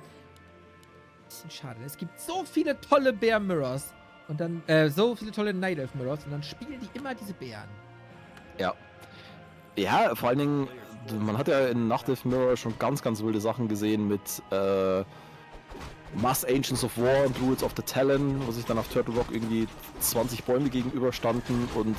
Schade. Es gibt so viele tolle Bear Mirrors und dann so viele tolle Night Elf Mirrors und dann spielen die immer diese Bären. Ja. Ja, vor allen Dingen, man hat ja in Nacht Elf Mirror schon ganz, ganz wilde Sachen gesehen mit Mass Ancients of War und Druids of the Talon, wo sich dann auf Turtle Rock irgendwie 20 Bäume gegenüberstanden und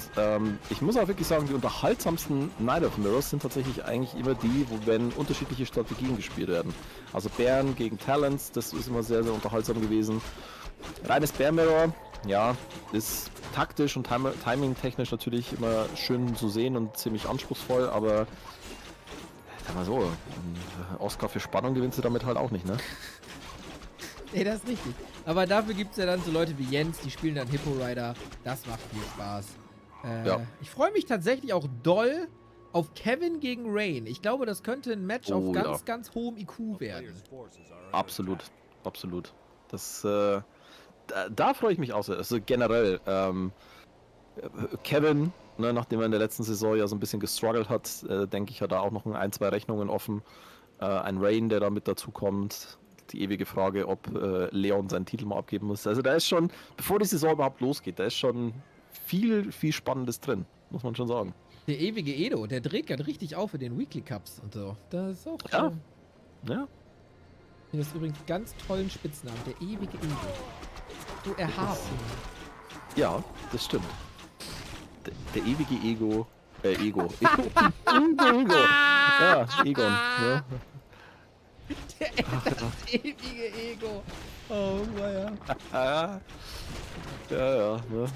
ich muss auch wirklich sagen, die unterhaltsamsten Night Elf Mirrors sind tatsächlich eigentlich immer die, wo wenn unterschiedliche Strategien gespielt werden. Also Bären gegen Talons, das ist immer sehr, sehr unterhaltsam gewesen. Reines Bear Mirror, ja, ist taktisch und timing-technisch natürlich immer schön zu sehen und ziemlich anspruchsvoll, aber sag mal so, einen Oscar für Spannung gewinnst du damit halt auch nicht, ne? Nee, das ist richtig. Aber dafür gibt es ja dann so Leute wie Jens, die spielen dann Hippo Rider. Das macht viel Spaß. Ja. Ich freue mich tatsächlich auch doll auf Kevin gegen Rain. Ich glaube, das könnte ein Match auf ganz, ja. ganz hohem IQ werden. Players' forces are under Absolut, absolut. Das, da freue ich mich auch sehr. Also generell, Kevin, ne, nachdem er in der letzten Saison ja so ein bisschen gestruggelt hat, denke ich, hat er auch noch ein, 2 Rechnungen offen. Ein Rain, der da mit dazu kommt. Die ewige Frage, ob Leon seinen Titel mal abgeben muss. Also da ist schon, bevor die Saison überhaupt losgeht, da ist schon viel, viel Spannendes drin, muss man schon sagen. Der ewige Edo, der dreht gerade richtig auf in den Weekly Cups und so. Das ist auch Ja. Ja, Das ist übrigens einen ganz tollen Spitznamen, der ewige Edo. So erhaben. ja, das stimmt. Der ewige Ego. Ego. Ego. Ja, Egon. Ne? Das ewige Ego. Oh, naja. Ja. Ne?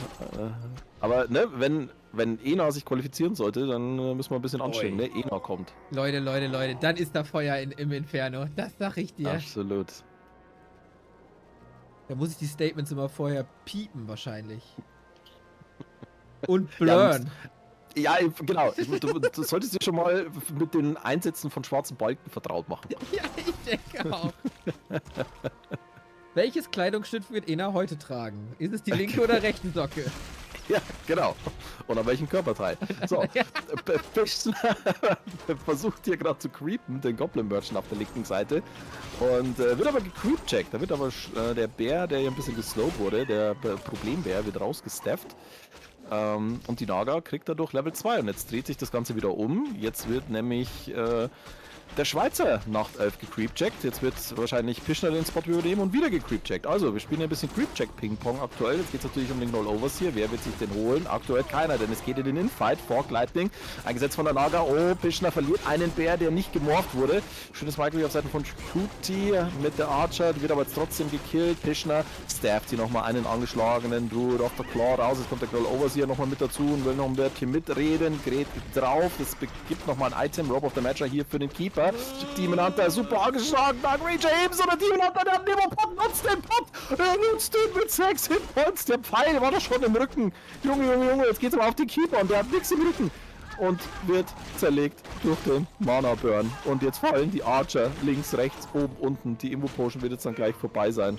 Aber ne, wenn Ena sich qualifizieren sollte, dann müssen wir ein bisschen anstrengen. Ne? Ena kommt. Leute, dann ist da Feuer im Inferno. Das sag ich dir. Absolut. Da muss ich die Statements immer vorher piepen wahrscheinlich. Und blurren. Ja, genau. Du solltest dich schon mal mit den Einsätzen von schwarzen Balken vertraut machen. Ja, ich denke auch. Welches Kleidungsstück wird Ena heute tragen? Ist es die linke oder rechte Socke? Ja, genau. Und an welchem Körperteil. So, Pischner versucht hier gerade zu creepen, den Goblin-Merchant auf der linken Seite. Und wird aber gecreep-checkt. Da wird aber der Bär, der hier ein bisschen geslowt wurde, der Problembär, wird rausgestafft. Und die Naga kriegt dadurch Level 2. Und jetzt dreht sich das Ganze wieder um. Jetzt wird nämlich der Schweizer Nachtelf gecreepcheckt. Jetzt wird wahrscheinlich Pischner den Spot übernehmen und wieder gecreepcheckt. Also, wir spielen ein bisschen Creepcheck-Ping-Pong aktuell. Jetzt geht es natürlich um den Rollovers hier. Wer wird sich den holen? Aktuell keiner, denn es geht in den Infight. Fork Lightning, eingesetzt von der Naga. Oh, Pischner verliert einen Bär, der nicht gemorpht wurde. Schönes Michael auf Seiten von Shooty mit der Archer. Die wird aber jetzt trotzdem gekillt. Pischner stafft hier nochmal einen angeschlagenen Druid of the Claw raus. Jetzt kommt der Rollovers hier nochmal mit dazu und will noch ein bisschen mitreden. Gerät drauf. Das gibt nochmal ein Item. Rob of the Matcher hier für den Keeper. Demon Hunter super angeschlagen. Dark Ranger ebenso. Der Demon Hunter, der hat den Pot, nutzt den Pot. Er nutzt den mit 6 Hitpoints. Der Pfeil war doch schon im Rücken. Junge. Jetzt geht's aber auf den Keeper und der hat nichts im Rücken. Und wird zerlegt durch den Mana Burn. Und jetzt fallen die Archer links, rechts, oben, unten. Die Immo Potion wird jetzt dann gleich vorbei sein.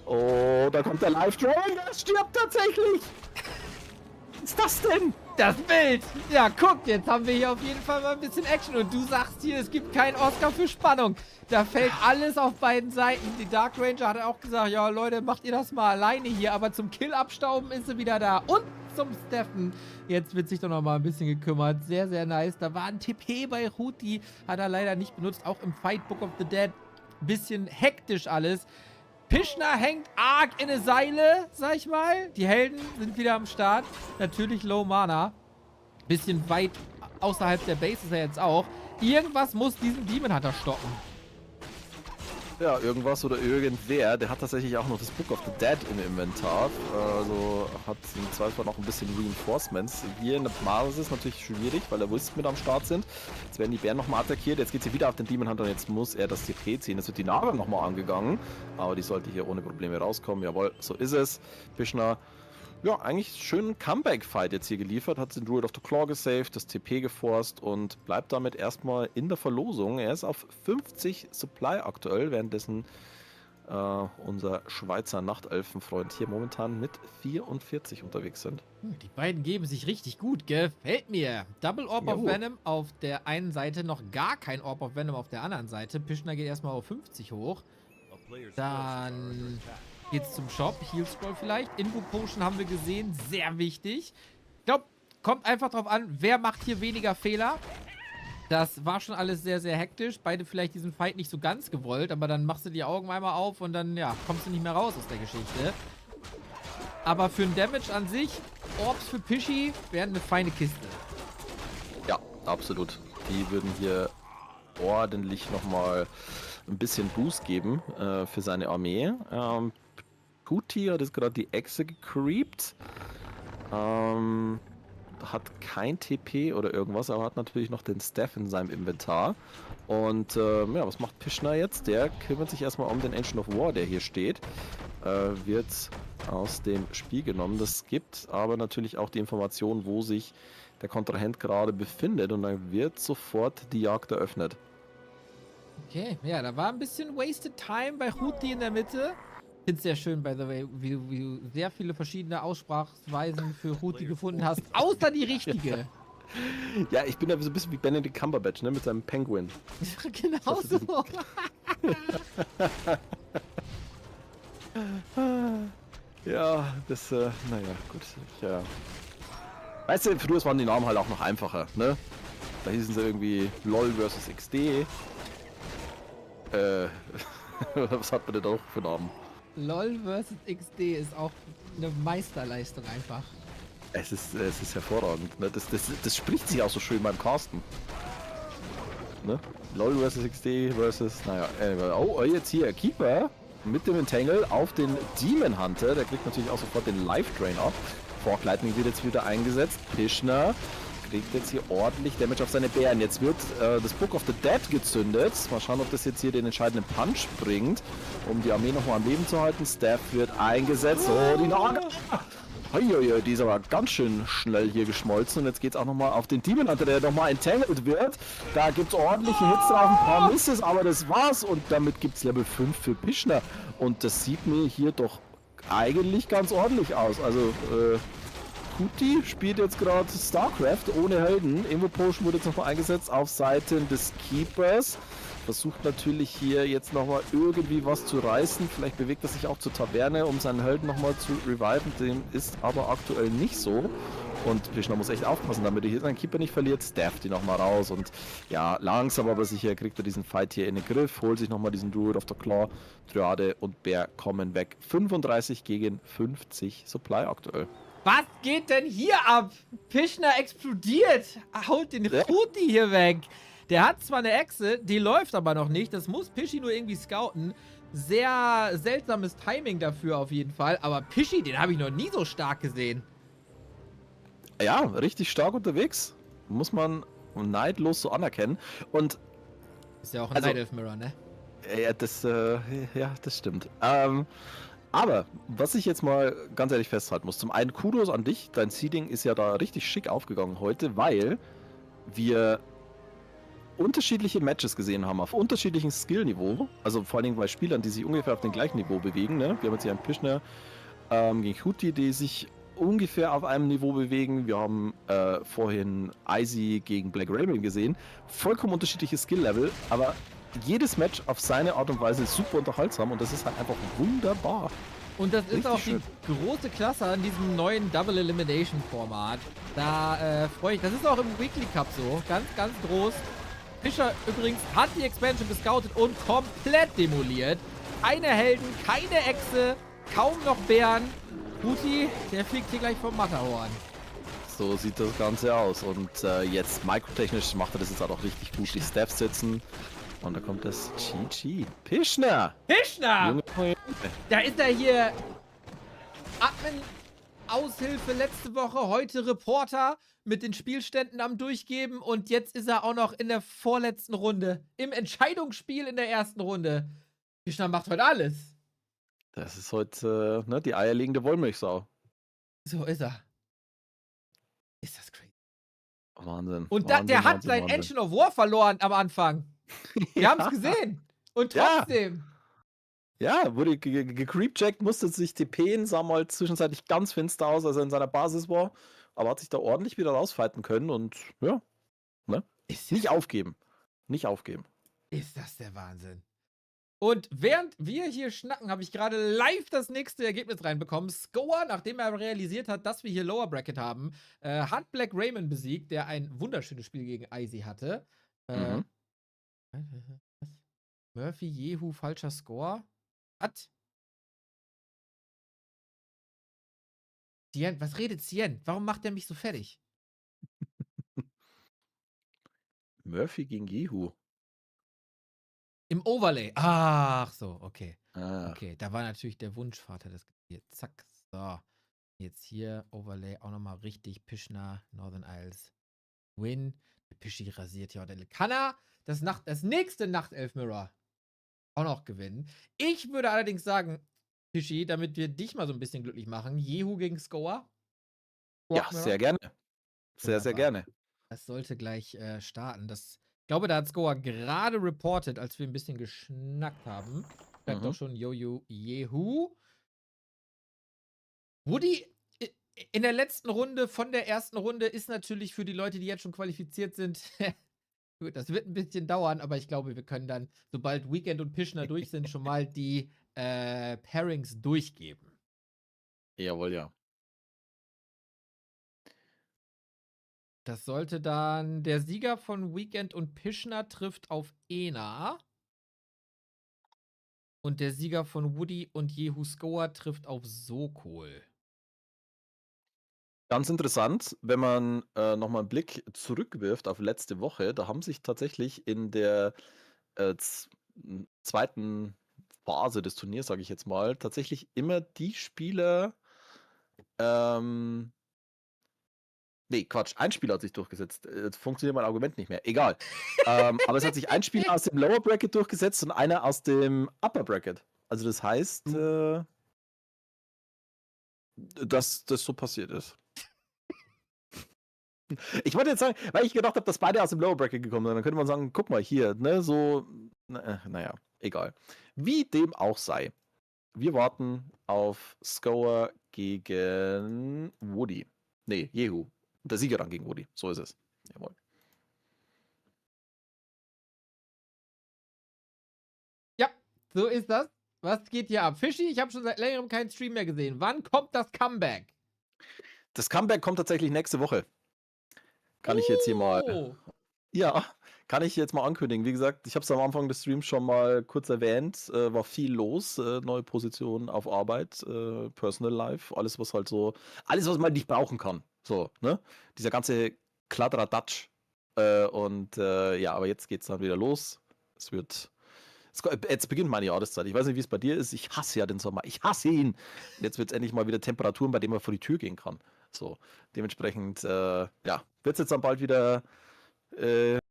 Oh, da kommt der Live-Drain. Der stirbt tatsächlich. Was ist das denn? Das Bild! Ja, guck, jetzt haben wir hier auf jeden Fall mal ein bisschen Action. Und du sagst hier, es gibt keinen Oscar für Spannung. Da fällt alles auf beiden Seiten. Die Dark Ranger hat auch gesagt, ja Leute, macht ihr das mal alleine hier. Aber zum Kill abstauben ist sie wieder da. Und zum Steffen. Jetzt wird sich doch noch mal ein bisschen gekümmert. Sehr, sehr nice. Da war ein TP bei Ruti. Hat er leider nicht benutzt. Auch im Fight Book of the Dead. Bisschen hektisch alles. Pischner hängt arg in eine Seile, sag ich mal. Die Helden sind wieder am Start. Natürlich Low Mana. Bisschen weit außerhalb der Base ist er jetzt auch. Irgendwas muss diesen Demon Hunter stoppen. Ja, irgendwas oder irgendwer. Der hat tatsächlich auch noch das Book of the Dead im Inventar. Also hat im Zweifel noch ein bisschen Reinforcements. Hier in der Basis ist natürlich schwierig, weil der Wisp mit am Start sind. Jetzt werden die Bären nochmal attackiert. Jetzt geht sie wieder auf den Demon Hunter und jetzt muss er das TP ziehen. Jetzt wird die Naga nochmal angegangen. Aber die sollte hier ohne Probleme rauskommen. Jawohl, so ist es. Pischner. Ja, eigentlich schönen Comeback-Fight jetzt hier geliefert, hat den Druid of the Claw gesaved, das TP geforst und bleibt damit erstmal in der Verlosung. Er ist auf 50 Supply aktuell, währenddessen unser Schweizer Nachtelfenfreund hier momentan mit 44 unterwegs sind. Die beiden geben sich richtig gut, gefällt mir. Double Orb of Venom auf der einen Seite, noch gar kein Orb of Venom auf der anderen Seite. Pischner geht erstmal auf 50 hoch. Dann geht's zum Shop. Heal Scroll vielleicht. Info Potion haben wir gesehen. Sehr wichtig. Ich glaube, kommt einfach drauf an, wer macht hier weniger Fehler. Das war schon alles sehr, sehr hektisch. Beide vielleicht diesen Fight nicht so ganz gewollt, aber dann machst du die Augen einmal auf und dann, ja, kommst du nicht mehr raus aus der Geschichte. Aber für den Damage an sich, Orbs für Pischi wären eine feine Kiste. Ja, absolut. Die würden hier ordentlich nochmal ein bisschen Boost geben für seine Armee. Guti hat jetzt gerade die Echse gecreept. Hat kein TP oder irgendwas, aber hat natürlich noch den Staff in seinem Inventar. Und ja, was macht Pischner jetzt? Der kümmert sich erstmal um den Ancient of War, der hier steht. Wird aus dem Spiel genommen. Das gibt aber natürlich auch die Information, wo sich der Kontrahent gerade befindet. Und dann wird sofort die Jagd eröffnet. Okay, ja, da war ein bisschen Wasted Time bei Ruti in der Mitte. Ich finde es sehr schön, by the way, wie du sehr viele verschiedene Aussprachweisen für Ruti gefunden hast, außer die richtige. Ja, ich bin ja so ein bisschen wie Benedict Cumberbatch, ne, mit seinem Penguin. Genau so. Ja, das, naja, gut. Ja. Weißt du, früher waren die Namen halt auch noch einfacher, ne? Da hießen sie irgendwie LOL vs. XD. Was hat man denn da noch für Namen? LOL vs. XD ist auch eine Meisterleistung einfach. Es ist hervorragend, ne? Das spricht sich auch so schön beim Casten. Ne? LOL vs. XD versus, naja, oh, jetzt hier Keeper mit dem Entangle auf den Demon Hunter. Der kriegt natürlich auch sofort den Life Drain ab. Fork Lightning wird jetzt wieder eingesetzt. Pischner kriegt jetzt hier ordentlich Damage auf seine Bären. Jetzt wird das Book of the Dead gezündet. Mal schauen, ob das jetzt hier den entscheidenden Punch bringt, um die Armee nochmal am Leben zu halten. Staff wird eingesetzt. Oh, die Naga! Die ist aber ganz schön schnell hier geschmolzen. Und jetzt geht es auch nochmal auf den Demon Hunter, der nochmal entangled wird. Da gibt es ordentliche Hits drauf, ein paar Misses, aber das war's. Und damit gibt es Level 5 für Pischner. Und das sieht mir hier doch eigentlich ganz ordentlich aus. Also, Kuti spielt jetzt gerade StarCraft ohne Helden. Invo Potion wurde jetzt nochmal eingesetzt auf Seiten des Keepers. versucht natürlich hier jetzt nochmal irgendwie was zu reißen. Vielleicht bewegt er sich auch zur Taverne, um seinen Helden nochmal zu reviven. Dem ist aber aktuell nicht so. Und Pischner muss echt aufpassen, damit er hier seinen Keeper nicht verliert. Stafft die nochmal raus und ja, langsam aber sicher kriegt er diesen Fight hier in den Griff, holt sich nochmal diesen Druid of the Claw. Triade und Bär kommen weg. 35 gegen 50 Supply aktuell. Was geht denn hier ab? Pischner explodiert. Haut den Ja. Ruti hier weg. Der hat zwar eine Echse, die läuft aber noch nicht. Das muss Pischi nur irgendwie scouten. Sehr seltsames Timing dafür auf jeden Fall. Aber Pischi, den habe ich noch nie so stark gesehen. Ja, richtig stark unterwegs. Muss man neidlos so anerkennen. Und Ist ja auch ein Also- Night Elf Mirror, ne? ja, das stimmt. Aber, was ich jetzt mal ganz ehrlich festhalten muss, zum einen Kudos an dich, dein Seeding ist ja da richtig schick aufgegangen heute, weil wir unterschiedliche Matches gesehen haben, auf unterschiedlichem Skillniveau, also vor allen Dingen bei Spielern, die sich ungefähr auf dem gleichen Niveau bewegen, ne? Wir haben jetzt hier einen Pischner gegen Huti, die sich ungefähr auf einem Niveau bewegen. Wir haben vorhin Icy gegen Black Raven gesehen. Vollkommen unterschiedliches Skill-Level, aber jedes Match auf seine Art und Weise super unterhaltsam und das ist halt einfach wunderbar. Und das ist Richtig auch schön. die große Klasse an diesem neuen Double Elimination Format. Da freue ich. Das ist auch im Weekly Cup so. Ganz, ganz groß. Fischer übrigens hat die Expansion gescoutet und komplett demoliert. Keine Helden, keine Echse, kaum noch Bären. Ruti, der fliegt hier gleich vom Matterhorn. So sieht das Ganze aus und jetzt mikrotechnisch macht er das jetzt auch richtig gut. Die Staffs sitzen und da kommt das GG. Pischner! Pischner! Junge. Da ist er hier. Admin-Aushilfe letzte Woche, heute Reporter mit den Spielständen am Durchgeben und jetzt ist er auch noch in der vorletzten Runde. Im Entscheidungsspiel in der ersten Runde. Pischner macht heute alles. Das ist heute die eierlegende Wollmilchsau. So ist er. Ist das crazy. Wahnsinn. Und Wahnsinn, der hat Wahnsinn, sein Wahnsinn. Engine of War verloren am Anfang. Wir haben es gesehen. Und Ja. trotzdem. Ja, wurde gecreepcheckt, musste sich TPen, sah mal zwischenzeitlich ganz finster aus, als er in seiner Basis war, aber hat sich da ordentlich wieder rausfighten können und ja, ne? Nicht aufgeben. Nicht aufgeben. Ist das der Wahnsinn. Und während wir hier schnacken, habe ich gerade live das nächste Ergebnis reinbekommen. Scorer, nachdem er realisiert hat, dass wir hier Lower Bracket haben, hat Black Raymond besiegt, der ein wunderschönes Spiel gegen Icy hatte. Mhm. Murphy, Jehu, falscher Score. Was? Cien, was redet Cien? Warum macht er mich so fertig? Murphy gegen Jehu. Im Overlay. Ach so, okay. Ah. Okay, da war natürlich der Wunschvater des hier. Zack. So. Jetzt hier Overlay auch nochmal richtig. Pischner, Northern Isles. Win. Der Pischi rasiert ja. Kann er das nächste Nachtelf Mirror auch noch gewinnen? Ich würde allerdings sagen, Pischi, damit wir dich mal so ein bisschen glücklich machen, Jehu gegen Scorer. Ja, Rock Mirror. sehr gerne. Sehr, sehr Wunderbar. gerne. Das sollte gleich starten. Ich glaube, da hat Scorer gerade reported, als wir ein bisschen geschnackt haben. Schreibt doch schon Jojo Jehu. Woody in der letzten Runde von der ersten Runde ist natürlich für die Leute, die jetzt schon qualifiziert sind, gut, das wird ein bisschen dauern, aber ich glaube, wir können dann, sobald Weekend und Pischner durch sind, schon mal die Pairings durchgeben. Jawohl, ja. Das sollte dann der Sieger von Weekend und Pischner trifft auf Ena. Und der Sieger von Woody und Jehu Scorer trifft auf Sokol. Ganz interessant, wenn man nochmal einen Blick zurückwirft auf letzte Woche, da haben sich tatsächlich in der zweiten Phase des Turniers, sage ich jetzt mal, tatsächlich immer die Spieler, nee, Quatsch, ein Spieler hat sich durchgesetzt. Jetzt funktioniert mein Argument nicht mehr. Egal. Aber es hat sich ein Spieler aus dem Lower Bracket durchgesetzt und einer aus dem Upper Bracket. Also das heißt, dass das so passiert ist. Ich wollte jetzt sagen, weil ich gedacht habe, dass beide aus dem Lower Bracket gekommen sind, dann könnte man sagen, guck mal hier, ne, so, naja, egal. Wie dem auch sei. Wir warten auf Scorer gegen Woody. Nee, Jehu. Der Sieger dann gegen Woody. So ist es. Jawohl. So ist das. Was geht hier ab? Fischi, ich habe schon seit längerem keinen Stream mehr gesehen. Wann kommt das Comeback? Das Comeback kommt tatsächlich nächste Woche. Kann ich jetzt hier mal. Oh. Ja, kann ich jetzt mal ankündigen. Wie gesagt, ich habe es am Anfang des Streams schon mal kurz erwähnt. War viel los. Neue Positionen auf Arbeit, Personal Life, alles, was halt so. Alles, was man nicht brauchen kann. So, ne? Dieser ganze Kladderadatsch. Ja, aber jetzt geht's dann wieder los. Jetzt beginnt meine Jahreszeit. Ich weiß nicht, wie es bei dir ist. Ich hasse ja den Sommer. Ich hasse ihn. Und jetzt wird es endlich mal wieder Temperaturen, bei denen man vor die Tür gehen kann. So, dementsprechend, ja, wird es jetzt dann bald wieder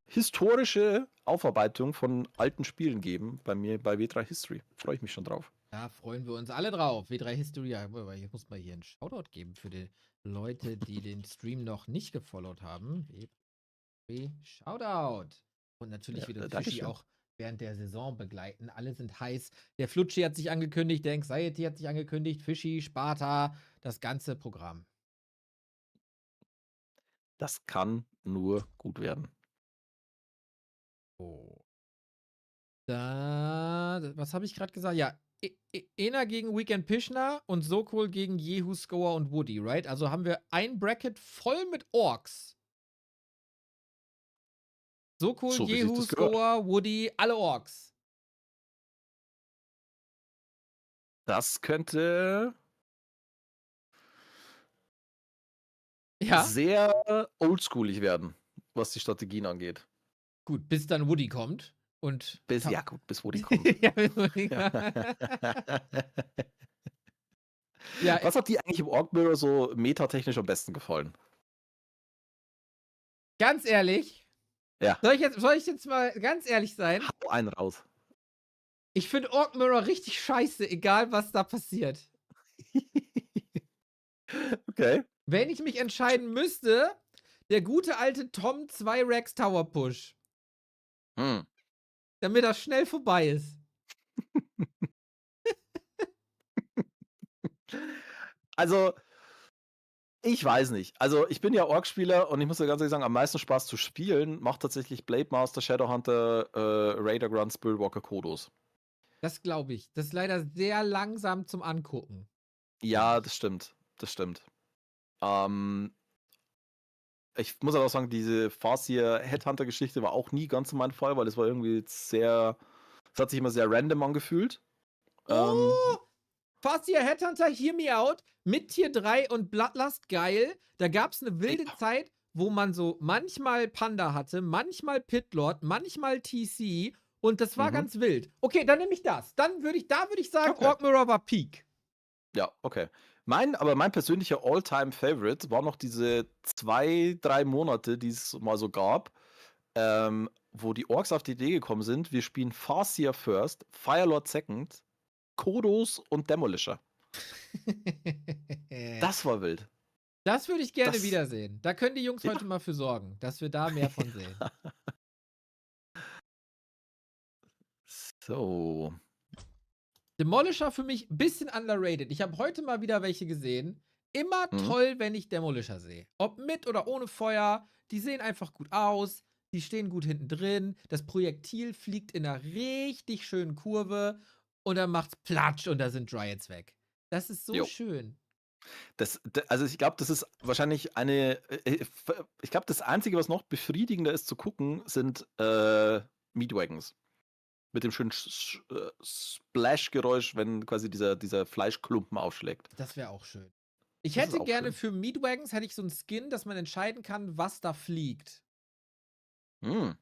historische Aufarbeitung von alten Spielen geben bei mir bei W3 History. Freue ich mich schon drauf. Da freuen wir uns alle drauf. W3 History, ja, jetzt muss man hier einen Shoutout geben für die Leute, die den Stream noch nicht gefollowt haben. W3 Shoutout. Und natürlich Ja, wieder Fischi Dankeschön. auch während der Saison begleiten. Alle sind heiß. Der Flutschi hat sich angekündigt, der Anxiety hat sich angekündigt, Fischi, Sparta, das ganze Programm. Das kann nur gut werden. Oh. Was habe ich gerade gesagt? Ja, Ena gegen Weekend Pishna und Sokol gegen Jehu, Scorer und Woody, right? Also haben wir ein Bracket voll mit Orks. Sokol, So wie sich Jehu, das gehört. Scorer, Woody, alle Orks. Das könnte Ja, sehr oldschoolig werden, was die Strategien angeht. gut, bis dann Woody kommt und Ja gut, bis wo die kommen. ja, bis Woody kommt. Ja, Was hat dir eigentlich im Orc Mirror so metatechnisch am besten gefallen? ganz ehrlich, Ja. soll ich jetzt mal ganz ehrlich sein? Hau einen raus. Ich finde Orc Mirror richtig scheiße, egal was da passiert. Okay. Wenn ich mich entscheiden müsste, der gute alte Tom 2 Rex Tower Push. Hm. Damit das schnell vorbei ist. Also, ich weiß nicht. Also, ich bin ja Orc-Spieler und ich muss ja ganz ehrlich sagen, am meisten Spaß zu spielen macht tatsächlich Blade Master, Shadowhunter, Raider Grunt, Spiritwalker, Kodos. Das glaube ich. Das ist leider sehr langsam zum Angucken. Ja, das stimmt. Das stimmt. Ich muss aber auch sagen, diese Farseer Headhunter-Geschichte war auch nie ganz so mein Fall, weil es war irgendwie es hat sich immer sehr random angefühlt. Oh! Farseer Headhunter, hear me out. Mit Tier 3 und Bloodlust, geil. Da gab es eine wilde Zeit, wo man so manchmal Panda hatte, manchmal Pitlord, manchmal TC und das war ganz wild. Okay, dann nehme ich das. Da würde ich sagen, Okay. Orc Mirror war Peak. Ja, okay. Mein persönlicher All-Time-Favorite war noch diese 2-3 Monate, die es mal so gab, wo die Orks auf die Idee gekommen sind, wir spielen Farseer First, Firelord Second, Kodos und Demolisher. Das war wild. Das würde ich gerne Das- wiedersehen. Da können die Jungs Ja. heute mal für sorgen, dass wir da mehr von sehen. So. Demolisher für mich ein bisschen underrated. Ich habe heute mal wieder welche gesehen. Immer toll, wenn ich Demolisher sehe. Ob mit oder ohne Feuer. Die sehen einfach gut aus. Die stehen gut hinten drin. Das Projektil fliegt in einer richtig schönen Kurve. Und dann macht's Platsch und da sind Dryads weg. Das ist so Jo. schön. Also ich glaube, das ist wahrscheinlich ich glaube, das Einzige, was noch befriedigender ist zu gucken, sind Meatwagons. Mit dem schönen Splash-Geräusch, wenn quasi dieser Fleischklumpen aufschlägt. Das wäre auch schön. Ich Das ist hätte auch gerne schön. für Meatwagons hätte ich so einen Skin, dass man entscheiden kann, was da fliegt. Hm.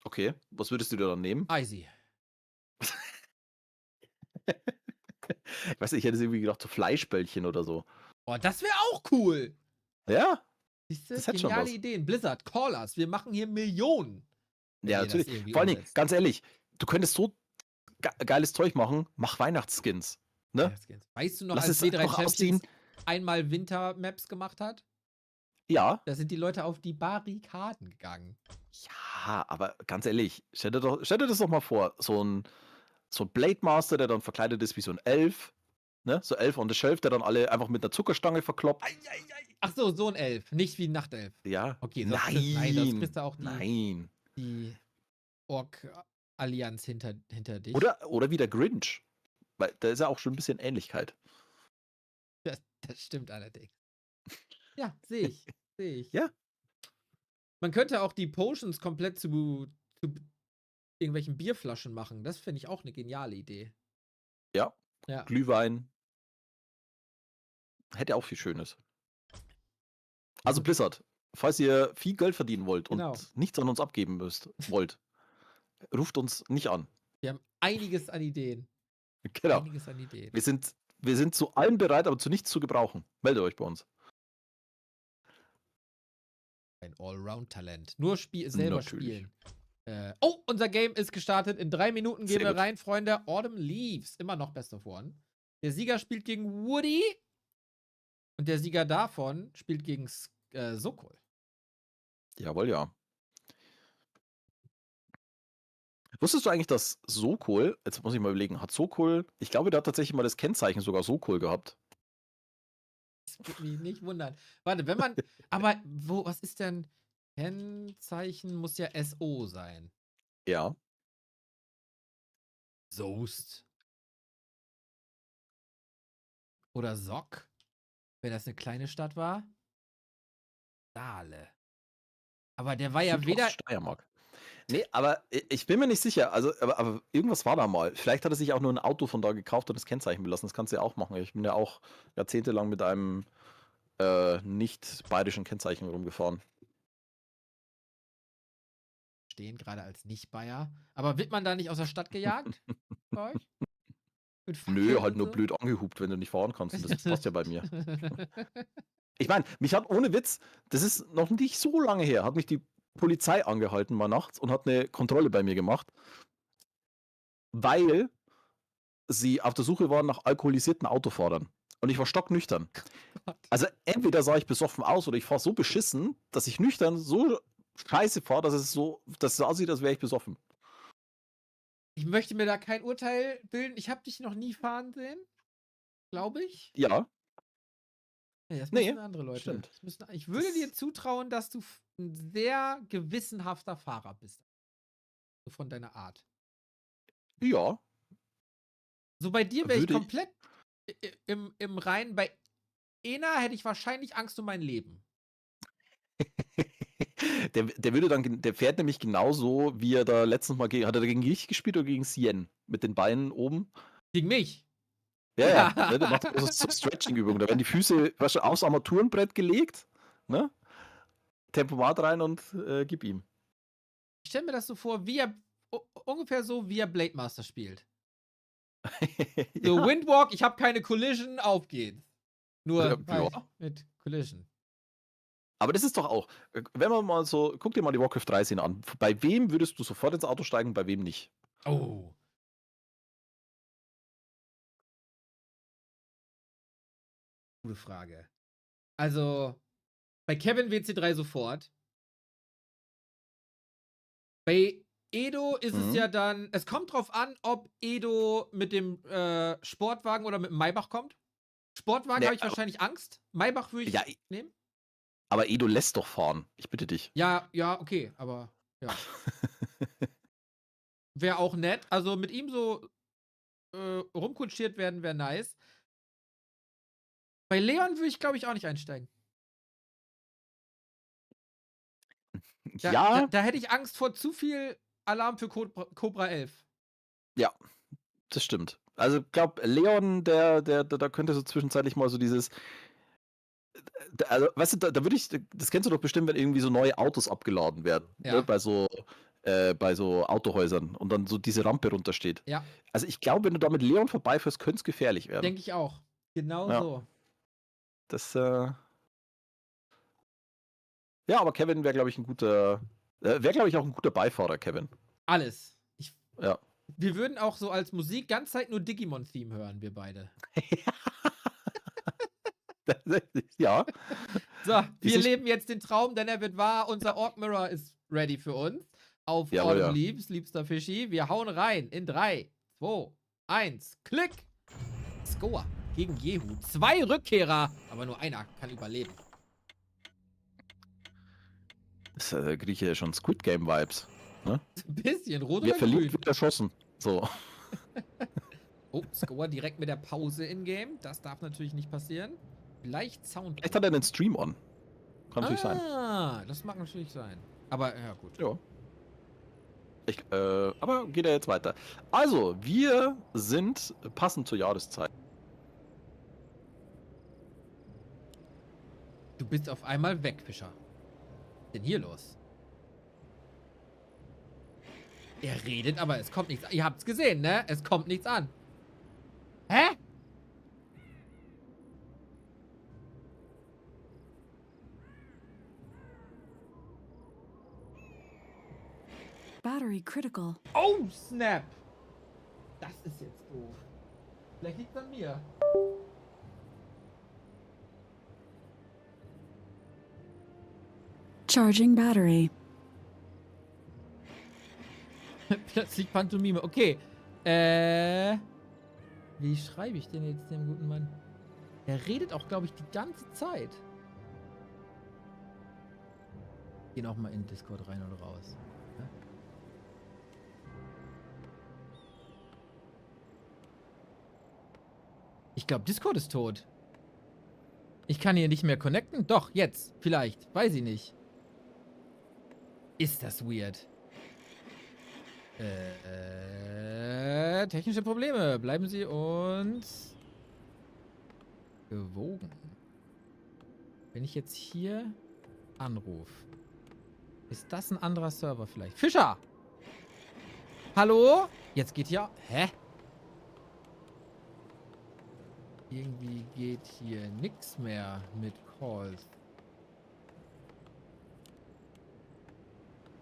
Okay, was würdest du dir dann nehmen? Easy. Ich weiß nicht, ich hätte irgendwie gedacht, so Fleischbällchen oder so. Oh, das wäre auch cool. Ja? Siehste, Das hätte schon geniale was. Ideen. Blizzard, call us. Wir machen hier Millionen. wenn Ja, ihr das natürlich. irgendwie Vor allen Dingen, umsetzt. ganz ehrlich, du könntest so geiles Zeug machen, mach Weihnachtsskins. Ne? Weißt du noch, Lass als es W3 einfach Champions aussehen. einmal Winter-Maps gemacht hat? Ja. Da sind die Leute auf die Barrikaden gegangen. Ja, aber ganz ehrlich, stell dir das doch mal vor. So ein Blade Master, der dann verkleidet ist wie so ein Elf. Ne? So Elf on the Shelf, der dann alle einfach mit einer Zuckerstange verkloppt. Ach so ein Elf. Nicht wie ein Nachtelf. Ja. Okay, sonst Nein. sonst kriegst du auch Nein. die Allianz hinter dich. Oder wie der Grinch. Weil da ist ja auch schon ein bisschen Ähnlichkeit. Das stimmt allerdings. Ja, sehe ich. Sehe ich. Ja. Man könnte auch die Potions komplett zu irgendwelchen Bierflaschen machen. Das finde ich auch eine geniale Idee. Ja. Ja. Glühwein. Hätte auch viel Schönes. Also Blizzard, falls ihr viel Geld verdienen wollt Genau. und nichts an uns abgeben wollt, ruft uns nicht an. Wir haben einiges an Ideen. Genau. Einiges an Ideen. Wir sind zu allem bereit, aber zu nichts zu gebrauchen. Meldet euch bei uns. Ein Allround-Talent. Nur selber Natürlich. spielen. Oh, unser Game ist gestartet. In 3 Minuten gehen Sehr wir gut. rein, Freunde. Autumn Leaves. Immer noch Best of One. Der Sieger spielt gegen Woody. Und der Sieger davon spielt gegen Sokol. Jawohl, ja. Wusstest du eigentlich, dass Sokol, jetzt muss ich mal überlegen, hat Sokol, ich glaube, der hat tatsächlich mal das Kennzeichen sogar Sokol gehabt. Das würde mich nicht wundern. Warte, wenn man. Aber was ist denn? Kennzeichen muss ja SO sein. Ja. Soest. Oder Sock. Wenn das eine kleine Stadt war. Dahle. Aber der war ja weder. Steiermark. Nee, aber ich bin mir nicht sicher. Also, aber irgendwas war da mal. Vielleicht hat er sich auch nur ein Auto von da gekauft und das Kennzeichen belassen. Das kannst du ja auch machen. Ich bin ja auch jahrzehntelang mit einem nicht bayerischen Kennzeichen rumgefahren. Stehen gerade als Nicht-Bayer. Aber wird man da nicht aus der Stadt gejagt? Bei euch? Mit Fackeln Nö, halt und nur so? blöd angehupt, wenn du nicht fahren kannst. Und das passt ja bei mir. Ich meine, mich hat ohne Witz, das ist noch nicht so lange her, hat mich die Polizei angehalten mal nachts und hat eine Kontrolle bei mir gemacht, weil sie auf der Suche waren nach alkoholisierten Autofahrern. Und ich war stocknüchtern. Gott. Also entweder sah ich besoffen aus oder ich fahre so beschissen, dass ich nüchtern so scheiße fahre, dass es aussieht, als wäre ich besoffen. Ich möchte mir da kein Urteil bilden. Ich habe dich noch nie fahren sehen. Glaube ich. Ja, Nee, das Nee, müssen andere Leute. stimmt. Ich würde Das- dir zutrauen, dass du ein sehr gewissenhafter Fahrer bist. So von deiner Art. ja. So bei dir wäre ich Würde ich- komplett im Reinen. Bei Ena hätte ich wahrscheinlich Angst um mein Leben. Der fährt nämlich genauso, wie er da letztens mal hat er gegen dich gespielt oder gegen Sien? Mit den Beinen oben? Gegen mich. Ja, ja. Ne, der macht so Stretching-Übungen. Da werden die Füße aufs Armaturenbrett gelegt, ne? Tempomat rein und gib ihm. Ich stelle mir das so vor, wie er ungefähr so, wie er Blade Master spielt. So, Ja. Windwalk, ich habe keine Collision, auf geht's. Nur Ja. halt mit Collision. Aber das ist doch auch, wenn man mal so, guck dir mal die Warcraft 3 Szene an. Bei wem würdest du sofort ins Auto steigen, bei wem nicht? Oh. Gute Frage. Also, bei Kevin WC3 sofort. Bei Edo ist es ja dann, es kommt drauf an, ob Edo mit dem Sportwagen oder mit dem Maybach kommt. Sportwagen Nee, habe ich wahrscheinlich Angst. Maybach würde ich Ja, nehmen. aber Edo lässt doch fahren. Ich bitte dich. Ja, okay, aber ja. Wäre auch nett. Also mit ihm so rumkutschiert werden, wäre nice. Bei Leon würde ich, glaube ich, auch nicht einsteigen. Da hätte ich Angst vor zu viel Alarm für Cobra 11. Ja, das stimmt. Also ich glaube, Leon, da könnte so zwischenzeitlich mal so dieses. Also, weißt du, da würde ich, das kennst du doch bestimmt, wenn irgendwie so neue Autos abgeladen werden, Ja. ne, bei so Autohäusern und dann so diese Rampe runtersteht. Ja, Also ich glaube, wenn du da mit Leon vorbeifährst, könnte es gefährlich werden. denke ich auch. Genau Ja. so. Das, ja, aber Kevin wäre, glaube ich, auch ein guter Beifahrer, Kevin. Alles. Ja. Wir würden auch so als Musik ganz Zeit nur Digimon-Theme hören, wir beide. Ja. So, wir Ist- leben jetzt den Traum, denn er wird wahr. Unser Orc Mirror ist ready für uns. Auf Jawohl, Autumn ja. Leaves, liebster Fischi. Wir hauen rein in 3, 2, 1. Klick! Score gegen Jehu. 2 Rückkehrer, aber nur einer kann überleben. Das kriege ich ja schon Squid Game Vibes. Ne? Ein bisschen, rot Wer oder verliert, grün? wird erschossen. So. Oh, Score direkt mit der Pause in-game. Das darf natürlich nicht passieren. Vielleicht Sound. Vielleicht hat er den Stream on. Kann natürlich sein. Ah, das mag natürlich sein. Aber, ja gut. Ja. Aber geht er jetzt weiter. Also, wir sind passend zur Jahreszeit. Du bist auf einmal weg, Fischer. Was ist denn hier los? Er redet, aber es kommt nichts an. Ihr habt's gesehen, ne? Es kommt nichts an. Hä? Battery critical. Oh, snap. Das ist jetzt doof. Vielleicht liegt's an mir. Charging battery. Plötzlich Pantomime. Okay. Wie schreibe ich denn jetzt dem guten Mann? Er redet auch, glaube ich, die ganze Zeit. Geh noch mal in Discord rein und raus. Ja? Ich glaube, Discord ist tot. Ich kann hier nicht mehr connecten. Doch, jetzt. Vielleicht. Weiß ich nicht. Ist das weird. Technische Probleme. Bleiben Sie uns gewogen. Wenn ich jetzt hier anrufe, ist das ein anderer Server vielleicht? Fischer! Hallo? Jetzt geht hier... Hä? Irgendwie geht hier nichts mehr mit Calls.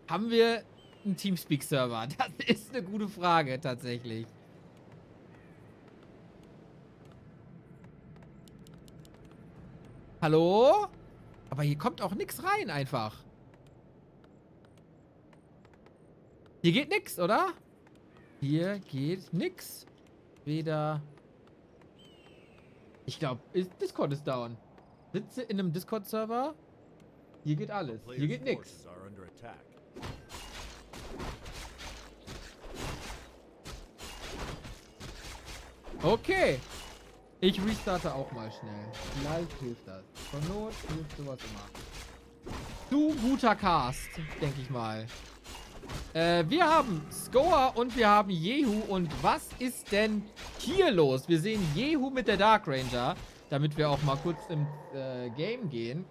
Haben wir einen Teamspeak-Server? Das ist eine gute Frage, tatsächlich. Hallo? Aber hier kommt auch nichts rein, einfach. Hier geht nix, oder? Hier geht nix. Weder... Ich glaube, Discord ist down. Sitze in einem Discord-Server. Hier geht alles. Hier geht nix. Forces are under attack. Okay. Ich restarte auch mal schnell. Vielleicht hilft das. Zur Not hilft sowas immer. Zu guter Cast, denke ich mal. Wir haben Scoa und wir haben Jehu. Und was ist denn hier los? Wir sehen Jehu mit der Dark Ranger, damit wir auch mal kurz im Game gehen.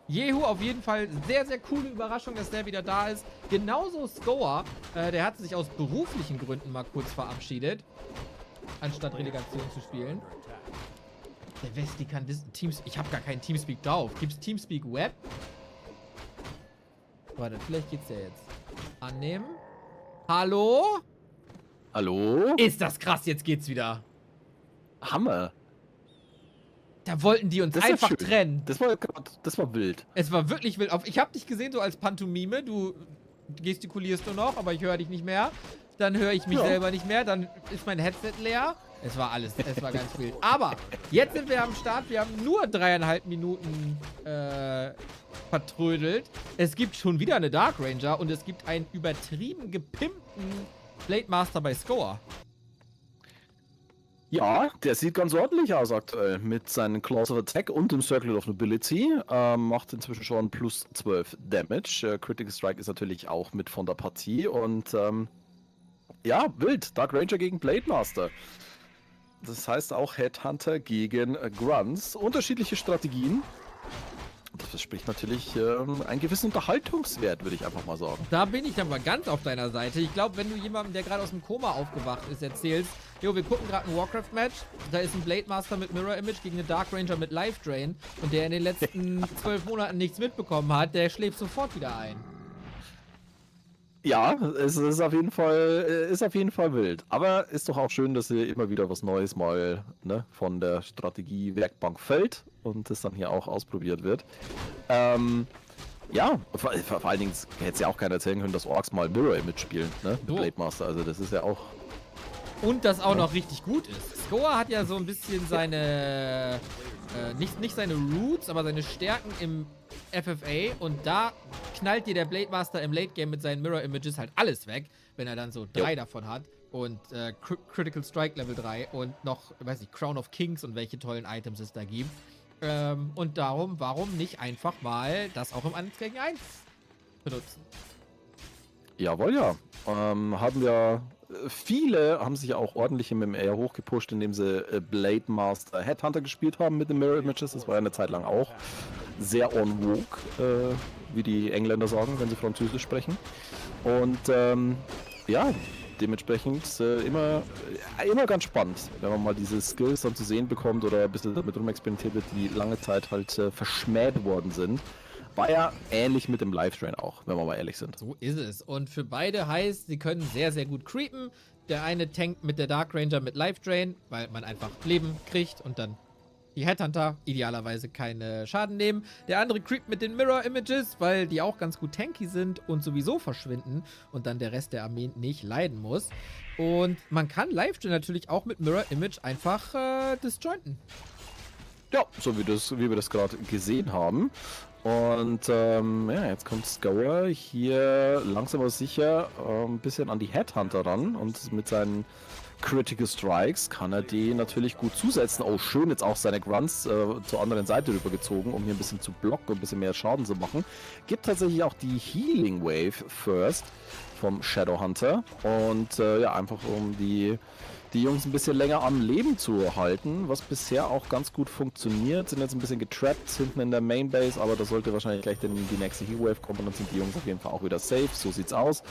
Jehu auf jeden Fall sehr, sehr coole Überraschung, dass der wieder da ist. Genauso Scoa. Der hat sich aus beruflichen Gründen mal kurz verabschiedet, anstatt Relegation zu spielen. Der Westi kann Teams... Ich habe gar keinen Teamspeak drauf. Gibt's Teamspeak Web? Warte, vielleicht geht's ja jetzt. Annehmen. Hallo? Hallo? Ist das krass, jetzt geht's wieder. Hammer. Da wollten die uns Das ist ja einfach schön. trennen. Das war wild. Es war wirklich wild. Ich habe dich gesehen so als Pantomime. Du gestikulierst nur noch, aber ich höre dich nicht mehr. Dann höre ich mich selber nicht mehr. Dann ist mein Headset leer. Es war ganz wild. Aber jetzt sind wir am Start. Wir haben nur 3,5 Minuten vertrödelt. Es gibt schon wieder eine Dark Ranger und es gibt einen übertrieben gepimpten Blade Master bei Scoa. Ja, der sieht ganz ordentlich aus aktuell. Mit seinen Claws of Attack und dem Circle of Nobility. Macht inzwischen schon plus 12 Damage. Critical Strike ist natürlich auch mit von der Partie. Und ja, wild. Dark Ranger gegen Blade Master. Das heißt auch Headhunter gegen Grunts. Unterschiedliche Strategien. Das spricht natürlich einen gewissen Unterhaltungswert, würde ich einfach mal sagen. Da bin ich aber ganz auf deiner Seite. Ich glaube, wenn du jemandem, der gerade aus dem Koma aufgewacht ist, erzählst, jo, wir gucken gerade ein Warcraft-Match, da ist ein Blade Master mit Mirror Image gegen einen Dark Ranger mit Life Drain und der in den letzten 12 Monaten nichts mitbekommen hat, der schläft sofort wieder ein. Ja, es ist auf jeden Fall wild. Aber ist doch auch schön, dass hier immer wieder was Neues mal von der Strategie-Werkbank fällt und das dann hier auch ausprobiert wird. Ja, vor allen Dingen hätte es ja auch keiner erzählen können, dass Orks mal Mirror mitspielen, ne? Mit So. Blade Master. Also das ist ja auch. Und das auch noch richtig gut ist. Scoa hat ja so ein bisschen seine, nicht seine Roots, aber seine Stärken im FFA und da knallt dir der Blade Master im Late Game mit seinen Mirror Images halt alles weg, wenn er dann so 3 davon hat. Und Critical Strike Level 3 und noch, weiß ich, Crown of Kings und welche tollen Items es da gibt. Und darum, warum nicht einfach mal das auch im 1 gegen 1 benutzen? Jawohl, ja. Haben ja viele haben sich ja auch ordentlich im MMR hochgepusht, indem sie Blade Master Headhunter gespielt haben mit den Mirror Images. Das war ja eine Zeit lang auch sehr on vogue, wie die Engländer sagen, wenn sie Französisch sprechen. Und ja, dementsprechend immer ganz spannend, wenn man mal diese Skills dann zu sehen bekommt oder ein bisschen damit rumexperimentiert wird, die lange Zeit halt verschmäht worden sind. War ja ähnlich mit dem Live-Train auch, wenn wir mal ehrlich sind. So ist es. Und für beide heißt, sie können sehr, sehr gut creepen. Der eine tankt mit der Dark Ranger mit Life-Drain, weil man einfach Leben kriegt und dann die Headhunter idealerweise keinen Schaden nehmen. Der andere creept mit den Mirror-Images, weil die auch ganz gut tanky sind und sowieso verschwinden und dann der Rest der Armee nicht leiden muss. Und man kann Life-Drain natürlich auch mit Mirror-Image einfach disjointen. Ja, so wie wir das gerade gesehen haben. Und ja, jetzt kommt Scour hier langsam aber sicher ein bisschen an die Headhunter ran und mit seinen Critical Strikes kann er die natürlich gut zusetzen. Oh, schön jetzt auch seine Grunts zur anderen Seite rübergezogen, um hier ein bisschen zu blocken und ein bisschen mehr Schaden zu machen. Gibt tatsächlich auch die Healing Wave First vom Shadowhunter und ja, einfach um die Jungs ein bisschen länger am Leben zu halten, was bisher auch ganz gut funktioniert. Sind jetzt ein bisschen getrappt hinten in der Mainbase, aber da sollte wahrscheinlich gleich die nächste Healwave kommen und dann sind die Jungs auf jeden Fall auch wieder safe. So sieht's aus.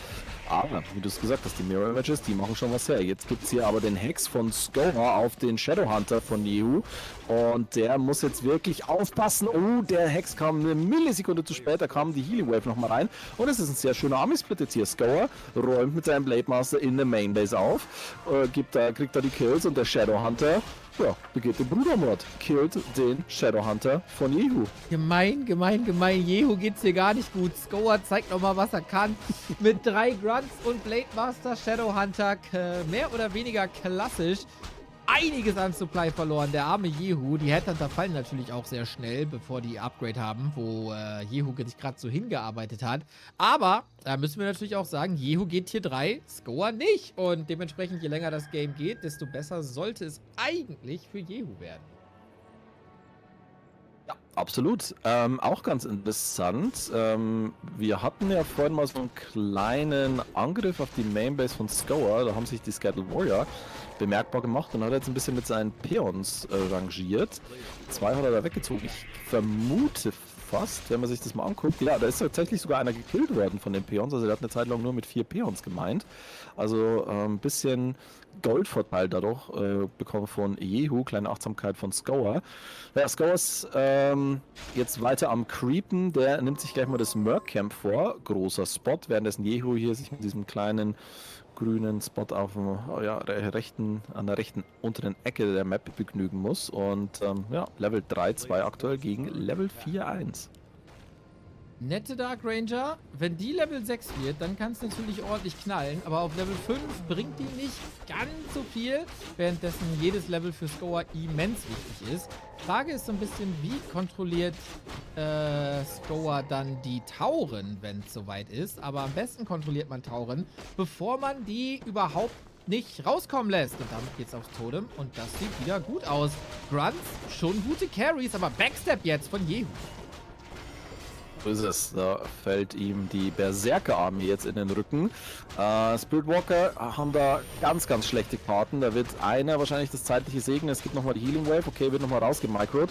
Aber, wie du es gesagt hast, die Mirror Images, die machen schon was her. Jetzt gibt's hier aber den Hex von Scour auf den Shadowhunter von Yehu und der muss jetzt wirklich aufpassen. Oh, der Hex kam eine Millisekunde zu spät, da kam die Healing Wave nochmal rein und es ist ein sehr schöner Army-Split jetzt hier. Scour räumt mit seinem Blade Master in der Mainbase auf, kriegt da die Kills und der Shadowhunter, ja, begeht den Brudermord. Killt den Shadowhunter von Yehu. Gemein, gemein, gemein. Yehu geht's hier gar nicht gut. Scour zeigt nochmal, was er kann. Mit 3 Grunts und Blade Master Shadowhunter mehr oder weniger klassisch. Einiges an Supply verloren. Der arme Yehu. Die Headhunter fallen natürlich auch sehr schnell, bevor die Upgrade haben, wo Yehu sich gerade so hingearbeitet hat. Aber da müssen wir natürlich auch sagen, Yehu geht hier 3, Scour nicht. Und dementsprechend, je länger das Game geht, desto besser sollte es eigentlich für Yehu werden. Ja, absolut. Auch ganz interessant. Wir hatten ja vorhin mal so einen kleinen Angriff auf die Mainbase von Scour. Da haben sich die Scattered Warrior bemerkbar gemacht und hat jetzt ein bisschen mit seinen Peons rangiert. 2 hat er da weggezogen. Ich vermute fast, wenn man sich das mal anguckt, ja, da ist tatsächlich sogar einer gekillt worden von den Peons. Also der hat eine Zeit lang nur mit 4 Peons gemeint. Also ein bisschen Goldvorteil dadurch bekommen von Yehu, kleine Achtsamkeit von Scour. Ja, Scour ist jetzt weiter am Creepen, der nimmt sich gleich mal das Merc-Camp vor, großer Spot, währenddessen Yehu hier sich mit diesem kleinen grünen Spot auf dem, ja, an der rechten unteren Ecke der Map begnügen muss und ja, Level 3-2 aktuell gegen Level 4-1. Nette Dark Ranger, wenn die Level 6 wird, dann kann es natürlich ordentlich knallen, aber auf Level 5 bringt die nicht ganz so viel, währenddessen jedes Level für Scour immens wichtig ist. Frage ist so ein bisschen, wie kontrolliert Scour dann die Tauren, wenn es soweit ist, aber am besten kontrolliert man Tauren, bevor man die überhaupt nicht rauskommen lässt. Und damit geht's aufs Totem und das sieht wieder gut aus. Grunts, schon gute Carries, aber Backstep jetzt von Yehu. So ist es. Da fällt ihm die Berserker-Armee jetzt in den Rücken. Spiritwalker haben da ganz, ganz schlechte Karten. Da wird einer wahrscheinlich das zeitliche segnen. Es gibt nochmal die Healing Wave. Okay, wird nochmal rausgemicrot.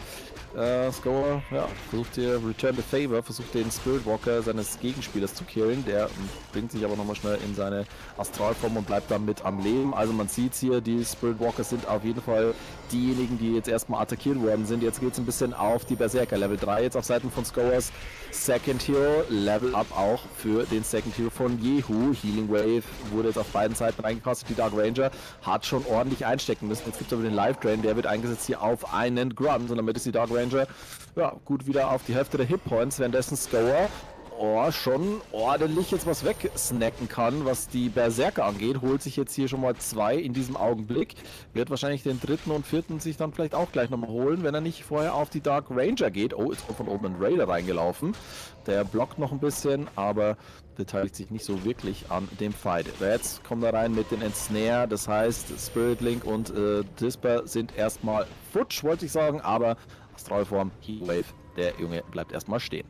Scour, ja, versucht hier Return the Favor, versucht den Spiritwalker seines Gegenspielers zu killen. Der bringt sich aber nochmal schnell in seine Astralform und bleibt damit am Leben. Also man sieht hier, die Spiritwalker sind auf jeden Fall diejenigen, die jetzt erstmal attackiert worden sind. Jetzt geht es ein bisschen auf die Berserker. Level 3 jetzt auf Seiten von Scours. Second Hero, Level Up auch für den Second Hero von Yehu. Healing Wave wurde jetzt auf beiden Seiten reingekostet. Die Dark Ranger hat schon ordentlich einstecken müssen. Jetzt gibt es aber den Life Drain, der wird eingesetzt hier auf einen Grunt. Und damit ist die Dark Ranger ja, gut wieder auf die Hälfte der Hitpoints, währenddessen Scour schon ordentlich jetzt was wegsnacken kann, was die Berserker angeht. Holt sich jetzt hier schon mal 2 in diesem Augenblick. Wird wahrscheinlich den 3. und 4. sich dann vielleicht auch gleich nochmal holen, wenn er nicht vorher auf die Dark Ranger geht. Oh, jetzt kommt von oben ein Raider reingelaufen. Der blockt noch ein bisschen, aber beteiligt sich nicht so wirklich an dem Fight. Jetzt kommt er rein mit den Ensnare, das heißt Spirit Link und Disper sind erstmal futsch, wollte ich sagen, aber Astralform, Heatwave, der Junge bleibt erstmal stehen.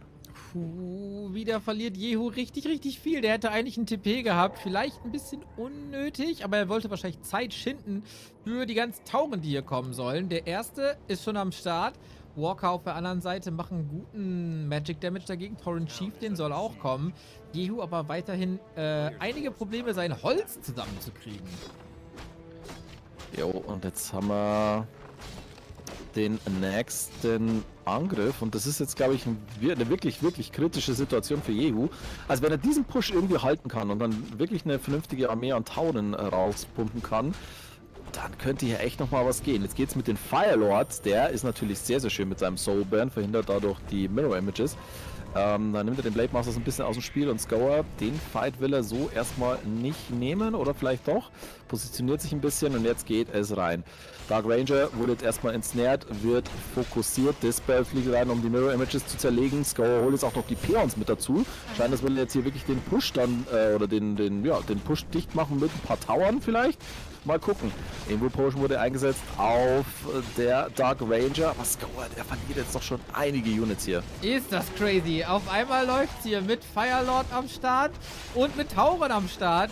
Wieder verliert Jehu richtig, richtig viel. Der hätte eigentlich einen TP gehabt. Vielleicht ein bisschen unnötig, aber er wollte wahrscheinlich Zeit schinden für die ganzen Tauren, die hier kommen sollen. Der erste ist schon am Start. Walker auf der anderen Seite machen guten Magic Damage dagegen. Torrent Chief, den soll auch kommen. Jehu aber weiterhin einige Probleme, sein Holz zusammenzukriegen. Jo, und jetzt haben wir den nächsten Angriff und das ist jetzt, glaube ich, eine wirklich, wirklich kritische Situation für Jehu. Also wenn er diesen Push irgendwie halten kann und dann wirklich eine vernünftige Armee an Tauren rauspumpen kann, dann könnte hier echt nochmal was gehen. Jetzt geht's mit den Firelords, der ist natürlich sehr, sehr schön mit seinem Soulburn, verhindert dadurch die Mirror Images. Dann nimmt er den Blade Master so ein bisschen aus dem Spiel und Scour, den Fight will er so erstmal nicht nehmen oder vielleicht doch. Positioniert sich ein bisschen und jetzt geht es rein. Dark Ranger wurde jetzt erstmal ensnared, wird fokussiert. Dispel fliegt rein, um die Mirror Images zu zerlegen. Scour holt jetzt auch noch die Peons mit dazu. Scheint, das will jetzt hier wirklich den Push dann, oder den Push dicht machen mit ein paar Towern vielleicht. Mal gucken. Invo Potion wurde eingesetzt auf der Dark Ranger. Aber Scour, der verliert jetzt doch schon einige Units hier. Ist das crazy. Auf einmal läuft's hier mit Firelord am Start und mit Tauren am Start.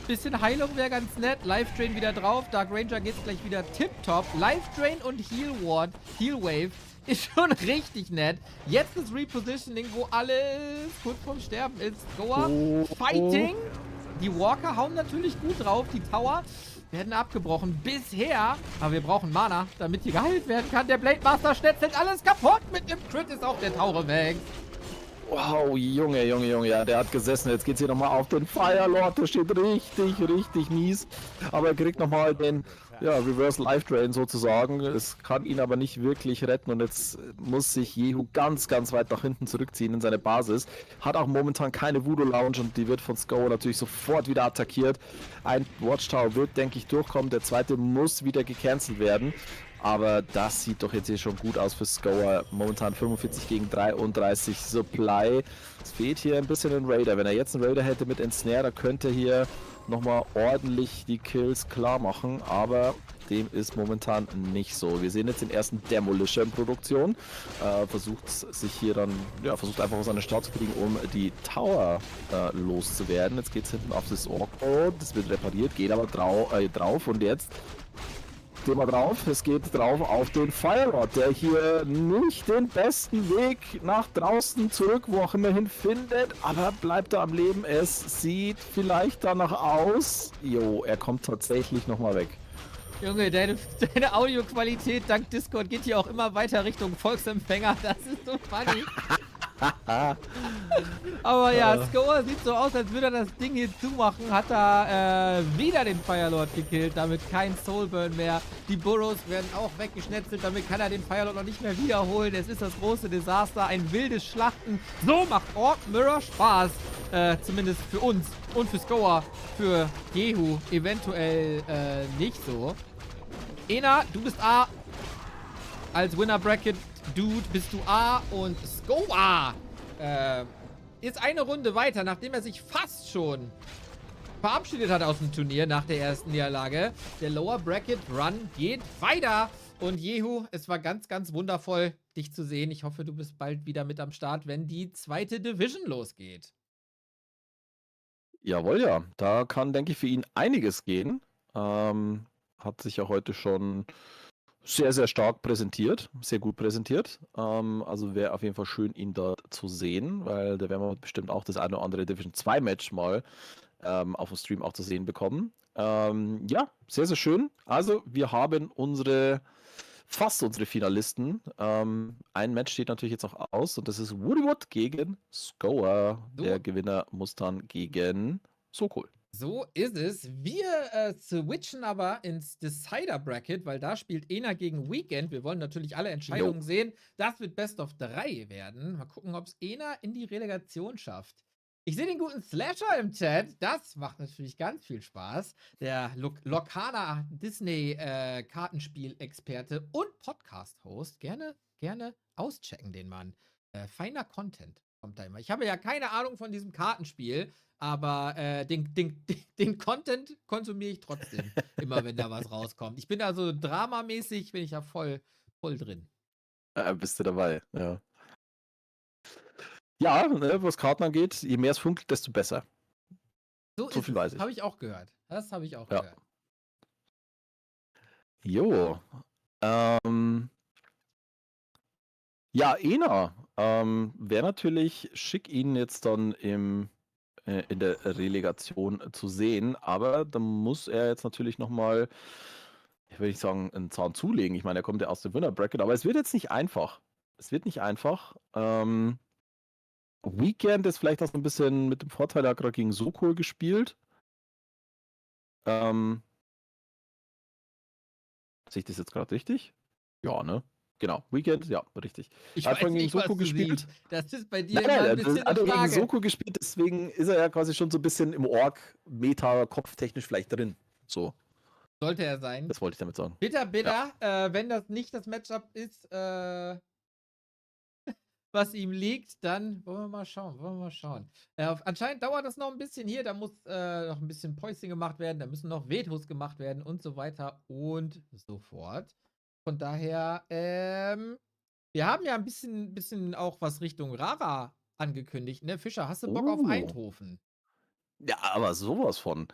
Bisschen Heilung wäre ganz nett. Life Drain wieder drauf. Dark Ranger geht's gleich wieder tipptopp. Life Drain und Heal Wave ist schon richtig nett. Jetzt das Repositioning, wo alles kurz vorm Sterben ist. Goa Fighting. Die Walker hauen natürlich gut drauf. Die Tower werden abgebrochen bisher. Aber wir brauchen Mana, damit hier geheilt werden kann. Der Blade Master schnetzelt alles kaputt. Mit dem Crit ist auch der Taure weg. Wow, Junge, ja, der hat gesessen. Jetzt geht's hier nochmal auf den Firelord. Der steht richtig mies. Aber er kriegt nochmal den Reverse Life Drain sozusagen. Es kann ihn aber nicht wirklich retten. Und jetzt muss sich Jehu ganz, ganz weit nach hinten zurückziehen in seine Basis. Hat auch momentan keine Voodoo Lounge und die wird von Scour natürlich sofort wieder attackiert. Ein Watchtower wird, denke ich, durchkommen. Der zweite muss wieder gecancelt werden. Aber das sieht doch jetzt hier schon gut aus für Scour. Momentan 45 gegen 33 Supply. Es fehlt hier ein bisschen ein Raider. Wenn er jetzt einen Raider hätte mit Ensnare, dann könnte er hier nochmal ordentlich die Kills klar machen. Aber dem ist momentan nicht so. Wir sehen jetzt den ersten Demolisher in Produktion. Versucht sich hier dann, versucht einfach aus einer Start zu kriegen, um die Tower loszuwerden. Jetzt geht es hinten auf das Orc Road. Das wird repariert, geht aber drauf und jetzt mal drauf. Es geht drauf auf den Firelord, der hier nicht den besten Weg nach draußen zurück, wo auch immerhin findet, aber bleibt da am Leben. Es sieht vielleicht danach aus. Jo, er kommt tatsächlich nochmal weg. Junge, deine Audioqualität dank Discord geht hier auch immer weiter Richtung Volksempfänger. Das ist so funny. Aber ja, Scour sieht so aus, als würde er das Ding hier zumachen. Hat da wieder den Firelord gekillt, damit kein Soulburn mehr. Die Burrows werden auch weggeschnetzelt, damit kann er den Firelord noch nicht mehr wiederholen. Es ist das große Desaster, ein wildes Schlachten. So macht Orc Mirror Spaß. Zumindest für uns und für Scour. Für Jehu eventuell nicht so. Ena, du bist A. Als Winner Bracket Dude bist du A und Scour ist eine Runde weiter, nachdem er sich fast schon verabschiedet hat aus dem Turnier nach der ersten Niederlage. Der Lower Bracket Run geht weiter. Und Jehu, es war ganz, ganz wundervoll, dich zu sehen. Ich hoffe, du bist bald wieder mit am Start, wenn die zweite Division losgeht. Jawohl, ja. Da kann, denke ich, für ihn einiges gehen. Hat sich ja heute schon sehr, sehr stark präsentiert, sehr gut präsentiert. Also wäre auf jeden Fall schön, ihn dort zu sehen, weil da werden wir bestimmt auch das eine oder andere Division 2 Match mal auf dem Stream auch zu sehen bekommen. Ja, sehr, sehr schön. Also wir haben fast unsere Finalisten. Ein Match steht natürlich jetzt noch aus und das ist Woodwood gegen Scour. Der Gewinner muss dann gegen Sokol. So ist es. Wir switchen aber ins Decider-Bracket, weil da spielt Ena gegen Weekend. Wir wollen natürlich alle Entscheidungen sehen. Das wird Best of 3 werden. Mal gucken, ob es Ena in die Relegation schafft. Ich sehe den guten Slasher im Chat. Das macht natürlich ganz viel Spaß. Der lokale Disney-Kartenspiel-Experte und Podcast-Host. Gerne auschecken, den Mann. Feiner Content kommt da immer. Ich habe ja keine Ahnung von diesem Kartenspiel, aber den Content konsumiere ich trotzdem, immer wenn da was rauskommt. Ich bin also dramamäßig, bin ich ja voll drin. Bist du dabei, ja. Ja, ne, was Karten angeht, je mehr es funkelt, desto besser. So viel weiß ich. Habe ich auch gehört. Das habe ich auch Ja. gehört. Jo. Ja, Ena. Wäre natürlich schick, ihn jetzt dann in der Relegation zu sehen, aber da muss er jetzt natürlich nochmal, ich will nicht sagen, einen Zahn zulegen. Ich meine, er kommt ja aus dem Winner-Bracket, aber es wird jetzt nicht einfach. Es wird nicht einfach. Weekend ist vielleicht auch so ein bisschen mit dem Vorteil, er hat gerade gegen Sokol gespielt. Sehe ich das jetzt gerade richtig? Ja, ne? Genau, Weekend, ja, richtig. Ich Er hat weiß vorhin gegen nicht, was Soko du gespielt. siehst. Das ist bei dir Nein, immer ein nein, bisschen er hat eine gegen Frage. Soko gespielt, deswegen ist er ja quasi schon so ein bisschen im Org-Meta kopftechnisch vielleicht drin. So, Sollte er sein. das wollte ich damit sagen. Bitter. Wenn das nicht das Matchup ist, was ihm liegt, dann wollen wir mal schauen. Anscheinend dauert das noch ein bisschen hier, da muss noch ein bisschen Päuschen gemacht werden, da müssen noch Vetos gemacht werden und so weiter und so fort. Von daher, wir haben ja ein bisschen auch was Richtung Rara angekündigt, ne? Fischer, hast du Bock auf Oh. Eindhoven? Ja, aber sowas von.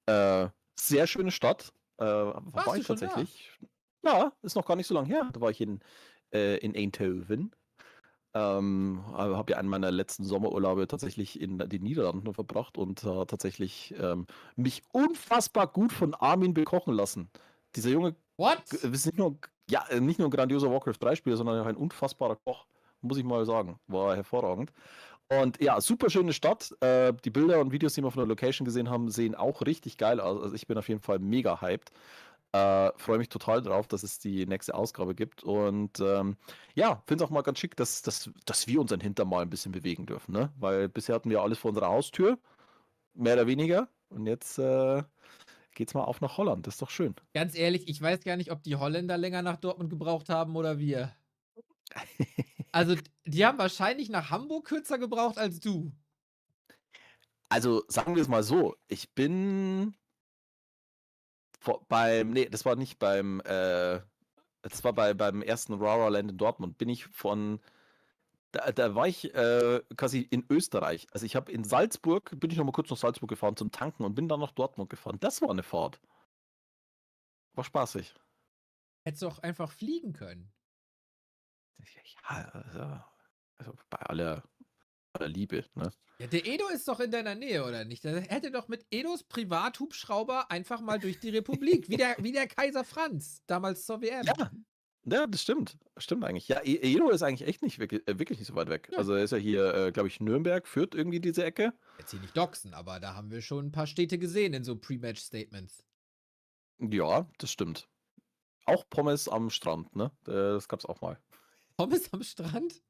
Sehr schöne Stadt. Warst War du ich schon da? tatsächlich. Ja, ist noch gar nicht so lange her. Da war ich in Eindhoven. Habe ja einen meiner letzten Sommerurlaube tatsächlich in den Niederlanden verbracht und tatsächlich mich unfassbar gut von Armin bekochen lassen. Dieser Junge What? ist nicht nur ein grandioser Warcraft 3-Spieler, sondern auch ein unfassbarer Koch, muss ich mal sagen. War hervorragend. Und ja, super schöne Stadt. Die Bilder und Videos, die wir von der Location gesehen haben, sehen auch richtig geil aus. Also ich bin auf jeden Fall mega hyped. Freue mich total drauf, dass es die nächste Ausgabe gibt. Und ja, finde es auch mal ganz schick, dass wir unseren Hintern mal ein bisschen bewegen dürfen. Ne? Weil bisher hatten wir alles vor unserer Haustür, mehr oder weniger. Und jetzt geht's mal auf nach Holland. Das ist doch schön. Ganz ehrlich, ich weiß gar nicht, ob die Holländer länger nach Dortmund gebraucht haben oder wir. Also, die haben wahrscheinlich nach Hamburg kürzer gebraucht als du. Also sagen wir es mal so, ich bin das war nicht beim, das war beim ersten Rara Land in Dortmund, bin ich da war ich quasi in Österreich. Also ich habe in Salzburg, bin ich noch mal kurz nach Salzburg gefahren zum Tanken und bin dann nach Dortmund gefahren. Das war eine Fahrt. War spaßig. Hättest du auch einfach fliegen können. Ja, also bei aller Liebe, ne? Ja, der Edo ist doch in deiner Nähe, oder nicht? Der hätte doch mit Edos Privathubschrauber einfach mal durch die Republik, wie der Kaiser Franz, damals zur WM. Ja, das stimmt. Stimmt eigentlich. Ja, Edo ist eigentlich echt nicht wirklich nicht so weit weg. Ja. Also er ist ja hier, glaube ich, Nürnberg, Fürth irgendwie diese Ecke. Jetzt hier nicht doxen, aber da haben wir schon ein paar Städte gesehen in so Pre-Match-Statements. Ja, das stimmt. Auch Pommes am Strand, ne? Das gab's auch mal. Pommes am Strand?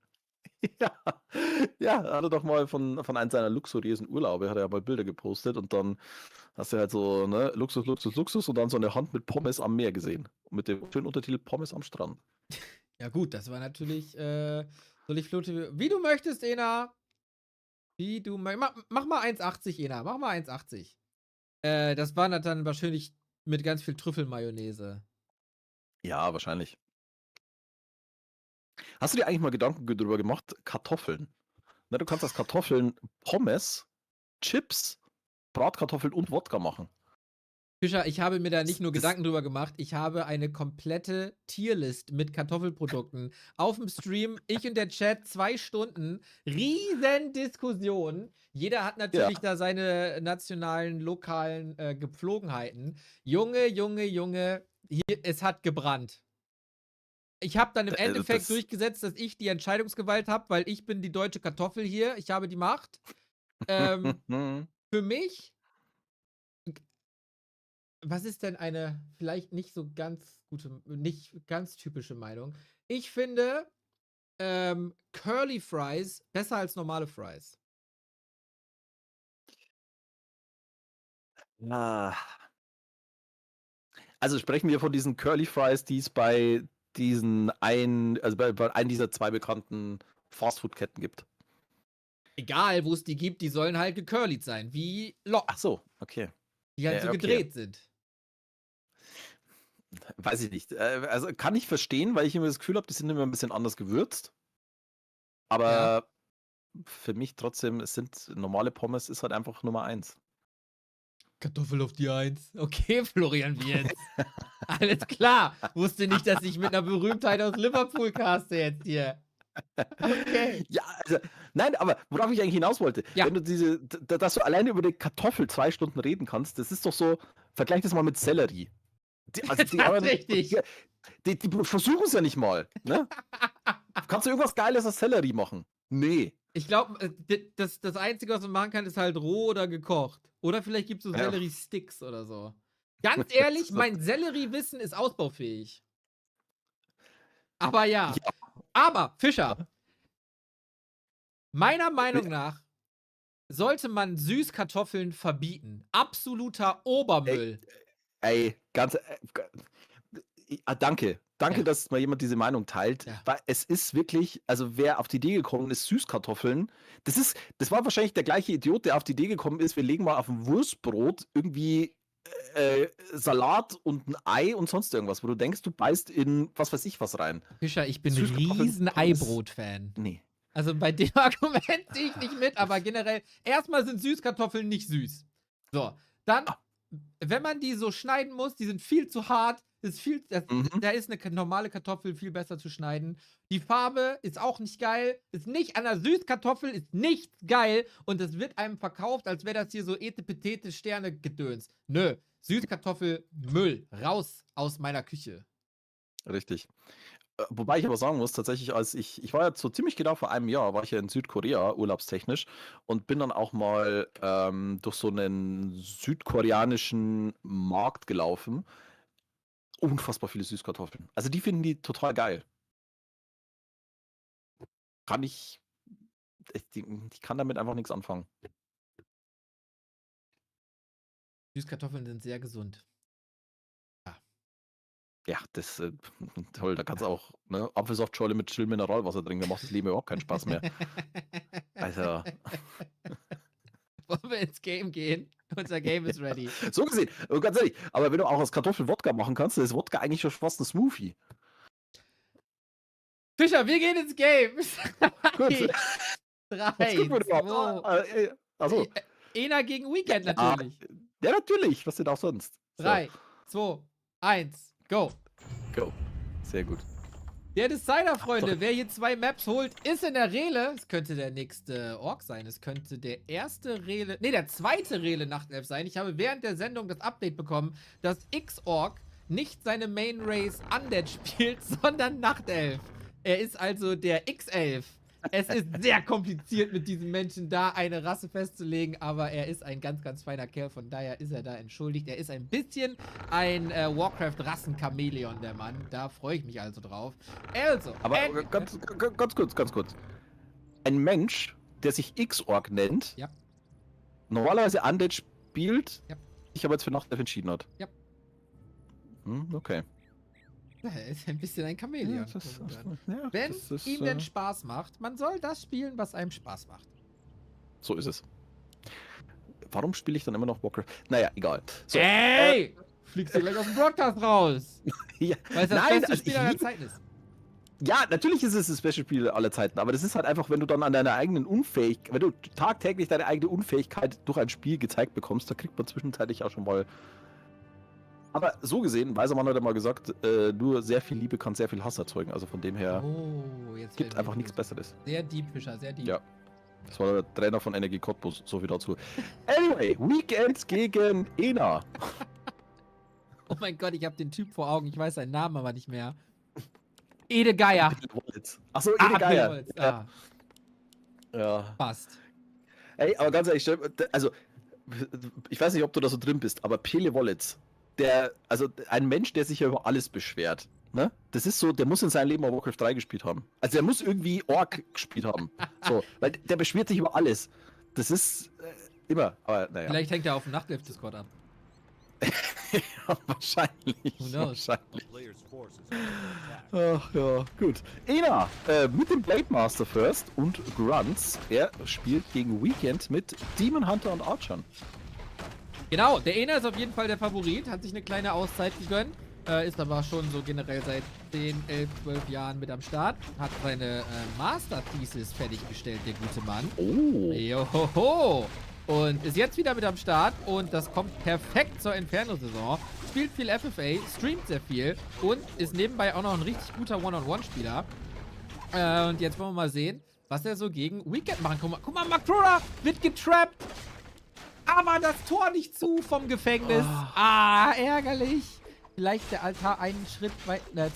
Ja, er hatte doch mal von einem seiner luxuriösen Urlaube, hat er ja mal Bilder gepostet und dann hast du halt so, ne, Luxus und dann so eine Hand mit Pommes am Meer gesehen. Mit dem schönen Untertitel Pommes am Strand. Ja gut, das war natürlich, soll ich flotte, wie du möchtest, Ena. Wie du möchtest. Mach mal 1,80, Ena, mach mal 1,80. Das war dann wahrscheinlich mit ganz viel Trüffelmayonnaise. Ja, wahrscheinlich. Hast du dir eigentlich mal Gedanken darüber gemacht? Kartoffeln. Na, du kannst aus Kartoffeln Pommes, Chips, Bratkartoffeln und Wodka machen. Fischer, ich habe mir da nicht nur Das- Gedanken drüber gemacht, ich habe eine komplette Tierlist mit Kartoffelprodukten auf dem Stream. Ich und der Chat 2 Stunden, riesen Diskussion. Jeder hat natürlich da seine nationalen, lokalen Gepflogenheiten. Junge, hier, es hat gebrannt. Ich habe dann im Endeffekt durchgesetzt, dass ich die Entscheidungsgewalt habe, weil ich bin die deutsche Kartoffel hier. Ich habe die Macht. Für mich was ist denn eine vielleicht nicht so ganz gute, nicht ganz typische Meinung? Ich finde Curly Fries besser als normale Fries. Ah. Also sprechen wir von diesen Curly Fries, die es bei bei einem dieser 2 bekannten Fastfood-Ketten gibt. Egal, wo es die gibt, die sollen halt gecurlied sein, wie Locken, Ach so, okay. die halt so okay. gedreht sind. Weiß ich nicht. Also kann ich verstehen, weil ich immer das Gefühl habe, die sind immer ein bisschen anders gewürzt. Aber für mich trotzdem, es sind normale Pommes, ist halt einfach Nummer 1. Kartoffel auf die 1. Okay, Florian Wirtz. Alles klar. Wusste nicht, dass ich mit einer Berühmtheit aus Liverpool caste jetzt hier. Okay. Ja, also, nein, aber worauf ich eigentlich hinaus wollte, Ja. wenn du dass du alleine über die Kartoffel 2 Stunden reden kannst, das ist doch so, vergleich das mal mit Sellerie. Die Tatsächlich. Die versuchen es ja nicht mal. Ne? Kannst du irgendwas Geiles als Sellerie machen? Nee. Ich glaube, das Einzige, was man machen kann, ist halt roh oder gekocht. Oder vielleicht gibt es so Ja. Sellerie-Sticks oder so. Ganz ehrlich, mein Sellerie-Wissen ist ausbaufähig. Aber ja. Aber, Fischer, meiner Meinung nach sollte man Süßkartoffeln verbieten. Absoluter Obermüll. Ey, danke. Danke, Ja. dass mal jemand diese Meinung teilt. Ja. Weil es ist wirklich, also wer auf die Idee gekommen ist, Süßkartoffeln, das war wahrscheinlich der gleiche Idiot, der auf die Idee gekommen ist, wir legen mal auf ein Wurstbrot irgendwie Salat und ein Ei und sonst irgendwas, wo du denkst, du beißt in was weiß ich was rein. Fischer, ich bin Süßkartoffeln, riesen Pommes. Eibrot-Fan. Nee. Also bei dem Argument ziehe ich nicht mit, aber generell, erstmal sind Süßkartoffeln nicht süß. So, dann, wenn man die so schneiden muss, die sind viel zu hart, da ist eine normale Kartoffel viel besser zu schneiden. Die Farbe ist auch nicht geil, ist nicht an der Süßkartoffel, ist nicht geil und es wird einem verkauft, als wäre das hier so etepetete Sterne-Gedöns. Nö, Süßkartoffel, Müll, raus aus meiner Küche. Richtig. Wobei ich aber sagen muss, tatsächlich, als ich war ja so ziemlich genau vor einem Jahr, war ich ja in Südkorea, urlaubstechnisch, und bin dann auch mal durch so einen südkoreanischen Markt gelaufen. Unfassbar viele Süßkartoffeln. Also die finden die total geil. Ich kann damit einfach nichts anfangen. Süßkartoffeln sind sehr gesund. Ja, das toll, da kannst du auch Apfelsaftschorle mit Chill Mineralwasser trinken, da macht das Leben überhaupt keinen Spaß mehr. Also, Wollen wir ins Game gehen? Unser Game ist ready. so gesehen, ganz ehrlich, aber wenn du auch aus Kartoffeln Wodka machen kannst, dann ist Wodka eigentlich schon fast ein Smoothie. Fischer, wir gehen ins Game. Gut. 3, Was gucken wir überhaupt? 2, Achso. Ena gegen Weekend natürlich. Ja, natürlich. Was denn auch sonst? So, 3, 2, 1, go. go. Sehr gut. Der Decider, Freunde. Wer hier 2 Maps holt, ist in der Rele. Es könnte der nächste Ork sein. Es könnte der erste Rele. Ne, der zweite Rele Nachtelf sein. Ich habe während der Sendung das Update bekommen, dass X-Ork nicht seine Main Race Undead spielt, sondern Nachtelf. Er ist also der X11. Es ist sehr kompliziert, mit diesem Menschen da eine Rasse festzulegen, aber er ist ein ganz, ganz feiner Kerl, von daher ist er da entschuldigt. Er ist ein bisschen ein Warcraft-Rassen-Chamäleon, der Mann. Da freue ich mich also drauf. Also, Aber ganz kurz. Ein Mensch, der sich X-Org nennt, Ja. normalerweise Undead spielt, Ja. sich aber jetzt für Nachtelf entschieden hat. Ja. Okay. Ja, er ist ein bisschen ein Chamäleon. Wenn das ist, ihm denn Spaß macht, man soll das spielen, was einem Spaß macht. so ist es. Warum spiele ich dann immer noch Warcraft? Naja, egal. So, Ey! Fliegst du gleich aus dem Broadcast raus! ja, Weil es das nein, beste also Spiel aller Zeiten ist. ja, natürlich ist es das beste Spiel aller Zeiten, aber das ist halt einfach, wenn du dann an deiner eigenen Unfähigkeit, wenn du tagtäglich deine eigene Unfähigkeit durch ein Spiel gezeigt bekommst, da kriegt man zwischenzeitlich auch schon mal. Aber so gesehen, weiser Mann hat ja mal gesagt, nur sehr viel Liebe kann sehr viel Hass erzeugen. Also von dem her Oh, jetzt gibt werden einfach wir nichts los. Besseres. Sehr deep, Fischer, sehr deep. Ja. Das war der Trainer von Energie Cottbus, so viel dazu. Anyway, Weekend gegen Ena. Oh mein Gott, ich habe den Typ vor Augen, ich weiß seinen Namen aber nicht mehr. Ede Geier. Achso, Ede Geier. Ah, Ja. passt. Ey, aber ganz ehrlich, also, ich weiß nicht, ob du da so drin bist, aber Pele Wallets, also ein Mensch, der sich ja über alles beschwert. Ne? Das ist so, der muss in seinem Leben auch Warcraft 3 gespielt haben. Also der muss irgendwie Orc gespielt haben. So, weil der beschwert sich über alles. Das ist immer, aber naja. Vielleicht hängt er auf dem Nachtelf-Discord ab. Ja, wahrscheinlich. Who knows? Wahrscheinlich. Player's force is under attack. Ach ja, gut. Ena mit dem Blade Master First und Grunts. Er spielt gegen Weekend mit Demon Hunter und Archern. Genau, der Ena ist auf jeden Fall der Favorit, hat sich eine kleine Auszeit gegönnt, ist aber schon so generell seit 10, 11, 12 Jahren mit am Start, hat seine Master-Thesis fertiggestellt, der gute Mann. Oh. Johoho! Und ist jetzt wieder mit am Start und das kommt perfekt zur Inferno-Saison. Spielt viel FFA, streamt sehr viel und ist nebenbei auch noch ein richtig guter One-on-One-Spieler. Und jetzt wollen wir mal sehen, was er so gegen Weekend machen kann. Guck mal, Makrora wird getrappt. Aber das Tor nicht zu vom Gefängnis. Ärgerlich. Vielleicht der Altar einen Schritt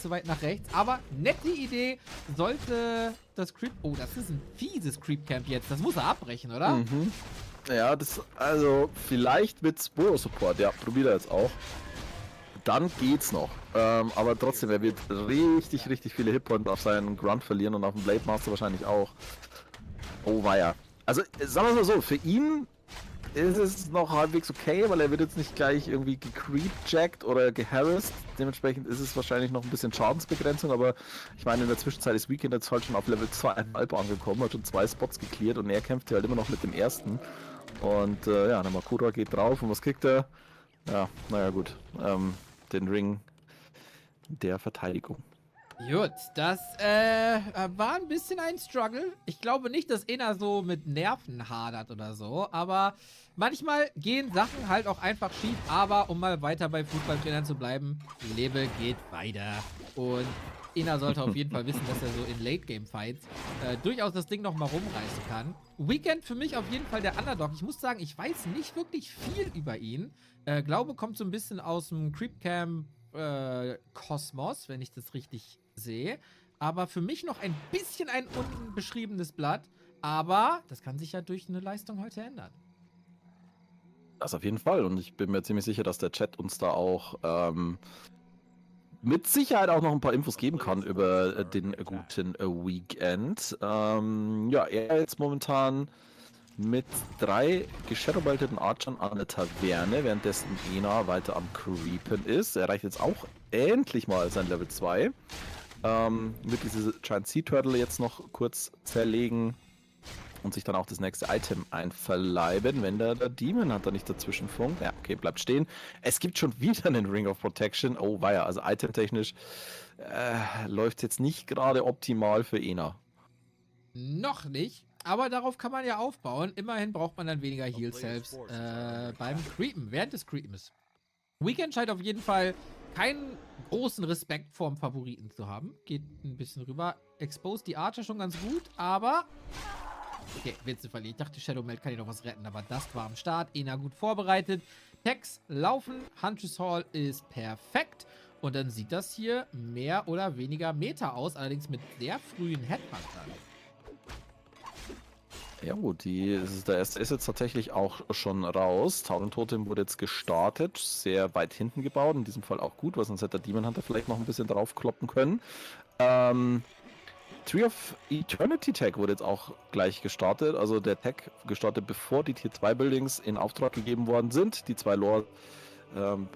zu weit nach rechts. Aber nette Idee. Sollte das Creep... Oh, das ist ein fieses Creep-Camp jetzt. Das muss er abbrechen, oder? Mhm. Ja, also vielleicht mit Sporo-Support. Ja, probiert er jetzt auch. Dann geht's noch. Aber trotzdem, er wird richtig, richtig viele Hitpoints auf seinen Grunt verlieren und auf den Blade Master wahrscheinlich auch. Oh weia. Also, sagen wir mal so, für ihn ist es noch halbwegs okay, weil er wird jetzt nicht gleich irgendwie gecreepjackt oder geharrasst. Dementsprechend ist es wahrscheinlich noch ein bisschen Schadensbegrenzung, aber ich meine, in der Zwischenzeit ist Weekend jetzt halt schon auf Level 2,5 angekommen, hat schon 2 Spots geklärt und er kämpft ja halt immer noch mit dem ersten. Und ja, der Makura geht drauf und was kriegt er? Ja, naja gut, den Ring der Verteidigung. Gut, das war ein bisschen ein Struggle. Ich glaube nicht, dass Ena so mit Nerven hadert oder so, aber manchmal gehen Sachen halt auch einfach schief. Aber um mal weiter bei Fußballtrainern zu bleiben, Lebe geht weiter. Und Ena sollte auf jeden Fall wissen, dass er so in Late-Game-Fights durchaus das Ding nochmal rumreißen kann. Weekend für mich auf jeden Fall der Underdog. Ich muss sagen, ich weiß nicht wirklich viel über ihn. Glaube, kommt so ein bisschen aus dem Creepcamp Kosmos, wenn ich das richtig sehe. Aber für mich noch ein bisschen ein unbeschriebenes Blatt. Aber das kann sich ja durch eine Leistung heute ändern. Das auf jeden Fall. Und ich bin mir ziemlich sicher, dass der Chat uns da auch mit Sicherheit auch noch ein paar Infos geben kann über den guten Weekend. Ja, er jetzt momentan mit 3 geshadowbalteten Archern an der Taverne, währenddessen Ena weiter am Creepen ist. Er erreicht jetzt auch endlich mal sein Level 2. Wird diese Giant Sea Turtle jetzt noch kurz zerlegen und sich dann auch das nächste Item einverleiben, wenn der Demon Hunter nicht dazwischen funkt. Ja, okay, bleibt stehen. Es gibt schon wieder einen Ring of Protection. Oh, weia, also itemtechnisch läuft es jetzt nicht gerade optimal für Ena. Noch nicht. Aber darauf kann man ja aufbauen. Immerhin braucht man dann weniger Heal Selves beim Creepen, während des Creepens. Weekend scheint auf jeden Fall keinen großen Respekt vorm Favoriten zu haben. Geht ein bisschen rüber. Expose die Archer schon ganz gut, aber... Okay, Witze verliehen. Ich dachte, Shadow Meld kann hier noch was retten, aber das war am Start. Ena gut vorbereitet. Tags laufen. Huntress Hall ist perfekt. Und dann sieht das hier mehr oder weniger Meta aus, allerdings mit sehr frühen Headhuntern. Ja gut, der erste ist jetzt tatsächlich auch schon raus. Tauren Totem wurde jetzt gestartet, sehr weit hinten gebaut, in diesem Fall auch gut, weil sonst hätte der Demon Hunter vielleicht noch ein bisschen drauf kloppen können. Tree of Eternity Tag wurde jetzt auch gleich gestartet, also der Tag gestartet, bevor die Tier 2 Buildings in Auftrag gegeben worden sind. Die 2 Lore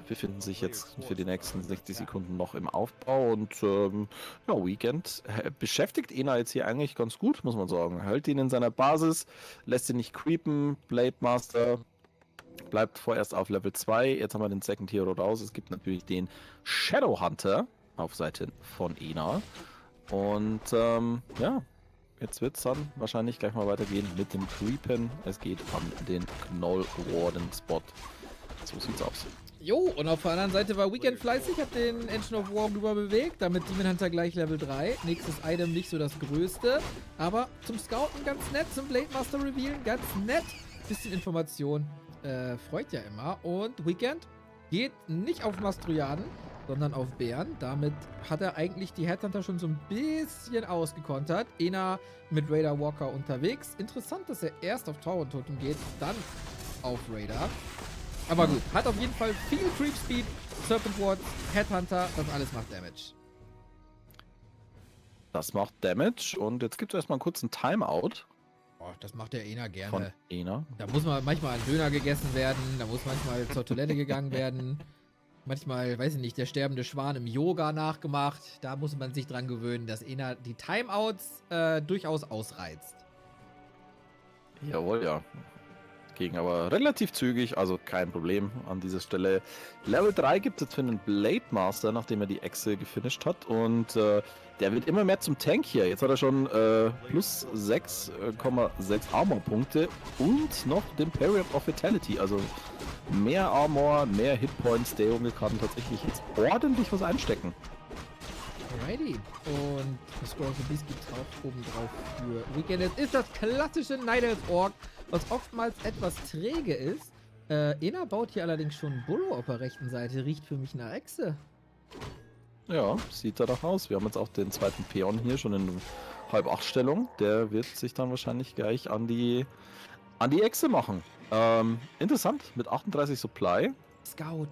befinden sich jetzt für die nächsten 60 Sekunden noch im Aufbau und ja, Weekend beschäftigt Ena jetzt hier eigentlich ganz gut, muss man sagen. Hält ihn in seiner Basis, lässt ihn nicht creepen, Blade Master bleibt vorerst auf Level 2, jetzt haben wir den Second Hero raus, es gibt natürlich den Shadow Hunter auf Seite von Ena und ja, jetzt wird es dann wahrscheinlich gleich mal weitergehen mit dem Creepen, es geht an den Knoll Warden Spot. So sieht's aus. Jo, und auf der anderen Seite war Weekend fleißig, hat den Engine of War rüber bewegt, damit Demon Hunter gleich Level 3. Nächstes Item nicht so das größte, aber zum Scouten ganz nett, zum Blade Master Revealen ganz nett. Bisschen Information freut ja immer. Und Weekend geht nicht auf Mastroiaden, sondern auf Bären. Damit hat er eigentlich die Headhunter schon so ein bisschen ausgekontert. Ena mit Raider Walker unterwegs. Interessant, dass er erst auf Tauren Totem geht, dann auf Raider. Aber gut, hat auf jeden Fall viel Creep Speed, Serpent Ward, Headhunter, das alles macht Damage. Das macht Damage und jetzt gibt es erstmal einen kurzen Timeout Oh, das macht der Ena von gerne. Ena. Da muss man manchmal ein Döner gegessen werden, da muss manchmal zur Toilette gegangen werden. Manchmal, weiß ich nicht, der sterbende Schwan im Yoga nachgemacht. Da muss man sich dran gewöhnen, dass Ena die Timeouts durchaus ausreizt. Jawohl, ja. Ging aber relativ zügig, also kein Problem an dieser Stelle. Level 3 gibt es jetzt für einen Blade Master, nachdem er die Echse gefinisht hat. Und der wird immer mehr zum Tank hier. Jetzt hat er schon plus 6,6 Armor-Punkte und noch den Period of Vitality. Also mehr Armor, mehr Hitpoints. Der Junge kann tatsächlich jetzt ordentlich was einstecken. Alrighty. Und das Scroll of the Beast gibt es auch oben drauf für Weekend. Es ist das klassische Night Elf Orc, was oftmals etwas träge ist. Ena baut hier allerdings schon Burrow auf der rechten Seite. Riecht für mich nach Echse. Ja, sieht danach aus. Wir haben jetzt auch den zweiten Peon hier schon in 7:30-Stellung. Der wird sich dann wahrscheinlich gleich an die Echse machen. Interessant, mit 38 Supply.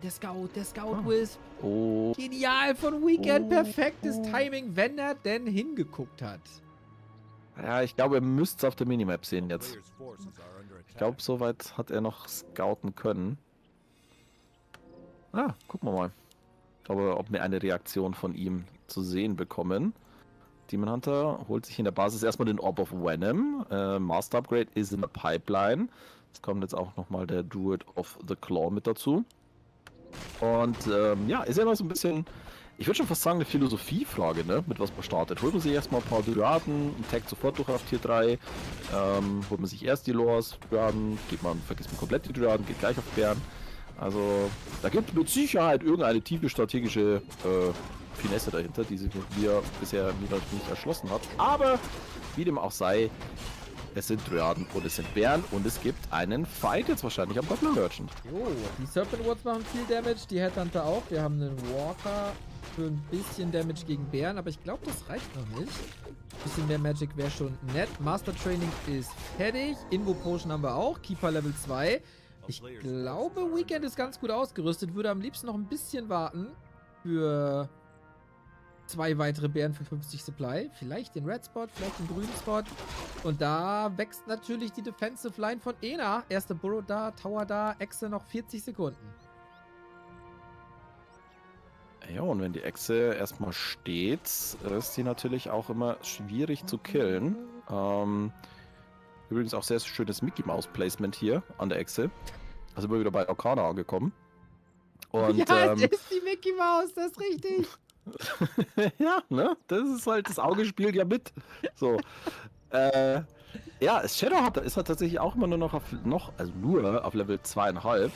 Der Scout Wisp. Oh, Genial von Weekend. Perfektes Timing, wenn er denn hingeguckt hat. ja, ich glaube, ihr müsst es auf der Minimap sehen jetzt. Players' forces are under Ich attack. glaube, soweit hat er noch scouten können. Ah, gucken wir mal. Ob wir eine Reaktion von ihm zu sehen bekommen. Demon Hunter holt sich in der Basis erstmal den Orb of Venom. Master Upgrade ist in der Pipeline. Jetzt kommt jetzt auch nochmal der Druid of the Claw mit dazu. Und ja, ist ja noch so ein bisschen, ich würde schon fast sagen, eine Philosophiefrage, ne? Mit was man startet. Holt man sich erstmal ein paar Duraden, ein Tag sofort durch auf Tier 3, holt man sich erst die Lores, Duraden, vergisst man komplett die Duraden, geht gleich auf Bären. Also, da gibt es mit Sicherheit irgendeine tiefe strategische Finesse dahinter, die sich mir bisher nicht erschlossen hat. Aber, wie dem auch sei, es sind Dryaden und es sind Bären und es gibt einen Fight jetzt wahrscheinlich am Doppler Merchant. Jo, die Serpent Wards machen viel Damage, die Headhunter auch. Wir haben einen Walker für ein bisschen Damage gegen Bären, aber ich glaube, das reicht noch nicht. Ein bisschen mehr Magic wäre schon nett. Master Training ist fertig. Invo Potion haben wir auch. Keeper Level 2. Ich glaube, Weekend ist ganz gut ausgerüstet. Würde am liebsten noch ein bisschen warten für 2 weitere Bären für 50 Supply. Vielleicht den Red Spot, vielleicht den grünen Spot. Und da wächst natürlich die Defensive Line von Ena. Erster Burrow da, Tower da, Echse noch 40 Sekunden. Ja, und wenn die Echse erstmal steht, ist sie natürlich auch immer schwierig zu killen. Übrigens auch sehr schönes Mickey Mouse Placement hier an der Echse. Also sind wir wieder bei Arcana angekommen. Und, ja, es ist die Mickey Mouse, das ist richtig. ja, ne? Das ist halt, das Auge spielt ja mit. So. Ja, Shadowhunter ist halt tatsächlich auch immer nur auf Level 2,5.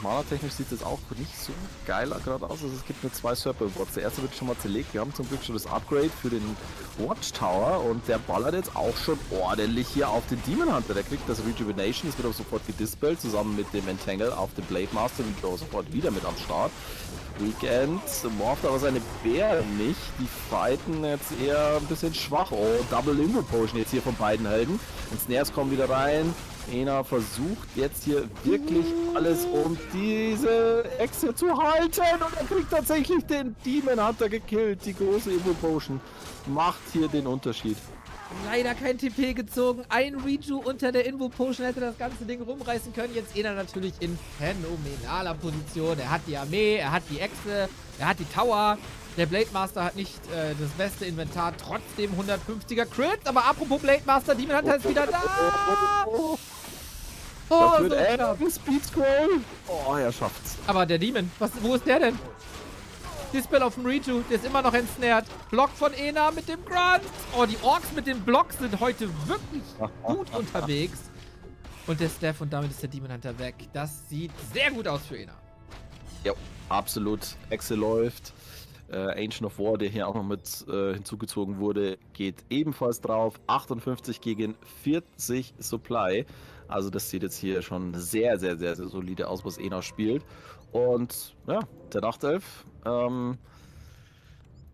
Mana-technisch sieht es auch nicht so geil gerade aus. Also es gibt nur 2 Serpent-Bots. Der erste wird schon mal zerlegt. Wir haben zum Glück schon das Upgrade für den Watchtower und der ballert jetzt auch schon ordentlich hier auf den Demon Hunter. Der kriegt das Rejuvenation, das wird auch sofort gedispelt, zusammen mit dem Entangle auf den Blade Master, und auch sofort wieder mit am Start. Weekend morpht aber seine Bären nicht. Die fighten jetzt eher ein bisschen schwach. Oh, Double Limbo Potion jetzt hier von beiden Helden. Und Snares kommen wieder rein. Ena versucht jetzt hier wirklich alles, um diese Echse zu halten. Und er kriegt tatsächlich den Demon Hunter gekillt. Die große Limbo Potion macht hier den Unterschied. Leider kein TP gezogen. Ein Reju unter der Invo Potion hätte das ganze Ding rumreißen können. Jetzt Ena natürlich in phänomenaler Position. Er hat die Armee, er hat die Echse, er hat die Tower. Der Blade Master hat nicht das beste Inventar, trotzdem 150er Crit. Aber apropos Blade Master, Demon Hunter ist wieder da. Das wird so knapp. ein Speed Scroll. Oh, er schafft's. Aber der Demon, wo ist der denn? Dispel auf dem Reju, der ist immer noch ensnared. Block von Ena mit dem Grunt. Oh, die Orks mit dem Block sind heute wirklich gut unterwegs. Und der Staff und damit ist der Demon Hunter weg. Das sieht sehr gut aus für Ena. Ja, absolut. Echse läuft. Ancient of War, der hier auch noch mit hinzugezogen wurde, geht ebenfalls drauf. 58 gegen 40 Supply. Also das sieht jetzt hier schon sehr, sehr, sehr, sehr solide aus, was Ena spielt. Und ja, der Nachtelf,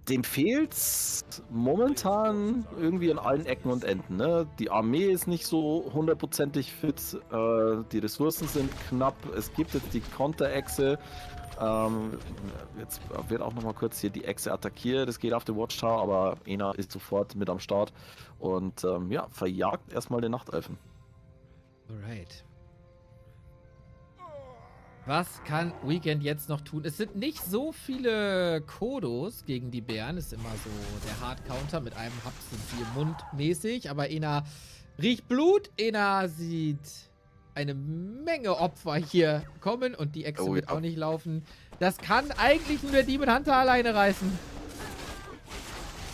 dem fehlt's momentan irgendwie an allen Ecken und Enden. Ne? Die Armee ist nicht so hundertprozentig fit, die Ressourcen sind knapp, es gibt jetzt die Konter-Echse. Jetzt wird auch nochmal kurz hier die Echse attackiert, das geht auf den Watchtower, aber Ena ist sofort mit am Start und ja, verjagt erstmal den Nachtelfen. Alright. Was kann Weekend jetzt noch tun? Es sind nicht so viele Kodos gegen die Bären. Ist immer so der Hard-Counter mit einem Haps und 4 Mund mäßig. Aber Ena riecht Blut. Ena sieht eine Menge Opfer hier kommen. Und die Echse wird auch nicht laufen. Das kann eigentlich nur der Demon Hunter alleine reißen.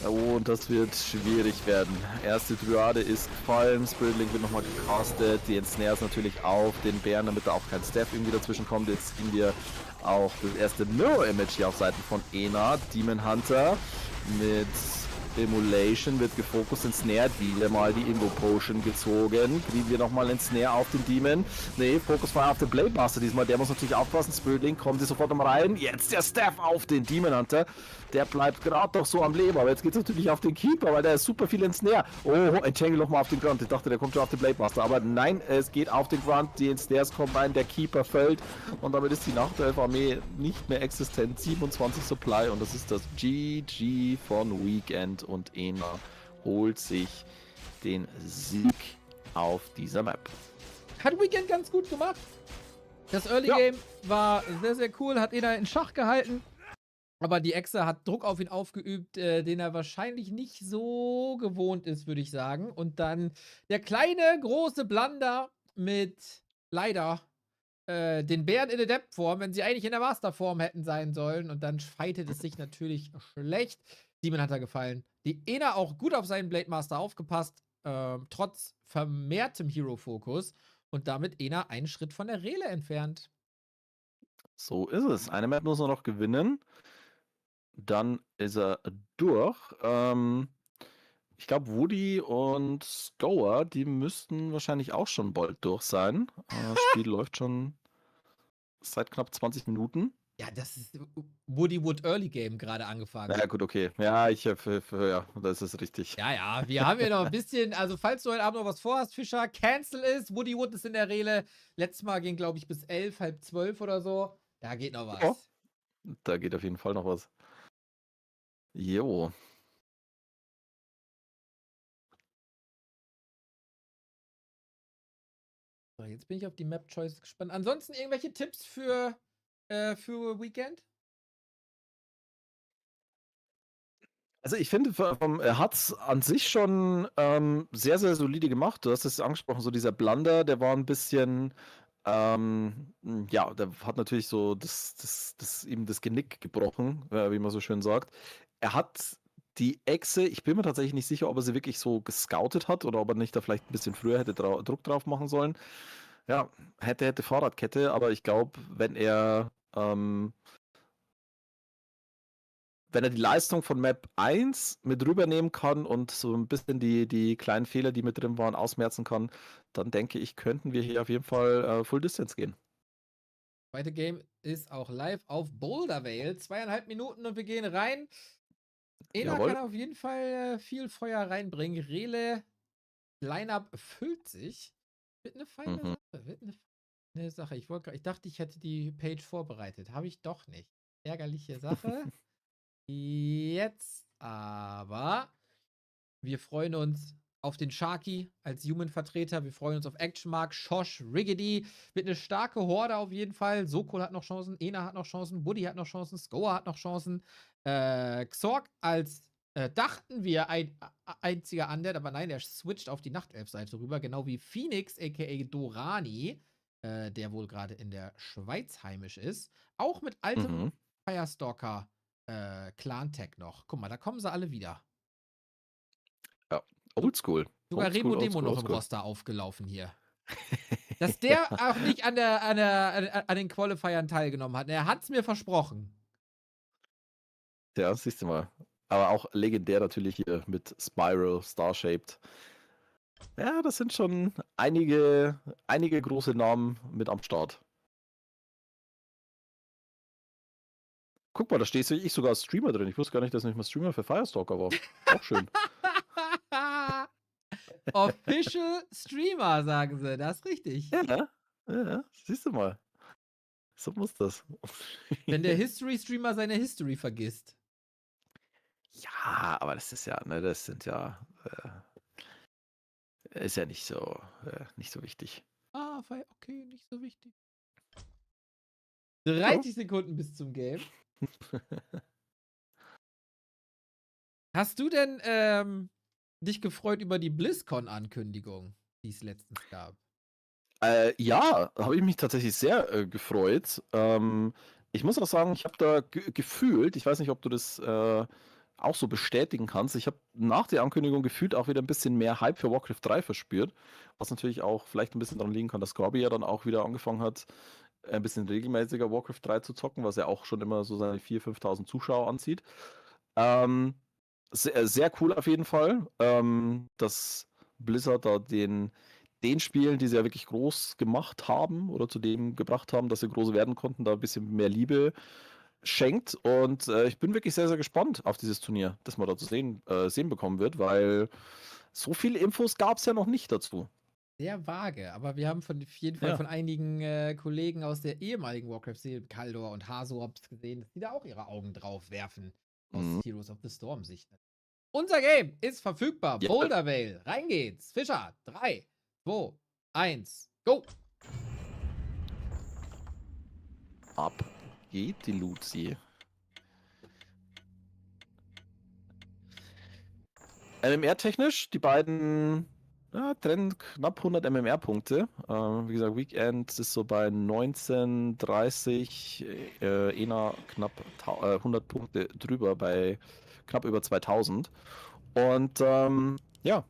Oh, und das wird schwierig werden. Erste Dryade ist gefallen, Spirit wird nochmal gecastet, die Ensnares natürlich auf den Bären, damit da auch kein Staff irgendwie dazwischen kommt. Jetzt sehen wir auch das erste Mirror-Image hier auf Seiten von Ena. Demon Hunter mit Immolation wird gefokust, Ensnared, wieder mal die Imbo-Potion gezogen. Kriegen wir nochmal einen Snare auf den Demon. Ne, Fokus war auf den Blade Master diesmal, der muss natürlich aufpassen. Spirit kommt hier sofort nochmal rein. Jetzt der Staff auf den Demon Hunter. Der bleibt gerade doch so am Leben, aber jetzt geht es natürlich auf den Keeper, weil der ist super viel ins Snare. Oh, Entangle nochmal auf den Ground. Ich dachte, der kommt schon auf den Blade Master, aber nein, es geht auf den Ground. Die Ensnares kommen rein, der Keeper fällt und damit ist die Nachtelf-Armee nicht mehr existent. 27 Supply und das ist das GG von Weekend und Ena holt sich den Sieg auf dieser Map. Hat Weekend ganz gut gemacht. Das Early Game war sehr, sehr cool. Hat Ena in Schach gehalten. Aber die Echse hat Druck auf ihn aufgeübt, den er wahrscheinlich nicht so gewohnt ist, würde ich sagen. Und dann der kleine, große Blunder mit, leider, den Bären in der Depth-Form, wenn sie eigentlich in der Master-Form hätten sein sollen. Und dann fightet es sich natürlich schlecht. Demon hat er gefallen. Die Ena auch gut auf seinen Blade Master aufgepasst, trotz vermehrtem Hero-Fokus. Und damit Ena einen Schritt von der Rele entfernt. So ist es. Eine Map muss er noch gewinnen. Dann ist er durch. Ich glaube, Woody und Scour, die müssten wahrscheinlich auch schon bald durch sein. Das Spiel läuft schon seit knapp 20 Minuten. Ja, das ist Woody Wood Early Game gerade angefangen. Ja, gut, okay. Ja, ja, das ist richtig. Ja, wir haben hier noch ein bisschen, also falls du heute Abend noch was vorhast, Fischer, Cancel ist. Woody Wood ist in der Rele. Letztes Mal ging, glaube ich, bis 11, halb 12 oder so. Da geht noch was. Oh, da geht auf jeden Fall noch was. Jo. So, jetzt bin ich auf die Map Choice gespannt. Ansonsten irgendwelche Tipps für Weekend? Also ich finde, er hat es an sich schon sehr, sehr solide gemacht. Du hast es angesprochen, so dieser Blunder, der war ein bisschen, ja, der hat natürlich so ihm das Genick gebrochen, wie man so schön sagt. Er hat die Echse, ich bin mir tatsächlich nicht sicher, ob er sie wirklich so gescoutet hat oder ob er nicht da vielleicht ein bisschen früher hätte Druck drauf machen sollen. Ja, hätte Fahrradkette, aber ich glaube, wenn er die Leistung von Map 1 mit rübernehmen kann und so ein bisschen die kleinen Fehler, die mit drin waren, ausmerzen kann, dann denke ich, könnten wir hier auf jeden Fall Full Distance gehen. Zweite Game ist auch live auf Boulder Vale. 2,5 Minuten und wir gehen rein. Ena Jawohl. kann auf jeden Fall viel Feuer reinbringen. Rele Lineup füllt sich. Wird eine feine Sache. Wird eine Sache. Ich dachte, ich hätte die Page vorbereitet. Habe ich doch nicht. Ärgerliche Sache. Jetzt aber. Wir freuen uns auf den Sharky als Human-Vertreter. Wir freuen uns auf Action Mark, Shosh, Riggedy. Wird eine starke Horde auf jeden Fall. Sokol hat noch Chancen, Ena hat noch Chancen, Buddy hat noch Chancen, Scour hat noch Chancen. Xorg als, dachten wir, einziger Undead, aber nein, der switcht auf die Nachtelf-Seite rüber. Genau wie Phoenix, a.k.a. Dorani, der wohl gerade in der Schweiz heimisch ist. Auch mit altem Firestalker Clan-Tag noch. Guck mal, da kommen sie alle wieder. Ja, oldschool. Sogar Remo Demo noch im Roster aufgelaufen hier. Dass der auch nicht an den Qualifiern teilgenommen hat. Er hat's mir versprochen. Ja, siehst du mal. Aber auch legendär natürlich hier mit Spiral, Star-Shaped. Ja, das sind schon einige große Namen mit am Start. Guck mal, da stehe ich sogar als Streamer drin. Ich wusste gar nicht, dass ich mal Streamer für Firestalker war. Auch schön. Official Streamer, sagen sie. Das ist richtig. Ja, siehst du mal. So muss das. Wenn der History-Streamer seine History vergisst. Ja, aber das ist ja, ne, das sind ja, ist ja nicht so wichtig. Ah, okay, nicht so wichtig. 30 Sekunden bis zum Game. Hast du denn dich gefreut über die BlizzCon-Ankündigung, die es letztens gab? Ja, habe ich mich tatsächlich sehr gefreut. Ich muss auch sagen, ich habe da gefühlt, ich weiß nicht, ob du das auch so bestätigen kannst, ich habe nach der Ankündigung gefühlt auch wieder ein bisschen mehr Hype für Warcraft 3 verspürt, was natürlich auch vielleicht ein bisschen daran liegen kann, dass Corby ja dann auch wieder angefangen hat, ein bisschen regelmäßiger Warcraft 3 zu zocken, was ja auch schon immer so seine 4.000, 5.000 Zuschauer anzieht. Sehr, sehr cool auf jeden Fall, dass Blizzard da den Spielen, die sie ja wirklich groß gemacht haben oder zu dem gebracht haben, dass sie groß werden konnten, da ein bisschen mehr Liebe schenkt. Und ich bin wirklich sehr, sehr gespannt auf dieses Turnier, das man da zu sehen bekommen wird, weil so viele Infos gab es ja noch nicht dazu. Sehr vage, aber wir haben auf jeden Fall von einigen Kollegen aus der ehemaligen Warcraft-Serie, Kaldor und Hasops, gesehen, dass die da auch ihre Augen drauf werfen. Aus Heroes of the Storm-Sicht. Unser Game ist verfügbar. Ja. Boulder Vale. Rein geht's. Fischer. 3, 2, 1, go! Ab geht die Luzi. MMR-technisch, die beiden trennen knapp 100 MMR-Punkte. Wie gesagt, Weekend ist so bei 19:30, Ena knapp 100 Punkte drüber bei knapp über 2000. Und ja,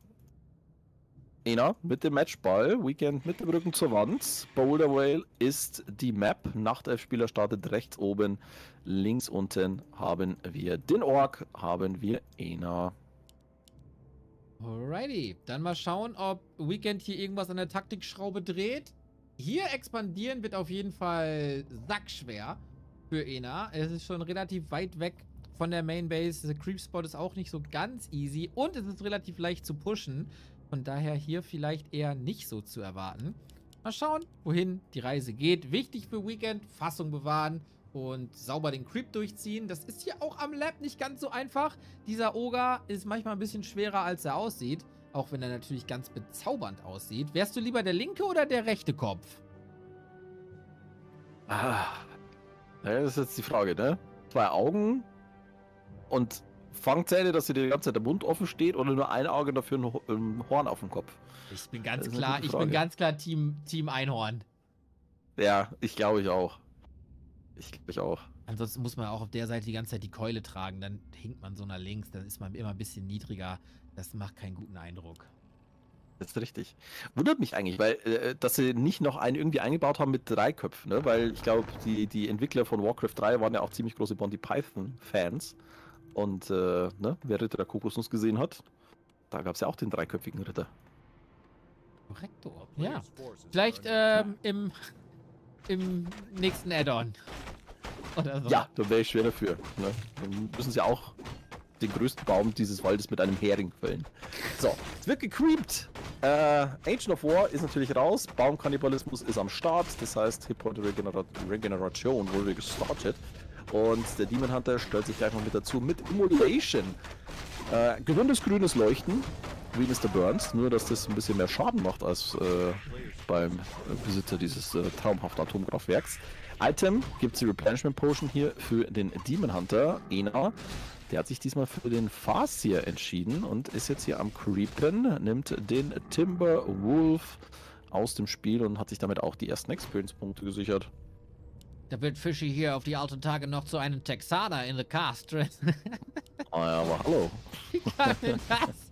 Ena mit dem Matchball, Weekend mit dem Rücken zur Wand. Boulder Vale ist die Map. Nachtelf-Spieler startet rechts oben. Links unten haben wir den Ork, haben wir Ena. Alrighty, dann mal schauen, ob Weekend hier irgendwas an der Taktikschraube dreht. Hier expandieren wird auf jeden Fall sackschwer für Ena. Es ist schon relativ weit weg von der Mainbase. Der Creep-Spot ist auch nicht so ganz easy und es ist relativ leicht zu pushen. Von daher hier vielleicht eher nicht so zu erwarten. Mal schauen, wohin die Reise geht. Wichtig für Weekend, Fassung bewahren und sauber den Creep durchziehen. Das ist hier auch am Lab nicht ganz so einfach. Dieser Ogre ist manchmal ein bisschen schwerer, als er aussieht. Auch wenn er natürlich ganz bezaubernd aussieht. Wärst du lieber der linke oder der rechte Kopf? Das ist jetzt die Frage, ne? 2 Augen und Fangzähne, dass dir die ganze Zeit der Mund offen steht oder nur ein Auge dafür ein Horn auf dem Kopf? Ich bin ganz klar Team Einhorn. Ja, ich glaube auch. Ansonsten muss man auch auf der Seite die ganze Zeit die Keule tragen. Dann hinkt man so nach links, dann ist man immer ein bisschen niedriger. Das macht keinen guten Eindruck. Das ist richtig. Wundert mich eigentlich, weil, dass sie nicht noch einen irgendwie eingebaut haben mit 3 Köpfen, ne? Weil ich glaube, die Entwickler von Warcraft 3 waren ja auch ziemlich große Monty Python-Fans. Und, ne, wer Ritter der Kokosnuss gesehen hat, da gab es ja auch den 3-köpfigen Ritter. Korrekto. Ja. Vielleicht im nächsten Add-on. Oder so. Ja, da wäre ich schwer dafür. Ne? Dann müssen sie auch den größten Baum dieses Waldes mit einem Hering fällen. So, es wird gecreept. Ancient of War ist natürlich raus. Baumkannibalismus ist am Start. Das heißt, Hitpoint Regeneration wurde gestartet. Und der Demon Hunter stellt sich gleich noch mit dazu mit Immolation. Gewöhnliches grünes Leuchten, wie Mr. Burns, nur dass das ein bisschen mehr Schaden macht als beim Besitzer dieses traumhaften Atomkraftwerks. Item gibt es die Replenishment Potion hier für den Demon Hunter, Ena. Der hat sich diesmal für den Farseer entschieden und ist jetzt hier am Creepen, nimmt den Timber Wolf aus dem Spiel und hat sich damit auch die ersten Experience-Punkte gesichert. Da wird Fischi hier auf die alten Tage noch zu einem Texaner in the Cast. Oh ja, aber hallo. Wie kann denn das?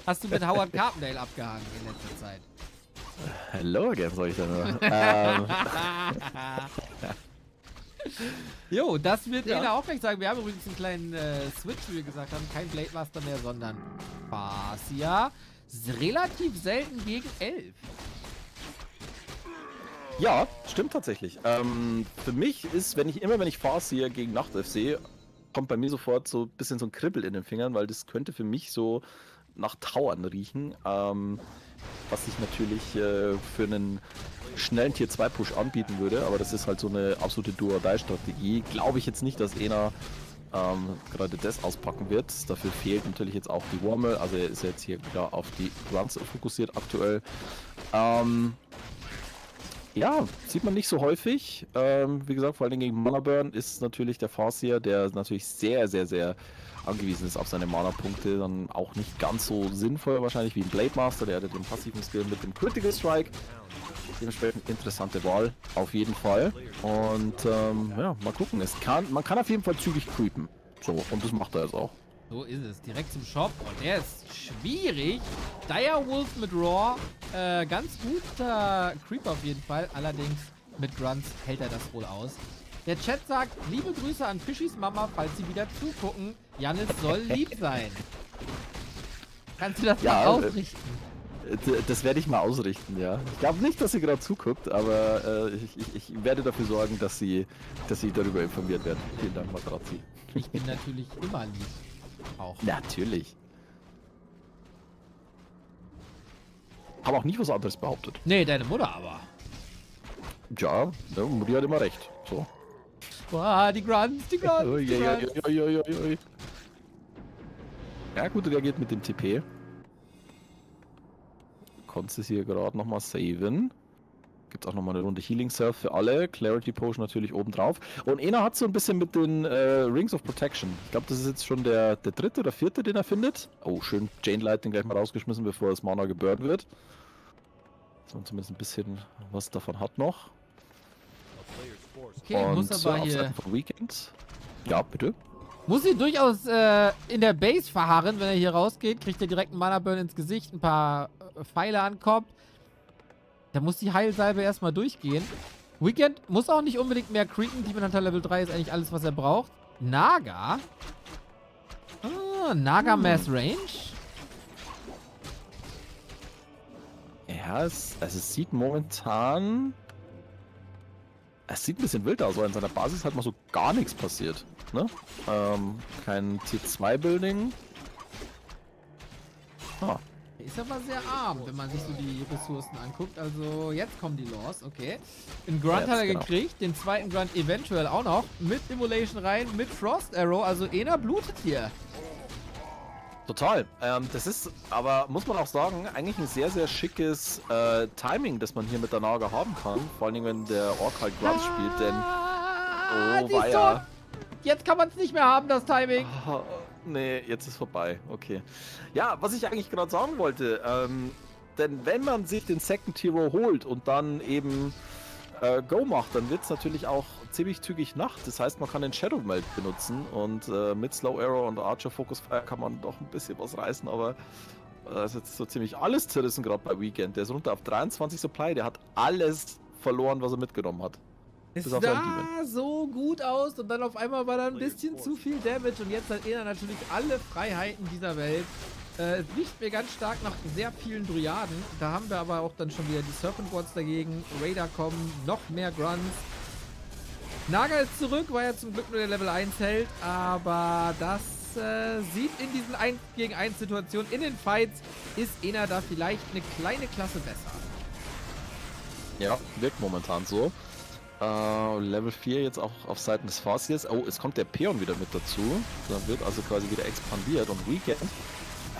Hast du mit Howard Carpendale abgehangen in letzter Zeit? Hello again, soll ich da nur. Jo, das wird Ena auch gleich sagen. Wir haben übrigens einen kleinen Switch, wie wir gesagt haben. Kein Blade Master mehr, sondern Farseer. Relativ selten gegen 11. Ja, stimmt tatsächlich. Für mich ist, wenn ich Farseer gegen Nachtelf sehe, kommt bei mir sofort so ein bisschen so ein Kribbel in den Fingern, weil das könnte für mich so nach Tauern riechen, was sich natürlich für einen schnellen Tier 2 Push anbieten würde, aber das ist halt so eine absolute Do-or-Die-Strategie. Glaube ich jetzt nicht, dass Ena gerade das auspacken wird. Dafür fehlt natürlich jetzt auch die Wormel, also er ist jetzt hier klar auf die Grunts fokussiert aktuell. Ja, sieht man nicht so häufig. Wie gesagt, vor allem gegen Mana Burn ist natürlich der Farseer, der natürlich sehr, sehr, sehr angewiesen ist auf seine Mana-Punkte. Dann auch nicht ganz so sinnvoll wahrscheinlich wie ein Blade Master, der hat den passiven Skill mit dem Critical Strike. Dementsprechend interessante Wahl, auf jeden Fall. Und ja, mal gucken. Man kann auf jeden Fall zügig creepen. So, und das macht er jetzt auch. So ist es. Direkt zum Shop. Und der ist schwierig. Direwolf mit Raw. Ganz guter Creep auf jeden Fall. Allerdings mit Grunts hält er das wohl aus. Der Chat sagt, liebe Grüße an Fischis Mama, falls sie wieder zugucken. Janis soll lieb sein. Kannst du das mal ausrichten? Das werde ich mal ausrichten, ja. Ich glaube nicht, dass sie gerade zuguckt, aber ich werde dafür sorgen, dass sie darüber informiert werden. Vielen Dank, Matrazzi. Ich bin natürlich immer lieb. Auch. Natürlich. Habe auch nie was anderes behauptet. Nee, deine Mutter aber. Ja, Mutti hat immer recht. So. Boah, die Grunts, die Grunts. Ui. Ja, gut reagiert mit dem TP. Konntest es hier gerade nochmal saven. Gibt auch nochmal eine Runde Healing Self für alle. Clarity Potion natürlich oben drauf. Und Ena hat so ein bisschen mit den Rings of Protection. Ich glaube, das ist jetzt schon der dritte oder vierte, den er findet. Oh, schön Chain Lightning gleich mal rausgeschmissen, bevor das Mana geburnt wird. Dass man zumindest ein bisschen was davon hat noch. Okay, und muss aber auf hier... Seiten von Weekend. Ja, bitte. Muss hier durchaus in der Base verharren, wenn er hier rausgeht. Kriegt er direkt einen Mana-Burn ins Gesicht, ein paar Pfeile an den Kopf. Da muss die Heilsalbe erstmal durchgehen. Weekend muss auch nicht unbedingt mehr creepen. Demon Hunter Level 3 ist eigentlich alles, was er braucht. Naga. Ah, Naga Mass Range. Ja, es sieht momentan... Es sieht ein bisschen wild aus, weil in seiner Basis halt mal so gar nichts passiert. Ne? Kein Tier 2 Building. Ah. Der ist aber sehr arm, wenn man sich so die Ressourcen anguckt. Also jetzt kommen die Laws, okay. Den Grunt hat er gekriegt, den zweiten Grunt eventuell auch noch. Mit Immolation rein, mit Frost Arrow, also Ena blutet hier. Total. Das ist aber, muss man auch sagen, eigentlich ein sehr, sehr schickes Timing, das man hier mit der Naga haben kann. Vor allem, wenn der Ork halt Grunt spielt, denn... Oh, war ja... Jetzt kann man es nicht mehr haben, das Timing. Oh, nee, jetzt ist vorbei. Okay. Ja, was ich eigentlich gerade sagen wollte, denn wenn man sich den Second Hero holt und dann eben Go macht, dann wird es natürlich auch ziemlich zügig Nacht. Das heißt, man kann den Shadow Melt benutzen und mit Slow Arrow und Archer Focus Fire kann man doch ein bisschen was reißen, aber das ist jetzt so ziemlich alles zerrissen gerade bei Weekend. Der ist runter auf 23 Supply, der hat alles verloren, was er mitgenommen hat. Es sah so gut aus und dann auf einmal war da ein bisschen zu viel Damage und jetzt hat Ena natürlich alle Freiheiten dieser Welt. Es riecht mir ganz stark nach sehr vielen Dryaden. Da haben wir aber auch dann schon wieder die Serpent Gods dagegen. Raider kommen, noch mehr Grunts. Naga ist zurück, weil er zum Glück nur der Level 1 hält, aber das sieht in diesen 1 gegen 1 Situationen, in den Fights, ist Ena da vielleicht eine kleine Klasse besser. Ja, wirkt momentan so. Level 4 jetzt auch auf Seiten des Farseers. Oh, es kommt der Peon wieder mit dazu. Da wird also quasi wieder expandiert und Weekend.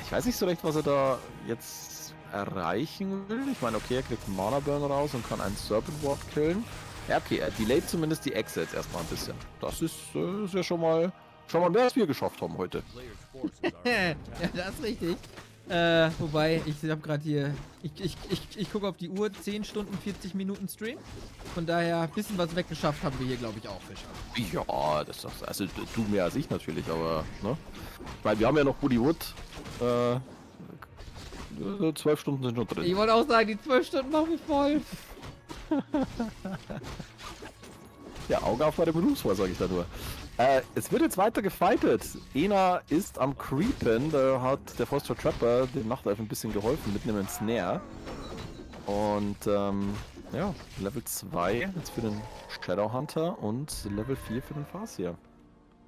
Ich weiß nicht so recht, was er da jetzt erreichen will. Ich meine, okay, er kriegt einen Mana Burn raus und kann einen Serpent Ward killen. Ja, okay, er delayt zumindest die Exits erstmal ein bisschen. Das ist ja schon mal mehr, als wir geschafft haben heute. Ja, das ist richtig. Wobei, ich habe gerade hier, ich gucke auf die Uhr, 10 Stunden, 40 Minuten Stream. Von daher, ein bisschen was weggeschafft haben wir hier, glaube ich, auch, Fischer. Ja, das ist, also du mehr als ich natürlich, aber, ne? Weil wir haben ja noch Woody Wood, 12 Stunden sind schon drin. Ich wollte auch sagen, die 12 Stunden machen wir voll. Ja, Auge auf bei der Berufswahl, sage ich da nur. Es wird jetzt weiter gefightet. Ena ist am Creepen. Da hat der Foster Trapper dem Nachtelf ein bisschen geholfen mit einem Snare. Und Ja, Level 2 jetzt für den Shadowhunter und Level 4 für den Farseer.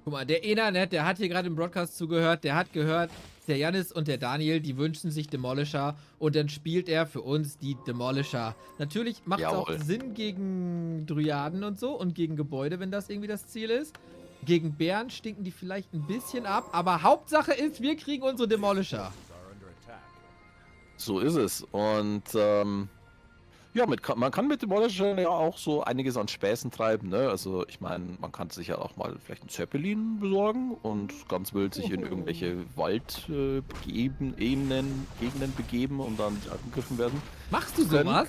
Guck mal, der Enanet, der hat hier gerade im Broadcast zugehört, der hat gehört, der Jannis und der Daniel, die wünschen sich Demolisher und dann spielt er für uns die Demolisher. Natürlich macht es auch Jawohl. Sinn gegen Dryaden und so und gegen Gebäude, wenn das irgendwie das Ziel ist. Gegen Bären stinken die vielleicht ein bisschen ab, aber Hauptsache ist, wir kriegen unsere Demolisher. Are under attack. So ist es. Und ja, man kann mit dem Demolisher ja auch so einiges an Späßen treiben, ne? Also ich meine, man kann sich ja auch mal vielleicht einen Zeppelin besorgen und ganz wild sich in irgendwelche Gegenden begeben und dann nicht angegriffen werden. Machst du sowas?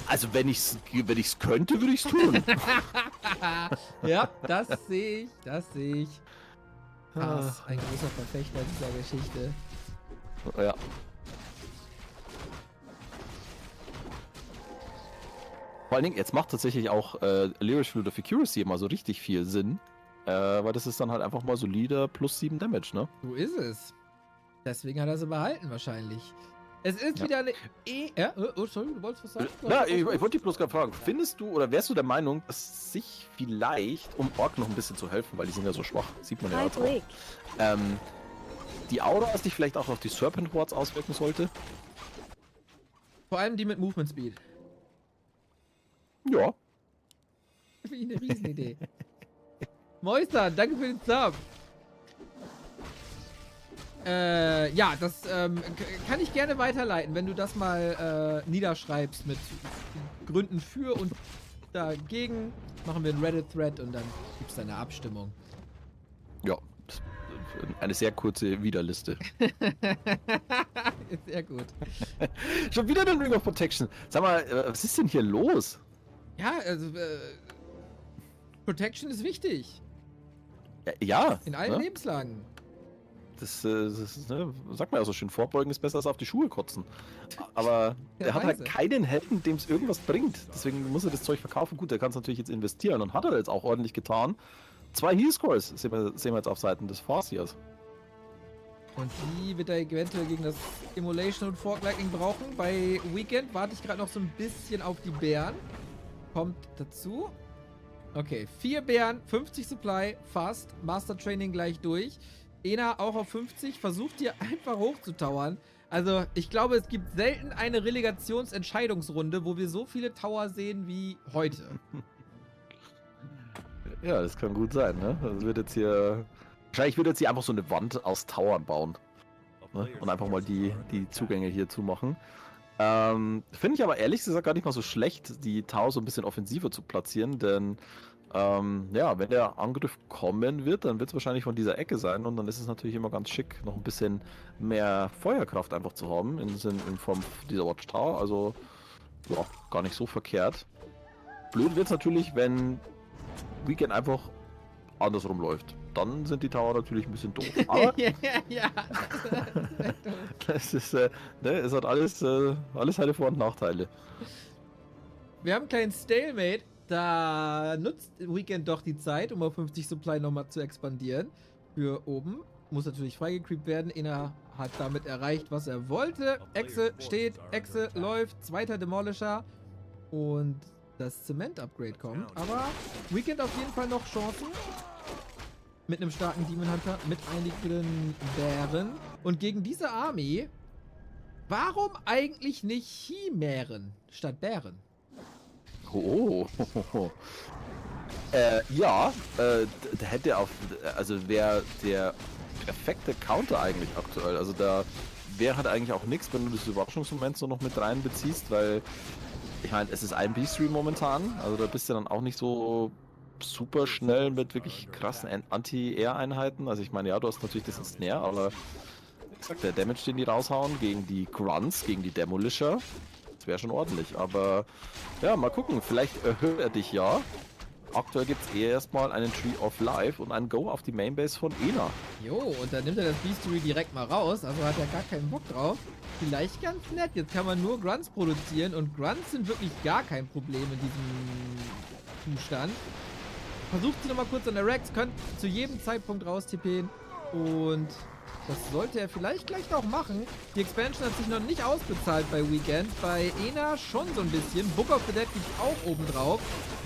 Also wenn ich's könnte, würde ich's tun. Ja, das sehe ich, Pass, ein großer Verfechter dieser Geschichte. Ja. Vor allen Dingen, jetzt macht tatsächlich auch Lyric Flute of Accuracy mal so richtig viel Sinn. Weil das ist dann halt einfach mal solider plus 7 Damage, ne? So ist es. Deswegen hat er sie behalten wahrscheinlich. Es ist wieder eine oh, sorry, du wolltest was sagen? Ja, ich wollte dich bloß gerade fragen, findest du oder wärst du der Meinung, dass sich vielleicht, um Ork noch ein bisschen zu helfen, weil die sind ja so schwach, sieht man ja Hi, jetzt auch, Blake. die Aura sich vielleicht auch auf die Serpent Wards auswirken sollte? Vor allem die mit Movement Speed. Ja. Finde ich eine Riesenidee. Moister, danke für den Sub. Ja, das kann ich gerne weiterleiten, wenn du das mal niederschreibst mit Gründen für und dagegen. Machen wir einen Reddit-Thread und dann gibt es eine Abstimmung. Ja. Eine sehr kurze Widerliste. Sehr gut. Schon wieder den Ring of Protection. Sag mal, was ist denn hier los? Ja, also Protection ist wichtig. Ja. In allen ne? Lebenslagen. Das ist, ne, sagt man ja so schön, vorbeugen ist besser als auf die Schuhe kotzen. Aber er hat halt Weise. keinen Helden, dem es irgendwas bringt. Deswegen muss er das Zeug verkaufen. Gut, der kann es natürlich jetzt investieren und hat er jetzt auch ordentlich getan. 2 Heal-Scrolls sehen wir jetzt auf Seiten des Farseers. Und die wird er eventuell gegen das Immolation und Fork Lightning brauchen. Bei Weekend warte ich gerade noch so ein bisschen auf die Bären. Kommt dazu. Okay, 4 Bären, 50 Supply, fast. Master Training gleich durch. Ena auch auf 50, versucht hier einfach hochzutowern. Also, ich glaube, es gibt selten eine Relegationsentscheidungsrunde, wo wir so viele Tower sehen wie heute. Ja, das kann gut sein, ne? Das wird jetzt hier. Wahrscheinlich wird jetzt hier einfach so eine Wand aus Towern bauen. Ne? Und einfach mal die Zugänge hier zumachen. Finde ich aber ehrlich gesagt gar nicht mal so schlecht, die Tower so ein bisschen offensiver zu platzieren, denn ja, wenn der Angriff kommen wird, dann wird es wahrscheinlich von dieser Ecke sein und dann ist es natürlich immer ganz schick, noch ein bisschen mehr Feuerkraft einfach zu haben in Form dieser Watchtower. Also, ja, gar nicht so verkehrt. Blöd wird es natürlich, wenn Weekend einfach andersrum läuft. Dann sind die Tower natürlich ein bisschen doof. Aber Ja. das ist, ne, es hat alles seine Vor- und Nachteile. Wir haben einen kleinen Stalemate. Da nutzt Weekend doch die Zeit, um auf 50 Supply nochmal zu expandieren. Für oben. Muss natürlich freigecreept werden. Ena hat damit erreicht, was er wollte. Echse steht, Echse läuft. Zweiter Demolisher. Und das Zement-Upgrade kommt. Aber Weekend auf jeden Fall noch Chancen. Mit einem starken Demon Hunter, mit einigen Bären. Und gegen diese Armee, warum eigentlich nicht Chimären statt Bären? Oh. Ja, da hätte also wäre der perfekte Counter eigentlich aktuell. Also da wäre halt eigentlich auch nichts, wenn du das Überraschungsmoment so noch mit reinbeziehst, weil ich meine, es ist ein B-Stream momentan, also da bist du dann auch nicht so super schnell mit wirklich krassen Anti-Air-Einheiten. Also ich meine, ja, du hast natürlich das Snare, aber wie gesagt, der Damage, den die raushauen gegen die Grunts, gegen die Demolisher, das wäre schon ordentlich. Aber ja, mal gucken, vielleicht erhöht er dich ja. Aktuell gibt es erstmal einen Tree of Life und einen Go auf die Mainbase von Ena. Jo, und dann nimmt er das Beastery direkt mal raus, also hat er gar keinen Bock drauf. Vielleicht ganz nett, jetzt kann man nur Grunts produzieren und Grunts sind wirklich gar kein Problem in diesem Zustand. Versucht sie nochmal kurz an der Rex, könnt zu jedem Zeitpunkt raus TPen. Und das sollte er vielleicht gleich noch machen. Die Expansion hat sich noch nicht ausbezahlt bei Weekend. Bei Ena schon so ein bisschen. Book of the Dead liegt auch oben drauf.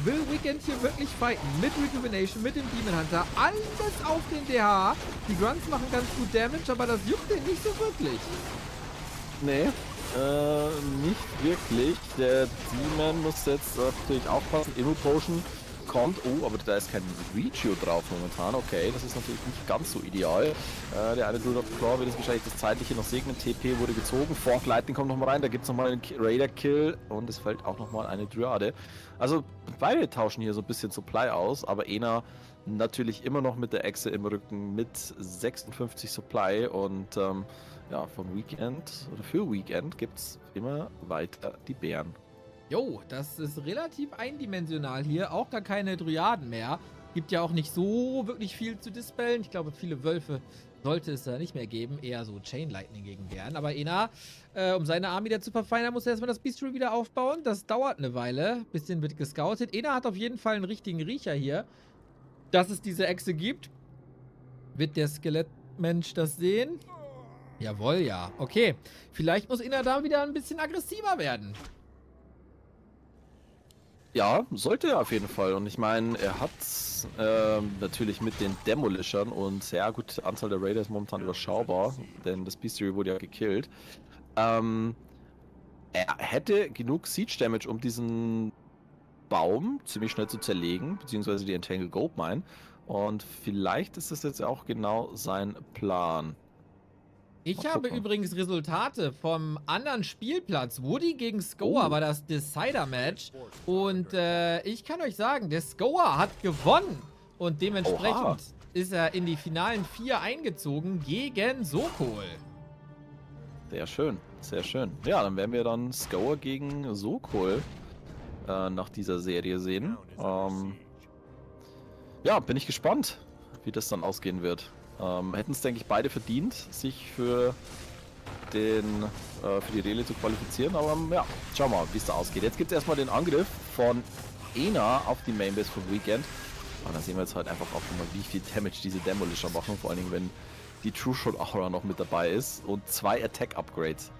Will Weekend hier wirklich fighten? Mit Rejuvenation, mit dem Demon Hunter. Alles auf den DH. Die Grunts machen ganz gut Damage, aber das juckt den nicht so wirklich. Nee, nicht wirklich. Der Demon muss jetzt natürlich aufpassen. Immo Potion kommt. Oh, aber da ist kein Regio drauf momentan. Okay, das ist natürlich nicht ganz so ideal. Der eine Druid of Claw wird jetzt wahrscheinlich das Zeitliche noch segnen. TP wurde gezogen. Fork Lightning kommt nochmal rein. Da gibt es nochmal einen Raider-Kill. Und es fällt auch nochmal eine Dryade. Also beide tauschen hier so ein bisschen Supply aus. Aber Ena natürlich immer noch mit der Echse im Rücken mit 56 Supply. Und ja, vom Weekend oder für Weekend gibt es immer weiter die Bären. Jo, das ist relativ eindimensional hier. Auch gar keine Dryaden mehr. Gibt ja auch nicht so wirklich viel zu dispellen. Ich glaube, viele Wölfe sollte es da nicht mehr geben. Eher so Chain Lightning gegen Bären. Aber Ena, um seine Arme wieder zu verfeinern, muss er erstmal das Bistro wieder aufbauen. Das dauert eine Weile. Bisschen wird gescoutet. Ena hat auf jeden Fall einen richtigen Riecher hier, dass es diese Echse gibt. Wird der Skelettmensch das sehen? Jawohl, ja. Okay. Vielleicht muss Ena da wieder ein bisschen aggressiver werden. Ja, sollte er auf jeden Fall. Und ich meine, er hat natürlich mit den Demolishern und ja gut, die Anzahl der Raider ist momentan überschaubar, denn das Bestiary wurde ja gekillt. Er hätte genug Siege Damage, um diesen Baum ziemlich schnell zu zerlegen, beziehungsweise die Entangled Gold Mine. Und vielleicht ist das jetzt auch genau sein Plan. Ich habe übrigens Resultate vom anderen Spielplatz. Woody gegen Skoa war das Decider-Match. Und ich kann euch sagen, der Skoa hat gewonnen. Und dementsprechend ist er in die finalen 4 eingezogen gegen Sokol. Sehr schön, sehr schön. Ja, dann werden wir dann Skoa gegen Sokol nach dieser Serie sehen. Ja, bin ich gespannt, wie das dann ausgehen wird. Hätten es, denke ich, beide verdient, sich für die Rele zu qualifizieren. Aber ja, schauen wir mal, wie es da ausgeht. Jetzt gibt es erstmal den Angriff von Ena auf die Mainbase vom Weekend. Und da sehen wir jetzt halt einfach auch mal, wie viel Damage diese Demolisher machen. Vor allen Dingen, wenn die True Shot Aura noch mit dabei ist. Und 2 Attack-Upgrades.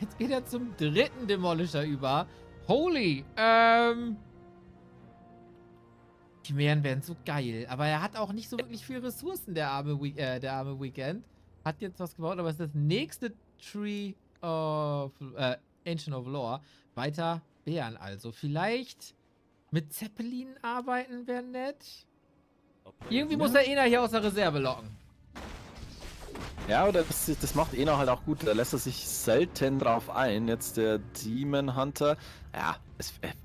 Jetzt geht er zum 3. Demolisher über. Holy, die Meeren werden so geil. Aber er hat auch nicht so wirklich viel Ressourcen, der arme Weekend. Hat jetzt was gebaut, aber es ist das nächste Tree of Ancient of Lore. Weiter Bären also. Vielleicht mit Zeppelin arbeiten wäre nett. Irgendwie muss er Ena hier aus der Reserve locken. Ja, oder das macht Ena halt auch gut. Da lässt er sich selten drauf ein. Jetzt der Demon Hunter. Ja,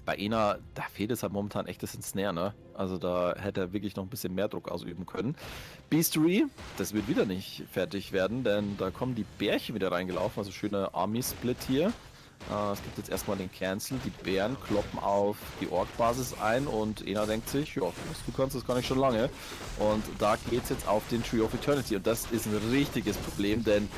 bei Ena, da fehlt es halt momentan echt das ins Snare, ne? Also da hätte er wirklich noch ein bisschen mehr Druck ausüben können. Beastery, das wird wieder nicht fertig werden, denn da kommen die Bärchen wieder reingelaufen. Also schöner Army-Split hier. Es gibt jetzt erstmal den Cancel. Die Bären kloppen auf die Ork-Basis ein und Ena denkt sich, ja, du kannst das gar nicht schon lange. Und da geht es jetzt auf den Tree of Eternity. Und das ist ein richtiges Problem, denn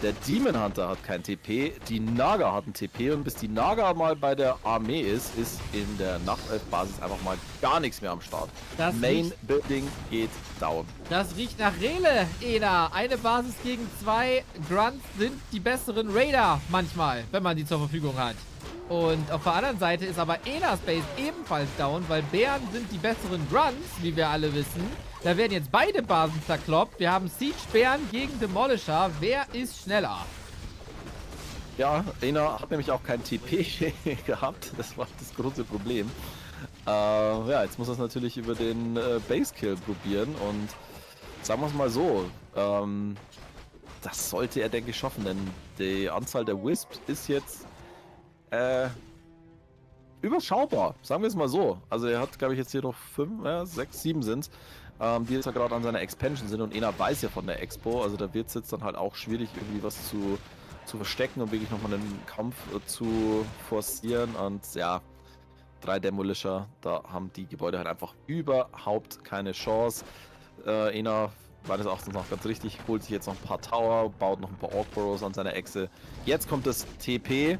der Demon Hunter hat kein TP, die Naga hat ein TP und bis die Naga mal bei der Armee ist in der Nachtelf-Basis einfach mal gar nichts mehr am Start. Das Main Building geht down. Das riecht nach Rele, Ena. Eine Basis gegen 2 Grunts sind die besseren Raider manchmal, wenn man die zur Verfügung hat. Und auf der anderen Seite ist aber Enas Base ebenfalls down, weil Bären sind die besseren Grunts, wie wir alle wissen. Da werden jetzt beide Basen zerkloppt. Wir haben Siege-Bären gegen Demolisher. Wer ist schneller? Ja, Ena hat nämlich auch kein TP gehabt. Das war das große Problem. Ja, jetzt muss er es natürlich über den Base-Kill probieren. Und sagen wir es mal so, das sollte er, denke ich, schaffen. Denn die Anzahl der Wisps ist jetzt überschaubar. Sagen wir es mal so. Also er hat, glaube ich, jetzt hier noch 5, 6, 7 sind es. Die jetzt ja gerade an seiner Expansion sind und Ena weiß ja von der Expo, also da wird es jetzt dann halt auch schwierig, irgendwie was zu verstecken und wirklich nochmal einen Kampf zu forcieren und ja, 3 Demolisher, da haben die Gebäude halt einfach überhaupt keine Chance. Ena, meines Erachtens noch ganz richtig, holt sich jetzt noch ein paar Tower, baut noch ein paar Ork Burrows an seiner Echse. Jetzt kommt das TP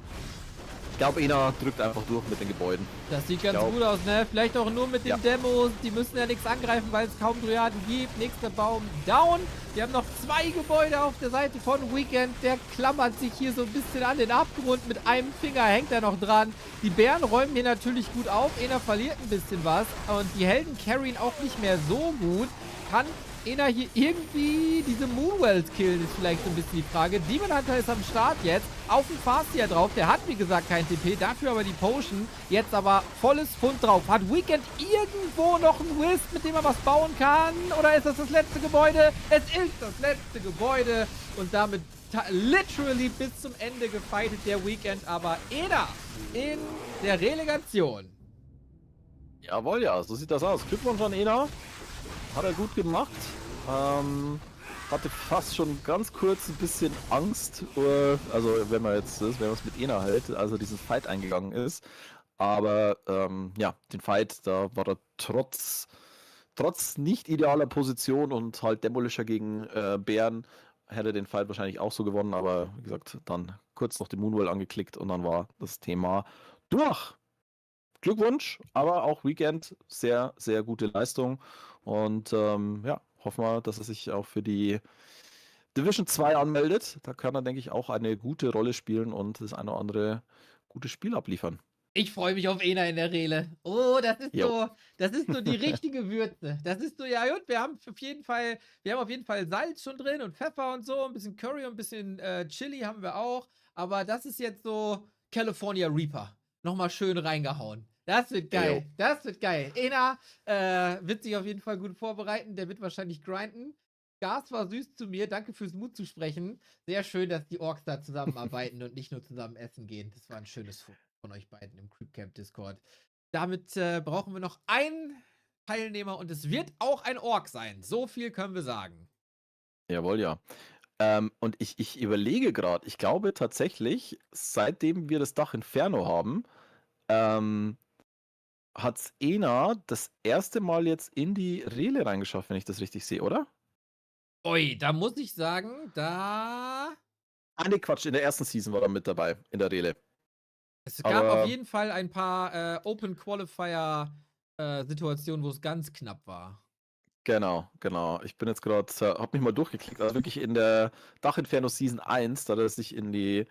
glaube, Ena drückt einfach durch mit den Gebäuden. Das sieht ganz glaub- gut aus, ne? Vielleicht auch nur mit den Ja. Demos. Die müssen ja nichts angreifen, weil es kaum Dryaden gibt. Nächster Baum down. Wir haben noch 2 Gebäude auf der Seite von Weekend. Der klammert sich hier so ein bisschen an den Abgrund. Mit einem Finger hängt er noch dran. Die Bären räumen hier natürlich gut auf. Ena verliert ein bisschen was. Und die Helden carryen auch nicht mehr so gut. Kann Ena hier irgendwie diese Moonwells killen, ist vielleicht so ein bisschen die Frage. Demon Hunter ist am Start jetzt. Auf dem Fastia drauf. Der hat, wie gesagt, kein TP. Dafür aber die Potion. Jetzt aber volles Pfund drauf. Hat Weekend irgendwo noch einen Wisp, mit dem er was bauen kann? Oder ist das das letzte Gebäude? Es ist das letzte Gebäude. Und damit literally bis zum Ende gefightet der Weekend. Aber Ena in der Relegation. Jawohl, ja, so sieht das aus. Glückwunsch an Ena. Hat er gut gemacht. Hatte fast schon ganz kurz ein bisschen Angst, also wenn man es mit Ena hält, also diesen Fight eingegangen ist. Aber ja, den Fight, da war er trotz nicht idealer Position und halt Demolisher gegen Bären, hätte den Fight wahrscheinlich auch so gewonnen, aber wie gesagt, dann kurz noch den Moonwell angeklickt und dann war das Thema durch. Glückwunsch, aber auch Weekend sehr, sehr gute Leistung und ja, hoffen wir, dass er sich auch für die Division 2 anmeldet. Da kann er, denke ich, auch eine gute Rolle spielen und das eine oder andere gute Spiel abliefern. Ich freue mich auf Ena in der Rele. Oh, das ist so die richtige Würze. Das ist so, ja gut, wir haben auf jeden Fall Salz schon drin und Pfeffer und so, ein bisschen Curry und ein bisschen Chili haben wir auch. Aber das ist jetzt so California Reaper. Nochmal schön reingehauen. Das wird geil. Jo. Das wird geil. Ena wird sich auf jeden Fall gut vorbereiten. Der wird wahrscheinlich grinden. Gas war süß zu mir. Danke fürs Mut zu sprechen. Sehr schön, dass die Orks da zusammenarbeiten und nicht nur zusammen essen gehen. Das war ein schönes Foto von euch beiden im Creepcamp Discord. Damit brauchen wir noch einen Teilnehmer und es wird auch ein Ork sein. So viel können wir sagen. Jawohl, ja. Und ich überlege gerade, ich glaube tatsächlich, seitdem wir das Dach Inferno haben, hat Ena das erste Mal jetzt in die Rele reingeschafft, wenn ich das richtig sehe, oder? Ui, da muss ich sagen, da... Ah, ne, Quatsch, in der ersten Season war er mit dabei, in der Rele. Es gab Aber- auf jeden Fall ein paar Open Qualifier Situationen, wo es ganz knapp war. Genau. Ich bin jetzt gerade, hab mich mal durchgeklickt, also wirklich in der Dach Inferno Season 1, da hat er sich in die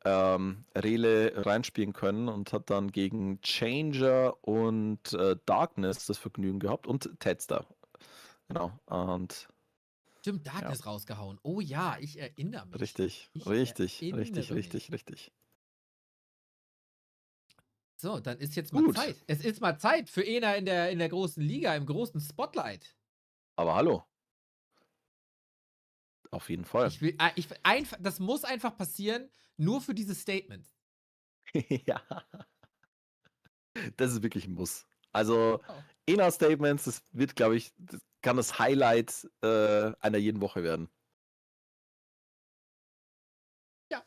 Rele reinspielen können und hat dann gegen Changer und Darkness das Vergnügen gehabt und Tedster. Genau, und Stimmt, Darkness rausgehauen. Oh ja, ich erinnere mich. richtig. So, dann ist jetzt mal Gut. Zeit. Es ist mal Zeit für Ena in der großen Liga, im großen Spotlight. Aber hallo. Auf jeden Fall. Das muss einfach passieren, nur für dieses Statement. Ja. Das ist wirklich ein Muss. Also, Oh. Ena-Statements, das wird, glaube ich, das kann das Highlight einer jeden Woche werden. Ja,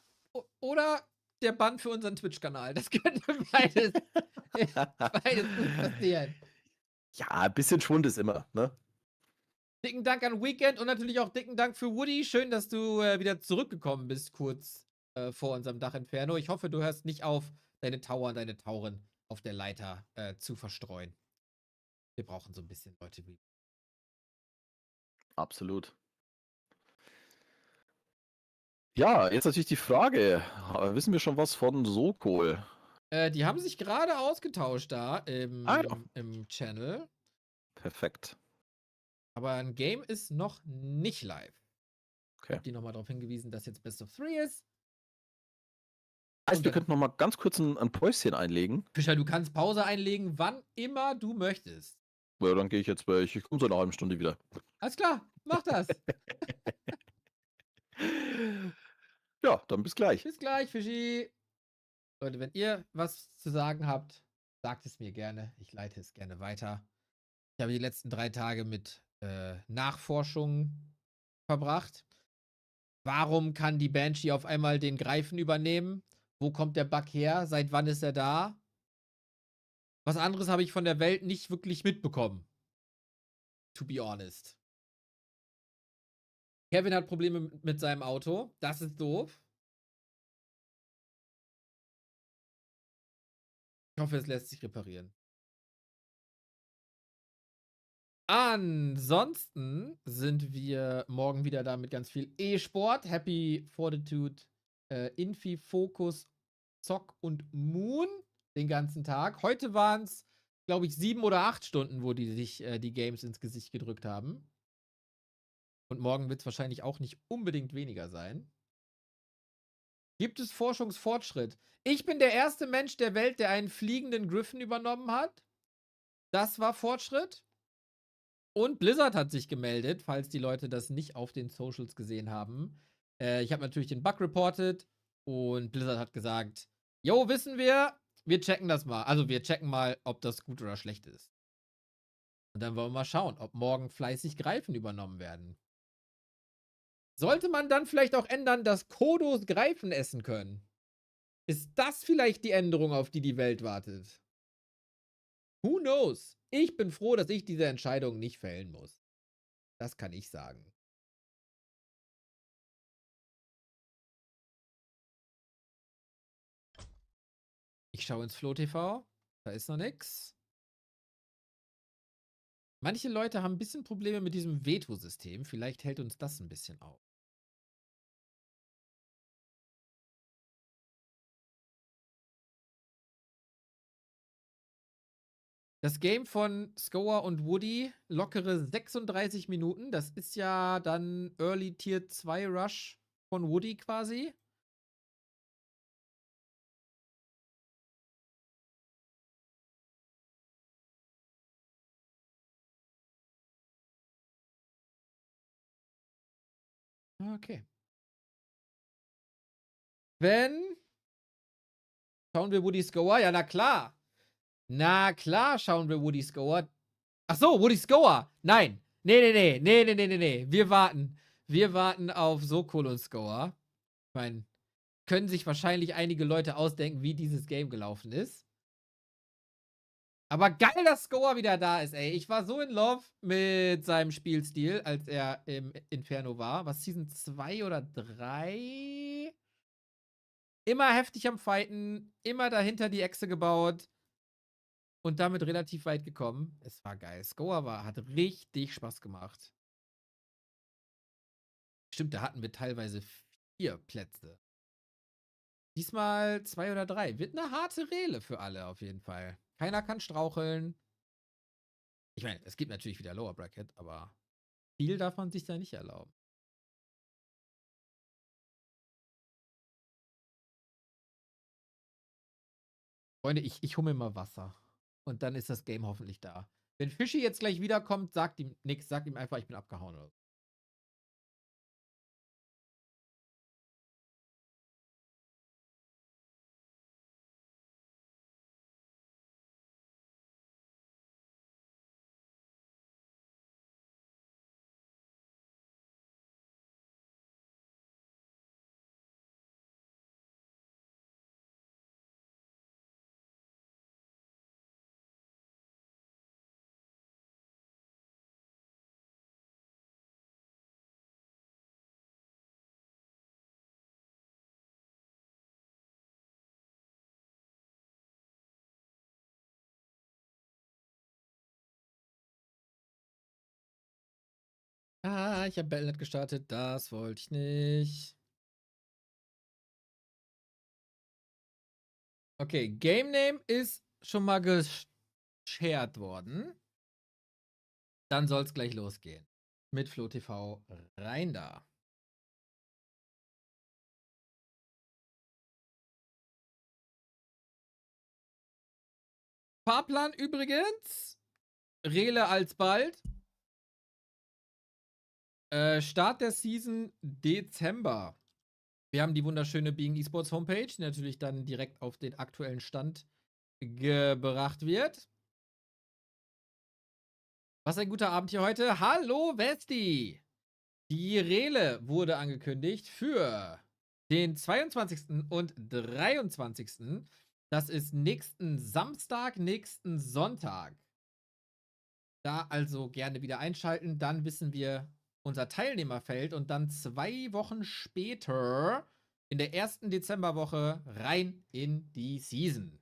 oder der Bann für unseren Twitch-Kanal. Das könnte beides gut passieren. Ja, ein bisschen Schwund ist immer, ne? Dicken Dank an Weekend und natürlich auch dicken Dank für Woody. Schön, dass du wieder zurückgekommen bist, kurz vor unserem Dach Inferno. Ich hoffe, du hörst nicht auf, deine Tower und deine Tauren auf der Leiter zu verstreuen. Wir brauchen so ein bisschen Leute wie. Absolut. Ja, jetzt natürlich die Frage, wissen wir schon was von Sokol? Die haben sich gerade ausgetauscht da Ah, ja. im Channel. Perfekt. Aber ein Game ist noch nicht live. Ich Okay. habe die nochmal darauf hingewiesen, dass jetzt Best of 3 ist. Heißt, wir könnten noch mal ganz kurz ein Päuschen einlegen. Fischer, du kannst Pause einlegen, wann immer du möchtest. Ja, dann gehe ich jetzt, ich komme so in einer halben Stunde wieder. Alles klar, mach das. Ja, dann bis gleich. Bis gleich, Fischi. Leute, wenn ihr was zu sagen habt, sagt es mir gerne. Ich leite es gerne weiter. Ich habe die letzten 3 Tage mit Nachforschungen verbracht. Warum kann die Banshee auf einmal den Greifen übernehmen? Wo kommt der Bug her? Seit wann ist er da? Was anderes habe ich von der Welt nicht wirklich mitbekommen. To be honest. Kevin hat Probleme mit seinem Auto. Das ist doof. Ich hoffe, es lässt sich reparieren. Ansonsten sind wir morgen wieder da mit ganz viel E-Sport. Happy Fortitude, Infi, Focus, Zock und Moon den ganzen Tag. Heute waren es, glaube ich, 7 oder 8 Stunden, wo die sich die Games ins Gesicht gedrückt haben. Und morgen wird es wahrscheinlich auch nicht unbedingt weniger sein. Gibt es Forschungsfortschritt? Ich bin der erste Mensch der Welt, der einen fliegenden Griffin übernommen hat. Das war Fortschritt. Und Blizzard hat sich gemeldet, falls die Leute das nicht auf den Socials gesehen haben. Ich habe natürlich den Bug reported und Blizzard hat gesagt, jo, wissen wir checken das mal. Also wir checken mal, ob das gut oder schlecht ist. Und dann wollen wir mal schauen, ob morgen fleißig Greifen übernommen werden. Sollte man dann vielleicht auch ändern, dass Kodos Greifen essen können? Ist das vielleicht die Änderung, auf die die Welt wartet? Who knows? Ich bin froh, dass ich diese Entscheidung nicht fällen muss. Das kann ich sagen. Ich schaue ins Flo-TV. Da ist noch nix. Manche Leute haben ein bisschen Probleme mit diesem Veto-System. Vielleicht hält uns das ein bisschen auf. Das Game von Scoa und Woody, lockere 36 Minuten. Das ist ja dann Early Tier 2 Rush von Woody quasi. Okay. Schauen wir Woody Scoa? Ja, na klar. Na klar schauen wir Woody Scoa. Ach so, Woody Scoa. Nein. Nee. Wir warten. Wir warten auf Sokol und Scoa. Ich meine, können sich wahrscheinlich einige Leute ausdenken, wie dieses Game gelaufen ist. Aber geil, dass Scoa wieder da ist, ey. Ich war so in love mit seinem Spielstil, als er im Inferno war. Was, Season 2 oder 3? Immer heftig am Fighten, immer dahinter die Echse gebaut und damit relativ weit gekommen. Es war geil. Scoa hat richtig Spaß gemacht. Stimmt, da hatten wir teilweise 4 Plätze. Diesmal 2 oder 3. Wird eine harte Rele für alle auf jeden Fall. Keiner kann straucheln. Ich meine, es gibt natürlich wieder Lower Bracket, aber viel darf man sich da nicht erlauben. Freunde, ich hole mir mal Wasser. Und dann ist das Game hoffentlich da. Wenn Fischi jetzt gleich wiederkommt, sagt ihm nichts. Sagt ihm einfach, ich bin abgehauen oder so. Ah, ich habe Battle.net gestartet. Das wollte ich nicht. Okay, Game Name ist schon mal geshared worden. Dann soll es gleich losgehen. Mit FloTV rein da. Fahrplan übrigens. Rele alsbald. Start der Season Dezember. Wir haben die wunderschöne Being Esports Homepage, die natürlich dann direkt auf den aktuellen Stand gebracht wird. Was ein guter Abend hier heute. Hallo Westi! Die Rele wurde angekündigt für den 22. und 23. Das ist nächsten Samstag, nächsten Sonntag. Da also gerne wieder einschalten. Dann wissen wir unser Teilnehmerfeld und dann 2 Wochen später in der ersten Dezemberwoche rein in die Season.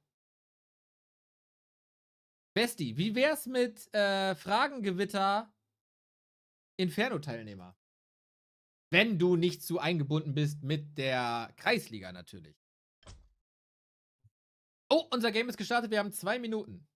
Besti, wie wär's mit Fragengewitter Inferno-Teilnehmer? Wenn du nicht zu eingebunden bist mit der Kreisliga natürlich. Oh, unser Game ist gestartet. Wir haben 2 Minuten.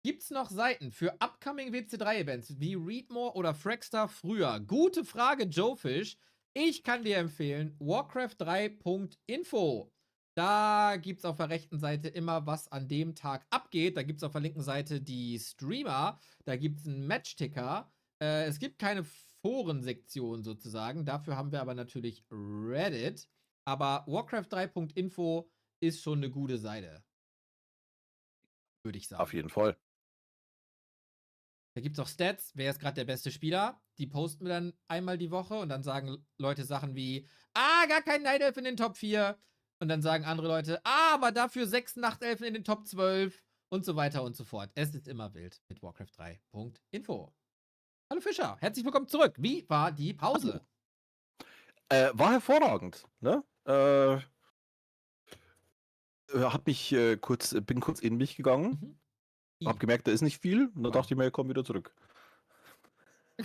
Gibt's noch Seiten für upcoming WC3-Events wie Readmore oder Fragstar früher? Gute Frage, Joefish. Ich kann dir empfehlen, Warcraft3.info. Da gibt's auf der rechten Seite immer, was an dem Tag abgeht. Da gibt's auf der linken Seite die Streamer. Da gibt's einen Matchticker. Es gibt keine Forensektion sozusagen. Dafür haben wir aber natürlich Reddit. Aber Warcraft3.info ist schon eine gute Seite. Würde ich sagen. Auf jeden Fall. Da gibt es auch Stats, wer ist gerade der beste Spieler. Die posten wir dann einmal die Woche und dann sagen Leute Sachen wie, gar kein Night Elf in den Top 4. Und dann sagen andere Leute, aber dafür 6 Nachtelfen in den Top 12 und so weiter und so fort. Es ist immer wild mit Warcraft3.info. Hallo Fischer, herzlich willkommen zurück. Wie war die Pause? War hervorragend, ne? Bin kurz in mich gegangen, hab gemerkt, da ist nicht viel, und dann dachte ich mir, komm wieder zurück.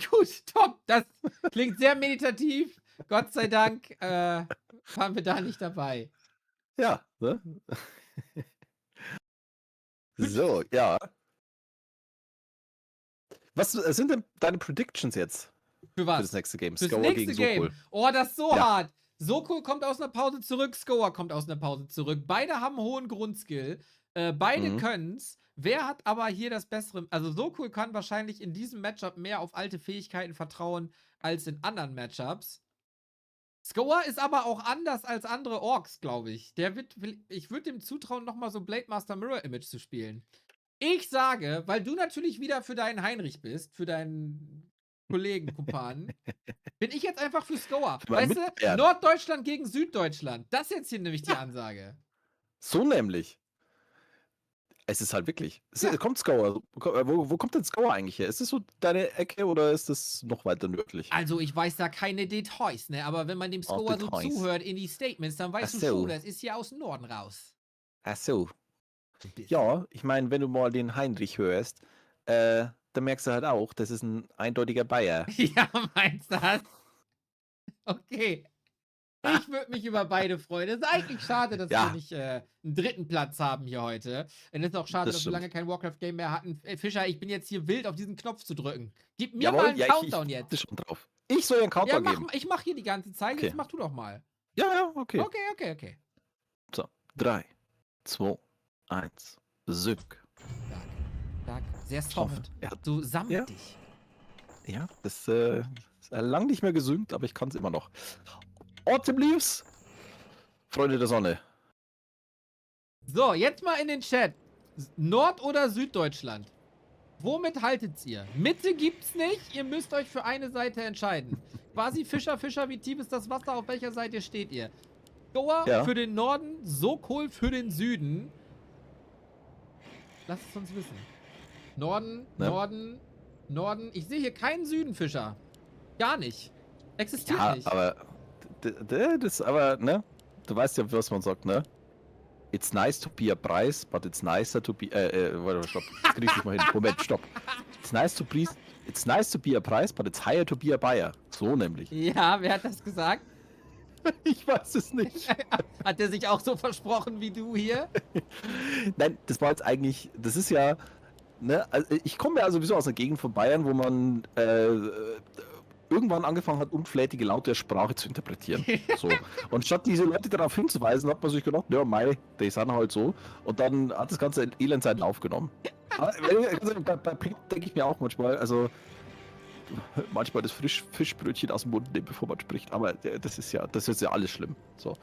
Gut, top. Das klingt sehr meditativ. Gott sei Dank waren wir da nicht dabei. Ja, ne? So, ja. Was sind denn deine Predictions jetzt? Für was? Für das nächste Game. Fürs Scour nächste gegen Game. Sokol. Oh, das ist so Ja. hart. Sokol kommt aus einer Pause zurück, Scour kommt aus einer Pause zurück. Beide haben hohen Grundskill. Beide können's. Wer hat aber hier das Bessere? Also Sokol kann wahrscheinlich in diesem Matchup mehr auf alte Fähigkeiten vertrauen als in anderen Matchups. Scour ist aber auch anders als andere Orks, glaube ich. Ich würde dem zutrauen, nochmal so Blade Master Mirror Image zu spielen. Ich sage, weil du natürlich wieder für deinen Heinrich bist, für deinen Kollegen, Kumpanen, bin ich jetzt einfach für Scour. Für meinen Weißt du, Mitbären. Norddeutschland gegen Süddeutschland. Das ist jetzt hier nämlich die Ansage. So nämlich. Es ist halt wirklich. Kommt Scour. Wo kommt denn Scour eigentlich her? Ist das so deine Ecke oder ist das noch weiter nördlich? Also, ich weiß da keine Details, ne? Aber wenn man dem Scour so Details. zuhört in die Statements, dann weißt Ach du so. schon, das ist hier aus dem Norden raus. Ach so. Ein bisschen. Ja, ich meine, wenn du mal den Heinrich hörst, dann merkst du halt auch, das ist ein eindeutiger Bayer. Ja, meinst du das? Okay. Ich würde mich über beide freuen. Es ist eigentlich schade, dass wir nicht einen dritten Platz haben hier heute. Und es ist auch schade, Das dass wir lange kein Warcraft-Game mehr hatten. Fischer, ich bin jetzt hier wild, auf diesen Knopf zu drücken. Gib mir mal einen Countdown ich jetzt. warte schon drauf. Ich soll einen Countdown geben. Ich mach hier die ganze Zeit, Okay. jetzt mach du doch mal. Ja, okay. Okay. So, 3, 2, 1, Sück. Stark. Sehr Ich hoffe, soft. er hat- So samtig. Ja. Ja, das ist lang nicht mehr gesüngt, aber ich kann es immer noch. Autumn Leaves, Freunde der Sonne. So, jetzt mal in den Chat. Nord- oder Süddeutschland? Womit haltet ihr? Mitte gibt's nicht. Ihr müsst euch für eine Seite entscheiden. Quasi Fischer, wie tief ist das Wasser? Auf welcher Seite steht ihr? Goa für den Norden, Sokol für den Süden. Lasst es uns wissen. Norden, Ne? Norden. Ich sehe hier keinen Süden, Fischer. Gar nicht. Existiert Ja, nicht. aber ne? Du weißt ja, was man sagt, ne? It's nice to be a price, but it's nicer to be. Warte, stopp. Jetzt krieg ich mal hin. Moment, stopp. It's nice to be a price, but it's higher to be a buyer. So nämlich. Ja, wer hat das gesagt? Ich weiß es nicht. Hat der sich auch so versprochen wie du hier? Nein, das war jetzt eigentlich. Das ist ja. Ne? Also ich komme ja sowieso aus einer Gegend von Bayern, wo man irgendwann angefangen hat, unflätige Laute der Sprache zu interpretieren. So. Und statt diese Leute darauf hinzuweisen, hat man sich gedacht, ja, mei, die sind halt so. Und dann hat das ganze Elend seinen Lauf genommen. Aber, bei Pink denke ich mir auch manchmal, also manchmal das Fischbrötchen aus dem Mund nehmen, bevor man spricht. Aber das ist ja alles schlimm. So.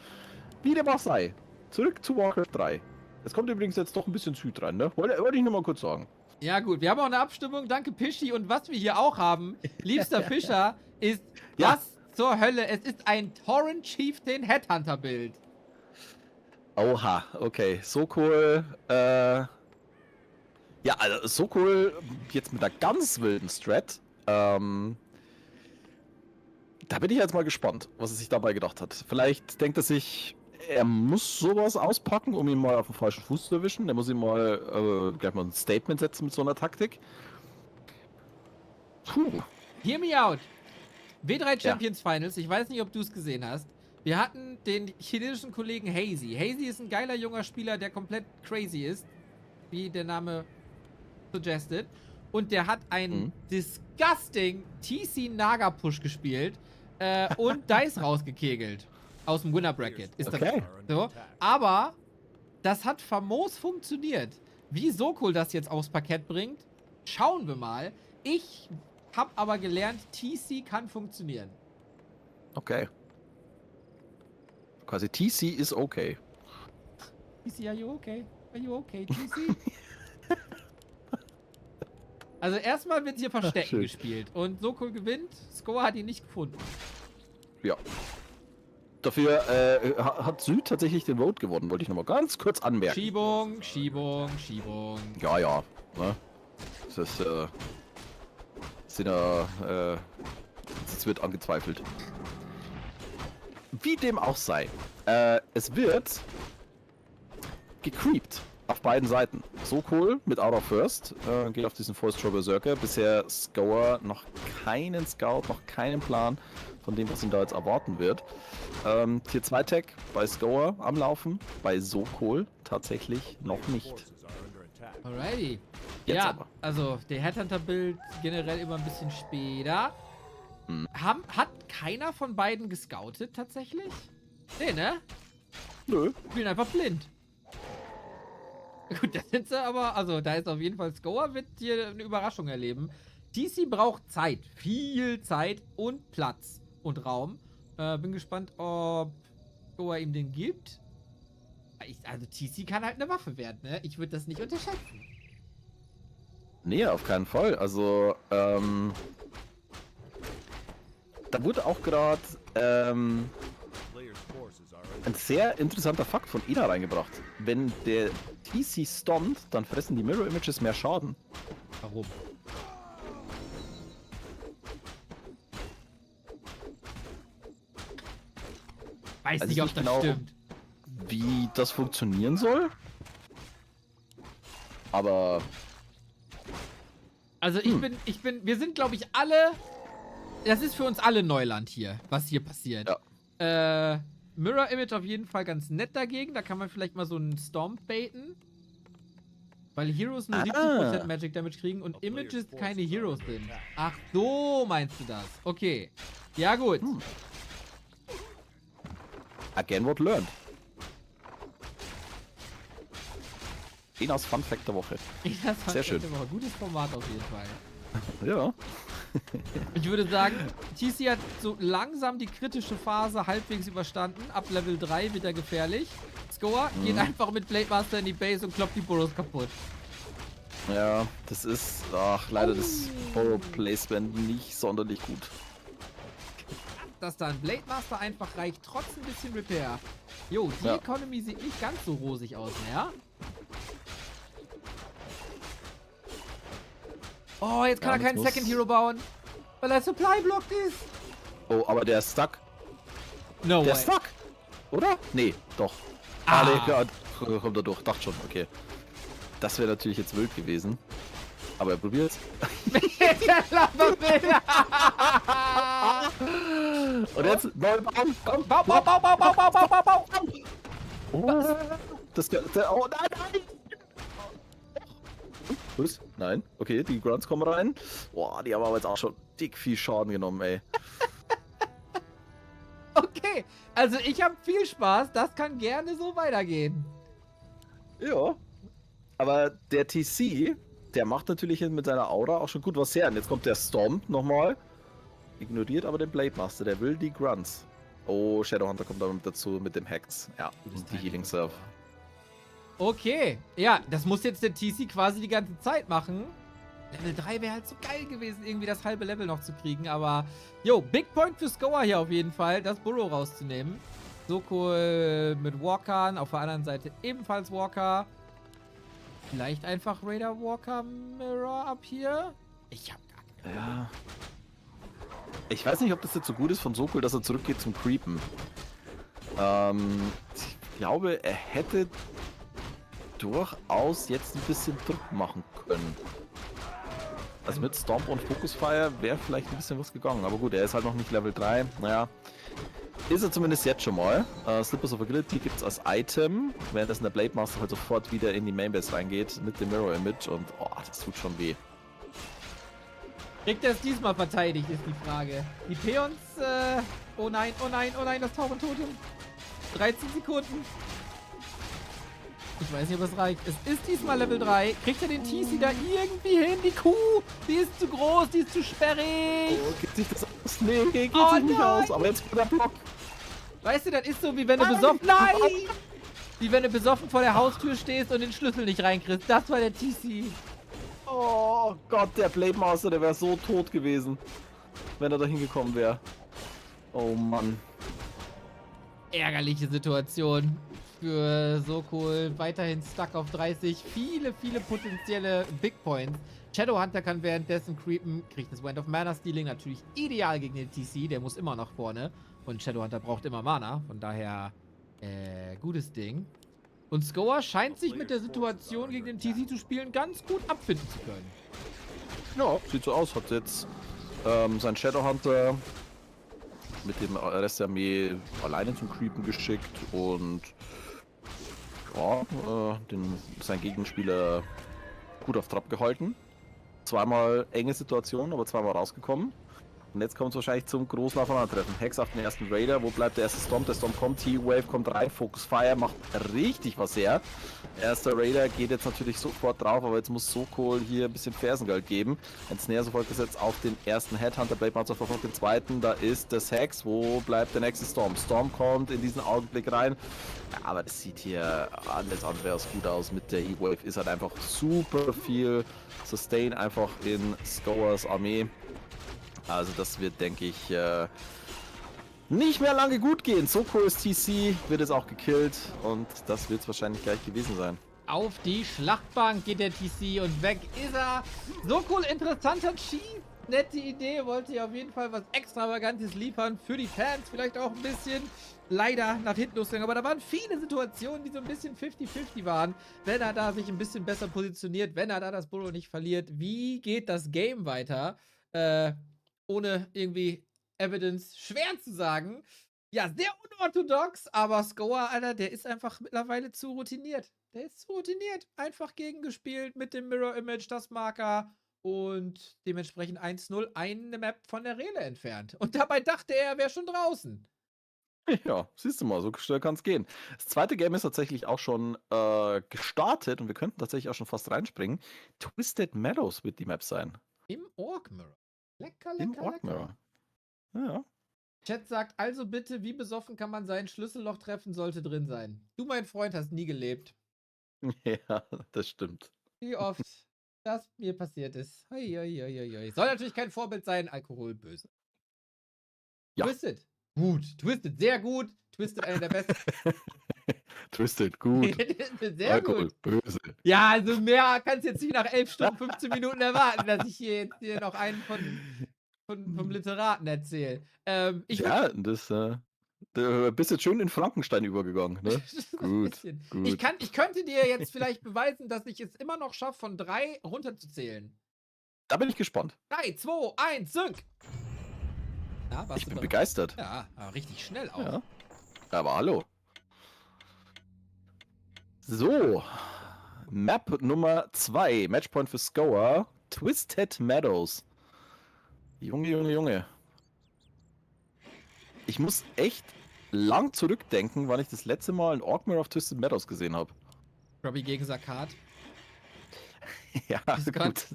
Wie dem auch sei. Zurück zu Warcraft 3. Es kommt übrigens jetzt doch ein bisschen Süd rein, ne? Wollte ich nur mal kurz sagen. Ja gut, wir haben auch eine Abstimmung, danke Pischi. Und was wir hier auch haben, liebster Fischer, ist was zur Hölle? Es ist ein Torrent Chieftain Headhunter Bild. Oha, okay. Sokol, ja, also Sokol jetzt mit einer ganz wilden Strat. Da bin ich jetzt mal gespannt, was er sich dabei gedacht hat. Vielleicht denkt er sich, er muss sowas auspacken, um ihn mal auf den falschen Fuß zu erwischen. Der muss ihm mal gleich mal ein Statement setzen mit so einer Taktik. Puh. Hear me out. W3 Champions Finals, ich weiß nicht, ob du es gesehen hast. Wir hatten den chinesischen Kollegen Hazy. Hazy ist ein geiler junger Spieler, der komplett crazy ist, wie der Name suggested. Und der hat einen disgusting TC Naga Push gespielt und Dice rausgekegelt aus dem Winner Bracket. Ist Okay. das so? Aber das hat famos funktioniert. Wie Sokol das jetzt aufs Parkett bringt, schauen wir mal. Ich habe aber gelernt, TC kann funktionieren. Okay. Quasi TC ist okay. TC, are you okay? Are you okay, TC? Also erstmal wird hier Verstecken schön. gespielt. Und Sokol gewinnt. Score hat ihn nicht gefunden. Ja. Dafür hat Süd tatsächlich den Vote gewonnen, wollte ich nochmal ganz kurz anmerken. Schiebung, Schiebung, Schiebung. Ja, ja. Ne? Das es wird angezweifelt. Wie dem auch sei. Es wird gecreept. Auf beiden Seiten. Sokol mit Out of First. Geht auf diesen Force Troll Berserker. Bisher Scour noch keinen Scout, noch keinen Plan von dem, was ihn da jetzt erwarten wird. Tier 2 Tag bei Scour am Laufen. Bei Sokol tatsächlich noch nicht. Forces are under attack. Alrighty. Jetzt Ja, aber. also der Headhunter-Bild generell immer ein bisschen später. Hat keiner von beiden gescoutet tatsächlich? Nee, ne? Nö. Spielen einfach blind. Gut, da sind sie aber, also da ist auf jeden Fall Scour, wird hier eine Überraschung erleben. TC braucht Zeit, viel Zeit und Platz und Raum. Bin gespannt, ob Scour ihm den gibt. Also TC kann halt eine Waffe werden, ne? Ich würde das nicht unterschätzen. Nee, auf keinen Fall. Also, da wurde auch gerade Players' forces are under ein sehr interessanter Fakt von Ina reingebracht. Wenn der TC stompt, dann fressen die Mirror Images mehr Schaden. Warum? Weiß Also nicht, ob nicht das genau- stimmt. Wie das funktionieren soll? Aber Also wir sind, glaube ich, alle. Das ist für uns alle Neuland hier, was hier passiert. Ja. Mirror Image auf jeden Fall ganz nett dagegen. Da kann man vielleicht mal so einen Stomp baiten. Weil Heroes nur 70% Magic Damage kriegen und Images keine Heroes sind. Ach so, meinst du das? Okay. Ja, gut. again what learned. Inas Fun Fact der Woche. Sehr schön. Gutes Format auf jeden Fall. Ja. Ich würde sagen, TC hat so langsam die kritische Phase halbwegs überstanden. Ab Level 3 wird er gefährlich. Scour geht einfach mit Blade Master in die Base und kloppt die Burrows kaputt. Ja, das ist, leider das Borrow Placement nicht sonderlich gut. Dass da ein Blade Master einfach reicht, trotz ein bisschen Repair. Jo, die Ja. Economy sieht nicht ganz so rosig aus, ja? Oh, jetzt kann Ja, er keinen das muss- Second Hero bauen, weil er Supply blockt ist. Oh, aber der ist stuck. No Der way. ist stuck. Oder? Nee, doch. Ah. Nee, klar, kommt er durch. Dachte schon, okay. Das wäre natürlich jetzt wild gewesen. Aber er probiert's. Der Lampenbilder. Und jetzt neu bauen. Komm. Bau, bau, bau, bau, bau, bau, bau, bau, bau. Oh, oh nein. Was? Nein. Okay, die Grunts kommen rein. Boah, die haben aber jetzt auch schon dick viel Schaden genommen, ey. Okay, also ich habe viel Spaß. Das kann gerne so weitergehen. Ja. Aber der TC, der macht natürlich mit seiner Aura auch schon gut was her. Und jetzt kommt der Stomp nochmal. Ignoriert aber den Blade Master, der will die Grunts. Oh, Shadowhunter kommt damit dazu mit dem Hacks. Ja, und die Healing Serve. Okay, ja, das muss jetzt der TC quasi die ganze Zeit machen. Level 3 wäre halt so geil gewesen, irgendwie das halbe Level noch zu kriegen, aber jo, Big Point für Scour hier auf jeden Fall, das Burrow rauszunehmen. So cool mit Walkern, auf der anderen Seite ebenfalls Walker. Vielleicht einfach Raider Walker Mirror ab hier? Ich hab gar keine Ahnung. Ja. Ich weiß nicht, ob das jetzt so gut ist von Sokol, dass er zurückgeht zum Creepen. Ich glaube, er hätte durchaus jetzt ein bisschen Druck machen können. Also mit Stomp und Focus Fire wäre vielleicht ein bisschen was gegangen. Aber gut, er ist halt noch nicht Level 3. Naja, ist er zumindest jetzt schon mal. Slippers of Agility gibt es als Item, währenddessen der Blade Master halt sofort wieder in die Mainbase reingeht mit dem Mirror Image und das tut schon weh. Kriegt er es diesmal verteidigt, ist die Frage. Die Peons, oh nein, oh nein, oh nein, das Tauchentotem. 13 Sekunden. Ich weiß nicht, ob es reicht. Es ist diesmal Level 3. Kriegt er den TC da irgendwie hin? Die Kuh, die ist zu groß, die ist zu sperrig. Oh, geht sich das aus? Nee, geht Oh sich nicht nein. aus. Aber jetzt wird der Block. Weißt du, das ist so, wie wenn du besoffen... Nein! Wie wenn du besoffen vor der Haustür stehst und den Schlüssel nicht reinkriegst. Das war der TC. Oh Gott, der Blade Master, der wäre so tot gewesen, wenn er da hingekommen wäre. Oh Mann. Ärgerliche Situation für Sokol. Weiterhin stuck auf 30. Viele, viele potenzielle Big Points. Shadowhunter kann währenddessen creepen. Kriegt das Wind of Mana Stealing natürlich ideal gegen den TC. Der muss immer nach vorne. Und Shadowhunter braucht immer Mana. Von daher, gutes Ding. Und Skoa scheint sich mit der Situation gegen den TC zu spielen ganz gut abfinden zu können. Ja, sieht so aus. Hat jetzt sein Shadowhunter mit dem Rest der Armee alleine zum Creepen geschickt und ja, sein Gegenspieler gut auf Trab gehalten. Zweimal enge Situation, aber zweimal rausgekommen. Und jetzt kommt es wahrscheinlich zum großen Aufeinandertreffen. Hex auf den ersten Raider. Wo bleibt der erste Stomp? Der Stomp kommt. T-Wave kommt rein. Focus Fire macht richtig was her. Erster Raider geht jetzt natürlich sofort drauf, aber jetzt muss Sokol hier ein bisschen Fersengeld geben. Ein Snare sofort gesetzt auf den ersten Headhunter. Blade Master verfolgt den zweiten. Da ist das Hex. Wo bleibt der nächste Stomp? Stomp kommt in diesen Augenblick rein. Ja, aber das sieht hier alles andere als gut aus. Mit der E-Wave ist halt einfach super viel Sustain einfach in Skoas Armee. Also das wird, denke ich, nicht mehr lange gut gehen. Soko ist TC, wird jetzt auch gekillt und das wird es wahrscheinlich gleich gewesen sein. Auf die Schlachtbank geht der TC und weg ist er. So cool, interessanter Chief. Nette Idee, wollte ja auf jeden Fall was Extravagantes liefern für die Fans. Vielleicht auch ein bisschen leider nach hinten losgegangen. Aber da waren viele Situationen, die so ein bisschen 50-50 waren. Wenn er da sich ein bisschen besser positioniert, wenn er da das Bullo nicht verliert. Wie geht das Game weiter? Ohne irgendwie Evidence schwer zu sagen. Ja, sehr unorthodox, aber Skoa, Alter, der ist einfach mittlerweile zu routiniert. Der ist zu routiniert. Einfach gegengespielt mit dem Mirror Image, das Marker und dementsprechend 1-0 eine Map von der Rele entfernt. Und dabei dachte er wäre schon draußen. Ja, siehst du mal, so schnell kann es gehen. Das zweite Game ist tatsächlich auch schon gestartet und wir könnten tatsächlich auch schon fast reinspringen. Twisted Meadows wird die Map sein. Im Orc Mirror. Lecker, Im lecker, Orc lecker. Mirror. Ja. Chat sagt, also bitte, wie besoffen kann man sein? Schlüsselloch treffen sollte drin sein. Du, mein Freund, hast nie gelebt. Ja, das stimmt. Wie oft das mir passiert ist. Hoi, hoi, hoi, hoi. Soll natürlich kein Vorbild sein, Alkohol böse. Ja. Twisted. Gut. Twisted, sehr gut. Twisted, einer der besten. Twisted, gut. Sehr Alkohol, gut. böse. Ja, also mehr kannst du jetzt nicht nach 11 Stunden, 15 Minuten erwarten, dass ich hier noch einen vom Literaten erzähle. Ja, du bist jetzt schön in Frankenstein übergegangen, ne? Gut, gut. Ich könnte dir jetzt vielleicht beweisen, dass ich es immer noch schaffe, von 3 runterzuzählen. Da bin ich gespannt. 3, 2, 1, sync! Ja, Ich bin begeistert. Ja, aber richtig schnell auch. Ja. Aber hallo. So. Map Nummer 2. Matchpoint für Skoa. Twisted Meadows. Junge, Junge, Junge. Ich muss echt lang zurückdenken, wann ich das letzte Mal ein Orc Mirror auf Twisted Meadows gesehen habe. Robbie gegen Sakat. Ja, Ist gut.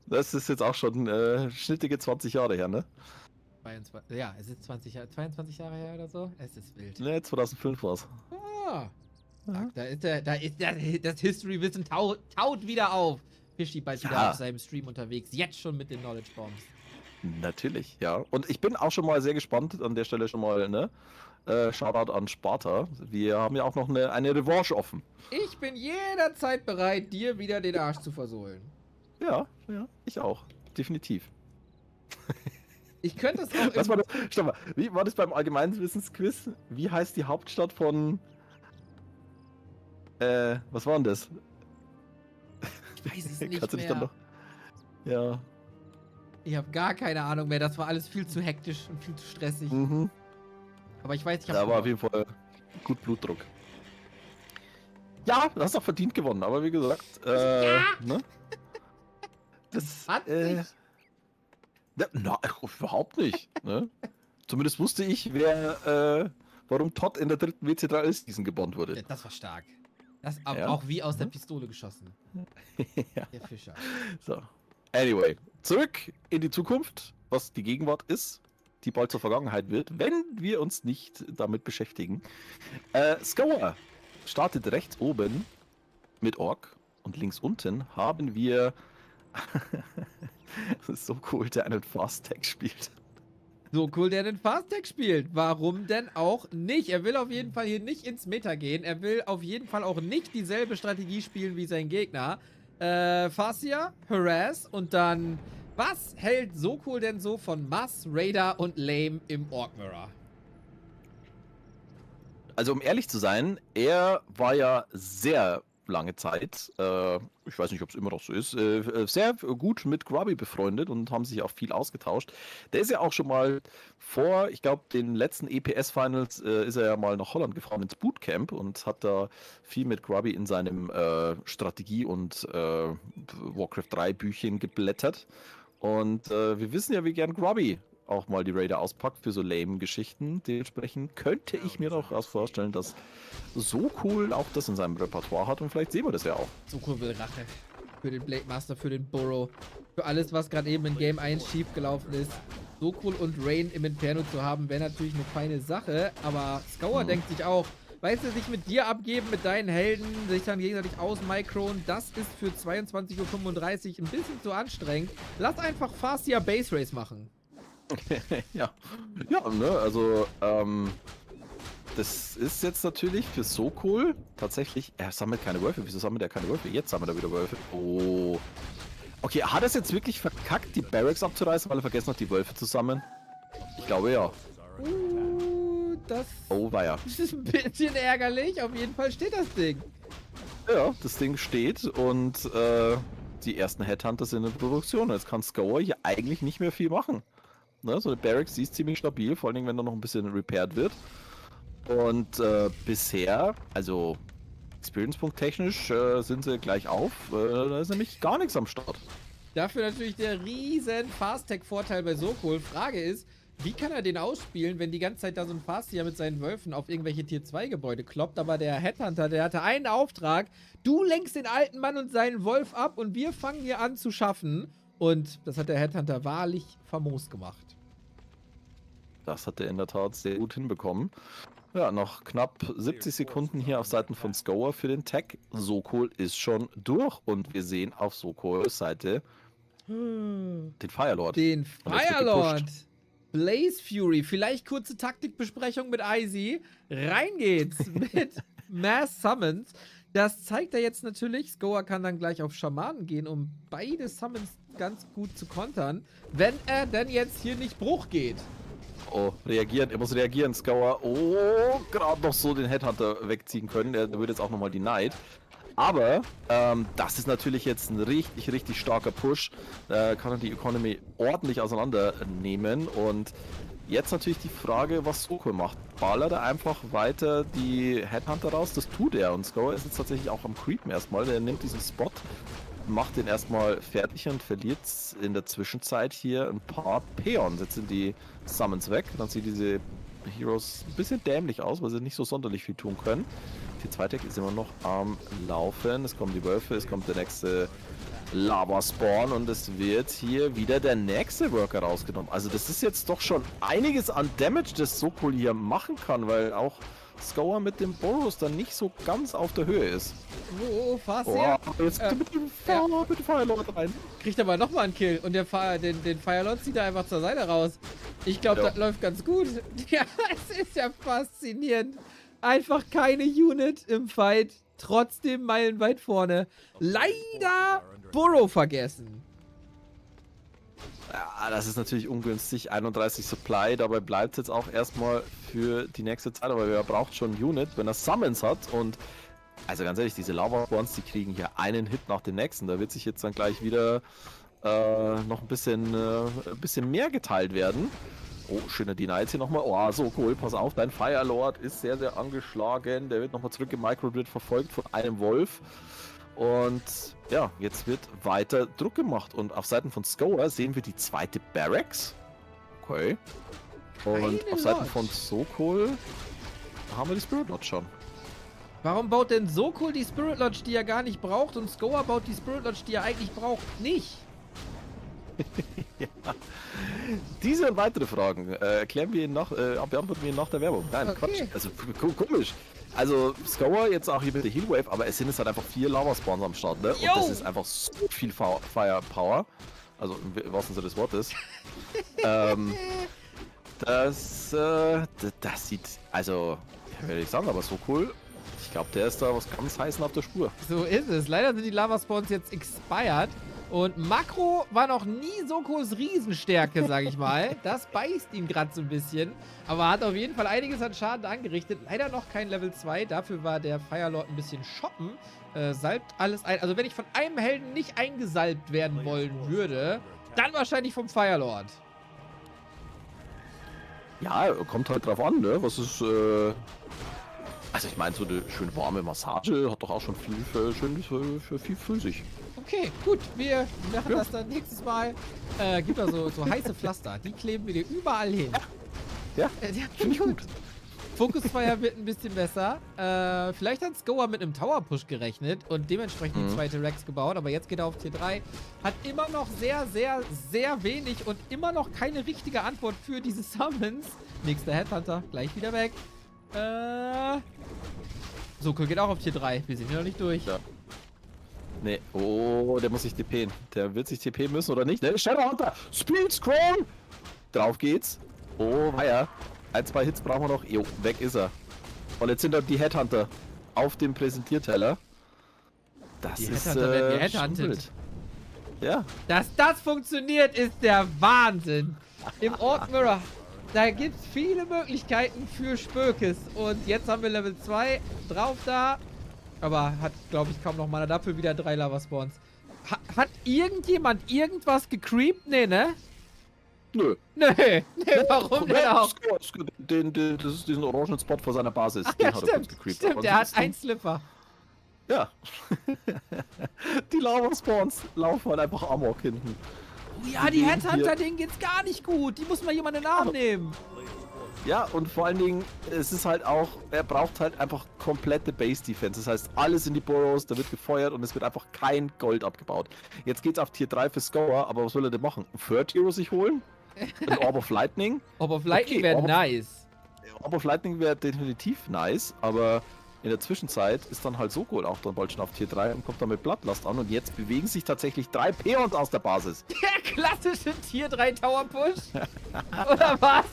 Das ist jetzt auch schon schnittige 20 Jahre her, ne? 22, ja, es ist 22 Jahre her oder so. Es ist wild. Ne, 2005 war's. Ah. Da ist das History-Wissen taut wieder auf. Fischi bald wieder auf seinem Stream unterwegs. Jetzt schon mit den Knowledge Bombs. Natürlich, ja. Und ich bin auch schon mal sehr gespannt, an der Stelle schon mal, ne? Shoutout an Sparta. Wir haben ja auch noch eine Revanche offen. Ich bin jederzeit bereit, dir wieder den Arsch zu versohlen. Ja, ich auch. Definitiv. Ich könnte es auch Was im, war das? Stopp mal, wie war das beim Allgemeinwissensquiz? Wie heißt die Hauptstadt von. Was war denn das? Ich weiß es nicht Kannst du dich dann mehr. noch. Ja. Ich habe gar keine Ahnung mehr. Das war alles viel zu hektisch und viel zu stressig. Mhm. Aber ich weiß, ich Da habe war auf jeden Fall gut Blutdruck. Ja, du hast auch verdient gewonnen, aber wie gesagt, ne? Das, Hat sich. überhaupt nicht, ne? Zumindest wusste ich, warum Todd in der dritten WC3-Season gebonnt wurde. Das war stark. Das Ja. auch wie aus der Pistole geschossen. Ja. Der Fischer. So. Anyway, zurück in die Zukunft, was die Gegenwart ist, die bald zur Vergangenheit wird, wenn wir uns nicht damit beschäftigen. Scour startet rechts oben mit Ork und links unten haben wir. Das ist so cool, der einen Fast-Tag spielt. So cool, der den Fast-Tag spielt. Warum denn auch nicht? Er will auf jeden Fall hier nicht ins Meta gehen. Er will auf jeden Fall auch nicht dieselbe Strategie spielen wie sein Gegner. Fascia, Harass und dann... Was hält so cool denn so von Mass, Raider und Lame im Orc Mirror? Also um ehrlich zu sein, er war ja sehr lange Zeit, ich weiß nicht, ob es immer noch so ist, sehr gut mit Grubby befreundet und haben sich auch viel ausgetauscht. Der ist ja auch schon mal vor, ich glaube, den letzten EPS-Finals ist er ja mal nach Holland gefahren ins Bootcamp und hat da viel mit Grubby in seinem Strategie- und Warcraft 3 Büchchen geblättert. Und wir wissen ja, wie gern Grubby auch mal die Raider auspackt für so lame Geschichten. Dementsprechend könnte ich mir doch erst vorstellen, dass so cool auch das in seinem Repertoire hat und vielleicht sehen wir das ja auch. So cool will Rache. Für den Blade Master, für den Burrow. Für alles, was gerade eben in Game 1 schief gelaufen ist. So cool und Rain im Inferno zu haben, wäre natürlich eine feine Sache. Aber Scour denkt sich auch, weißt du, sich mit dir abgeben, mit deinen Helden, sich dann gegenseitig ausmikron, das ist für 22:35 Uhr ein bisschen zu anstrengend. Lass einfach Fascia Base Race machen. Ja, ne, also, das ist jetzt natürlich für so cool tatsächlich, er sammelt keine Wölfe. Wieso sammelt er keine Wölfe? Jetzt sammelt er wieder Wölfe. Oh. Okay, hat er es jetzt wirklich verkackt, die Barracks abzureißen, weil er vergessen hat, die Wölfe zu sammeln? Ich glaube ja. Das Oh, weia. ist ein bisschen ärgerlich. Auf jeden Fall steht das Ding. Ja, das Ding steht und die ersten Headhunter sind in Produktion. Jetzt kann Scour hier eigentlich nicht mehr viel machen. Ne, so eine Barracks, die ist ziemlich stabil, vor allem wenn da noch ein bisschen repaired wird. Und bisher, also Experience-Punkt technisch, sind sie gleich auf. Da ist nämlich gar nichts am Start. Dafür natürlich der riesen Fast-Tech-Vorteil bei Sokol. Frage ist, wie kann er den ausspielen, wenn die ganze Zeit da so ein Fastia mit seinen Wölfen auf irgendwelche Tier-2-Gebäude kloppt, aber der Headhunter, der hatte einen Auftrag, du lenkst den alten Mann und seinen Wolf ab und wir fangen hier an zu schaffen. Und das hat der Headhunter wahrlich famos gemacht. Das hat er in der Tat sehr gut hinbekommen. Ja, noch knapp 70 Sekunden hier auf Seiten von Scour für den Tag. Sokol ist schon durch und wir sehen auf Sokols Seite den Firelord. Den Und jetzt wird Firelord. gepusht. Blaze Fury. Vielleicht kurze Taktikbesprechung mit Icy. Rein geht's mit Mass Summons. Das zeigt er jetzt natürlich. Scour kann dann gleich auf Schamanen gehen, um beide Summons ganz gut zu kontern. Wenn er denn jetzt hier nicht Bruch geht. Oh, reagieren. Er muss reagieren, Scour. Oh, gerade noch so den Headhunter wegziehen können. Er wird jetzt auch nochmal denied. Aber das ist natürlich jetzt ein richtig, richtig starker Push. Da kann er die Economy ordentlich auseinandernehmen. Und jetzt natürlich die Frage, was Sokol macht. Ballert er einfach weiter die Headhunter raus? Das tut er. Und Scour ist jetzt tatsächlich auch am Creepen erstmal. Der nimmt diesen Spot, macht den erstmal fertig und verliert in der Zwischenzeit hier ein paar Peons. Jetzt sind die Summons weg. Dann sieht diese Heroes ein bisschen dämlich aus, weil sie nicht so sonderlich viel tun können. Die zweite ist immer noch am Laufen. Es kommen die Wölfe, es kommt der nächste Lava-Spawn und es wird hier wieder der nächste Worker rausgenommen. Also das ist jetzt doch schon einiges an Damage, das Sokol hier machen kann, weil auch Scour mit dem Burrows dann nicht so ganz auf der Höhe ist. Oh, Fastia. Oh, jetzt mit dem Firelord rein. Kriegt aber nochmal einen Kill. Und den Firelord zieht er einfach zur Seite raus. Ich glaube, Ja. das läuft ganz gut. Ja, es ist ja faszinierend. Einfach keine Unit im Fight. Trotzdem meilenweit vorne. Leider Burrow vergessen. Ja, das ist natürlich ungünstig. 31 Supply, dabei bleibt es jetzt auch erstmal für die nächste Zeit. Aber wer braucht schon ein Unit, wenn er Summons hat? Und also ganz ehrlich, diese Lava-Spawns, die kriegen hier einen Hit nach dem nächsten. Da wird sich jetzt dann gleich wieder noch ein bisschen mehr geteilt werden. Oh, schöner Deny jetzt hier nochmal. Oh, so cool. Pass auf, dein Firelord ist sehr, sehr angeschlagen. Der wird nochmal zurück im Microgrid verfolgt von einem Wolf. Und ja, jetzt wird weiter Druck gemacht. Und auf Seiten von Skoa sehen wir die zweite Barracks. Okay. Und auf Seiten von Sokol haben wir die Spirit Lodge schon. Warum baut denn Sokol die Spirit Lodge, die er gar nicht braucht, und Skoa baut die Spirit Lodge, die er eigentlich braucht, nicht? Ja. Diese und weitere Fragen beantworten wir Ihnen nach der Werbung. Nein, Okay. Quatsch. Also komisch. Also Skoa jetzt auch hier mit der Healwave, aber es sind jetzt halt einfach 4 Lava-Spawns am Start, ne? Und Yo! das ist einfach so viel Firepower. Also im wahrsten Sinne des Wortes. Das sieht, also, ja, werde ich sagen, aber so cool. Ich glaube, der ist da was ganz Heißen auf der Spur. So ist es. Leider sind die Lava-Spawns jetzt expired. Und Makro war noch nie Sokols Riesenstärke, sag ich mal. Das beißt ihn gerade so ein bisschen. Aber hat auf jeden Fall einiges an Schaden angerichtet. Leider noch kein Level 2. Dafür war der Firelord ein bisschen shoppen. Salbt alles ein. Also wenn ich von einem Helden nicht eingesalbt werden wollen würde, dann wahrscheinlich vom Firelord. Ja, kommt halt drauf an, ne? Was ist, also ich meine, so eine schön warme Massage hat doch auch schon viel für sich. Okay, gut. Wir machen das dann nächstes Mal. Gibt da so heiße Pflaster. Die kleben wir dir überall hin. Ja, finde ich gut. Fokusfeuer wird ein bisschen besser. Vielleicht hat Skoa mit einem Tower-Push gerechnet und dementsprechend die zweite Rex gebaut. Aber jetzt geht er auf Tier 3. Hat immer noch sehr, sehr, sehr wenig und immer noch keine richtige Antwort für diese Summons. Nächster Headhunter, gleich wieder weg. Sokol geht auch auf Tier 3. Wir sind hier noch nicht durch. Ja. Nee, oh, der muss sich TPen. Der wird sich TP müssen oder nicht? Ne, Shadowhunter! Speed Scroll! Drauf geht's. Oh, weia. 1, 2 Hits brauchen wir noch. Jo, weg ist er. Und jetzt sind da die Headhunter auf dem Präsentierteller. Das Die ist Headhunter werden geheadhuntet. schon wild. Ja. Dass das funktioniert, ist der Wahnsinn. Im Orc Mirror, da gibt es viele Möglichkeiten für Spökes. Und jetzt haben wir Level 2 drauf da. Aber hat, glaube ich, kaum noch Mana. Dafür wieder 3 Lava-Spawns. Hat irgendjemand irgendwas gecreept? Nee, ne? Nö. Nö. Nee, warum denn auch? Das ist diesen orangenen Spot vor seiner Basis. Ach, Den ja, hat er stimmt. kurz gecreept. Stimmt, Aber der hat ansonsten- einen Slipper. Ja. Die Lava-Spawns laufen halt einfach amok hinten. Oh ja, die Headhunter, denen geht's gar nicht gut. Die muss mal jemand in den Arm nehmen. Ja, und vor allen Dingen, es ist halt auch, er braucht halt einfach komplette Base-Defense. Das heißt, alles in die Burrows, da wird gefeuert und es wird einfach kein Gold abgebaut. Jetzt geht's auf Tier 3 für Skoa, aber was will er denn machen? Ein Third Hero sich holen? Ein Orb of Lightning? Orb of Lightning Okay, wäre Orb of- nice. Orb of Lightning wäre definitiv nice, aber in der Zwischenzeit ist dann halt Sokol auch dann bald schon auf Tier 3 und kommt dann mit Bloodlust an und jetzt bewegen sich tatsächlich 3 Peons aus der Basis. Der klassische Tier 3 Tower Push. Oder was?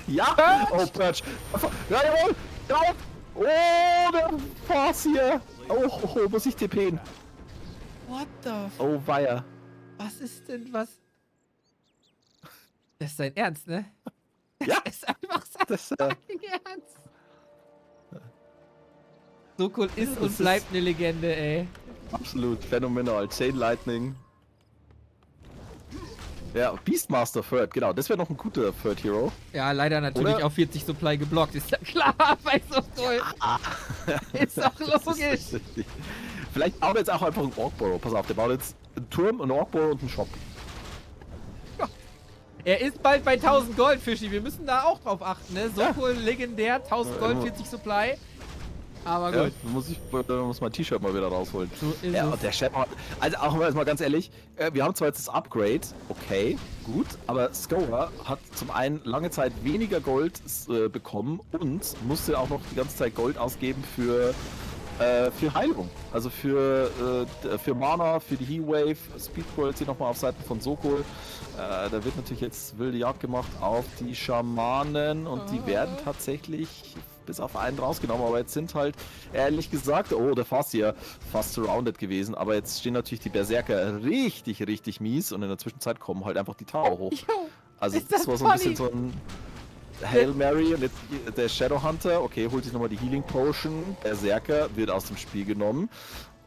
Ja! Oh, Perch! Ja, jawohl! Drauf! Oh, der Fass hier! Oh, muss ich TPen. What the f... Oh, weia. Was ist denn was... Das ist dein Ernst, ne? Ja. Das ist einfach sein Das, fucking Ernst. Sokol ist Das und ist- bleibt eine Legende, ey. absolut phänomenal. Chain Lightning. Ja, Beastmaster Third, genau. Das wäre noch ein guter Third Hero. Ja, leider natürlich Oder? auf 40 Supply geblockt. Ist ja klar, bei Sokol. Ist doch logisch. Vielleicht baut er jetzt auch einfach einen Orkburrow. Pass auf, der baut jetzt einen Turm, einen Orkburrow und einen Shop. Er ist bald bei 1000 Gold, Fischi. Wir müssen da auch drauf achten, ne? Sokol legendär, 1000 Gold, immer. 40 Supply. Aber Ja, gut. muss mein T-Shirt mal wieder rausholen. So ist Ja, es. und der Shepard, also auch mal ganz ehrlich, wir haben zwar jetzt das Upgrade, okay, gut, aber Skoa hat zum einen lange Zeit weniger Gold bekommen und musste auch noch die ganze Zeit Gold ausgeben für Heilung. Also für Mana, für die Healwave, Speedcrawl hier nochmal auf Seiten von Sokol. Da wird natürlich jetzt wilde Jagd gemacht auf die Schamanen und die werden tatsächlich bis auf einen rausgenommen, aber jetzt sind halt, ehrlich gesagt, oh, der Fass hier fast surrounded gewesen, aber jetzt stehen natürlich die Berserker richtig, richtig mies und in der Zwischenzeit kommen halt einfach die Tower hoch. Jo, Also ist das das war so ein funny? bisschen so ein Hail Mary und jetzt der Shadowhunter, okay, holt sich nochmal die Healing Potion, Berserker wird aus dem Spiel genommen.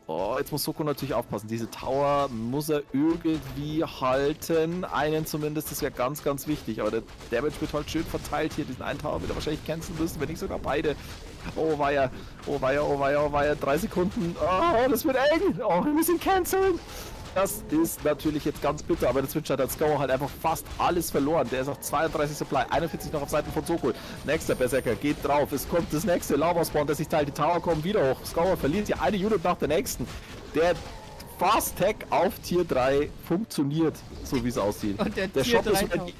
Oh, jetzt muss Soko natürlich aufpassen. Diese Tower muss er irgendwie halten. Einen zumindest, das wäre ganz, ganz wichtig. Aber der Damage wird halt schön verteilt hier. Diesen einen Tower wird er wahrscheinlich canceln müssen, wenn nicht sogar beide. Oh weia, oh weia, oh weia, oh weia. 3 Sekunden. Oh, das wird eng. Oh, wir müssen canceln. Das ist natürlich jetzt ganz bitter, aber dazwischen hat Scour halt einfach fast alles verloren. Der ist auf 32 Supply, 41 noch auf Seiten von Sokol. Nächster Berserker geht drauf, es kommt das nächste Lava-Spawn, der sich teilt, die Tower kommen wieder hoch. Scour verliert hier eine Unit nach der nächsten. Der Fast-Tag auf Tier 3 funktioniert, so wie es aussieht. Und der Tier Tier Shop 3 ist taucht.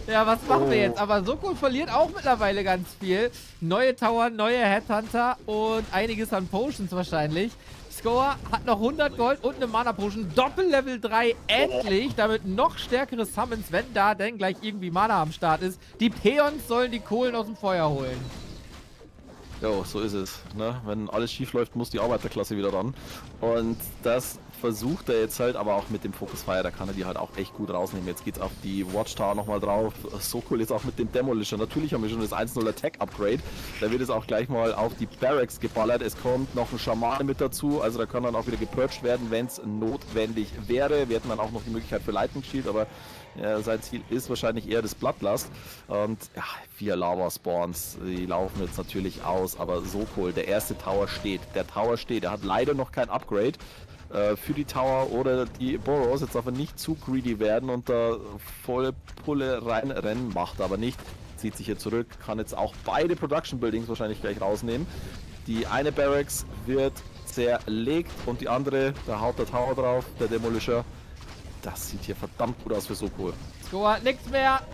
Ja, was machen wir Oh. jetzt? Aber Soko verliert auch mittlerweile ganz viel. Neue Tower, neue Headhunter und einiges an Potions wahrscheinlich. Scorer hat noch 100 Gold und eine Mana Potion. Doppel-Level 3 endlich. Damit noch stärkere Summons, wenn da denn gleich irgendwie Mana am Start ist. Die Peons sollen die Kohlen aus dem Feuer holen. Jo, so ist es. Ne? Wenn alles schief läuft, muss die Arbeiterklasse wieder ran. Und das versucht er jetzt halt, aber auch mit dem Focus Fire, da kann er die halt auch echt gut rausnehmen. Jetzt geht's auf die Watchtower nochmal drauf. So cool jetzt auch mit dem Demolisher. Natürlich haben wir schon das 1-0 Attack Upgrade. Da wird es auch gleich mal auf die Barracks geballert. Es kommt noch ein Schamane mit dazu. Also da kann dann auch wieder gepurcht werden, wenn es notwendig wäre. Wir hätten dann auch noch die Möglichkeit für Lightning Shield, aber ja, sein Ziel ist wahrscheinlich eher das Bloodlust. Und ja, 4 Lava-Spawns, die laufen jetzt natürlich aus, aber so cool. Der erste Tower steht. Der Tower steht. Er hat leider noch kein Upgrade für die Tower oder die Burrows. Jetzt darf er nicht zu greedy werden und da volle Pulle reinrennen. Macht aber nicht. Zieht sich hier zurück. Kann jetzt auch beide Production Buildings wahrscheinlich gleich rausnehmen. Die eine Barracks wird zerlegt und die andere, da haut der Tower drauf, der Demolisher. Das sieht hier verdammt gut aus für Soko. Scorer hat nichts mehr.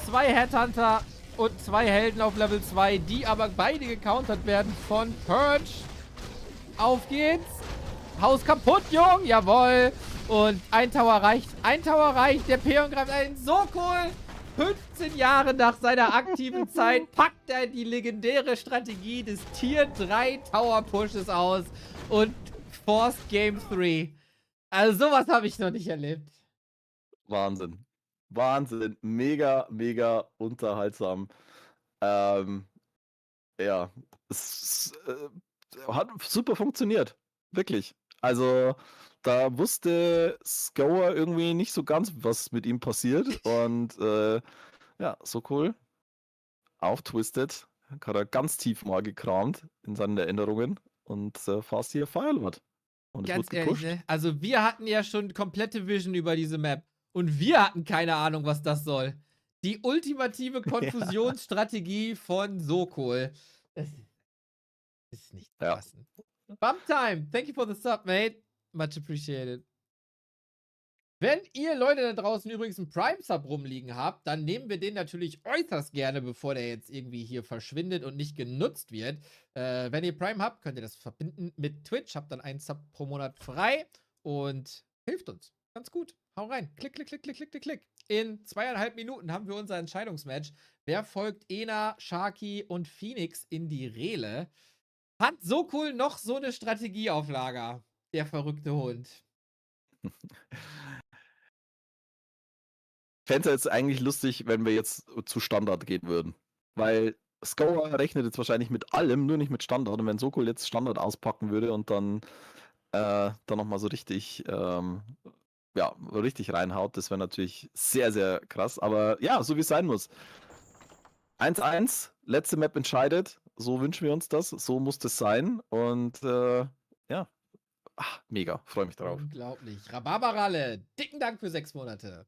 2 Headhunter und 2 Helden auf Level 2, die aber beide gecountert werden von Purge. Auf geht's. Haus kaputt, Jung. Jawohl. Und ein Tower reicht. Ein Tower reicht. Der Peon greift ein. So cool. 15 Jahre nach seiner aktiven Zeit packt er die legendäre Strategie des Tier 3 Tower Pushes aus und forced Game 3. Also sowas habe ich noch nicht erlebt. Wahnsinn. Wahnsinn. Mega, mega unterhaltsam. Ja, es hat super funktioniert. Wirklich. Also, da wusste Scour irgendwie nicht so ganz, was mit ihm passiert. Und ja, so cool. Auf Twisted. Hat er ganz tief mal gekramt in seinen Erinnerungen. Und fast hier Firelord. Und es Ganz wurde ehrlich, gepusht. ne? Also wir hatten ja schon komplette Vision über diese Map. Und wir hatten keine Ahnung, was das soll. Die ultimative Konfusionsstrategie von Sokol. Das ist nicht zu Ja. fassen. Bump Time. Thank you for the sub, mate. Much appreciated. Wenn ihr Leute da draußen übrigens einen Prime-Sub rumliegen habt, dann nehmen wir den natürlich äußerst gerne, bevor der jetzt irgendwie hier verschwindet und nicht genutzt wird. Wenn ihr Prime habt, könnt ihr das verbinden mit Twitch, habt dann einen Sub pro Monat frei und hilft uns. Ganz gut. Hau rein. Klick, klick, klick, klick, klick, klick, klick. In 2,5 Minuten haben wir unser Entscheidungsmatch. Wer folgt Ena, Sharky und Phoenix in die Rele? Hat so cool noch so eine Strategie auf Lager, der verrückte Hund. Fände es jetzt eigentlich lustig, wenn wir jetzt zu Standard gehen würden. Weil Scour rechnet jetzt wahrscheinlich mit allem, nur nicht mit Standard. Und wenn Sokol jetzt Standard auspacken würde und dann nochmal so richtig, ja, richtig reinhaut, das wäre natürlich sehr, sehr krass. Aber ja, so wie es sein muss. 1-1, letzte Map entscheidet. So wünschen wir uns das. So muss das sein. Und ja, mega. Freue mich darauf. Unglaublich. Rhabarberalle, dicken Dank für 6 Monate.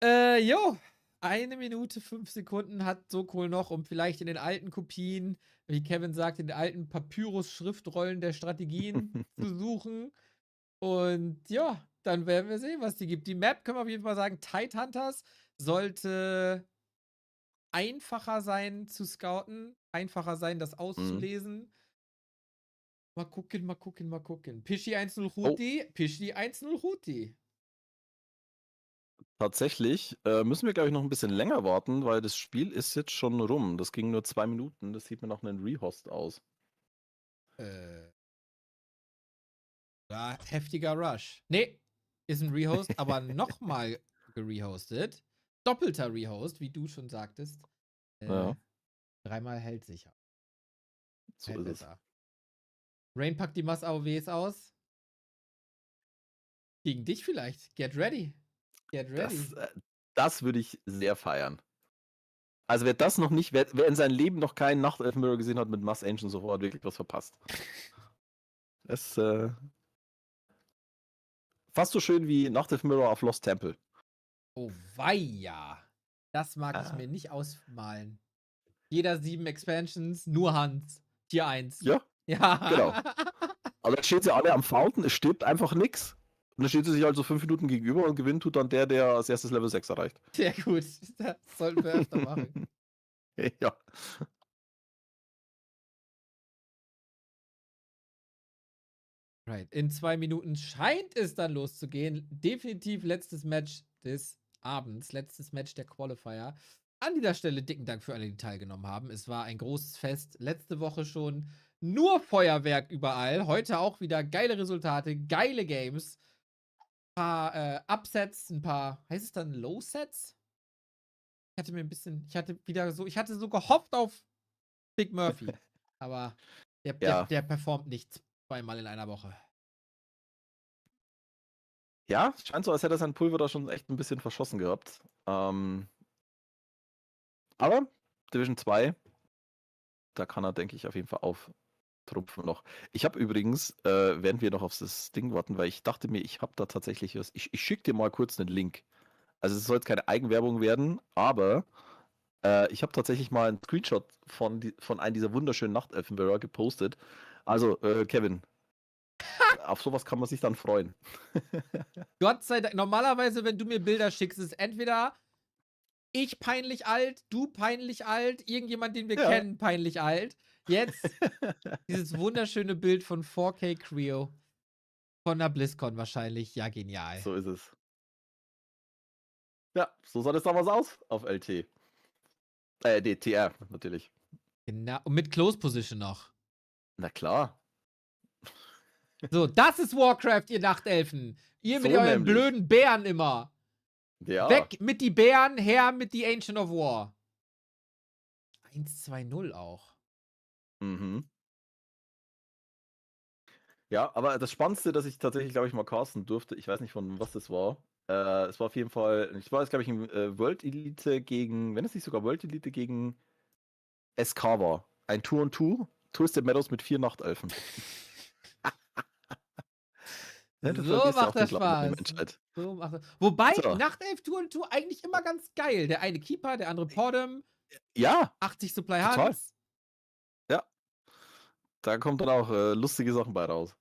Jo. 1 Minute 5 Sekunden hat Sokol noch, um vielleicht in den alten Kopien, wie Kevin sagt, in den alten Papyrus-Schriftrollen der Strategien zu suchen. Und ja, dann werden wir sehen, was die gibt. Die Map, können wir auf jeden Fall sagen, Tidehunters sollte einfacher sein zu scouten, einfacher sein, das auszulesen. Mal gucken, mal gucken, mal gucken. Pischi 1-0 Huti, Pischi 1-0 Huti. Tatsächlich müssen wir, glaube ich, noch ein bisschen länger warten, weil das Spiel ist jetzt schon rum. Das ging nur 2 Minuten. Das sieht mir nach einem Rehost aus. Ja, heftiger Rush. Nee, ist ein Rehost, aber nochmal gerehostet. Doppelter Rehost, wie du schon sagtest. Ja. 3-mal hält sicher. So Hält ist es. besser. Rain packt die Mass AOWs aus. Gegen dich vielleicht. Get ready. Get ready. Das würde ich sehr feiern. Also wer das noch nicht, wer in seinem Leben noch keinen Nachtelfen-Mirror gesehen hat mit Mass Ancient so hat wirklich was verpasst. Das fast so schön wie Nachtelfen-Mirror auf Lost Temple. Oh weia. Das mag ich mir nicht ausmalen. Jeder 7 Expansions, nur Hans. Tier 1. Ja, Ja. genau. Also dann stehen sie alle am Fountain, es stirbt einfach nix. Und dann stehen sie sich halt so 5 Minuten gegenüber und gewinnen tut dann der als erstes Level 6 erreicht. Sehr gut. Das sollten wir öfter machen. Ja. Right. In 2 Minuten scheint es dann loszugehen. Definitiv letztes Match des Abends. Letztes Match der Qualifier. An dieser Stelle dicken Dank für alle, die teilgenommen haben. Es war ein großes Fest. Letzte Woche schon nur Feuerwerk überall. Heute auch wieder geile Resultate, geile Games. Ein paar Upsets, ein paar, heißt es dann Low-Sets? Ich hatte so gehofft auf Big Murphy. Aber der performt nicht 2-mal in einer Woche. Ja, es scheint so, als hätte er sein Pulver da schon echt ein bisschen verschossen gehabt. Aber Division 2, da kann er, denke ich, auf jeden Fall auftrumpfen noch. Ich habe übrigens, während wir noch auf das Ding warten, weil ich dachte mir, ich habe da tatsächlich was. Ich schicke dir mal kurz einen Link. Also es soll jetzt keine Eigenwerbung werden, aber ich habe tatsächlich mal einen Screenshot von einem dieser wunderschönen Nachtelfen-Mirror gepostet. Also, Kevin, auf sowas kann man sich dann freuen. Gott sei Dank, normalerweise, wenn du mir Bilder schickst, ist entweder ich peinlich alt, du peinlich alt, irgendjemand, den wir kennen, peinlich alt. Jetzt dieses wunderschöne Bild von 4K Creo von der BlizzCon wahrscheinlich. Ja, genial. So ist es. Ja, so sah das damals aus auf LT. DTR, natürlich. Genau. Und mit Close Position noch. Na klar. So, das ist Warcraft, ihr Nachtelfen. Ihr mit So euren nämlich. blöden Bären immer. Ja. Weg mit die Bären, her mit die Ancient of War. 1-2-0 auch. Mhm. Ja, aber das Spannendste, dass ich tatsächlich, glaube ich, mal casten durfte, ich weiß nicht, von was das war. Es war auf jeden Fall, ich war jetzt, glaube ich, in World Elite gegen, wenn es nicht sogar World Elite gegen SK war. Ein 2-on-2, Twisted Meadows mit 4 Nachtelfen. Ja, So vergisst ja macht auch den das Glauben an die Spaß. Menschheit. So macht das. Wobei, So. Nachtelf Tour und Tour eigentlich immer ganz geil. Der eine Keeper, der andere Podem, Ja, 80 Supply total. Hans. Ja. Da kommt dann auch lustige Sachen bei raus.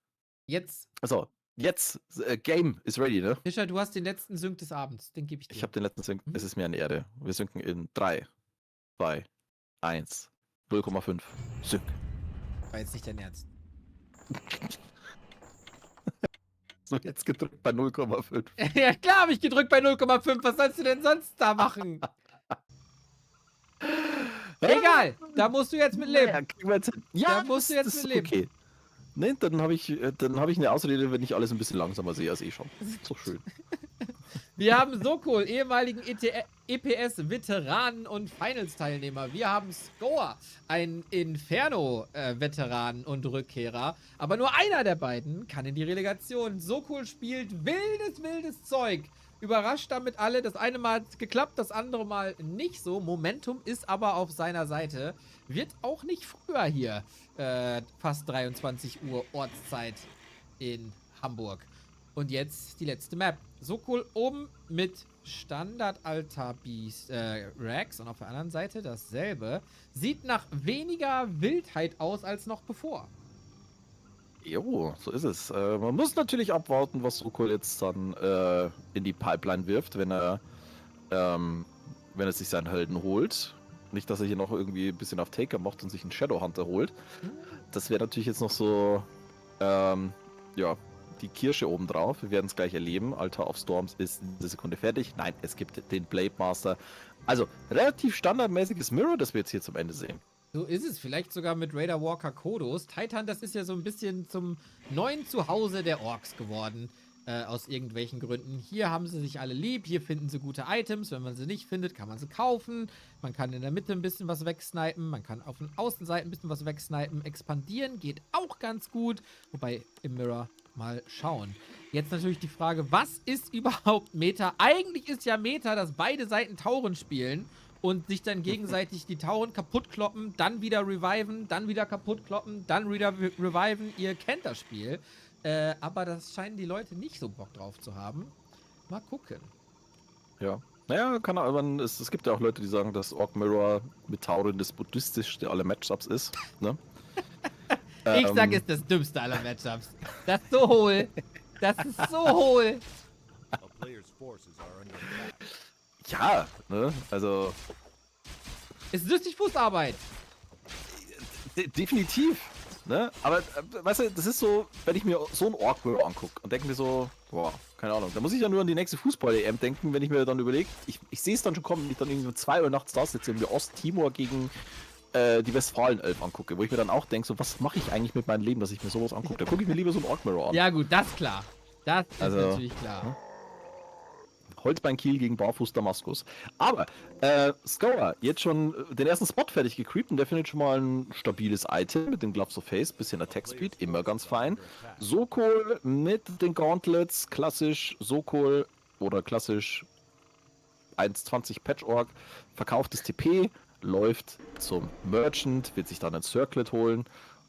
Jetzt, Also, jetzt, Game is ready, ne? Fischer, du hast den letzten Sync des Abends. Den gebe ich dir. Ich habe den letzten Sync. Mhm. Es ist mir eine Ehre. Wir synken in 3, 2, 1, 0,5. Sync. War jetzt nicht dein Ernst. So, jetzt gedrückt bei 0,5. Ja, klar habe ich gedrückt bei 0,5. Was sollst du denn sonst da machen? Egal, da musst du jetzt mit leben. Ja, kriegen wir jetzt hin. Ja, Da musst du jetzt das mit ist leben. okay. Ne, dann habe ich eine Ausrede, wenn ich alles ein bisschen langsamer sehe als schon. So schön. Wir haben Sokol, ehemaligen EPS-Veteranen und Finals-Teilnehmer. Wir haben Score, ein Inferno-Veteran und Rückkehrer. Aber nur einer der beiden kann in die Relegation. Sokol spielt wildes Zeug. Überrascht damit alle. Das eine Mal hat geklappt, das andere Mal nicht so. Momentum ist aber auf seiner Seite. Wird auch nicht früher hier. Fast 23 Uhr Ortszeit in Hamburg. Und jetzt die letzte Map. Sokol oben mit Standard-Altar-Racks und auf der anderen Seite dasselbe. Sieht nach weniger Wildheit aus als noch bevor. Jo, so ist es. Man muss natürlich abwarten, was Sokol jetzt dann in die Pipeline wirft, wenn er sich seinen Helden holt. Nicht, dass er hier noch irgendwie ein bisschen auf Taker macht und sich einen Shadowhunter holt. Das wäre natürlich jetzt noch so, ja, die Kirsche obendrauf. Wir werden es gleich erleben. Altar of Storms ist in dieser Sekunde fertig. Nein, es gibt den Blade Master. Also relativ standardmäßiges Mirror, das wir jetzt hier zum Ende sehen. So ist es. Vielleicht sogar mit Raider Walker Kodos. Titan, das ist ja so ein bisschen zum neuen Zuhause der Orks geworden. Aus irgendwelchen Gründen. Hier haben sie sich alle lieb. Hier finden sie gute Items. Wenn man sie nicht findet, kann man sie kaufen. Man kann in der Mitte ein bisschen was wegsnipen. Man kann auf den Außenseiten ein bisschen was wegsnipen. Expandieren geht auch ganz gut. Wobei im Mirror mal schauen. Jetzt natürlich die Frage, was ist überhaupt Meta? Eigentlich ist ja Meta, dass beide Seiten Tauren spielen und sich dann gegenseitig die Tauren kaputt kloppen, dann wieder reviven, dann wieder kaputt kloppen, dann wieder reviven. Ihr kennt das Spiel. Aber das scheinen die Leute nicht so Bock drauf zu haben. Mal gucken. Ja. Naja, es gibt ja auch Leute, die sagen, dass Orc Mirror mit Tauren das buddhistischste aller Matchups ist. Ne? Ich sag, es ist das dümmste aller Matchups. Das ist so hohl. Das ist so hohl. A player's forces are under attack. Ja, ne? Also Ist lustig Fußarbeit. definitiv. Ne? Aber, weißt du, das ist so, wenn ich mir so ein Orc Mirror angucke und denke mir so, boah, keine Ahnung, da muss ich ja nur an die nächste Fußball-EM denken, wenn ich mir dann überlege, ich sehe es dann schon kommen, wenn ich dann irgendwie um 2 Uhr nachts da sitze und mir Osttimor gegen die Westfalen-Elf angucke, wo ich mir dann auch denke, so, was mache ich eigentlich mit meinem Leben, dass ich mir sowas angucke? Da gucke ich mir lieber so ein Orc Mirror an. Ja gut, das ist klar. Das ist Also, natürlich klar. Holzbein-Kiel gegen Barfuß Damaskus. Aber Scorer, jetzt schon den ersten Spot fertig gecreept und der findet schon mal ein stabiles Item mit den Gloves of Haste, bisschen Attack Speed, immer ganz fein. Sokol mit den Gauntlets, klassisch Sokol oder klassisch 1,20 Patchwork, verkauftes TP, läuft zum Merchant, wird sich dann ein Circlet holen.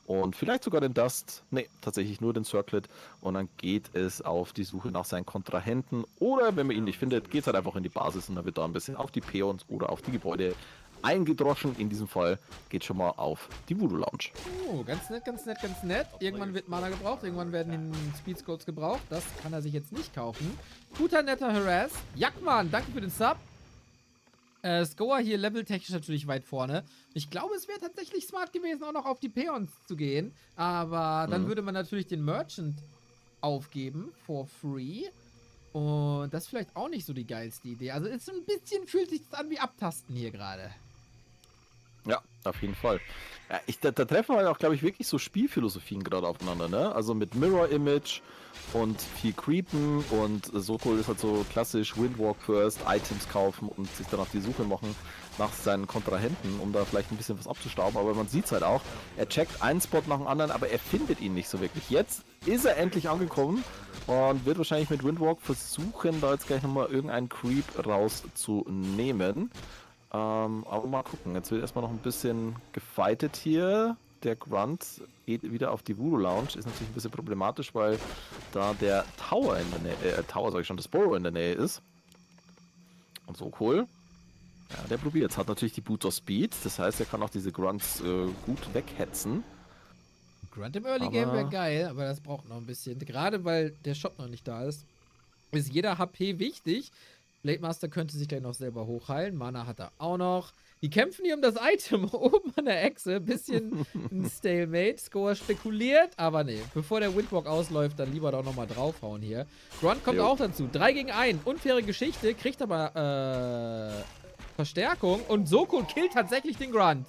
Und vielleicht sogar den Dust. Ne, tatsächlich nur den Circlet. Und dann geht es auf die Suche nach seinen Kontrahenten. Oder wenn man ihn nicht findet, geht es halt einfach in die Basis und dann wird da ein bisschen auf die Peons oder auf die Gebäude eingedroschen. In diesem Fall geht schon mal auf die Voodoo Lounge. Oh, ganz nett, ganz nett, ganz nett. Irgendwann wird Mana gebraucht, irgendwann werden Speed Scrolls gebraucht. Das kann er sich jetzt nicht kaufen. Guter, netter Harass. Jackmann, danke für den Sub. Scorer hier leveltechnisch natürlich weit vorne. Ich glaube, es wäre tatsächlich smart gewesen, auch noch auf die Peons zu gehen. Aber dann würde man natürlich den Merchant aufgeben, for free. Und das ist vielleicht auch nicht so die geilste Idee. Also ist so ein bisschen, fühlt sich das an wie Abtasten hier gerade. Ja, auf jeden Fall. Ja, da treffen halt auch, glaube ich, wirklich so Spielphilosophien gerade aufeinander, ne? Also mit Mirror Image und viel Creepen und Sokol ist halt so klassisch Windwalk first, Items kaufen und sich dann auf die Suche machen nach seinen Kontrahenten, um da vielleicht ein bisschen was abzustauben. Aber man sieht es halt auch, er checkt einen Spot nach dem anderen, aber er findet ihn nicht so wirklich. Jetzt ist er endlich angekommen und wird wahrscheinlich mit Windwalk versuchen, da jetzt gleich nochmal irgendeinen Creep rauszunehmen. Aber mal gucken, jetzt wird erstmal noch ein bisschen gefightet hier. Der Grunt geht wieder auf die Voodoo Lounge. Ist natürlich ein bisschen problematisch, weil da der Tower in der Nähe, das Burrow in der Nähe ist. Und so cool. Ja, der probiert. Hat natürlich die Boot of Speed. Das heißt, er kann auch diese Grunts gut weghetzen. Grunt im Early Game wäre geil, aber das braucht noch ein bisschen. Gerade weil der Shop noch nicht da ist, ist jeder HP wichtig. Blade Master könnte sich gleich noch selber hochheilen. Mana hat er auch noch. Die kämpfen hier um das Item oben an der Echse. Bisschen ein Stalemate. Scorer spekuliert, aber nee. Bevor der Windwalk ausläuft, dann lieber doch nochmal draufhauen hier. Grunt kommt auch dazu. 3 gegen 1. Unfaire Geschichte. Kriegt aber Verstärkung. Und Sokol killt tatsächlich den Grunt.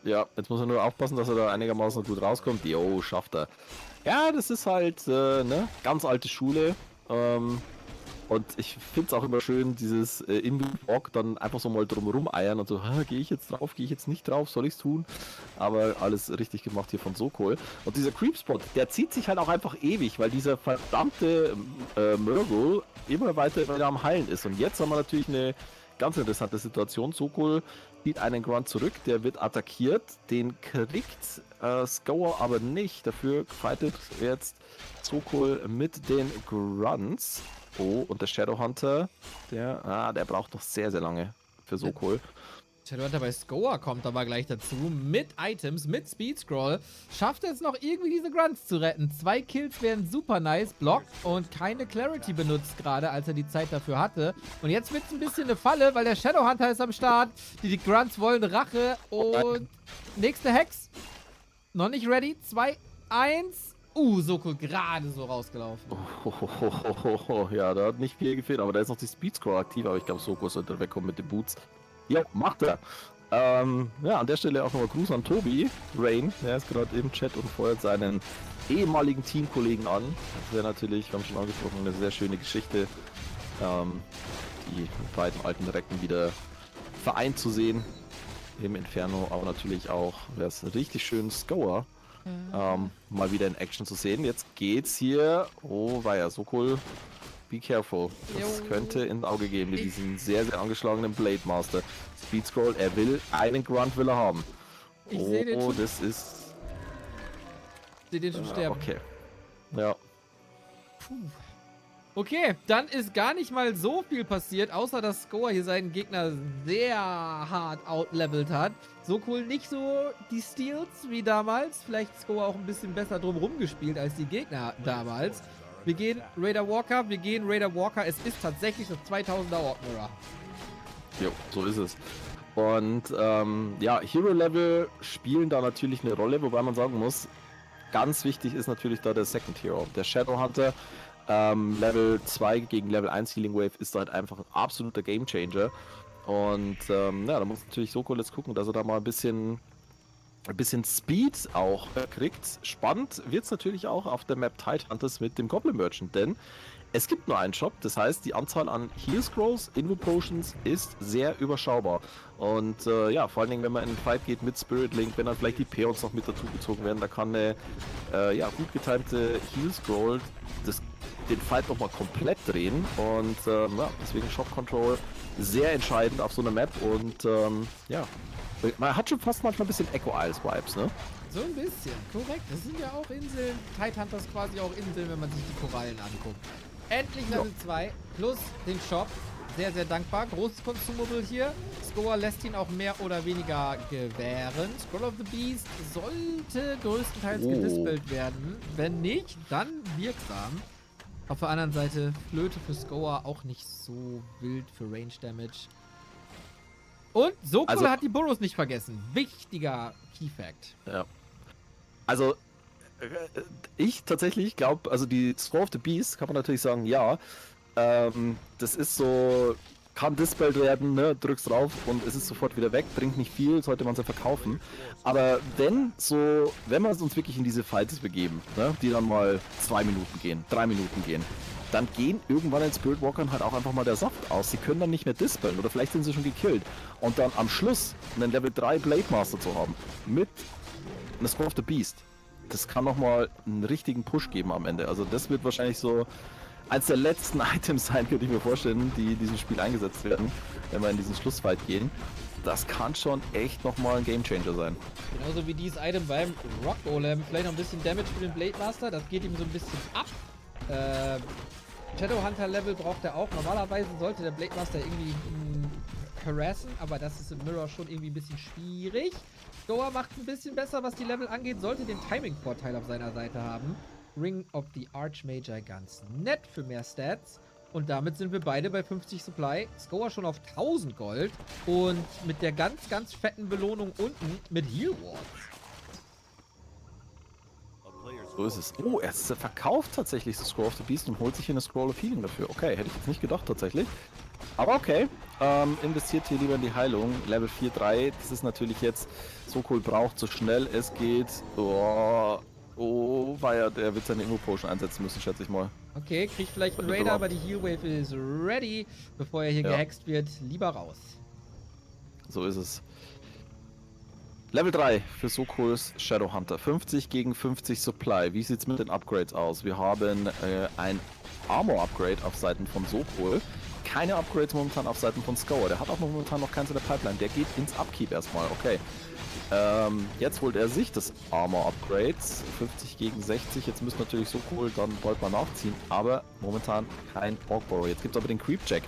Ja, jetzt muss er nur aufpassen, dass er da einigermaßen gut rauskommt. Jo, schafft er. Ja, das ist halt, ne, ganz alte Schule. Und ich finde es auch immer schön, dieses Infi-Walk dann einfach so mal drumherum eiern und so, gehe ich jetzt drauf, gehe ich jetzt nicht drauf, soll ich es tun? Aber alles richtig gemacht hier von Sokol. Und dieser Creep-Spot, der zieht sich halt auch einfach ewig, weil dieser verdammte Murgle immer weiter am Heilen ist. Und jetzt haben wir natürlich eine ganz interessante Situation. Sokol zieht einen Grunt zurück, der wird attackiert, den kriegt Scorer aber nicht. Dafür fightet jetzt Sokol mit den Grunts. Oh, und der Shadowhunter, der braucht noch sehr, sehr lange für Sokol. Shadowhunter bei Scorer kommt aber gleich dazu, mit Items, mit Speed Scroll. Schafft es noch irgendwie diese Grunts zu retten. 2 Kills wären super nice, blockt und keine Clarity benutzt gerade, als er die Zeit dafür hatte. Und jetzt wird es ein bisschen eine Falle, weil der Shadowhunter ist am Start. Die Grunts wollen Rache und nächste Hex. Noch nicht ready. 2, 1 Soko gerade so rausgelaufen. Ja, da hat nicht viel gefehlt, aber da ist noch die Speed Scroll aktiv, aber ich glaube, Soko sollte wegkommen mit den Boots. Ja, macht er. Ja, an der Stelle auch nochmal Gruß an Tobi Rain. Der ist gerade im Chat und feuert seinen ehemaligen Teamkollegen an. Das wäre natürlich, wir haben schon angesprochen, eine sehr schöne Geschichte, die beiden alten Recken wieder vereint zu sehen im Inferno, aber natürlich auch wäre es richtig schön, Scour mal wieder in Action zu sehen. Jetzt geht's hier, oh, war ja so cool. Be careful. Das könnte ins Auge gehen mit diesem sehr, sehr angeschlagenen Blade Master. Speed Scroll, er will einen Grunt will er haben. Ich sehe den schon. Das ist. Ich sehe den schon sterben. Okay. Ja. Puh. Okay, dann ist gar nicht mal so viel passiert, außer dass Scour hier seinen Gegner sehr hart outlevelt hat. So cool, nicht so die Steals wie damals. Vielleicht Scour auch ein bisschen besser drumherum gespielt als die Gegner damals. Wir gehen Raider Walker. Es ist tatsächlich das 2000er Orc Mirror. Jo, so ist es. Und ja, Hero-Level spielen da natürlich eine Rolle, wobei man sagen muss, ganz wichtig ist natürlich da der Second Hero. Der Shadow Hunter, Level 2 gegen Level 1 Healing Wave ist halt einfach ein absoluter Gamechanger. Und ja, da muss natürlich Soko jetzt gucken, dass er da mal ein bisschen Speed auch kriegt. Spannend wird es natürlich auch auf der Map Tide Hunters mit dem Goblin Merchant, denn es gibt nur einen Shop, das heißt, die Anzahl an Heal Scrolls, Invo Potions ist sehr überschaubar. Und ja, vor allen Dingen, wenn man in den Fight geht mit Spirit Link, wenn dann vielleicht die Peons noch mit dazu gezogen werden, da kann eine ja, gut getimte Heal Scroll den Fight nochmal komplett drehen. Und ja, deswegen Shop Control sehr entscheidend auf so einer Map. Und ja, man hat schon fast manchmal ein bisschen Echo Isles Vibes, ne? So ein bisschen, korrekt. Das sind ja auch Inseln. Tide Hunters quasi auch Inseln, wenn man sich die Korallen anguckt. Endlich Level 2 plus den Shop. Sehr, sehr dankbar. Großes Consumable hier. Scour lässt ihn auch mehr oder weniger gewähren. Scroll of the Beast sollte größtenteils gedispelt werden. Wenn nicht, dann wirksam. Auf der anderen Seite Flöte für Scour auch nicht so wild für Range Damage. Und Soko hat die Burrows nicht vergessen. Wichtiger Key Fact. Ja. Also, ich tatsächlich glaube, also die Scroll of the Beast kann man natürlich sagen, ja. Das ist so, kann dispelled werden, ne? Drückst drauf und es ist sofort wieder weg, bringt nicht viel, sollte man es ja verkaufen. Aber wenn wir uns wirklich in diese Fights begeben, ne? Die dann mal 2 Minuten gehen, 3 Minuten gehen, dann gehen irgendwann in Spirit Walkern halt auch einfach mal der Saft aus. Sie können dann nicht mehr dispellen oder vielleicht sind sie schon gekillt. Und dann am Schluss einen Level 3 Blade Master zu haben mit einer Scroll of the Beast, das kann nochmal einen richtigen Push geben am Ende. Also das wird wahrscheinlich so eins der letzten Items sein, könnte ich mir vorstellen, die in diesem Spiel eingesetzt werden, wenn wir in diesen Schlussfight gehen. Das kann schon echt nochmal ein Gamechanger sein. Genauso wie dieses Item beim Rock Golem. Vielleicht noch ein bisschen Damage für den Blade Master. Das geht ihm so ein bisschen ab. Shadowhunter Level braucht er auch. Normalerweise sollte der Blade Master irgendwie harassen, aber das ist im Mirror schon irgendwie ein bisschen schwierig. Goa macht ein bisschen besser, was die Level angeht, sollte den Timing-Vorteil auf seiner Seite haben. Ring of the Archmage ganz nett für mehr Stats. Und damit sind wir beide bei 50 Supply. Scour schon auf 1000 Gold. Und mit der ganz, ganz fetten Belohnung unten mit Heal Wards. So ist es. Oh, er verkauft tatsächlich das Scroll of the Beast und holt sich hier eine Scroll of Healing dafür. Okay, hätte ich jetzt nicht gedacht tatsächlich. Aber okay, investiert hier lieber in die Heilung. Level 4, 3, das ist natürlich jetzt so cool, braucht so schnell es geht. Oh, der wird seine Immo-Potion einsetzen müssen, schätze ich mal. Okay, kriegt vielleicht einen Raider, aber die Heal Wave ist ready. Bevor er hier gehext wird, lieber raus. So ist es. Level 3 für Sokols Shadowhunter. 50 gegen 50 Supply. Wie sieht es mit den Upgrades aus? Wir haben ein Armor-Upgrade auf Seiten von Sokol. Keine Upgrades momentan auf Seiten von Scour. Der hat auch momentan noch keins in der Pipeline. Der geht ins Upkeep erstmal. Okay. Jetzt holt er sich das Armor-Upgrades. 50 gegen 60. Jetzt müsste natürlich Sokol dann bald mal nachziehen. Aber momentan kein Orc-Borrow. Jetzt gibt es aber den Creep-Check.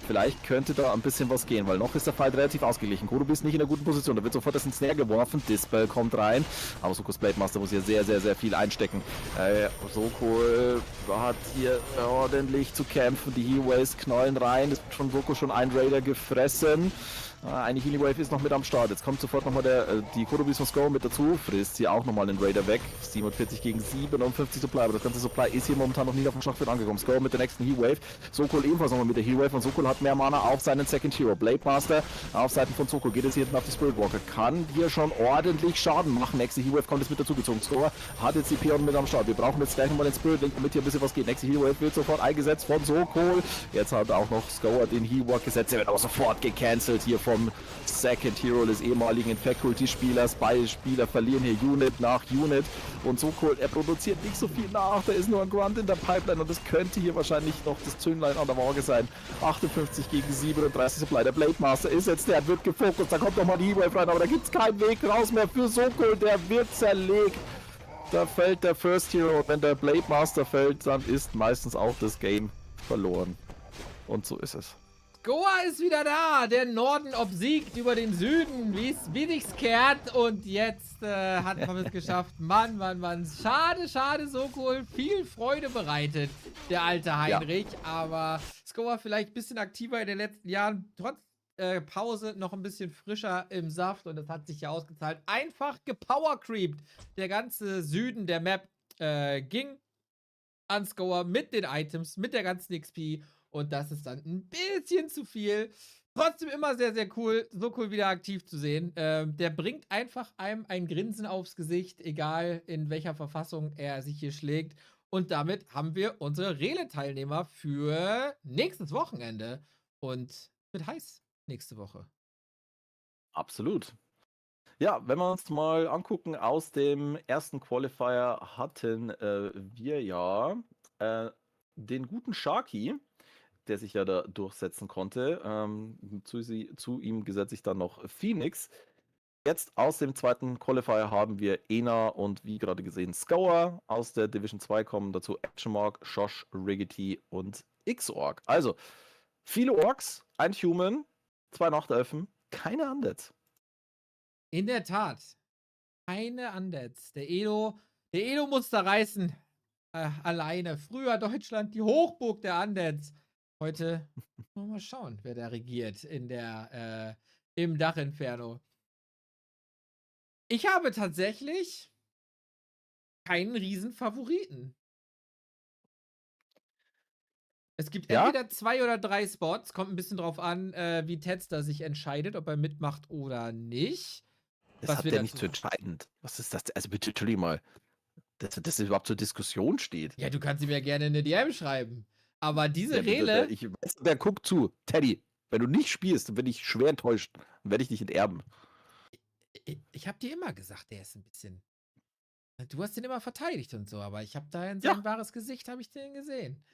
Vielleicht könnte da ein bisschen was gehen, weil noch ist der Fight relativ ausgeglichen. Kodo ist nicht in einer guten Position, da wird sofort das ins Snare geworfen. Dispel kommt rein, aber Sokos Blade Master muss hier sehr, sehr, sehr viel einstecken. Soko hat hier ordentlich zu kämpfen, die Healways knallen rein. Es wird von Soko schon ein Raider gefressen. Eine Healing Wave ist noch mit am Start. Jetzt kommt sofort nochmal die Kurobis von Sko mit dazu. Frisst hier auch nochmal den Raider weg. 47 gegen 57 Supply. Aber das ganze Supply ist hier momentan noch nicht auf dem Schlachtfeld angekommen. Sko mit der nächsten Heal Wave. Sokol ebenfalls nochmal mit der Heal Wave. Und Sokol hat mehr Mana auf seinen Second Hero. Blade Master auf Seiten von Sokol. Geht jetzt hier hinten auf die Spirit Walker. Kann hier schon ordentlich Schaden machen. Nächste Heal Wave kommt jetzt mit dazugezogen. Sko hat jetzt die Peon mit am Start. Wir brauchen jetzt gleich nochmal den Spirit Link, damit hier ein bisschen was geht. Nächste Heal Wave wird sofort eingesetzt von Sokol. Jetzt hat auch noch Sko den Heal Walk gesetzt. Der wird aber sofort gecancelt hier vom Second Hero des ehemaligen Faculty-Spielers. Beide Spieler verlieren hier Unit nach Unit. Und Sokol, er produziert nicht so viel nach. Da ist nur ein Grunt in der Pipeline und das könnte hier wahrscheinlich noch das Zünglein an der Waage sein. 58 gegen 37 Supply. Der Blade Master ist jetzt, der wird gefokust. Da kommt nochmal die Heatwave rein, aber da gibt es keinen Weg raus mehr für Sokol. Der wird zerlegt. Da fällt der First Hero. Wenn der Blade Master fällt, dann ist meistens auch das Game verloren. Und so ist es. Goa ist wieder da. Der Norden obsiegt über den Süden, wie sich's kehrt. Und jetzt hat man es geschafft. Mann, Mann, Mann. Schade, schade, Sokol. Viel Freude bereitet, der alte Heinrich. Ja. Aber Goa vielleicht ein bisschen aktiver in den letzten Jahren. Trotz Pause noch ein bisschen frischer im Saft. Und das hat sich ja ausgezahlt. Einfach gepowercreept. Der ganze Süden der Map ging an Goa mit den Items, mit der ganzen XP. Und das ist dann ein bisschen zu viel. Trotzdem immer sehr, sehr cool, so cool wieder aktiv zu sehen. Der bringt einfach einem ein Grinsen aufs Gesicht, egal in welcher Verfassung er sich hier schlägt. Und damit haben wir unsere Rele-Teilnehmer für nächstes Wochenende. Und wird heiß nächste Woche. Absolut. Ja, wenn wir uns mal angucken, aus dem ersten Qualifier hatten wir ja den guten Sharky, der sich ja da durchsetzen konnte. Zu ihm gesetzt sich dann noch Phoenix. Jetzt aus dem zweiten Qualifier haben wir Ena und wie gerade gesehen Scour. Aus der Division 2 kommen dazu Actionmark, Shosh, Riggity und X-Org. Also viele Orks, ein Human, 2 Nachtelfen, keine Undeads. In der Tat. Keine Undeads. Der Edo muss da reißen. Alleine. Früher Deutschland, die Hochburg der Undeads. Heute mal schauen, wer da regiert im Dach-Inferno. Ich habe tatsächlich keinen riesen Favoriten. Es gibt entweder 2 oder 3 Spots. Kommt ein bisschen drauf an, wie Tetster sich entscheidet, ob er mitmacht oder nicht. Das hat der nicht so entscheidend. Was ist das? Also bitte, Entschuldigung mal, dass das überhaupt zur Diskussion steht. Ja, du kannst ihm ja gerne eine DM schreiben. Aber diese Rele... Der guckt zu. Teddy, wenn du nicht spielst, dann bin ich schwer enttäuscht. Dann werde ich dich enterben. Ich habe dir immer gesagt, der ist ein bisschen... Du hast den immer verteidigt und so, aber ich habe da in sein wahres Gesicht, habe ich den gesehen.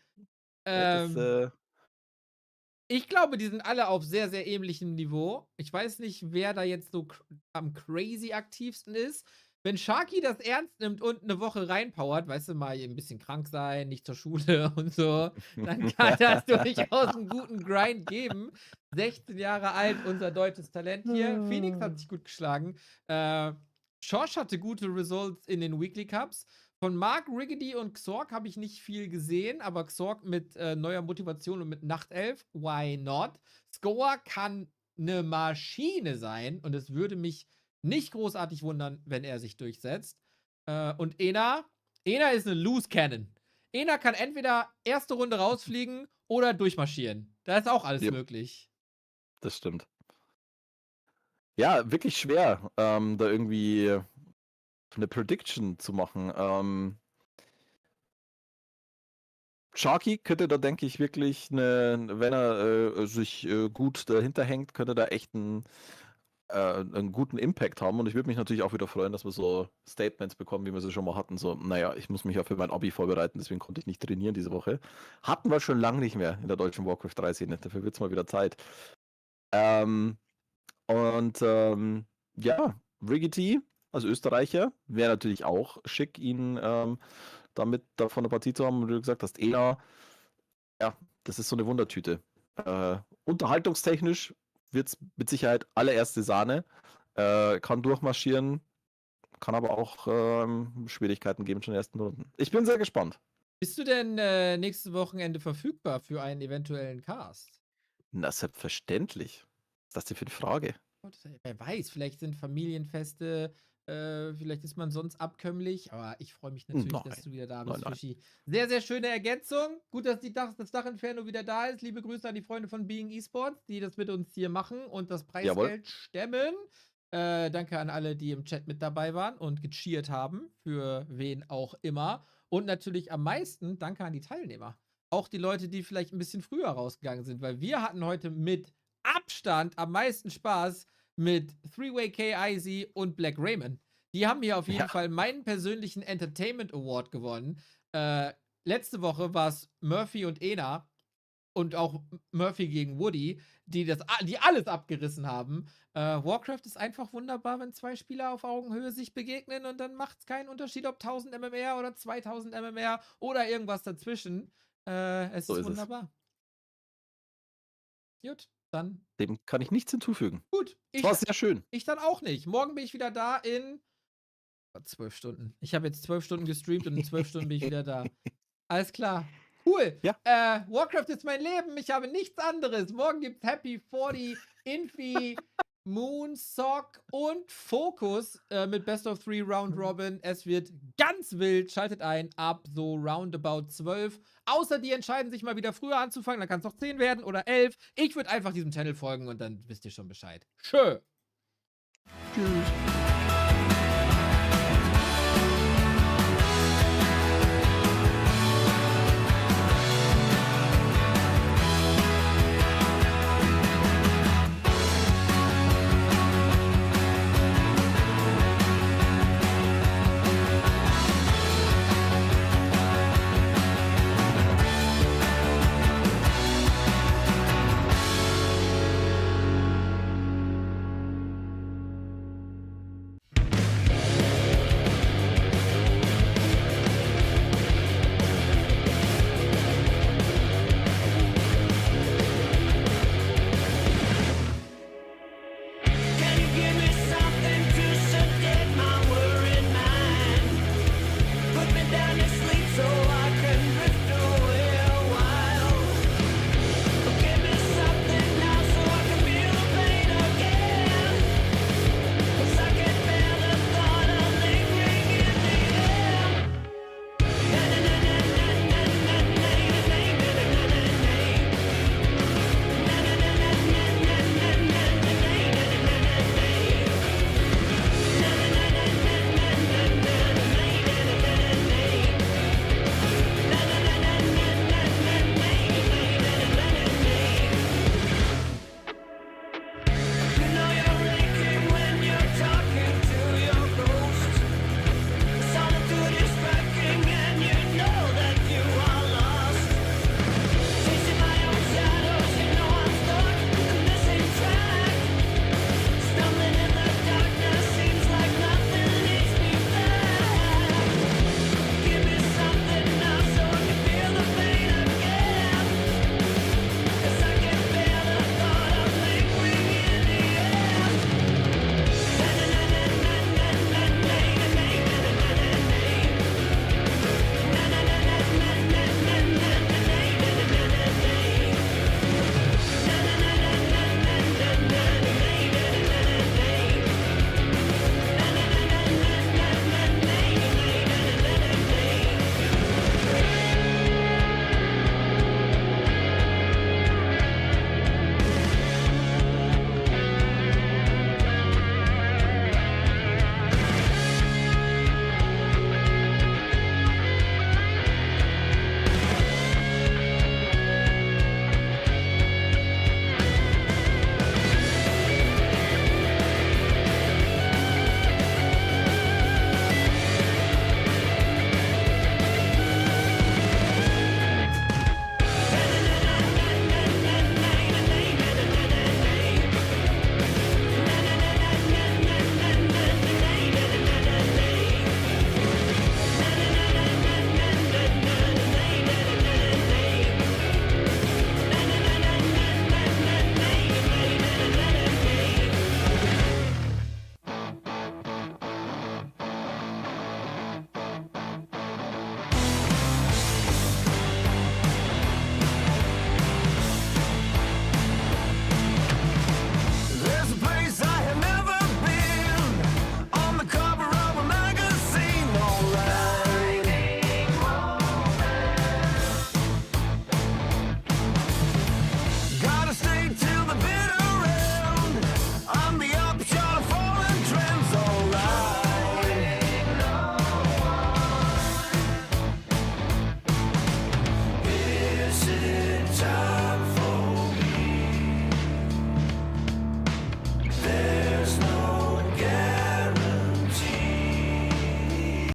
Ich glaube, die sind alle auf sehr, sehr ähnlichem Niveau. Ich weiß nicht, wer da jetzt so am crazy aktivsten ist. Wenn Sharky das ernst nimmt und eine Woche reinpowert, weißt du, mal ein bisschen krank sein, nicht zur Schule und so, dann kann das durchaus einen guten Grind geben. 16 Jahre alt, unser deutsches Talent hier. Phoenix hat sich gut geschlagen. Shosh hatte gute Results in den Weekly Cups. Von Mark, Riggedy und Xorg habe ich nicht viel gesehen, aber Xorg mit neuer Motivation und mit Nachtelf, why not? Scour kann eine Maschine sein und es würde mich nicht großartig wundern, wenn er sich durchsetzt. Und Ena ist eine Loose Cannon. Ena kann entweder erste Runde rausfliegen oder durchmarschieren. Da ist auch alles möglich. Das stimmt. Ja, wirklich schwer, da irgendwie eine Prediction zu machen. Sharky könnte da, denke ich, wirklich, wenn er sich gut dahinter hängt, könnte da echt einen guten Impact haben. Und ich würde mich natürlich auch wieder freuen, dass wir so Statements bekommen, wie wir sie schon mal hatten. So, naja, ich muss mich ja für mein Abi vorbereiten, deswegen konnte ich nicht trainieren diese Woche. Hatten wir schon lange nicht mehr in der deutschen Warcraft 3 Szene. Dafür wird es mal wieder Zeit. Riggity, also Österreicher, wäre natürlich auch schick, ihn damit da von der Partie zu haben. Und wie du gesagt hast, Ena, ja, das ist so eine Wundertüte. Unterhaltungstechnisch wird es mit Sicherheit allererste Sahne. Kann durchmarschieren, kann aber auch Schwierigkeiten geben schon in den ersten Runden. Ich bin sehr gespannt. Bist du denn nächstes Wochenende verfügbar für einen eventuellen Cast? Na, selbstverständlich. ist das denn für eine Frage? Wer weiß, vielleicht sind Familienfeste, vielleicht ist man sonst abkömmlich, aber ich freue mich natürlich, dass Nein. du wieder da bist, Nein. Fischi. Sehr, sehr schöne Ergänzung. Gut, dass das Dach-Inferno wieder da ist. Liebe Grüße an die Freunde von Being Esports, die das mit uns hier machen und das Preisgeld stemmen. Danke an alle, die im Chat mit dabei waren und gecheert haben, für wen auch immer. Und natürlich am meisten danke an die Teilnehmer. Auch die Leute, die vielleicht ein bisschen früher rausgegangen sind, weil wir hatten heute mit Abstand am meisten Spaß mit Three-Way K, Izzy und Black Raymond. Die haben hier auf jeden Fall meinen persönlichen Entertainment Award gewonnen. Letzte Woche war es Murphy und Ena und auch Murphy gegen Woody, die alles abgerissen haben. Warcraft ist einfach wunderbar, wenn zwei Spieler auf Augenhöhe sich begegnen und dann macht es keinen Unterschied, ob 1000 MMR oder 2000 MMR oder irgendwas dazwischen. Es So ist ist es. wunderbar. Gut, dann Dem kann ich nichts hinzufügen. gut. Es war sehr schön. Ich dann auch nicht. Morgen bin ich wieder da in 12 Stunden. Ich habe jetzt 12 Stunden gestreamt und in 12 Stunden bin ich wieder da. Alles klar. Cool. Ja. Warcraft ist mein Leben. Ich habe nichts anderes. Morgen gibt's Happy 40, Infy, Moon, Sock und Focus mit Best of 3 Round Robin. Es wird ganz wild. Schaltet ein ab so roundabout 12. Außer die entscheiden sich mal wieder früher anzufangen. Dann kann es noch 10 werden oder 11. Ich würde einfach diesem Channel folgen und dann wisst ihr schon Bescheid. Tschö. Tschüss.